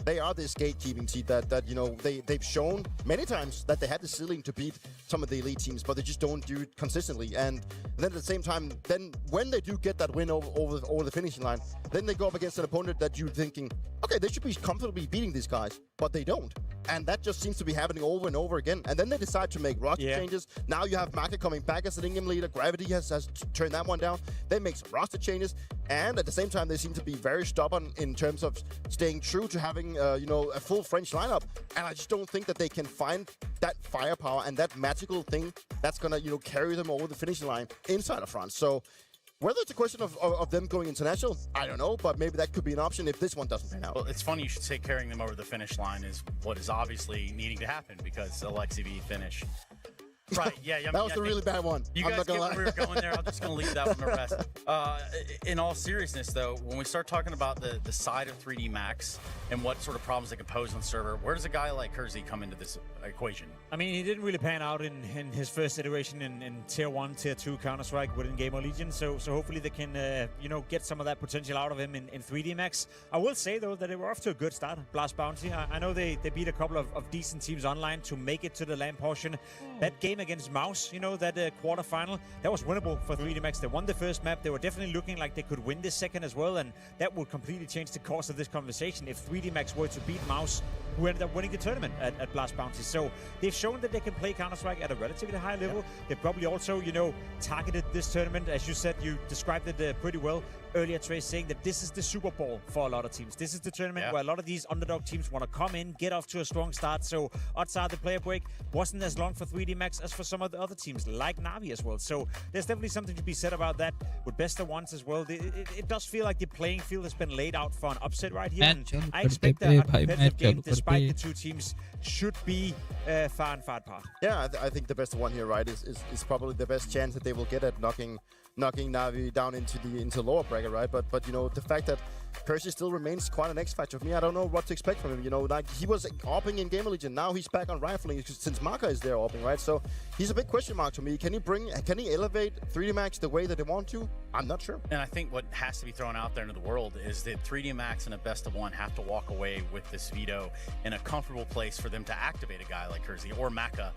they are this gatekeeping team that you know, they've shown many times that they had the ceiling to beat some of the elite teams, but they just don't do it consistently. And then at the same time, then when they do get that win over the finishing line, then they go up against an opponent that you're thinking, okay, they should be comfortably beating these guys, but they don't. And that just seems to be happening over and over again. And then they decide to make roster changes. Now you have Maka coming back as an in-game leader. Gravity has turned that one down. They make some roster changes. And at the same time, they seem to be very stubborn in terms of staying true to having, you know, a full French lineup. And I just don't think that they can find that firepower and that magical thing that's going to, you know, carry them over the finishing line inside of France. So whether it's a question of them going international, I don't know, but maybe that could be an option if this one doesn't pan out. Well, it's funny you should say carrying them over the finish line is what is obviously needing to happen, because Alexi V finish. Right, yeah. That was a really bad one. You guys get where we were going there. I'm just going to leave that one to rest. In all seriousness, though, when we start talking about the side of 3D Max and what sort of problems they can pose on the server, where does a guy like Kersey come into this equation? I mean, he didn't really pan out in his first iteration in Tier 1, Tier 2 Counter-Strike within Game of Legion, so hopefully they can, you know, get some of that potential out of him in 3D Max. I will say, though, that they were off to a good start, Blast Bounty. I know they beat a couple of decent teams online to make it to the LAN portion. That game against Mouse, you know, that quarterfinal, that was winnable for 3D Max. They won the first map. They were definitely looking like they could win this second as well, and that would completely change the course of this conversation if 3D Max were to beat Mouse, who ended up winning the tournament at Blast Bounty. So they've shown that they can play Counter-Strike at a relatively high level. They've probably also, you know, targeted this tournament. As you said, you described it pretty well earlier, Trace, saying that this is the Super Bowl for a lot of teams. This is the tournament where a lot of these underdog teams want to come in, get off to a strong start. So odds are the player break wasn't as long for 3D Max as for some of the other teams, like Na'Vi as well. So there's definitely something to be said about that with best of ones as well. It does feel like the playing field has been laid out for an upset right here. And I expect that a competitive game, despite the two teams, should be far and far apart. Yeah, I think the best one here, right, is probably the best chance that they will get at knocking Na'Vi down into lower bracket, right? But you know, the fact that Percy still remains quite an X factor for me. I don't know what to expect from him. You know, like, he was AWPing in Game of Legion. Now he's back on rifling since Maka is there AWPing, right? So he's a big question mark to me. Can he elevate 3D Max the way that they want to? I'm not sure. And I think what has to be thrown out there into the world is that 3D Max and a best of one have to walk away with this veto in a comfortable place for them to activate a guy like Kersey or Maka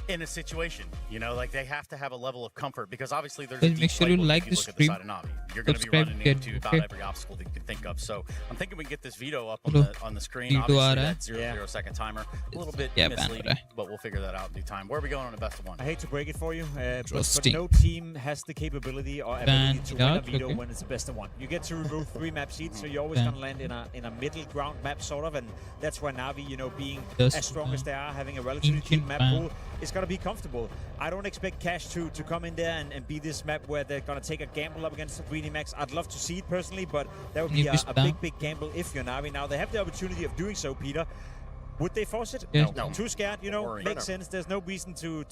in a situation, you know, like they have to have a level of comfort, because obviously there's a make sure you like the stream, you're going to be running into about every obstacle that you can think of. So I'm thinking we can get this veto up on the screen. Obviously that 0 second timer, a little bit misleading, but we'll figure that out in due time. Where are we going on a best of one? I hate to break it for you, but no team has the capability or ability to win a veto when it's a best of one. You get to remove 3 map seeds, so you're always going to land in a middle ground map sort of, and that's where Na'Vi, you know, being as strong as they are, having a relatively deep map pool, is going to be comfortable. I don't expect Cash to come in there and be this map where they're going to take a gamble up against 3D Max. I'd love to see it personally, but that would be a big gamble if you're Na'Vi. Now, they have the opportunity of doing so, Peter. Would they force it? Yes. No. Too scared, you know, makes sense. There's no reason to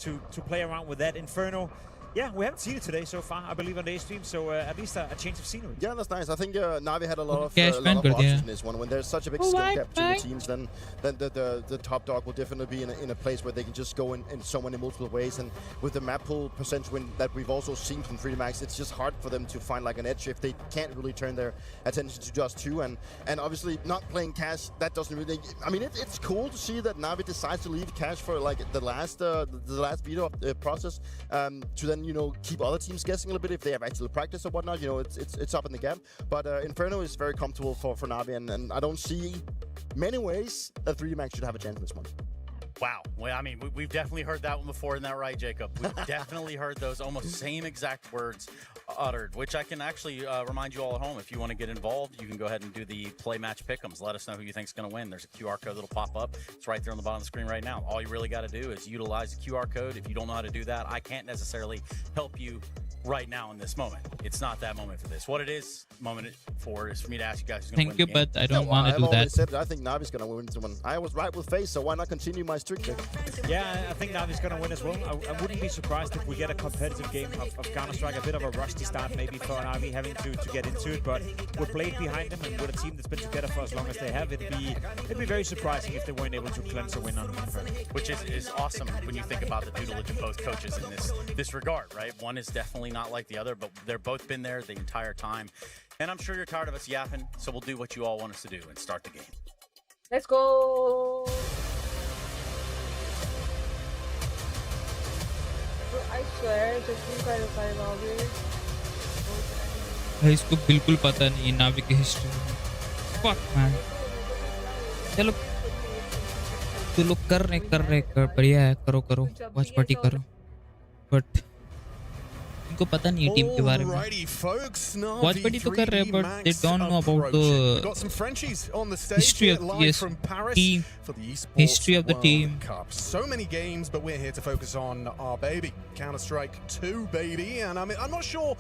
play around with that. Inferno, yeah, we haven't seen it today so far, I believe, on the stream, so at least a change of scenery. Yeah, that's nice. I think Na'Vi had a lot of options in this one. When there's such a big skill gap between the teams, then the top dog will definitely be in a place where they can just go in so many multiple ways. And with the map pool percentage win that we've also seen from 3D Max, it's just hard for them to find like an edge if they can't really turn their attention to just 2. And obviously not playing Cash, that doesn't really. I mean, it's cool to see that Na'Vi decides to leave Cash for like the last veto process to then, you know, keep other teams guessing a little bit if they have actually practice or whatnot. You know, it's up in the gap. But Inferno is very comfortable for Na'Vi, and I don't see many ways that 3D Max should have a chance in this one. Wow. Well, I mean, we've definitely heard that one before. Isn't that right, Jacob? We've definitely heard those almost same exact words uttered, which I can actually remind you all at home. If you want to get involved, you can go ahead and do the play match pick'ems. Let us know who you think's going to win. There's a QR code that'll pop up. It's right there on the bottom of the screen right now. All you really got to do is utilize the QR code. If you don't know how to do that, I can't necessarily help you right now in this moment. It's not that moment for this. What it is moment for is for me to ask you guys who's going to win the game. Thank you, but I don't want to do that. Said I think Navi's going to win this one. I was right with FaZe, so why not continue my streak there? Yeah, I think Navi's going to win as well. I wouldn't be surprised if we get a competitive game of Counter-Strike. A bit of a rusty start maybe for Navi having to get into it, but we're playing behind them, and with a team that's been together for as long as they have, it'd be very surprising if they weren't able to cleanse a win on Inferno. Which is awesome when you think about the tutelage of both coaches in this regard, right? One is definitely not like the other, but they're both been there the entire time. And I'm sure you're tired of us yapping, so we'll do what you all want us to do and start the game. Let's go. I swear, just kind of find always. इसको बिल्कुल पता नहीं नावी की history. Fuck man। चलो तो लोग कर रहे बढ़िया है, करो वॉच पार्टी करो, बट इनको पता नहीं है टीम के बारे में। वॉच पार्टी तो कर रहे हैं, but they don't know about the history of the team, history of the team. So many games, but we're here to focus on our baby, Counter-Strike 2, baby. And I mean, I'm not sure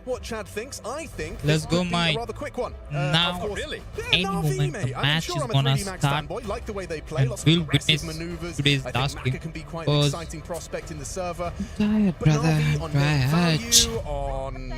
what Chad thinks. I think let's go, a rather quick one. Now, really? any moment the match is gonna start, like the way they play, and we'll witness today's last game. Can be quite an exciting prospect in the server. Tired, brother.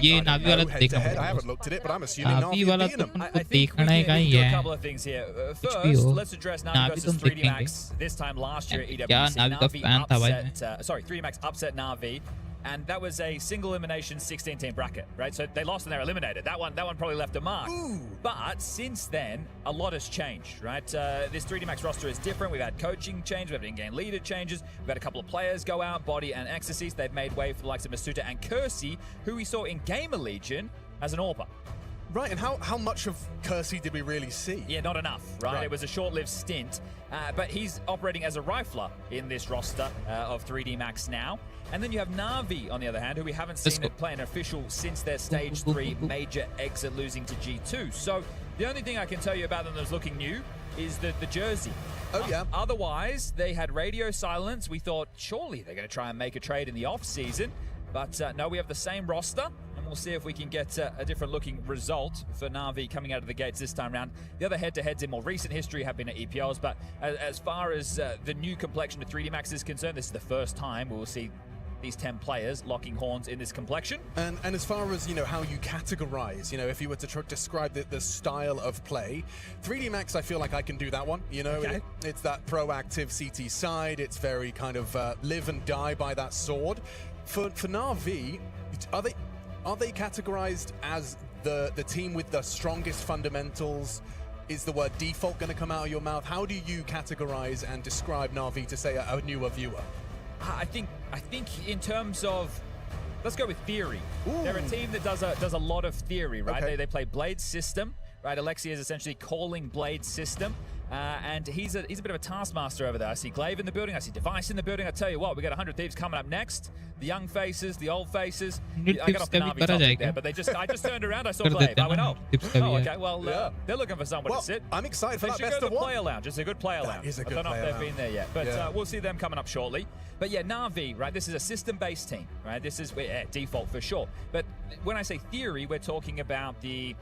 ये नावी वाला देखना I haven't looked at it, but I'm assuming नावी वाला तो उनको देखना ही do a है। couple of things here. कुछ भी हो, Let's address Navi Navi versus तुम 3D देखेंगे। Max this time last year at EWC. क्या नावी का फैन था भाई मैं। 3D Max upset Navi. And that was a single elimination 16-team bracket, right? So they lost and they're eliminated. That one probably left a mark. Ooh. But since then, a lot has changed, right? This 3D Max roster is different. We've had coaching change, we've had in-game leader changes, we've had a couple of players go out, Body and Ecstasies. They've made way for the likes of Masuta and Kersey, who we saw in Gamer Legion as an AWPer. Right, and how much of Kersey did we really see? Yeah, not enough, right? It was a short-lived stint, but he's operating as a rifler in this roster of 3D Max now. And then you have Na'Vi, on the other hand, who we haven't seen play an official since their Stage 3 major exit, losing to G2. So the only thing I can tell you about them that's looking new is the jersey. Oh, yeah. Otherwise, they had radio silence. We thought, surely they're going to try and make a trade in the off-season. But no, we have the same roster. We'll see if we can get a different looking result for Na'Vi coming out of the gates this time round. The other head-to-heads in more recent history have been at EPLs, but as far as the new complexion of 3D Max is concerned, this is the first time we will see these 10 players locking horns in this complexion. And as far as, how you categorize, if you were to describe the style of play, 3D Max, I feel like I can do that one. Okay. It's that proactive CT side. It's very kind of live and die by that sword. For Na'Vi, are they categorized as the team with the strongest fundamentals? Is the word default going to come out of your mouth? How do you categorize and describe Na'Vi to say a newer viewer? I think in terms of, let's go with theory. Ooh. They're a team that does a lot of theory, right? Okay. They play Blade system, right? Alexi is essentially calling Blade system. And he's a bit of a taskmaster over there. I see Glaive in the building. I see Device in the building. I tell you what, we got 100 Thieves coming up next. The young faces, the old faces. I got off the Na'Vi topic there, but I just turned around. I saw Glaive. I went, oh, okay. Well, they're looking for someone to sit. I'm excited for that best of one. They should go to the player lounge. It's a good player lounge. Is a good I don't know if they've lounge. been there yet, but we'll see them coming up shortly. But yeah, Na'Vi, right? This is a system-based team, right? This is default for sure. But when I say theory, we're talking about the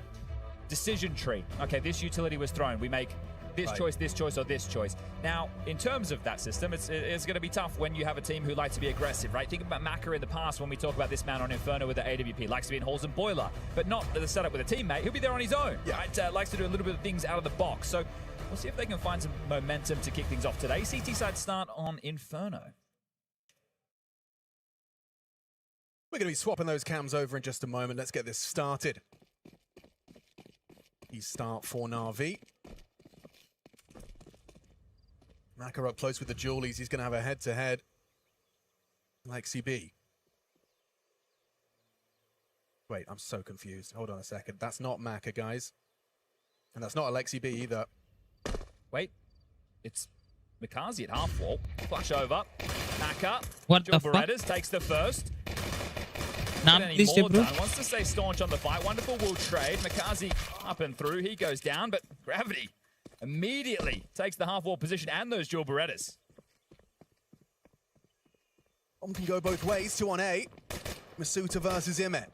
decision tree. Okay, this utility was thrown. We make this choice, or this choice. Now, in terms of that system, it's going to be tough when you have a team who likes to be aggressive, right? Think about Maka in the past when we talk about this man on Inferno with the AWP. Likes to be in holes and boiler, but not the setup with a teammate. He'll be there on his own, right? Likes to do a little bit of things out of the box. So we'll see if they can find some momentum to kick things off today. CT side start on Inferno. We're going to be swapping those cams over in just a moment. Let's get this started. Start for Na'Vi. Maka up close with the Julies. He's going to have a head-to-head. Lexi B. Wait, I'm so confused. Hold on a second. That's not Maka, guys. And that's not Alexi B either. Wait. It's Mikazi at half wall. Flash over. Maka. What the fuck? Berettas takes the first. Please, bro. Wants to stay staunch on the fight. Wonderful will trade. Mikazi up and through. He goes down, but Gravity immediately takes the half wall position and those dual Berettas. Can go both ways. 2 on A. Masuta versus Imet.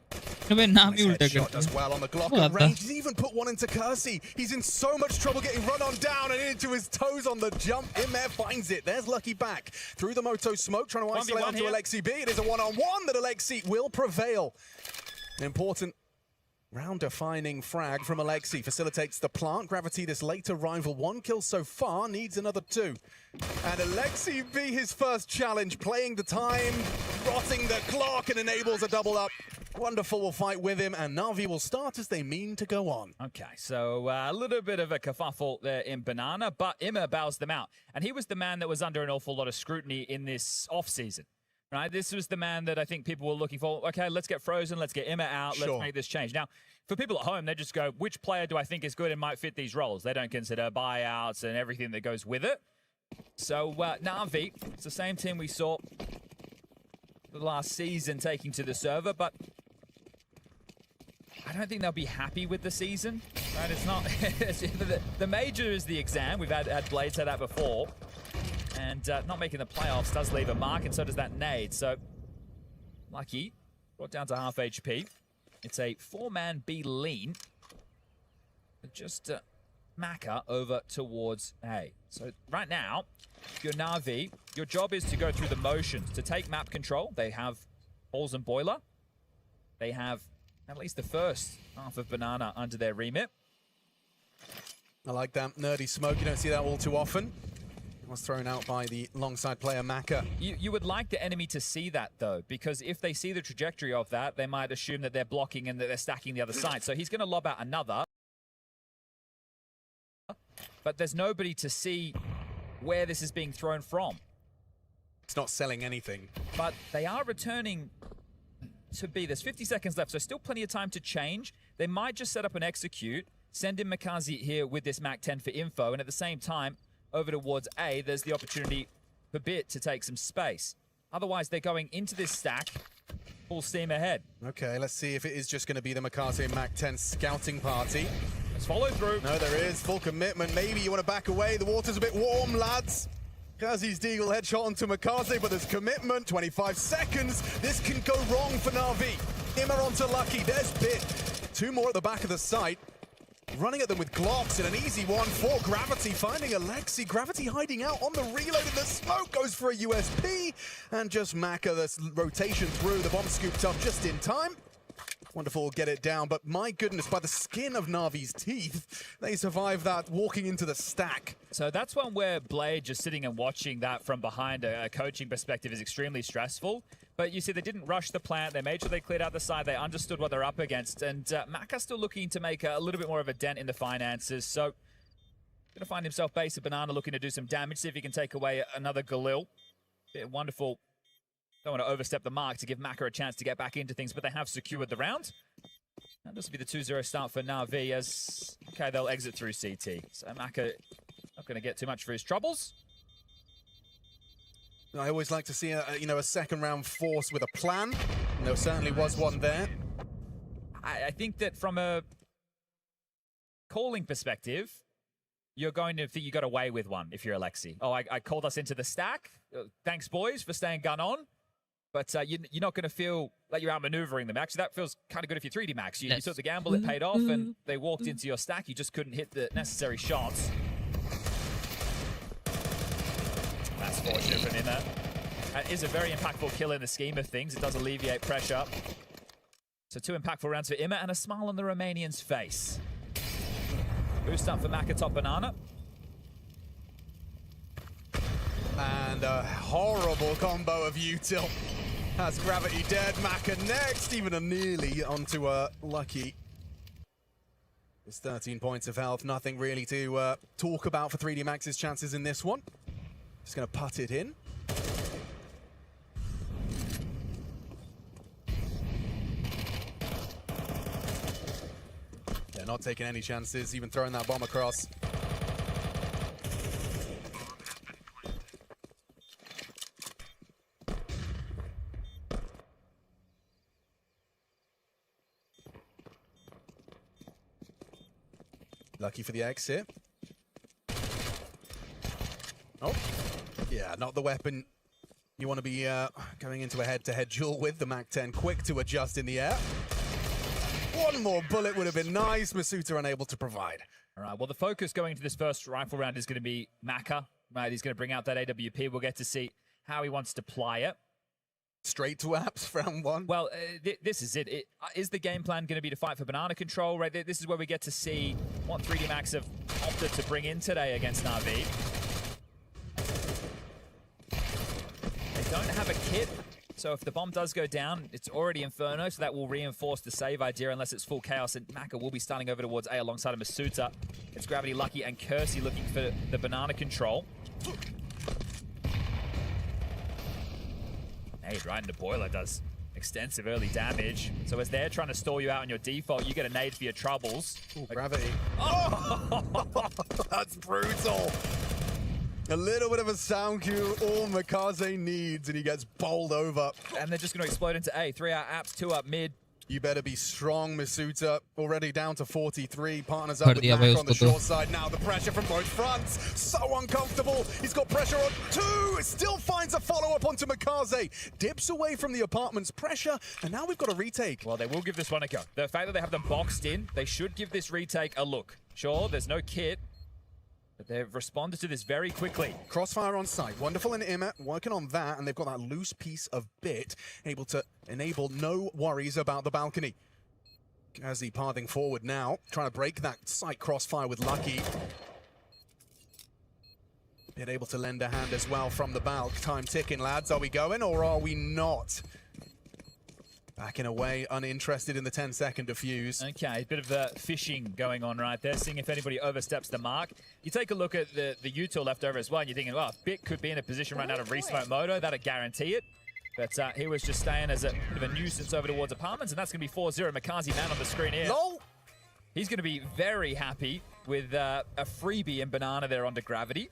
Nice shot does well on the Glock on range. He's even put one into Kersey. He's in so much trouble getting run on down and into his toes on the jump. Imet finds it. There's Lucky back through the Moto smoke, trying to isolate onto Alexi B. It is a one-on-one that Alexi will prevail. An important round-defining frag from Alexi facilitates the plant. Gravity, this later rival, 1 kill so far, needs another 2. And Alexi B, his first challenge, playing the time, rotting the clock, and enables a double up. Wonderful will fight with him, and Na'Vi will start as they mean to go on. Okay, so a little bit of a kerfuffle there in Banana, but Immer bows them out. And he was the man that was under an awful lot of scrutiny in this off-season. Right, this was the man that I think people were looking for. Okay, let's get Frozen, let's get Emma out, let's make this change. Now, for people at home, they just go, which player do I think is good and might fit these roles? They don't consider buyouts and everything that goes with it. So, Na'Vi, it's the same team we saw the last season taking to the server, but I don't think they'll be happy with the season. Right, it's not... the major is the exam. We've had Blade say that before. And not making the playoffs does leave a mark, and so does that nade. So, Lucky, brought down to half HP. It's a 4-man B lean. Just Maka over towards A. So right now, if you're Na'Vi, your job is to go through the motions, to take map control. They have Balls and Boiler. They have at least the first half of Banana under their remit. I like that nerdy smoke. You don't see that all too often. Was thrown out by the longside player Maka. You would like the enemy to see that, though, because if they see the trajectory of that, they might assume that they're blocking and that they're stacking the other side. So he's going to lob out another. But there's nobody to see where this is being thrown from. It's not selling anything. But they are returning to B. There's 50 seconds left, so still plenty of time to change. They might just set up an execute, send in Mikazi here with this Mac 10 for info, and at the same time, over towards A, there's the opportunity for Bit to take some space. Otherwise, they're going into this stack, full steam ahead. Okay, let's see if it is just going to be the Mikaze Mac 10 scouting party. Let's follow through. No, there is full commitment. Maybe you want to back away. The water's a bit warm, lads. Kazi's Deagle headshot onto Mikaze, but there's commitment. 25 seconds. This can go wrong for Na'Vi. Immer onto Lucky. There's Bit. 2 more at the back of the site. Running at them with Glocks and an easy one for Gravity, finding Alexi. Gravity hiding out on the reload, and the smoke goes for a USP. And just Maka, this rotation through, the bomb scooped up just in time. Wonderful, get it down, but my goodness, by the skin of Na'Vi's teeth, they survive that walking into the stack. So that's one where Blade just sitting and watching that from behind a coaching perspective is extremely stressful. But you see, they didn't rush the plant. They made sure they cleared out the side. They understood what they're up against. And Maka's still looking to make a little bit more of a dent in the finances. So, going to find himself base of Banana, looking to do some damage. See if he can take away another Galil. Wonderful. Don't want to overstep the mark to give Maka a chance to get back into things, but they have secured the round. And this will be the 2-0 start for Na'Vi as, okay, they'll exit through CT. So Maka not going to get too much for his troubles. I always like to see a second round force with a plan. And there certainly was one there. I think that from a calling perspective, you're going to think you got away with one if you're Alexi. Oh, I called us into the stack. Thanks, boys, for staying gun on. But you're not going to feel like you're outmaneuvering them. Actually, that feels kind of good if you're 3D Max. You took the gamble, it paid off, and they walked into your stack. You just couldn't hit the necessary shots. That's fortunate for Nina. That is a very impactful kill in the scheme of things. It does alleviate pressure. So 2 impactful rounds for Immer and a smile on the Romanian's face. Boost up for Maka top Banana. And a horrible combo of util. Has Gravity dead, Maka next, even a nearly onto a Lucky. It's 13 points of health, nothing really to talk about for 3D Max's chances in this one. Just going to putt it in. They're not taking any chances, even throwing that bomb across. Lucky for the exit. Oh, yeah, not the weapon you want to be going into a head-to-head duel with. The MAC-10 quick to adjust in the air. One more bullet would have been nice. Masuta unable to provide. All right, well, the focus going into this first rifle round is going to be Maka. Right, he's going to bring out that AWP. We'll get to see how he wants to play it. Straight to apps, round one. Well, this is it. Is the game plan going to be to fight for banana control? Right, this is where we get to see what 3D Max have opted to bring in today against Na'Vi. They don't have a kit, so if the bomb does go down, it's already Inferno, so that will reinforce the save idea unless it's full chaos, and Maka will be starting over towards A alongside of Masuta. It's Gravity, Lucky, and Kersey looking for the banana control. Nade right into Boiler does extensive early damage. So as they're trying to stall you out on your default, you get a nade for your troubles. Ooh, Gravity. Oh! That's brutal. A little bit of a sound cue, all Makaze needs, and he gets bowled over. And they're just going to explode into A. 3 out apps, 2 up mid. You better be strong, Masuta. Already down to 43. Partners up with Mac on the short side now. The pressure from both fronts. So uncomfortable. He's got pressure on 2. Still finds a follow-up onto Makaze. Dips away from the apartment's pressure. And now we've got a retake. Well, they will give this one a go. The fact that they have them boxed in, they should give this retake a look. Sure, there's no kit, but they've responded to this very quickly. Crossfire on site. Wonderful and Imma working on that, and they've got that loose piece of bit, able to enable no worries about the balcony. Kazi pathing forward now, trying to break that site crossfire with Lucky. Bit able to lend a hand as well from the balk. Time ticking, lads. Are we going or are we not? Backing away, uninterested in the 10-second defuse. Okay, a bit of fishing going on right there, seeing if anybody oversteps the mark. You take a look at the U-Tool left over as well, and you're thinking, well, Bit could be in a position right now to re-smoke Moto. That'd guarantee it. But he was just staying as a bit of a nuisance over towards apartments, and that's going to be 4-0. Makazi man on the screen here. Lol. He's going to be very happy with a freebie in Banana there onto Gravity.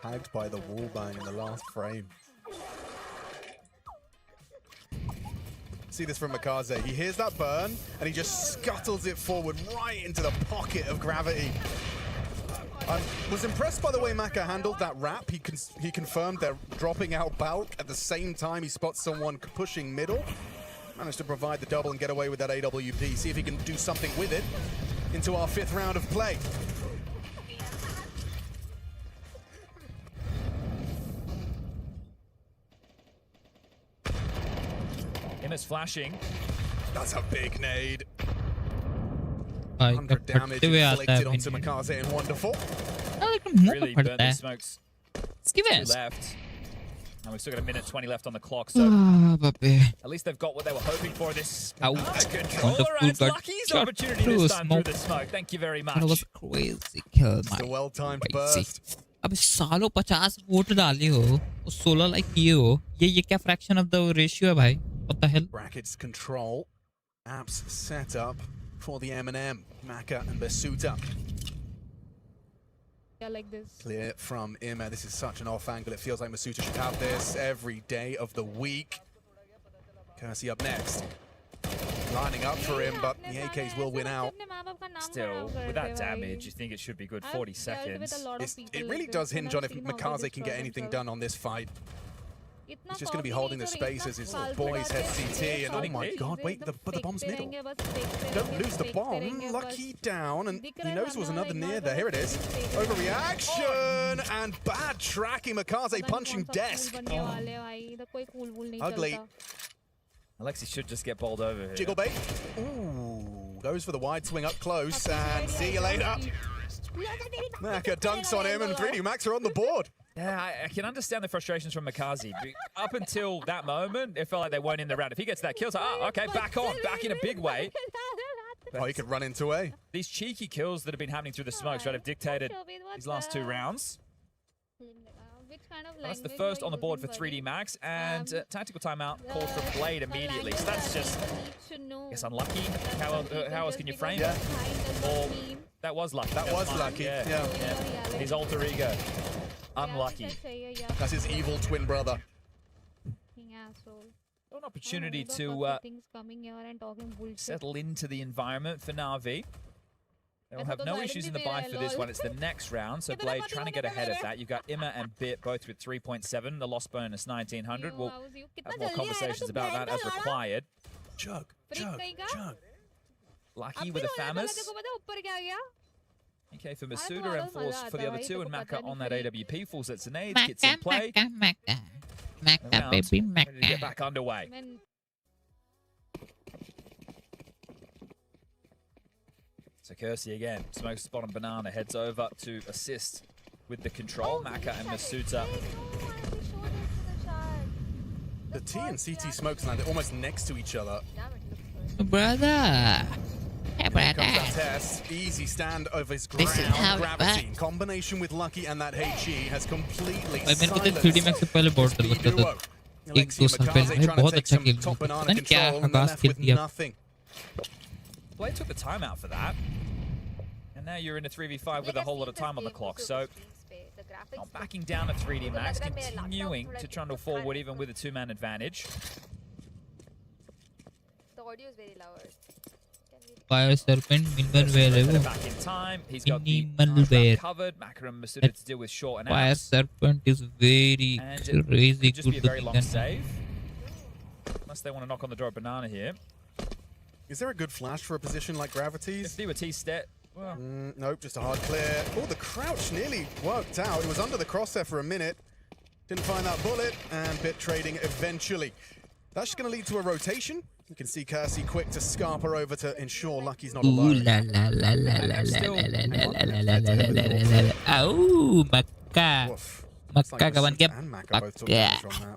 Tagged by the wallbang in the last frame. See this from Makaze. He hears that burn, and he just scuttles it forward right into the pocket of Gravity. I was impressed by the way Maka handled that wrap. He confirmed they're dropping out bulk. At the same time, he spots someone pushing middle. Managed to provide the double and get away with that AWP. See if he can do something with it into our 5th round of play. Imma's flashing. That's a big nade. 100 damage inflicted onto Makaze and wonderful. Really burnt the smokes. Left. And we've still got a minute 20 left on the clock, so at least they've got what they were hoping for. This controller, and it's Lucky's opportunity this time through the smoke. Thank you very much. That was a crazy kill, It's a well-timed burst. अब सालों 50 vote डाले हो 16 like किए हो ये क्या fraction of the ratio है भाई what the hell brackets control apps set up for the M&M Maka and Masuta. Yeah, like this. Clear from Imma. This is such an off angle. It feels like Masuta should have this every day of the week. Kersey up next. Lining up for him, but the AKs will win out. Still, with that damage, you think it should be good 40 seconds. It really does hinge on if Makaze can get anything done on this fight. He's just going to be holding the space as his boys head CT, and oh my god, wait, but the bomb's middle. Don't lose the bomb. Lucky down, and he knows there was another near there. Here it is. Overreaction and bad tracking. Makaze punching desk. Ugly. Alexi should just get bowled over here. Jiggle bait. Ooh, goes for the wide swing up close, and see you later. Maka dunks on him, and 3D Max are on the board. Yeah, I can understand the frustrations from Makaze. Up until that moment, it felt like they weren't in the round. If he gets that kill, it's like, oh, okay, back on, back in a big way. Oh, he could run into A. These cheeky kills that have been happening through the smokes, right, have dictated these last 2 rounds. That's the first on the board for 3D Max, and tactical timeout called for Blade immediately. So that's just, I guess, unlucky. How else can you frame it? Or that was lucky. That was lucky. Yeah. His alter ego. Unlucky. That's his evil twin brother. An opportunity to settle into the environment for Na'Vi. They'll have no issues in the buy for this one. It's the next round, so Blade trying to get ahead of that. You've got Imma and Bit both with 3.7. The loss bonus 1900. We'll have more conversations about that as required. Chug. Lucky with the Famous. Okay, for Masuda and Force for the other two, and Maka on that AWP. Full sets of nades, gets in play. Maka, baby, Maka. Ready to get back underway. So Kersey again, smokes spot on Banana, heads over to assist with the control. Maka and Masuda. The T and CT smokes landed almost next to each other. Brother. Hey, brother. Comes that test. Easy stand over his ground. Gravity in combination with Lucky and that HE has completely silenced 3D Max से पहले बहुत डर लगता था. एक दो साल पहले भाई बहुत अच्छा खेल रहा था. पता नहीं क्या आकाश खेल दिया. Blade took the timeout for that. And now you're in a 3v5 with a whole lot of time on the clock. So not backing down at 3D Max, continuing to trundle forward even with a two-man advantage. The audio is very loud. Fire Serpent, minimal wear. Back in time. He's got the covered. Maka and Masuda to deal with short and Fire Serpent is very crazy just be a very long save. Unless they want to knock on the door of Banana here. Is there a good flash for a position like Gravity's? If he were T-step. Well. Nope, just a hard clear. Oh, the crouch nearly worked out. It was under the crosshair for a minute. Didn't find that bullet, and bit trading eventually. That's just going to lead to a rotation. You can see Kersey quick to scarper over to ensure Lucky's not alone. Oh, Maka. Maka kawan game.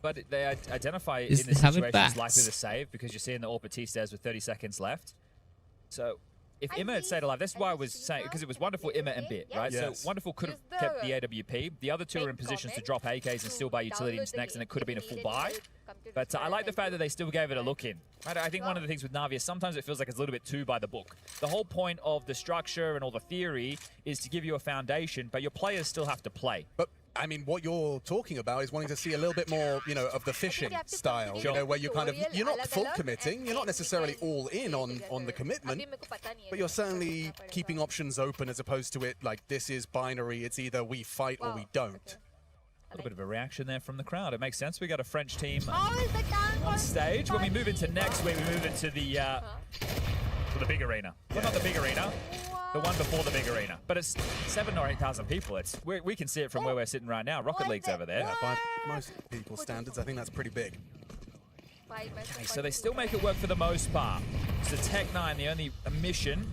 But they identify in this situation as likely to save because you're seeing the AWP T-stairs with 30 seconds left. So if Imma had stayed alive, that's why I was saying, because it was Wonderful, Imma, and Bit, right? Yes. So Wonderful could have kept the AWP. The other two are in positions to drop AKs and still buy utility into next, and it could have been a full buy. But I like the fact that they still gave it a look in. Right? I think one of the things with Na'Vi is sometimes it feels like it's a little bit too by the book. The whole point of the structure and all the theory is to give you a foundation, but your players still have to play. But I mean, what you're talking about is wanting to see a little bit more, you know, of the fishing style, you know, where you're kind of, you're not full committing, you're not necessarily all in on the commitment, but you're certainly keeping options open as opposed to it like this is binary, it's either we fight or we don't. A little bit of a reaction there from the crowd. It makes sense. We got a French team on stage. When we move into next week, we move into the big arena. Well, not the big arena. The one before the big arena. But it's 7,000 or 8,000 people. We can see it from where we're sitting right now. Rocket League's over there. Yeah, by most people's standards, I think that's pretty big. Okay, so they still make it work for the most part. So Tech9, the only mission.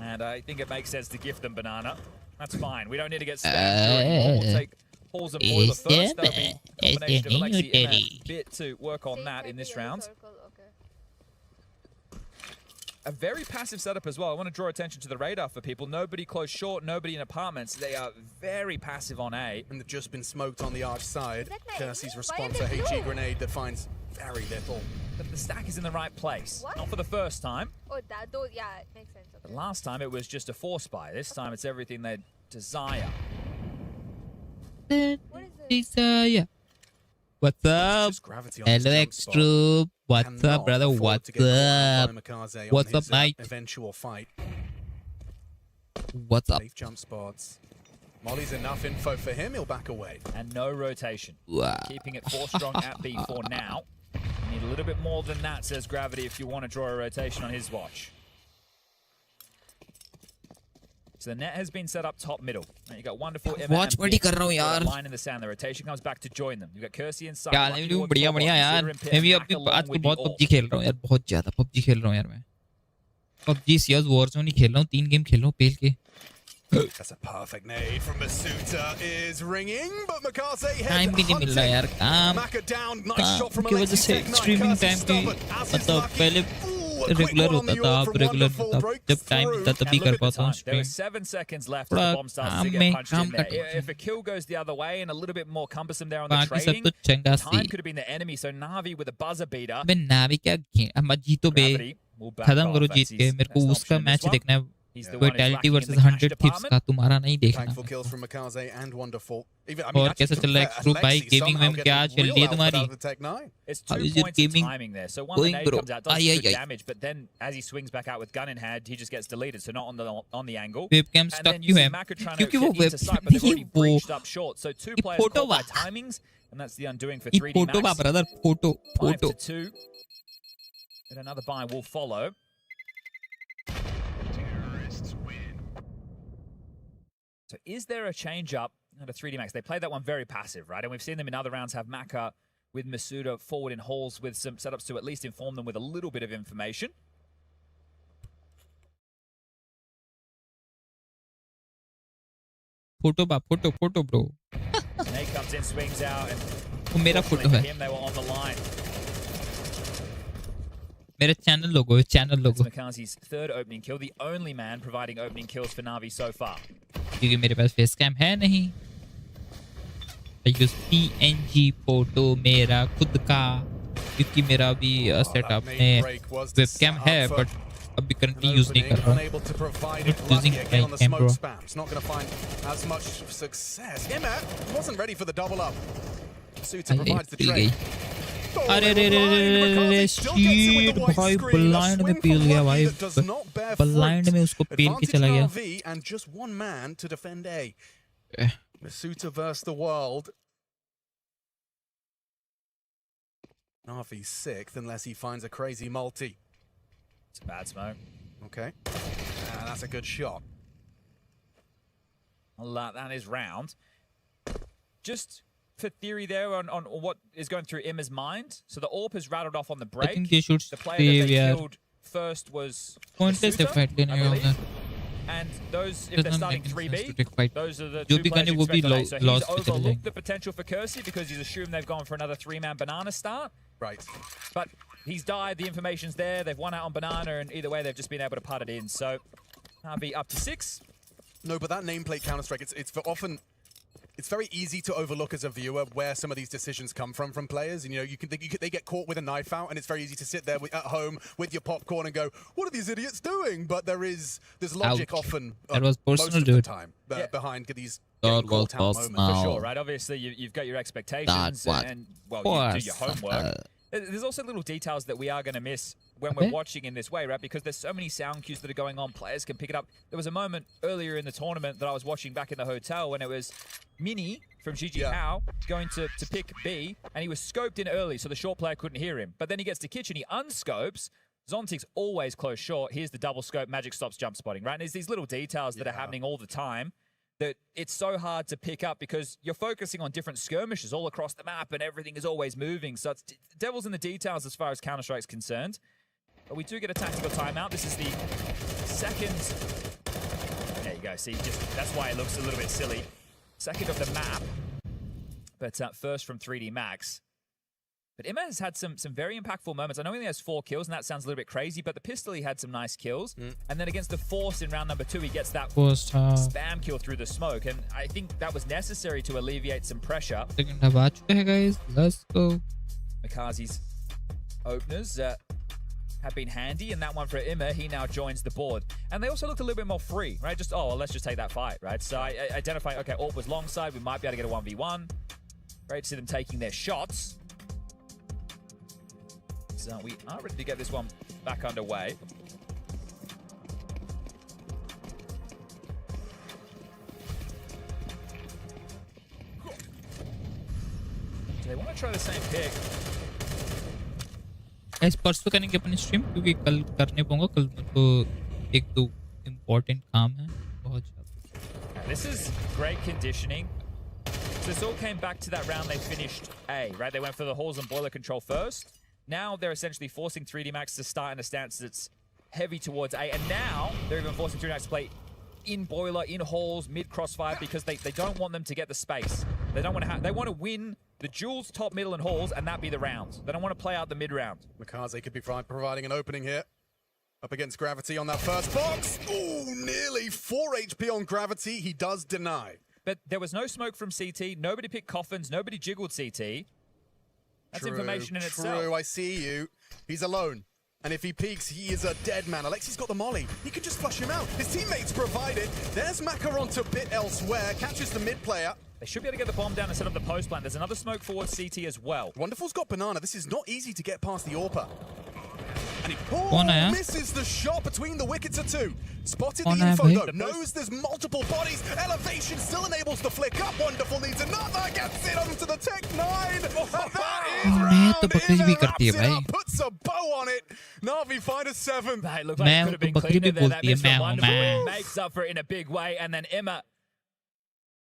And I think it makes sense to gift them Banana. That's fine. We don't need to get spammed anymore. We'll take Halls and Boiler first. That'll be a combination of Alexi and Bit to work on that in this round. A very passive setup as well. I want to draw attention to the radar for people. Nobody close short, nobody in apartments. They are very passive on A. And they've just been smoked on the arch side. Kersey's response, a HE grenade that finds very little. But the stack is in the right place. Not for the first time. Oh, yeah, it makes sense. Okay. Last time it was just a force buy. This time it's everything they desire. Desire. What's up? Hello, Extra. What's up, brother? What's up? What's up, mate? Eventual fight. What's up? Safe jump spots. Molly's enough info for him. He'll back away. And no rotation. Wow. Keeping it 4 strong at B for now. You need a little bit more than that, says Gravity, if you want to draw a rotation on his watch. So the net has been set up top middle. Now you got Wonderful Imma Watch and बड़ी कर रहा हूँ यार. line in the sand. The rotation comes back to join them. You got Kersey inside. यार मैं भी बढ़िया बढ़िया यार. मैं भी अभी आजकल बहुत PUBG खेल रहा हूँ यार. बहुत ज़्यादा PUBG खेल रहा हूँ यार मैं. PUBG CS Warzone ही खेल रहा हूँ. 3 गेम खेल रहा हूँ पेल के. That's a perfect nade from Masuda is ringing, but Makase heads time भी नहीं मिल रहा यार. काम की वजह से स्ट्रीमिंग टाइम की मतलब पहले रेगुलर होता था. अब रेगुलर होता. जब टाइम मिलता तभी कर पाता हूँ There were stream. 7 seconds left as the bomb starts to get punched in there. If a kill goes the other way and a little bit more cumbersome there on the बाकी सब trading, तो चंगा time C. could have been the enemy. So Na'Vi with a buzzer beater. अबे नावी क्या हम जीतो बे. खत्म करो जीत के. मेरे को उसका मैच देखना है. Vitality versus 100 Thieves का तुम्हारा नहीं देखना। Thankful kills from Mikaze and Wonderful. और कैसा चल रहा है एक्सट्रू भाई गेमिंग में क्या चल रही है तुम्हारी? It's 2 points of timing there. So one grenade comes out, does good damage, but then as he swings back out with gun in hand, he just gets deleted. So not on the angle. Webcam stuck क्यों है? क्योंकि वो breached up short. So 2 players caught by timings, and that's the undoing for 3D Max. Photo brother, photo. 5-2. And another buy will follow. So is there a change-up at a 3D Max? They played that one very passive, right? And we've seen them in other rounds have Maka with Masuda forward in halls with some setups to at least inform them with a little bit of information. Photo bro. Nate comes in, swings out, and वो मेरा photo है। him, they were on the line. मेरा channel लोगो है, channel logo. Makazi's third opening kill, the only man providing opening kills for Na'Vi so far. क्योंकि मेरे पास face cam है नहीं। I use PNG photo मेरा खुद का, क्योंकि मेरा अभी सेटअप में वेबकैम है, बट अभी करंटली यूज नहीं कर रहा हूँ। Using my camera. It's not going to find as much success. Emma wasn't ready for the double up. Suter provides the trade. अरे रे शीट भाई ब्लाइंड में पील गया भाई, ब्लाइंड में उसको पील के चला गया। And just one man to defend A. Suter versus the world. Na'Vi's sixth unless he finds a crazy multi. It's a bad smoke. Okay. That's a good shot. Well, that is round. Just for theory there on what is going through Emma's mind. So the AWP has rattled off on the break. I think they should the player that they killed first was Masuda, and those, if they're starting 3B, those are the two players you expect today. So he's overlooked the potential for Kersey because he's assumed they've gone for another 3-man banana start. Right. But he's died, the information's there, they've won out on banana, and either way they've just been able to putt it in. So Na'Vi up to 6. No, but that nameplate Counter-Strike, it's for often... It's very easy to overlook as a viewer where some of these decisions come from players. And, you know, they get caught with a knife out, and it's very easy to sit there at home with your popcorn and go, "What are these idiots doing?" But there's logic often that was most of the time behind these caught out moments. For sure, right? Obviously, you've got your expectations, and well, you do your homework. There's also little details that we are going to miss when we're watching in this way, right? Because there's so many sound cues that are going on. Players can pick it up. There was a moment earlier in the tournament that I was watching back in the hotel when it was Mini from GGHow going to pick B, and he was scoped in early, so the short player couldn't hear him. But then he gets to kitchen, he unscopes. Zontic's always close short. Here's the double scope, Magic stops jump spotting, right? And there's these little details that are happening all the time that it's so hard to pick up because you're focusing on different skirmishes all across the map and everything is always moving. So it's devil's in the details as far as Counter-Strike's concerned. But we do get a tactical timeout. This is the second... There you go. See, that's why it looks a little bit silly. Second of the map, but first from 3D Max. But Emma has had some very impactful moments. I know he only has 4 kills, and that sounds a little bit crazy, but the pistol, he had some nice kills. And then against the Force in round number 2, he gets that spam kill through the smoke. And I think that was necessary to alleviate some pressure. Second half आ चुके हैं guys. Let's go. Mikaze's openers have been handy, and that one for Emma, he now joins the board. And they also looked a little bit more free, right? Just, well, let's just take that fight, right? So I identifying, okay, AWP was long side, we might be able to get a 1v1. Great to see them taking their shots. So we are ready to get this one back underway. Do they want to try the same pick? guys परसों करेंगे अपनी stream क्योंकि कल करने पाऊंगा कल तो एक दो इम्पोर्टेंट काम है बहुत ज्यादा. This is great conditioning. So this all came back to that round they finished A, right? They went for the halls and boiler control first. Now they're essentially forcing 3D Max to start in a stance that's heavy towards A, and now they're even forcing 3D Max to play in boiler, in halls, mid crossfire because they don't want them to get the space. They don't want to they want to win the duels, top, middle, and halls, and that be the rounds. They don't want to play out the mid round. Mikaze could be providing an opening here. Up against Gravity on that first box. Ooh, nearly 4 HP on Gravity. He does deny. But there was no smoke from CT. Nobody picked coffins. Nobody jiggled CT. That's information in itself. True, I see you. He's alone. And if he peeks, he is a dead man. Alexi's got the molly. He can just flush him out. His teammates provide it. There's Maka onto Bit elsewhere. Catches the mid player. They should be able to get the bomb down and set up the post plant. There's another smoke forward CT as well. Wonderful's got banana. This is not easy to get past the AWPer. And he misses the shot between the wickets of two. Spotted the info though. Knows there's multiple bodies. Elevation still enables the flick up. Wonderful needs another. Gets it onto the Tech 9. And that is round in. Wraps it up. Puts a bow on it. Na'Vi find a 7. That looked like it could have been cleaner there. That miss from Wonderful makes up for it in a big way. And then Emma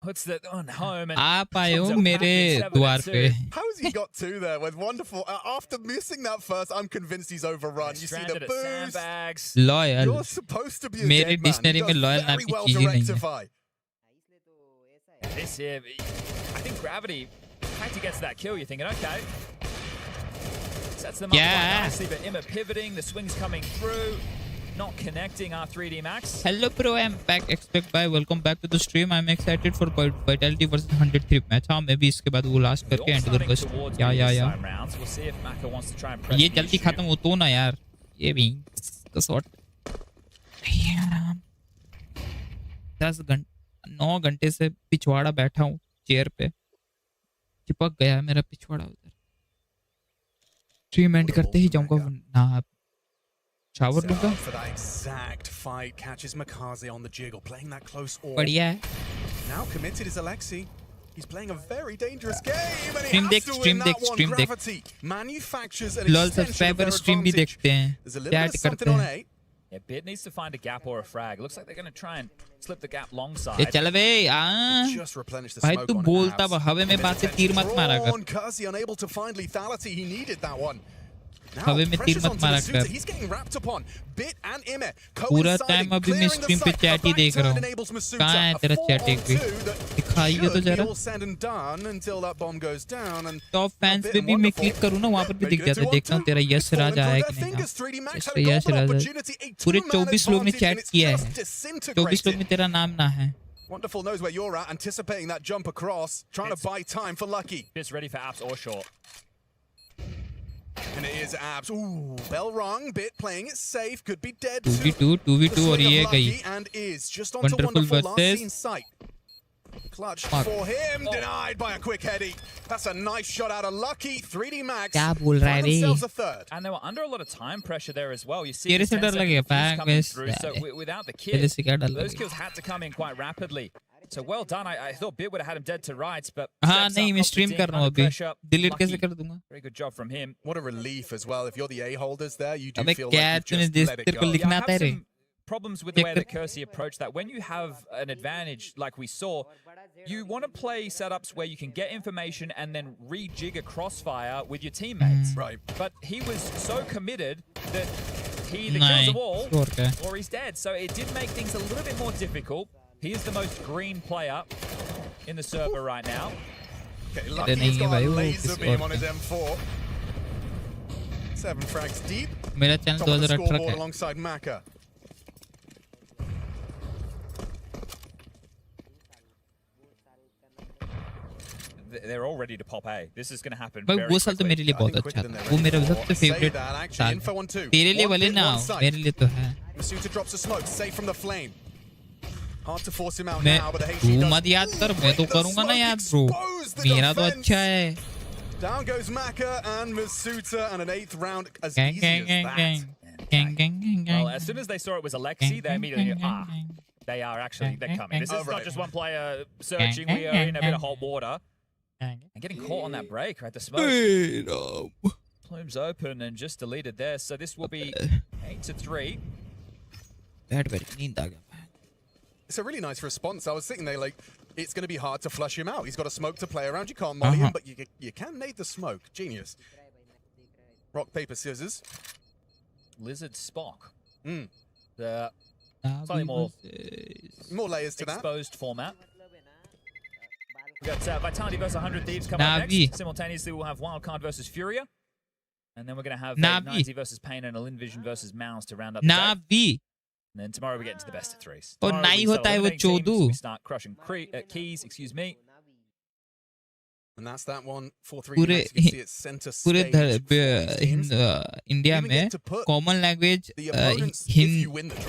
puts it on home and मेरे द्वार पे. How has he got 2 there with Wonderful? After missing that first, I'm convinced he's overrun. You see the boost. Loyal. You're supposed to be a मेरे dead man. Dictionary में loyal नाम की चीज ही नहीं है. This here, I think Gravity, trying to get to that kill, you're thinking, okay. Sets them up quite nicely, but Emma pivoting, the swings coming through. Not connecting our 3D Max. Hello bro, I'm back. Expect by. Welcome back to the stream. I'm excited for Vitality versus 103 match. हाँ मैं भी इसके बाद वो last करके end करूँगा. या. We'll see if Maka wants to try and press. ये जल्दी खत्म हो तो ना यार. ये भी तो शॉट. यार 9 घंटे से पिछवाड़ा बैठा हूँ चेयर पे. चिपक गया मेरा पिछवाड़ा उधर. स्ट्रीम एंड करते ही जाऊँगा ना. Shower लूँगा. For that exact fight, catches Makaze on the jiggle, playing that close orb. बढ़िया है. Now committed is Alexi. He's playing a very dangerous game, and he stream has to win that one. Gravity manufactures an extension of their stream भी देखते हैं. There's a little bit of something on A. Yeah, Bit needs to find a gap or a frag. Looks like they're going to try and slip the gap long side. ये चल बे. भाई तू बोलता हवे में बात से तीर मत मारा कर. Kazi unable to find lethality. He needed that one. हवे में तीर मत मारा कर. पूरा टाइम अभी मैं स्ट्रीम पे चैट ही देख रहा हूँ. कहाँ है तेरा चैट एक भी? दिखाइए तो जरा. टॉप फैंस पे भी मैं क्लिक करूँ ना वहाँ पर भी दिख जाता है. देखता हूँ तेरा यश राज आया कि नहीं. यश राज पूरे 24 लोग ने चैट किया है. 24 लोग में तेरा नाम ना है. Wonderful knows where you're at, anticipating that jump across, trying to buy time for Lucky. It's ready for apps or short. And it is abs. Ooh, bell rung. Bit playing it safe. Could be dead. 2v2 और ये गई. And is just onto Wonderful last seen sight. Clutch for him. Denied by a quick heady. That's a nice shot out of Lucky. 3D Max. क्या बोल रहा है रे? And they were under a lot of time pressure there as well. You see, तेरे से डर लगेगा pack में. So without the kill, those kills had to come in quite rapidly. So well done. I thought Bit would have had him dead to rights, but हाँ नहीं मैं stream कर रहा हूँ अभी. डिलीट कैसे कर दूँगा? Very good job from him. What a relief as well. If you're the A holders there, you do अबे feel क्या like you तूने just let it तेरे को go. लिखना आता है रे? Problems with the way that Kersey approached that. When you have an advantage like we saw, you want to play setups where you can get information and then rejig a crossfire with your teammates. Right. But he was so committed that he either kills them all or he's dead. So it did make things a little bit more difficult. He is the most green player in the server right now. Okay, Lucky's got a laser beam on his M4. 7 frags deep. मेरा channel Top of the 2018 scoreboard है. alongside Maka. They're all ready to pop A. This is going to happen भाई very वो साल तो quickly. मेरे लिए बहुत अच्छा था. वो मेरा सबसे फेवरेट साल. तेरे लिए वाले ना मेरे लिए तो है. Masuta drops a smoke, safe from the flame. Hard to force him out मैं now, but the तू मत याद कर. मैं तो करूँगा ना याद ब्रो. मेरा तो अच्छा है. Down goes Maka and Masuta, and an 8th round as easy as that. Well, as soon as they saw it was Alexi, they immediately knew, they are actually, they're coming. This is not just one player searching. We are in a bit of hot water. And getting caught on that break, right? The smoke. Plumes open and just deleted there. So this will be 8-3. It's a really nice response. I was sitting there like, it's going to be hard to flush him out. He's got a smoke to play around. You can't molly him, but you can nade the smoke. Genius. Rock, paper, scissors. Lizard Spock. The slightly more layers to that. Exposed format. We've got Vitality versus 100 Thieves coming up next. Simultaneously, we'll have Wildcard versus Furia. And then we're going to have 90 versus Pain and Elinvision versus Mouse to round up the day. And then tomorrow we get into the best of threes. और नहीं होता है वो चोदू. We start crushing keys, excuse me. And that's that one for 3D पूरे Max. You can see it's center पूरे stage. India में common language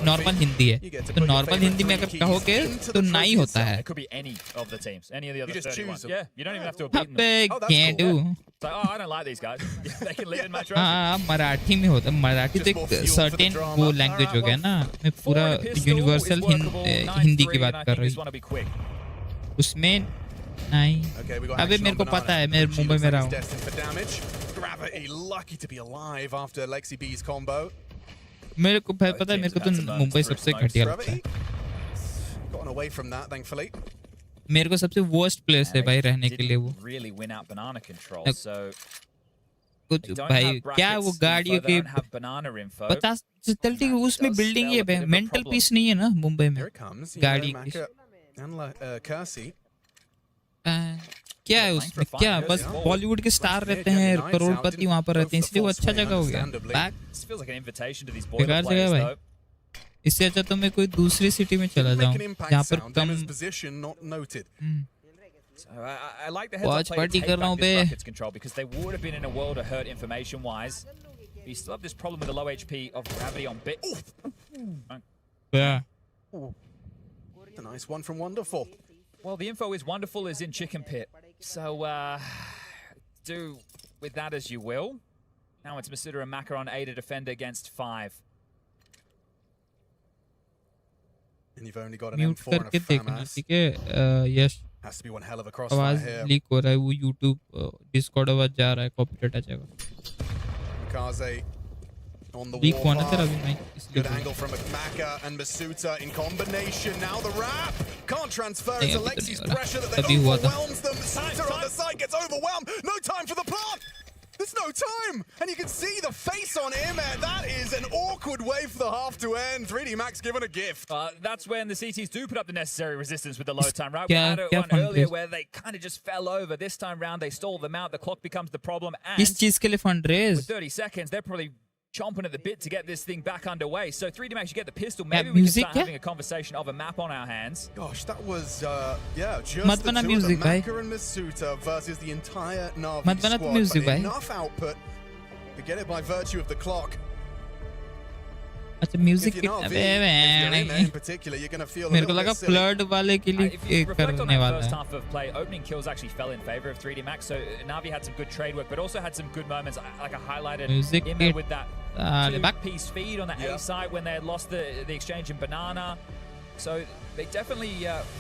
normal Hindi है, तो नॉर्मल हिंदी में अगर कहोगे तो ना ही होता है. It could be any of the teams, any of the other 31. Yeah, you don't even have to have beaten अबे them. can't do. It's like, oh, I don't like these guys. They can lead in my trophy. हाँ, मराठी में होता है. मराठी तो एक certain वो language हो गया ना. मैं पूरा यूनिवर्सल हिंदी की बात कर रही हूँ. उसमें नहीं. अबे मेरे को पता है, मैं मुंबई में रहा हूँ. Gravity lucky to be alive after Lexi B's combo. मेरे को पता है, मेरे को तो मुंबई सबसे घटिया लगता है. Gotten away from that, thankfully. मेरे को सबसे वर्स्ट प्लेस है भाई रहने के लिए वो. Really win out banana control. So कुछ भाई क्या वो गाड़ियों के पता चलती है उसमें बिल्डिंग ही है. मेंटल पीस नहीं है ना मुंबई में गाड़ी की. क्या है उसमें, क्या बस बॉलीवुड के स्टार रहते हैं, करोड़पति वहाँ पर रहते हैं, इसलिए वो अच्छा जगह हो गया. बेकार जगह है भाई. इससे अच्छा तो मैं कोई दूसरी सिटी में चला जाऊँ जहाँ पर कम वॉच पार्टी कर रहा हूँ बे. because they would have been in a world of hurt information wise. You still have this problem with the low HP of gravity on bit. Yeah. A nice one from Wonderful. Well, the info is Wonderful is in Chicken Pit. So do with that as you will. Now it's Masuda and Maka on 8 to defend against 5. And you've only got an M4 and a FAMAS. ठीक है. Yes. Has to be one hell of a crossfire here. आवाज leak हो रहा है, वो YouTube Discord आवाज जा रहा है, कॉपीराइट आ जाएगा. Mikaze on the लीक होना तेरा भी नहीं. Good angle from Maka and Masuta in combination. Now the wrap can't transfer into Lexi's pressure that they overwhelms them. Masuta on the side gets overwhelmed. No time for the plant. There's no time, and you can see the face on him, and that is an awkward way for the half to end. 3D Max given a gift. That's when the CTs do put up the necessary resistance with the low time, right? We had one earlier where they kind of just fell over. This time round, they stalled them out. The clock becomes the problem, and इस चीज के लिए fund raise. With 30 seconds, they're probably chomping at the bit to get this thing back underway. So 3D Max, you get the pistol. Maybe we can start having a conversation of a map on our hands. Gosh, that was just the two of them, Maka and Masuta versus the entire Na'Vi squad. But enough output to get it by virtue of the clock. अच्छा music कितना in particular, you're going to feel मेरे को लगा flood वाले के लिए करने वाला है. First half of play, opening kills actually fell in favor of 3D Max, so Na'Vi had some good trade work, but also had some good moments, like I highlighted in there with that two-piece feed on the A side when they had lost the exchange in Banana. So they definitely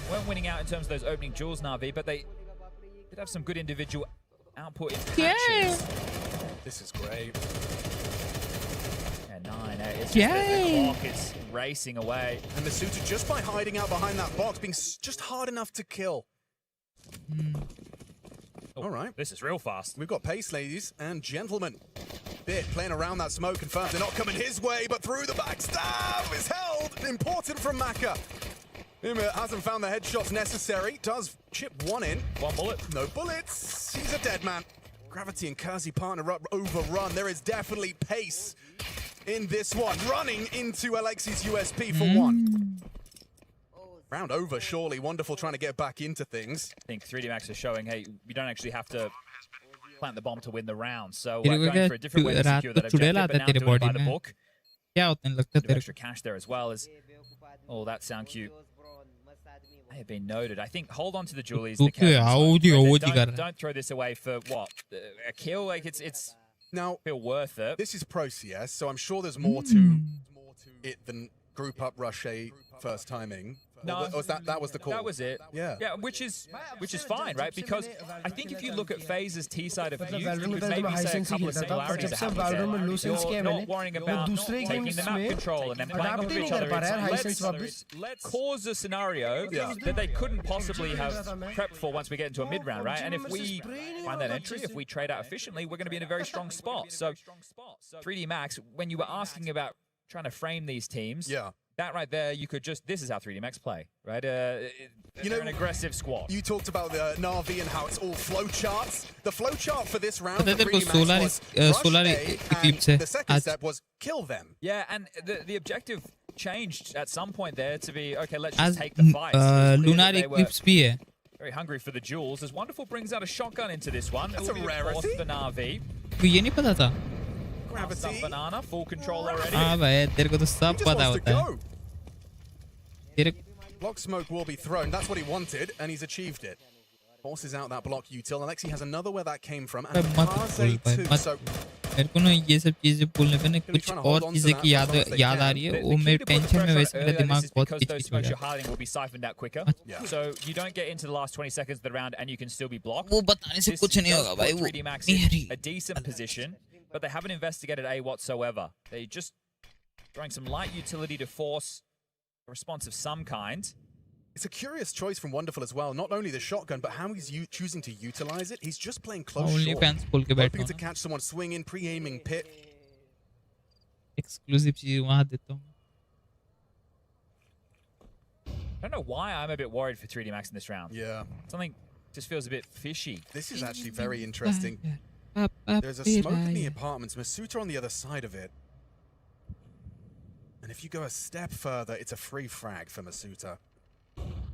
weren't winning out in terms of those opening duels, Na'Vi, but they did have some good individual output in patches. This is great. 9. It's just the clock is racing away. And Masuta, just by hiding out behind that box, being just hard enough to kill. All right. This is real fast. We've got pace, ladies and gentlemen. Bit playing around that smoke, confirms they're not coming his way, but through the backstab is held. Important from Maka. Uma hasn't found the headshots necessary. Does chip one in. One bullet. No bullets. He's a dead man. Gravity and Kazi partner up, overrun. There is definitely pace in this one, running into Alexi's USP for one. Round over, surely. Wonderful trying to get back into things. I think 3D Max is showing, hey, you don't actually have to plant the bomb to win the round. So going for a different way to secure that objective, but now doing it by the book. Extra cash there as well as, oh, that sound cue may have been noted. I think hold on to the Julies. Don't throw this away for what? A kill? Like it's now feel worth it. This is Pro CS, so I'm sure there's more to it than group up rush A first timing. No, that was the call. That was it. Yeah, which is fine, right? Because I think if you look at FaZe's T side of view, you could maybe say a couple of similarities that happen. You're not worrying about taking the map control and then playing with each other. Let's cause a scenario that they couldn't possibly have prepped for once we get into a mid round, right? And if we find that entry, if we trade out efficiently, we're going to be in a very strong spot. So 3D Max, when you were asking about trying to frame these teams, that right there, you could just, this is how 3D Max play, right? You know, an aggressive squad. You talked about the Na'Vi and how it's all flowcharts. The flowchart for this round for 3D Max was rush A, and the second step was kill them. Yeah, and the objective changed at some point there to be, okay, let's just take the fight. Lunar Eclipse भी है. Very hungry for the jewels, as Wonderful brings out a shotgun into this one. That's a rarity for Na'Vi. ये नहीं पता था. Gravity. Banana, full control already. हाँ भाई, तेरे को तो सब पता होता है. तेरे block smoke will be thrown. That's what he wanted, and he's achieved it. Forces out that block util. Alexi has another where that came from. And Kaze too. So मेरे को ना ये सब चीजें बोलने पे ना कुछ और चीजें की याद आ रही है. वो मेरे टेंशन में वैसे मेरा दिमाग बहुत किचकिच हो जाता will be siphoned out quicker. So you don't get into the last 20 seconds of the round and you can still be blocked. वो बताने से कुछ नहीं होगा भाई. वो 3D Max in a decent position, but they haven't investigated A whatsoever. They're just throwing some light utility to force a response of some kind. It's a curious choice from Wonderful as well. Not only the shotgun, but how he's choosing to utilize it. He's just playing close short, hoping to catch someone swinging, pre-aiming pit. Exclusive चीज़ वहाँ देता हूँ. I don't know why I'm a bit worried for 3D Max in this round. Yeah. Something just feels a bit fishy. This is actually very interesting. There's a smoke in the apartments. Masuta on the other side of it. And if you go a step further, it's a free frag for Masuta.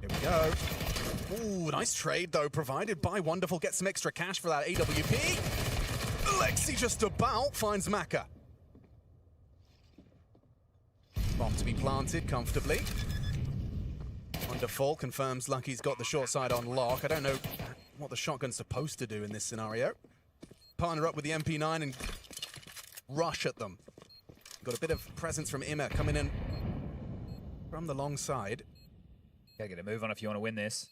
Here we go. Ooh, nice trade, though, provided by Wonderful. Gets some extra cash for that AWP. Alexi just about finds Maka. Bomb to be planted comfortably. Wonderful confirms Lucky's got the short side on lock. I don't know what the shotgun's supposed to do in this scenario. Partner up with the MP9 and rush at them. Got a bit of presence from Ima coming in from the long side. Gotta get a move on if you want to win this.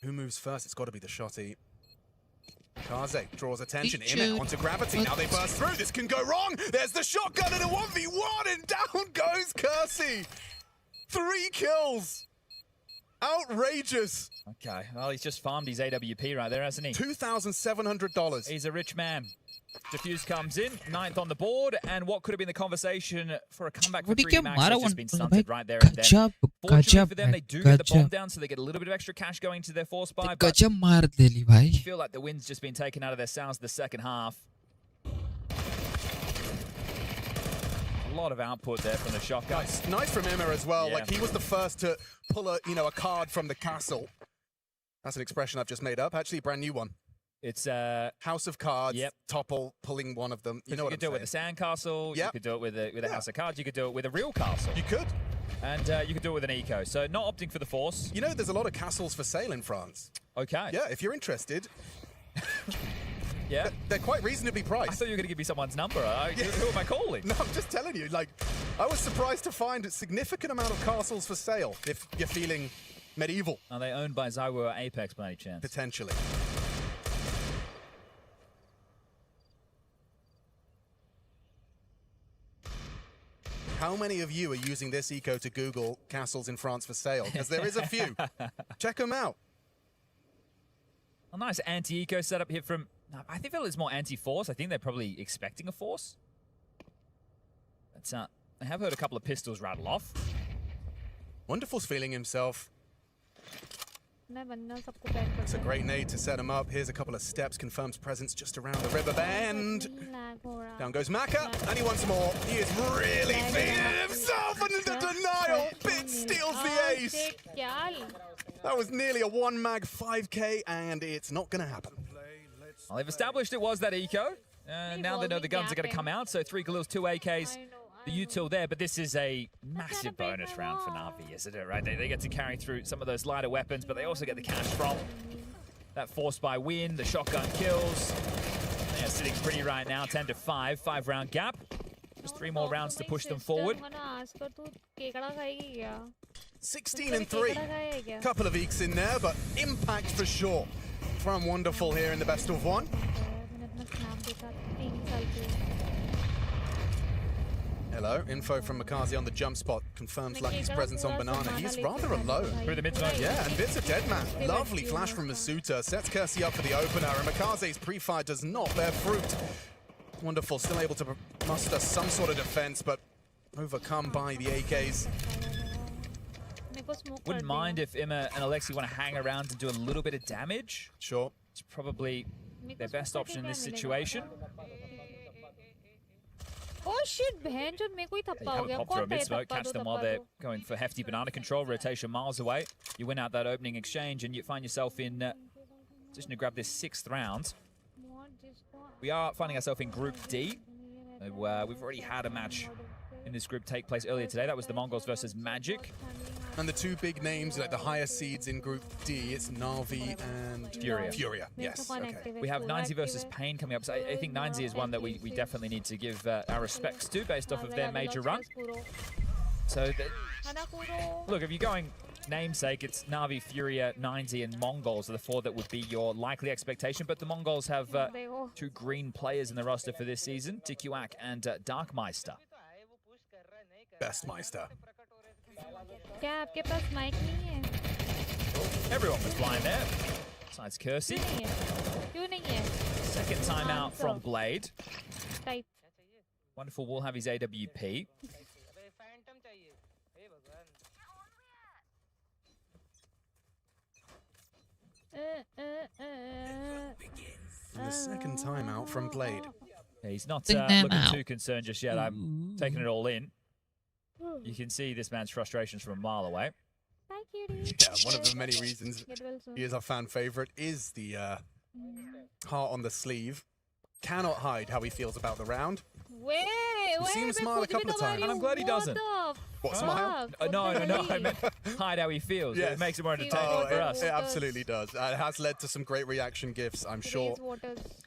Who moves first? It's got to be the shotty. Kaze draws attention. Ima onto Gravity. Now they burst through. This can go wrong. There's the shotgun and a 1v1, and down goes Kersey. 3 kills. Outrageous. Okay, well, he's just farmed his AWP right there, hasn't he? $2,700. He's a rich man. Diffuse comes in, 9th on the board, and what could have been the conversation for a comeback for 3D Max has just been stunted right there and then. Fortunately for them, they do get the bomb down, so they get a little bit of extra cash going to their force buy, but I feel like the win's just been taken out of their sails the second half. A lot of output there from the shotgun. Nice from Ima as well. Yeah. Like, he was the first to pull a card from the castle. That's an expression I've just made up. Actually, a brand new one. It's House of Cards. Yep. Topple pulling one of them. You know what I'm saying? You could do it with a sandcastle. Yep. You could do it with a House of Cards. You could do it with a real castle. You could. And you could do it with an eco. So not opting for the force. You know, there's a lot of castles for sale in France. Okay. Yeah, if you're interested. Yeah. They're quite reasonably priced. I thought you were going to give me someone's number. Who am I calling? No, I'm just telling you. Like, I was surprised to find a significant amount of castles for sale if you're feeling medieval. Are they owned by Zywo or Apex by any chance? Potentially. How many of you are using this eco to Google castles in France for sale? Because there is a few. Check them out. A nice anti-eco setup here from... I think it's more anti-force. I think they're probably expecting a force. But I have heard a couple of pistols rattle off. Wonderful's feeling himself. It's a great nade to set him up. Here's a couple of steps, confirms presence just around the river bend. Down goes Maka, and he wants more. He is really feeling himself under the denial. Bit steals the ace. That was nearly a 1-mag 5k, and it's not going to happen. Well, they've established it was that eco. Now they know the guns are going to come out, so 3 Galils, 2 AKs. The util there, but this is a massive bonus round for Na'Vi, isn't it, right? They get to carry through some of those lighter weapons, but they also get the cash from that force by win, the shotgun kills. They're sitting pretty right now, 10 to 5, 5-round gap. Just 3 more rounds to push them forward. 16 and 3. Couple of eeks in there, but impact for sure from Wonderful here in the best of 1. Hello, info from Makazi on the jump spot confirms Lucky's presence on Banana. He's rather alone. Through the mid-zone. Yeah, and Bit's a dead man. Lovely flash from Masuta. Sets Kersey up for the opener, and Makaze's pre-fire does not bear fruit. Wonderful, still able to muster some sort of defense, but overcome by the AKs. Wouldn't mind if Ima and Alexi want to hang around and do a little bit of damage. Sure. It's probably their best option in this situation. Oh shit, बहनचोद मेरे को ही थप्पा हो गया. Pop through a mid smoke, catch them while they're going for hefty banana control, rotation miles away. You win out that opening exchange and you find yourself in position to grab this 6th round. We are finding ourselves in Group D. We've already had a match in this group take place earlier today. That was the Mongols versus Magic. And the two big names, like the highest seeds in Group D, it's Na'Vi and Furia. Yes. Okay. We have 9Z versus Pain coming up. So I think 9Z is one that we definitely need to give our respects to based off of their major run. So, look, if you're going namesake, it's Na'Vi, Furia, 9Z, and Mongols are the 4 that would be your likely expectation. But the Mongols have 2 green players in the roster for this season, Tikuak and Darkmeister. Best Meister. क्या आपके पास mic नहीं है? Everyone was blind there, besides Kersey. क्यों नहीं है? Second timeout from Blade. Type. Wonderful will have his AWP. The second timeout from Blade. Yeah, he's not looking too concerned just yet. I'm taking it all in. You can see this man's frustrations from a mile away. Yeah, one of the many reasons he is our fan favorite is the heart on the sleeve. Cannot hide how he feels about the round. We've seen him smile a couple of times. And I'm glad he doesn't. What, smile? No. I meant hide how he feels. Yes. It makes it more entertaining for us. It absolutely does. It has led to some great reaction gifs, I'm sure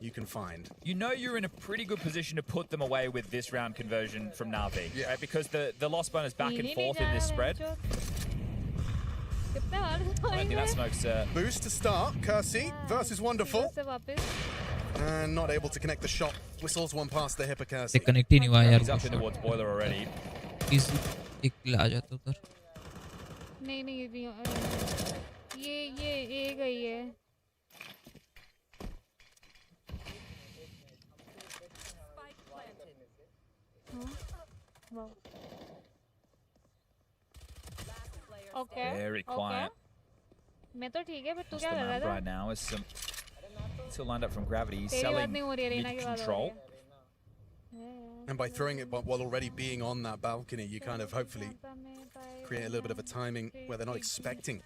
you can find. You know you're in a pretty good position to put them away with this round conversion from Na'Vi, right? Because the loss bonus back and forth in this spread. I don't think that smoke's... Boost to start. Kersey versus Wonderful. And not able to connect the shot. Whistles one past the hip of Kersey. Connect ही नहीं हुआ यार. He's up in towards boiler already. He's एक आ जाता उधर. नहीं ये गई है. Okay. Very quiet. मैं तो ठीक है, but तू क्या कर रहा था? Right now is some still lined up from Gravity. He's selling mid-control. And by throwing it while already being on that balcony, you kind of hopefully create a little bit of a timing where they're not expecting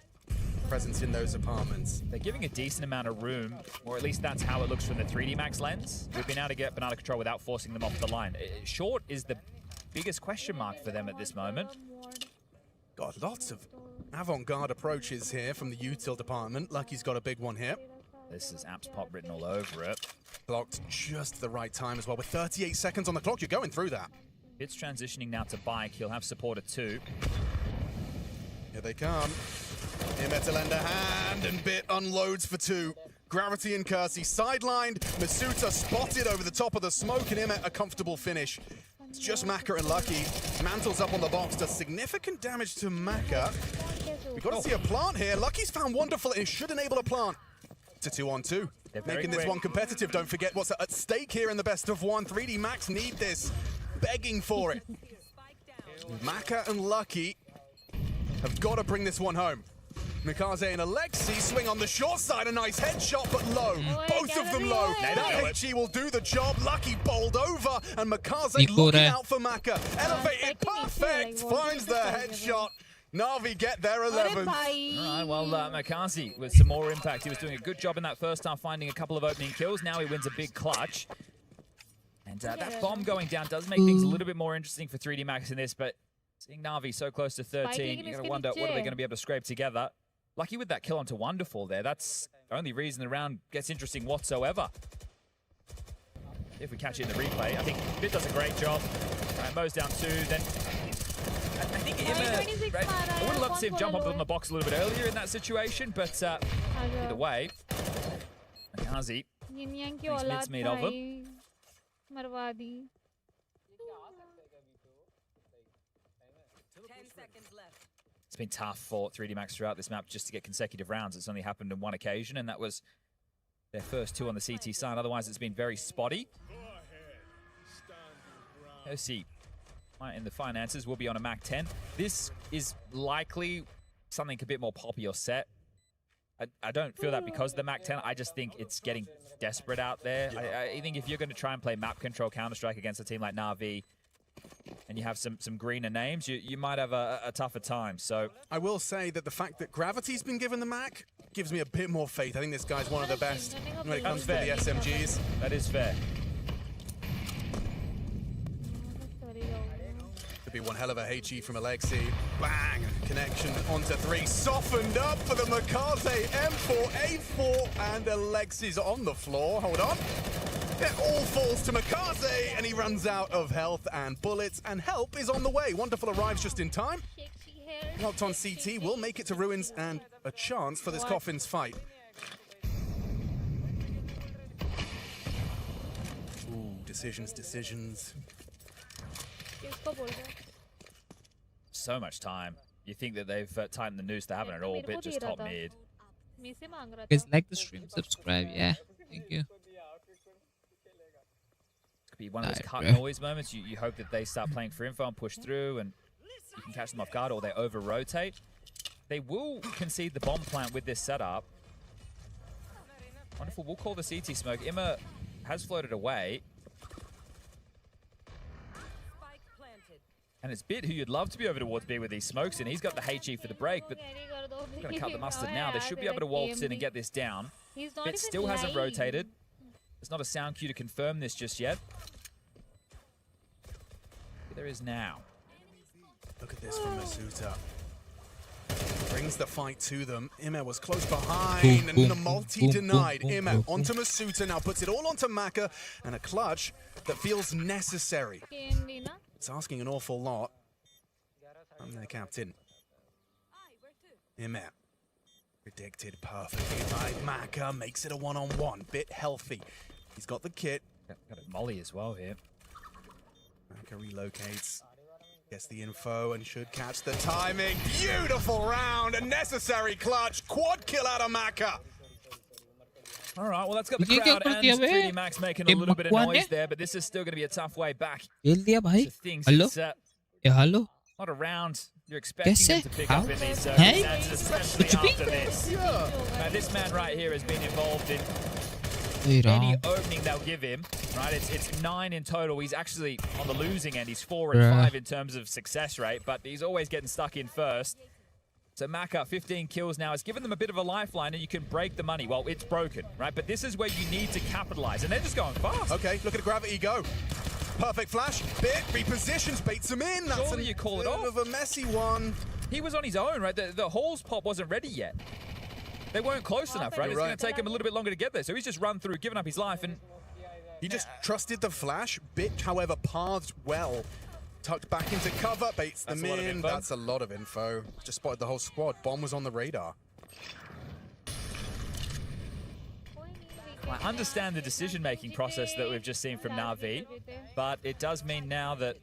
presence in those apartments. They're giving a decent amount of room, or at least that's how it looks from the 3D Max lens. We've been able to get banana control without forcing them off the line. Short is the biggest question mark for them at this moment. Got lots of avant-garde approaches here from the util department. Lucky's got a big one here. This is Apps Pop written all over it. Blocked just the right time as well. With 38 seconds on the clock, you're going through that. It's transitioning now to Bike. He'll have support at 2. Here they come. Imetalenda hand and bit unloads for 2. Gravity and Kersey sidelined. Masuta spotted over the top of the smoke, and Imet a comfortable finish. It's just Maka and Lucky. Mantles up on the box, does significant damage to Maka. We've got to see a plant here. Lucky's found Wonderful and should enable a plant. To 2-on-2. Making this one competitive. Don't forget what's at stake here in the best of 1. 3D Max need this. Begging for it. Maka and Lucky have got to bring this one home. Mikaze and Alexi swing on the short side. A nice headshot, but low. Both of them low. That HG will do the job. Lucky bowled over. And Mikaze looking out for Maka. Elevated, perfect. Finds the headshot. Na'Vi get their 11th. All right, well, Makazi with some more impact. He was doing a good job in that first half, finding a couple of opening kills. Now he wins a big clutch. And that bomb going down does make things a little bit more interesting for 3D Max in this, but seeing Na'Vi so close to 13, you're going to wonder, what are they going to be able to scrape together? Lucky with that kill onto Wonderful there. That's the only reason the round gets interesting whatsoever. If we catch it in the replay, I think Bit does a great job. Mows down 2, then... I think Emma, I would have loved to see him jump up on the box a little bit earlier in that situation, but either way, Makazi thinks mincemeat of him. It's been tough for 3D Max throughout this map just to get consecutive rounds. It's only happened on one occasion, and that was their first 2 on the CT side. Otherwise, it's been very spotty. Let's see. In the finances, we'll be on a Mac 10. This is likely something a bit more poppy or set. I don't feel that because of the Mac 10. I just think it's getting desperate out there. I think if you're going to try and play map control Counter-Strike against a team like Na'Vi, and you have some greener names, you might have a tougher time. So I will say that the fact that Gravity's been given the Mac gives me a bit more faith. I think this guy's one of the best when it comes to the SMGs. That is fair. Could be one hell of a HE from Alexi. Bang! Connection onto 3. Softened up for the Makaze M4, A4, and Alexi's on the floor. Hold on. It all falls to Makaze, and he runs out of health and bullets, and help is on the way. Wonderful arrives just in time. Locked on CT will make it to Ruins, and a chance for this Coffins fight. Ooh, decisions. So much time. You think that they've tightened the noose, they haven't at all, bit just top mid. Guys, like the stream, subscribe, yeah. Thank you. Could be one of those cut noise moments. You hope that they start playing for info and push through, and you can catch them off guard, or they over-rotate. They will concede the bomb plant with this setup. Wonderful, we'll call the CT smoke. Imma has floated away. And it's Bit, who you'd love to be over towards B with these smokes, and he's got the HE for the break, but we're going to cut the mustard now. They should be able to waltz in and get this down. Bit still hasn't rotated. There's not a sound cue to confirm this just yet. There is now. Look at this from Masuta. Brings the fight to them. Imma was close behind, and the multi denied. Imma onto Masuta, now puts it all onto Maka, and a clutch that feels necessary. It's asking an awful lot from their captain. Imma predicted perfectly by Maka, makes it a one-on-one, bit healthy. He's got the kit. Got a molly as well here. Maka relocates, gets the info, and should catch the timing. Beautiful round, a necessary clutch, quad kill out of Maka. All right, well, that's got the crowd and 3D Max making a little bit of noise there, but this is still going to be a tough way back to things. It's not a round you're expecting them to pick up in these circumstances, especially after this. Now, this man right here has been involved in any opening they'll give him, right? It's 9 in total. He's actually on the losing end. He's 4 and 5 in terms of success rate, but he's always getting stuck in first. So Maka, 15 kills now, has given them a bit of a lifeline, and you can break the money. Well, it's broken, right? But this is where you need to capitalize, and they're just going fast. Okay, look at the Gravity go. Perfect flash. Bit repositions, baits him in. That's Surely you call it off. Of a messy one. He was on his own, right? The Halls pop wasn't ready yet. They weren't close enough, right? It's going to take him a little bit longer to get there. So he's just run through, given up his life, and he just trusted the flash. Bit, however, pathed well. Tucked back into cover, baits them in. That's a lot of info. Just spotted the whole squad. Bomb was on the radar. I understand the decision-making process that we've just seen from Na'Vi, but it does mean now that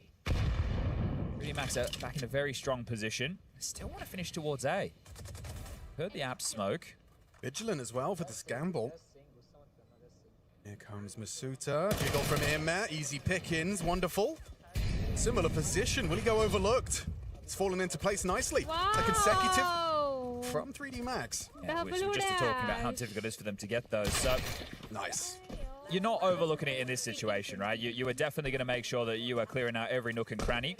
3D Max are back in a very strong position. I still want to finish towards A. Heard the app smoke. Vigilant as well for this gamble. Here comes Masuta. Jiggle from Imma. Easy pickings. Wonderful. Similar position. Will he go overlooked? It's fallen into place nicely. Wow. A consecutive from 3D Max. Yeah, we're just talking about how difficult it is for them to get those. So nice. You're not overlooking it in this situation, right? You are definitely going to make sure that you are clearing out every nook and cranny.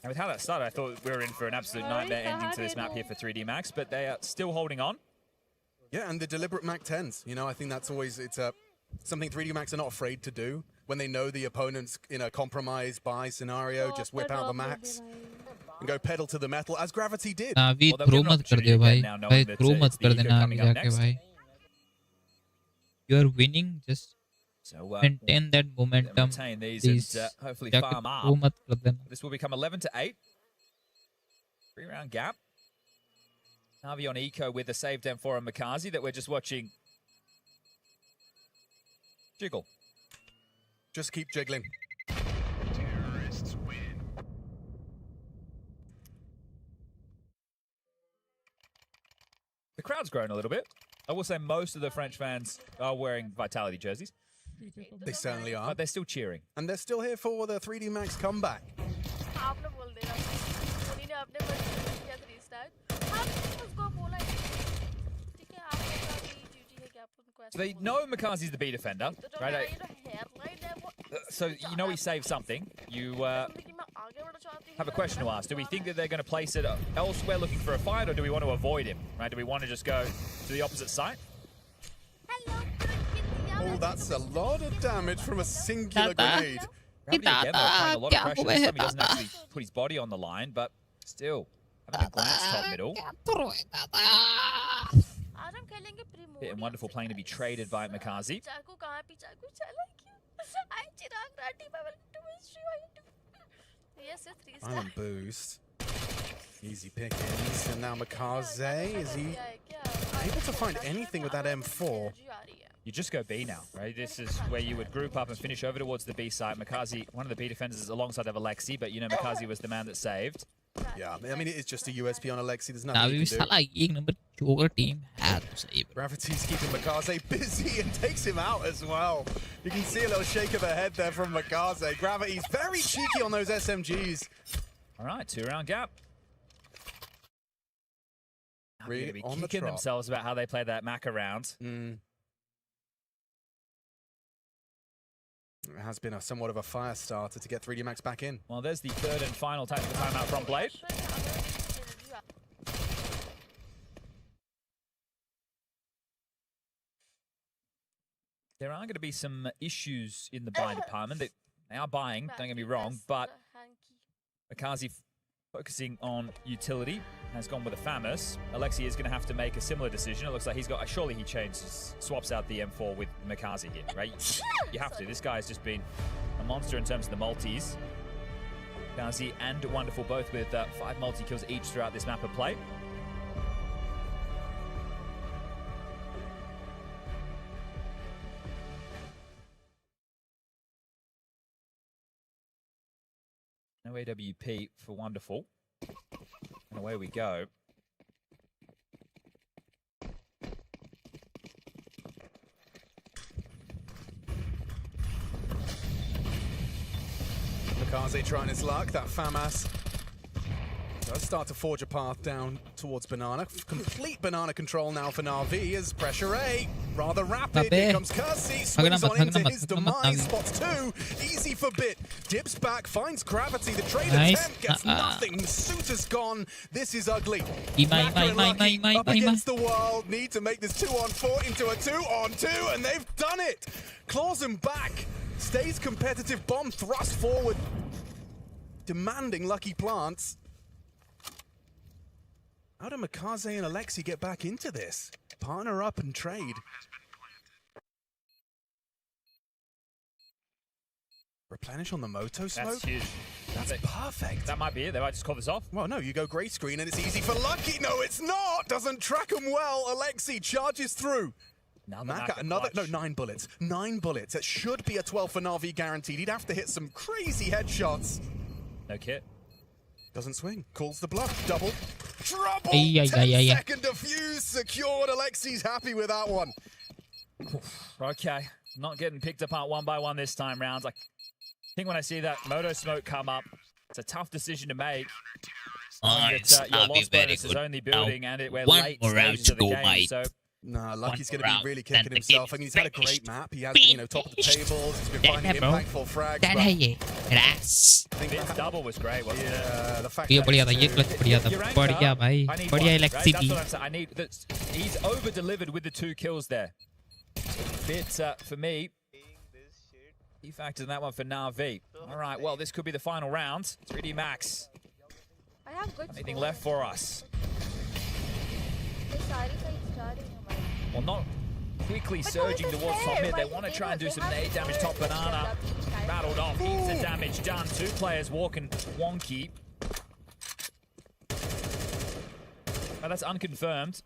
And with how that started, I thought we were in for an absolute nightmare ending to this map here for 3D Max, but they are still holding on. Yeah, and the deliberate Mac 10s. You know, I think that's always, it's something 3D Max are not afraid to do. When they know the opponent's in a compromised buy scenario, just whip out the Max and go pedal to the metal, as Gravity did. Navi, throw mat kar de bhai. Bhai, throw mat kar de Navi jaake bhai. You are winning, just maintain that momentum. Retain these please. and hopefully Jaake farm throw up. mat kar dena. This will become 11-8. 3-round gap. Navi on eco with a save down for Makazi that we're just watching jiggle. Just keep jiggling. Terrorists win. The crowd's grown a little bit. I will say most of the French fans are wearing Vitality jerseys. They certainly are. But they're still cheering. And they're still here for the 3D Max comeback. So they know Makazi's the B defender, right? So you know he saved something. You have a question to ask. Do we think that they're going to place it elsewhere looking for a fight, or do we want to avoid him? Right? Do we want to just go to the opposite side? Oh, that's a lot of damage from a singular grenade. Gravity again, though, applying a lot of pressure. This time he doesn't actually put his body on the line, but still having a glance top middle. Bit and wonderful playing to be traded by Makazi. Island boost. Easy pickings. And now Makaze, is he able to find anything with that M4? You just go B now, right? This is where you would group up and finish over towards the B side. Makazi, one of the B defenders, is alongside of Alexi, but you know Makazi was the man that saved. Yeah, I mean, it is just a USP on Alexi. There's nothing you can do. Team had to save. Gravity's keeping Makaze busy and takes him out as well. You can see a little shake of the head there from Makaze. Gravity's very cheeky on those SMGs. All right, 2-round gap. They're going to be on kicking themselves about how they played that Maka round. It has been somewhat of a fire starter to get 3D Max back in. Well, there's the third and final tactical timeout from Blade. There are going to be some issues in the buy department. They are buying, don't get me wrong, but Makazi focusing on utility has gone with a Famous. Alexi is going to have to make a similar decision. It looks like he's got, surely he swaps out the M4 with Makazi here, right? You have to. This guy's just been a monster in terms of the multis. Makazi and Wonderful both with 5 multi-kills each throughout this map of play. No AWP for Wonderful. And away we go. Makaze trying his luck. That FAMAS does start to forge a path down towards Banana. Complete Banana control now for Na'Vi as pressure A. Rather rapid. Here comes Kersey. Swings on into his demise. Spots 2. Easy for Bit. Dips back. Finds Gravity. The trade attempt gets nothing. Suitor's gone. This is ugly. Up against the wall. Need to make this 2-on-4 into a 2-on-2. And they've done it. Claws him back. Stays competitive. Bomb thrust forward. Demanding Lucky Plants. How do Makaze and Alexi get back into this? Partner up and trade. Replenish on the Moto smoke? That's huge. That's perfect. That might be it. They might just call this off. Well, no, you go grey screen and it's easy for Lucky. No, it's not. Doesn't track him well. Alexi charges through. Maka, another, no, 9 bullets. 9 bullets. It should be a 12 for Na'Vi guaranteed. He'd have to hit some crazy headshots. No kit. Doesn't swing. Calls the bluff. Double. Trouble! 10-second defuse secured. Alexi's happy with that one. Okay. Not getting picked apart one by one this time round. I think when I see that Moto smoke come up, it's a tough decision to make. Your loss bonus is only building, and we're late stages of the game, so... Nah, Lucky's going to be really kicking himself. I mean, he's had a great map. He has, you know, top of the tables. He's been finding impactful frags. I think this double was great, wasn't it? Yeah, the fact That's what I'm saying. I need that. He's over-delivered with the 2 kills there. Bit for me. He factored in that one for Na'Vi. All right, well, this could be the final round. 3D Max. Anything left for us? Well, not quickly surging towards top mid. They want to try and do some nade damage. Top Banana battled off. Heaps of damage done. 2 players walking wonky. Now that's unconfirmed.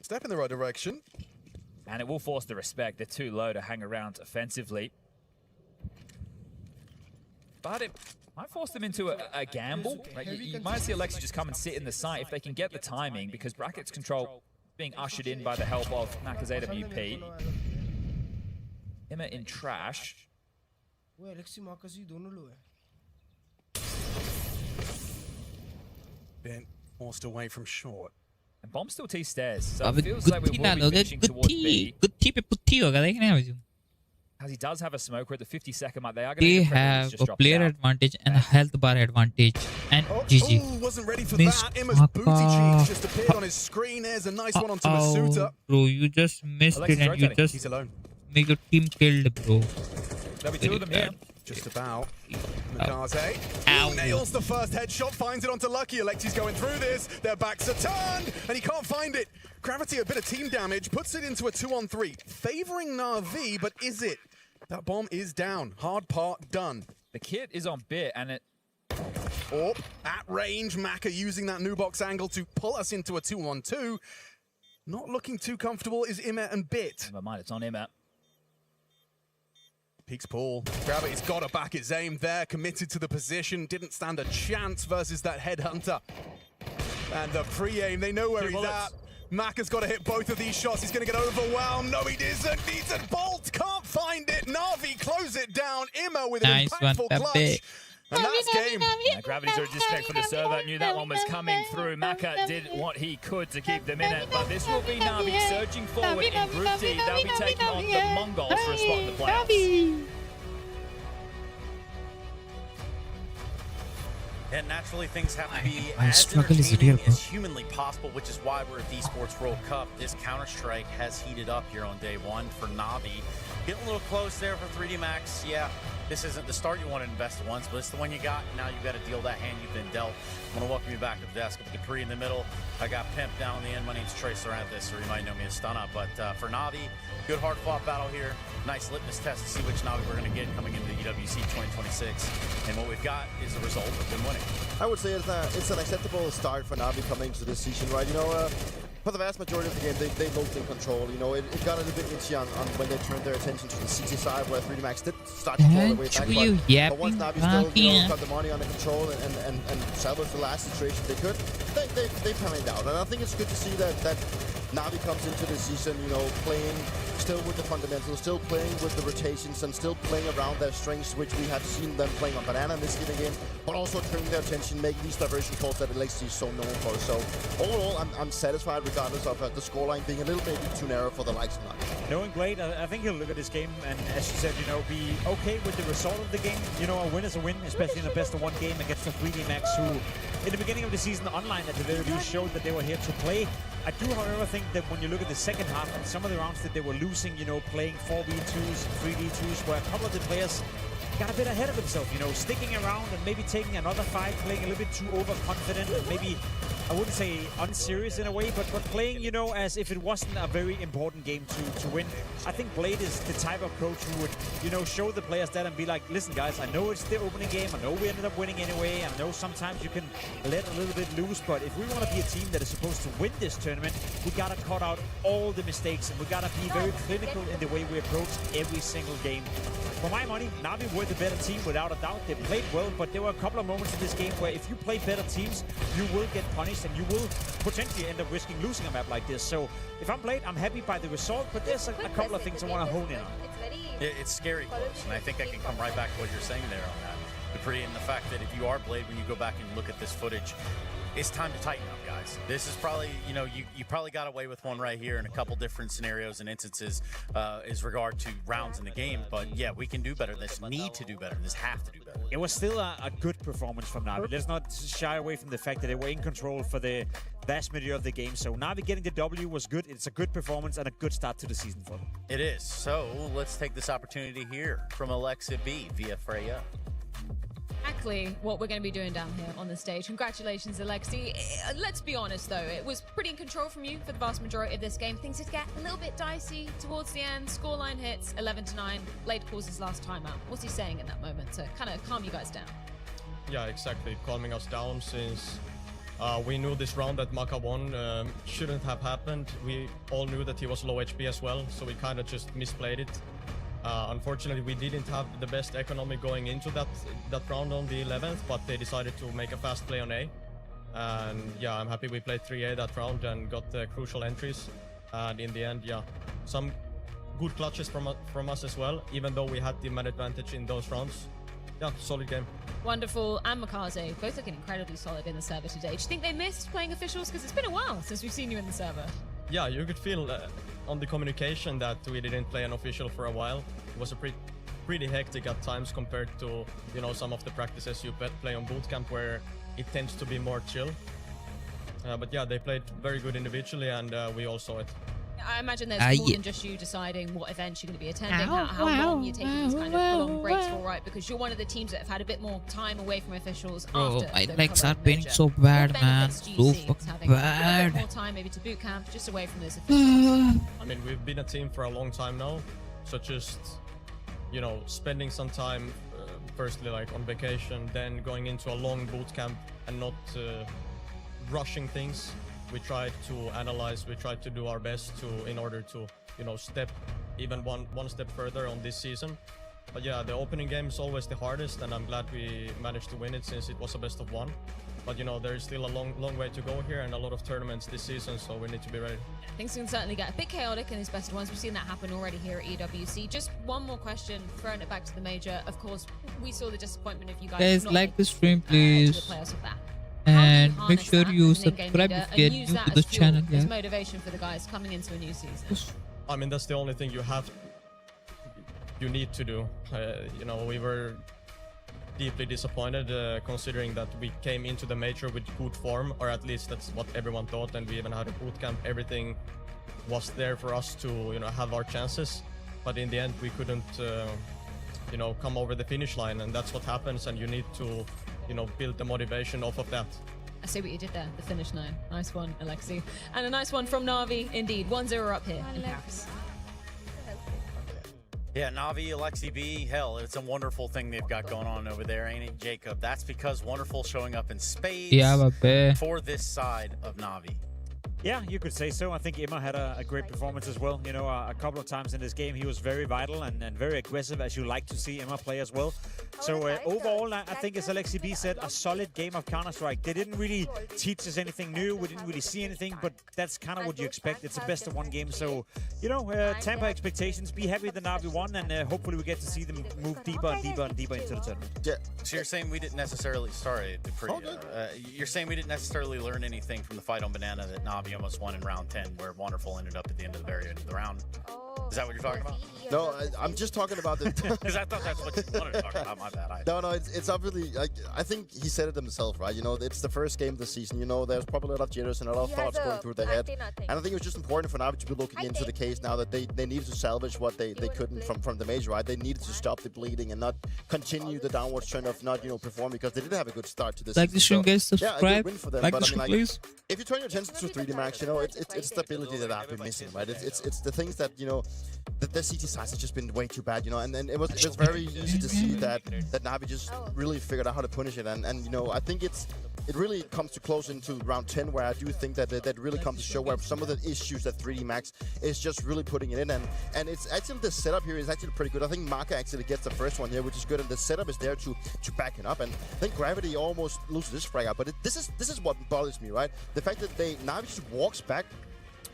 Step in the right direction. And it will force the respect. They're too low to hang around offensively. But it might force them into a gamble. Right? You might see Alexi just come and sit in the site if they can get the timing, because Brackets control being ushered in by the help of Maka's AWP. Emma in trash. Been forced away from short. And Bomb still T stairs, so it feels like we will be finishing towards B. Good T पे putty होगा देखने में जो As he does have a smoker at the 50-second mark. They have a player advantage and a health bar advantage. And GG. Oh, wasn't ready for that. Imma's booty cheeks just appeared on his screen. There's a nice one onto Masuta. Bro, you just missed it and you just make your team killed, bro. There'll be two of them here. Just about. Makaze. Nails the first headshot, finds it onto Lucky. Alexi's going through this. Their backs are turned, and he can't find it. Gravity, a bit of team damage, puts it into a 2-on-3. Favoring Na'Vi, but is it? That bomb is down. Hard part done. The kit is on bit, and it... Oh, at range, Maka using that new box angle to pull us into a 2-on-2. Not looking too comfortable is Imet and Bit. Never mind, it's on Imet. Peaks Paul. Gravity's got to back his aim there, committed to the position, didn't stand a chance versus that headhunter. And the pre-aim, they know where he's at. Maka's got to hit both of these shots. He's going to get overwhelmed. No, he isn't. Needs a bolt. Can't find it. Na'Vi close it down. Immo with an impactful clutch. And that's game. Yeah, Gravity's already disconnected from the server. Knew that one was coming through. Maka did what he could to keep them in it. But this will be Na'Vi surging forward in Group D. They'll be taking on the Mongols for a spot in the playoffs. And naturally, things have to be as entertaining as humanly possible, which is why we're at the Esports World Cup. This Counter-Strike has heated up here on day one for Na'Vi. Getting a little close there for 3D Max. Yeah, this isn't the start you want to invest once, but it's the one you got. Now you've got to deal that hand you've been dealt. I want to welcome you back to the desk with Capri in the middle. I got Pimp down the end. My name's Tracer Aranthus, or you might know me as Stunna. But for Na'Vi, good hard-fought battle here. Nice litmus test to see which Na'Vi we're going to get coming into the EWC 2026. And what we've got is a result of them winning. I would say it's an acceptable start for Na'Vi coming to this season, right? You know, for the vast majority of the game, they looked in control. You know, it got a little bit itchy on when they turned their attention to the CT side, where 3D Max did start to fall away back. But once Na'Vi still got the money under control and salvaged the last situation they could, they panned out. And I think it's good to see that Na'Vi comes into the season, you know, playing still with the fundamentals, still playing with the rotations, and still playing around their strengths, which we have seen them playing on Banana in this given game, but also turning their attention, making these diversion calls that Alexi is so known for. So overall, I'm satisfied regardless of the scoreline being a little maybe too narrow for the likes of Na'Vi. Knowing Blade, I think he'll look at this game and, as you said, you know, be okay with the result of the game. You know, a win is a win, especially in a best-of-1 game against the 3D Max, who in the beginning of the season online at the very least showed that they were here to play. I do, however, think that when you look at the second half and some of the rounds that they were losing, you know, playing 4v2s, 3v2s, where a couple of the players got a bit ahead of themselves, you know, sticking around and maybe taking another fight, playing a little bit too overconfident and maybe, I wouldn't say unserious in a way, but playing, you know, as if it wasn't a very important game to win. I think Blade is the type of coach who would, you know, show the players that and be like, listen guys, I know it's the opening game, I know we ended up winning anyway, I know sometimes you can let a little bit loose, but if we want to be a team that is supposed to win this tournament, we got to cut out all the mistakes and we got to be very clinical in the way we approach every single game. For my money, Na'Vi were the better team without a doubt. They played well, but there were a couple of moments in this game where if you play better teams, you will get punished and you will potentially end up risking losing a map like this. So if I'm Blade, I'm happy by the result, but there's a couple of things I want to hone in on. It's scary close, and I think I can come right back to what you're saying there on that. Dupree, and the fact that if you are Blade, when you go back and look at this footage, it's time to tighten up, guys. This is probably, you know, you probably got away with one right here in a couple different scenarios and instances as regard to rounds in the game. But yeah, we can do better. This need to do better. This have to do better. It was still a good performance from Na'Vi. Let's not shy away from the fact that they were in control for the vast majority of the game. So Na'Vi getting the W was good. It's a good performance and a good start to the season for them. It is. So let's take this opportunity here from Alexa B via Freya. Exactly what we're going to be doing down here on the stage. Congratulations, Alexi. Let's be honest, though. It was pretty in control from you for the vast majority of this game. Things did get a little bit dicey towards the end. Scoreline hits 11-9. Blade calls his last timeout. What's he saying in that moment to kind of calm you guys down? Yeah, exactly. Calming us down since we knew this round that Maka won shouldn't have happened. We all knew that he was low HP as well, so we kind of just misplayed it. Unfortunately, we didn't have the best economy going into that round on the 11th, but they decided to make a fast play on A. And yeah, I'm happy we played 3A that round and got the crucial entries. And in the end, yeah, some good clutches from us as well, even though we had the man advantage in those rounds. Yeah, solid game. Wonderful. And Makaze, both looking incredibly solid in the server today. Do you think they missed playing officials? Because it's been a while since we've seen you in the server. Yeah, you could feel on the communication that we didn't play an official for a while. was a pretty hectic at times compared to, you know, some of the practices you play on bootcamp where it tends to be more chill. But yeah, they played very good individually, and we all saw it. I imagine there's more than just you deciding what events you're going to be attending, how long you're taking these kind of long breaks for, right? Because you're one of the teams that have had a bit more time away from officials after my the legs are Colorado paining Major. so bad, What man. benefits do you So see fucking having a bit bad. more time maybe to boot camp, just away from those officials? I mean, we've been a team for a long time now, so just, you know, spending some time, firstly like on vacation, then going into a long boot camp and not rushing things. We tried to analyze, we tried to do our best in order to, you know, step even one step further on this season. But yeah, the opening game is always the hardest, and I'm glad we managed to win it since it was a best of one. But you know, there is still a long way to go here, and a lot of tournaments this season, so we need to be ready. Things can certainly get a bit chaotic in these best of ones. We've seen that happen already here at EWC. Just one more question, throwing it back to the major. Of course, we saw the disappointment of you guys. Guys, like the stream, To the please. playoffs of that. And make Harness sure that you as an in-game subscribe leader if you're and use new that to the as fuel, channel. as Yeah. motivation for the guys coming into a new season. I mean, that's the only thing you need to do. You know, we were deeply disappointed considering that we came into the major with good form, or at least that's what everyone thought, and we even had a boot camp. Everything was there for us to, you know, have our chances, but in the end we couldn't, you know, come over the finish line, and that's what happens, and you need to, you know, build the motivation off of that. I see what you did there, the finish line. Nice one, Alexi. And a nice one from Na'Vi, indeed. 1-0 up here in Paris. Yeah, Na'Vi, Alexi B, hell, it's a wonderful thing they've got going on over there, ain't it, Jacob? That's because Wonderful showing up in spades for this side of Na'Vi. Yeah, you could say so. I think Emma had a great performance as well. You know, a couple of times in this game, he was very vital and very aggressive, as you like to see Emma play as well. So overall, I think, as Alexi B said, a solid game of Counter-Strike. They didn't really teach us anything new. We didn't really see anything, but that's kind of what you expect. It's a best of one game. So, you know, temper expectations. Be happy the Na'Vi won, and hopefully we get to see them move deeper and deeper and deeper into the tournament. Yeah. So you're saying we didn't necessarily, you're saying we didn't necessarily learn anything from the fight on Banana that Na'Vi almost won in round 10, where Wonderful ended up at the end of the very end of the round. Is that what you're talking about? No, I'm just talking about the. Because I thought that's what you wanted to talk about. My bad. No, it's obviously. I think he said it himself, right? You know, it's the first game of the season. You know, there's probably a lot of jitters and a lot of thoughts going through their head. And I think it was just important for Na'Vi to be looking into the case now that they needed to salvage what they couldn't from the major, right? They needed to stop the bleeding and not continue the downwards trend of not, you know, performing, because they did have a good start to this. Like the stream, guys, subscribe. Yeah, a good win for them. Like but the I mean, stream, please. If you turn your attention to 3D Max, you know, it's stability that I've been missing, right? It's the things that, you know, the CT size has just been way too bad, you know, and then it was very easy to see that Na'Vi just really figured out how to punish it, and you know, I think it really comes to close into round 10, where I do think that really comes to show where some of the issues that 3D Max is just really putting it in, and it's actually, the setup here is actually pretty good. I think Maka actually gets the first one here, which is good, and the setup is there to back it up, and I think Gravity almost loses this frag out, but this is what bothers me, right? The fact that Na'Vi just walks back.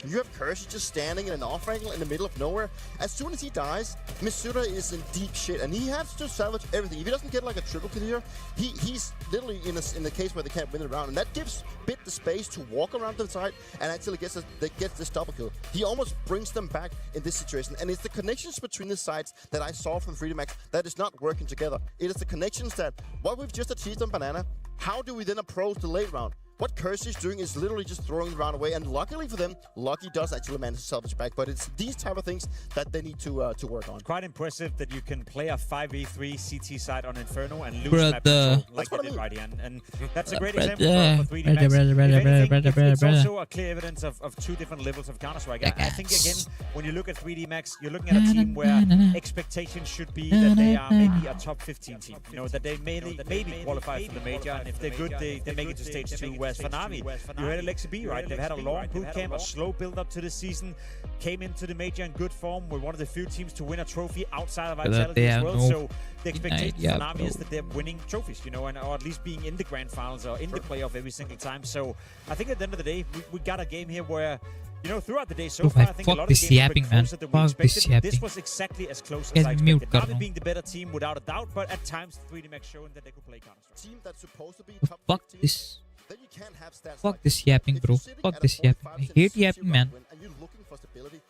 You have Curse just standing in an off angle in the middle of nowhere. As soon as he dies, Misura is in deep shit, and he has to salvage everything. If he doesn't get like a triple kill here, he's literally in the case where they can't win the round, and that gives Bit the space to walk around to the side and actually gets this double kill. He almost brings them back in this situation, and it's the connections between the sides that I saw from 3D Max that is not working together. It is the connections that what we've just achieved on Banana. How do we then approach the late round? What Curse is doing is literally just throwing the round away, and luckily for them, Lucky does actually manage to salvage back, but it's these type of things that they need to work on. Quite impressive that you can play a 5v3 CT side on Inferno and lose map control like they did right, and that's a great example for 3D Max. If anything, it's also a clear evidence of two different levels of Counter-Strike. I think, again, when you look at 3D Max, you're looking at a team where expectations should be that they are maybe a top 15 team, you know, that they maybe qualify for the major, and if they're good, they make it to stage 2. Whereas for Na'Vi, you heard Alexi B, right? They've had a long boot camp, a slow build-up to the season, came into the major in good form. We're one of the few teams to win a trophy outside of Vitality as well. So the expectation for Na'Vi is that they're winning trophies, you know, or at least being in the grand finals or in the playoff every single time. So I think at the end of the day, we got a game here where, you know, throughout the day so far, I think a lot of the games were closer than we expected. This was exactly as close as I expected. Na'Vi being the better team without a doubt, but at times 3D Max showing that they could play Counter-Strike. Team that's supposed to be top Fuck 15, this. then you can't have stats Fuck like this yapping, bro. Fuck this yapping. I hate yapping, man. And you're looking for stability.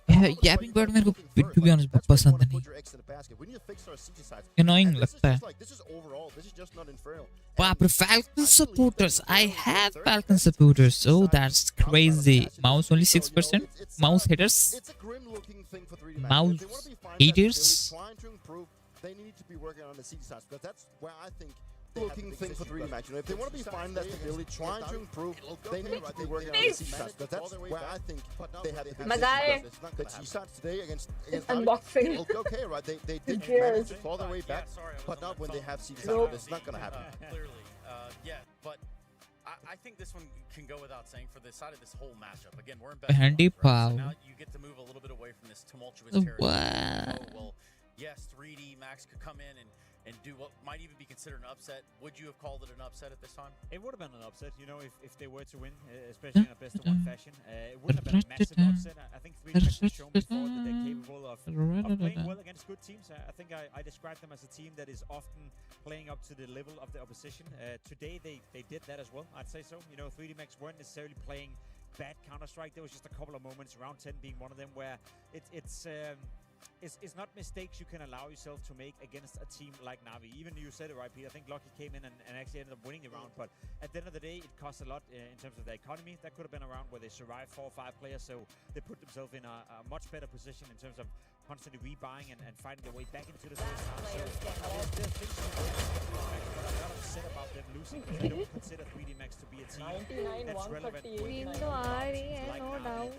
Yeah, yapping bird मेरे को to be honest पसंद नहीं. Annoying लगता है. बाप रे, Falcon supporters. I have Falcon supporters. Oh, that's crazy. Mouse only 6%. Mouse haters. Mouse haters. They need to be working on the CT sides, because that's where I think looking thing for 3D Max. You know, if they want to be finding that stability, trying to improve, they need to be working on the CT sides, because that's where I think they have the biggest. The G sides today against unboxing. It'll be okay, right? They did manage to claw their way back, but not when they have CT sides. It's not going to happen. Clearly, yeah, but I think this one can go without saying for the side of this whole matchup. Again, we're in best Handy of luck, right? pow. So now you get to move a little bit away from this tumultuous territory. What? Oh, well, yes, 3D Max could come in and do what might even be considered an upset. Would you have called it an upset at this time? It would have been an upset, you know, if they were to win, especially in a best-of-one fashion. It wouldn't have been a massive upset. I think 3D Max has shown before that they're capable of playing well against good teams. I think I described them as a team that is often playing up to the level of the opposition. Today, they did that as well, I'd say so. You know, 3D Max weren't necessarily playing bad Counter-Strike. There was just a couple of moments, round 10 being one of them, where it's not mistakes you can allow yourself to make against a team like Na'Vi. Even you said it right, Pete. I think Lucky came in and actually ended up winning the round, but at the end of the day, it cost a lot in terms of the economy. That could have been a round where they survived 4 or 5 players, so they put themselves in a much better position in terms of constantly rebuying and fighting their way back into the first half. So there's things to do, but I'm not upset about them losing, because I don't consider 3D Max to be a team that's relevant. No doubt.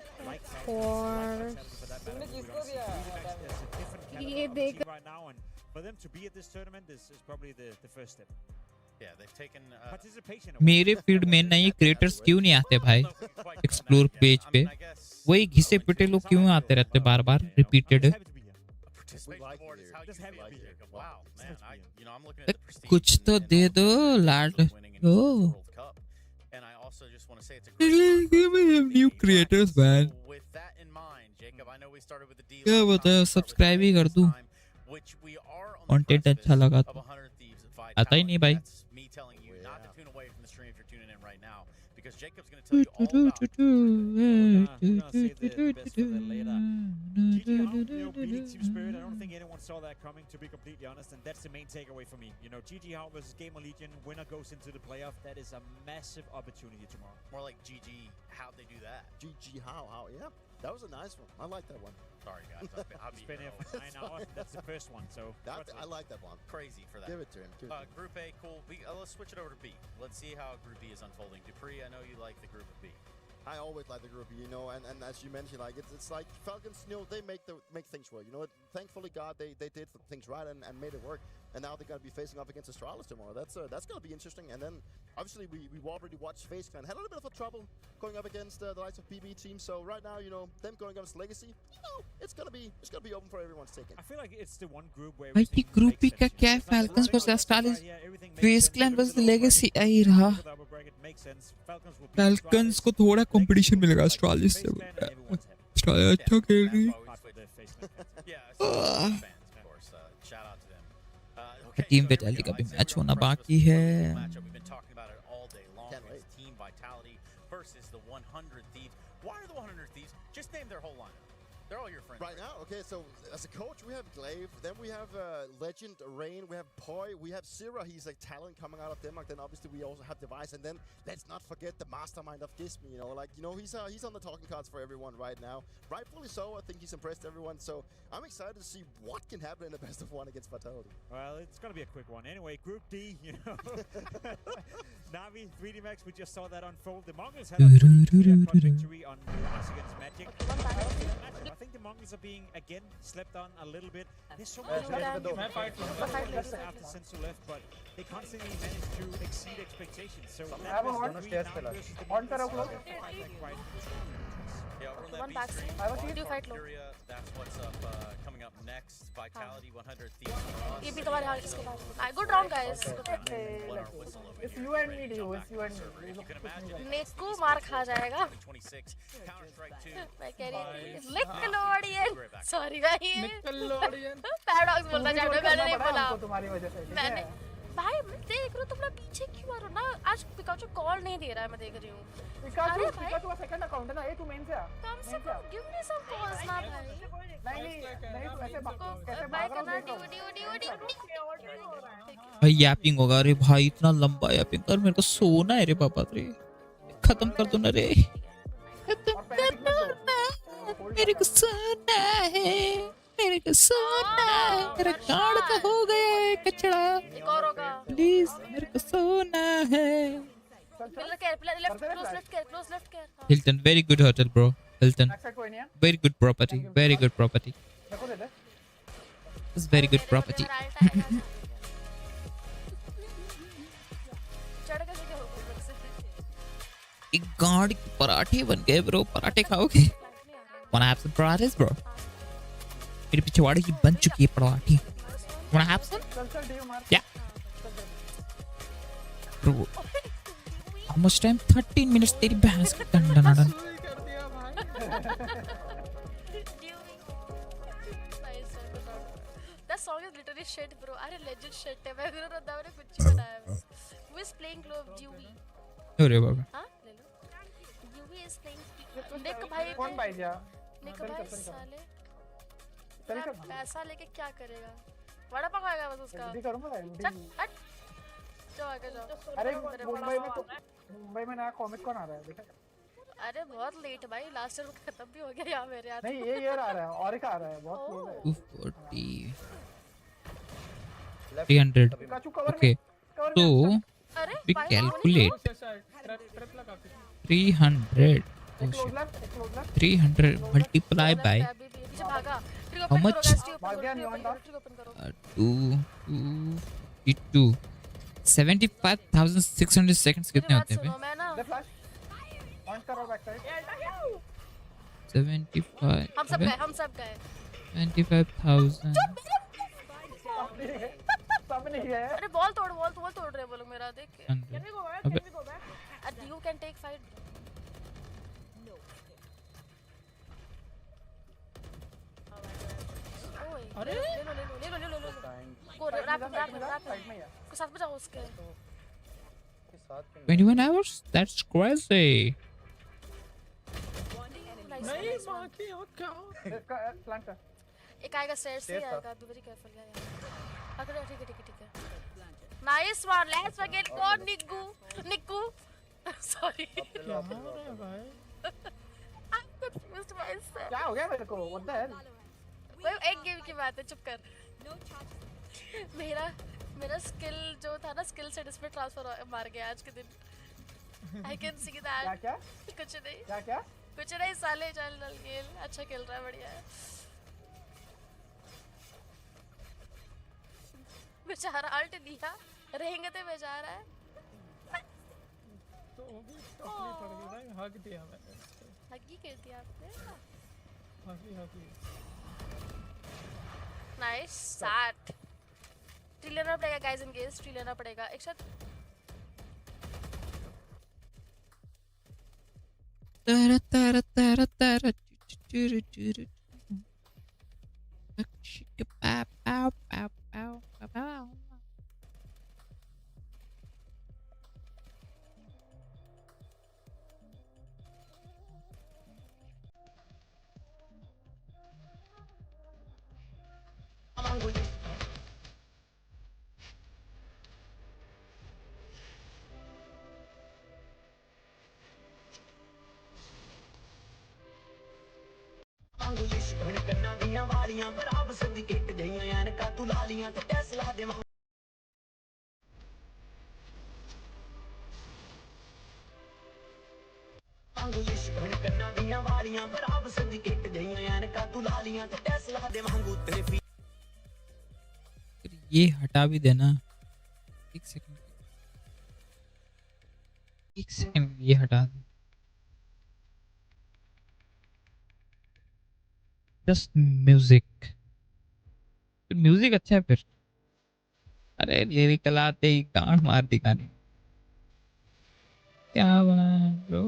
ये देख right now, and for them to be at this tournament is probably the first step. Yeah, they've taken participation. मेरे field में नए creators क्यों नहीं आते भाई? Explore page पे वही घिसे पिटे लोग क्यों आते रहते बार-बार रिपीटेड? कुछ तो दे दो लाड. Oh. New creators, man. क्या बताया, सब्सक्राइब ही कर दूं. कंटेंट अच्छा लगा तो आता ही नहीं भाई. Because Jacob's going to tell you all about team spirit. I don't think anyone saw that coming, to be completely honest, and that's the main takeaway for me. You know, GG How versus Gamer Legion, winner goes into the playoff. That is a massive opportunity tomorrow. More like GG, how'd they do that? GG How, yeah. That was a nice one. I like that one. Sorry, guys. I've been here for 9 hours. That's the first one, so I like that one. Crazy for that. Give it to him. Group A, cool. Let's switch it over to B. Let's see how Group B is unfolding. Dupree, I know you like the Group of B. I always like the Group B, you know, and as you mentioned, like it's like Falcons, you know, they make things work. You know, thankfully, God, they did things right and made it work. And now they're going to be facing up against Astralis tomorrow. That's going to be interesting. And then, obviously, we already watched FaZe Clan. Had a little bit of a trouble going up against the likes of BB team. So right now, you know, them going against Legacy, you know, it's going to be open for everyone's taking. I feel like it's the one group where भाई ये group B का क्या है? Falcons versus Astralis, FaZe Clan versus Legacy आई रहा. Falcons को थोड़ा competition मिलेगा Astralis से. Astralis अच्छा खेल रही है. टीम विटालिटी का भी मैच होना बाकी है. Why are the 100 Thieves? Just name their whole lineup. They're all your friends. Right now? Okay, so as a coach, we have Glaive. Then we have Legend, Rain. We have Poi. We have Sira. He's like talent coming out of Denmark. Then obviously we also have Device. And then let's not forget the mastermind of Gizmi. You know, like, you know, he's on the talking cards for everyone right now. Rightfully so. I think he's impressed everyone. So I'm excited to see what can happen in the best of one against Vitality. Well, it's going to be a quick one. Anyway, Group D, you know. Na'Vi, 3D Max, we just saw that unfold. The Mongols had a pretty clear-cut victory on us against Magic. I think the Mongols are being, again, slept on a little bit. There's so much after Sensu left, but they constantly manage to exceed expectations. So that was the versus the Mongols. Yeah, over on that B stream, that's what's up coming up next. Vitality 100 Thieves. ये भी तुम्हारे हाल इसके बाद. Good round, guys. It's you and me, dude. It's you and me. मेरे को मार खा जाएगा. मैं कह रही हूँ Nickelodeon. Sorry guys. Nickelodeon. Paradox बोलना चाहता हूँ, मैंने नहीं बोला. तुम्हारी वजह से. मैंने भाई मैं देख रहा हूँ तुम लोग पीछे क्यों आ रहे हो ना. आज पिकाचू कॉल नहीं दे रहा है, मैं देख रही हूँ. पिकाचू का सेकंड अकाउंट है ना, ये तू मेन से आ. कम Give me some pause ना भाई. भाई यापिंग होगा। अरे भाई इतना लंबा यापिंग कर, मेरे को सोना है रे बाबा रे। खत्म कर दो ना रे, खत्म कर दो ना, मेरे को सोना है, मेरे को सोना है, मेरा गाड़ का हो गया है कचड़ा, प्लीज मेरे को सोना है। Hilton, very good hotel, bro. Hilton, very good property, very good property. It's very good property. एक गाड़ के पराठे बन गए ब्रो, पराठे खाओगे? Wanna have some parathas, bro? मेरे पिछवाड़े की बन चुकी है पराठी। Wanna have some? Yeah. Bro, how much time? 13 minutes तेरी बहस का done done done. That song is literally shit, bro. अरे legit shit है। मैं गुरु रंधा मैंने कुछ ही बनाया है। Who is playing Glove? Dewey. अरे बाबा। हाँ ले लो। Dewey is playing. Nick भाई। कौन भाई जा? Nick भाई साले। पैसा लेके क्या करेगा? वड़ा पाव खाएगा बस उसका। चल हट। जाओ आगे जाओ। अरे मुंबई में नया कॉमिक कौन आ रहा है देखा? अरे बहुत लेट भाई, लास्ट ईयर खत्म भी हो गया यार मेरे हाथ। नहीं ये ईयर आ रहा है और एक आ रहा है बहुत लेट है। 300. Okay, so we calculate 300. 300 multiply by how much? 2 75,600 seconds कितने होते हैं? 75. हम सब गए 25,000. अरे बॉल तोड़ रहे वो लोग मेरा देख के। You can take fight. अरे ले लो। को रैप को साथ बजाओ उसके। 21 hours? That's crazy. नहीं बाकी और क्या? प्लांट का। एक आएगा स्टेयर्स से आएगा, बी वेरी केयरफुल यार। अगर ठीक है। Nice one, let's forget God Nikku. Sorry. क्या हो रहा है भाई? I'm confused myself. क्या हो गया मेरे को? What the hell? भाई एक गेम की बात है, चुप कर। मेरा स्किल जो था ना, स्किल से डिस्प्ले ट्रांसफर मार गया आज के दिन। I can see that. क्या? कुछ नहीं। क्या? कुछ नहीं साले, चल खेल, अच्छा खेल रहा है, बढ़िया है। बेचारा अल्ट लिया, रहेंगे तो बेचारा है। तो वो भी अपनी पड़ गई भाई, हक दिया मैंने। हगी कर दिया आपने। हगी। नाइस साट। ट्री लेना पड़ेगा गाइस, इन केस ट्री लेना पड़ेगा एक साथ। ये हटा भी देना। एक सेकंड ये हटा दे। जस्ट म्यूजिक अच्छा है फिर। अरे ये निकल आते ही गांड मार दी गाने। क्या बनाया ब्रो?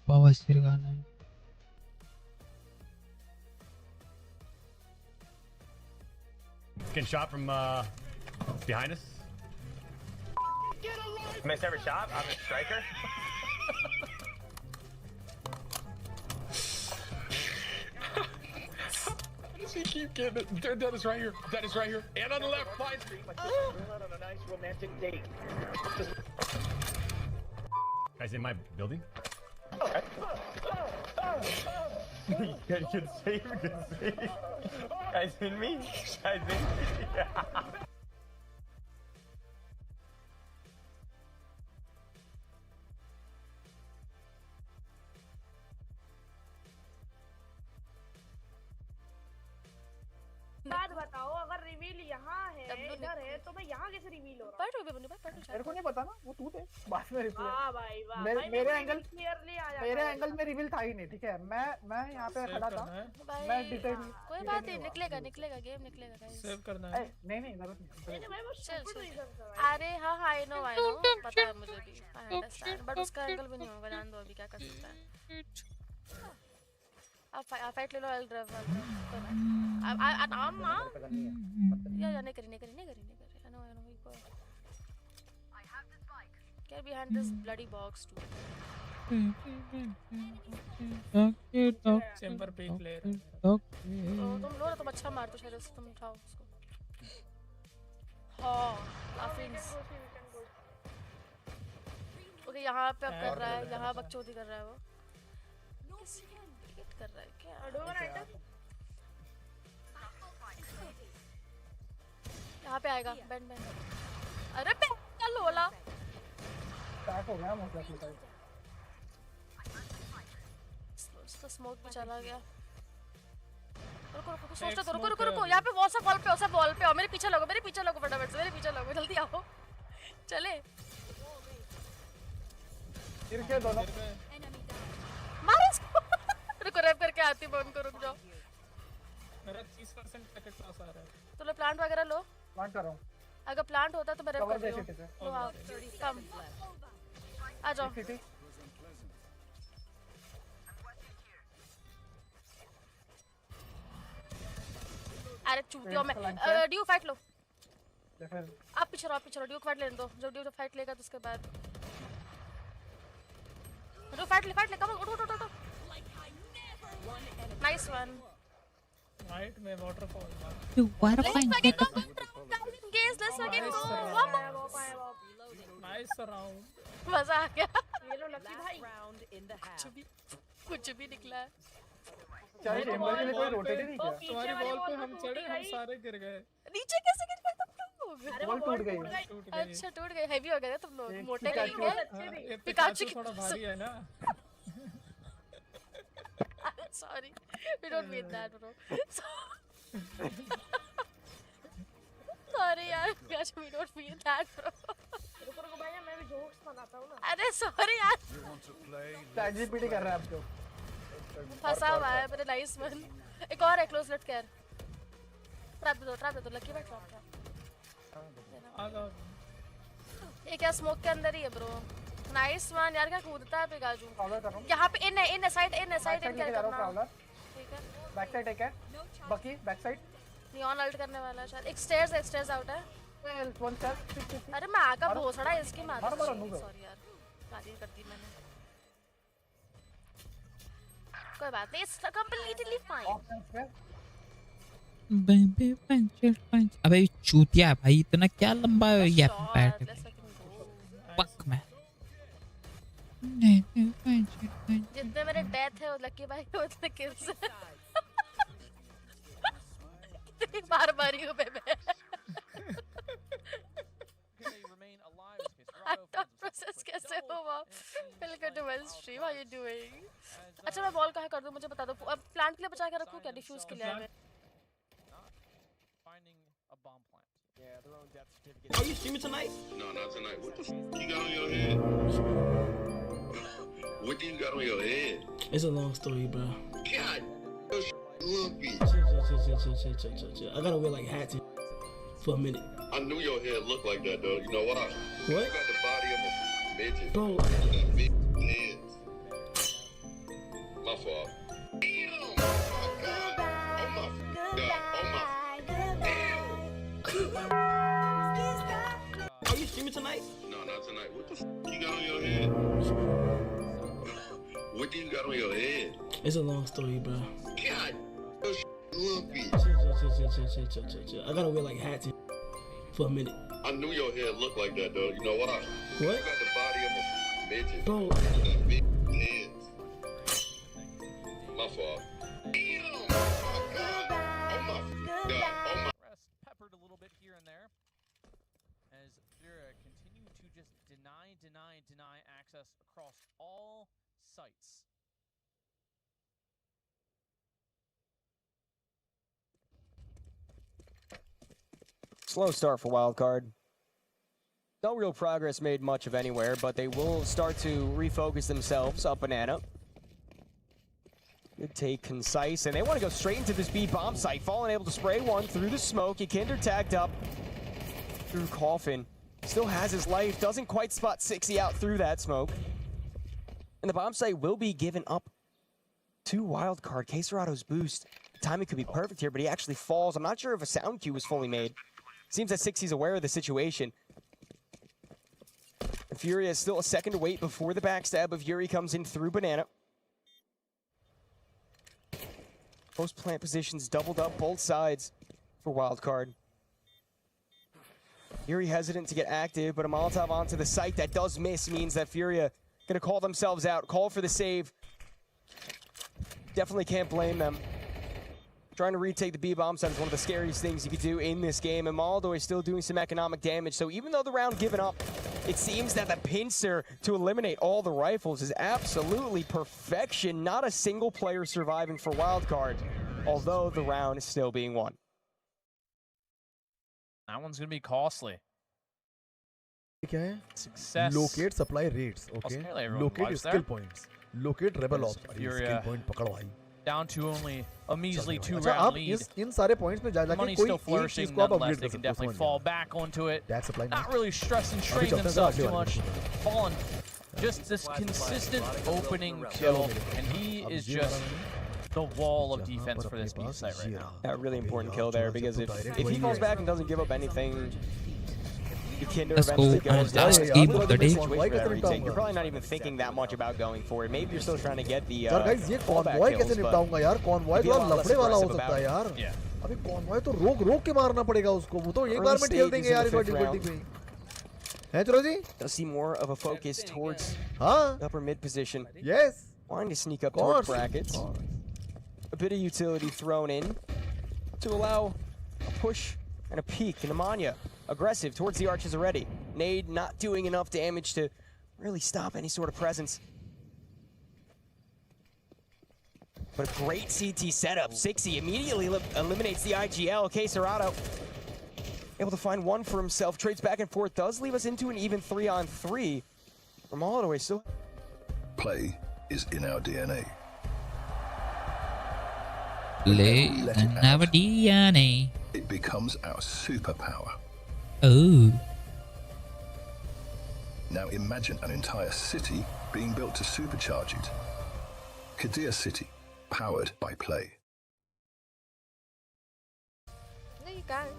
बवासीर गाना है। Getting shot from behind us. Missed every shot. I'm a striker. How does he keep getting it? That is right here. That is right here. And on the left, fine. On a nice romantic date. Guys in my building. Good save. Good save. Guys in me. Guys in me. Yeah. बात बताओ, अगर reveal यहाँ है इधर है तो मैं यहाँ कैसे रिवील हो रहा हूँ? मेरे को नहीं पता ना, वो तू थे बाद में रिवील। वाह भाई वाह, मेरे एंगल क्लियरली आया, मेरे एंगल में रिवील था ही नहीं, ठीक है। मैं यहाँ पे खड़ा था, मैं डिटेल कोई बात नहीं, निकलेगा गेम निकलेगा गाइस। सेव करना है। नहीं जरूरत नहीं। चल अरे हाँ आई नो पता है मुझे भी, आई अंडरस्टैंड, बट उसका एंगल भी नहीं होगा, जान दो, अभी क्या कर सकता है। आप फाइट ले लो, आई ड्राइव या नहीं करी I know you go. Get behind this bloody box too. Chamber पे ही प्लेयर है। तुम लो ना, तुम अच्छा मारते हो शायद, तुम उठाओ उसको। हाँ आफिन्स ओके, यहाँ पे अब कर रहा है, यहाँ बकचोदी कर रहा है वो, कर रहा है क्या? यहाँ पे आएगा बैंड। अरे क्या लोला स्टार्ट हो गया मोस्ट ऑफ द उसका स्मोक भी चला गया। रुको सोचो तो, रुको यहाँ पे वॉल पे आओ, मेरे पीछे लगो फटाफट से, मेरे पीछे लगो, जल्दी आओ, चले गिर के दोनों मारो इसको। रुको रैप करके आती हूं, बंद करो, रुक जाओ। मेरा 30% पैकेट पास आ रहा है। तो लो प्लांट वगैरह लो, प्लांट कर रहा हूं। अगर प्लांट होता तो मैं रैप कर दूं। लो कम आ जाओ। अरे चूतियों में ड्यू फाइट लो, आप पीछे रहो, ड्यू फाइट लेने दो, जब ड्यू फाइट लेगा तो उसके बाद ड्यू फाइट ले, कम उठो। Nice one. राइट में waterfall. Let's again go. Nice round. मजा आ गया। ये लो लकी भाई, कुछ भी निकला है। चाहे चैम्बर के लिए कोई रोटेट नहीं किया। तुम्हारी बॉल पे हम चढ़े, हम सारे गिर गए। नीचे कैसे गिर गए तुम लोग? बॉल टूट गई। अच्छा टूट गई, हेवी हो गए तुम लोग, मोटे गए। पिकाचू थोड़ा भारी है ना। Sorry, we don't mean that, bro. Sorry यार, Picacho, we don't mean that, bro. रुको भैया, मैं भी जोक्स बनाता हूँ ना। अरे sorry यार। ChatGPT कर रहा है आपको। फंसा हुआ है मेरे नाइस मन। एक और है, क्लोज लेट केयर। ट्रैप दे दो, लकी बैठ ट्रैप। ये क्या स्मोक के अंदर ही है ब्रो। नाइस वन यार, क्या कूदता है पिकाचू। यहाँ पे इन साइड क्या करना? ठीक है, बैक साइड एक है, बकी बैक साइड नियॉन अल्ट करने वाला है शायद। एक स्टेयर्स आउट है। अरे मैं आका भोसड़ा इसकी मार। सॉरी यार, गाली कर दी मैंने। कोई बात नहीं, इट्स कंप्लीटली फाइन। पंच अबे चूतिया भाई, इतना क्या लंबा है ये पैट। पक में जितने मेरे डेथ है वो लकी भाई के उतने किल्स है। कितनी बार मारी हूँ मैं। प्रोसेस कैसे हुआ? Welcome to my stream, how you doing? अच्छा मैं बॉल कहाँ कर दूँ मुझे बता दो। अब प्लांट के लिए बचा के रखूँ क्या, डिफ्यूज के लिए? मैं Are you streaming tonight? No, not tonight. What the f you got on your head? What do you got on your head? It's a long story, bro. God, little bitch. Chill. I gotta wear like hats for a minute. I knew your head looked like that, though. You know why? What? You got the body of a midget. Bro. That big head. My fault. Damn! Oh my God! Oh my God! Oh my... Are you streaming tonight? No, not tonight. What the f*** you got on your head? What do you got on your head? It's a long story, bro. God! Lumpy. Chill. I gotta wear like hats for a minute. I knew your head looked like that, though. You know why? What? You got the body of a midget. Bro. That big head. My fault. Damn! Oh my God! Oh my God! Oh my... Rest peppered a little bit here and there as Furia continue to just deny access across all sites. Slow start for Wildcard. No real progress made much of anywhere, but they will start to refocus themselves up Banana. Good take, concise, and they want to go straight into this B bomb site. Fallen able to spray one through the smoke. Kinder tagged up through Coffin. Still has his life, doesn't quite spot 60 out through that smoke. And the bomb site will be given up to Wildcard. Queserado's boost. The timing could be perfect here, but he actually falls. I'm not sure if a sound cue was fully made. Seems that 60's aware of the situation. And Furia is still a second to wait before the backstab of Yuri comes in through Banana. Post plant positions doubled up both sides for Wildcard. Yuri hesitant to get active, but a Molotov onto the site that does miss means that Furia gonna call themselves out, call for the save. Definitely can't blame them. Trying to retake the B-bomb site is one of the scariest things you could do in this game, and Maldo is still doing some economic damage, so even though the round given up, it seems that the pincer to eliminate all the rifles is absolutely perfection. Not a single player surviving for Wildcard, although the round is still being won. That one's going to be costly. क्या है? Success. Locate supply rates. Okay. Locate skill points. Locate rebel ops. Skill point पकड़ भाई. Down to only a measly 2-round lead. इन सारे points में जाके Money's कोई still एक flourishing, चीज को आप nonetheless, upgrade they कर can सकते हो, definitely समझ fall गया? back onto it. Tax supply Not really stress and strain चलते हैं, themselves आगे too वाले much. को। Fallen, just this consistent opening kill, and he is just the wall of defense for this B site right now. A really important kill there, because if he falls back and doesn't give up anything, Kinder Let's go eventually on goes last down. game of the day. You're probably not even thinking that much about going for it. Maybe you're still trying to get the यार guys ये convoy कैसे निपटाऊंगा यार? Convoy तो लफड़े वाला हो सकता है यार. अभी कॉन्वॉय तो रोक के मारना पड़ेगा उसको. वो तो एक बार में ठेल देंगे यार इस डिफिकल्टी पे. है चलो जी? Does see more of a focus towards हाँ? upper mid position. Yes. Wanting to sneak up towards brackets. A bit of utility thrown in to allow a push and a peek. And Amanya aggressive towards the arches already. Nade not doing enough damage to really stop any sort of presence. But a great CT setup. 60 immediately eliminates the IGL. Queserado able to find one for himself. Trades back and forth. Does leave us into an even 3-on-3. From all the way still. Play is in our DNA. Play in our DNA. It becomes our superpower. Oh. Now imagine an entire city being built to supercharge it. Kadir City, powered by Play. No, you can't.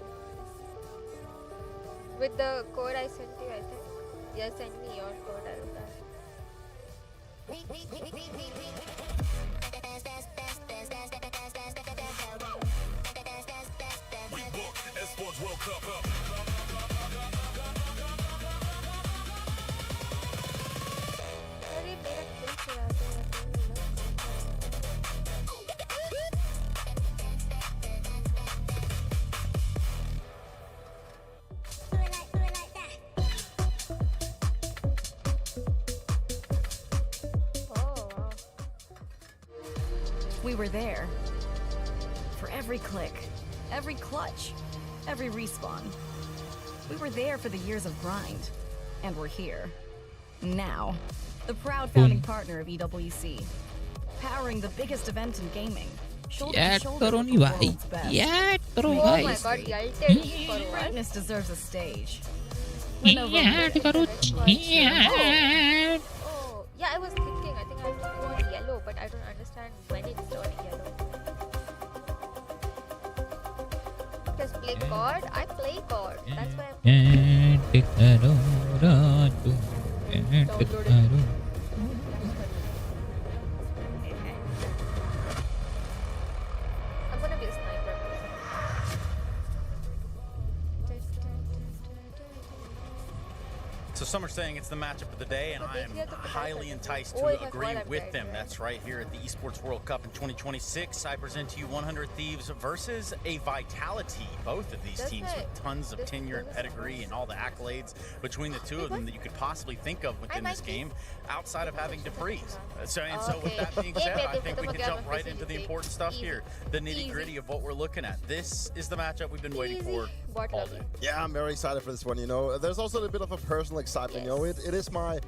With the code I sent you, I think. Yeah, send me your code, I will try. World Cup up. We were there. For every click, every clutch, every respawn. We were there for the years of grind, and we're here. Now, the proud founding partner of EWC, powering the biggest event in gaming, Chat करो नहीं भाई, chat करो भाई. Oh my god, yelted for what? Greatness deserves a stage. Chat करो, chat. Oh, yeah, I was thinking, I think I have to go on yellow, but I don't understand when it's turning yellow. Just play chord? I play chord. That's why I'm gonna be a sniper. So some are saying it's the matchup of the day, and I am highly enticed Oh, to agree with them. That's right here at the Esports World Cup in 2026. I present to you 100 Thieves versus a Vitality. Both of these teams with tons of tenure and pedigree and all the accolades between the two of them that you could possibly think of within this game, outside of having Dupree's. So with that being said, I think we can jump right into the important stuff here, the nitty-gritty of what we're looking at. This is the matchup we've been waiting for all day. Yeah, I'm very excited for this one. You know, there's also a bit of a personal excitement. You know, it is my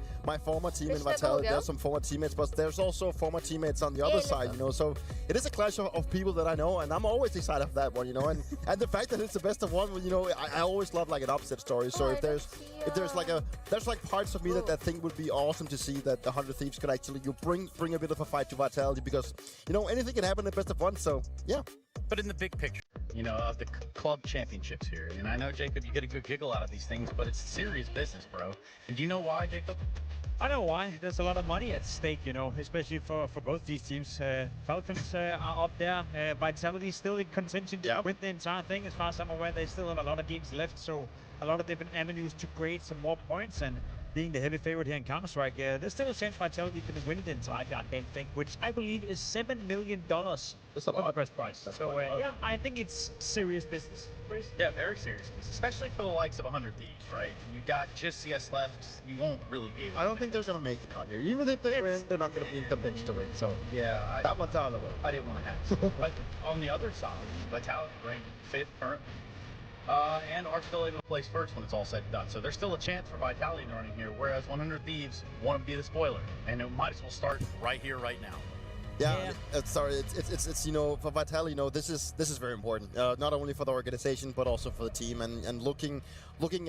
former team in Vitality. There's some former teammates, but there's also former teammates on the other side. You know, so it is a clash of people that I know, and I'm always excited for that one. You know, and the fact that it's the best of one. You know, I always love like an upset story. So if there's like parts of me that think would be awesome to see that the 100 Thieves could actually bring a bit of a fight to Vitality, because you know anything can happen in the best of one. So yeah. But in the big picture, you know, of the club championships here, and I know, Jacob, you get a good giggle out of these things, but it's serious business, bro. And do you know why, Jacob? I know why. There's a lot of money at stake, you know, especially for both these teams. Falcons are up there. Vitality still in contention to win the entire thing. As far as I'm aware, they still have a lot of games left, so a lot of different avenues to create some more points. And being the heavy favorite here in Counter-Strike, there's still a chance Vitality can win the entire goddamn thing, which I believe is $7 million. That's a lot. First prize. So yeah, I think it's serious business. Yeah, very serious business, especially for the likes of 100 Thieves, right? You got just CS left. You won't really be able I don't think they're gonna make it out here. Even if they win, they're not gonna be the bench to win. So yeah, that one's out of the way. I didn't want to have. But on the other side, Vitality ranked 5th currently. And are still able to place first when it's all said and done. So there's still a chance for Vitality to run in here, whereas 100 Thieves want to be the spoiler, and it might as well start right here, right now. Yeah, sorry, it's you know, for Vitality, you know, this is very important, not only for the organization but also for the team, and looking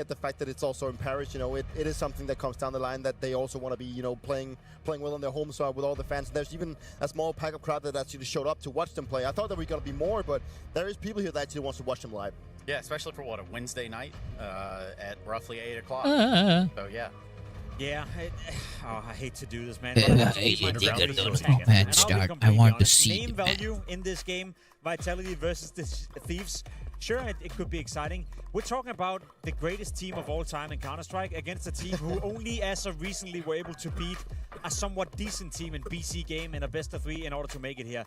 at the fact that it's also in Paris, you know, it is something that comes down the line that they also want to be, you know, playing well on their home soil with all the fans. There's even a small pack of crowd that actually showed up to watch them play. I thought that we got to be more, but there is people here that actually wants to watch them live. Yeah, especially for what, a Wednesday night at roughly 8 o'clock. So yeah. Yeah, I hate to do this, man. I want to see name value in this game. Vitality versus the Thieves. Sure, it could be exciting. We're talking about the greatest team of all time in Counter-Strike against a team who only as of recently were able to beat a somewhat decent team in BC game in a best of 3 in order to make it here.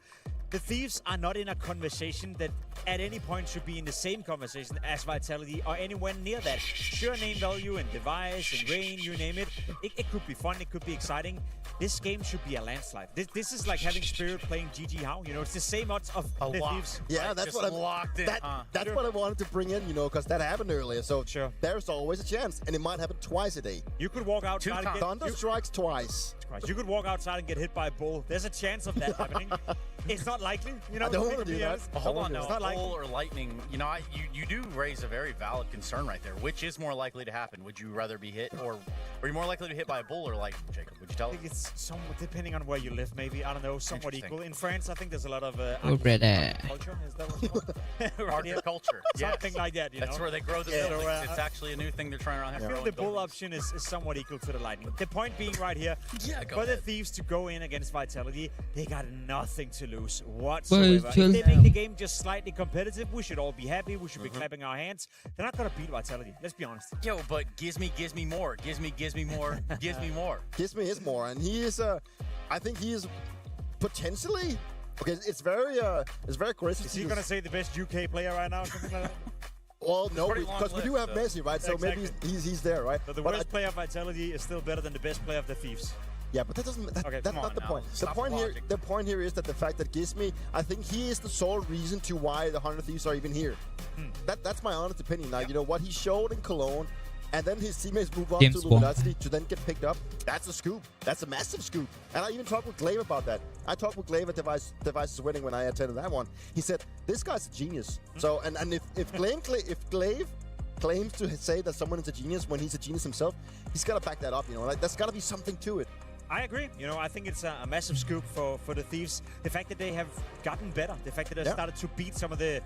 The Thieves are not in a conversation that at any point should be in the same conversation as Vitality or anywhere near that. Sure, name value and device and rain, you name it. It could be fun, it could be exciting. This game should be a landslide. This is like having Spirit playing GG How. You know, it's the same odds of the Thieves. Yeah, that's what that's what I wanted to bring in, you know, because that happened earlier. So there's always a chance, and it might happen twice a day. You could walk outside and get Thunder strikes twice. You could walk outside and get hit by a bull. There's a chance of that happening. It's not likely, you know. I don't want to do that. Hold on, no. Bull or lightning, you know, you do raise a very valid concern right there. Which is more likely to happen? Would you rather be hit, or are you more likely to be hit by a bull or lightning, Jacob? Would you tell us? I think it's somewhat, depending on where you live, maybe. I don't know, somewhat equal. In France, I think there's a lot of culture. Is that what's called? Agriculture. Something like that, you know. That's where they grow the buildings. It's actually a new thing they're trying around here. I feel the bull option is somewhat equal to the lightning. The point being right here, for the Thieves to go in against Vitality, they got nothing to lose whatsoever. If they make the game just slightly competitive, we should all be happy. We should be clapping our hands. They're not gonna beat Vitality. Let's be honest. Yo, but gives me more. Gives me more. Gives me more. Gives me is more, and he is. I think he is potentially. Okay, it's very aggressive. Is he gonna say the best UK player right now? Or something like that? Well, no, because we do have Messi, right? So maybe he's there, right? So the worst player of Vitality is still better than the best player of the Thieves. Yeah, but that doesn't. That's not the point. The point here is that the fact that Gizmi, I think he is the sole reason to why the 100 Thieves are even here. That's my honest opinion. Now, you know what he showed in Cologne. and then his teammates move on to Luminosity to then get picked up. That's a scoop. That's a massive scoop. And I even talked with Glaive about that. I talked with Glaive at Devices Winning when I attended that one. He said, this guy's a genius. So, and if Glaive claims to say that someone is a genius when he's a genius himself, he's got to back that up, you know. Like, there's got to be something to it. I agree. You know, I think it's a massive scoop for the Thieves. The fact that they have gotten better, the fact that they started to beat some of the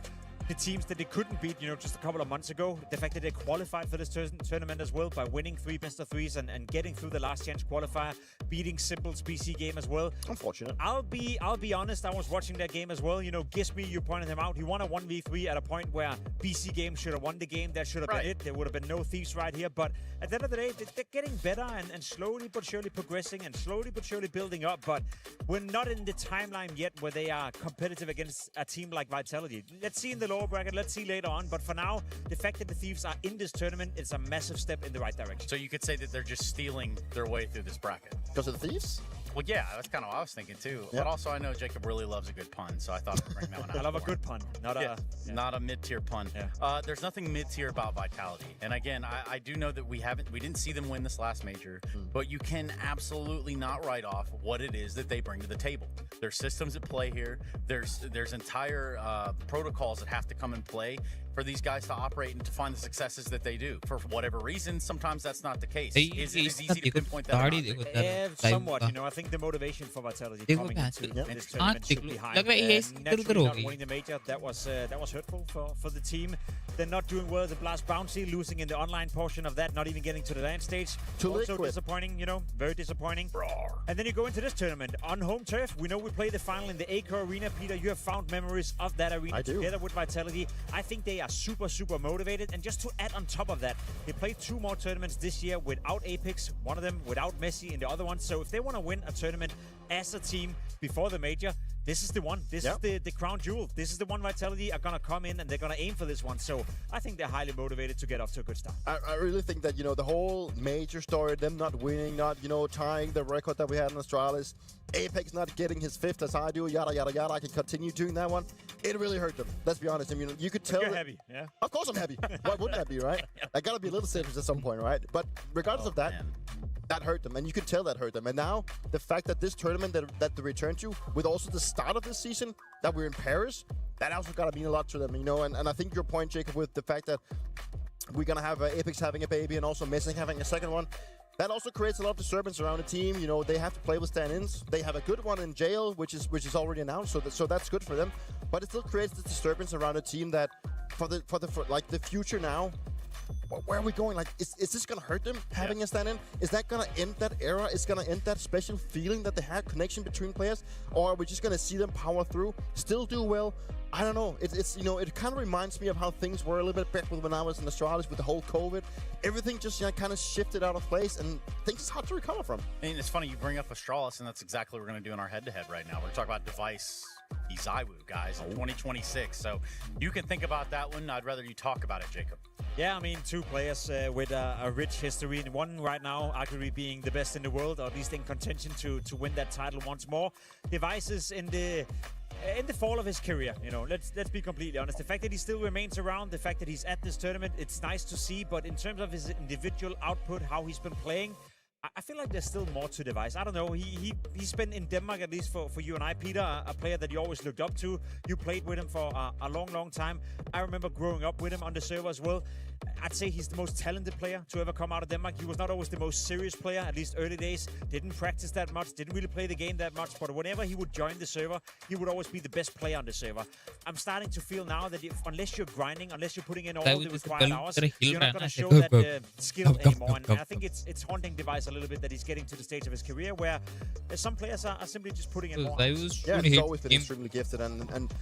teams that they couldn't beat, you know, just a couple of months ago. The fact that they qualified for this tournament as well by winning 3 best of 3s and getting through the last chance qualifier, beating Simple's BC game as well. Unfortunate. I'll be honest, I was watching that game as well. You know, Gisby, you pointed him out. He won a 1v3 at a point where BC game should have won the game. That should have been it. There would have been no Thieves right here. But at the end of the day, they're getting better and slowly but surely progressing and slowly but surely building up. But we're not in the timeline yet where they are competitive against a team like Vitality. Let's see in the lower bracket. Let's see later on. But for now, the fact that the Thieves are in this tournament, it's a massive step in the right direction. So you could say that they're just stealing their way through this bracket. Because of the Thieves? Well, yeah, that's kind of what I was thinking too. But also, I know Jacob really loves a good pun, so I thought I'd bring that one out. I love a good pun, not a mid-tier pun. There's nothing mid-tier about Vitality, and again, I do know that we didn't see them win this last major, but you can absolutely not write off what it is that they bring to the table. There's systems at play here. There's entire protocols that have to come in play for these guys to operate and to find the successes that they do. For whatever reason, sometimes that's not the case. Is it as easy to pinpoint that? Somewhat, you know. I think the motivation for Vitality coming into this tournament should be high. Naturally not winning the major, that was hurtful for the team. They're not doing well at the Blast Bouncy, losing in the online portion of that, not even getting to the land stage. Also disappointing, you know, very disappointing. And then you go into this tournament on home turf. We know we play the final in the Acre Arena. Peter, you have found memories of that arena together with Vitality. I think they are super motivated. And just to add on top of that, they played 2 more tournaments this year without Apex, one of them without Messi in the other one. So if they want to win a tournament as a team before the major, this is the one. This is the crown jewel. This is the one Vitality are going to come in and they're going to aim for this one. So I think they're highly motivated to get off to a good start. I really think that, you know, the whole major story, them not winning, not, you know, tying the record that we had in Astralis, Apex not getting his 5th as I do, yada, yada, yada. I can continue doing that one. It really hurt them. Let's be honest. I mean, you could tell. You're heavy, yeah? Of course I'm heavy. Why wouldn't I be, right? I got to be a little serious at some point, right? But regardless of that, that hurt them, and you could tell that hurt them. And now, the fact that this tournament that they return to, with also the start of this season, that we're in Paris, that also got to mean a lot to them, you know. And I think your point, Jacob, with the fact that we're going to have Apex having a baby and also Messing having a second one, that also creates a lot of disturbance around the team. You know, they have to play with stand-ins. They have a good one in jail, which is already announced, so that's good for them. But it still creates the disturbance around a team that, for the future now, where are we going? Like, is this going to hurt them, having a stand-in? Is that going to end that era? Is going to end that special feeling that they had, connection between players? Or are we just going to see them power through, still do well? I don't know. It's you know, it kind of reminds me of how things were a little bit back when I was in Astralis with the whole COVID. Everything just, you know, kind of shifted out of place, and things is hard to recover from. And it's funny you bring up Astralis, and that's exactly what we're going to do in our head-to-head right now. We're going to talk about Device Izaiwu, guys, in 2026. So you can think about that one. I'd rather you talk about it, Jacob. Yeah, I mean, 2 players with a rich history, and one right now arguably being the best in the world, or at least in contention to win that title once more. Device is in the fall of his career, you know. Let's be completely honest. The fact that he still remains around, the fact that he's at this tournament, it's nice to see. But in terms of his individual output, how he's been playing, I feel like there's still more to Device. I don't know. He's been in Denmark, at least for you and I, Peter, a player that you always looked up to. You played with him for a long time. I remember growing up with him on the server as well. I'd say he's the most talented player to ever come out of Denmark. He was not always the most serious player, at least early days. Didn't practice that much, didn't really play the game that much. But whenever he would join the server, he would always be the best player on the server. I'm starting to feel now that unless you're grinding, unless you're putting in all the required hours, you're not going to show that skill anymore. And I think it's haunting Device a little bit that he's getting to the stage of his career where some players are simply just putting in more hours. Yeah, he's always been extremely gifted, and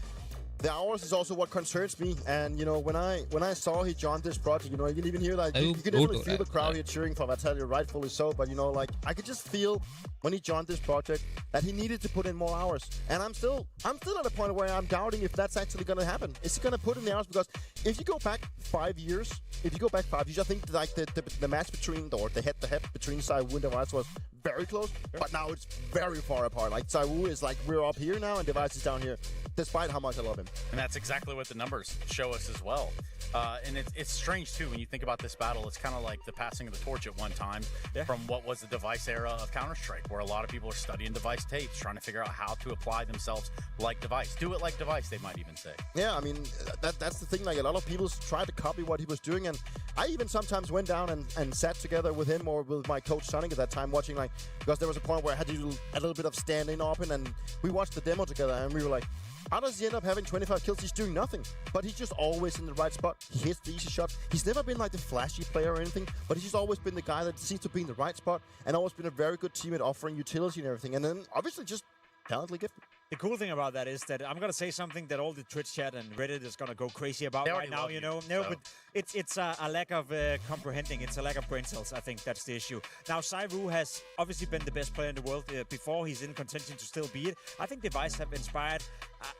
the hours is also what concerns me. And you know, when I saw he joined this project, you know, you can even hear like you can even feel the crowd here cheering for Vitality, rightfully so. But you know, like I could just feel when he joined this project that he needed to put in more hours. And I'm still at a point where I'm doubting if that's actually going to happen. Is he going to put in the hours? Because if you go back 5 years, I think like the match between, or the head-to-head between ZywOo and Device was very close, but now it's very far apart. Like Saiwu is like, we're up here now and Device is down here, despite how much I love him. And that's exactly what the numbers show us as well. And it's strange too when you think about this battle. It's kind of like the passing of the torch at one time from what was the Device era of Counter-Strike, where a lot of people are studying Device tapes, trying to figure out how to apply themselves like Device. Do it like Device, they might even say. Yeah, I mean, that's the thing. Like, a lot of people tried to copy what he was doing, and I even sometimes went down and sat together with him or with my coach Sonic at that time watching, like, because there was a point where I had to do a little bit of standing open, and we watched the demo together, and we were like, how does he end up having 25 kills? He's doing nothing. But he's just always in the right spot. He hits the easy shots. He's never been like the flashy player or anything, but he's just always been the guy that seems to be in the right spot and always been a very good teammate offering utility and everything. And then obviously just talently gifted. The cool thing about that is that I'm going to say something that all the Twitch chat and Reddit is going to go crazy about right now, you know. No, but it's a lack of comprehending. It's a lack of brain cells. I think that's the issue. Now, Saiwu has obviously been the best player in the world before. He's in contention to still be it. I think Device have inspired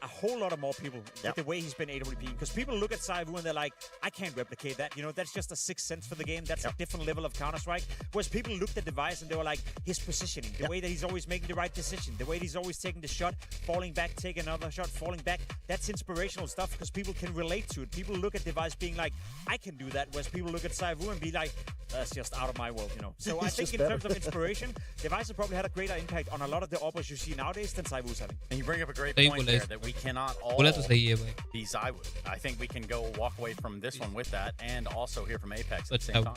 a whole lot of more people with the way he's been AWP. Because people look at Saiwu and they're like, I can't replicate that. You know, that's just a sixth sense for the game. That's a different level of Counter-Strike. Whereas people looked at Device and they were like, his positioning, the way that he's always making the right decision, the way that he's always taking the shot, falling back, taking another shot, falling back. That's inspirational stuff because people can relate to it. People look at Device being like, I can do that. Whereas people look at Saiwu and be like, that's just out of my world, you know. So I think in terms of inspiration, Device has probably had a greater impact on a lot of the oppos you see nowadays than Saiwu's having. And you bring up a great point there that we cannot all be Saiwu. I think we can go walk away from this one with that and also hear from Apex at the same time.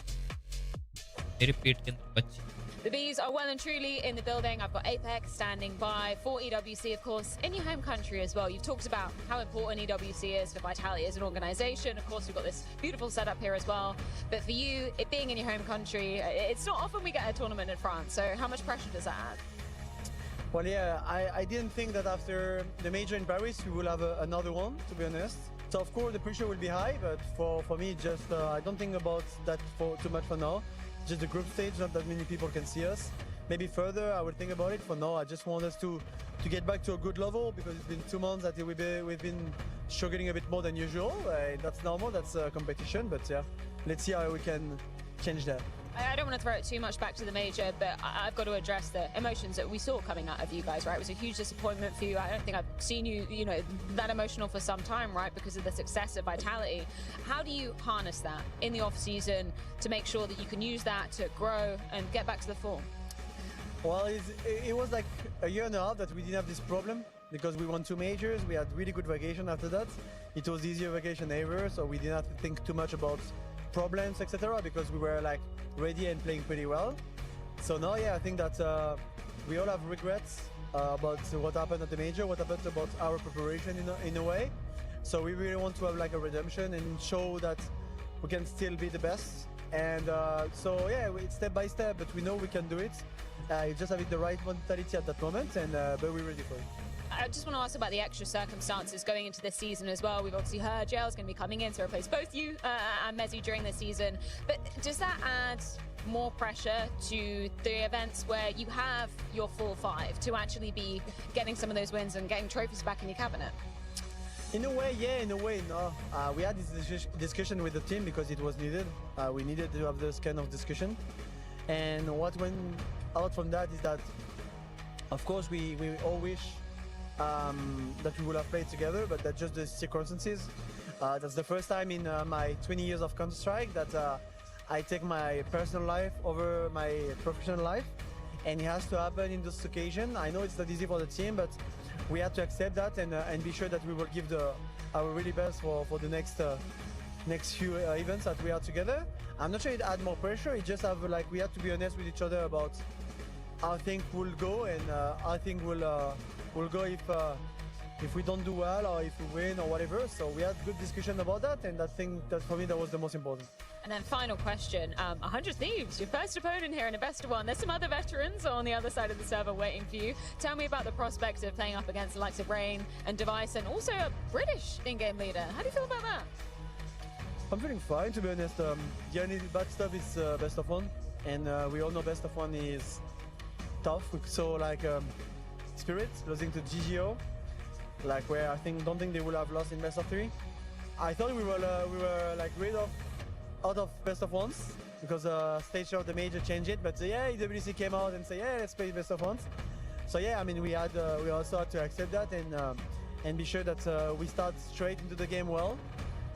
The Bees are well and truly in the building. I've got Apex standing by for EWC, of course, in your home country as well. You've talked about how important EWC is for Vitality as an organization. Of course, we've got this beautiful setup here as well. But for you, it being in your home country, it's not often we get a tournament in France. So how much pressure does that add? Well, yeah, I didn't think that after the major in Paris, we will have another one, to be honest. So, of course, the pressure will be high, but for me, just I don't think about that for too much for now. Just the group stage, not that many people can see us. Maybe further, I will think about it. For now, I just want us to get back to a good level because it's been 2 months that we've been struggling a bit more than usual. That's normal, that's a competition, but yeah, let's see how we can change that. I don't want to throw it too much back to the major, but I've got to address the emotions that we saw coming out of you guys, right? It was a huge disappointment for you. I don't think I've seen you, you know, that emotional for some time, right? Because of the success of Vitality. How do you harness that in the off season to make sure that you can use that to grow and get back to the form? Well, it was like a year and a half that we didn't have this problem because we won 2 majors. We had really good vacation after that. It was the easiest vacation ever, so we didn't have to think too much about problems, etc., because we were like ready and playing pretty well. So now, yeah, I think that we all have regrets about what happened at the major, what happened about our preparation in a way. So we really want to have like a redemption and show that we can still be the best. And so yeah, it's step by step, but we know we can do it. You just have the right mentality at that moment, and but we're ready for it. I just want to ask about the extra circumstances going into this season as well. We've obviously heard Jail's going to be coming in to replace both you and Mezzy during the season. But does that add more pressure to the events where you have your full 5 to actually be getting some of those wins and getting trophies back in your cabinet? In a way, yeah, in a way, no. We had this discussion with the team because it was needed. We needed to have this kind of discussion. And what went out from that is that, of course, we all wish that we would have played together, but that's just the circumstances. That's the first time in my 20 years of Counter-Strike that I take my personal life over my professional life, and it has to happen in this occasion. I know it's not easy for the team, but we have to accept that and be sure that we will give our really best for the next few events that we are together. I'm not sure it add more pressure. It just have like we have to be honest with each other about how things will go and how things will go if we don't do well or if we win or whatever. So we had good discussion about that, and I think that for me that was the most important. And then final question, 100 Thieves, your first opponent here in a best of 1. There's some other veterans on the other side of the server waiting for you. Tell me about the prospect of playing up against the likes of Rain and Device and also a British in-game leader. How do you feel about that? I'm feeling fine, to be honest. The only bad stuff is best of 1, and we all know best of 1 is tough. So like Spirit losing to csgo, like where I don't think they would have lost in best of 3. I thought we were like out of best of 1s, because stage of the major changed it. But yeah, EWC came out and said, yeah, let's play best of ones. So yeah, I mean, we also had to accept that and be sure that we start straight into the game well.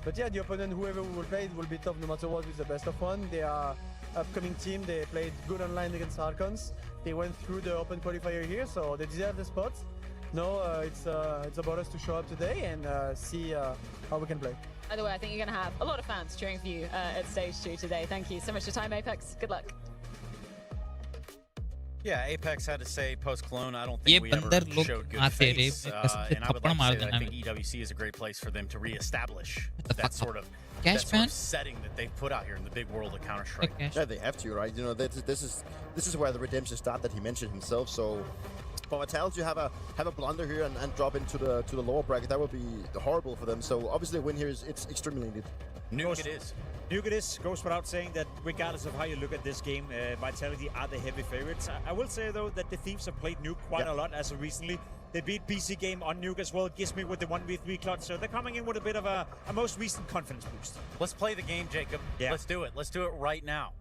But yeah, the opponent, whoever we will play, it will be tough no matter what with the best of one. They are upcoming team. They played good online against Harkons. They went through the open qualifier here, so they deserve the spot. No, it's about us to show up today and see how we can play. By the way, I think you're going to have a lot of fans cheering for you at stage 2 today. Thank you so much for your time, Apex. Good luck. Yeah, Apex had to say post-Cologne, I don't think we ever showed good face. And I would like to say that I think EWC is a great place for them to reestablish that sort of setting that they've put out here in the big world of Counter-Strike. Yeah, they have to, right? You know, this is where the redemption start that he mentioned himself. So for Vitality to have a blunder here and drop into the lower bracket, that would be horrible for them. So obviously a win here it's extremely needed. Nuke it is. Nuke it is. Goes without saying that regardless of how you look at this game, Vitality are the heavy favorites. I will say though that the Thieves have played Nuke quite a lot as of recently. They beat BC Game on Nuke as well. Gizmi with the 1v3 clutch. So they're coming in with a bit of a most recent confidence boost. Let's play the game, Jacob. Yeah. Let's do it. Let's do it right now.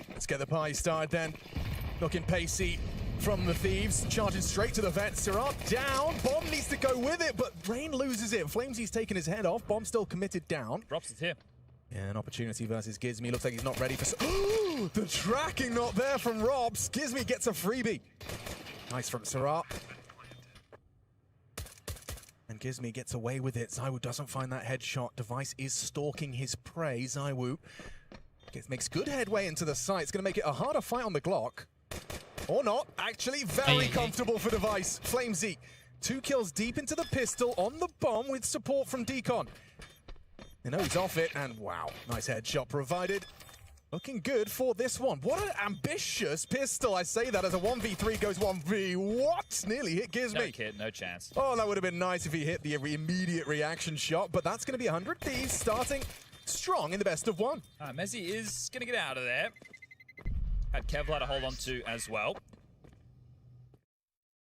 Let's get the party started then. Looking pacey from the Thieves, charging straight to the vet. Sirat down, Bomb needs to go with it, but Rain loses it. Flamesy's taking his head off, Bomb still committed down. Drops it here. Yeah, an opportunity versus Gizmi. Looks like he's not ready for... the tracking not there from Robs. Gizmi gets a freebie. Nice from Sirat. And Gizmi gets away with it. ZywOo doesn't find that headshot. Device is stalking his prey. ZywOo makes good headway into the site. It's going to make it a harder fight on the Glock. Or not. Actually, very comfortable for Device. Flamesy, 2 kills deep into the pistol on the bomb with support from Deacon. You know he's off it, and wow, nice headshot provided. Looking good for this one. What an ambitious pistol. I say that as a 1v3 goes 1v. What? Nearly hit Gizmi. No kid, no chance. Oh, that would have been nice if he hit the immediate reaction shot, but that's going to be 100 Thieves starting strong in the best of one. Mezzi is going to get out of there. Had Kevlar to hold on to as well.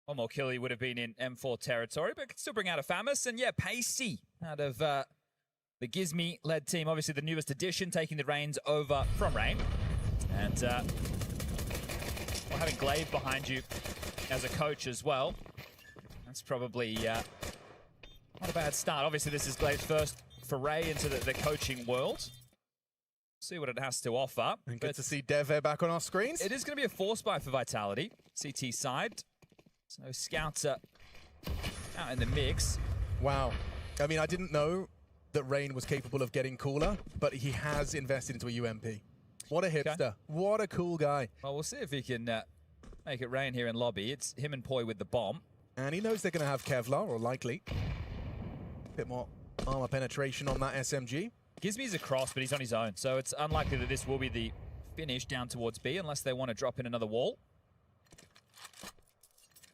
One more kill, he would have been in M4 territory, but could still bring out a Famus. And yeah, pacey out of the Gizmi-led team. Obviously the newest addition, taking the reins over from Rain. And having Glaive behind you as a coach as well. That's probably not a bad start. Obviously this is Glaive's first foray into the coaching world. See what it has to offer. And good to see Dev back on our screens. It is going to be a force buy for Vitality. CT side. So scouts out in the mix. Wow. I mean, I didn't know that Rain was capable of getting cooler, but he has invested into a UMP. What a hipster. Okay. What a cool guy. Well, we'll see if he can make it rain here in lobby. It's him and Poi with the bomb. And he knows they're going to have Kevlar, or likely. A bit more armor penetration on that SMG. Gizmi's across, but he's on his own. So it's unlikely that this will be the finish down towards B unless they want to drop in another wall.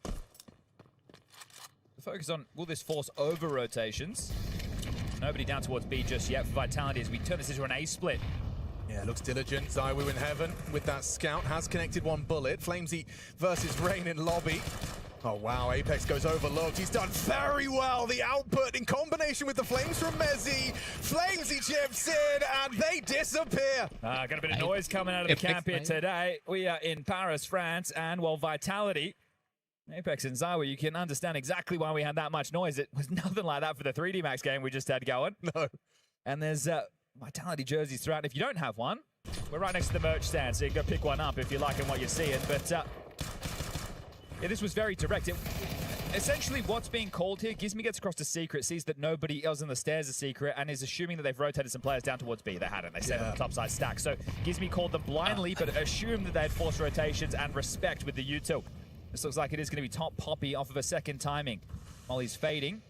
The focus on, will this force over rotations? Nobody down towards B just yet for Vitality as we turn this into an A split. Yeah, looks diligent. ZywOo in heaven with that scout. Has connected one bullet. Flamesy versus Rain in lobby. Oh, wow. Apex goes overlooked. He's done very well. The output in combination with the flames from Mezzi. Flamesy chips in, and they disappear. Got a bit of noise coming out of the camp here today. We are in Paris, France, and, well, Vitality. Apex and ZywOo, you can understand exactly why we had that much noise. It was nothing like that for the 3D Max game we just had going. No. And there's Vitality jerseys throughout. If you don't have one, we're right next to the merch stand, so you can go pick one up if you're liking what you're seeing. But yeah, this was very direct. Essentially, what's being called here, Gizmi gets across to Secret, sees that nobody else on the stairs is Secret, and is assuming that they've rotated some players down towards B. They hadn't. They stayed on the top side stack. So Gizmi called them blindly, but assumed that they had forced rotations and respect with the util. This looks like it is going to be top Poppy off of a second timing while he's fading.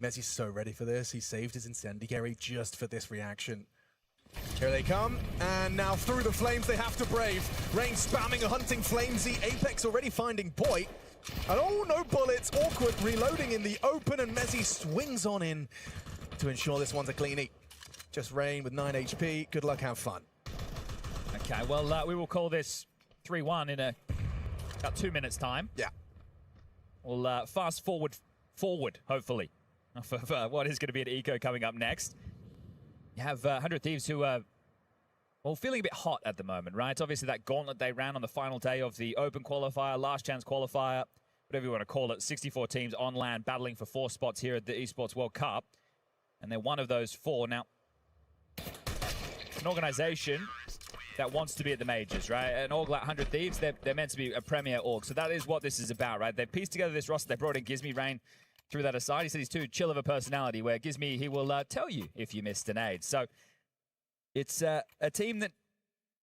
Mezzi's so ready for this. He saved his incendiary just for this reaction. Here they come, and now through the flames they have to brave. Rain spamming a hunting Flamesy. Apex already finding Boy. And oh, no bullets. Awkward reloading in the open, and Messi swings on in to ensure this one's a cleanie. Just Rain with 9 HP. Good luck, have fun. Okay, well, we will call this 3-1 in about 2 minutes' time. Yeah. We'll fast forward, hopefully, for what is going to be an eco coming up next. You have 100 Thieves who are, well, feeling a bit hot at the moment, right? Obviously, that gauntlet they ran on the final day of the Open qualifier, last chance qualifier, whatever you want to call it, 64 teams on land battling for 4 spots here at the Esports World Cup. And they're one of those 4. Now, an organization that wants to be at the majors, right? An org like 100 Thieves, they're meant to be a premier org. So that is what this is about, right? They've pieced together this roster. They brought in Gizmy. Rain threw that aside. He said he's too chill of a personality, where Gizmy, he will tell you if you missed an aid. So it's a team that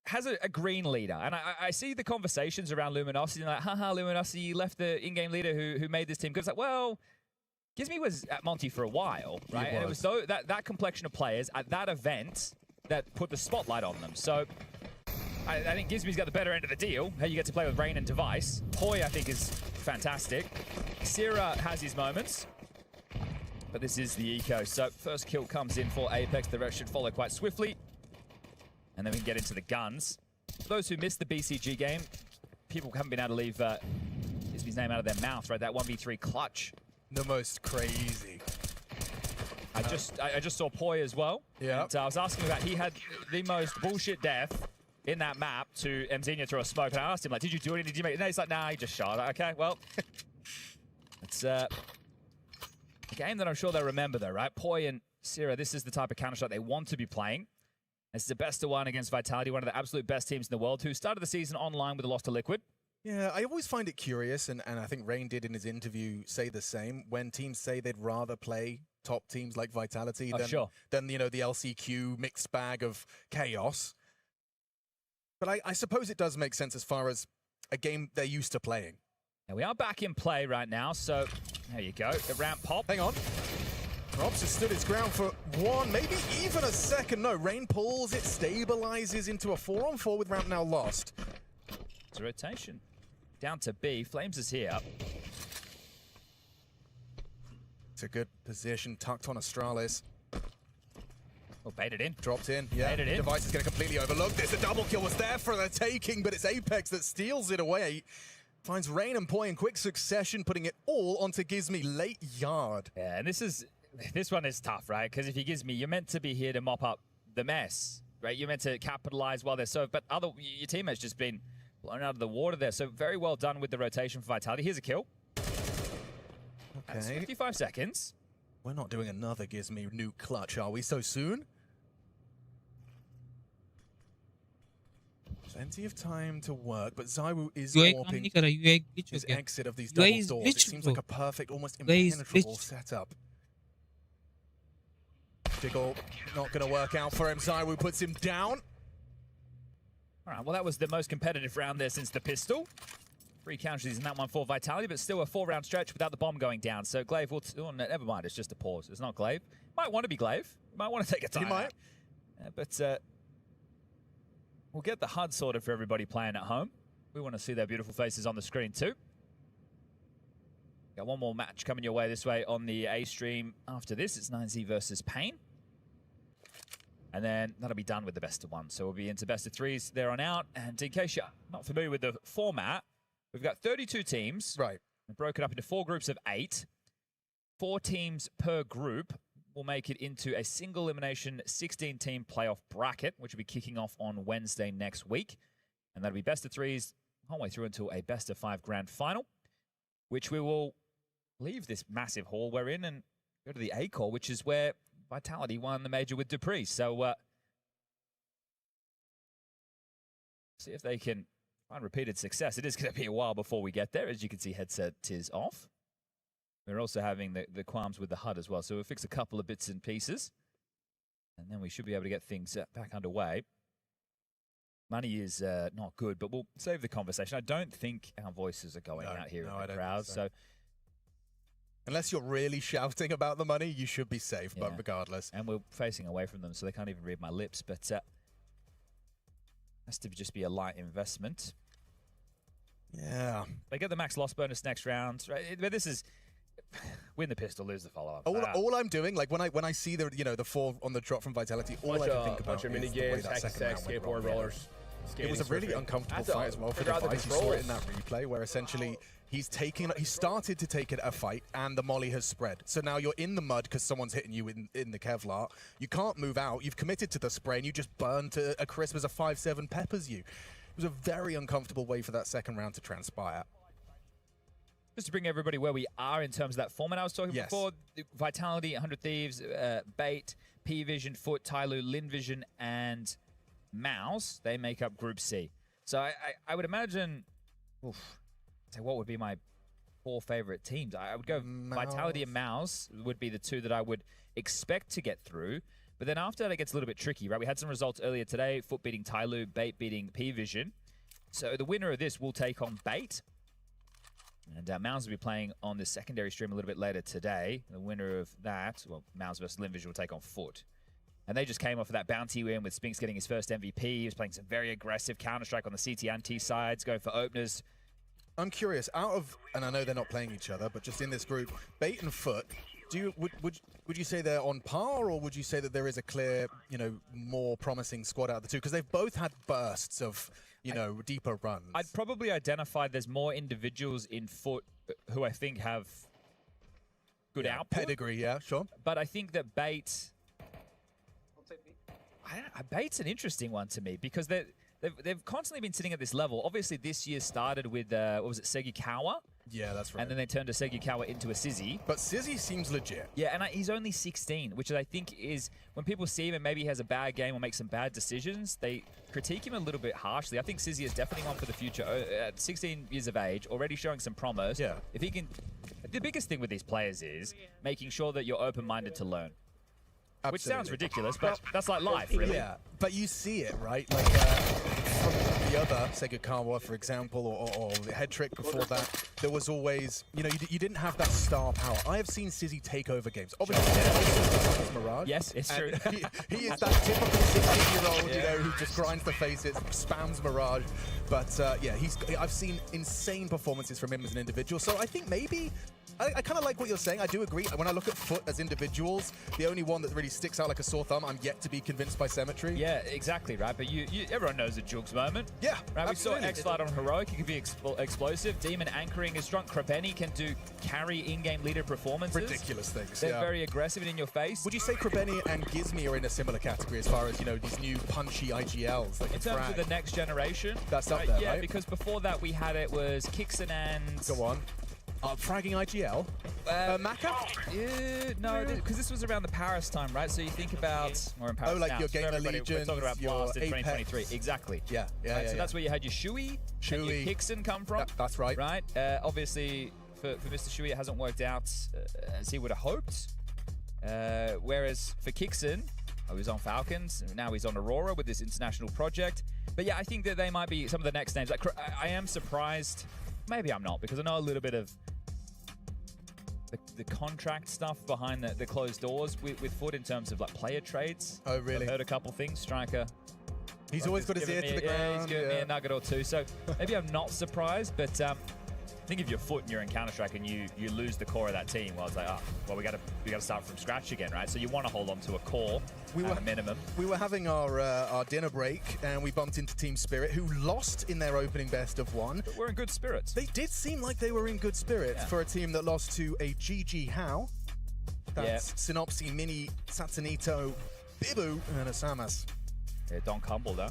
has a green leader. And I see the conversations around Luminosity, like, haha, Luminosity, you left the in-game leader who made this team good. It's like, well, Gizmy was at Monty for a while, right? And it was that complexion of players at that event that put the spotlight on them. So I think Gizmy's got the better end of the deal. How you get to play with Rain and Device. Poi, I think, is fantastic. Sierra has his moments, but this is the eco. So first kill comes in for Apex. The rest should follow quite swiftly. And then we can get into the guns. For those who missed the BCG game, people haven't been able to leave Gizmy's name out of their mouth, right? That 1v3 clutch. The most crazy. I just saw Poi as well. Yeah. And I was asking about, he had the most bullshit death in that map to Mzenia through a smoke. And I asked him, like, did you do anything? Did you make it? No, he's like, nah, he just shot. Like, okay, well. It's a game that I'm sure they'll remember, though, right? Poi and Sierra, this is the type of Counter-Strike they want to be playing. This is the best of one against Vitality, one of the absolute best teams in the world, who started the season online with a loss to Liquid. Yeah, I always find it curious, and I think Rain did in his interview say the same, when teams say they'd rather play top teams like Vitality than you know, the LCQ mixed bag of chaos. But I suppose it does make sense as far as a game they're used to playing. And we are back in play right now, so there you go. The ramp pop. Hang on. Props has stood his ground for 1, maybe even a second. No, Rain pulls, it stabilizes into a 4-on-4 with ramp now lost. It's a rotation. Down to B. Flames is here. It's a good position, tucked on Astralis. Oh, baited in. Dropped in, yeah. Baited in. Device is going to completely overlook this. The double kill was there for the taking, but it's Apex that steals it away. Finds Rain and Poi in quick succession, putting it all onto Gizmy late yard. Yeah, and this one is tough, right? Because if you Gizmy, you're meant to be here to mop up the mess, right? You're meant to capitalize while they're so, but your teammate's just been blown out of the water there. So very well done with the rotation for Vitality. Here's a kill. Okay. That's 55 seconds. We're not doing another Gizmy new clutch, are we, so soon? Plenty of time to work, but ZywOo is warping his exit of these double doors. It seems like a perfect, almost impenetrable setup. Jiggle not going to work out for him. ZywOo puts him down. All right, well, that was the most competitive round there since the pistol. 3 casualties in that one for Vitality, but still a 4-round stretch without the bomb going down. So Glaive will... Oh, no, never mind, it's just a pause. It's not Glaive. Might want to be Glaive. Might want to take a time. He might. But we'll get the HUD sorted for everybody playing at home. We want to see their beautiful faces on the screen too. Got one more match coming your way this way on the A stream. After this, it's 9Z versus Pain. And then that'll be done with the best of 1. So we'll be into best of 3s there on out. And in case you're not familiar with the format, we've got 32 teams. Right. We're broken up into 4 groups of 8. 4 teams per group will make it into a single elimination 16-team playoff bracket, which will be kicking off on Wednesday next week. And that'll be best of 3s all the way through until a best of 5 grand final, which we will leave this massive hall we're in and go to the A core, which is where Vitality won the major with Dupree. So see if they can find repeated success. It is going to be a while before we get there. As you can see, headset is off. We're also having the qualms with the HUD as well. So we'll fix a couple of bits and pieces. And then we should be able to get things back underway. Money is not good, but we'll save the conversation. I don't think our voices are going out here in the crowd. So unless you're really shouting about the money, you should be safe, but regardless. And we're facing away from them, so they can't even read my lips. But has to just be a light investment. Yeah. They get the max loss bonus next round, right? But this is win the pistol, lose the follow-up. All I'm doing, like when I see the the 4 on the drop from Vitality, all I can think about is mini the way games, that second round went skateboard wrong. rollers. It was a really uncomfortable fight as well for Device. You saw it in that replay where essentially he started to take it a fight and the molly has spread. So now you're in the mud because someone's hitting you in the Kevlar. You can't move out. You've committed to the spray and you just burn to a crisp as a 5-7 peppers you. It was a very uncomfortable way for that second round to transpire. Just to bring everybody where we are in terms of that format I was talking before, Vitality, 100 Thieves, Bait, P-Vision, Foot, Tyloo, Lin Vision, and Mouse, they make up Group C. So I would imagine, say what would be my 4 favorite teams? I would go Vitality and Mouse would be the 2 that I would expect to get through. But then after that, it gets a little bit tricky, right? We had some results earlier today, Foot beating Tyloo, Bait beating P-Vision. So the winner of this will take on Bait. And Mouse will be playing on the secondary stream a little bit later today. The winner of that, well, Mouse versus Lin Vision will take on Foot. And they just came off of that bounty win with Spinks getting his first MVP. He was playing some very aggressive Counter-Strike on the CT and T sides, going for openers. I'm curious, out of, and I know they're not playing each other, but just in this group, Bait and Foot, would you say they're on par, or would you say that there is a clear, more promising squad out of the two? Because they've both had bursts of, deeper runs. I'd probably identify there's more individuals in Foot who I think have good output. Pedigree, yeah, sure. But I think that Bait, Bait's an interesting one to me because they've constantly been sitting at this level. Obviously, this year started with, what was it, Segikawa? Yeah, that's right. And then they turned a Segikawa into a Sizzy. But Sizzy seems legit. Yeah, and he's only 16, which I think is, when people see him and maybe he has a bad game or makes some bad decisions, they critique him a little bit harshly. I think Sizzy is definitely one for the future. At 16 years of age, already showing some promise. Yeah. If he can... The biggest thing with these players is making sure that you're open-minded to learn. Absolutely. Which sounds ridiculous, but that's like life, really. Yeah, but you see it, right? Like from the other Segikawa, for example, or the head trick before that, there was always, you didn't have that star power. I have seen Sizzy take over games. Obviously, Mirage. Yes, it's true. He is that typical 16-year-old, who just grinds the faces, spams Mirage. But yeah, I've seen insane performances from him as an individual. So I think maybe. I kind of like what you're saying. I do agree. When I look at Foot as individuals, the only one that really sticks out like a sore thumb, I'm yet to be convinced by Symmetry. Yeah, exactly, right? But everyone knows the Jugs moment. Yeah, right. Absolutely. We saw X-Flight on Heroic. He can be explosive. Demon anchoring is strong. Krabeni can do carry in-game leader performances. Ridiculous things. They're very aggressive and in your face. Would you say Krabeni and Gizmi are in a similar category as far as, these new punchy IGLs? Like in terms of the next generation? That's up there, yeah, right? because before that we had it was Kixon and... Go on. Fragging IGL? Maka? No, because this was around the Paris time, right? So you think about... Or in Paris like now. your Game of Legions, we're talking about your Blast in Apex. 2023. Exactly. Yeah, right, so that's where you had your Shui and your Kixon come from. That's right. Right? Obviously, for Mr. Shui, it hasn't worked out as he would have hoped. Whereas for Kixon, he was on Falcons, and now he's on Aurora with this international project. But yeah, I think that they might be some of the next names. Like, I am surprised... Maybe I'm not, because I know a little bit of the contract stuff behind the closed doors with Foot in terms of like player trades. Oh, really? I've heard a couple things. Striker. He's always got his ear to the ground. Yeah, he's given me a nugget or two. So maybe I'm not surprised, but I think if you're Foot and you're in Counter-Strike and you lose the core of that team, well, it's like, we got to start from scratch again, right? So you want to hold on to a core at a minimum. We were having our dinner break and we bumped into Team Spirit, who lost in their opening best of one. But we're in good spirits. They did seem like they were in good spirits for a team that lost to a GG How. That's Synopsy, Mini, Satsanito, Bibu, and Asamas. Yeah, Don Cumble, though.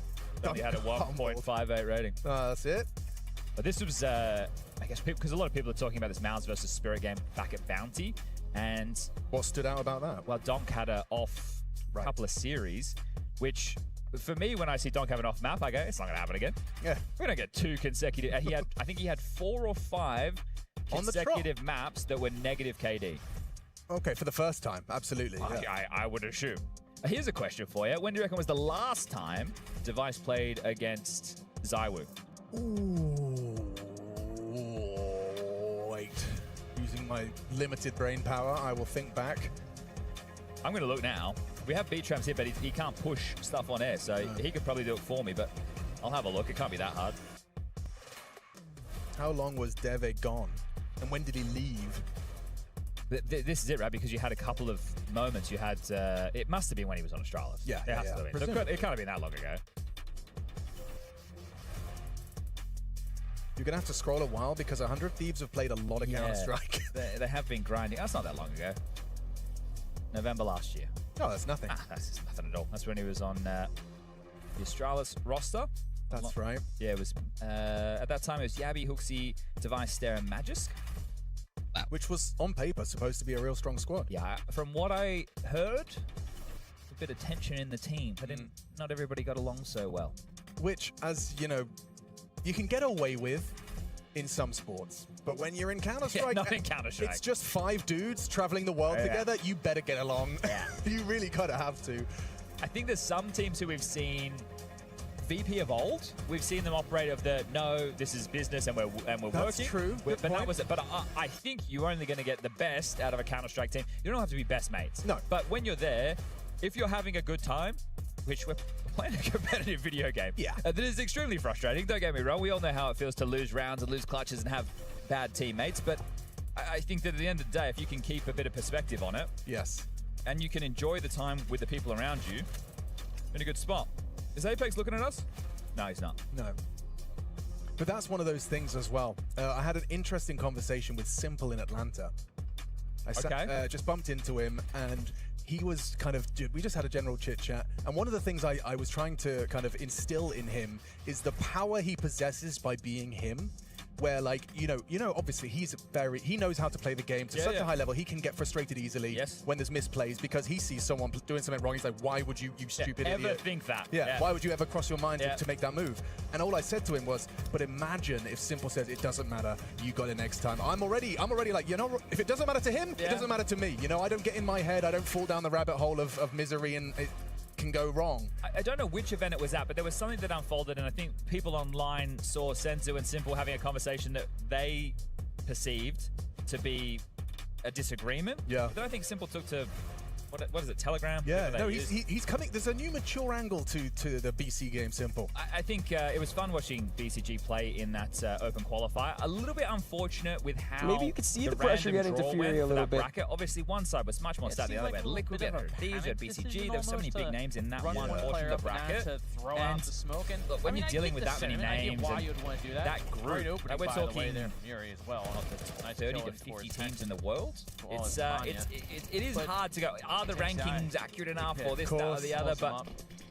Only had a 1.58 rating. That's it. But this was, I guess, because a lot of people are talking about this Mouse versus Spirit game back at Bounty. And what stood out about that? Well, Donk had a off couple of series, which for me, when I see Donk have an off map, I go, it's not going to happen again. Yeah. We're going to get 2 consecutive. I think he had 4 or 5 consecutive maps that were negative KD. Okay, for the first time, absolutely. I would assume. Here's a question for you. When do you reckon was the last time Device played against ZywOo? Ooh, wait. Using my limited brain power, I will think back. I'm going to look now. We have B-Tramps here, but he can't push stuff on air, so he could probably do it for me, but I'll have a look. It can't be that hard. How long was Deve gone? And when did he leave? This is it, right? Because you had a couple of moments. You had, it must have been when he was on Astralis. Yeah, it has to have been. So it can't have been that long ago. You're going to have to scroll a while because 100 Thieves have played a lot of Counter-Strike. They have been grinding. That's not that long ago. November last year. Oh, that's nothing. That's just nothing at all. That's when he was on the Astralis roster. That's right. Yeah, it was, at that time it was Yabi, Huxi, Device, Stare, and Magisk. Which was, on paper, supposed to be a real strong squad. Yeah, from what I heard, a bit of tension in the team. But not everybody got along so well. Which, as you know, you can get away with in some sports. But when you're in Counter-Strike, not in Counter-Strike. It's just 5 dudes traveling the world together. You better get along. Yeah. You really gotta have to. I think there's some teams who we've seen VP of old. We've seen them operate of the no, this is business and we're working. That's true. But that was it. But I think you're only going to get the best out of a Counter-Strike team. You don't have to be best mates. No. But when you're there, if you're having a good time, which we're playing a competitive video game. Yeah. That is extremely frustrating. Don't get me wrong. We all know how it feels to lose rounds and lose clutches and have bad teammates. But I think that at the end of the day, if you can keep a bit of perspective on it. Yes. And you can enjoy the time with the people around you, in a good spot. Is Apex looking at us? No, he's not. No. But that's one of those things as well. I had an interesting conversation with Simple in Atlanta. I just bumped into him and he was kind of, we just had a general chit chat. And one of the things I was trying to kind of instill in him is the power he possesses by being him. Where, like, you know, obviously he knows how to play the game to such a high level. He can get frustrated easily when there's misplays because he sees someone doing something wrong. He's like, why would you stupid idiot? Ever think that? Yeah, why would you ever cross your mind to make that move? And all I said to him was, but imagine if Simple says, it doesn't matter, you got it next time. I'm already like, you know, if it doesn't matter to him, it doesn't matter to me. You know, I don't get in my head, I don't fall down the rabbit hole of misery and it can go wrong. I don't know which event it was at, but there was something that unfolded, and I think people online saw Senzu and Simple having a conversation that they perceived to be a disagreement. Yeah. But then I think Simple took to, what is it, Telegram? Yeah, no, he's coming. There's a new mature angle to the BC game, Simple. I think it was fun watching BCG play in that open qualifier. A little bit unfortunate with how maybe you could see the pressure getting to Fury a little bit. Bracket. Obviously, one side was much more stacked. The other way, Liquid, we had Thieves, we had BCG. There were so many big names in that one portion of the bracket. And look, when you're dealing with that many names, that group, we're talking 30 to 50 teams in the world. It is hard to go. Are the rankings accurate enough for this, that, or the other? But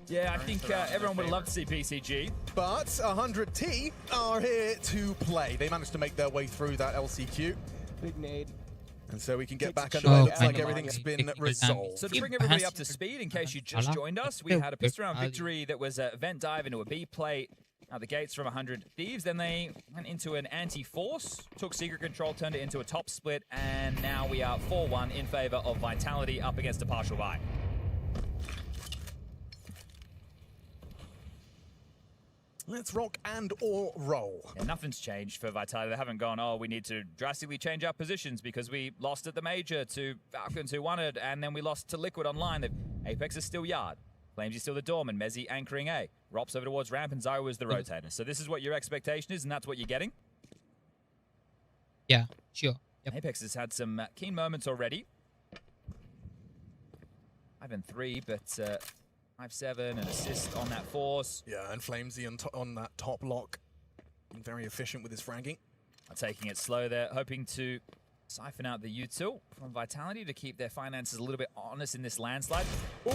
yeah, I think everyone would love to see BCG. But 100T are here to play. They managed to make their way through that LCQ. Big nade. And so we can get back underway. Looks like everything's been resolved. So to bring everybody up to speed, in case you just joined us, we had a pistol round victory that was a vent dive into a B plate out the gates from 100 Thieves. Then they went into an anti-force, took secret control, turned it into a top split, and now we are 4-1 in favor of Vitality up against a partial buy. Let's rock and or roll. Yeah, nothing's changed for Vitality. They haven't gone, oh, we need to drastically change our positions because we lost at the major to Falcons who won it, and then we lost to Liquid online. Apex is still Yard. Flames is still the Dorman. Mezzi anchoring A. Rops over towards ramp, and Zyro is the rotator. So this is what your expectation is, and that's what you're getting? Yeah, sure. Yep. Apex has had some keen moments already. 5-3, but 5-7, an assist on that force. Yeah, and Flamesy on that top lock. Been very efficient with his fragging. Taking it slow there, hoping to siphon out the util from Vitality to keep their finances a little bit honest in this landslide. Ooh,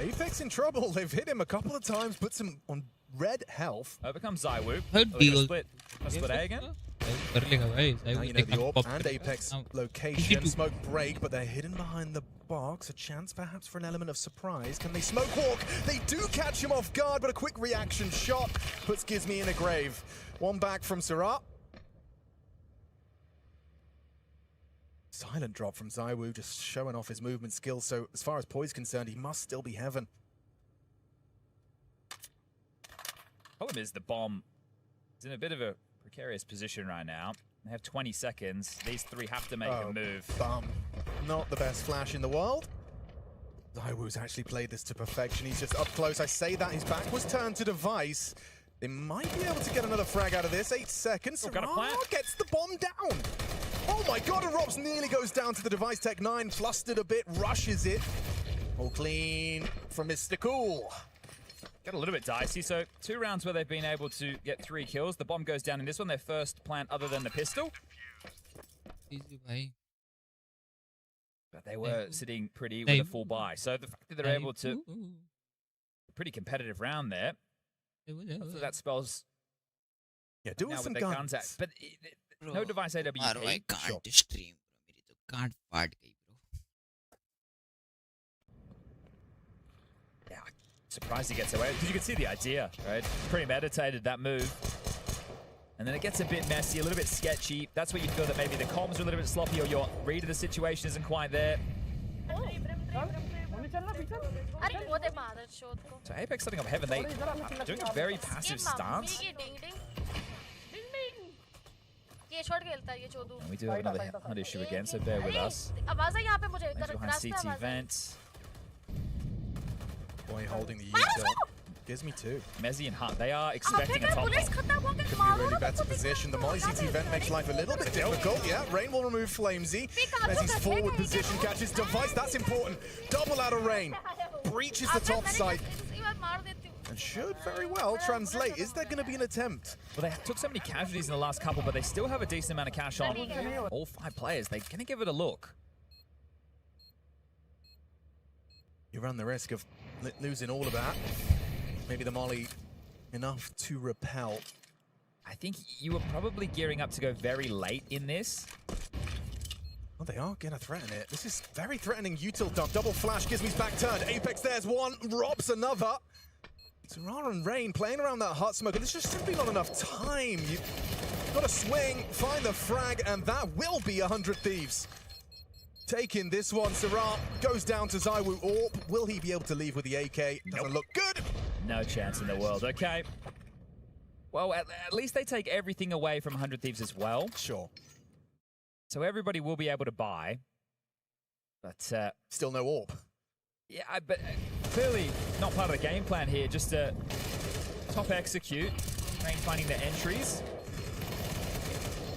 Apex in trouble. They've hit him a couple of times, puts him on red health. Over comes Zywoop. Split A again. Now you know the AWP and Apex location. Smoke break, but they're hidden behind the box. A chance perhaps for an element of surprise. Can they smoke walk? They do catch him off guard, but a quick reaction shot puts Gizmy in a grave. One back from Sarat. Silent drop from Zywu, just showing off his movement skills. So as far as Poi's concerned, he must still be heaven. Problem is the bomb is in a bit of a precarious position right now. They have 20 seconds. These three have to make a move. Bum. Not the best flash in the world. Zywu's actually played this to perfection. He's just up close. I say that his back was turned to Device. They might be able to get another frag out of this. 8 seconds. Gets the bomb down. Oh my god, and Robs nearly goes down to the device. Tech 9, flustered a bit, rushes it. All clean from Mr. Cool. Get a little bit dicey. So 2 rounds where they've been able to get 3 kills. The bomb goes down in this one, their first plant other than the pistol. Easy, bhai. But they were sitting pretty with a full buy. So the fact that they're able to... A pretty competitive round there. Hopefully that spells... Yeah, do with some guns. But no device AWP. I can't stream. मेरी तो can't फाट गई bro. Yeah, surprised he gets away because you can see the idea, right? Premeditated that move. And then it gets a bit messy, a little bit sketchy. That's where you feel that maybe the comms are a little bit sloppy or your read of the situation isn't quite there. So Apex setting up Heaven, they are doing a very passive stance. And we do have another hunt issue again, so bear with us. Behind CT vent. Boy holding the user. Gives me 2. Mezzy and Hunt, they are expecting a top bomb. Could be a really better position. The Molly CT vent makes life a little bit difficult. Yeah, Rain will remove Flamesy. Mezzy's forward position catches device. That's important. Double out of Rain. Breaches the top site. And should very well translate. Is there going to be an attempt? Well, they took so many casualties in the last couple, but they still have a decent amount of cash on all 5 players. They're going to give it a look. You run the risk of losing all of that. Maybe the Molly enough to repel. I think you were probably gearing up to go very late in this. Oh, they are going to threaten it. This is very threatening. Util dump. Double flash. Gizmy's back turned. Apex, there's one. Robs another. Zara and Rain playing around that hot smoke. And there's just simply not enough time. You've got to swing, find the frag, and that will be 100 Thieves. Taking this one. Sarah goes down to Zywoo Orb. Will he be able to leave with the AK? Doesn't look good. No chance in the world. Okay. Well, at least they take everything away from 100 Thieves as well. Sure. So everybody will be able to buy. But still no orb. Yeah, but clearly not part of the game plan here. Just to top execute. Rain finding the entries.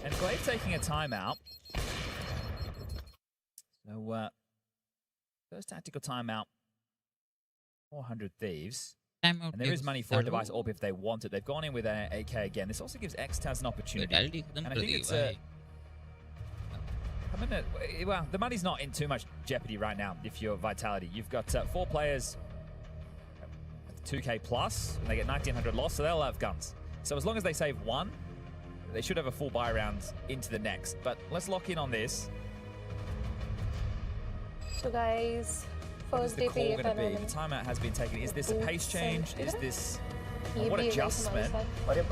And Glaive taking a timeout. So, first tactical timeout. 400 Thieves. And there is money for a device orb if they want it. They've gone in with an AK again. This also gives Xtaz an opportunity. And I think it's well, the money's not in too much jeopardy right now if you're Vitality. You've got 4 players, 2K plus, and they get 1900 loss, so they'll have guns. So as long as they save 1, they should have a full buy round into the next. But let's lock in on this. So guys, first day going to be? The timeout has been taken. Is this a pace change? Is this what adjustment Glaive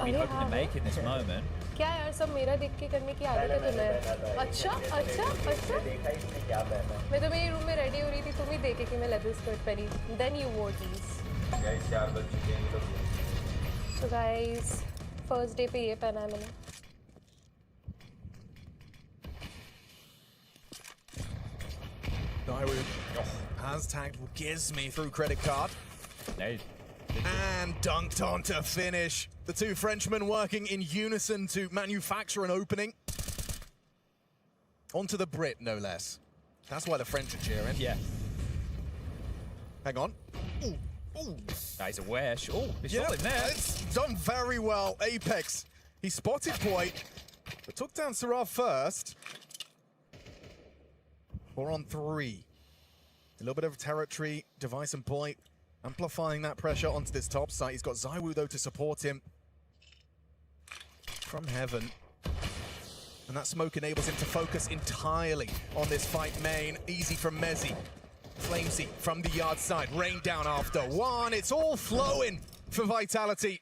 been hoping to make in this moment? क्या यार सब मेरा देख के करने की आदत है तुम्हें? अच्छा अच्छा अच्छा मैं तो मेरी रूम में रेडी हो रही थी तुम ही देखे कि मैं लेदर स्कर्ट पहनी then you wore these so guys first day पे ये पहना है मैंने Has tagged Gizmy through credit card. And dunked on to finish. The 2 Frenchmen working in unison to manufacture an opening. Onto the Brit, no less. That's why the French are cheering. Yeah. Hang on. Ooh, ooh. Nice aware. Oh, he's yeah, in there. It's done very well. Apex. He spotted Point, but took down Sarah first. 4 on 3. A little bit of territory, device and Point. Amplifying that pressure onto this top site. He's got Zywoo, though, to support him. From Heaven. And that smoke enables him to focus entirely on this fight main. Easy from Mezzy. Flamesy from the yard side. Rain down after 1. It's all flowing for Vitality.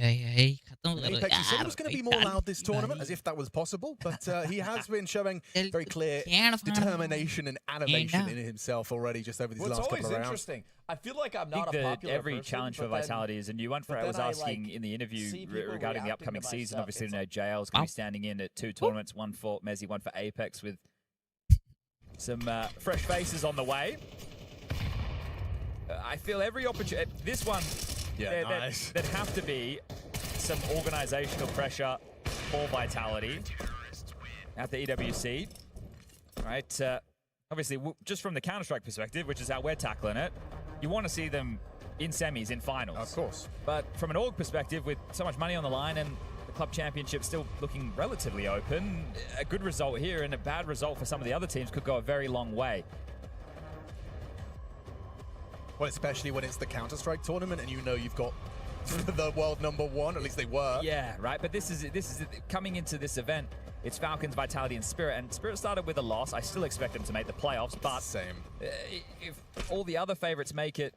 Apex, he said he was going to be more loud this tournament, as if that was possible, but he has been showing very clear determination and animation in himself already just over these last couple of rounds. Interesting. I feel like I'm not a popular every person, challenge for Vitality is a new one. I was asking in the interview regarding the upcoming season. Obviously, you know, JL's going to be standing in at 2 tournaments, one for Mezzy, one for Apex, with some fresh faces on the way. I feel every opportunity. This one, Yeah, nice. There'd have to be some organizational pressure for Vitality at the EWC, right? Obviously, just from the Counter-Strike perspective, which is how we're tackling it, you want to see them in semis, in finals. Of course. But from an org perspective, with so much money on the line and the club championship still looking relatively open, a good result here and a bad result for some of the other teams could go a very long way. Well, especially when it's the Counter-Strike tournament and you know you've got the world #1, at least they were. Yeah, right. But this is coming into this event. It's Falcons, Vitality, and Spirit. And Spirit started with a loss. I still expect them to make the playoffs. But same. If all the other favorites make it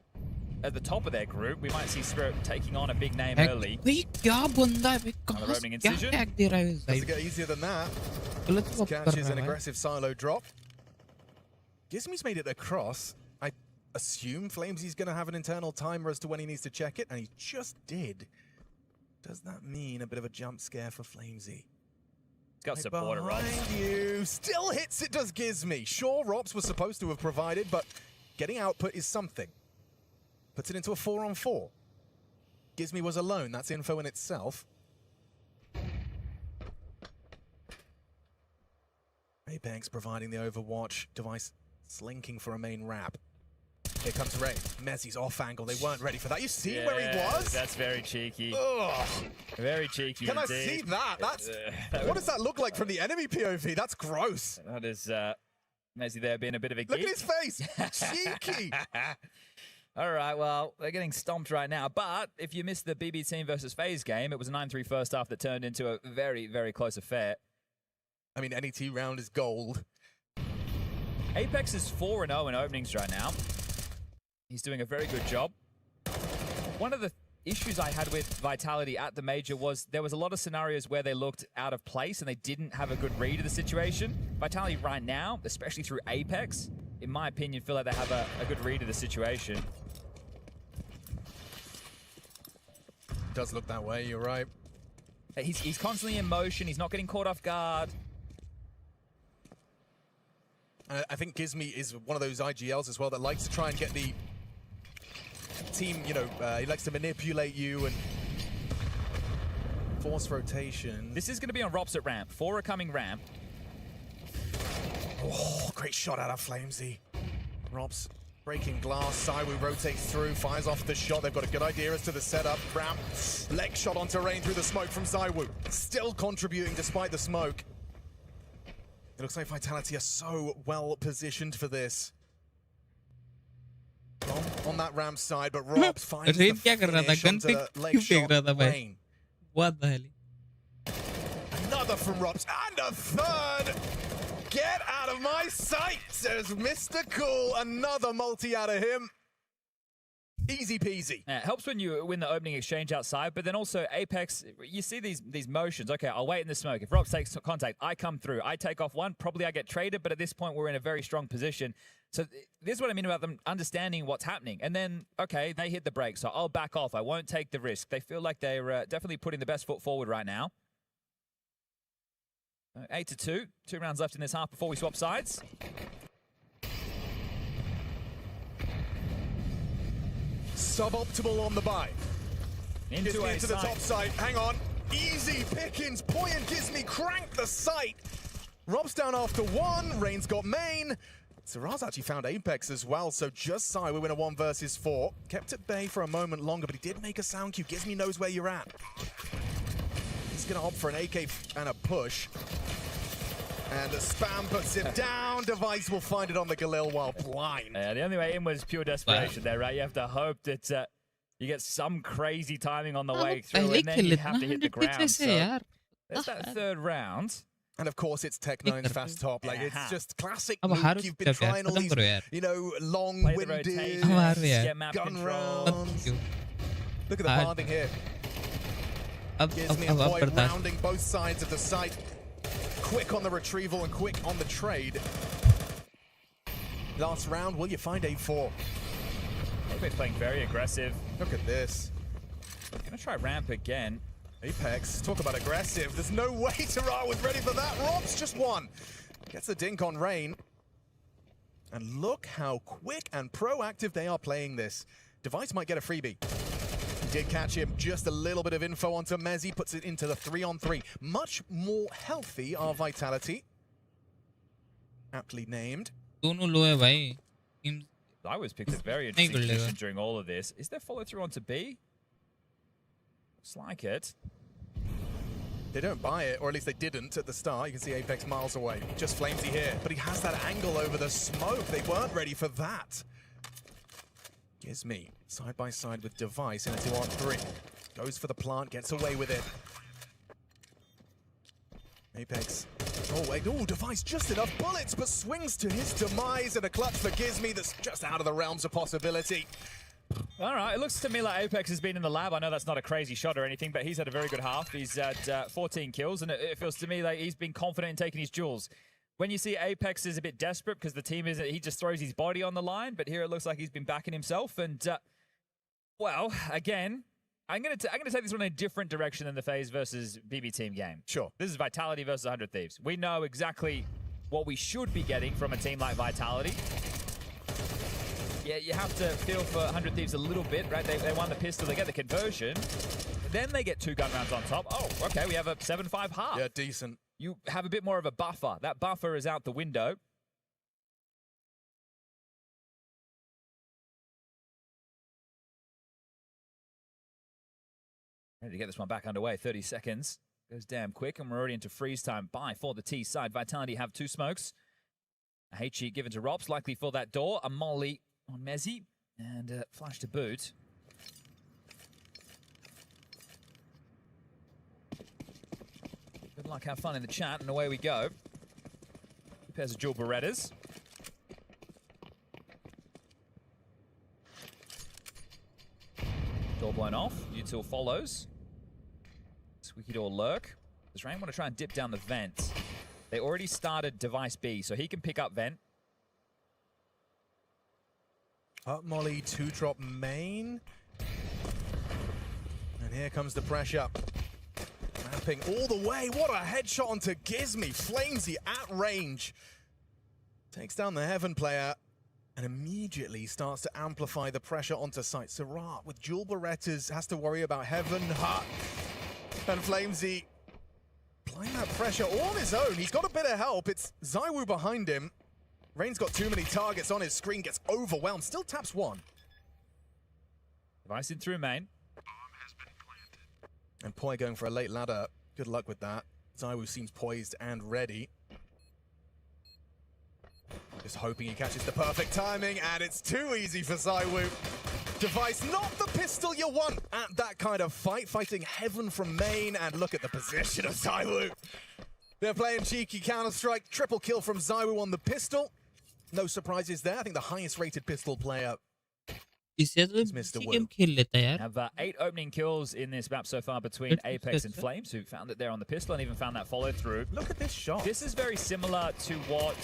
at the top of their group, we might see Spirit taking on a big name early. Another opening incision. Doesn't get easier than that. Catches an aggressive silo drop. Gizmy's made it across. I assume Flamesy's going to have an internal timer as to when he needs to check it, and he just did. Does that mean a bit of a jump scare for Flamesy? He's got support at Robs. You still hits it, does Gizmy. Sure, Robs was supposed to have provided, but getting output is something. Puts it into a 4-on-4. Gizmy was alone. That's info in itself. Apex providing the overwatch. Device slinking for a main wrap. Here comes Ray. Mezzi's off angle. They weren't ready for that. You see where he was? That's very cheeky. Ugh. Very cheeky. Can indeed. I see that? That's what does that look like from the enemy POV? That's gross. That is Mezzi there being a bit of a geek. Look at his face. Cheeky. All right, well, they're getting stomped right now. But if you missed the BB team versus FaZe game, it was a 9-3 first half that turned into a very, very close affair. I mean, NET round is gold. Apex is 4-0 in openings right now. He's doing a very good job. One of the issues I had with Vitality at the major was there was a lot of scenarios where they looked out of place and they didn't have a good read of the situation. Vitality right now, especially through Apex, in my opinion, feel like they have a good read of the situation. Does look that way, you're right. He's constantly in motion, he's not getting caught off guard. I think Gizmy is one of those IGLs as well that likes to try and get the team, you know, he likes to manipulate you and force rotation. This is going to be on Rops at ramp. 4 are coming ramp. Oh, great shot out of Flamesy. Rops breaking glass. Saiwu rotates through, fires off the shot. They've got a good idea as to the setup. Ramp, leg shot onto Rain through the smoke from Saiwu. Still contributing despite the smoke. It looks like Vitality are so well positioned for this. On that ramp side, but Robs finds the finish onto the leg shot. Rain. What the hell? Another from Robs, and a third! Get out of my sight, says Mr. Cool. Another multi out of him. Easy peasy. It helps when you win the opening exchange outside, but then also Apex, you see these motions. Okay, I'll wait in the smoke. If Robs takes contact, I come through. I take off one. Probably I get traded, but at this point, we're in a very strong position. So this is what I mean about them understanding what's happening. And then, okay, they hit the brakes, so I'll back off. I won't take the risk. They feel like they're definitely putting the best foot forward right now. 8-2. 2 rounds left in this half before we swap sides. Suboptimal on the buy. Into the top side. Hang on. Easy pickings. Poi and Gizmy crank the sight. Rob's down after 1. Rain's got main. Siraz actually found Apex as well, so just Sai, we win a 1 versus 4. Kept at bay for a moment longer, but he did make a sound cue. Gizmy knows where you're at. He's going to opt for an AK and a push. And the spam puts him down. Device will find it on the Galil while blind. Yeah, the only way in was pure desperation there, right? You have to hope that you get some crazy timing on the way through, and then you have to hit the ground. So there's that 3rd round. And of course, it's Tech9's fast top. Like, it's just classic Luke. You've been trying all these, you know, long-winded gun rounds. Look at the bonding here. Gizmy and Poi rounding both sides of the site. Quick on the retrieval and quick on the trade. Last round, will you find A4? Apex playing very aggressive. Look at this. Gonna try ramp again. Apex, talk about aggressive. There's no way Tara was ready for that. Rob's just won. Gets the dink on Rain. And look how quick and proactive they are playing this. Device might get a freebie. did catch him. Just a little bit of info onto Mezzi, puts it into the 3-on-3. Much more healthy our Vitality. Aptly named. दोनों लो है भाई. I was picked a very interesting position during all of this. Is there follow through onto B? Looks like it. They don't buy it, or at least they didn't at the start. You can see Apex miles away. Just Flamesy here, but he has that angle over the smoke. They weren't ready for that. Gizmi, side by side with Device in a 2-on-3. Goes for the plant, gets away with it. Apex. Oh, wait. Oh, Device just enough bullets, but swings to his demise, and a clutch for Gizmi that's just out of the realms of possibility. All right, it looks to me like Apex has been in the lab. I know that's not a crazy shot or anything, but he's had a very good half. He's had 14 kills, and it feels to me like he's been confident in taking his jewels. When you see Apex is a bit desperate because the team isn't, he just throws his body on the line, but here it looks like he's been backing himself. And, well, again, I'm gonna take this one in a different direction than the FaZe versus BB team game. Sure. This is Vitality versus 100 Thieves. We know exactly what we should be getting from a team like Vitality. Yeah, you have to feel for 100 Thieves a little bit, right? They won the pistol, they get the conversion. Then they get 2 gun rounds on top. Oh, okay, we have a 7-5 half. Yeah, decent. You have a bit more of a buffer. That buffer is out the window. Ready to get this one back underway. 30 seconds. Goes damn quick, and we're already into freeze time for the T side. Vitality have 2 smokes. A HE given to Rops, likely for that door. A molly on Mezzi, and flash to boot. Good luck, have fun in the chat, and away we go. 2 pairs of dual Berettas. Door blown off, Util follows. Squeaky door lurk. Does Rain want to try and dip down the vent? They already started Device B, so he can pick up vent. Up Molly, 2-drop main. And here comes the pressure. Mapping all the way. What a headshot onto Gizmi. Flamesy at range. Takes down the Heaven player and immediately starts to amplify the pressure onto site. Surat with dual Berettas has to worry about Heaven, Hut, and Flamesy applying that pressure all on his own. He's got a bit of help. It's ZywOo behind him. Rain's got too many targets on his screen, gets overwhelmed, still taps 1. Device in through main. And Poi going for a late ladder. Good luck with that. ZywOo seems poised and ready. Just hoping he catches the perfect timing, and it's too easy for ZywOo. Device, not the pistol you want at that kind of fight. Fighting Heaven from main, and look at the position of ZywOo. They're playing cheeky Counter-Strike. Triple kill from ZywOo on the pistol. No surprises there. I think the highest rated pistol player is Mr. Wu. Have 8 opening kills in this map so far between Apex and Flames, who found it there on the pistol and even found that follow through. Look at this shot. This is very similar to what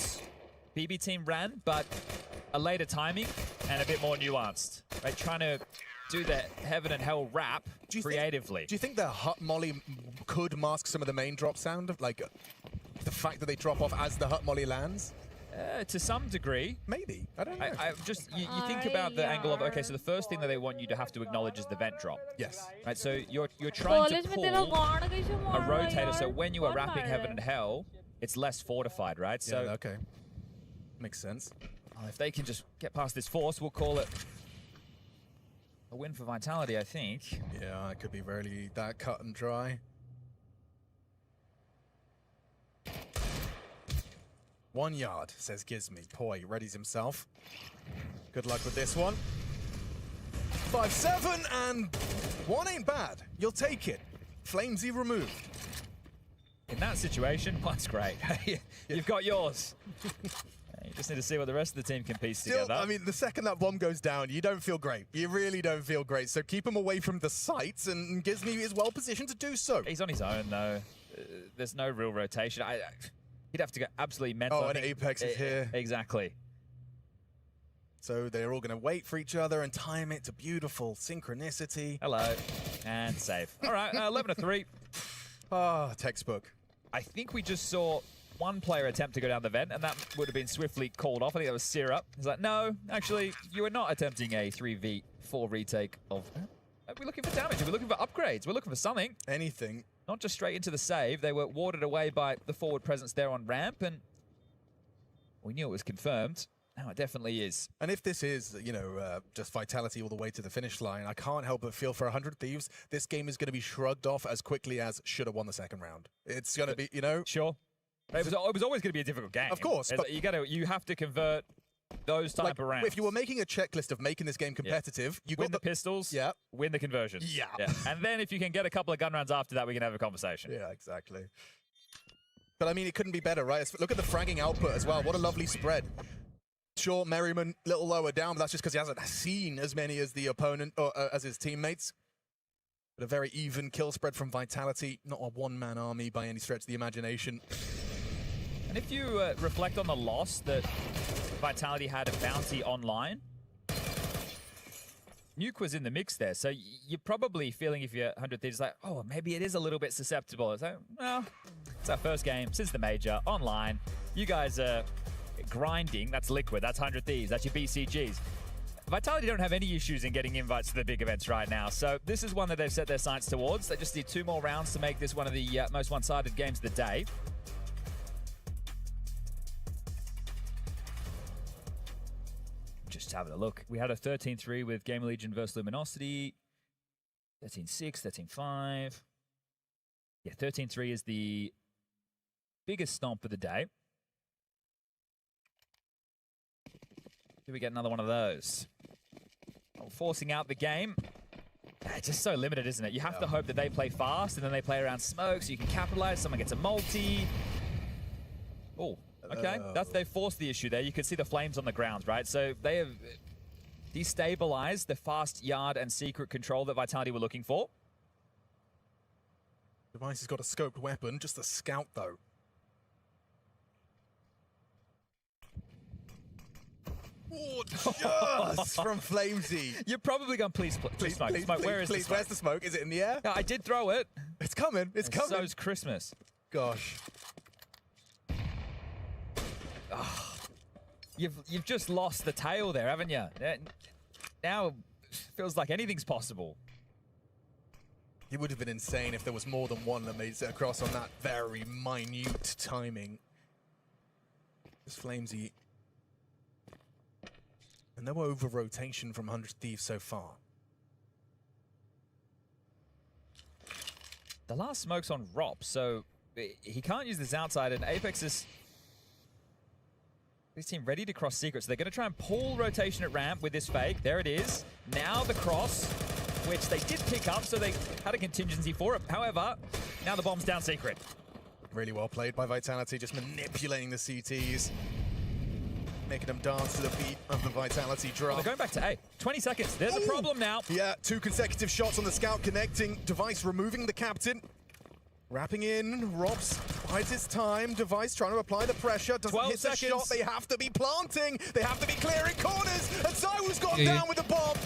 BB team ran, but a later timing and a bit more nuanced. Right, trying to do the Heaven and Hell rap creatively. Do you think the Hut Molly could mask some of the main drop sound? Like the fact that they drop off as the Hut Molly lands? To some degree. Maybe. I don't know. You think about the angle of, okay, so the first thing that they want you to have to acknowledge is the vent drop. Yes. Right, so you're trying to pull a rotator, so when you are wrapping Heaven and Hell, it's less fortified, right? So yeah, okay. Makes sense. If they can just get past this force, we'll call it a win for Vitality, I think. Yeah, it could be really that cut and dry. 1 yard, says Gizmi. Poi readies himself. Good luck with this one. 5-7, and 1 ain't bad. You'll take it. Flamesy removed. In that situation, that's great. You've got yours. You just need to see what the rest of the team can piece together. I mean, the second that bomb goes down, you don't feel great. You really don't feel great. So keep him away from the sites, and Gizmi is well positioned to do so. He's on his own, though. There's no real rotation. He'd have to go absolutely mental. Oh, and Apex is here. Exactly. So they're all going to wait for each other and time it to beautiful synchronicity. Hello. And save. All right, 11-3. Ah, textbook. I think we just saw one player attempt to go down the vent, and that would have been swiftly called off. I think that was Syrup. He's like, no, actually, you were not attempting a 3v4 retake of We're looking for damage. We're looking for upgrades. We're looking for something. Anything. Not just straight into the save. They were warded away by the forward presence there on ramp, and we knew it was confirmed. Now it definitely is. And if this is, you know, just Vitality all the way to the finish line, I can't help but feel for 100 Thieves, this game is going to be shrugged off as quickly as should have won the second round. It's going to be, you know. Sure. It was always going to be a difficult game. Of course. But you have to convert those type of rounds. If you were making a checklist of making this game competitive, you win got the pistols, yeah, win the conversions. Yeah. And then if you can get a couple of gun rounds after that, we can have a conversation. Yeah, exactly. But I mean, it couldn't be better, right? Look at the fragging output as well. What a lovely spread. Sure, Merriman a little lower down, but that's just because he hasn't seen as many as the opponent or as his teammates. But a very even kill spread from Vitality. Not a one-man army by any stretch of the imagination. And if you reflect on the loss that Vitality had a bounty online, Nuke was in the mix there, so you're probably feeling, if you're 100 Thieves, like, oh, maybe it is a little bit susceptible. It's like, well, it's our first game since the major, online. You guys are grinding. That's Liquid. That's 100 Thieves. That's your BCGs. Vitality don't have any issues in getting invites to the big events right now, so this is one that they've set their sights towards. They just need 2 more rounds to make this one of the most one-sided games of the day. Just having a look. We had a 13-3 with Gamer Legion versus Luminosity. 13-6, 13-5. Yeah, 13-3 is the biggest stomp of the day. Do we get another one of those? Oh, forcing out the game. It's just so limited, isn't it? You have to hope that they play fast and then they play around smoke so you can capitalize. Someone gets a multi. Oh. Okay, they've forced the issue there. You can see the flames on the ground, right? So they have destabilized the fast yard and secret control that Vitality were looking for. Device has got a scoped weapon, just a scout though. Oh, just from Flamesy. You're probably going, please smoke. Where is the smoke? Where's the smoke? Is it in the air? Yeah, I did throw it. It's coming. It's coming. So's Christmas. Gosh. Oh, you've just lost the tail there, haven't you? Now it feels like anything's possible. It would have been insane if there was more than one that made it across on that very minute timing. Just Flamesy. And no over-rotation from 100 Thieves so far. The last smoke's on Rop, so he can't use this outside, and Apex is... This team ready to cross secret, so they're going to try and pull rotation at ramp with this fake. There it is. Now the cross, which they did pick up, so they had a contingency for it. However, now the bomb's down secret. Really well played by Vitality, just manipulating the CTs. Making them dance to the beat of the Vitality drum. They're going back to A. 20 seconds. There's a problem now. Yeah, 2 consecutive shots on the scout connecting. Device removing the captain. Wrapping in, Robs bides his time. Device trying to apply the pressure. Doesn't hit the shot. They have to be planting. They have to be clearing corners. And ZywOo's gone down with the bomb.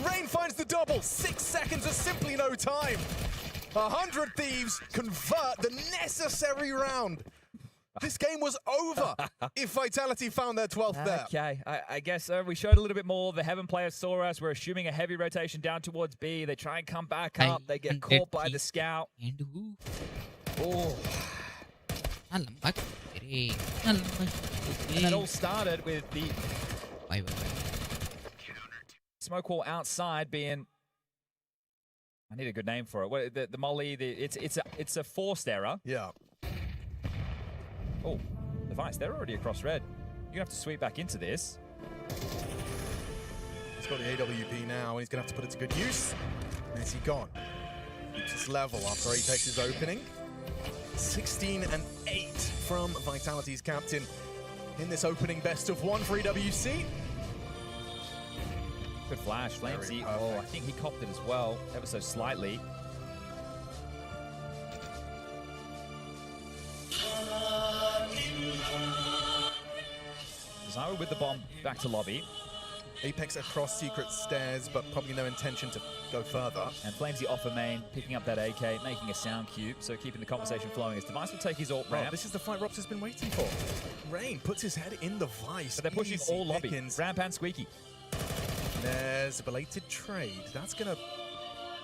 Rain finds the double. 6 seconds of simply no time. 100 Thieves convert the necessary round. This game was over if Vitality found their 12th there. Okay, I guess we showed a little bit more. The Heaven players saw us. We're assuming a heavy rotation down towards B. They try and come back up. They get caught by the scout. Oh. And that all started with the smoke wall outside being... I need a good name for it. What, the molly, it's a forced error. Yeah. Oh, Device, they're already across red. You're gonna have to sweep back into this. He's got the AWP now, and he's gonna have to put it to good use. Where's he gone? Keeps his level after Apex's opening. 16 and 8 from Vitality's captain in this opening best of 1 for EWC. Good flash, Flamesy. Oh, I think he copped it as well, ever so slightly. ZywOo with the bomb back to lobby. Apex across secret stairs, but probably no intention to go further. And Flamesy off a main, picking up that AK, making a sound cube, so keeping the conversation flowing as Device will take his ult ramp. This is the fight Rops has been waiting for. Rain puts his head in the vice. But they're pushing all lobby. Ramp and Squeaky. There's a belated trade. That's going to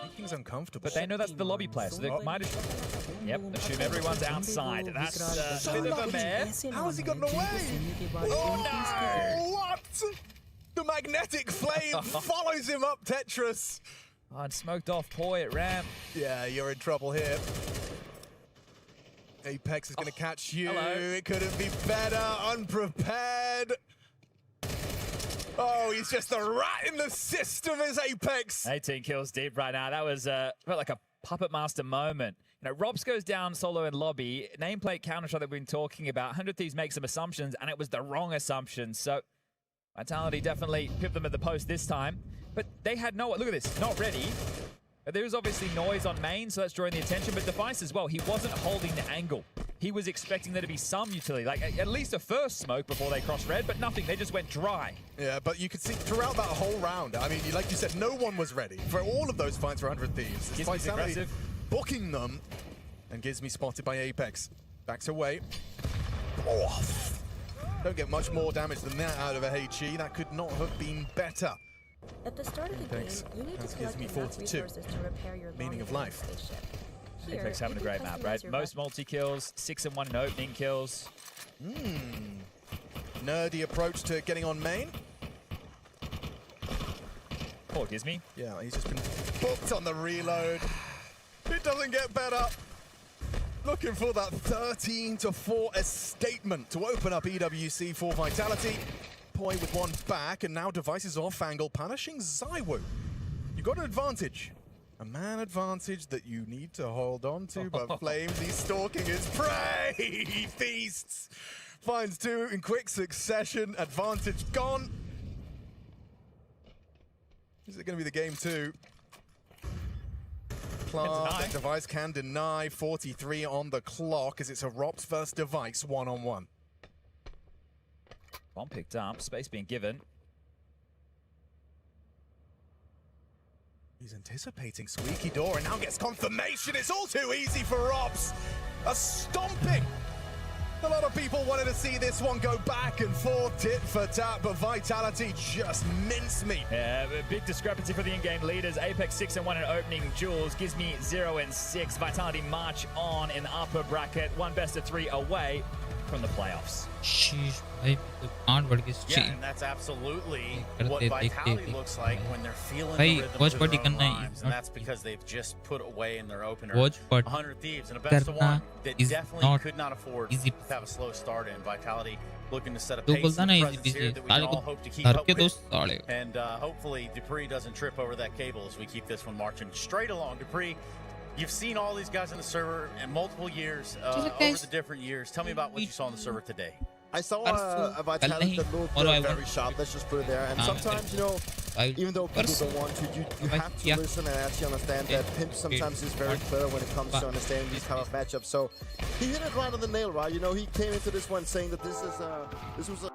Making's uncomfortable. But they know that's the lobby player, so they might have... Yep, assume everyone's outside. That's a bit of a mess. How has he gotten away? Oh no! What? The magnetic flame follows him up, Tetris. Oh, and smoked off Poi at ramp. Yeah, you're in trouble here. Apex is going to catch you. Hello. It couldn't be better. Unprepared. Oh, he's just a rat in the system, is Apex. 18 kills deep right now. That was felt like a Puppet Master moment. You know, Robs goes down solo in lobby. Nameplate counter-shot that we've been talking about. 100 Thieves make some assumptions, and it was the wrong assumption. So Vitality definitely pipped them at the post this time. But they had no... Look at this. Not ready. There was obviously noise on main, so that's drawing the attention. But Device as well, he wasn't holding the angle. He was expecting there to be some utility, like at least a first smoke before they crossed red, but nothing. They just went dry. Yeah, but you could see throughout that whole round, I mean, like you said, no one was ready for all of those fights for 100 Thieves. It's Vitality booking them, and Gizmy spotted by Apex. Backs away. Oh, don't get much more damage than that out of a HE. That could not have been better. At the start of the game, you need to collect enough resources to repair your meaning of life. Apex having a great map, right? Most multi-kills, 6 and 1 in opening kills. Nerdy approach to getting on main. Poor Gizmy. Yeah, he's just been booked on the reload. It doesn't get better. Looking for that 13-4 escapement to open up EWC for Vitality. Poi with one back, and now Device is off angle, punishing ZywOo. You got an advantage. A man advantage that you need to hold on to, but Flames, he's stalking his prey. He feasts. Finds two in quick succession. Advantage gone. Is it going to be the game two? Device can deny. 43 on the clock as it's a Rops versus Device one-on-one. Bomb picked up, space being given. He's anticipating squeaky door and now gets confirmation. It's all too easy for Rops. A stomping. A lot of people wanted to see this one go back and forth, tit for tat, but Vitality just mincemeat. Yeah, a big discrepancy for the in-game leaders. Apex 6 and 1 in opening duels. Gizmy 0 and 6. Vitality march on in the upper bracket. One best of 3 away from the playoffs. Yeah, and that's absolutely what Vitality looks like when they're feeling the rhythm of their own lives, and that's because they've just put away in their opener 100 Thieves and a best of 1 that definitely could not afford to have a slow start in. Vitality looking to set a pace and presence here that we can all hope to keep up with. And hopefully Dupree doesn't trip over that cable as we keep this one marching straight along. Dupree, you've seen all these guys on the server in multiple years, over the different years. Tell me about what you saw on the server today. I saw a Vitality that looked very sharp, let's just put it there. And sometimes, you know, even though people don't want to, you have to listen and actually understand that Pimp sometimes is very clever when it comes to understanding these kind of matchups. So he hit it right on the nail, right? You know, he came into this one saying that this was a